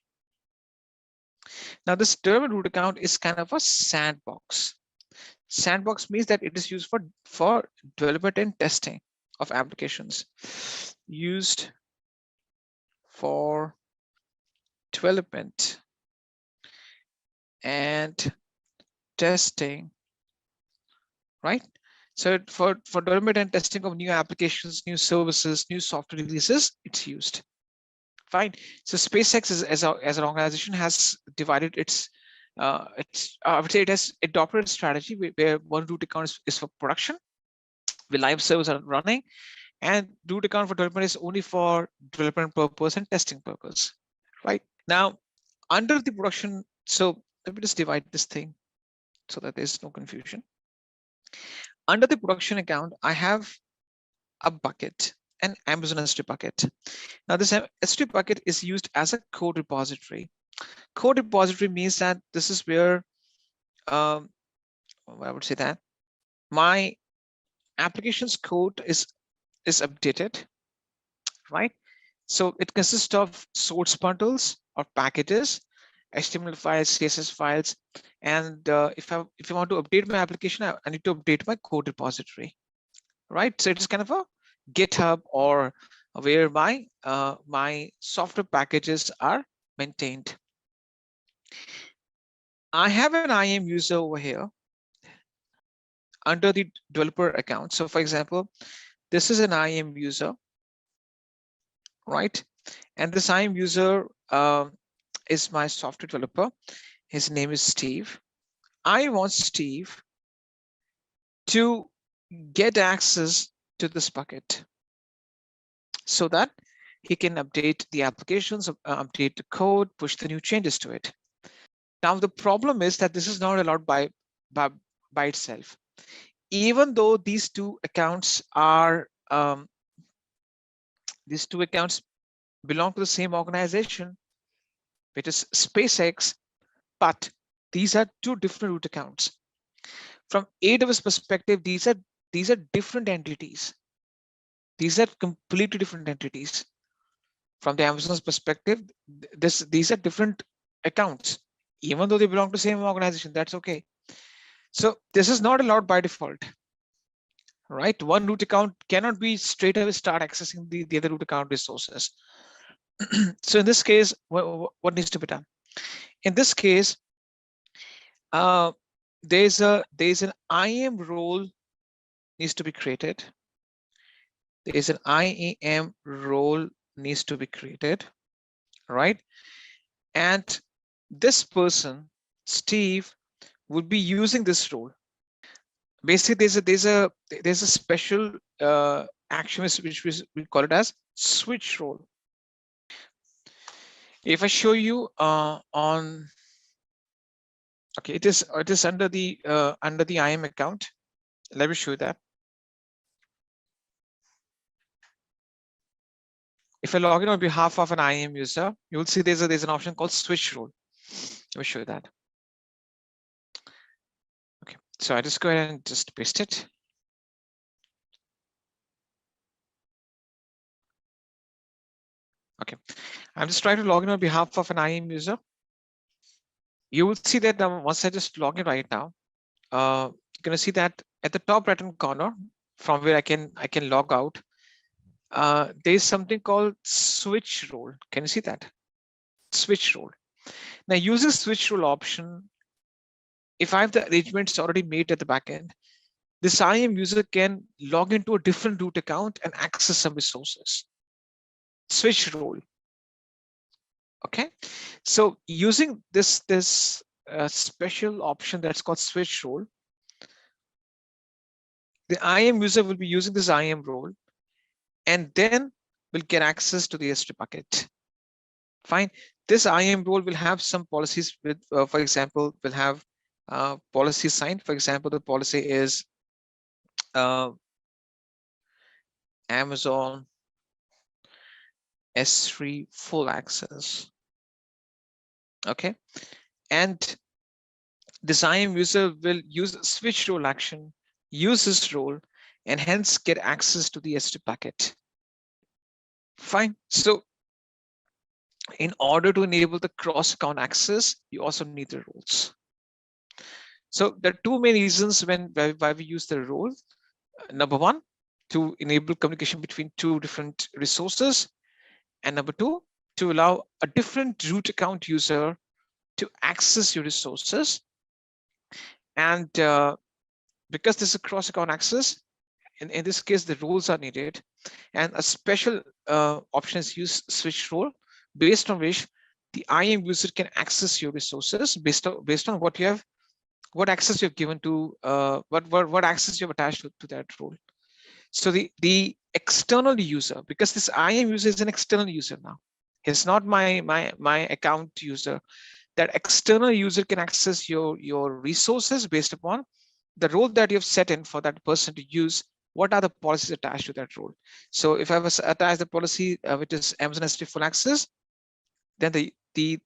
Now this development root account is kind of a sandbox. Sandbox means that it is used for development and testing of applications, used for development and testing, right? So for development and testing of new applications, new services, new software releases, it's used. Fine. So SpaceX as an organization has divided its I would say it has adopted a strategy where one root account is for production, where live servers are running, and root account for development is only for development purpose and testing purpose, right? Now, under the production, so let me just divide this thing so that there's no confusion. Under the production account, I have a bucket, an Amazon S3 bucket. Now, this S3 bucket is used as a code repository. Code repository means that this is where I would say that my application's code is updated, right? So it consists of source bundles or packages, HTML files, CSS files, and if I want to update my application, I need to update my code repository, right? So it's kind of a GitHub or where my my software packages are maintained. I have an IAM user over here under the developer account. So for example, this is an IAM user, right? And this IAM user is my software developer. His name is Steve. I want Steve to get access to this bucket so that he can update the applications, update the code, push the new changes to it. Now, the problem is that this is not allowed by itself. Even though these two accounts are belong to the same organization, which is SpaceX, but these are two different root accounts. From AWS perspective, these are different entities. These are completely different entities. From the Amazon's perspective, these are different accounts, even though they belong to the same organization. That's okay. So this is not allowed by default, right? One root account cannot be straight away start accessing the other root account resources. So in this case, what needs to be done? In this case, there's an IAM role needs to be created. There's an IAM role needs to be created, right? And this person, Steve, would be using this role. Basically, there's a special action which we call it as switch role. If I show you on, okay, it is under the IAM account. Let me show you that. If I log in on behalf of an IAM user, you will see there's an option called switch role. Let me show you that. Okay, so I just go ahead and just paste it. Okay, I'm just trying to log in on behalf of an IAM user. You will see that once I just log in right now, you're gonna see that at the top right hand corner, from where I can log out, there's something called switch role. Can you see that? Switch role. Now, using switch role option, if I have the arrangements already made at the backend, this IAM user can log into a different root account and access some resources. Switch role. Okay, so using this special option that's called switch role, the IAM user will be using this IAM role and then will get access to the S3 bucket. Fine. This IAM role will have some policies with, for example, will have policy signed. For example, the policy is Amazon S3 full access. Okay, and this IAM user will use switch role action, use this role, and hence get access to the S3 packet. Fine. So in order to enable the cross-account access, you also need the roles. So there are two main reasons why we use the role. Number one, to enable communication between two different resources, and number two, to allow a different root account user to access your resources. And because this is cross account access, in this case, the roles are needed, and a special option is used, switch role, based on which the IAM user can access your resources based on what you have, what access you've given to, what access you've attached to that role. So the external user, because this IAM user is an external user now, it's not my account user. That external user can access your resources based upon the role that you've set in for that person to use. What are the policies attached to that role? So if I was attached the policy which is Amazon S3 full access, then the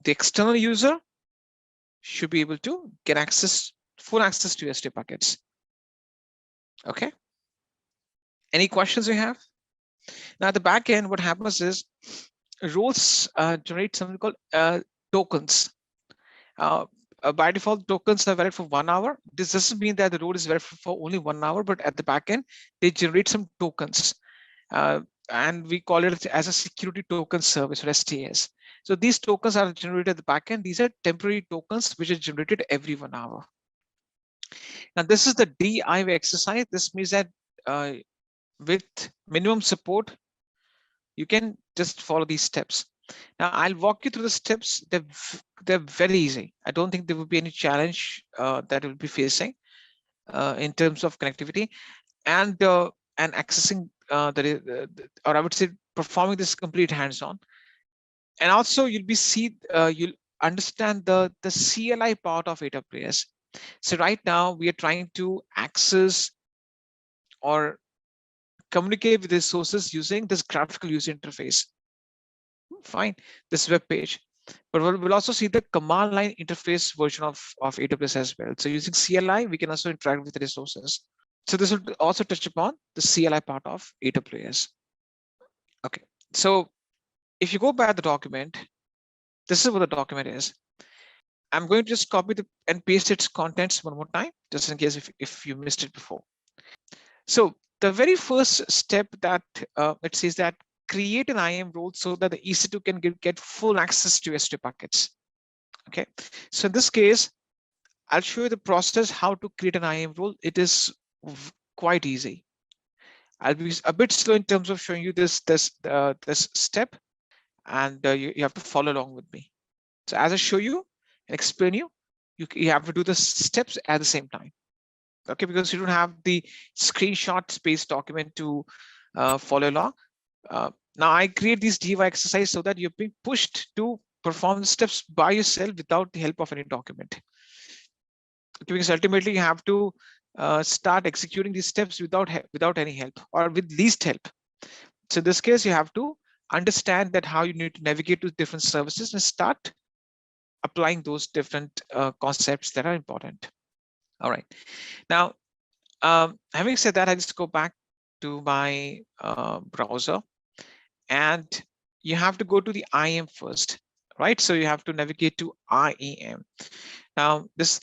external user should be able to get full access to S3 buckets. Okay. Any questions you have? Now at the back end, what happens is roles generate something called tokens. By default, tokens are valid for 1 hour. This doesn't mean that the role is valid for only 1 hour, but at the back end, they generate some tokens. And we call it as a security token service, or STS. So these tokens are generated at the back end. These are temporary tokens which are generated every 1 hour. Now, this is the DIY exercise. This means that with minimum support, you can just follow these steps. Now, I'll walk you through the steps. They're very easy. I don't think there will be any challenge that we'll be facing in terms of connectivity and accessing or I would say performing this complete hands-on. And also you'll understand the CLI part of AWS. So right now we are trying to access or communicate with resources using this graphical user interface. Fine, this web page. But we'll also see the command line interface version of AWS as well. So using CLI, we can also interact with the resources. So this will also touch upon the CLI part of AWS. Okay, so if you go by the document, this is what the document is. I'm going to just copy and paste its contents one more time, just in case if you missed it before. So the very first step that it says that create an IAM role so that the EC2 can get full access to S3 buckets. Okay, so in this case, I'll show you the process how to create an IAM role. It is quite easy. I'll be a bit slow in terms of showing you this step, and you have to follow along with me. So as I show you and explain you have to do the steps at the same time. Okay, because you don't have the screenshot space document to follow along. Now I create these DIY exercise so that you're being pushed to perform the steps by yourself without the help of any document. Because ultimately you have to start executing these steps without any help or with least help. So in this case, you have to understand that how you need to navigate to different services and start applying those different concepts that are important. All right. Now, having said that, I just go back to my browser, and you have to go to the IAM first, right? So you have to navigate to IAM. Now, this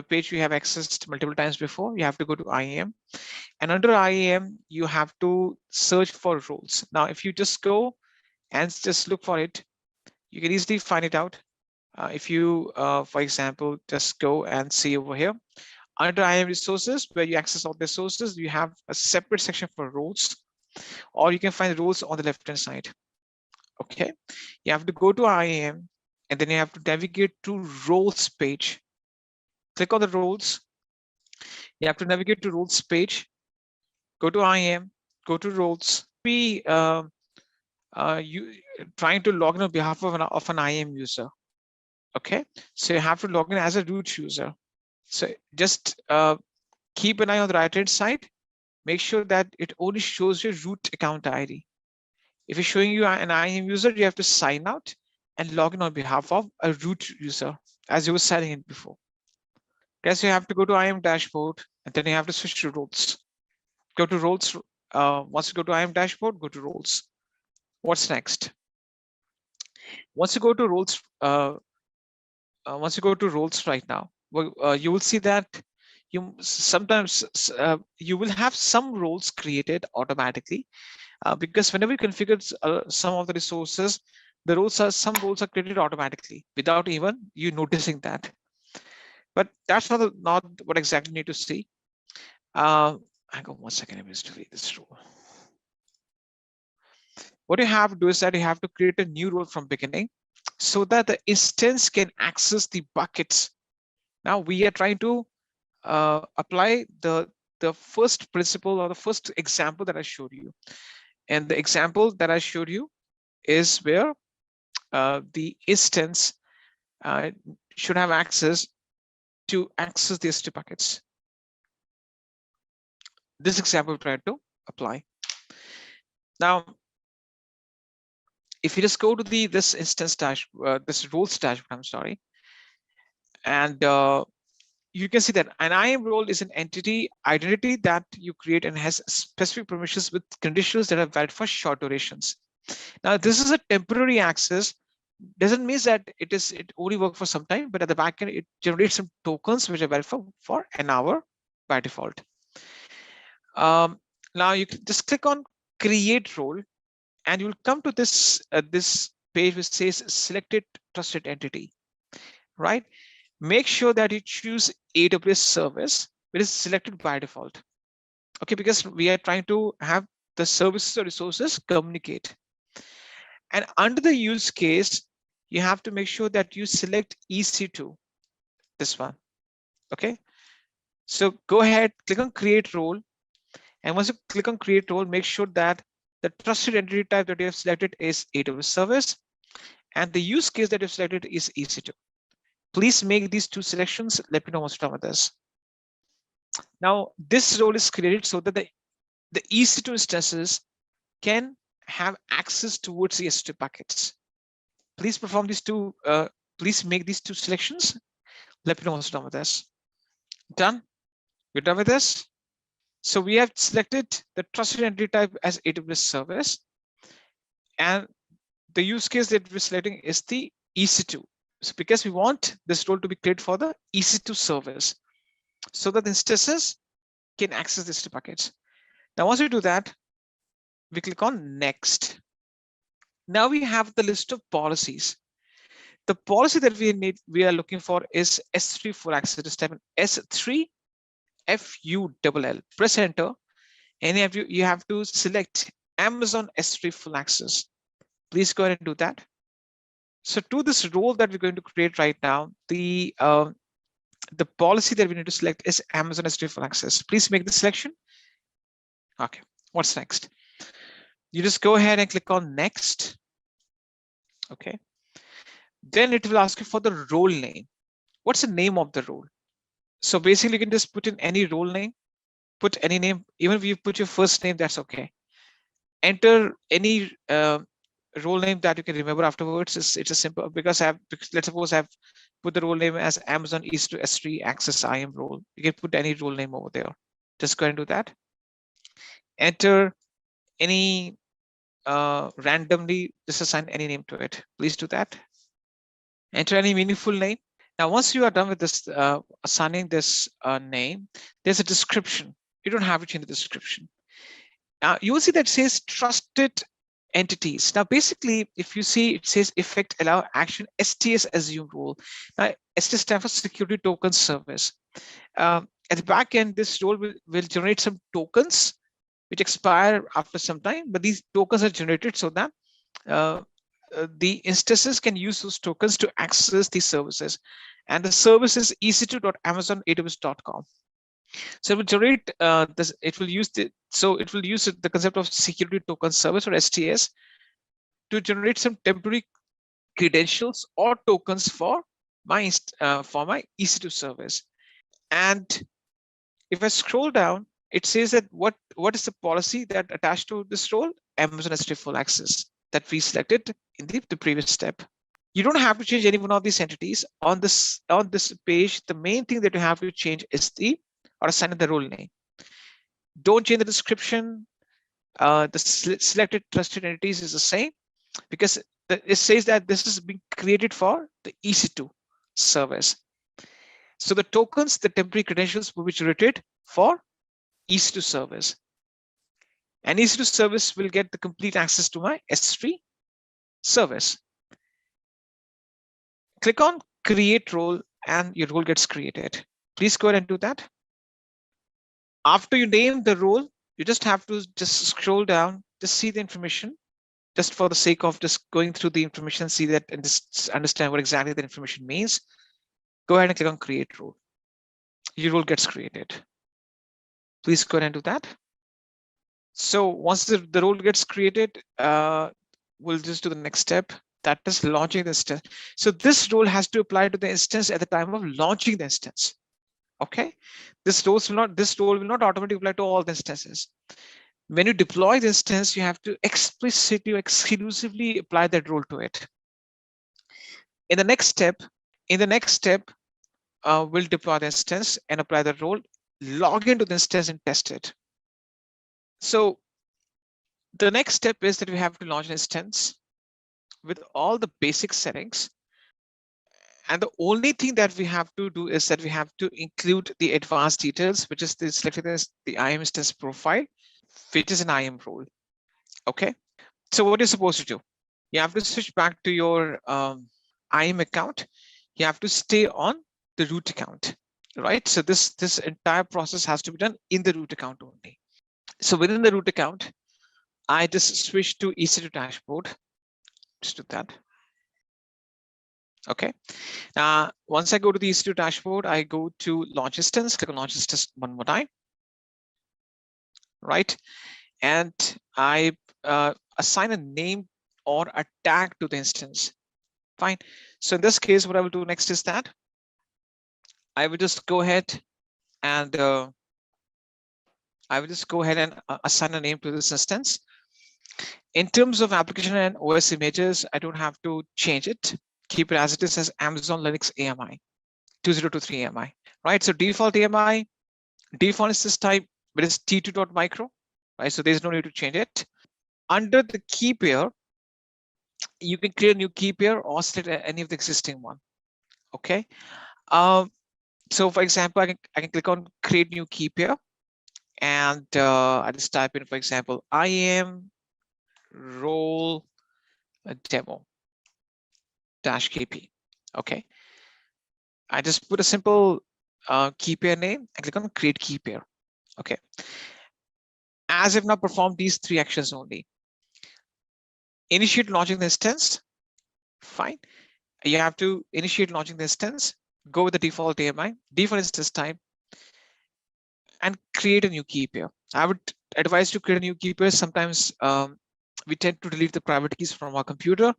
page we have accessed multiple times before. You have to go to IAM, and under IAM, you have to search for roles. Now, if you just go and just look for it, you can easily find it out. If you, for example, just go and see over here, under IAM resources, where you access all the resources, you have a separate section for roles, or you can find roles on the left-hand side. Okay, you have to go to IAM, and then you have to navigate to roles page. Click on the roles. You have to navigate to roles page. Go to IAM. Go to roles. Be you trying to log in on behalf of an IAM user. Okay, so you have to log in as a root user. So just keep an eye on the right-hand side. Make sure that it only shows your root account ID. If it's showing you an IAM user, you have to sign out and log in on behalf of a root user as you were signing in before. Guys, you have to go to IAM dashboard, and then you have to switch to roles. Go to roles. Once you go to IAM dashboard, go to roles. What's next? Once you go to roles, right now, you will see that sometimes you will have some roles created automatically because whenever you configure some of the resources, some roles are created automatically without even you noticing that. But that's not what exactly you need to see. Hang on 1 second, I missed to read this rule. What you have to do is that you have to create a new role from beginning so that the instance can access the buckets. Now we are trying to apply the first principle or the first example that I showed you. And the example that I showed you is where the instance should have access to access the S2 buckets. This example we tried to apply. Now, if you just go to this instance dash, this roles dashboard, I'm sorry, and you can see that an IAM role is an entity identity that you create and has specific permissions with conditions that are valid for short durations. Now, this is a temporary access. Doesn't mean that it only works for some time, but at the back end, it generates some tokens which are valid for an hour by default. Now you can just click on create role, and you'll come to this this page which says selected trusted entity, right? Make sure that you choose AWS service, which is selected by default. Okay, because we are trying to have the services or resources communicate. And under the use case, you have to make sure that you select EC2, this one. Okay, so go ahead, click on create role. And once you click on create role, make sure that the trusted entity type that you have selected is AWS service, and the use case that you've selected is EC2. Please make these two selections. Let me know what's wrong with this. Now, this role is created so that the EC2 instances can have access towards the S2 buckets. Please perform these two. Please make these two selections. Let me know what's wrong with this. Done. We're done with this. So we have selected the trusted entity type as AWS service, and the use case that we're selecting is the EC2. So because we want this role to be created for the EC2 service, so that the instances can access these two buckets. Now, once we do that, we click on next. Now we have the list of policies. The policy that we are looking for is S3 full access. Just type in S3 FULL. Press enter, and you have to select Amazon S3 full access. Please go ahead and do that. So to this role that we're going to create right now, the policy that we need to select is Amazon S3 full access. Please make the selection. Okay, what's next? You just go ahead and click on next. Okay. Then it will ask you for the role name. What's the name of the role? So basically, you can just put in any role name, put any name. Even if you put your first name, that's okay. Enter any role name that you can remember afterwards. It's a simple, because let's suppose I've put the role name as Amazon EC2 S3 Access IAM role. You can put any role name over there. Just go ahead and do that. Enter any randomly, just assign any name to it. Please do that. Enter any meaningful name. Now, once you are done with this, assigning this name, there's a description. You don't have to change the description. You will see that it says trusted entities. Now, basically, if you see, it says effect allow action STS assume role. Now, STS stands for security token service. At the back end, this role will generate some tokens which expire after some time, but these tokens are generated so that the instances can use those tokens to access these services. And the service is ec2.amazonaws.com. So it will generate this. It will use the concept of security token service, or STS, to generate some temporary credentials or tokens for my EC2 service. And if I scroll down, it says that what is the policy that attached to this role? Amazon S3 full access that we selected in the previous step. You don't have to change any one of these entities on this page. The main thing that you have to change is assign the role name. Don't change the description. The selected trusted entities is the same, because it says that this is being created for the EC2 service. So the tokens, the temporary credentials, will be generated for EC2 service. And EC2 service will get the complete access to my S3 service. Click on create role and your role gets created. Please go ahead and do that. After you name the role, you just have to just scroll down, just see the information, just for the sake of just going through the information, see that and just understand what exactly the information means. Go ahead and click on create role. Your role gets created. Please go ahead and do that. So once the role gets created, we'll just do the next step. That is launching the instance. So this role has to apply to the instance at the time of launching the instance. Okay, this role will not automatically apply to all the instances. When you deploy the instance, you have to explicitly or exclusively apply that role to it. In the next step, we'll deploy the instance and apply the role, log into the instance and test it. So the next step is that we have to launch an instance with all the basic settings. And the only thing that we have to do is that we have to include the advanced details, which is selected as the IAM instance profile, which is an IAM role. Okay. So what you're supposed to do, you have to switch back to your IAM account. You have to stay on the root account, right? So this entire process has to be done in the root account only. So within the root account, I just switch to EC2 dashboard. Just do that. Okay. Once I go to the EC2 dashboard, I go to launch instance, click on launch instance one more time. Right. And I assign a name or a tag to the instance. Fine. So in this case, what I will do next is that I will just go ahead and assign a name to this instance. In terms of application and OS images, I don't have to change it. Keep it as it is as Amazon Linux AMI 2023 AMI, right? So default AMI, default instance type, but it's t2.micro, right? So there's no need to change it. Under the key pair, you can create a new key pair or select any of the existing one. Okay. So for example, I can click on create new key pair, and I just type in, for example, IAM role demo -kp. Okay. I just put a simple key pair name and click on create key pair. Okay. As I've now performed these three actions only. Initiate launching the instance. Fine. You have to initiate launching the instance, go with the default AMI, default instance type, and create a new key pair. I would advise to create a new key pair. Sometimes we tend to delete the private keys from our computer.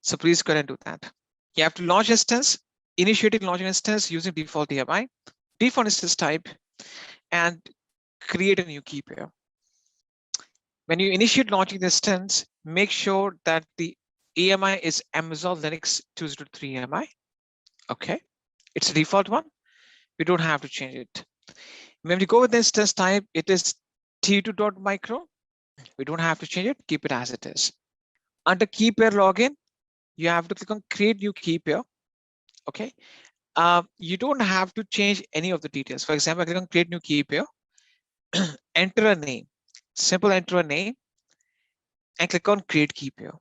So please go ahead and do that. You have to launch instance, initiating launching instance using default AMI, default instance type, and create a new key pair. When you initiate launching the instance, make sure that the AMI is Amazon Linux 2023 AMI. Okay, it's a default one. We don't have to change it. When we go with the instance type, it is t2.micro. We don't have to change it. Keep it as it is. Under key pair login, you have to click on create new key pair. Okay. You don't have to change any of the details. For example, I click on create new key pair, enter a name, simple enter a name, and click on create key pair.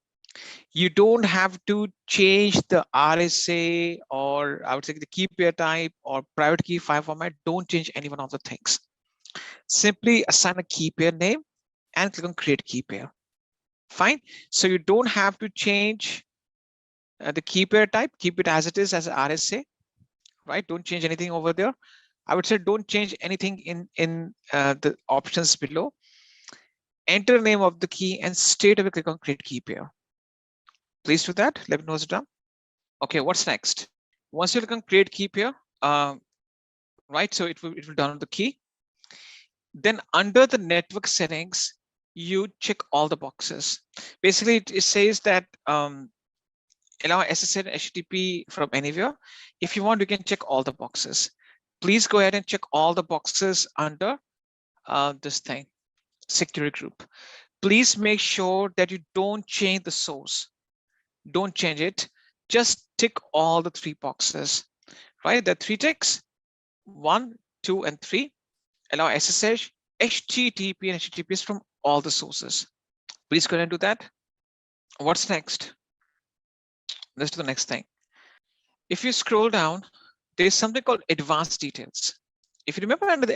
You don't have to change the RSA, or I would say the key pair type or private key file format. Don't change any one of the things. Simply assign a key pair name and click on create key pair. Fine. So you don't have to change the key pair type. Keep it as it is as RSA, right? Don't change anything over there. I would say don't change anything in the options below. Enter name of the key and straight away click on create key pair. Please do that. Let me know it's done. Okay, what's next? Once you click on create key pair, right? So it will download the key. Then under the network settings, you check all the boxes. Basically, it says that allow SSL and HTTP from anywhere. If you want, you can check all the boxes. Please go ahead and check all the boxes under this thing, security group. Please make sure that you don't change the source. Don't change it. Just tick all the three boxes, right? The three ticks, 1, 2, and 3. Allow SSH, HTTP, and HTTPS from all the sources. Please go ahead and do that. What's next? Let's do the next thing. If you scroll down, there's something called advanced details. If you remember, under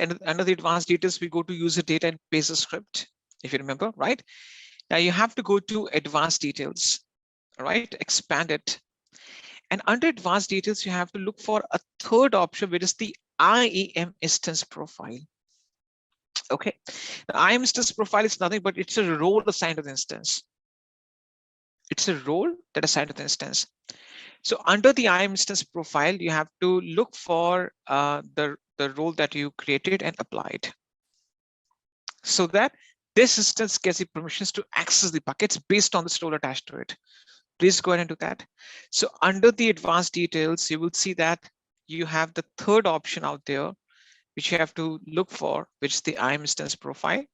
the advanced details, we go to user data and paste a script. If you remember, right? Now you have to go to advanced details, right? Expand it. And under advanced details, you have to look for a third option, which is the IAM instance profile. Okay, the IAM instance profile is nothing but it's a role assigned to the instance. It's a role that assigned to the instance. So under the IAM instance profile, you have to look for the role that you created and applied, so that this instance gets the permissions to access the buckets based on this role attached to it. Please go ahead and do that. So under the advanced details, you will see that you have the third option out there, which you have to look for, which is the IAM instance profile,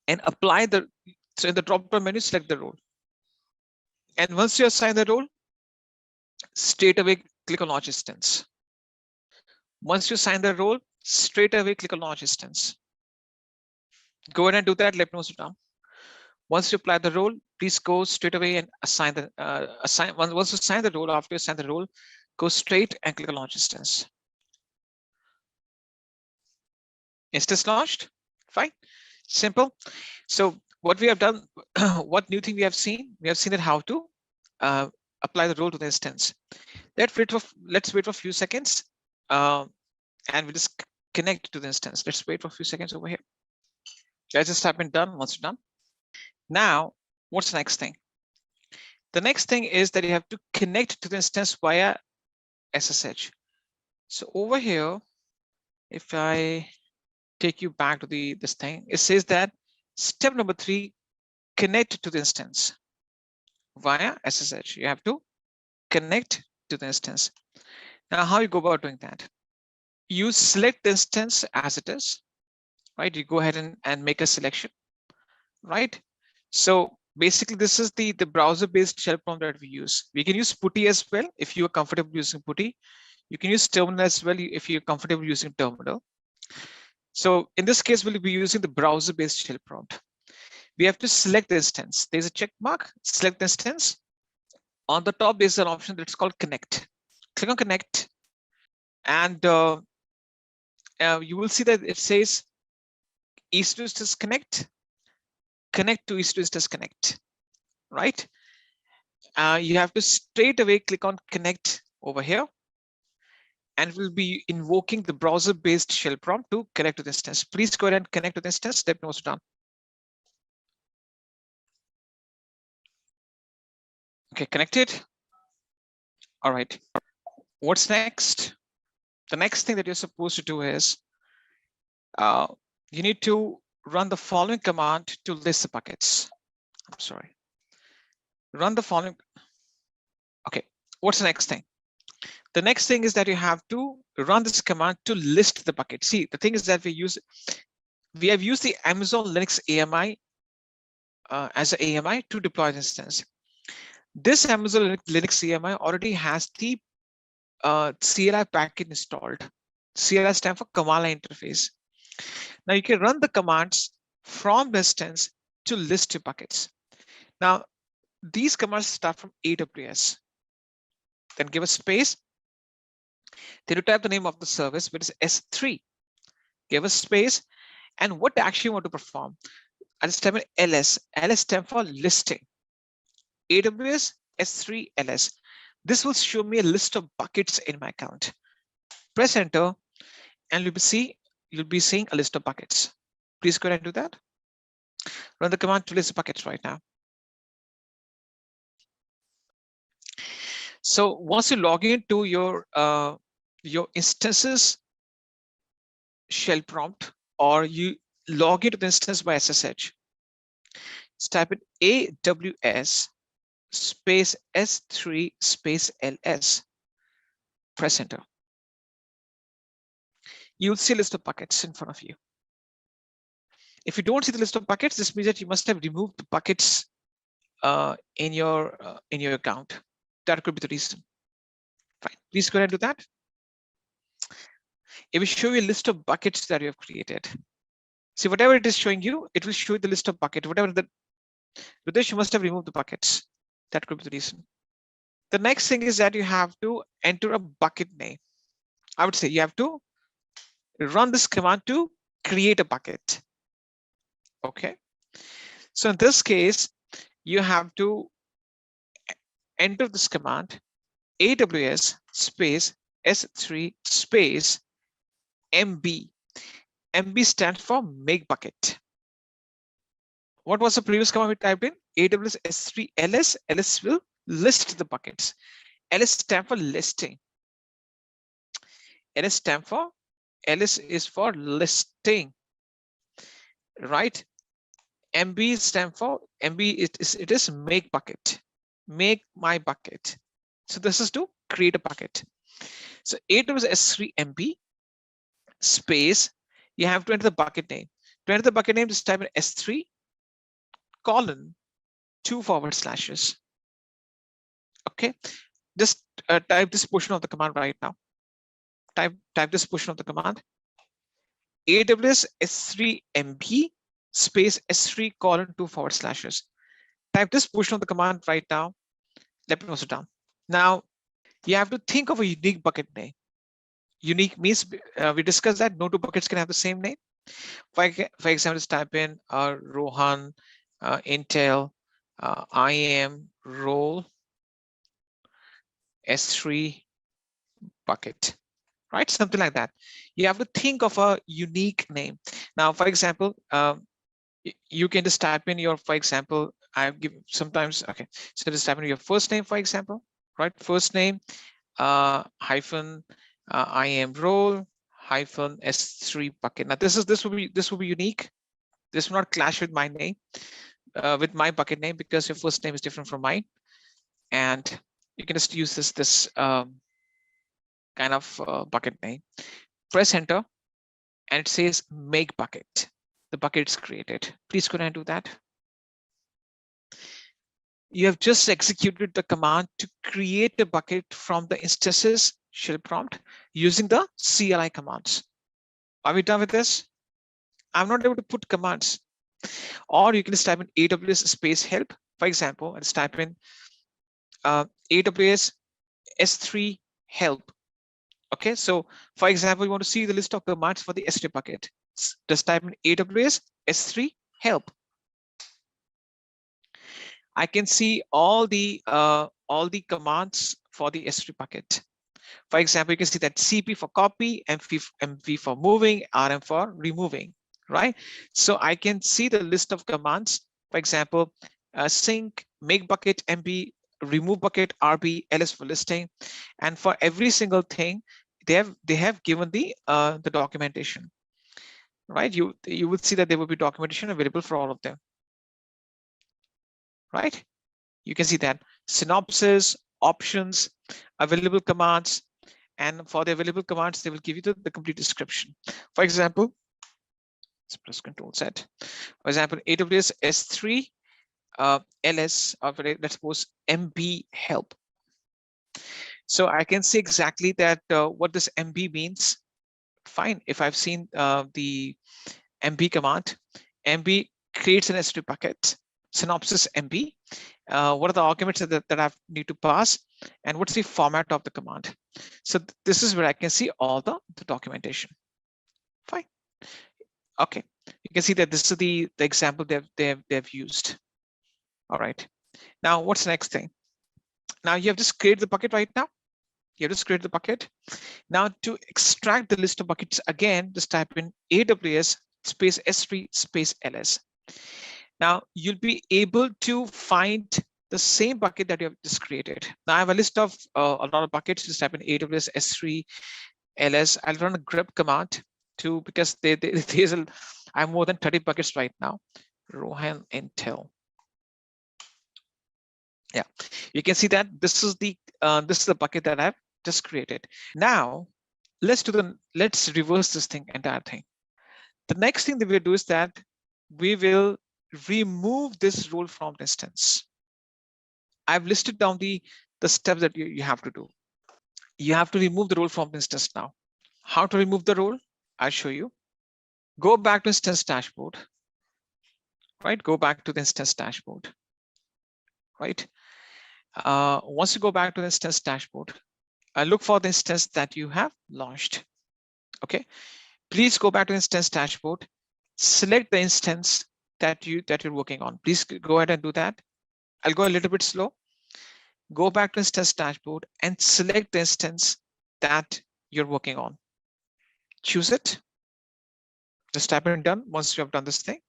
and apply the, so in the drop-down menu, select the role. And once you assign the role, straight away click on launch instance. Once you assign the role, straight away click on launch instance. Go ahead and do that. Let me know what's done. Once you apply the role, please go straight away and assign the once you assign the role, after you assign the role, go straight and click on launch instance. Instance launched. Fine, simple. So what we have done, what new thing we have seen? We have seen that how to apply the role to the instance. Let's wait for a few seconds, and we'll just connect to the instance. Let's wait for a few seconds over here. Let's just type in done. Once you're done, now what's the next thing? The next thing is that you have to connect to the instance via SSH. So over here, if I take you back to this thing, it says that step number 3, connect to the instance via SSH. You have to connect to the instance. Now, how you go about doing that? You select the instance as it is, right? You go ahead and make a selection, right? So basically, this is the browser-based shell prompt that we use. We can use PuTTY as well if you are comfortable using PuTTY. You can use terminal as well if you're comfortable using terminal. So in this case, we'll be using the browser-based shell prompt. We have to select the instance. There's a check mark, select the instance. On the top, there's an option that's called connect. Click on connect, and you will see that it says EC2 Instances connect to EC2 Instances connect, right? You have to straight away click on connect over here, and we'll be invoking the browser-based shell prompt to connect to the instance. Please go ahead and connect to the instance. Let me know what's done. Okay, connected. All right. What's next? The next thing that you're supposed to do is you need to run the following command to list the buckets. I'm sorry. Run the following. Okay, what's the next thing? The next thing is that you have to run this command to list the bucket. See, the thing is that we have used the Amazon Linux AMI as an AMI to deploy the instance. This Amazon Linux AMI already has the CLI package installed. CLI stands for command line interface. Now you can run the commands from the instance to list your buckets. Now, these commands start from AWS. Then give a space. Then you type the name of the service, which is S3. Give a space. And what action you want to perform? I'll just type in LS. LS stands for listing. AWS S3 LS. This will show me a list of buckets in my account. Press enter, and you'll be seeing a list of buckets. Please go ahead and do that. Run the command to list buckets right now. So once you log into your instances shell prompt, or you log into the instance by SSH, just type in AWS space S3 space LS. Press enter. You'll see a list of buckets in front of you. If you don't see the list of buckets, this means that you must have removed the buckets in your account. That could be the reason. Fine. Please go ahead and do that. It will show you a list of buckets that you have created. See, whatever it is showing you, it will show you the list of buckets. Whatever that, with this, you must have removed the buckets. That could be the reason. The next thing is that you have to enter a bucket name. I would say you have to run this command to create a bucket. Okay. So in this case, you have to enter this command AWS space S3 space MB. MB stands for make bucket. What was the previous command we typed in? AWS S3 LS. LS will list the buckets. LS stands for listing. LS stands for LS is for listing, right? MB stands for MB. It is make bucket. Make my bucket. So this is to create a bucket. So AWS S3 MB space. You have to enter the bucket name. To enter the bucket name, just type in S3 colon 2/. Okay, just type this portion of the command right now. Type this portion of the command. AWS S3 MB space S3 colon 2/. Type this portion of the command right now. Let me note it down. Now you have to think of a unique bucket name. Unique means we discussed that no two buckets can have the same name. For example, just type in Rohan, Intel, IAM role S3 bucket, right? Something like that. You have to think of a unique name. Now, for example, you can just type in your, for example, I give sometimes, okay, so just type in your first name, for example, right? First name, hyphen, IAM role, hyphen S3 bucket. Now this will be unique. This will not clash with my name, with my bucket name, because your first name is different from mine. And you can just use this kind of bucket name. Press enter, and it says make bucket. The bucket is created. Please go ahead and do that. You have just executed the command to create a bucket from the instances shell prompt using the CLI commands. Are we done with this? I'm not able to put commands. Or you can just type in AWS space help, for example, and type in AWS S3 help. Okay, so for example, you want to see the list of commands for the S3 bucket. Just type in AWS S3 help. I can see all the commands for the S3 bucket. For example, you can see that CP for copy, MV for moving, RM for removing, right? So I can see the list of commands. For example, sync, make bucket, MB, remove bucket, RB, LS for listing, and for every single thing, they have given the documentation, right? You would see that there will be documentation available for all of them, right? You can see that synopsis, options, available commands, and for the available commands, they will give you the complete description. For example, let's press Control Z. For example, AWS S3 LS, or let's suppose MB help. So I can see exactly that what this MB means. Fine, if I've seen the MB command, MB creates an S3 bucket, synopsis MB. What are the arguments that I need to pass, and what's the format of the command? So this is where I can see all the documentation. Fine. Okay, you can see that this is the example they've used. All right. Now, what's the next thing? Now you have just created the bucket right now. You have just created the bucket. Now to extract the list of buckets again, just type in AWS space S3 space LS. Now you'll be able to find the same bucket that you have just created. Now I have a list of a lot of buckets. Just type in AWS S3 LS. I'll run a grep command too, because I have more than 30 buckets right now. Rohan Intel. Yeah, you can see that this is the bucket that I've just created. Now let's reverse this entire thing. The next thing that we'll do is that we will remove this role from the instance. I've listed down the steps that you have to do. You have to remove the role from the instance now. How to remove the role? I'll show you. Go back to instance dashboard. Right, go back to the instance dashboard. Right. Once you go back to the instance dashboard, look for the instance that you have launched. Okay, please go back to instance dashboard, select the instance that you're working on. Please go ahead and do that. I'll go a little bit slow. Go back to instance dashboard and select the instance that you're working on. Choose it. Just type in done. Once you have done this thing,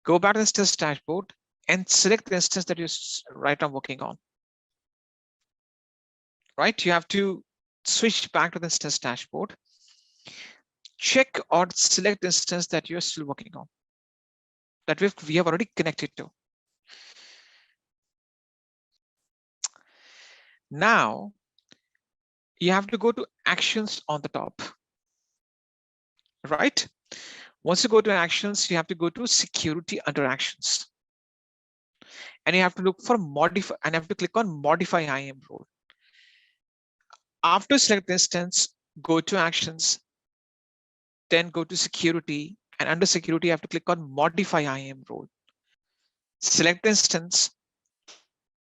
go back to the instance dashboard and select the instance that you're right now working on. Right, you have to switch back to the instance dashboard. Check or select the instance that you're still working on, that we have already connected to. Now you have to go to actions on the top. Right, once you go to actions, you have to go to security under actions, and you have to look for modify, and have to click on modify IAM role. After select the instance, go to actions, then go to security, and under security you have to click on modify IAM role. Select the instance,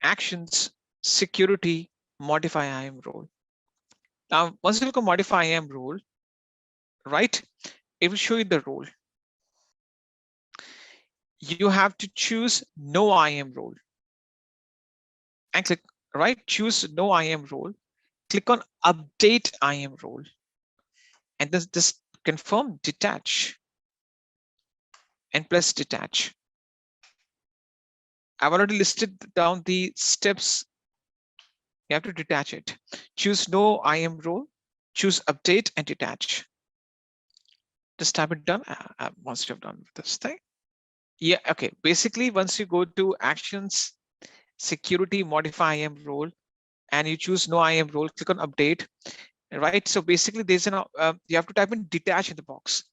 actions, security, modify IAM role. Now once you click on modify IAM role, right, it will show you the role. You have to choose no IAM role and click, right, choose no IAM role, click on update IAM role, and just confirm detach and press detach. I've already listed down the steps. You have to detach it. Choose no IAM role, choose update and detach. Just type it done. Once you've done this thing. Yeah, okay. Basically, once you go to actions, security, modify IAM role, and you choose no IAM role, click on update. Right. So basically, there's an you have to type in detach in the box.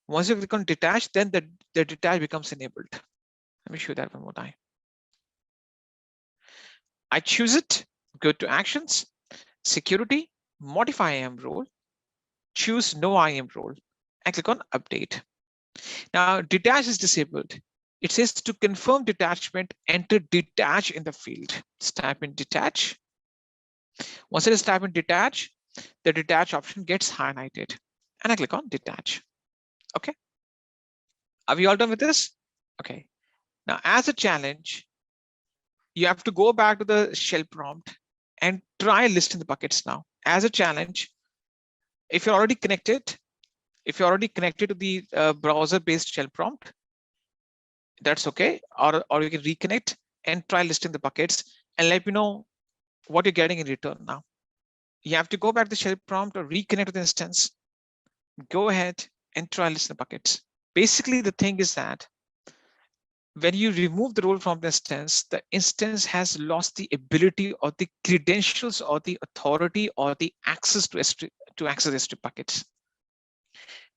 Once you click on detach, then the detach becomes enabled. Let me show you that one more time. I choose it, go to actions, security, modify IAM role, choose no IAM role, and click on update. Now detach is disabled. It says to confirm detachment, enter detach in the field. Just type in detach. Once it is type in detach, the detach option gets highlighted, and I click on detach. Okay. Are we all done with this? Okay. Now, as a challenge, you have to go back to the shell prompt and try listing the buckets now. As a challenge, if you're already connected to the browser-based shell prompt, that's okay. Or you can reconnect and try listing the buckets and let me know what you're getting in return now. You have to go back to the shell prompt or reconnect to the instance. Go ahead and try listing the buckets. Basically, the thing is that when you remove the role from the instance has lost the ability or the credentials or the authority or the access to access S3 buckets.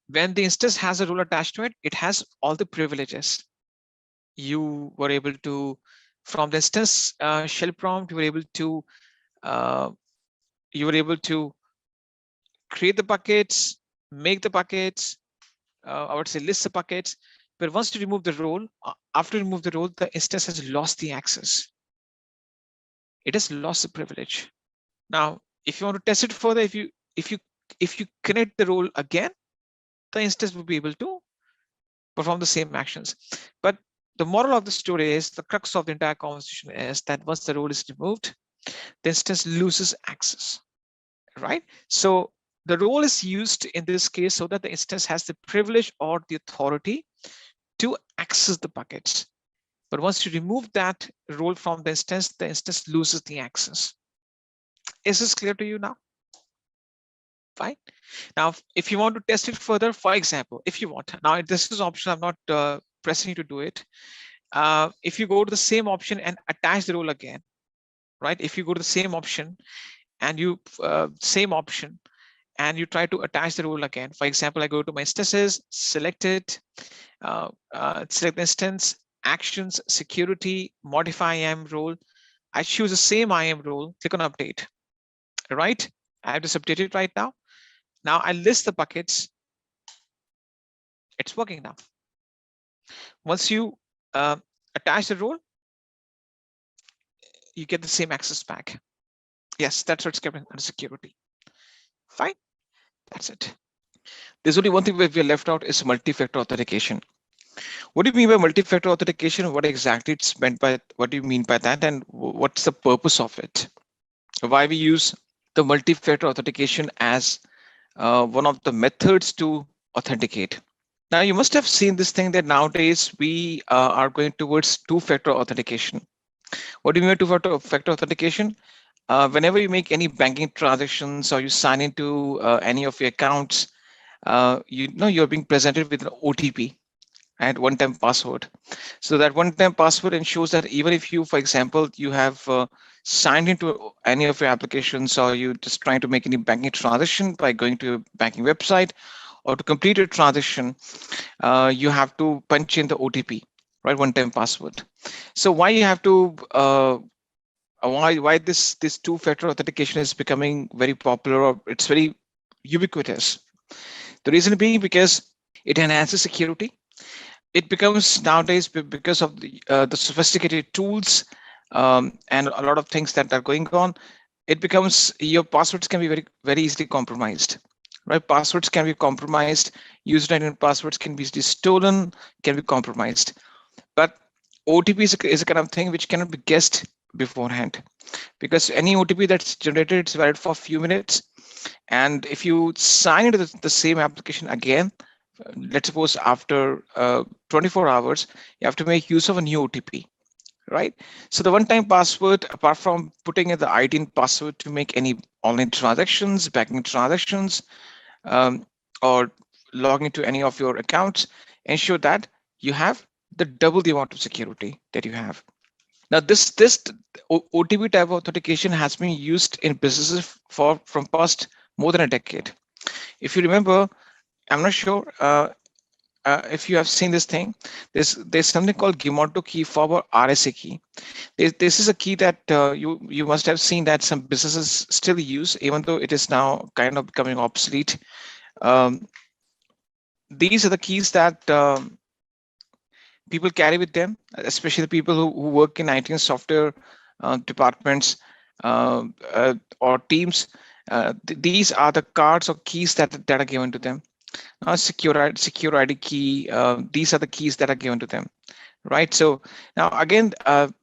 When the instance has a role attached to it, it has all the privileges. You were able to, from the instance shell prompt, you were able to create the buckets, make the buckets, I would say list the buckets. But once you remove the role, after you remove the role, the instance has lost the access. It has lost the privilege. Now, if you want to test it further, if you connect the role again, the instance will be able to perform the same actions. But the moral of the story is, the crux of the entire conversation is that once the role is removed, the instance loses access, right? So the role is used in this case so that the instance has the privilege or the authority to access the buckets. But once you remove that role from the instance loses the access. Is this clear to you now? Fine. Now, if you want to test it further, for example, if you want, now this is optional, I'm not pressing you to do it. If you go to the same option and attach the role again, right? If you go to the same option and you and you try to attach the role again. For example, I go to my instances, select it, select the instance, actions, security, modify IAM role. I choose the same IAM role, click on update, right? I have just updated right now. Now I list the buckets. It's working now. Once you attach the role, you get the same access back. Yes, that's what's kept under security. Fine, that's it. There's only one thing we left out is multi-factor authentication. What do you mean by multi-factor authentication? What exactly it's meant by, what do you mean by that? And what's the purpose of it? Why we use the multi-factor authentication as one of the methods to authenticate. Now you must have seen this thing that nowadays we are going towards two-factor authentication. What do you mean by two-factor authentication? Whenever you make any banking transactions or you sign into any of your accounts, you know you're being presented with an OTP and one-time password. So that one-time password ensures that even if you, for example, you have signed into any of your applications, or you just trying to make any banking transaction by going to a banking website, or to complete a transaction, you have to punch in the OTP, right? One-time password. So why you have to why this two-factor authentication is becoming very popular, or it's very ubiquitous? The reason being because it enhances security. It becomes nowadays, because of the sophisticated tools and a lot of things that are going on, it becomes, your passwords can be very easily compromised, right? Passwords can be compromised, user ID and passwords can be easily stolen, can be compromised. But OTP is a kind of thing which cannot be guessed beforehand, because any OTP that's generated, it's valid for a few minutes. And if you sign into the same application again, let's suppose after 24 hours, you have to make use of a new OTP, right? So the one-time password, apart from putting in the ID and password to make any online transactions, banking transactions, or log into any of your accounts, ensure that you have the double the amount of security that you have. Now, this OTP type of authentication has been used in businesses from past more than a decade. If you remember, I'm not sure if you have seen this thing. There's something called Gemalto key fob, or RSA key. This is a key that you must have seen that some businesses still use, even though it is now kind of becoming obsolete. These are the keys that people carry with them, especially the people who work in IT and software departments or teams. These are the cards or keys that are given to them. Secure ID key, these are the keys that are given to them, right? So now again,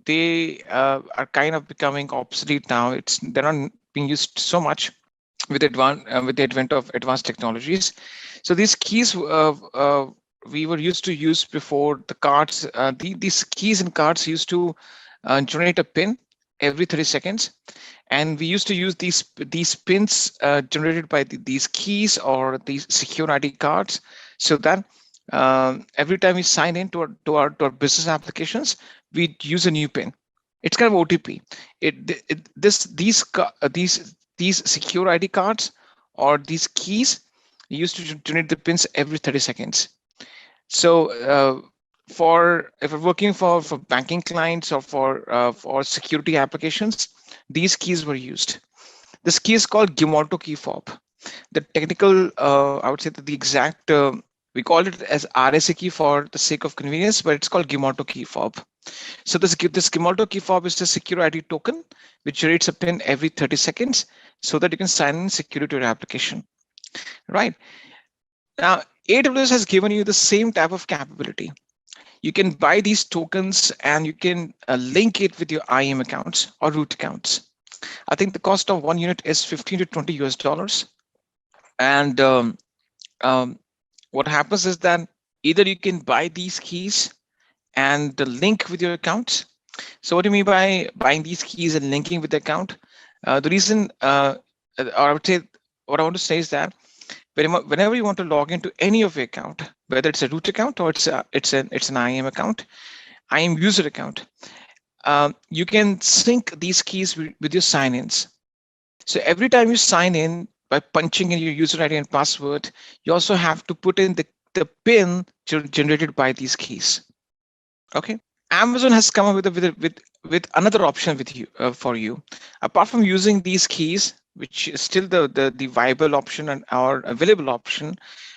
they are kind of becoming obsolete now. They're not being used so much with the advent of advanced technologies. So these keys we were used to use before. The cards, these keys and cards used to generate a pin every 30 seconds. And we used to use these pins generated by these keys or these secure ID cards, so that every time we sign in to our business applications, we use a new pin. It's kind of OTP. These secure ID cards or these keys used to generate the pins every 30 seconds. So if we're working for banking clients or for security applications, these keys were used. This key is called Gemalto key fob. The technical, I would say that the exact, we call it as RSA key for the sake of convenience, but it's called Gemalto key fob. So this Gemalto key fob is the secure ID token, which generates a pin every 30 seconds, so that you can sign in security to your application, right? Now, AWS has given you the same type of capability. You can buy these tokens and you can link it with your IAM accounts or root accounts. I think the cost of one unit is $15 to $20. And what happens is that either you can buy these keys and link with your accounts. So what do you mean by buying these keys and linking with the account? The reason, or I would say, what I want to say is that whenever you want to log into any of your account, whether it's a root account or it's an IAM account, IAM user account, you can sync these keys with your sign-ins. So every time you sign in by punching in your user ID and password, you also have to put in the PIN generated by these keys. Okay. Amazon has come up with another option for you. Apart from using these keys, which is still the viable option and our available option,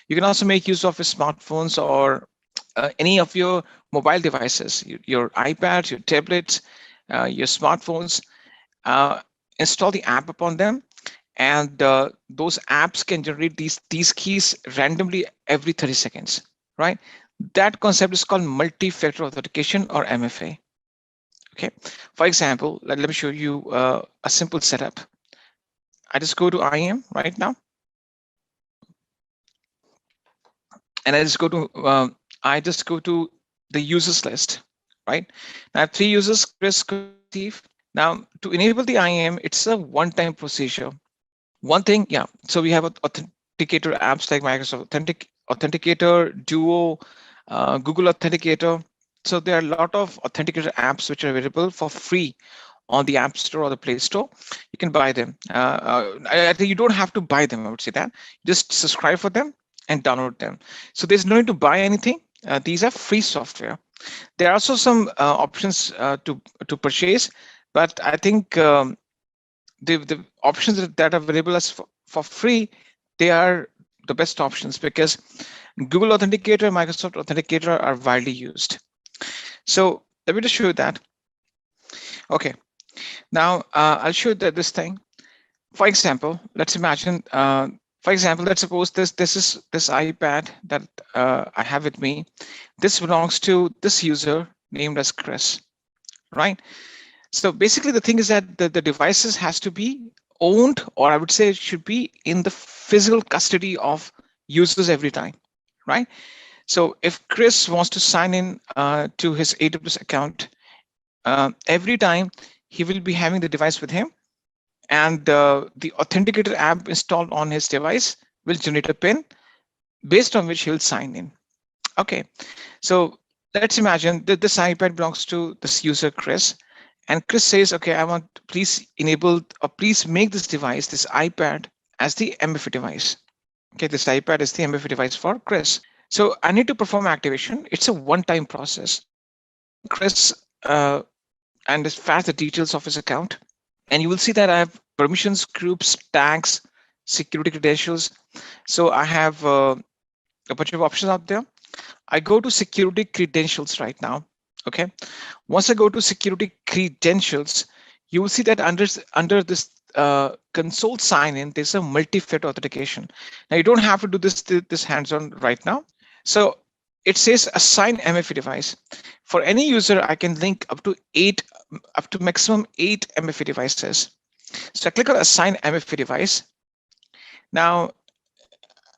you can also make use of your smartphones or any of your mobile devices, your iPads, your tablets. your smartphones, install the app upon them, and those apps can generate these keys randomly every 30 seconds, right? That concept is called multi-factor authentication, or MFA. Okay, for example, let me show you a simple setup. I just go to IAM right now, and I just go to the users list, right? I have 3 users, Chris, Steve. Now, to enable the IAM, it's a one-time procedure. One thing, yeah. So we have authenticator apps like Microsoft Authenticator, Duo, Google Authenticator. So there are a lot of authenticator apps which are available for free on the App Store or the Play Store. You can buy them. I think you don't have to buy them. I would say that just subscribe for them and download them. So there's no need to buy anything. These are free software. There are also some options to purchase, but I think the options that are available as for free, they are the best options, because Google Authenticator and Microsoft Authenticator are widely used. So let me just show you that. Okay, now I'll show you this thing. For example, let's imagine. Let's suppose this is this iPad that I have with me. This belongs to this user named as Chris, right? So basically, the thing is that the devices has to be owned, or I would say it should be in the physical custody of users every time, right? So if Chris wants to sign in to his AWS account, every time he will be having the device with him, and the Authenticator app installed on his device will generate a PIN based on which he will sign in. Okay, so let's imagine that this iPad belongs to this user, Chris. And Chris says, okay, I want, please enable, or please make this device, this iPad, as the MFA device. Okay, this iPad is the MFA device for Chris. So I need to perform activation. It's a one-time process. Chris and fetch the details of his account. And you will see that I have permissions, groups, tags, security credentials. So I have a bunch of options out there. I go to security credentials right now. Okay, once I go to security credentials, you will see that under this console sign-in, there's a multi-factor authentication. Now you don't have to do this hands-on right now. So it says assign MFA device. For any user, I can link up to maximum 8 MFA devices. So I click on assign MFA device. Now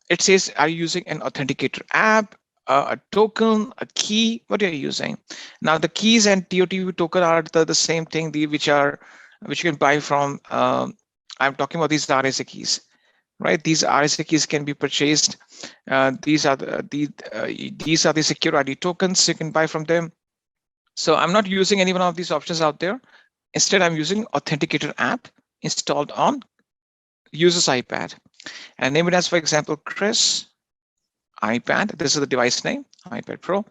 it says, are you using an authenticator app, a token, a key? What are you using? Now the keys and TOTP token are the same thing, which you can buy from. I'm talking about these RSA keys, right? These RSA keys can be purchased. These are the secure ID tokens you can buy from them. So I'm not using any one of these options out there. Instead, I'm using Authenticator app installed on user's iPad, and name it as, for example, Chris iPad. This is the device name, iPad Pro,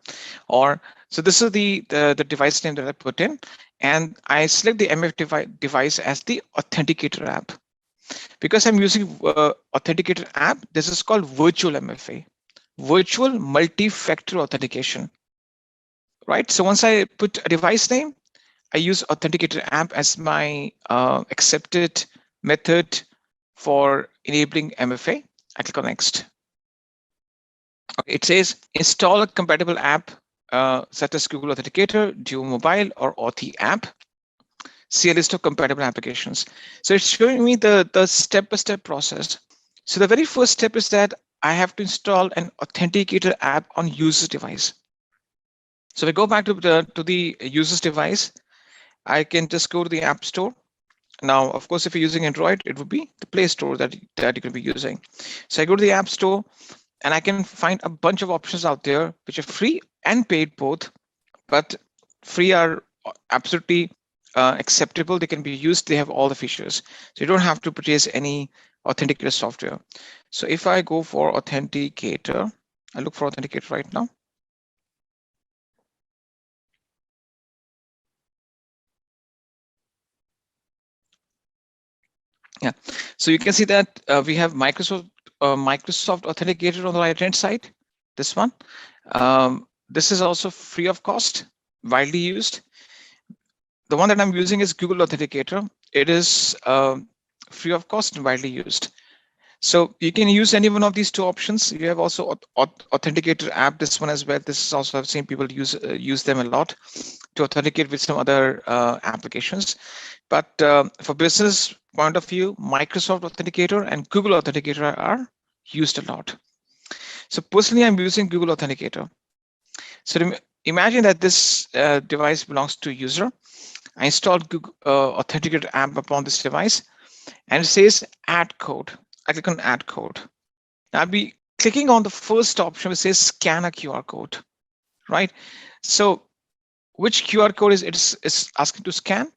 or so this is the device name that I put in, and I select the MF device as the Authenticator app. Because I'm using Authenticator app, this is called virtual MFA, virtual multi-factor authentication, right? So once I put a device name, I use Authenticator app as my accepted method for enabling MFA. I click on next. Okay, it says install a compatible app such as Google Authenticator, Duo Mobile, or Auth app. See a list of compatible applications. So it's showing me the step-by-step process. So the very first step is that I have to install an Authenticator app on user's device. So we go back to the user's device. I can just go to the App Store. Now, of course, if you're using Android, it would be the Play Store that you can be using. So I go to the App Store, and I can find a bunch of options out there which are free and paid both, but free are absolutely acceptable. They can be used. They have all the features. So you don't have to purchase any Authenticator software. So if I go for Authenticator, I look for Authenticator right now. Yeah, so you can see that we have Microsoft Authenticator on the right-hand side. This one. This is also free of cost, widely used. the one that I'm using is Google Authenticator. It is free of cost and widely used. So you can use any one of these two options. You have also Authenticator app, this one as well. This is also, I've seen people use them a lot to authenticate with some other applications. But for business point of view, Microsoft Authenticator and Google Authenticator are used a lot. So personally, I'm using Google Authenticator. So imagine that this device belongs to a user. I installed Google Authenticator app upon this device, and it says add code. I click on add code. Now I'll be clicking on the first option, which says scan a QR code, right? So which QR code is asking to scan?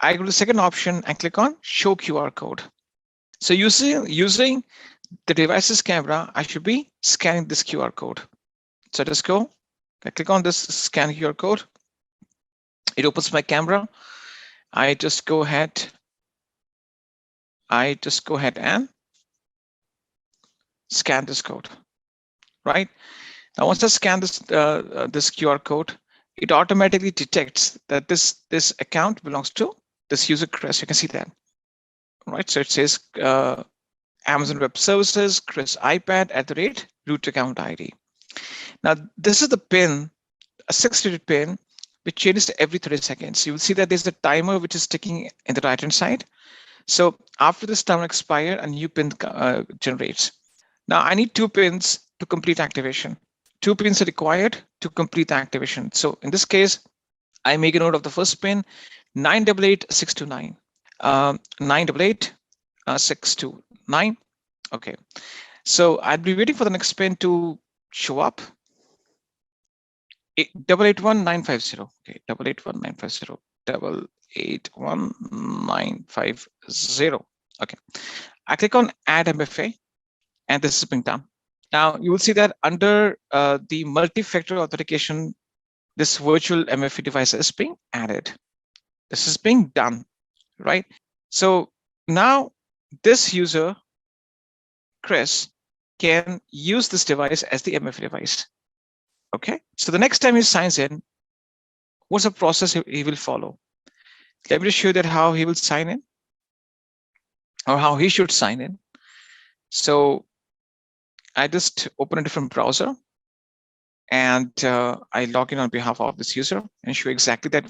I go to the second option and click on show QR code. So using the device's camera, I should be scanning this QR code. So just go, I click on this scan QR code. It opens my camera. I just go ahead and scan this code, right? Now, once I scan this QR code, it automatically detects that this account belongs to this user, Chris. You can see that, right? So it says Amazon Web Services, Chris iPad @ root account ID. Now, this is the PIN, a 6-digit PIN, which changes every 30 seconds. You will see that there's a timer which is ticking in the right-hand side. So after this timer expires, a new PIN generates. Now I need 2 pins to complete activation. 2 pins are required to complete the activation. So in this case, I make a note of the first pin, 988629. 988629. Okay. So I'd be waiting for the next pin to show up. 881950. Okay, 881950. 881950. Okay. I click on add MFA, and this is being done. Now you will see that under the multi-factor authentication, this virtual MFA device is being added. This is being done, right? So now this user, Chris, can use this device as the MFA device. Okay, so the next time he signs in, what's the process he will follow? Let me show you that how he will sign in, or how he should sign in. So I just open a different browser, and I log in on behalf of this user and show exactly that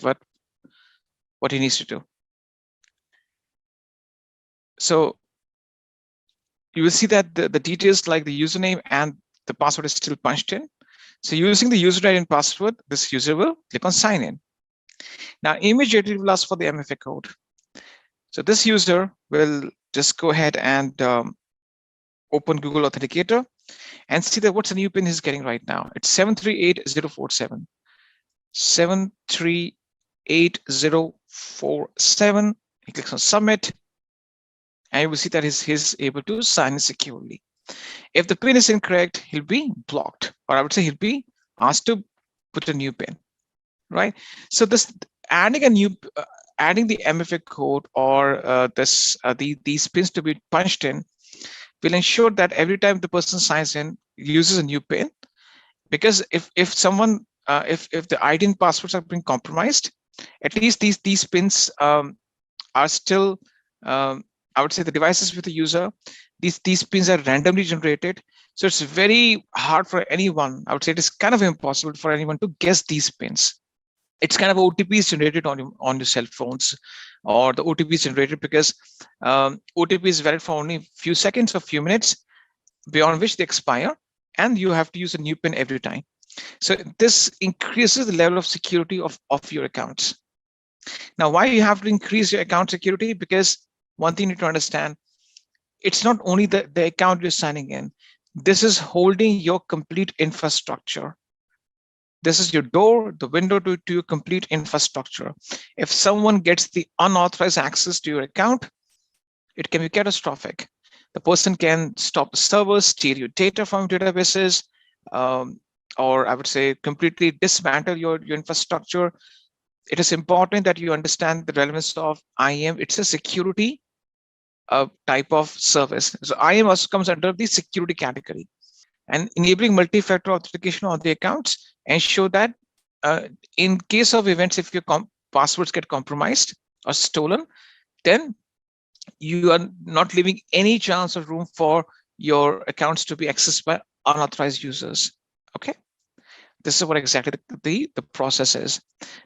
what he needs to do. So you will see that the details like the username and the password is still punched in. So using the username and password, this user will click on sign in. Now immediately it will ask for the MFA code. So this user will just go ahead and open Google Authenticator and see that what's the new pin he's getting right now. It's 738047. 738047. He clicks on submit, and you will see that he's able to sign in securely. If the pin is incorrect, he'll be blocked, or I would say he'll be asked to put a new pin, right? So this adding the MFA code or these pins to be punched in will ensure that every time the person signs in, uses a new pin. Because if someone if the ID and passwords are being compromised, at least these pins are still I would say the devices with the user. These pins are randomly generated, so it's very hard for anyone. I would say it is kind of impossible for anyone to guess these pins. It's kind of OTPs generated on your cell phones, or the OTP is generated because OTP is valid for only a few seconds or few minutes, beyond which they expire, and you have to use a new pin every time. So this increases the level of security of your accounts. Now, why you have to increase your account security? Because one thing you need to understand, it's not only the account you're signing in. This is holding your complete infrastructure. This is your door, the window to your complete infrastructure. If someone gets the unauthorized access to your account, it can be catastrophic. The person can stop the servers, steal your data from databases, or I would say completely dismantle your infrastructure. It is important that you understand the relevance of IAM. It's a security type of service. So IAM also comes under the security category, and enabling multi-factor authentication on the accounts ensure that in case of events, if your passwords get compromised or stolen, then you are not leaving any chance or room for your accounts to be accessed by unauthorized users. Okay, this is what exactly the process is.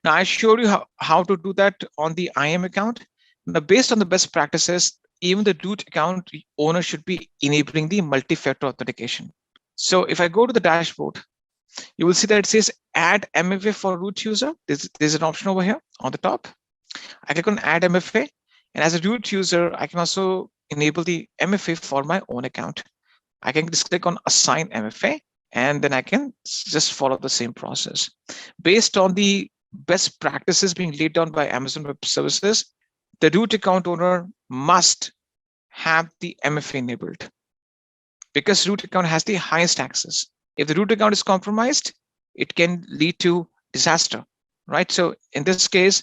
Now I showed you how to do that on the IAM account. Now, based on the best practices, even the root account owner should be enabling the multi-factor authentication. So if I go to the dashboard, you will see that it says add MFA for root user. There's an option over here on the top. I click on add MFA, and as a root user, I can also enable the MFA for my own account. I can just click on assign MFA, and then I can just follow the same process. Based on the best practices being laid down by Amazon Web Services, the root account owner must have the MFA enabled, because root account has the highest access. If the root account is compromised, it can lead to disaster, right? So in this case,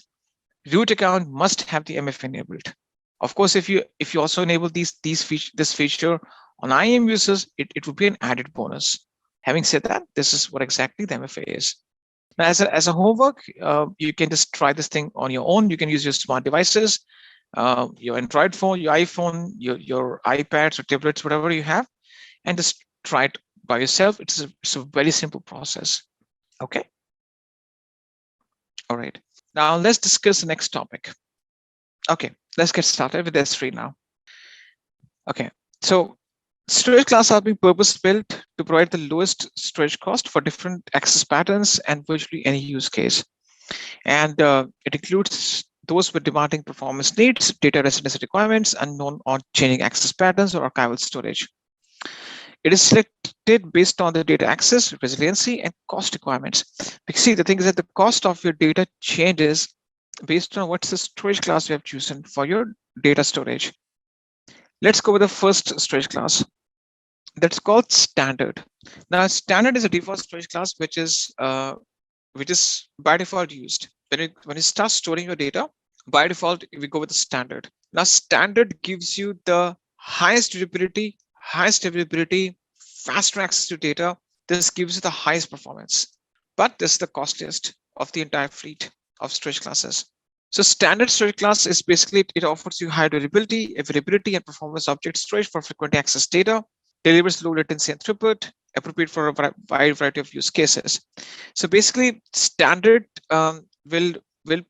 root account must have the MFA enabled. Of course, if you also enable this feature on IAM users, it would be an added bonus. Having said that, this is what exactly the MFA is. Now, as a homework, you can just try this thing on your own. You can use your smart devices, your Android phone, your iPhone, your iPads or tablets, whatever you have, and just try it by yourself. It's a very simple process. Okay. All right. Now let's discuss the next topic. Okay, let's get started with S3 now. Okay, so storage classes are being purpose-built to provide the lowest storage cost for different access patterns and virtually any use case. And it includes those with demanding performance needs, data residency requirements, unknown or changing access patterns, or archival storage. It is selected based on the data access, resiliency, and cost requirements. Because see, the thing is that the cost of your data changes based on what's the storage class you have chosen for your data storage. Let's go with the first storage class. That's called standard. Now, standard is a default storage class, which is by default used. When you start storing your data, by default, we go with the standard. Now, standard gives you the highest durability, highest availability, faster access to data. This gives you the highest performance, but this is the costliest of the entire fleet of storage classes. So standard storage class is basically, it offers you high durability, availability, and performance object storage for frequently accessed data, delivers low latency and throughput, appropriate for a wide variety of use cases. So basically, standard will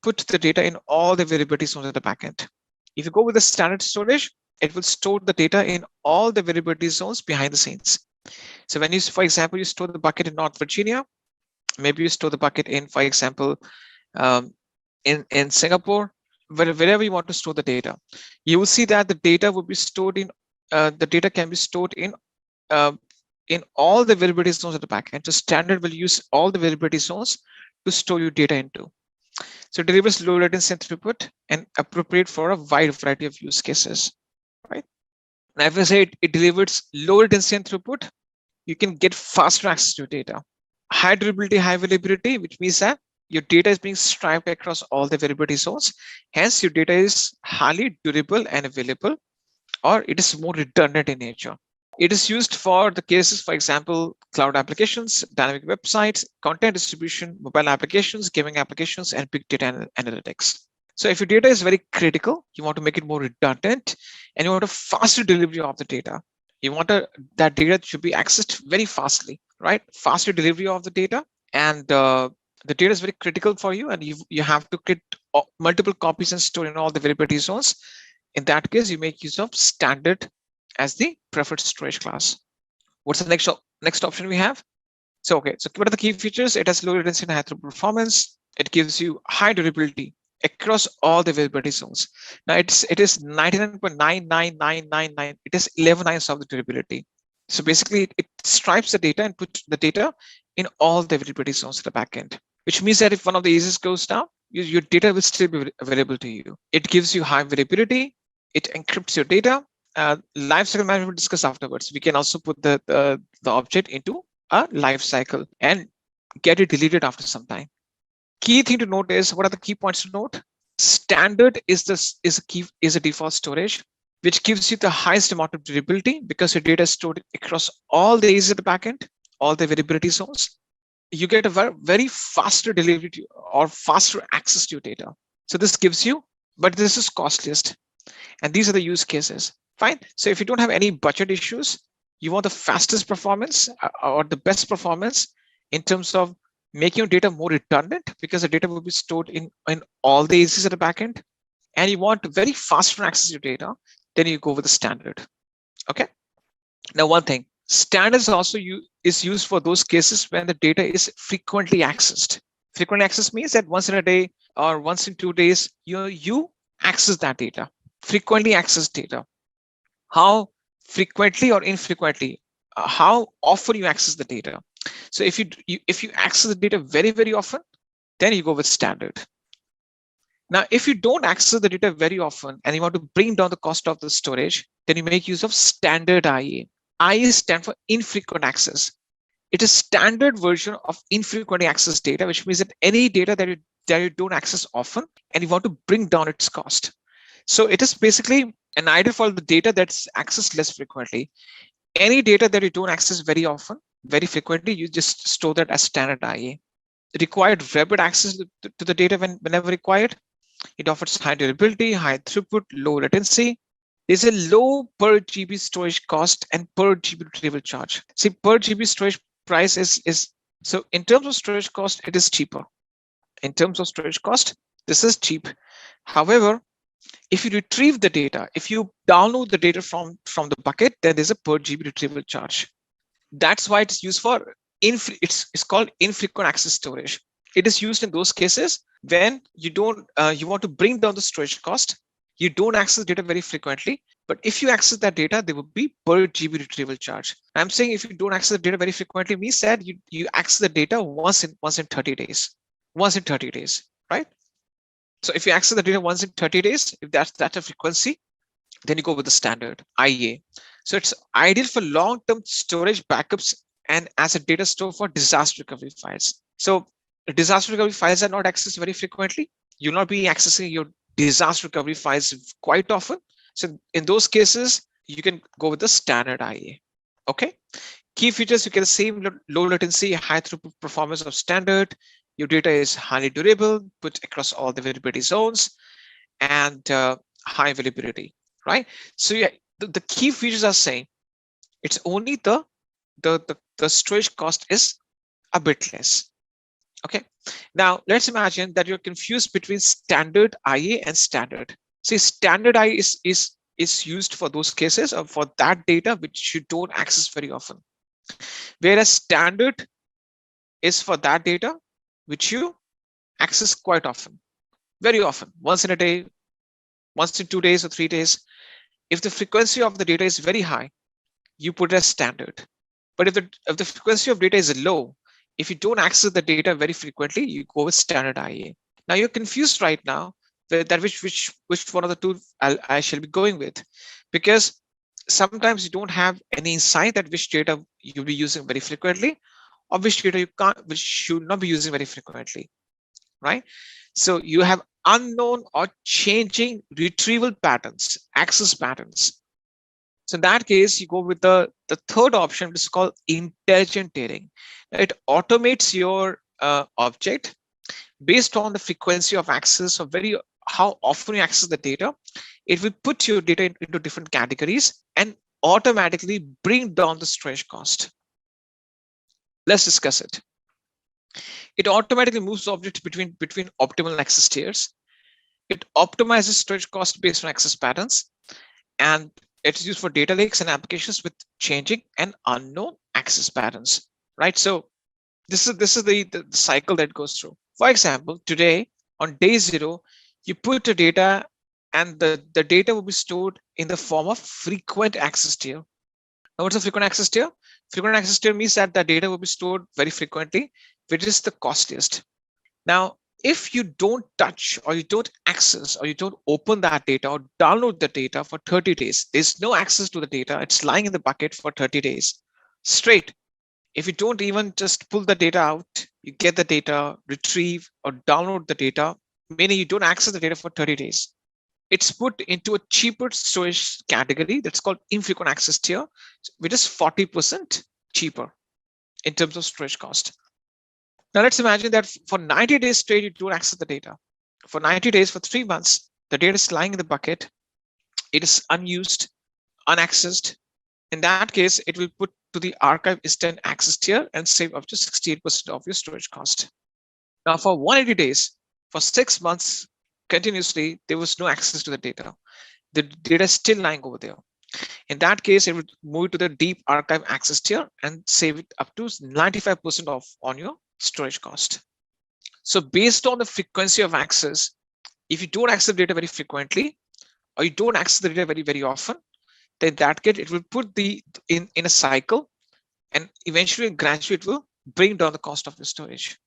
put the data in all the availability zones at the backend. If you go with the standard storage, it will store the data in all the availability zones behind the scenes. So when you, for example, you store the bucket in North Virginia, maybe you store the bucket in, for example, in Singapore, wherever you want to store the data, you will see that the data will be stored in, the data can be stored in all the availability zones at the backend. So standard will use all the availability zones to store your data into. So it delivers low latency and throughput and appropriate for a wide variety of use cases, right? Now, if I say it delivers low latency and throughput, you can get faster access to data. High durability, high availability, which means that your data is being striped across all the availability zones. Hence, your data is highly durable and available, or it is more redundant in nature. It is used for the cases, for example, cloud applications, dynamic websites, content distribution, mobile applications, gaming applications, and big data analytics. So if your data is very critical, you want to make it more redundant, and you want a faster delivery of the data. You want that data should be accessed very fastly, right? Faster delivery of the data, and the data is very critical for you, and you have to get multiple copies and store in all the availability zones. In that case, you make use of standard as the preferred storage class. What's the next option we have? So okay, so what are the key features? It has low latency and high throughput performance. It gives you high durability across all the availability zones. Now it is 99.99999. It is 11 nines of the durability. So basically, it stripes the data and puts the data in all the availability zones at the backend, which means that if one of the ACs goes down, your data will still be available to you. It gives you high availability. It encrypts your data. Lifecycle management we'll discuss afterwards. We can also put the object into a lifecycle and get it deleted after some time. Key thing to note is, what are the key points to note? Standard is a default storage, which gives you the highest amount of durability because your data is stored across all the ACs at the backend, all the availability zones. You get a very faster delivery or faster access to your data. So this gives you, but this is costliest. And these are the use cases. Fine. So if you don't have any budget issues, you want the fastest performance or the best performance in terms of making your data more redundant, because the data will be stored in all the ACs at the backend, and you want very fast access to your data, then you go with the standard. Okay. Now, one thing, standard is also is used for those cases when the data is frequently accessed. Frequent access means that once in a day or once in 2 days, you access that data. Frequently accessed data. How frequently or infrequently? How often you access the data? So if you access the data very, very often, then you go with standard. Now, if you don't access the data very often and you want to bring down the cost of the storage, then you make use of standard IA. IA stands for infrequent access. It is standard version of infrequently accessed data, which means that any data that you don't access often and you want to bring down its cost. So it is basically an idea for the data that's accessed less frequently. Any data that you don't access very often, very frequently, you just store that as standard IA. Required rapid access to the data whenever required. It offers high durability, high throughput, low latency. There's a low per GB storage cost and per GB retrieval charge. See, per GB storage price is so in terms of storage cost, it is cheaper. In terms of storage cost, this is cheap. However, if you retrieve the data, if you download the data from the bucket, then there's a per GB retrieval charge. That's why it's used for it's called infrequent access storage. It is used in those cases when you don't you want to bring down the storage cost. You don't access data very frequently, but if you access that data, there will be per GB retrieval charge. I'm saying if you don't access the data very frequently, means that you access the data once in 30 days. Once in 30 days, right? So if you access the data once in 30 days, if that's a frequency, then you go with the standard IA. So it's ideal for long-term storage backups and as a data store for disaster recovery files. So disaster recovery files are not accessed very frequently. You'll not be accessing your disaster recovery files quite often. So in those cases, you can go with the standard IA. Okay. Key features, you get the same low latency, high throughput performance of standard. Your data is highly durable, put across all the availability zones, and high availability, right? So yeah, the key features are saying it's only the storage cost is a bit less. Okay. Now let's imagine that you're confused between standard IA and standard. See, standard IA is used for those cases or for that data which you don't access very often, whereas standard is for that data which you access quite often, very often, once in a day, once in 2 days or 3 days. If the frequency of the data is very high, you put it as standard. But if the frequency of data is low, if you don't access the data very frequently, you go with standard IA. Now you're confused right now that which one of the two I shall be going with, because sometimes you don't have any insight that which data you'll be using very frequently or which data which should not be using very frequently, right? So you have unknown or changing retrieval patterns, access patterns. So in that case, you go with the third option, which is called intelligent tiering. It automates your object based on the frequency of access or how often you access the data. It will put your data into different categories and automatically bring down the storage cost. Let's discuss it. It automatically moves objects between optimal access tiers. It optimizes storage cost based on access patterns, and it's used for data lakes and applications with changing and unknown access patterns, right? So this is the cycle that goes through. For example, today on day 0, you put the data and the data will be stored in the form of frequent access tier. Now, what's a frequent access tier? Frequent access tier means that the data will be stored very frequently, which is the costliest. Now, if you don't touch or you don't access or you don't open that data or download the data for 30 days, there's no access to the data. It's lying in the bucket for 30 days straight. If you don't even just pull the data out, you get the data, retrieve or download the data, meaning you don't access the data for 30 days. It's put into a cheaper storage category that's called infrequent access tier, which is 40% cheaper in terms of storage cost. Now let's imagine that for 90 days straight, you don't access the data. for 90 days, for 3 months, the data is lying in the bucket. It is unused, unaccessed. In that case, it will put to the archive instant access tier and save up to 68% of your storage cost. Now, for 180 days, for 6 months continuously, there was no access to the data. The data is still lying over there. In that case, it would move to the deep archive access tier and save it up to 95% off on your storage cost. So based on the frequency of access, if you don't access data very frequently, or you don't access the data very, very often, then that case, it will put the in a cycle, and eventually gradually it will bring down the cost of the storage.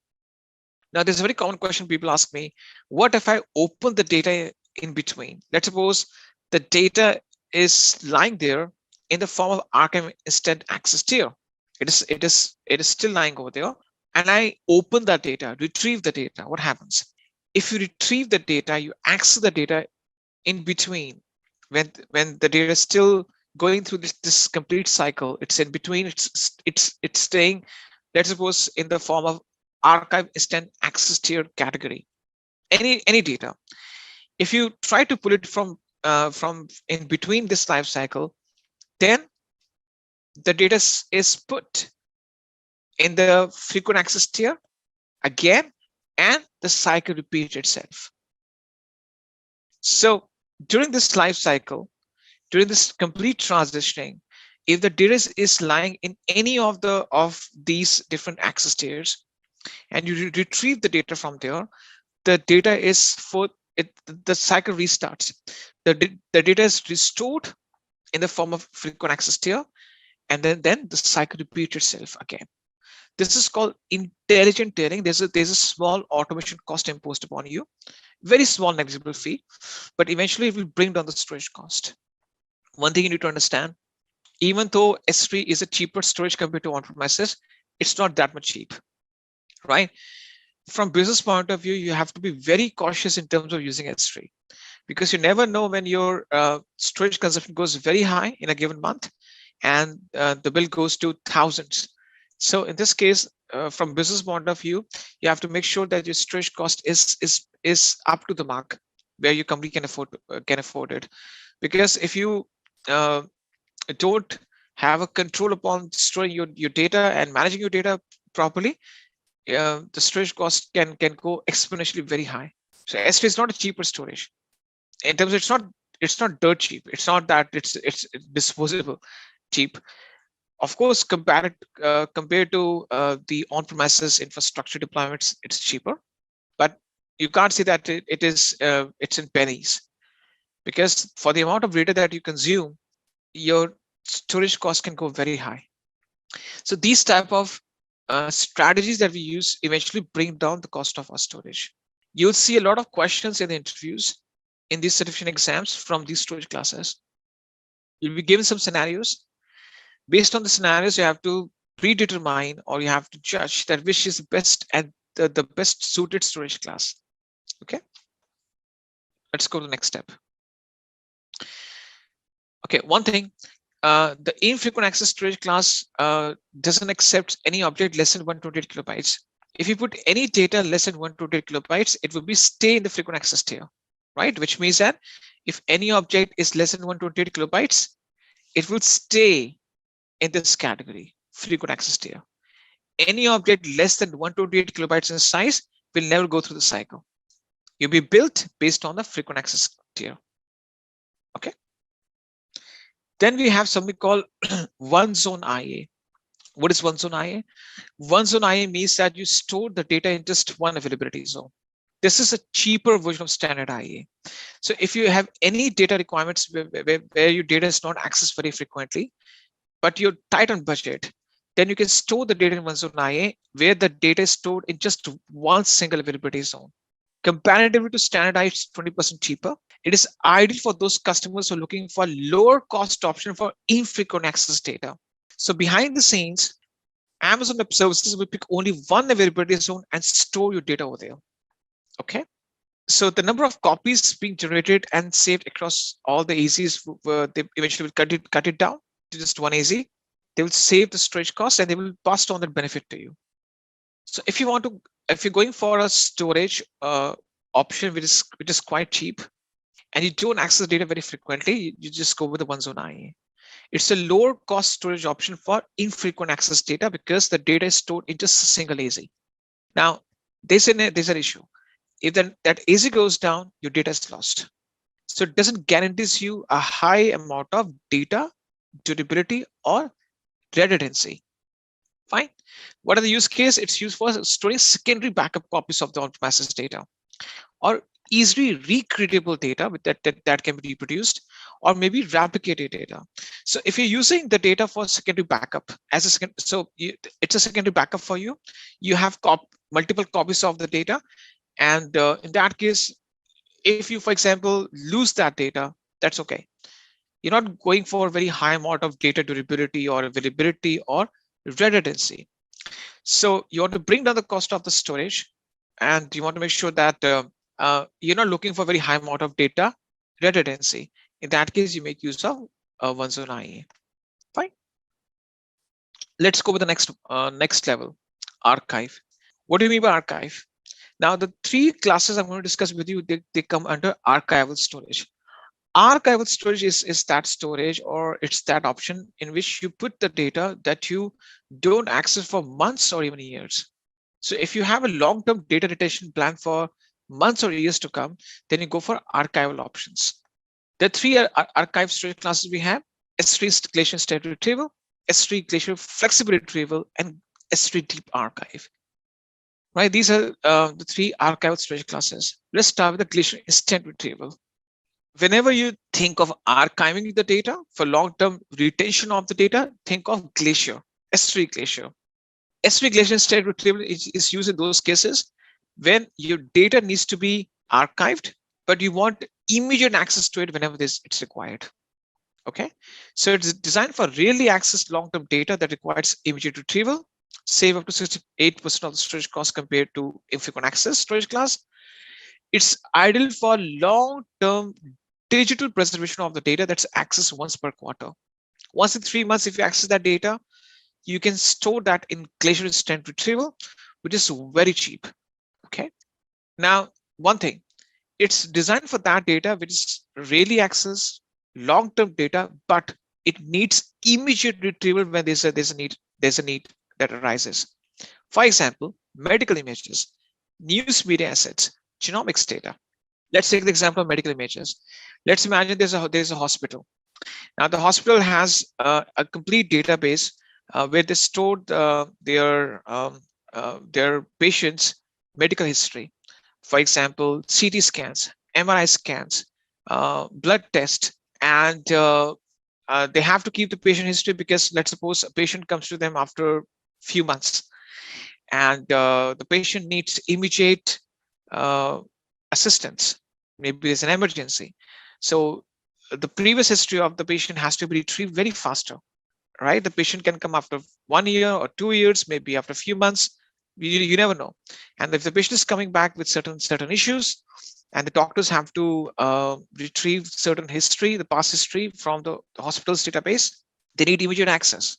Now, there's a very common question people ask me: what if I open the data in between? Let's suppose the data is lying there in the form of archive instant access tier. It is still lying over there, and I open that data, retrieve the data. What happens? If you retrieve the data, you access the data in between, when the data is still going through this complete cycle, it's in between, it's staying, let's suppose, in the form of archive instant access tier category, any data. If you try to pull it from in between this life cycle, then the data is put in the frequent access tier again, and the cycle repeats itself. So during this life cycle, during this complete transitioning, if the data is lying in any of these different access tiers, and you retrieve the data from there, the data is the cycle restarts. The data is restored in the form of frequent access tier, and then the cycle repeats itself again. This is called intelligent tiering. There's a small automation cost imposed upon you, very small negligible fee, but eventually it will bring down the storage cost. One thing you need to understand: even though S3 is a cheaper storage compared to on-premises, it's not that much cheap, right? From business point of view, you have to be very cautious in terms of using S3, because you never know when your storage consumption goes very high in a given month, and the bill goes to thousands. So in this case, from business point of view, you have to make sure that your storage cost is up to the mark where your company can afford it. Because if you don't have a control upon storing your data and managing your data properly, the storage cost can go exponentially very high. So S3 is not a cheaper storage. In terms of, it's not dirt cheap. It's not that it's disposable cheap. Of course, compared to the on-premises infrastructure deployments, it's cheaper, but you can't say that it's in pennies, because for the amount of data that you consume, your storage cost can go very high. So these type of strategies that we use eventually bring down the cost of our storage. You'll see a lot of questions in the interviews in these certification exams from these storage classes. You'll be given some scenarios. Based on the scenarios, you have to predetermine, or you have to judge that which is the best and the best suited storage class. Okay, let's go to the next step. Okay, one thing, the infrequent access storage class doesn't accept any object less than 128 kilobytes. If you put any data less than 128 kilobytes, it will be stay in the frequent access tier, right? Which means that if any object is less than 128 kilobytes, it will stay in this category, frequent access tier. Any object less than 128 kilobytes in size will never go through the cycle. You'll be built based on the frequent access tier. Okay. Then we have something called one zone IA. What is one zone IA? One zone IA means that you store the data in just one availability zone. This is a cheaper version of standard IA. So if you have any data requirements where your data is not accessed very frequently, but you're tight on budget, then you can store the data in one zone IA, where the data is stored in just one single availability zone. Comparatively to standard IA, it's 20% cheaper. It is ideal for those customers who are looking for a lower cost option for infrequent access data. So behind the scenes, Amazon Web Services will pick only one availability zone and store your data over there. Okay. So the number of copies being generated and saved across all the AZs, they eventually will cut it down to just one AZ. They will save the storage cost and they will pass on that benefit to you. So if you're going for a storage option which is quite cheap, and you don't access data very frequently, you just go with the one zone IA. It's a lower cost storage option for infrequent access data because the data is stored in just a single AZ. Now, there's an issue. If that AZ goes down, your data is lost. So it doesn't guarantee you a high amount of data durability or redundancy. Fine. What are the use case? It's used for storing secondary backup copies of the on-premises data, or easily recreatable data with that can be reproduced, or maybe replicated data. So if you're using the data for secondary backup as a second, it's a secondary backup for you. You have multiple copies of the data, and in that case, if you, for example, lose that data, that's okay. You're not going for a very high amount of data durability or availability or redundancy. So you want to bring down the cost of the storage, and you want to make sure that you're not looking for a very high amount of data redundancy. In that case, you make use of one zone IA. Fine. Let's go with the next level, archive. What do you mean by archive? Now, the three classes I'm going to discuss with you, they come under archival storage. Archival storage is that storage, or it's that option in which you put the data that you don't access for months or even years. So if you have a long-term data retention plan for months or years to come, then you go for archival options. The three archive storage classes we have: S3 Glacier State Retrieval, S3 Glacier Flexible Retrieval, and S3 Deep Archive. Right, these are the three archival storage classes. Let's start with the Glacier Instant Retrieval. Whenever you think of archiving the data for long-term retention of the data, think of Glacier, S3 Glacier. S3 Glacier Instant Retrieval is used in those cases when your data needs to be archived, but you want immediate access to it whenever it's required. Okay, so it's designed for really accessed long-term data that requires immediate retrieval, save up to 68% of the storage cost compared to infrequent access storage class. It's ideal for long-term digital preservation of the data that's accessed once per quarter. Once in 3 months, if you access that data, you can store that in Glacier Instant Retrieval, which is very cheap. Okay. Now, one thing, it's designed for that data which is really accessed long-term data, but it needs immediate retrieval when there's a need that arises. For example, medical images, news media assets, genomics data. Let's take the example of medical images. Let's imagine there's a hospital. Now the hospital has a complete database where they stored their patients' medical history. For example, CT scans, MRI scans, blood tests, and they have to keep the patient history because let's suppose a patient comes to them after a few months, and the patient needs immediate assistance. Maybe there's an emergency. So the previous history of the patient has to be retrieved very faster, right? The patient can come after 1 year or 2 years, maybe after a few months. You never know. And if the patient is coming back with certain issues, and the doctors have to retrieve certain history, the past history from the hospital's database, they need immediate access.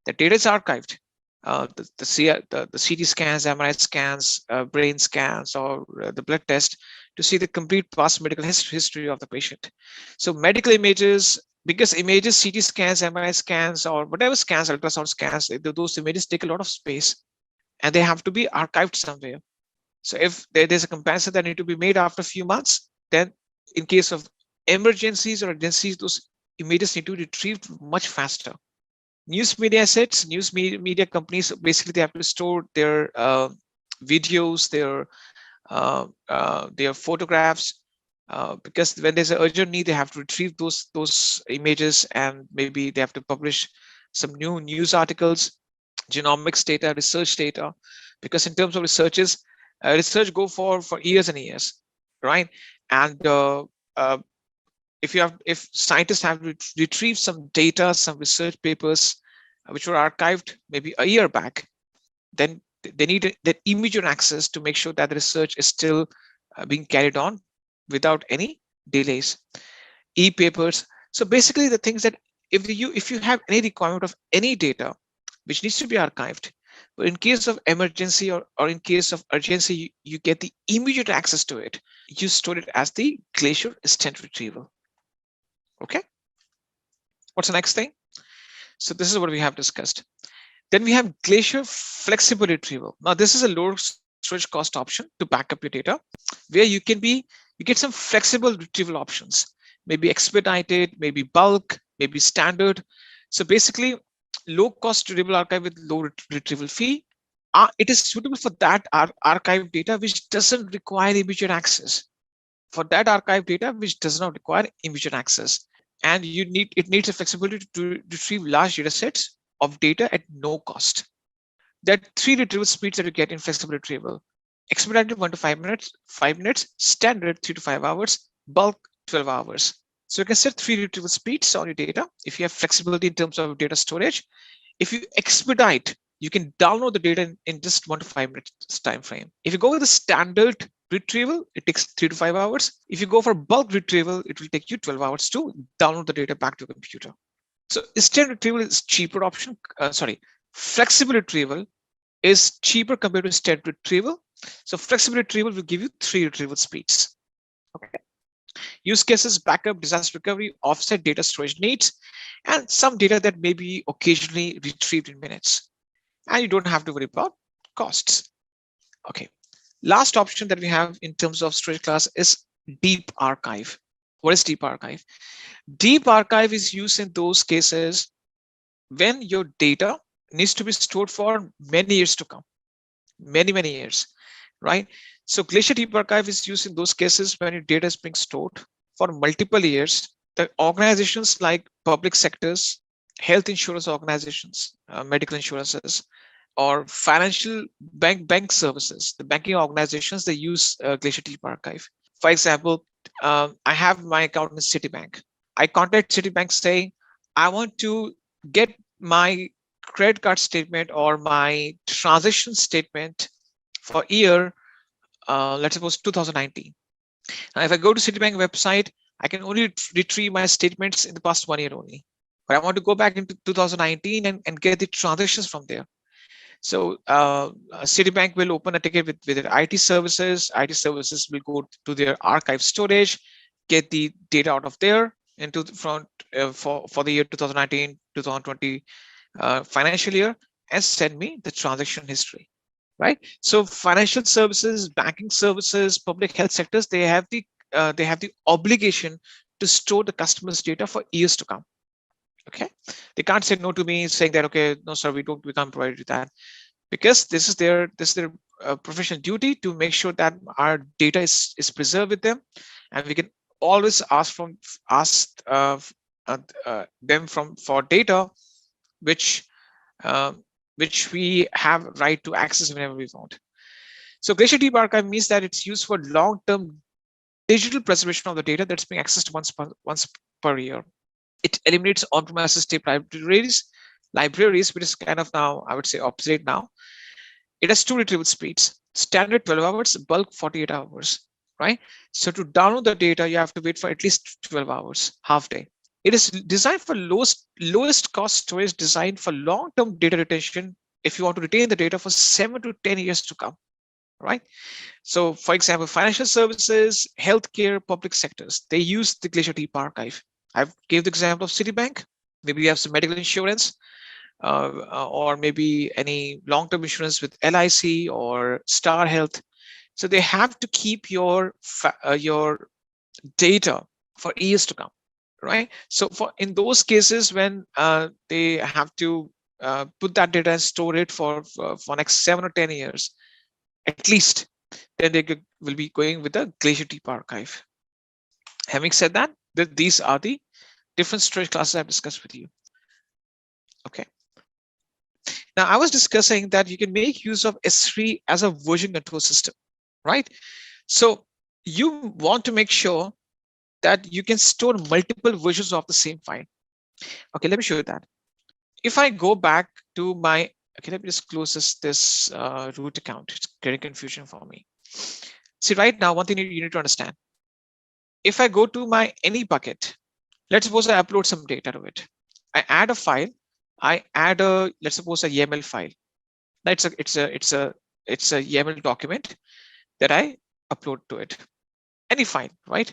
The data is archived. The CT scans, MRI scans, brain scans, or the blood test to see the complete past medical history of the patient. So medical images, because images, CT scans, MRI scans, or whatever scans, ultrasound scans, those images take a lot of space and they have to be archived somewhere. So if there's a comparison that need to be made after a few months, then in case of emergencies or urgencies, those images need to be retrieved much faster. News media assets, news media companies, basically they have to store their videos, their photographs, because when there's an urgent need, they have to retrieve those images, and maybe they have to publish some new news articles, genomics data, research data, because in terms of research go for years and years, right? And if scientists have to retrieve some data, some research papers which were archived maybe a year back, then they need that immediate access to make sure that the research is still being carried on without any delays. E-papers. So basically the things that if you have any requirement of any data which needs to be archived, But in case of emergency or in case of urgency, you get the immediate access to it. You store it as the Glacier Instant Retrieval. Okay. What's the next thing? So this is what we have discussed. Then we have Glacier Flexible Retrieval. Now this is a lower storage cost option to back up your data, where you get some flexible retrieval options, maybe expedited, maybe bulk, maybe standard. So basically, low cost retrievable archive with low retrieval fee. It is suitable for that archive data which doesn't require immediate access. For that archive data which does not require immediate access, and it needs a flexibility to retrieve large data sets of data at no cost. There are 3 retrieval speeds that you get in flexible retrieval: expedited 1 to 5 minutes, standard 3 to 5 hours, bulk 12 hours. So you can set 3 retrieval speeds on your data if you have flexibility in terms of data storage. If you expedite, you can download the data in just 1 to 5 minutes time frame. If you go with the standard retrieval, it takes 3 to 5 hours. If you go for bulk retrieval, it will take you 12 hours to download the data back to your computer. So instant retrieval is cheaper option. Flexible retrieval is cheaper compared to instant retrieval. So flexible retrieval will give you 3 retrieval speeds. Okay. Use cases: backup, disaster recovery, offset data storage needs, and some data that may be occasionally retrieved in minutes. And you don't have to worry about costs. Okay. Last option that we have in terms of storage class is deep archive. What is deep archive? Deep archive is used in those cases when your data needs to be stored for many years to come, many years, right? So Glacier Deep Archive is used in those cases when your data is being stored for multiple years. The organizations like public sectors, health insurance organizations, medical insurances, or financial bank services, the banking organizations, they use Glacier Deep Archive. For example, I have my account in Citibank. I contact Citibank saying, I want to get my credit card statement or my transaction statement for year, let's suppose 2019. Now, if I go to Citibank website, I can only retrieve my statements in the past 1 year only. But I want to go back into 2019 and get the transactions from there. So Citibank will open a ticket with their IT services. IT services will go to their archive storage, get the data out of there into the front for the year 2019, 2020 financial year, and send me the transaction history. Right. So financial services, banking services, public health sectors, they have the obligation to store the customer's data for years to come. Okay, they can't say no to me saying that, okay, no sir, we can't provide you that, because this is their professional duty to make sure that our data is preserved with them, and we can always ask them for data which we have right to access whenever we want. So Glacier Deep Archive means that it's used for long-term digital preservation of the data that's being accessed once per year. It eliminates on-premises tape libraries, which is kind of now, I would say, obsolete now. It has 2 retrieval speeds: standard 12 hours, bulk 48 hours, right? So to download the data, you have to wait for at least 12 hours, half day. It is designed for lowest cost storage, designed for long-term data retention. If you want to retain the data for 7 to 10 years to come, right? So for example, financial services, healthcare, public sectors, they use the Glacier Deep Archive. I've gave the example of Citibank. Maybe you have some medical insurance, or maybe any long-term insurance with LIC or Star Health. So they have to keep your data for years to come, right? So in those cases when they have to put that data and store it for next 7 or 10 years, at least, then they will be going with the Glacier Deep Archive. Having said that, these are the different storage classes I've discussed with you. Okay. Now I was discussing that you can make use of S3 as a version control system, right? So you want to make sure that you can store multiple versions of the same file. Okay, let me show you that. If I go back to my, okay, let me just close this root account. It's getting confusion for me. See, right now, one thing you need to understand. If I go to my any bucket, let's suppose I upload some data to it. I add a file. I add let's suppose a YAML file. Now it's a YAML document that I upload to it. Any file, right?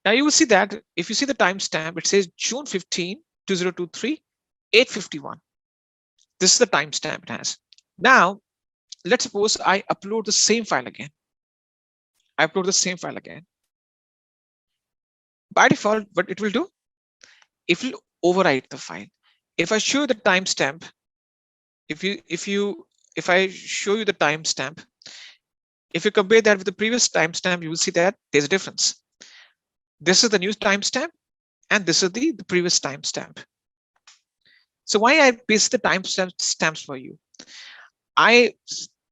Now you will see that if you see the timestamp, it says June 15, 2023, 8:51. This is the timestamp it has. Now, let's suppose I upload the same file again. I upload the same file again. By default, what it will do, it will overwrite the file. If I show you the timestamp, if I show you the timestamp, if you compare that with the previous timestamp, you will see that there's a difference. This is the new timestamp, and this is the previous timestamp. So why I paste the timestamps for you? I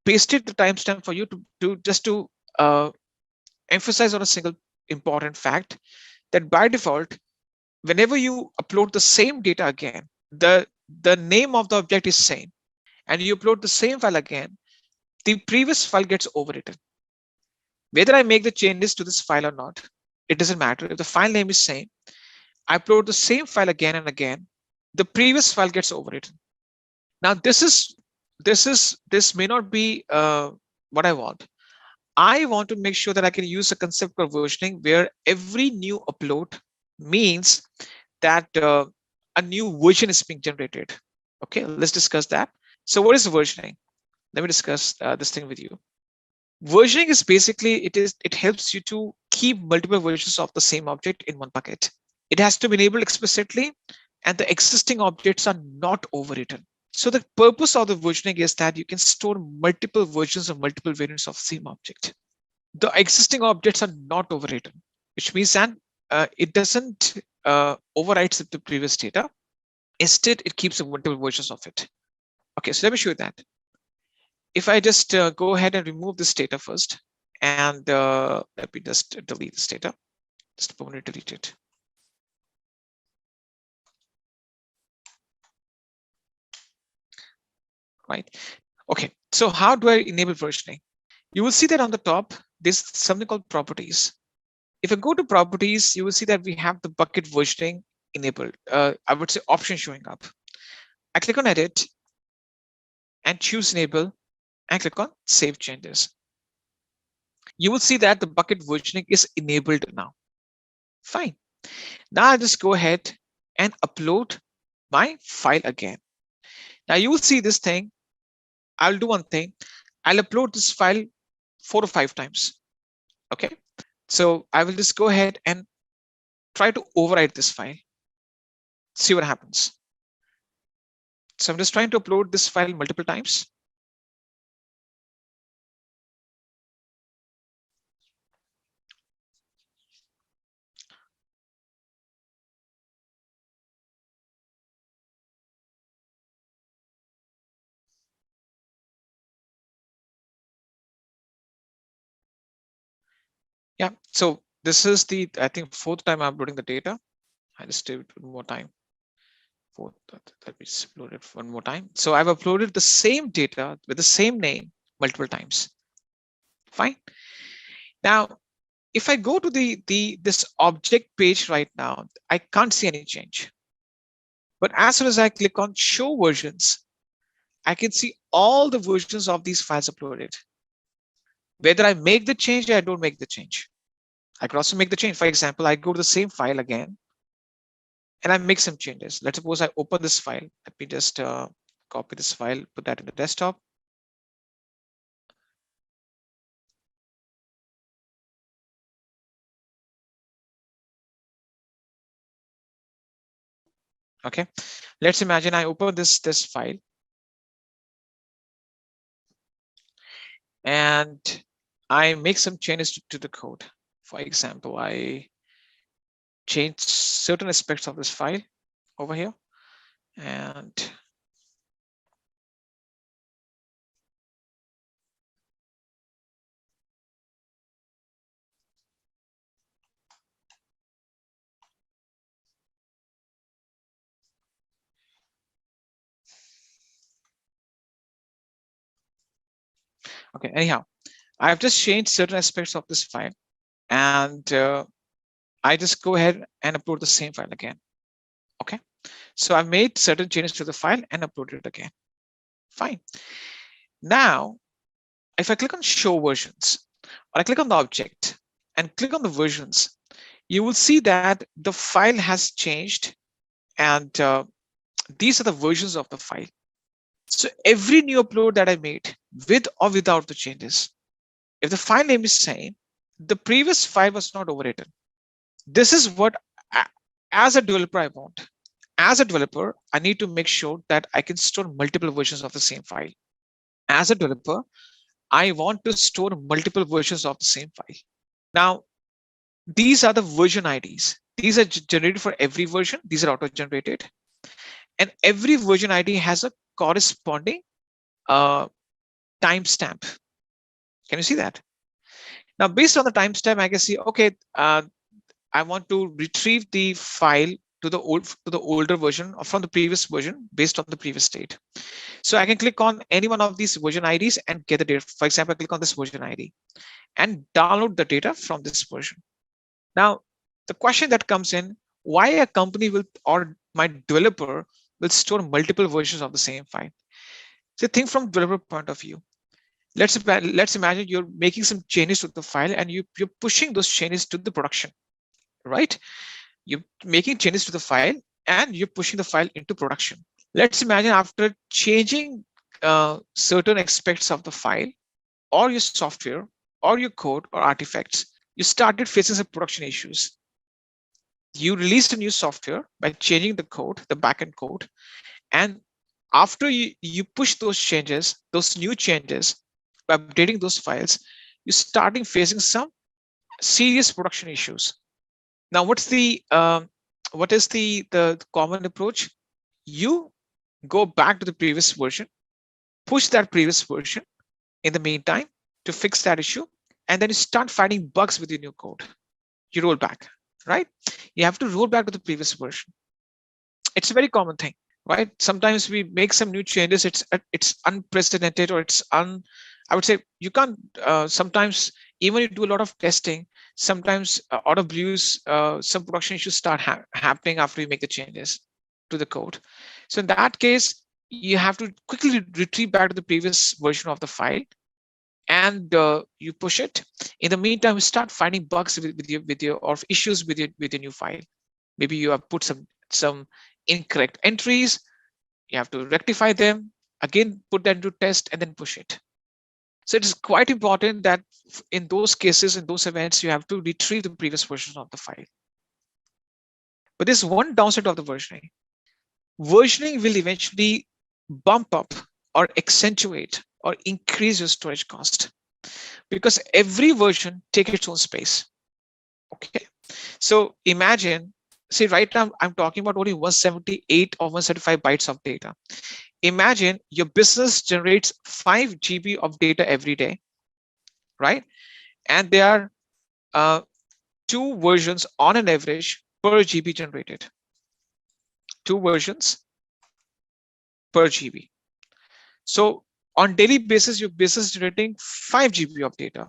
pasted the timestamp for you to emphasize on a single important fact that by default, whenever you upload the same data again, the name of the object is same, and you upload the same file again, the previous file gets overwritten. Whether I make the changes to this file or not, it doesn't matter. If the file name is same, I upload the same file again and again, the previous file gets overwritten. Now this may not be what I want. I want to make sure that I can use a concept called versioning, where every new upload means that a new version is being generated. Okay, let's discuss that. So what is versioning? Let me discuss this thing with you. Versioning is basically, it helps you to keep multiple versions of the same object in one bucket. It has to be enabled explicitly, and the existing objects are not overwritten. So the purpose of the versioning is that you can store multiple versions of multiple variants of the same object. The existing objects are not overwritten, which means that it doesn't overwrite the previous data. Instead, it keeps multiple versions of it. Okay, so let me show you that. If I just go ahead and remove this data first, and let me just delete this data, just permanently delete it. Right. Okay, so how do I enable versioning? You will see that on the top, there's something called properties. If I go to properties, you will see that we have the bucket versioning enabled. I would say option showing up. I click on edit and choose enable and click on save changes. You will see that the bucket versioning is enabled now. Fine. Now I just go ahead and upload my file again. Now you will see this thing. I'll do one thing. I'll upload this file 4 or 5 times. Okay. So I will just go ahead and try to overwrite this file. See what happens. So I'm just trying to upload this file multiple times. Yeah, so this is the, I think, 4th time I'm uploading the data. I just do it one more time. Let me just upload it one more time. So I've uploaded the same data with the same name multiple times. Fine. Now, if I go to this object page right now, I can't see any change. But as soon as I click on show versions, I can see all the versions of these files uploaded. Whether I make the change or I don't make the change. I can also make the change. For example, I go to the same file again and I make some changes. Let's suppose I open this file. Let me just copy this file, put that in the desktop. Okay, let's imagine I open this file and I make some changes to the code. For example, I change certain aspects of this file over here, and okay, anyhow, I've just changed certain aspects of this file, and I just go ahead and upload the same file again. Okay, so I made certain changes to the file and uploaded it again. Fine. Now, if I click on show versions, or I click on the object and click on the versions, you will see that the file has changed, and these are the versions of the file. So every new upload that I made, with or without the changes, if the file name is same, the previous file was not overwritten. This is what, as a developer, I want. As a developer, I need to make sure that I can store multiple versions of the same file. As a developer, I want to store multiple versions of the same file. Now, these are the version IDs. These are generated for every version. These are auto-generated. And every version ID has a corresponding timestamp. Can you see that? Now, based on the timestamp, I can see, okay, I want to retrieve the file to the older version or from the previous version based on the previous state. So I can click on any one of these version IDs and get the data. For example, I click on this version ID and download the data from this version. Now, the question that comes in, why a company will, or my developer will store multiple versions of the same file? So think from developer point of view. Let's imagine you're making some changes to the file and you're pushing those changes to the production, right? You're making changes to the file and you're pushing the file into production. Let's imagine after changing certain aspects of the file or your software or your code or artifacts, you started facing some production issues. You released a new software by changing the code, the backend code, and after you push those changes, those new changes, by updating those files, you're starting facing some serious production issues. Now, what is the common approach? You go back to the previous version, push that previous version in the meantime to fix that issue, and then you start finding bugs with your new code. You roll back, right? You have to roll back to the previous version. It's a very common thing, right? Sometimes we make some new changes. It's unprecedented, or I would say you can't. Sometimes even you do a lot of testing. Sometimes out of blues, some production issues start happening after you make the changes to the code. So in that case, you have to quickly retrieve back to the previous version of the file, and you push it. In the meantime, you start finding bugs with your or issues with your new file. Maybe you have put some incorrect entries. You have to rectify them, again put that into test, and then push it. So it is quite important that in those cases, in those events, you have to retrieve the previous version of the file. But there's one downside of the versioning. Versioning will eventually bump up or accentuate or increase your storage cost, because every version takes its own space. Okay, so imagine, see, right now I'm talking about only 178 or 175 bytes of data. Imagine your business generates 5 GB of data every day, right? And there are 2 versions on an average per GB generated. 2 versions per GB. So on daily basis, your business is generating 5 GB of data,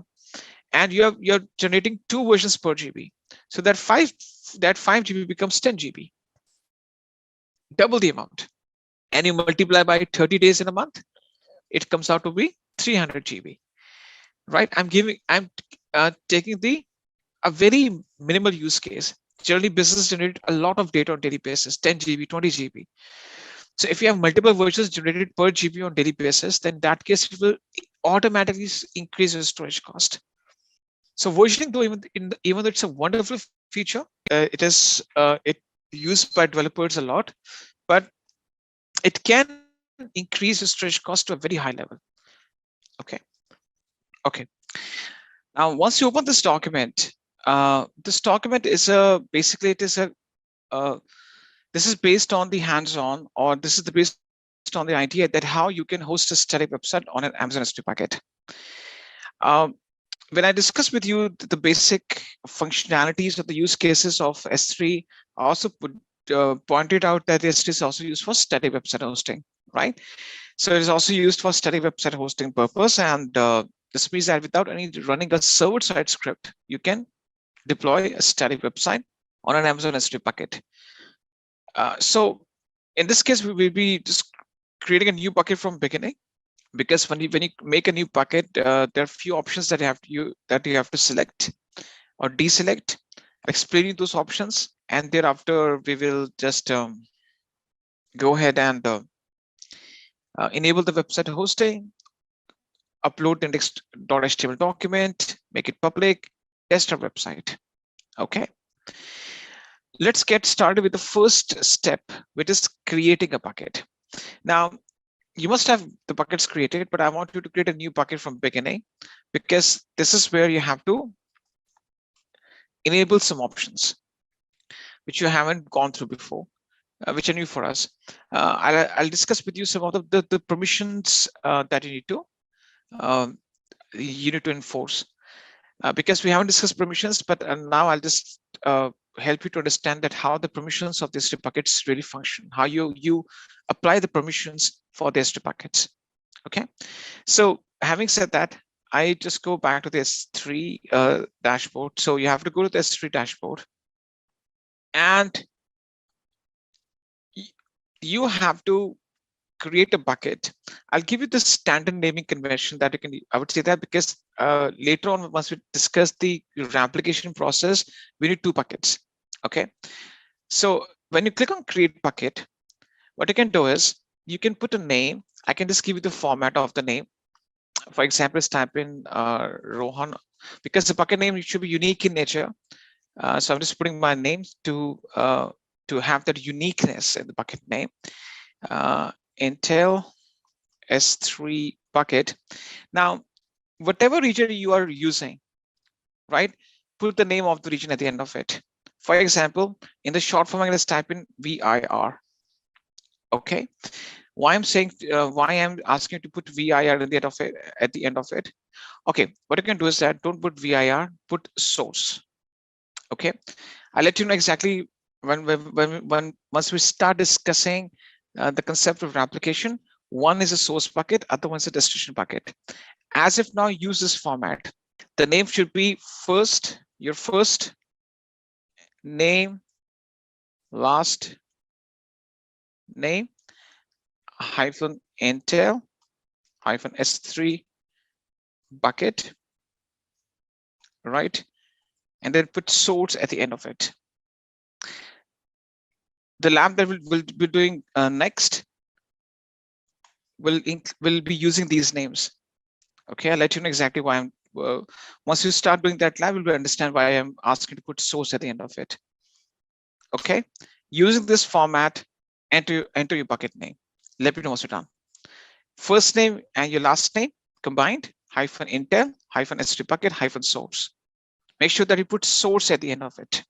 and you're generating 2 versions per GB. So that 5 GB becomes 10 GB, double the amount. And you multiply by 30 days in a month, it comes out to be 300 GB, right? I'm taking a very minimal use case. Generally, businesses generate a lot of data on daily basis, 10 GB, 20 GB. So if you have multiple versions generated per GB on daily basis, then in that case, it will automatically increase your storage cost. So versioning, though, even though it's a wonderful feature, it used by developers a lot, but it can increase your storage cost to a very high level. Okay. Now, once you open this document is basically this is based on the hands-on, or this is based on the idea that how you can host a static website on an Amazon S3 bucket. When I discussed with you the basic functionalities of the use cases of S3, I also pointed out that S3 is also used for static website hosting, right? So it is also used for static website hosting purpose, and this means that without running a server-side script, you can deploy a static website on an Amazon S3 bucket. So in this case, we will be just creating a new bucket from beginning. because when you make a new bucket, there are few options that you have to select or deselect. I'll explain you those options, and thereafter we will just go ahead and enable the website hosting, upload the index.html document, make it public, test our website. Okay. Let's get started with the first step, which is creating a bucket. Now, you must have the buckets created, but I want you to create a new bucket from beginning, because this is where you have to enable some options which you haven't gone through before, which are new for us. I'll discuss with you some of the permissions that you need to enforce, because we haven't discussed permissions, but now I'll just help you to understand that how the permissions of these buckets really function, how you apply the permissions for these buckets. Okay, so having said that, I just go back to the S3 dashboard. So you have to go to the S3 dashboard, and you have to create a bucket. I'll give you the standard naming convention that you can, I would say that because later on, once we discuss the replication process, we need 2 buckets. Okay, so when you click on create bucket, what you can do is you can put a name. I can just give you the format of the name. For example, let's type in Rohan, because the bucket name should be unique in nature. So I'm just putting my name to have that uniqueness in the bucket name. Intel S3 bucket. Now, whatever region you are using, right, put the name of the region at the end of it. For example, in the short form, I'm going to type in VIR. Okay, why I'm saying why I'm asking you to put VIR at the end of it. Okay, what you can do is that don't put VIR, put source. Okay, I'll let you know exactly when once we start discussing the concept of replication. One is a source bucket, other one's a destination bucket. As if now, use this format. The name should be your first name, last name, hyphen Intel, hyphen S3 bucket, right? And then put source at the end of it. The lab that we'll be doing next will be using these names. Okay, I'll let you know exactly why I'm. Once you start doing that lab, you'll understand why I'm asking to put source at the end of it. Okay, using this format, enter your bucket name. Let me know once you're done. First name and your last name combined, hyphen Intel, hyphen S3 bucket, hyphen source. Make sure that you put source at the end of it.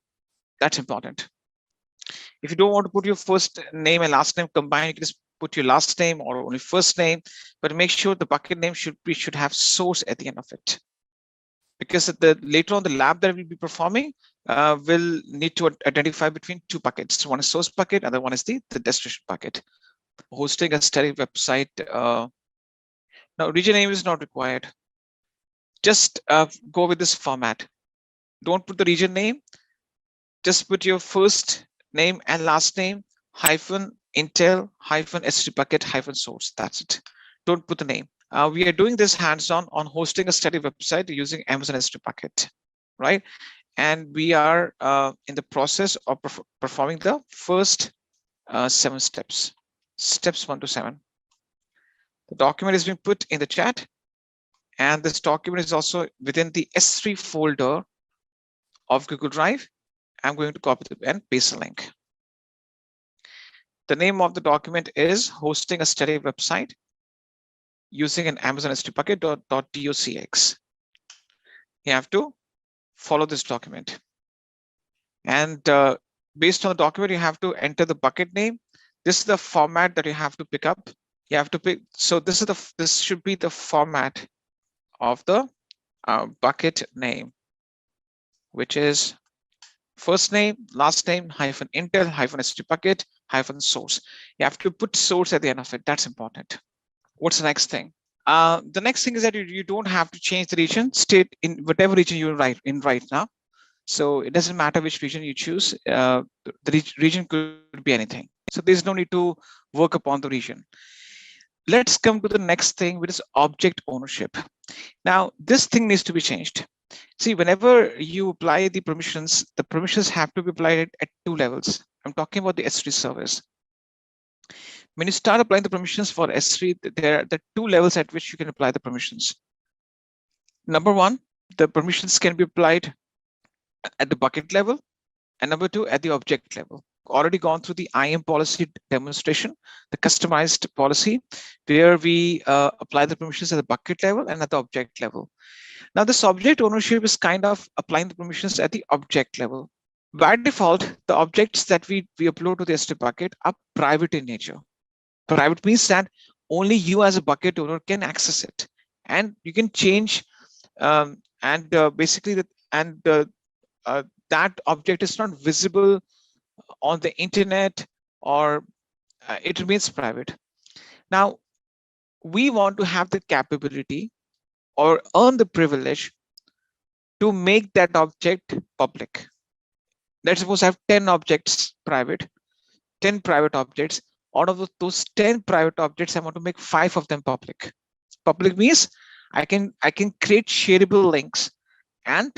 That's important. If you don't want to put your first name and last name combined, you can just put your last name or only first name, but make sure the bucket name should have source at the end of it. Because later on the lab that we'll be performing will need to identify between 2 buckets. One is source bucket, other one is the destination bucket. Hosting a static website. Now, region name is not required. Just go with this format. Don't put the region name. Just put your first name and last name, hyphen Intel, hyphen S3 bucket, hyphen source. That's it. Don't put the name. We are doing this hands-on on hosting a static website using Amazon S3 bucket, right? And we are in the process of performing the first 7 steps, steps 1 to 7. The document has been put in the chat, and this document is also within the S3 folder of Google Drive. I'm going to copy and paste the link. The name of the document is hosting a static website using an Amazon S3 bucket.docx. You have to follow this document. And based on the document, you have to enter the bucket name. This is the format that you have to pick up. You have to pick. So this should be the format of the bucket name, which is first name, last name, hyphen Intel, hyphen S3 bucket, hyphen source. You have to put source at the end of it. That's important. What's the next thing? The next thing is that you don't have to change the region, state in whatever region you're right now. So it doesn't matter which region you choose. The region could be anything. So there's no need to work upon the region. let's come to the next thing, which is object ownership. Now, this thing needs to be changed. See, whenever you apply the permissions have to be applied at 2 levels. I'm talking about the S3 service. When you start applying the permissions for S3, there are the 2 levels at which you can apply the permissions. Number 1, the permissions can be applied at the bucket level, and number 2, at the object level. Already gone through the IAM policy demonstration, the customized policy, where we apply the permissions at the bucket level and at the object level. Now, this object ownership is kind of applying the permissions at the object level. By default, the objects that we upload to the S3 bucket are private in nature. Private means that only you as a bucket owner can access it, and you can change basically that object is not visible on the internet, or it remains private. Now, we want to have the capability or earn the privilege to make that object public. Let's suppose I have 10 objects private, 10 private objects. Out of those 10 private objects, I want to make 5 of them public. Public means I can create shareable links, and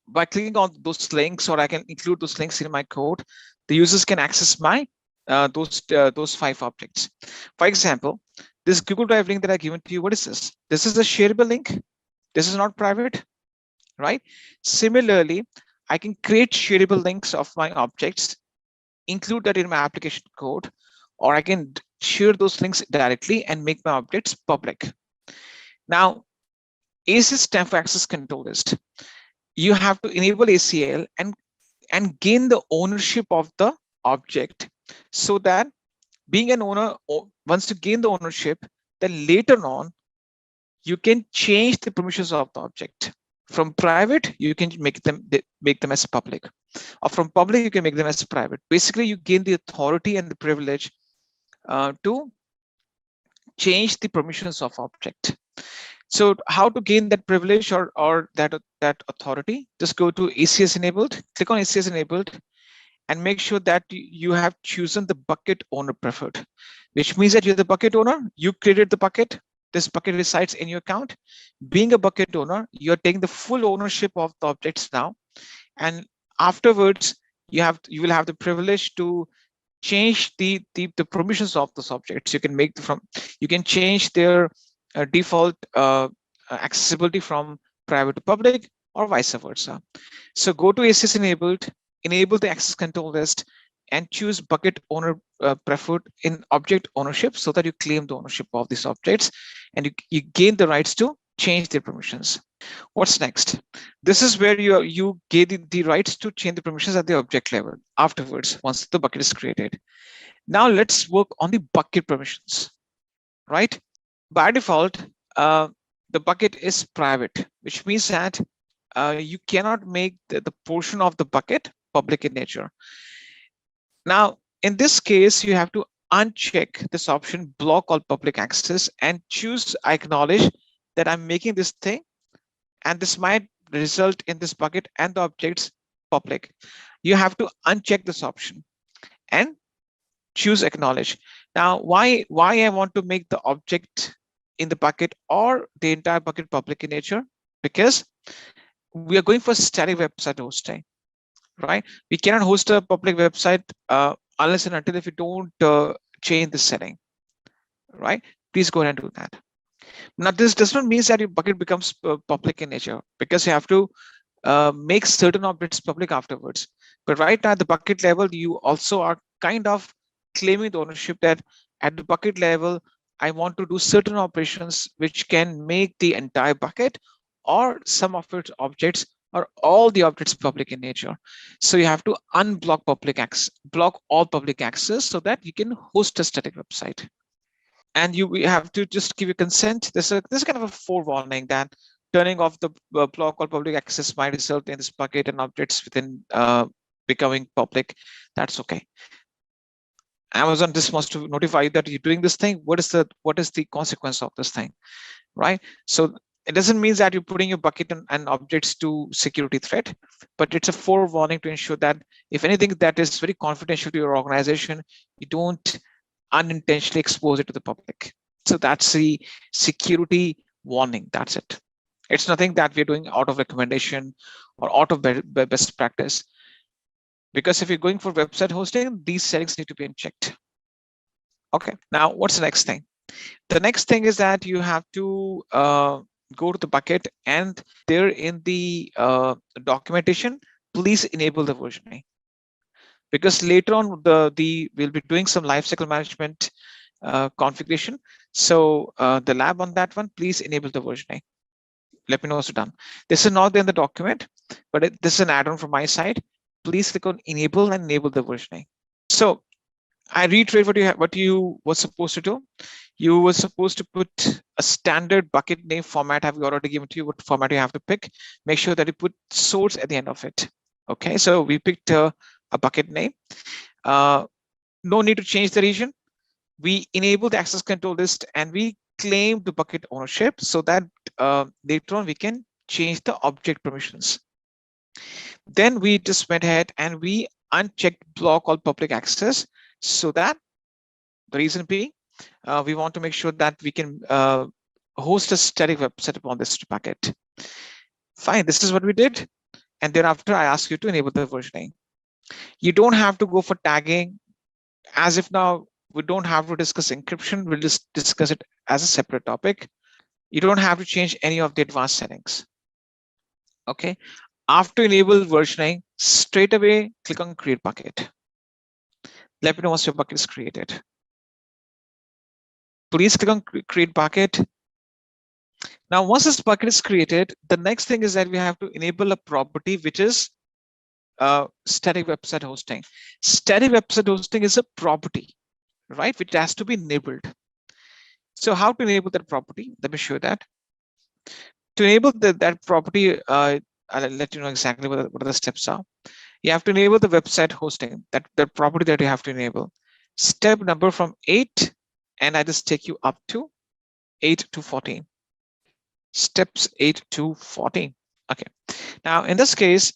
by clicking on those links, or I can include those links in my code, the users can access my those 5 objects. For example, this Google Drive link that I've given to you, what is this? This is a shareable link. This is not private, right? Similarly, I can create shareable links of my objects, include that in my application code, or I can share those links directly and make my objects public. Now, ACL stands for access control list. You have to enable ACL and gain the ownership of the object, so that being an owner, once you gain the ownership, then later on you can change the permissions of the object. From private, you can make them as public, or from public you can make them as private. Basically, you gain the authority and the privilege to change the permissions of object. So how to gain that privilege or that authority? Just go to ACS enabled, click on ACS enabled, and make sure that you have chosen the bucket owner preferred, which means that you're the bucket owner. You created the bucket. This bucket resides in your account. Being a bucket owner, you're taking the full ownership of the objects now, and afterwards you will have the privilege to change the permissions of those objects. You can change their default accessibility from private to public, or vice versa. So go to ACS enabled, enable the access control list, and choose bucket owner preferred in object ownership, so that you claim the ownership of these objects and you gain the rights to change their permissions. What's next? This is where you gain the rights to change the permissions at the object level afterwards, once the bucket is created. Now let's work on the bucket permissions, right? By default, the bucket is private, which means that you cannot make the portion of the bucket public in nature. Now, in this case, you have to uncheck this option, block all public access, and choose acknowledge that I'm making this thing, and this might result in this bucket and the objects public. You have to uncheck this option and choose acknowledge. Now, why I want to make the object in the bucket or the entire bucket public in nature? Because we are going for static website hosting, right? We cannot host a public website unless and until if you don't change the setting, right? Please go ahead and do that. Now, this does not mean that your bucket becomes public in nature, because you have to make certain objects public afterwards. But right now at the bucket level, you also are kind of claiming the ownership that at the bucket level, I want to do certain operations which can make the entire bucket or some of its objects or all the objects public in nature. So you have to unblock public access, block all public access, so that you can host a static website. And you have to just give your consent. This is kind of a forewarning that turning off the block all public access might result in this bucket and objects within becoming public. That's okay. Amazon just wants to notify you that you're doing this thing. What is the consequence of this thing, right? So it doesn't mean that you're putting your bucket and objects to security threat, but it's a forewarning to ensure that if anything that is very confidential to your organization, you don't unintentionally expose it to the public. So that's the security warning. That's it. It's nothing that we're doing out of recommendation or out of best practice. Because if you're going for website hosting, these settings need to be unchecked. Okay, now what's the next thing? The next thing is that you have to go to the bucket, and there in the documentation, please enable the versioning. Because later on, we'll be doing some lifecycle management configuration. So the lab on that one, please enable the versioning. Let me know once you're done. This is not in the document, but this is an add-on from my side. Please click on enable and enable the versioning. So I reiterate what you were supposed to do. You were supposed to put a standard bucket name format. Have you already given to you what format you have to pick? Make sure that you put source at the end of it. Okay, so we picked a bucket name. No need to change the region. We enable the access control list and we claim the bucket ownership so that later on we can change the object permissions. Then we just went ahead and we unchecked block all public access, so that the reason being we want to make sure that we can host a static website upon this bucket. Fine, this is what we did. And thereafter, I ask you to enable the versioning. You don't have to go for tagging. As if now we don't have to discuss encryption, we'll just discuss it as a separate topic. You don't have to change any of the advanced settings. Okay. After enable versioning, straight away click on create bucket. Let me know once your bucket is created. Please click on create bucket. Now, once this bucket is created, the next thing is that we have to enable a property which is static website hosting. Static website hosting is a property, right, which has to be enabled. So how to enable that property? Let me show you that. To enable that property, I'll let you know exactly what the steps are. You have to enable the website hosting, that property that you have to enable. Step number from 8, and I just take you up to 8 to 14. Steps 8 to 14. Okay. Now, in this case,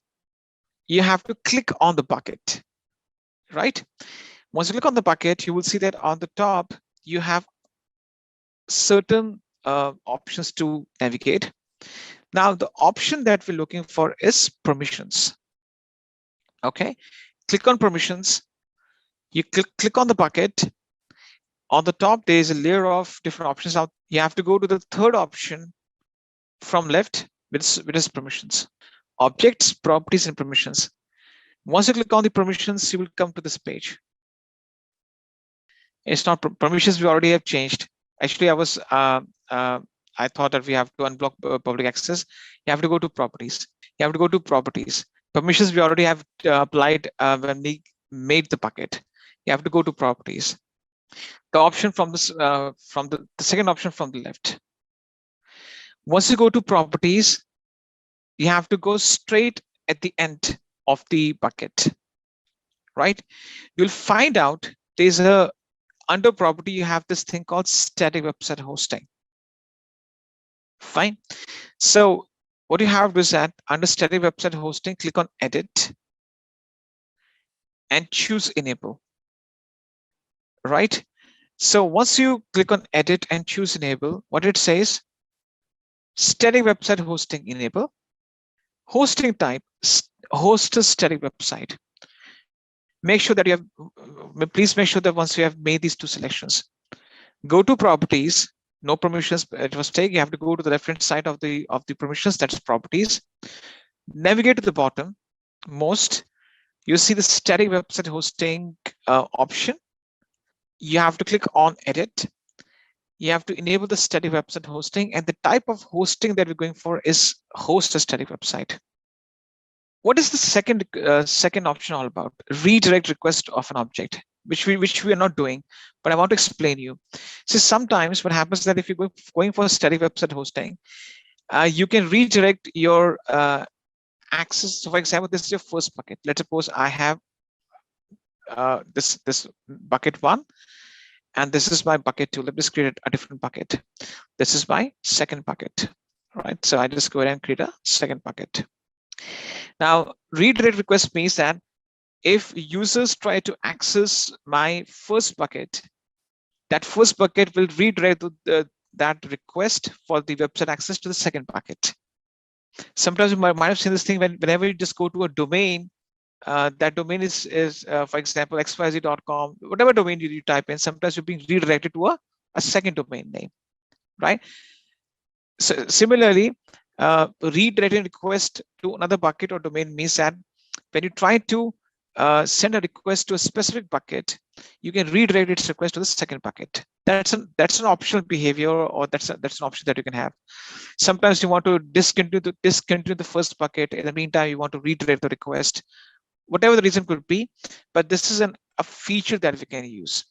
you have to click on the bucket, right? Once you click on the bucket, you will see that on the top, you have certain options to navigate. Now, the option that we're looking for is permissions. Okay, click on permissions. You click on the bucket. On the top, there is a layer of different options out. You have to go to the third option from left, which is permissions. Objects, properties, and permissions. Once you click on the permissions, you will come to this page. It's not permissions, we already have changed. Actually, I thought that we have to unblock public access. You have to go to properties. You have to go to properties. Permissions we already have applied when we made the bucket. You have to go to properties. The option from this, from the second option from the left. Once you go to properties, you have to go straight at the end of the bucket, right? You'll find out there's under property, you have this thing called static website hosting. Fine. So what you have is that under static website hosting, click on edit and choose enable, right? So once you click on edit and choose enable, what it says, static website hosting enable, hosting type, host a static website. Make sure that you have, please make sure that once you have made these two selections, go to properties, no permissions, it was take, you have to go to the left-hand side of the permissions, that's properties. Navigate to the bottom most, you see the static website hosting option. You have to click on edit. You have to enable the static website hosting, and the type of hosting that we're going for is host a static website. What is the second option all about? Redirect request of an object, which we are not doing, but I want to explain you. So sometimes what happens is that if you're going for a static website hosting, you can redirect your access. So for example, this is your first bucket. Let's suppose I have this bucket 1, and this is my bucket 2. Let me just create a different bucket. This is my second bucket, right? So I just go ahead and create a second bucket. Now, redirect request means that if users try to access my first bucket, that first bucket will redirect that request for the website access to the second bucket. Sometimes you might have seen this thing whenever you just go to a domain, that domain is for example, xyz.com, whatever domain you type in, sometimes you're being redirected to a second domain name, right? So similarly, redirecting request to another bucket or domain means that when you try to send a request to a specific bucket, you can redirect its request to the second bucket. That's an optional behavior, or that's an option that you can have. Sometimes you want to discontinue the first bucket. In the meantime, you want to redirect the request, whatever the reason could be. But this is a feature that we can use.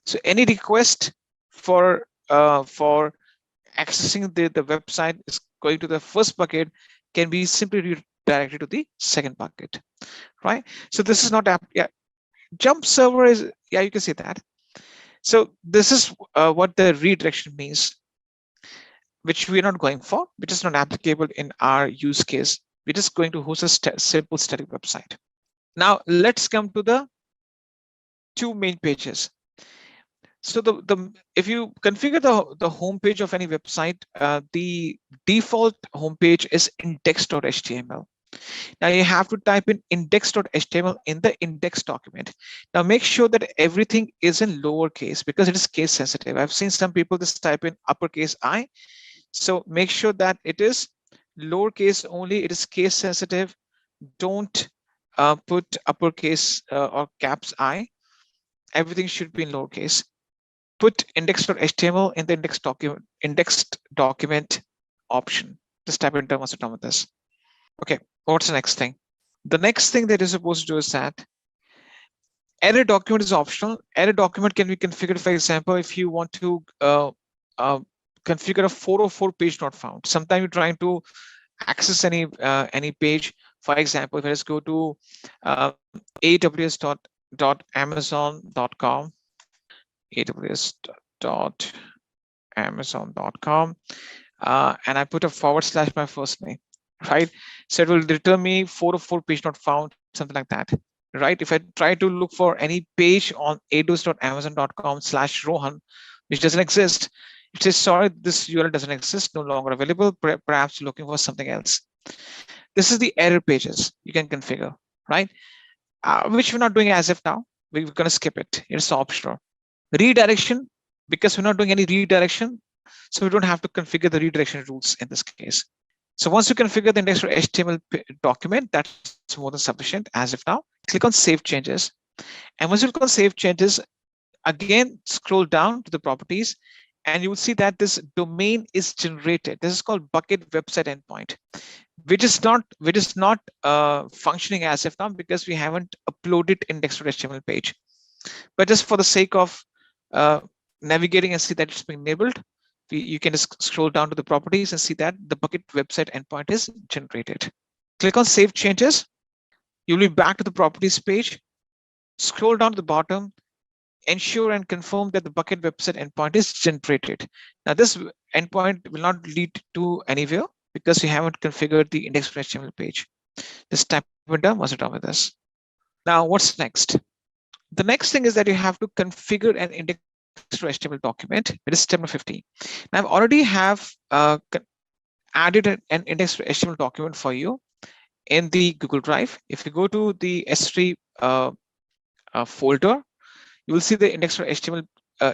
So any request for accessing the website is going to the first bucket can be simply redirected to the second bucket, right? So this is not jump server is, you can say that. So this is what the redirection means, which we're not going for, which is not applicable in our use case. We're just going to host a simple static website. Now let's come to the two main pages. So if you configure the home page of any website, the default home page is index.html. Now you have to type in index.html in the index document. Now make sure that everything is in lowercase because it is case sensitive. I've seen some people just type in uppercase I. So make sure that it is lowercase only. It is case sensitive. Don't put uppercase or caps I. Everything should be in lowercase. Put index.html in the indexed document option. Just type in terms of this. Okay, what's the next thing? The next thing that you're supposed to do is that edit document is optional. Edit document can be configured, for example, if you want to configure a 404 page not found. Sometimes you're trying to access any page. For example, if I just go to aws.amazon.com, aws.amazon.com, and I put a / my first name, right? So it will return me 404 page not found, something like that, right? If I try to look for any page on aws.amazon.com/Rohan, which doesn't exist, it says, sorry, this URL doesn't exist, no longer available, perhaps looking for something else. This is the error pages you can configure, right? Which we're not doing as of now. We're going to skip it. It's optional. Redirection, because we're not doing any redirection, so we don't have to configure the redirection rules in this case. So once you configure the index.html document, that's more than sufficient as of now. Click on Save Changes. And once you click on Save Changes, again, scroll down to the properties, and you will see that this domain is generated. This is called bucket website endpoint, which is not functioning as of now because we haven't uploaded index.html page. But just for the sake of navigating and see that it's been enabled, you can just scroll down to the properties and see that the bucket website endpoint is generated. Click on Save Changes. You'll be back to the properties page. Scroll down to the bottom. Ensure and confirm that the bucket website endpoint is generated. Now this endpoint will not lead to anywhere because we haven't configured the index.html page. Just type it down once you're done with this. Now what's next? The next thing is that you have to configure an index.html document. It is step number 15. Now I've already have added an index.html document for you in the Google Drive. If you go to the S3 folder, you will see the index.html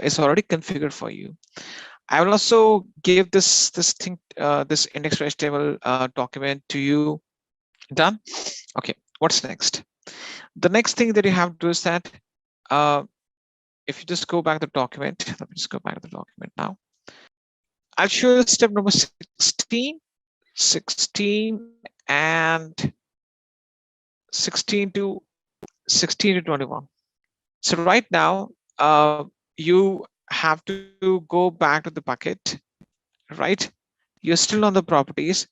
is already configured for you. I will also give this index.html document to you. Done. Okay, what's next? The next thing that you have to do is that if you just go back to the document, let me just go back to the document now. I'll show you step number 16 and 16 to 21. So right now, you have to go back to the bucket, right? You're still on the properties.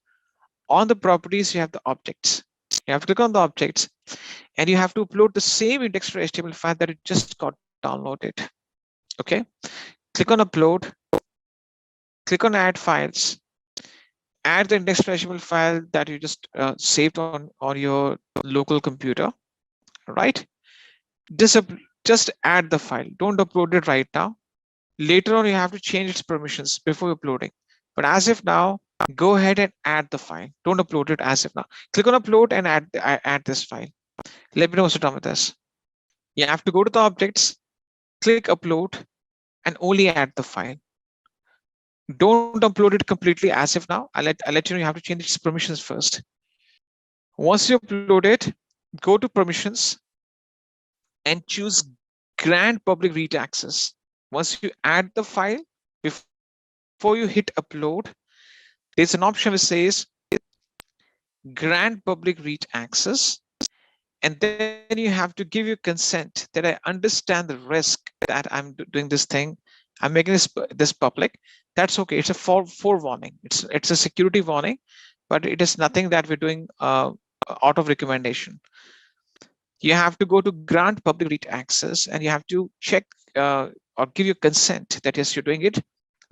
On the properties, you have the objects. You have to click on the objects, and you have to upload the same index.html file that it just got downloaded. Okay, click on Upload. Click on Add Files. Add the index.html file that you just saved on your local computer, right? Just add the file. Don't upload it right now. Later on, you have to change its permissions before uploading. But as of now, go ahead and add the file. Don't upload it as of now. Click on upload and add this file. Let me know what's done with this. You have to go to the objects, click upload, and only add the file. Don't upload it completely as of now. I'll let you know you have to change its permissions first. Once you upload it, go to permissions and choose grant public read access. Once you add the file, before you hit upload, there's an option which says grant public read access. And then you have to give your consent that I understand the risk that I'm doing this thing. I'm making this public. That's okay. It's a forewarning. It's a security warning, but it is nothing that we're doing out of recommendation. You have to go to grant public read access, and you have to check or give your consent that yes, you're doing it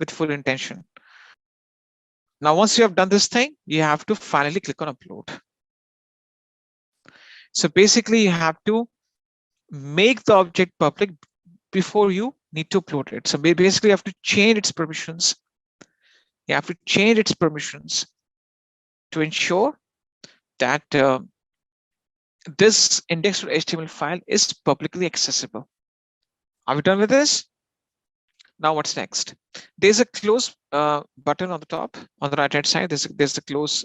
with full intention. Now, once you have done this thing, you have to finally click on upload. So basically, you have to make the object public before you need to upload it. So basically, you have to change its permissions. You have to change its permissions to ensure that this index.html file is publicly accessible. Are we done with this? Now what's next? There's a close button on the top, on the right-hand side. There's a close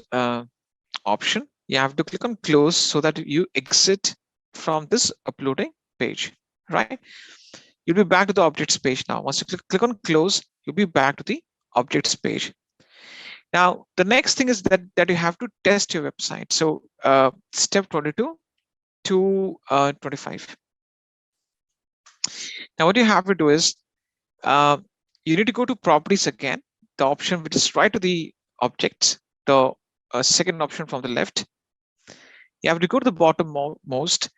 option. You have to click on close so that you exit from this uploading page, right? You'll be back to the objects page now. Once you click on close, you'll be back to the objects page. Now, the next thing is that you have to test your website. So step 22 to 25. Now, what you have to do is you need to go to properties again, the option which is right to the objects, the second option from the left. You have to go to the bottom most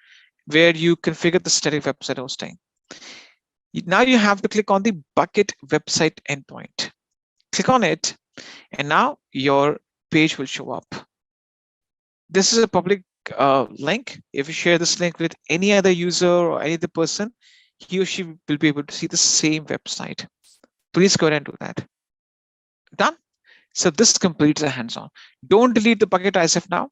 where you configure the static website hosting. Now you have to click on the bucket website endpoint. Click on it, and now your page will show up. This is a public link. If you share this link with any other user or any other person, he or she will be able to see the same website. Please go ahead and do that. Done. So this completes the hands-on. Don't delete the bucket as of now,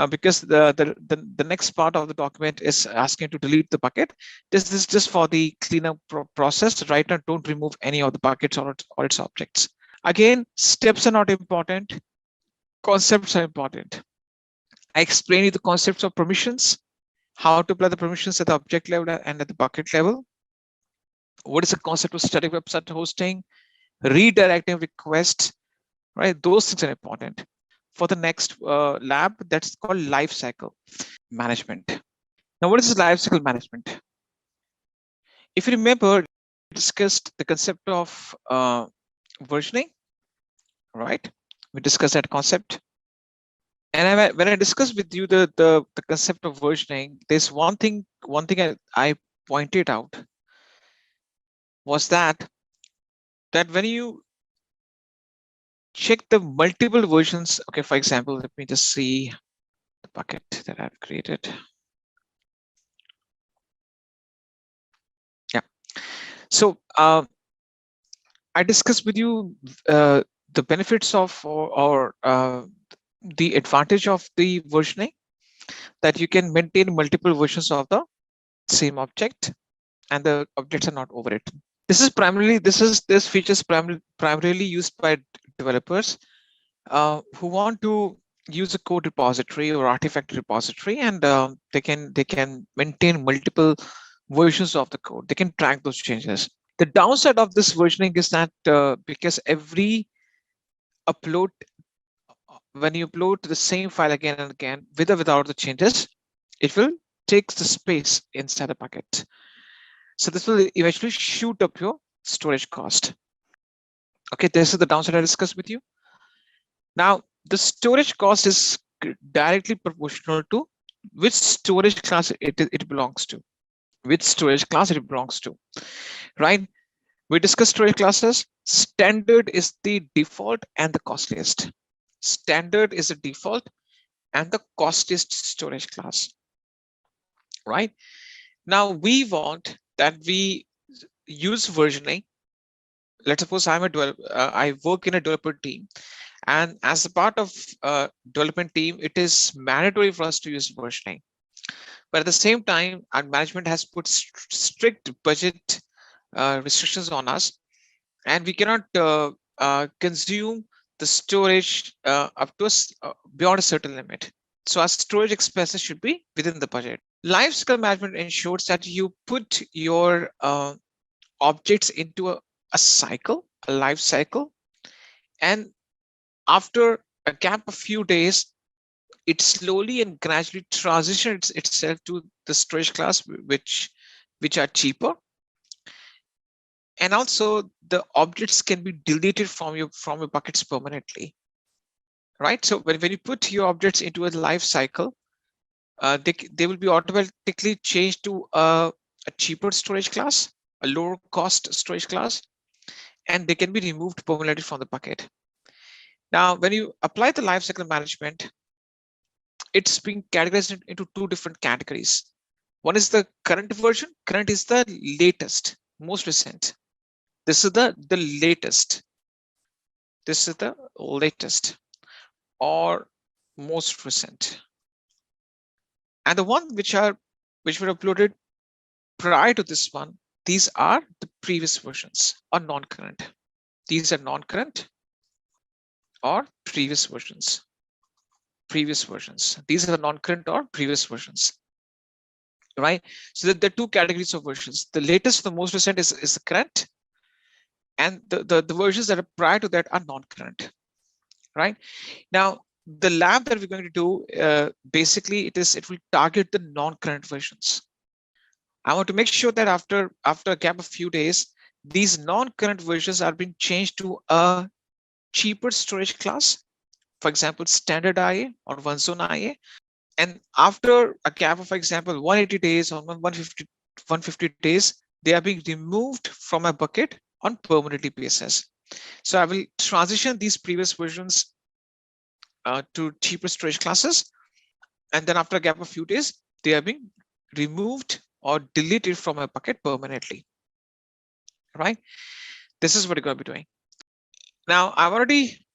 because the next part of the document is asking to delete the bucket. This is just for the cleanup process. Right now, don't remove any of the buckets or its objects. Again, steps are not important. Concepts are important. I explained you the concepts of permissions, how to apply the permissions at the object level and at the bucket level. What is the concept of static website hosting, redirecting requests, right? Those things are important. For the next lab, that's called lifecycle management. Now, what is lifecycle management? If you remember, we discussed the concept of versioning, right? We discussed that concept. And when I discussed with you the concept of versioning, there's one thing I pointed out was that when you check the multiple versions, okay, for example, let me just see the bucket that I've created. Yeah. So I discussed with you the benefits of or the advantage of the versioning, that you can maintain multiple versions of the same object and the objects are not overwritten. This feature is primarily used by developers who want to use a code repository or artifact repository, and they can maintain multiple versions of the code. They can track those changes. The downside of this versioning is that because every upload, when you upload the same file again and again, with or without the changes, it will take the space inside the bucket. So this will eventually shoot up your storage cost. Okay, this is the downside I discussed with you. Now, the storage cost is directly proportional to which storage class it belongs to. Which storage class it belongs to, right? We discussed storage classes. Standard is the default and the costliest. Standard is the default and the costliest storage class, right? Now we want that we use versioning let's suppose I'm a I work in a developer team, and as a part of development team, it is mandatory for us to use versioning. But at the same time, our management has put strict budget restrictions on us, and we cannot consume the storage up to beyond a certain limit. So our storage expenses should be within the budget. Lifecycle management ensures that you put your objects into a cycle, a life cycle, and after a gap of few days, it slowly and gradually transitions itself to the storage class, which are cheaper. And also the objects can be deleted from your buckets permanently, right? So when you put your objects into a life cycle, they will be automatically changed to a cheaper storage class, a lower cost storage class, and they can be removed permanently from the bucket. Now, when you apply the lifecycle management, it's being categorized into two different categories. One is the current version. Current is the latest, most recent. This is the latest. This is the latest or most recent. And the one which were uploaded prior to this one, these are the previous versions or non-current. These are non-current or previous versions. Previous versions. These are the non-current or previous versions. Right? So there are two categories of versions. The latest, the most recent is the current, and the versions that are prior to that are non-current. Right? Now, the lab that we're going to do, basically, it will target the non-current versions. I want to make sure that after a gap of few days, these non-current versions are being changed to a cheaper storage class, for example, standard IA or one zone IA. And after a gap of, for example, 180 days or 150 days, they are being removed from a bucket on permanently basis. So I will transition these previous versions to cheaper storage classes. And then after a gap of few days, they are being removed or deleted from a bucket permanently. Right? This is what you're going to be doing. Now, I've already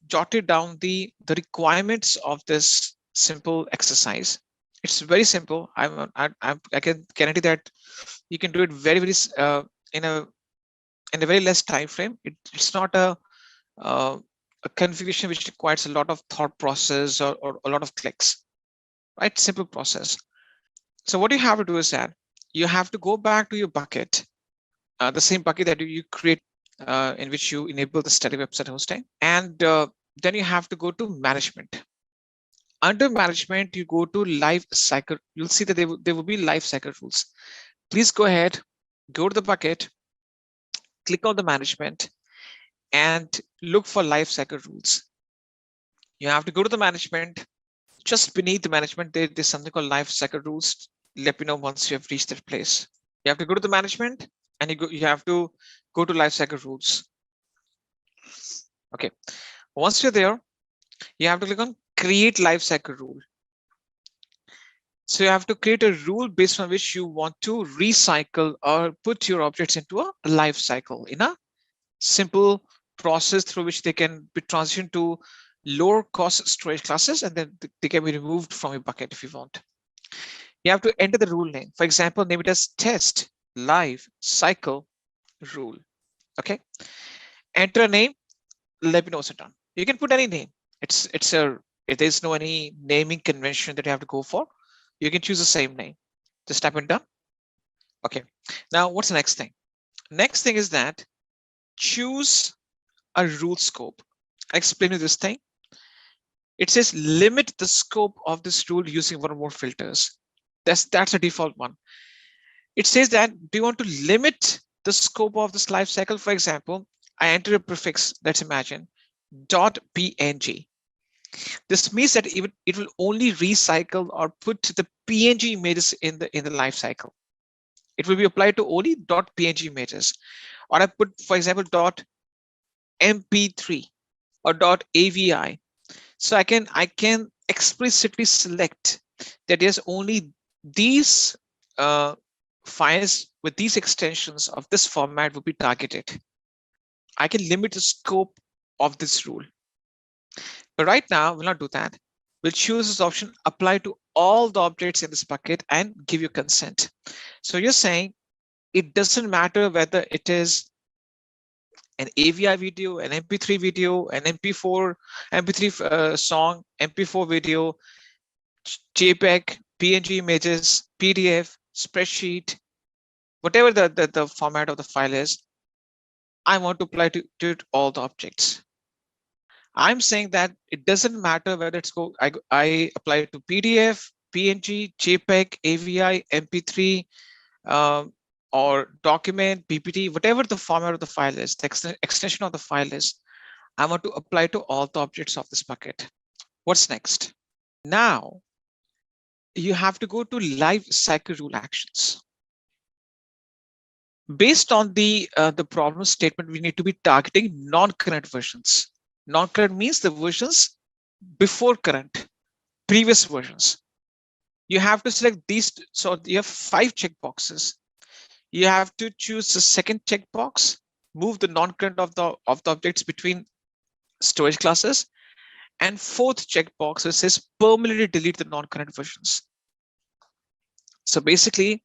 jotted down the requirements of this simple exercise. It's very simple. I can guarantee that you can do it very in a very less time frame. It's not a configuration which requires a lot of thought process or a lot of clicks. Right? Simple process. So what you have to do is that you have to go back to your bucket, the same bucket that you create, in which you enable the static website hosting, and then you have to go to management. Under management, you go to Lifecycle. You'll see that there will be Lifecycle rules. Please go ahead, go to the bucket, click on the management, and look for Lifecycle rules. You have to go to the management. Just beneath the management, there's something called Lifecycle rules. Let me know once you have reached that place. You have to go to the management, and you have to go to Lifecycle rules. Okay. Once you're there, you have to click on Create Lifecycle Rule. So you have to create a rule based on which you want to recycle or put your objects into a life cycle in a simple process through which they can be transitioned to lower cost storage classes, and then they can be removed from your bucket if you want. You have to enter the rule name. For example, name it as test live cycle rule. Okay. Enter a name. Let me know what's done. You can put any name. There's no any naming convention that you have to go for. You can choose the same name. Just type in done. Okay. Now, what's the next thing? Next thing is that choose a rule scope. I'll explain you this thing. It says limit the scope of this rule using one or more filters. That's a default one. It says that do you want to limit the scope of this life cycle? For example, I enter a prefix, let's imagine, .png. This means that it will only recycle or put the PNG images in the life cycle. It will be applied to only .png images. Or I put, for example, .mp3 or .avi. So I can explicitly select that there's only these files with these extensions of this format will be targeted. I can limit the scope of this rule. But right now, we'll not do that. We'll choose this option, apply to all the objects in this bucket and give you consent. So you're saying it doesn't matter whether it is an AVI video, an MP3 video, an MP4, MP3 song, MP4 video, JPEG, PNG images, PDF, spreadsheet, whatever the format of the file is, I want to apply to all the objects. I'm saying that it doesn't matter whether I apply it to PDF, PNG, JPEG, AVI, MP3, or document, PPT, whatever the format of the file is, the extension of the file is, I want to apply to all the objects of this bucket. What's next? Now, you have to go to Lifecycle rule actions. Based on the problem statement, we need to be targeting non-current versions. Non-current means the versions before current, previous versions. You have to select these. So you have 5 checkboxes. You have to choose the second checkbox, move the non-current of the objects between storage classes, and fourth checkbox which says permanently delete the non-current versions. So basically,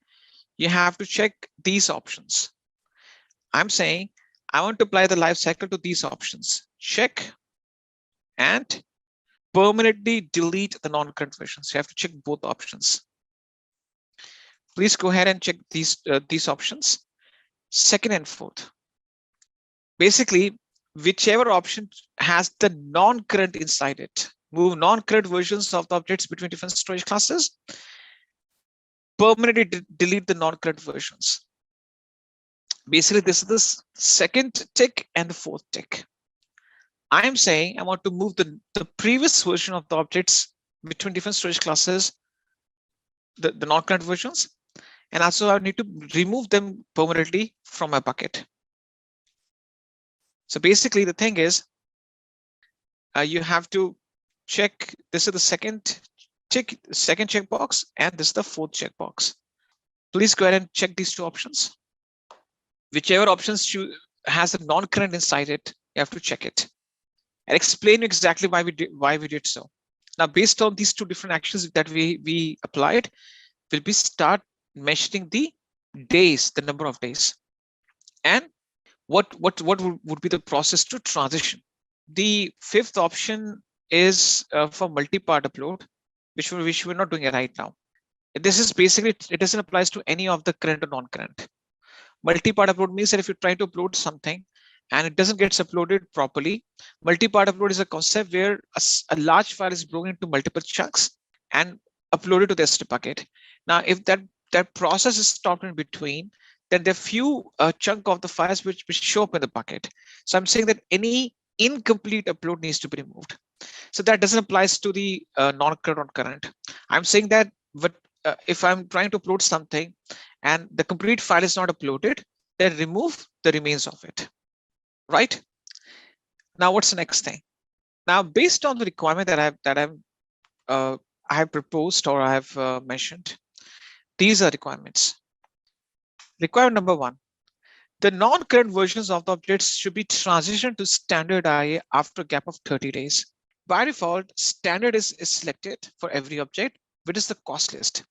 you have to check these options. I'm saying I want to apply the life cycle to these options. Check and permanently delete the non-current versions. You have to check both options. Please go ahead and check these options, second and fourth. Basically, whichever option has the non-current inside it, move non-current versions of the objects between different storage classes, permanently delete the non-current versions. Basically, this is the second tick and the fourth tick. I'm saying I want to move the previous version of the objects between different storage classes, the non-current versions, and also I need to remove them permanently from my bucket. So basically, the thing is, you have to check. This is the second checkbox, and this is the fourth checkbox. Please go ahead and check these 2 options. Whichever options has a non-current inside it, you have to check it and explain exactly why we did so. Now, based on these 2 different actions that we applied, we'll be start measuring the days, the number of days, and what would be the process to transition. The 5th option is for multi-part upload, which we're not doing it right now. This is basically, it doesn't apply to any of the current or non-current. Multi-part upload means that if you try to upload something and it doesn't get uploaded properly, multi-part upload is a concept where a large file is broken into multiple chunks and uploaded to the S3 bucket. Now, if that process is stopped in between, then there are few chunk of the files which show up in the bucket. So I'm saying that any incomplete upload needs to be removed. So that doesn't apply to the non-current or current. I'm saying that if I'm trying to upload something and the complete file is not uploaded, then remove the remains of it. Right? Now, what's the next thing? Now, based on the requirement that I have proposed or I have mentioned, these are requirements. Requirement number 1, the non-current versions of the objects should be transitioned to standard IA after a gap of 30 days. By default, standard is selected for every object, which is the cost list.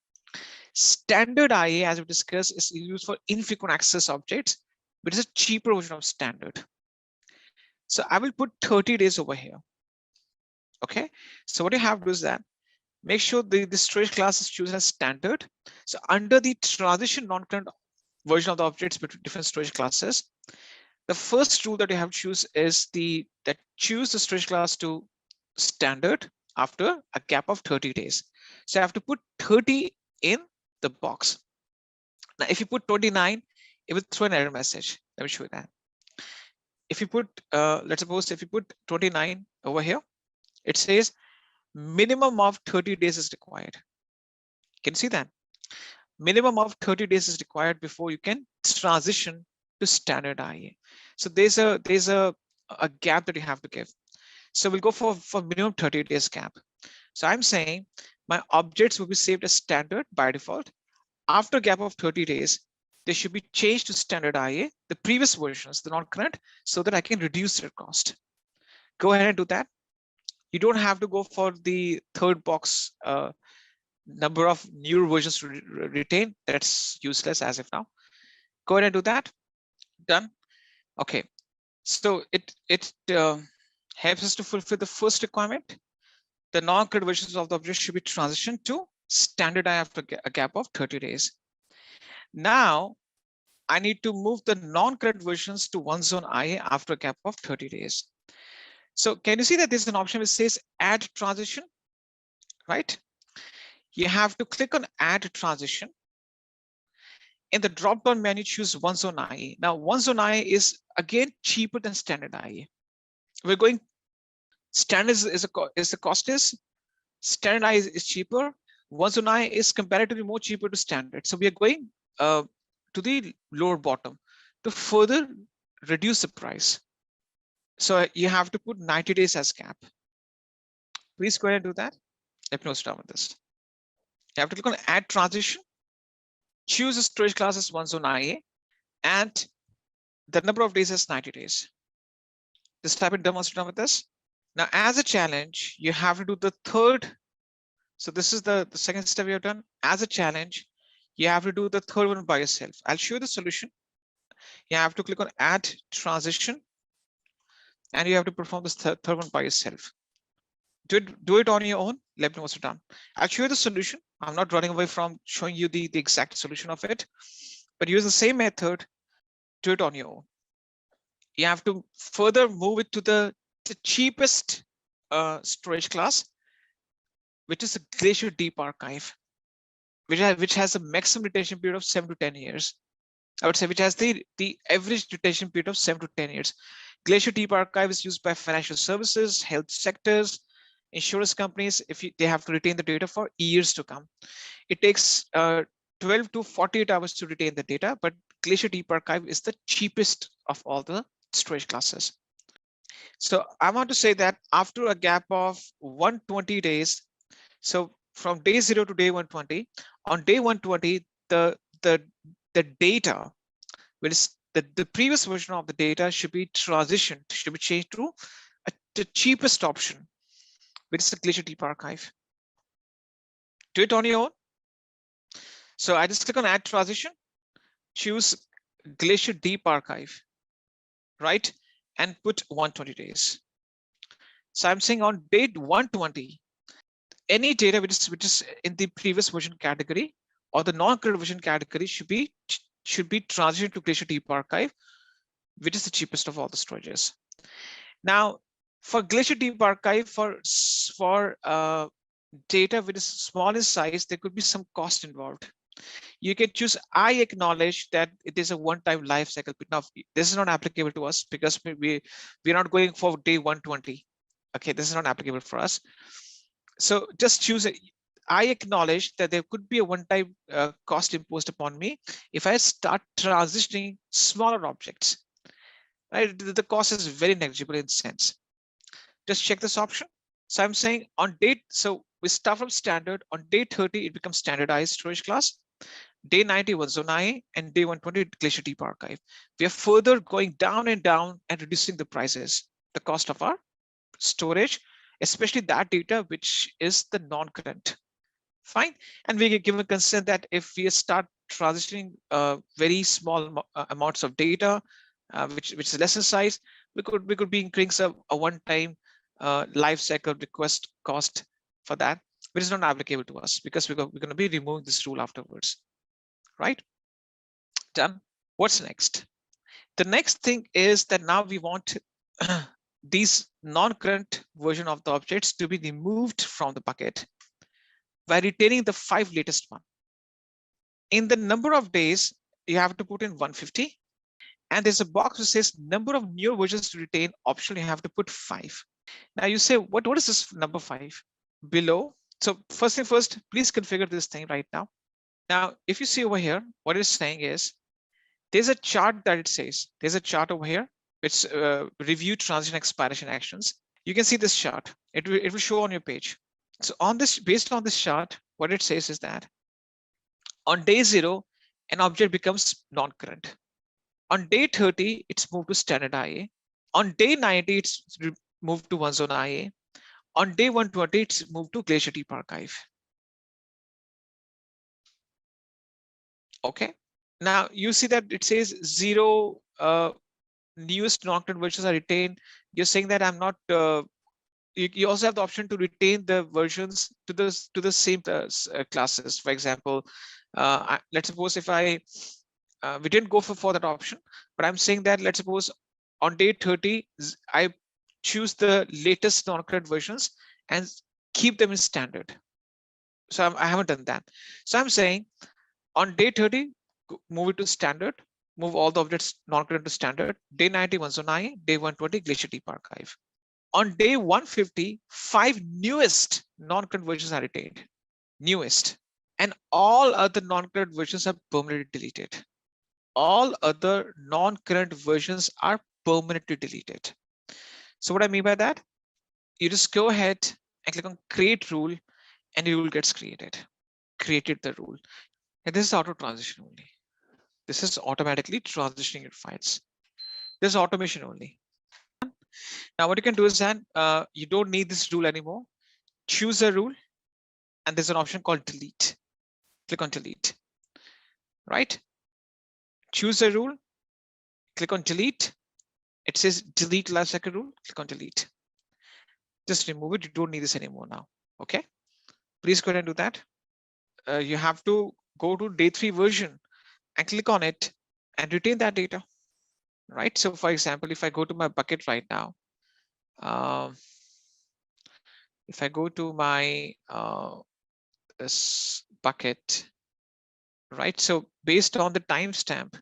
Standard IA, as we discussed, is used for infrequent access objects, which is a cheaper version of standard. So I will put 30 days over here. Okay, so what you have to do is that make sure the storage class is chosen as standard. So under the transition non-current version of the objects between different storage classes, the first rule that you have to choose is choose the storage class to standard after a gap of 30 days. So I have to put 30 in the box. Now, if you put 29, it will throw an error message. Let me show you that. If you put, let's suppose if you put 29 over here, it says minimum of 30 days is required. Can you see that? Minimum of 30 days is required before you can transition to standard IA. So there's a gap that you have to give. So we'll go for minimum 30 days gap. So I'm saying my objects will be saved as standard by default. After a gap of 30 days, they should be changed to standard IA, the previous versions, the non-current, so that I can reduce their cost. Go ahead and do that. You don't have to go for the third box number of newer versions to retain. That's useless as of now. Go ahead and do that. Done. Okay. So it helps us to fulfill the first requirement. The non-current versions of the object should be transitioned to standard IA after a gap of 30 days. Now, I need to move the non-current versions to one zone IA after a gap of 30 days. So can you see that there's an option which says add transition, right? You have to click on add transition. In the drop-down menu, choose one zone IA. Now, one zone IA is again cheaper than standard IA. We're going standard is the cost is standard IA is cheaper. One zone IA is comparatively more cheaper to standard. So we are going to the lower bottom to further reduce the price. So you have to put 90 days as gap. Please go ahead and do that. Let me know what's done with this. You have to click on add transition, choose a storage class as one zone IA, and the number of days is 90 days. Just type in done once you're done with this. Now, as a challenge, you have to do the third. So this is the second step we have done. As a challenge, you have to do the third one by yourself. I'll show you the solution. You have to click on add transition, and you have to perform this third one by yourself. Do it on your own. Let me know what's done. I'll show you the solution. I'm not running away from showing you the exact solution of it, but use the same method. Do it on your own. You have to further move it to the cheapest storage class, which is a Glacier Deep Archive, which has a maximum retention period of 7 to 10 years. I would say which has the average retention period of 7 to 10 years. Glacier Deep Archive is used by financial services, health sectors, insurance companies. They have to retain the data for years to come. It takes 12 to 48 hours to retain the data, but Glacier Deep Archive is the cheapest of all the storage classes. So I want to say that after a gap of 120 days, so from day 0 to day 120, on day 120, the data, which is the previous version of the data, should be transitioned, should be changed to the cheapest option, which is the Glacier Deep Archive. Do it on your own. So I just click on add transition, choose Glacier Deep Archive, right? And put 120 days. So I'm saying on day 120, any data which is in the previous version category or the non-current version category should be transitioned to Glacier Deep Archive, which is the cheapest of all the storages. Now, for Glacier Deep Archive, for data which is small in size, there could be some cost involved. You can choose I acknowledge that it is a one-time life cycle. Now, this is not applicable to us because we're not going for day 120. Okay, this is not applicable for us. So just choose I acknowledge that there could be a one-time cost imposed upon me if I start transitioning smaller objects. Right, the cost is very negligible in sense. Just check this option. So I'm saying on date, so we start from standard. On day 30, it becomes standardized storage class. Day 90 was Zone IA, and day 120 Glacier Deep Archive. We are further going down and down and reducing the prices, the cost of our storage, especially that data which is the non-current. Fine, and we give a consent that if we start transitioning very small amounts of data, which is less in size, we could be incurring a one-time life cycle request cost for that, which is not applicable to us because we're going to be removing this rule afterwards. Right? Done. What's next? The next thing is that now we want these non-current version of the objects to be removed from the bucket by retaining the 5 latest one. In the number of days, you have to put in 150. And there's a box which says number of new versions to retain. Optionally, you have to put 5. Now you say, what is this number 5? Below. So first thing first, please configure this thing right now. Now, if you see over here, what it's saying is there's a chart that it says. There's a chart over here. It's review transition expiration actions. You can see this chart. It will show on your page. So on this, based on this chart, what it says is that on day 0, an object becomes non-current. On day 30, it's moved to standard IA. On day 90, it's moved to one zone IA. On day 120, it's moved to Glacier Deep Archive. Okay. Now you see that it says 0 newest non-current versions are retained. You're saying that I'm not. You also have the option to retain the versions to the same classes. For example, let's suppose if we didn't go for that option, but I'm saying that let's suppose on day 30 I choose the latest non-current versions and keep them in standard. So I haven't done that. So I'm saying on day 30 move it to standard, move all the objects non-current to standard. Day 90 one zone IA, day 120 Glacier Deep Archive. On day 150, 5 newest non-current versions are retained, newest, and all other non-current versions are permanently deleted. All other non-current versions are permanently deleted. So what I mean by that, you just go ahead and click on create rule and your rule gets created. Created the rule. And this is auto transition only. This is automatically transitioning your files. This is automation only. Now what you can do is that you don't need this rule anymore. Choose a rule and there's an option called delete. Click on delete, right? Choose a rule, click on delete. It says delete lifecycle rule, click on delete. Just remove it, you don't need this anymore now, okay? Please go ahead and do that. You have to go to day 3 version and click on it and retain that data, right? So for example, if I go to my bucket right now, if I go to my this bucket, right? So based on the timestamp,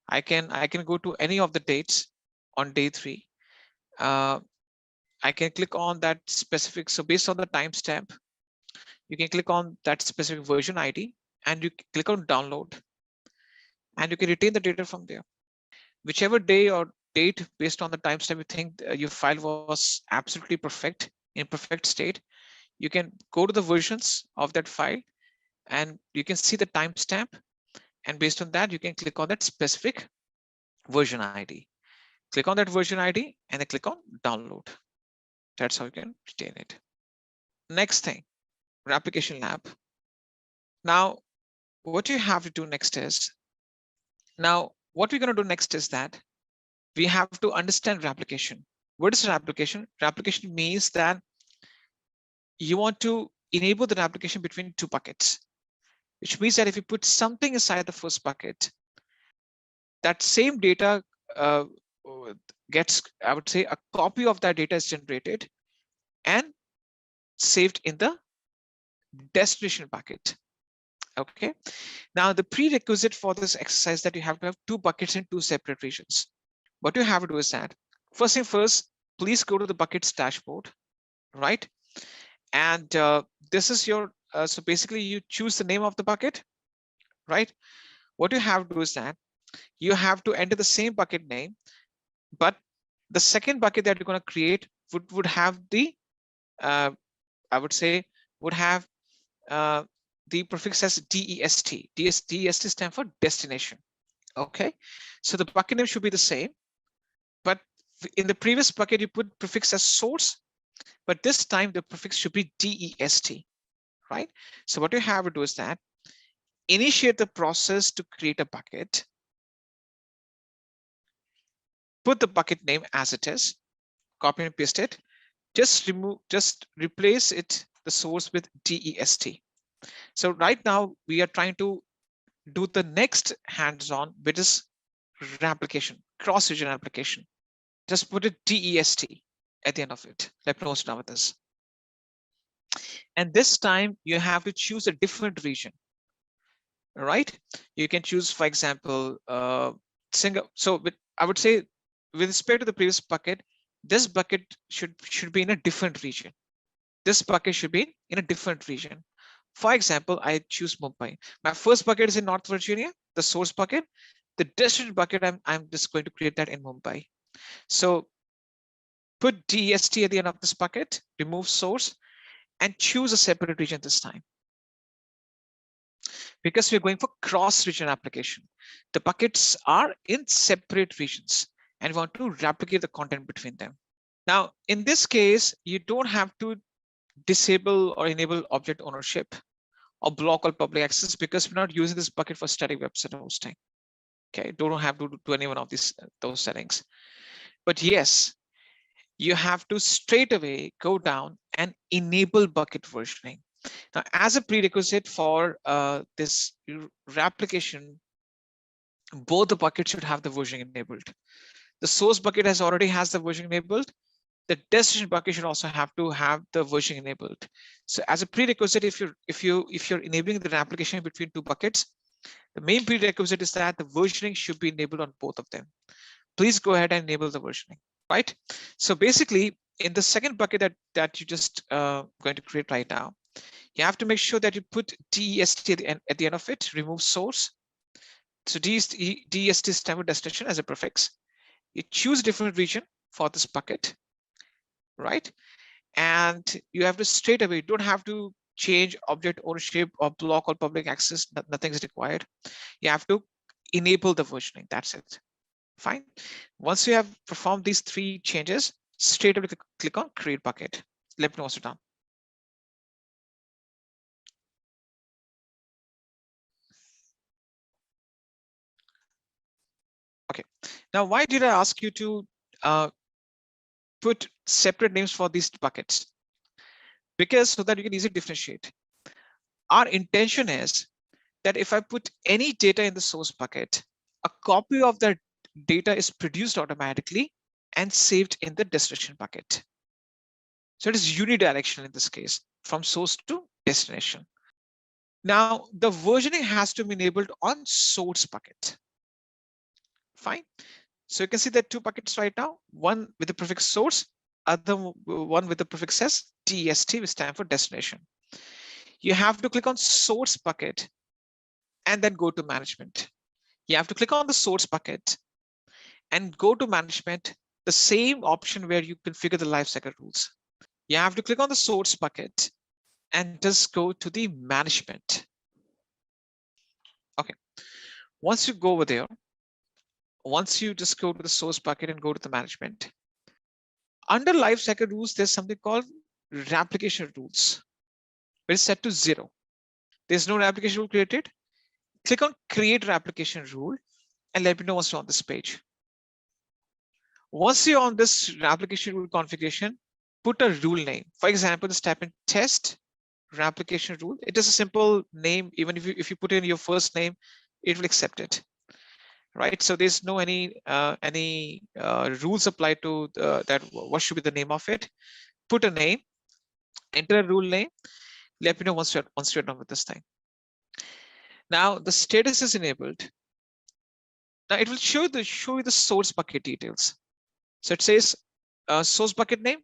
I can go to any of the dates on day 3. I can click on that specific. So based on the timestamp, you can click on that specific version ID and you click on download and you can retain the data from there. Whichever day or date based on the timestamp you think your file was absolutely perfect, in perfect state, you can go to the versions of that file and you can see the timestamp, and based on that you can click on that specific version ID. Click on that version ID and then click on download. That's how you can retain it. Next thing, replication lab. Now what you have to do next is, now what we're going to do next is that we have to understand replication. What is replication? Replication means that you want to enable the replication between 2 buckets, which means that if you put something inside the first bucket, that same data gets, I would say, a copy of that data is generated and saved in the destination bucket. Okay. Now the prerequisite for this exercise that you have to have 2 buckets in 2 separate regions. What you have to do is that first thing first, please go to the buckets dashboard, right? And this is your, so basically you choose the name of the bucket, right? What you have to do is that you have to enter the same bucket name, but the second bucket that you're going to create would have the, I would say, would have the prefix as DEST. DEST stands for destination. Okay, so the bucket name should be the same, but in the previous bucket you put prefix as source, but this time the prefix should be DEST, right? So what you have to do is that initiate the process to create a bucket, put the bucket name as it is, copy and paste it, just replace it, the source, with DEST. So right now we are trying to do the next hands-on, which is replication, cross-region application. Just put a DEST at the end of it. Let me know what's done with this. And this time you have to choose a different region, right? You can choose, for example, Singapore. So I would say with respect to the previous bucket, this bucket should be in a different region. This bucket should be in a different region. For example, I choose Mumbai. My first bucket is in North Virginia, the source bucket. The destination bucket, I'm just going to create that in Mumbai. So put DEST at the end of this bucket, remove source, and choose a separate region this time. because we're going for cross-region application. The buckets are in separate regions and we want to replicate the content between them. Now, in this case, you don't have to disable or enable object ownership or block all public access because we're not using this bucket for static website hosting. Okay, don't have to do any one of those settings. But yes, you have to straight away go down and enable bucket versioning. Now, as a prerequisite for this replication, both the buckets should have the versioning enabled. The source bucket already has the versioning enabled. The destination bucket should also have to have the versioning enabled. So as a prerequisite, if you're enabling the replication between two buckets, the main prerequisite is that the versioning should be enabled on both of them. Please go ahead and enable the versioning, right? So basically, in the second bucket that you just going to create right now, you have to make sure that you put DEST at the end of it, remove source. So DEST stands for destination as a prefix. You choose a different region for this bucket, right? And you have to straight away, you don't have to change object ownership or block or public access, nothing is required. You have to enable the versioning, that's it. Fine. Once you have performed these three changes, straight away click on create bucket. Let me know once you're done. Okay. Now, why did I ask you to put separate names for these buckets? Because so that you can easily differentiate. Our intention is that if I put any data in the source bucket, a copy of that data is produced automatically and saved in the destination bucket. So it is unidirectional in this case, from source to destination. Now, the versioning has to be enabled on source bucket. Fine. So you can see that two buckets right now, one with the prefix source, other one with the prefix as DEST, which stands for destination. You have to click on source bucket and then go to management. You have to click on the source bucket and go to management, the same option where you configure the lifecycle rules. You have to click on the source bucket and just go to the management. Okay. Once you go over there, once you just go to the source bucket and go to the management, under lifecycle rules, there's something called replication rules. It's set to 0. There's no replication rule created. Click on create replication rule and let me know what's on this page. Once you're on this replication rule configuration, put a rule name. For example, just type in test replication rule. It is a simple name. Even if you put in your first name, it will accept it. Right. So there's no any rules applied to that. What should be the name of it? Put a name, enter a rule name. Let me know once you're done with this thing. Now the status is enabled. Now it will show you the source bucket details. So it says source bucket name,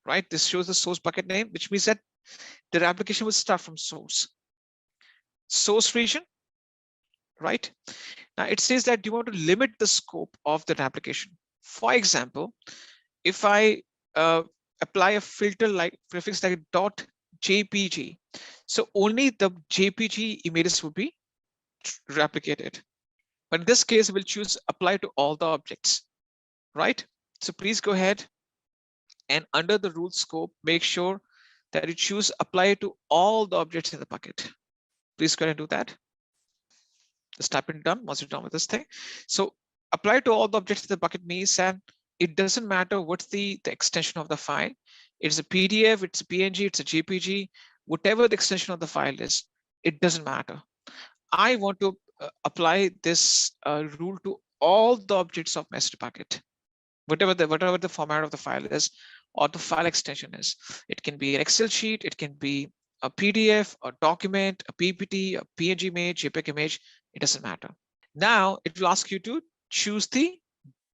right? This shows the source bucket name, which means that the application will start from source. Source region, right? Now it says that you want to limit the scope of that application. For example, if I apply a filter like prefix like .jpg, so only the JPG images will be replicated. But in this case, we'll choose apply to all the objects, right? So please go ahead and under the rule scope, make sure that you choose apply to all the objects in the bucket. Please go ahead and do that. Just type in done once you're done with this thing. So apply to all the objects in the bucket means that it doesn't matter what's the extension of the file. It's a PDF, it's a PNG, it's a JPG, whatever the extension of the file is, it doesn't matter. I want to apply this rule to all the objects of master bucket, whatever the format of the file is or the file extension is. It can be an Excel sheet, it can be a PDF, a document, a PPT, a PNG image, JPEG image, it doesn't matter. Now it will ask you to choose the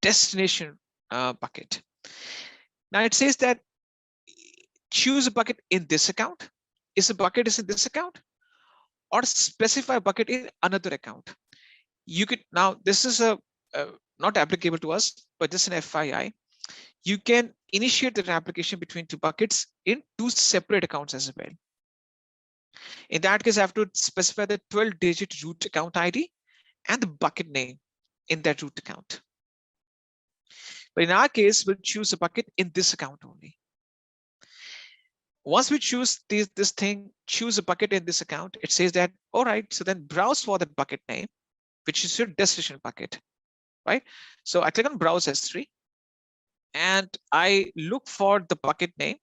destination bucket. Now it says that choose a bucket in this account. Is the bucket is in this account? Or specify a bucket in another account. You could now this is a not applicable to us, but just an FYI. You can initiate the application between two buckets in two separate accounts as well. In that case, I have to specify the 12-digit root account ID and the bucket name in that root account. But in our case, we'll choose a bucket in this account only. Once we choose this thing, choose a bucket in this account, it says that, all right, so then browse for that bucket name, which is your destination bucket, right? So I click on browse S3 and I look for the bucket name,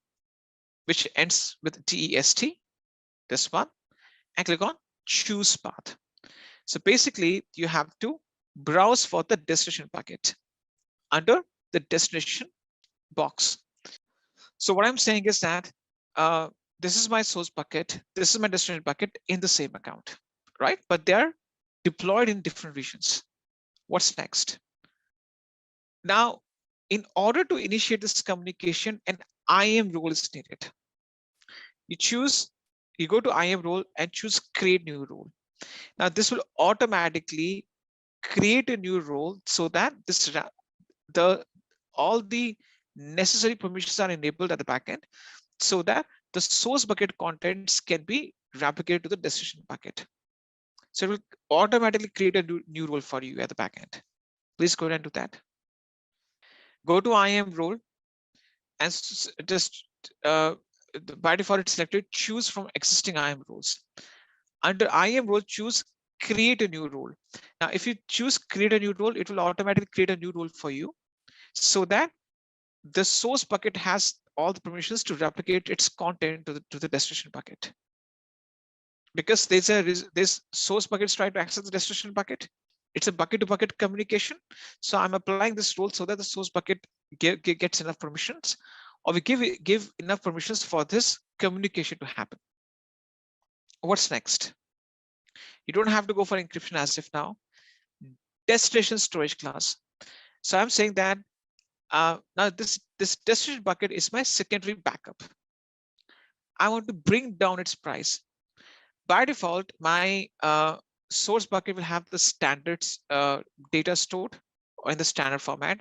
which ends with TEST, this one, and click on choose path. So basically you have to browse for the destination bucket under the destination box. So what I'm saying is that this is my source bucket, this is my destination bucket in the same account, right? But they're deployed in different regions. What's next? Now, in order to initiate this communication, an IAM role is needed. You go to IAM role and choose create new role. Now this will automatically create a new role so that all the necessary permissions are enabled at the backend, so that the source bucket contents can be replicated to the destination bucket. So it will automatically create a new role for you at the backend. Please go ahead and do that. Go to IAM role and just by default it's selected choose from existing IAM roles. Under IAM role, choose create a new role. Now, if you choose create a new role, it will automatically create a new role for you so that the source bucket has all the permissions to replicate its content to the destination bucket. Because this source bucket is trying to access the destination bucket. It's a bucket to bucket communication. So I'm applying this role so that the source bucket gets enough permissions, or we give enough permissions for this communication to happen. What's next? You don't have to go for encryption as if now. Destination storage class. So I'm saying that now this destination bucket is my secondary backup. I want to bring down its price. By default, my source bucket will have the standards data stored or in the standard format.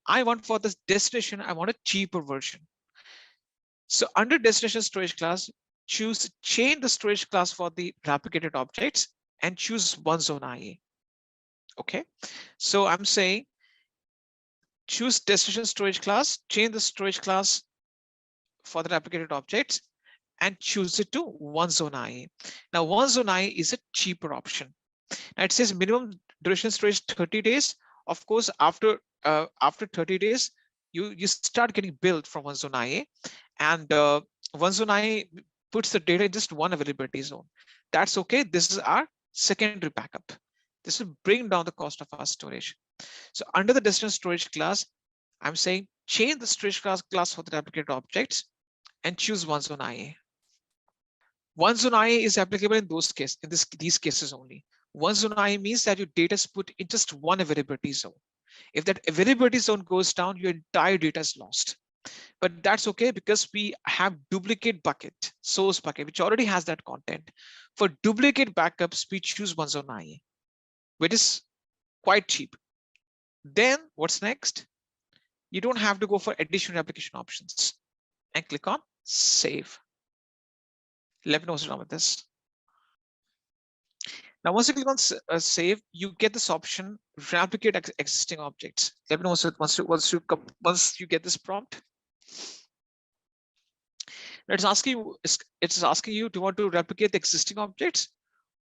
I want for this destination, I want a cheaper version. So under destination storage class, change the storage class for the replicated objects and choose one zone IA. Okay, so I'm saying choose destination storage class, change the storage class for the replicated objects and choose it to one zone IA. Now one zone IA is a cheaper option. Now it says minimum duration storage 30 days. Of course, after 30 days, you start getting billed from one zone IA, and one zone IA puts the data in just one availability zone. That's okay. This is our secondary backup. This will bring down the cost of our storage. So under the destination storage class, I'm saying change the storage class for the replicated objects and choose one zone IA. One zone IA is applicable in these cases only. One zone IA means that your data is put in just one availability zone. If that availability zone goes down, your entire data is lost. But that's okay because we have duplicate bucket, source bucket, which already has that content. For duplicate backups, we choose one zone IA, which is quite cheap. Then what's next? You don't have to go for additional application options and click on save. Let me know what's wrong with this. Now, once you click on save, you get this option, replicate existing objects. Let me know once you get this prompt. Now it's asking you, do you want to replicate the existing objects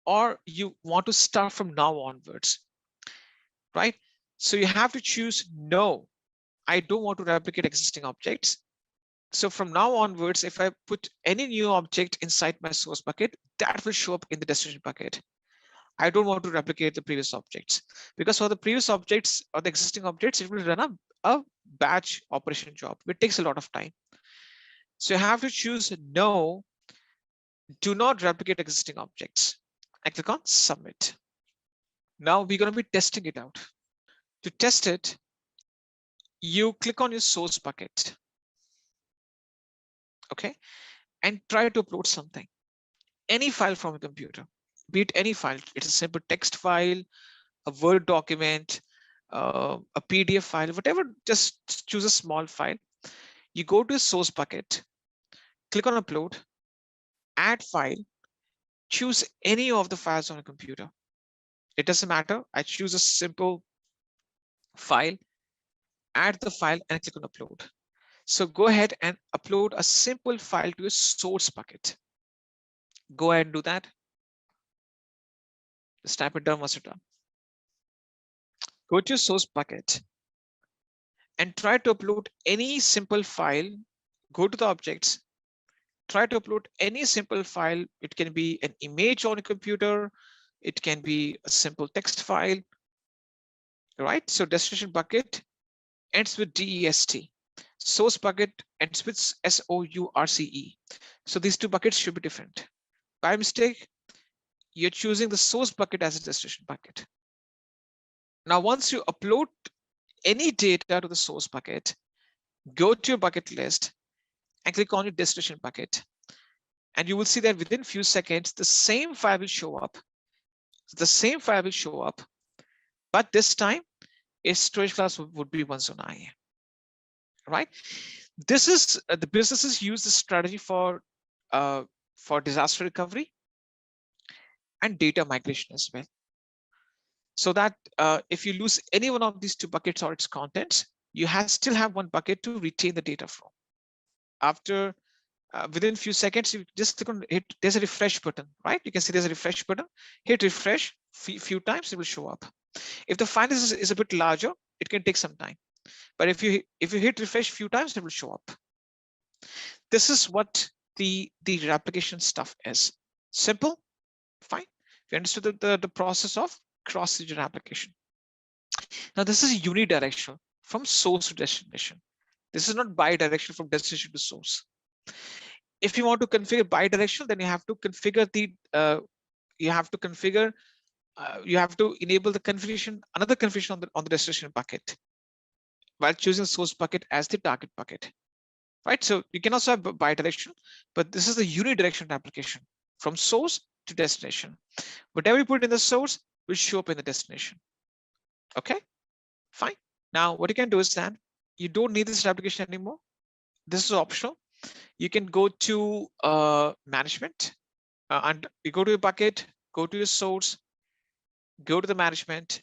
or you want to start from now onwards, right? So you have to choose no, I don't want to replicate existing objects. So from now onwards, if I put any new object inside my source bucket, that will show up in the destination bucket. I don't want to replicate the previous objects because for the previous objects or the existing objects, it will run a batch operation job, which takes a lot of time. So you have to choose no, do not replicate existing objects. I click on submit. Now we're going to be testing it out. To test it, you click on your source bucket. Okay, and try to upload something, any file from a computer, be it any file. It's a simple text file, a Word document, a PDF file, whatever. Just choose a small file. You go to a source bucket, click on upload, add file, choose any of the files on a computer. It doesn't matter. I choose a simple file, add the file and click on upload. So go ahead and upload a simple file to a source bucket. Go ahead and do that. Just type it down once you're done. Go to your source bucket and try to upload any simple file. Go to the objects, try to upload any simple file. It can be an image on a computer. It can be a simple text file, right? So destination bucket ends with DEST. Source bucket ends with SOURCE. So these two buckets should be different. By mistake, you're choosing the source bucket as a destination bucket. Now, once you upload any data to the source bucket, go to your bucket list and click on your destination bucket. And you will see that within a few seconds, the same file will show up. The same file will show up, but this time its storage class would be one zone IAM. Right? This is the businesses use this strategy for disaster recovery and data migration as well. So that if you lose any one of these two buckets or its contents, you still have one bucket to retain the data from. After within a few seconds, you just click on hit. There's a refresh button, right? You can see there's a refresh button. Hit refresh few times, it will show up. If the file is a bit larger, it can take some time. But if you hit refresh few times, it will show up. This is what the replication stuff is. Simple, fine. You understood the process of cross-region application. Now this is unidirectional from source to destination. This is not bi-directional from destination to source. If you want to configure bi-directional, then you have to configure you have to enable the configuration, another configuration on the destination bucket, while choosing the source bucket as the target bucket. Right? So you can also have bi-directional, but this is the unidirectional application from source to destination. Whatever you put in the source will show up in the destination. Okay, fine. Now what you can do is that you don't need this application anymore. This is optional. You can go to management and you go to your bucket, go to your source, go to the management,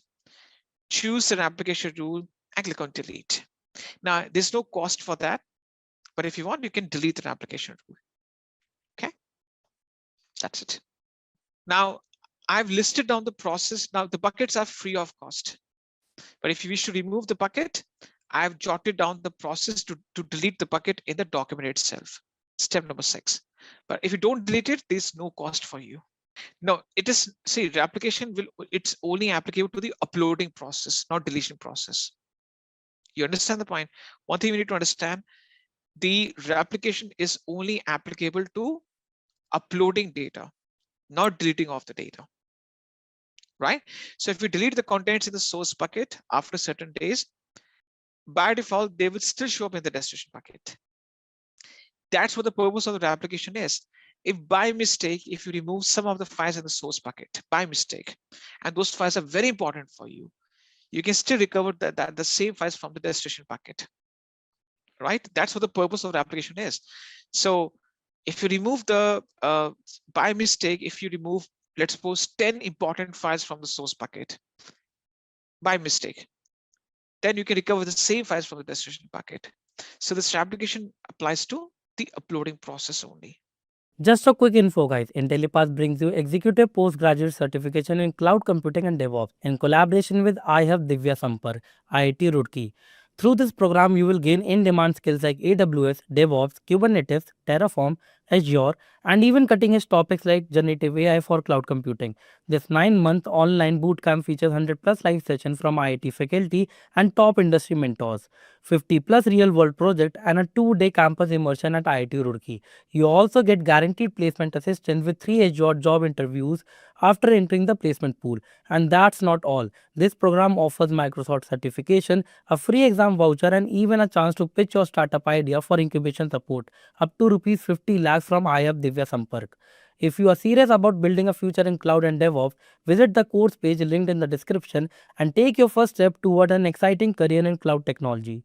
choose an application rule and click on delete. Now there's no cost for that, but if you want, you can delete an application rule. Okay, that's it. Now I've listed down the process. Now the buckets are free of cost, but if you wish to remove the bucket, I've jotted down the process to delete the bucket in the document itself. Step number 6. But if you don't delete it, there's no cost for you. No, it is, see, the application it's only applicable to the uploading process, not deletion process. You understand the point? One thing we need to understand, the replication is only applicable to uploading data, not deleting of the data. Right? So if we delete the contents in the source bucket after certain days, by default, they will still show up in the destination bucket. That's what the purpose of the application is. If by mistake, if you remove some of the files in the source bucket by mistake, and those files are very important for you, you can still recover the same files from the destination bucket. Right? That's what the purpose of the application is. So if you remove the by mistake, if you remove, let's suppose 10 important files from the source bucket by mistake, then you can recover the same files from the destination bucket. So this application applies to the uploading process only. Just a quick info, guys. Intellipaat brings you executive postgraduate certification in cloud computing and DevOps in collaboration with IAM Divya Sampar, IIT Roorkee. Through this program, you will gain in-demand skills like AWS, DevOps, Kubernetes, Terraform, Azure, and even cutting-edge topics like generative AI for cloud computing. This 9-month online bootcamp features 100+ live sessions from IIT faculty and top industry mentors, 50+ real-world projects, and a 2-day campus immersion at IIT Roorkee. You also get guaranteed placement assistance with 3 Azure job interviews after entering the placement pool. And that's not all. This program offers Microsoft certification, a free exam voucher, and even a chance to pitch your startup idea for incubation support, up to rupees 50 lakhs from IAM Divya Sampark. If you are serious about building a future in cloud and DevOps, visit the course page linked in the description and take your first step toward an exciting career in cloud technology.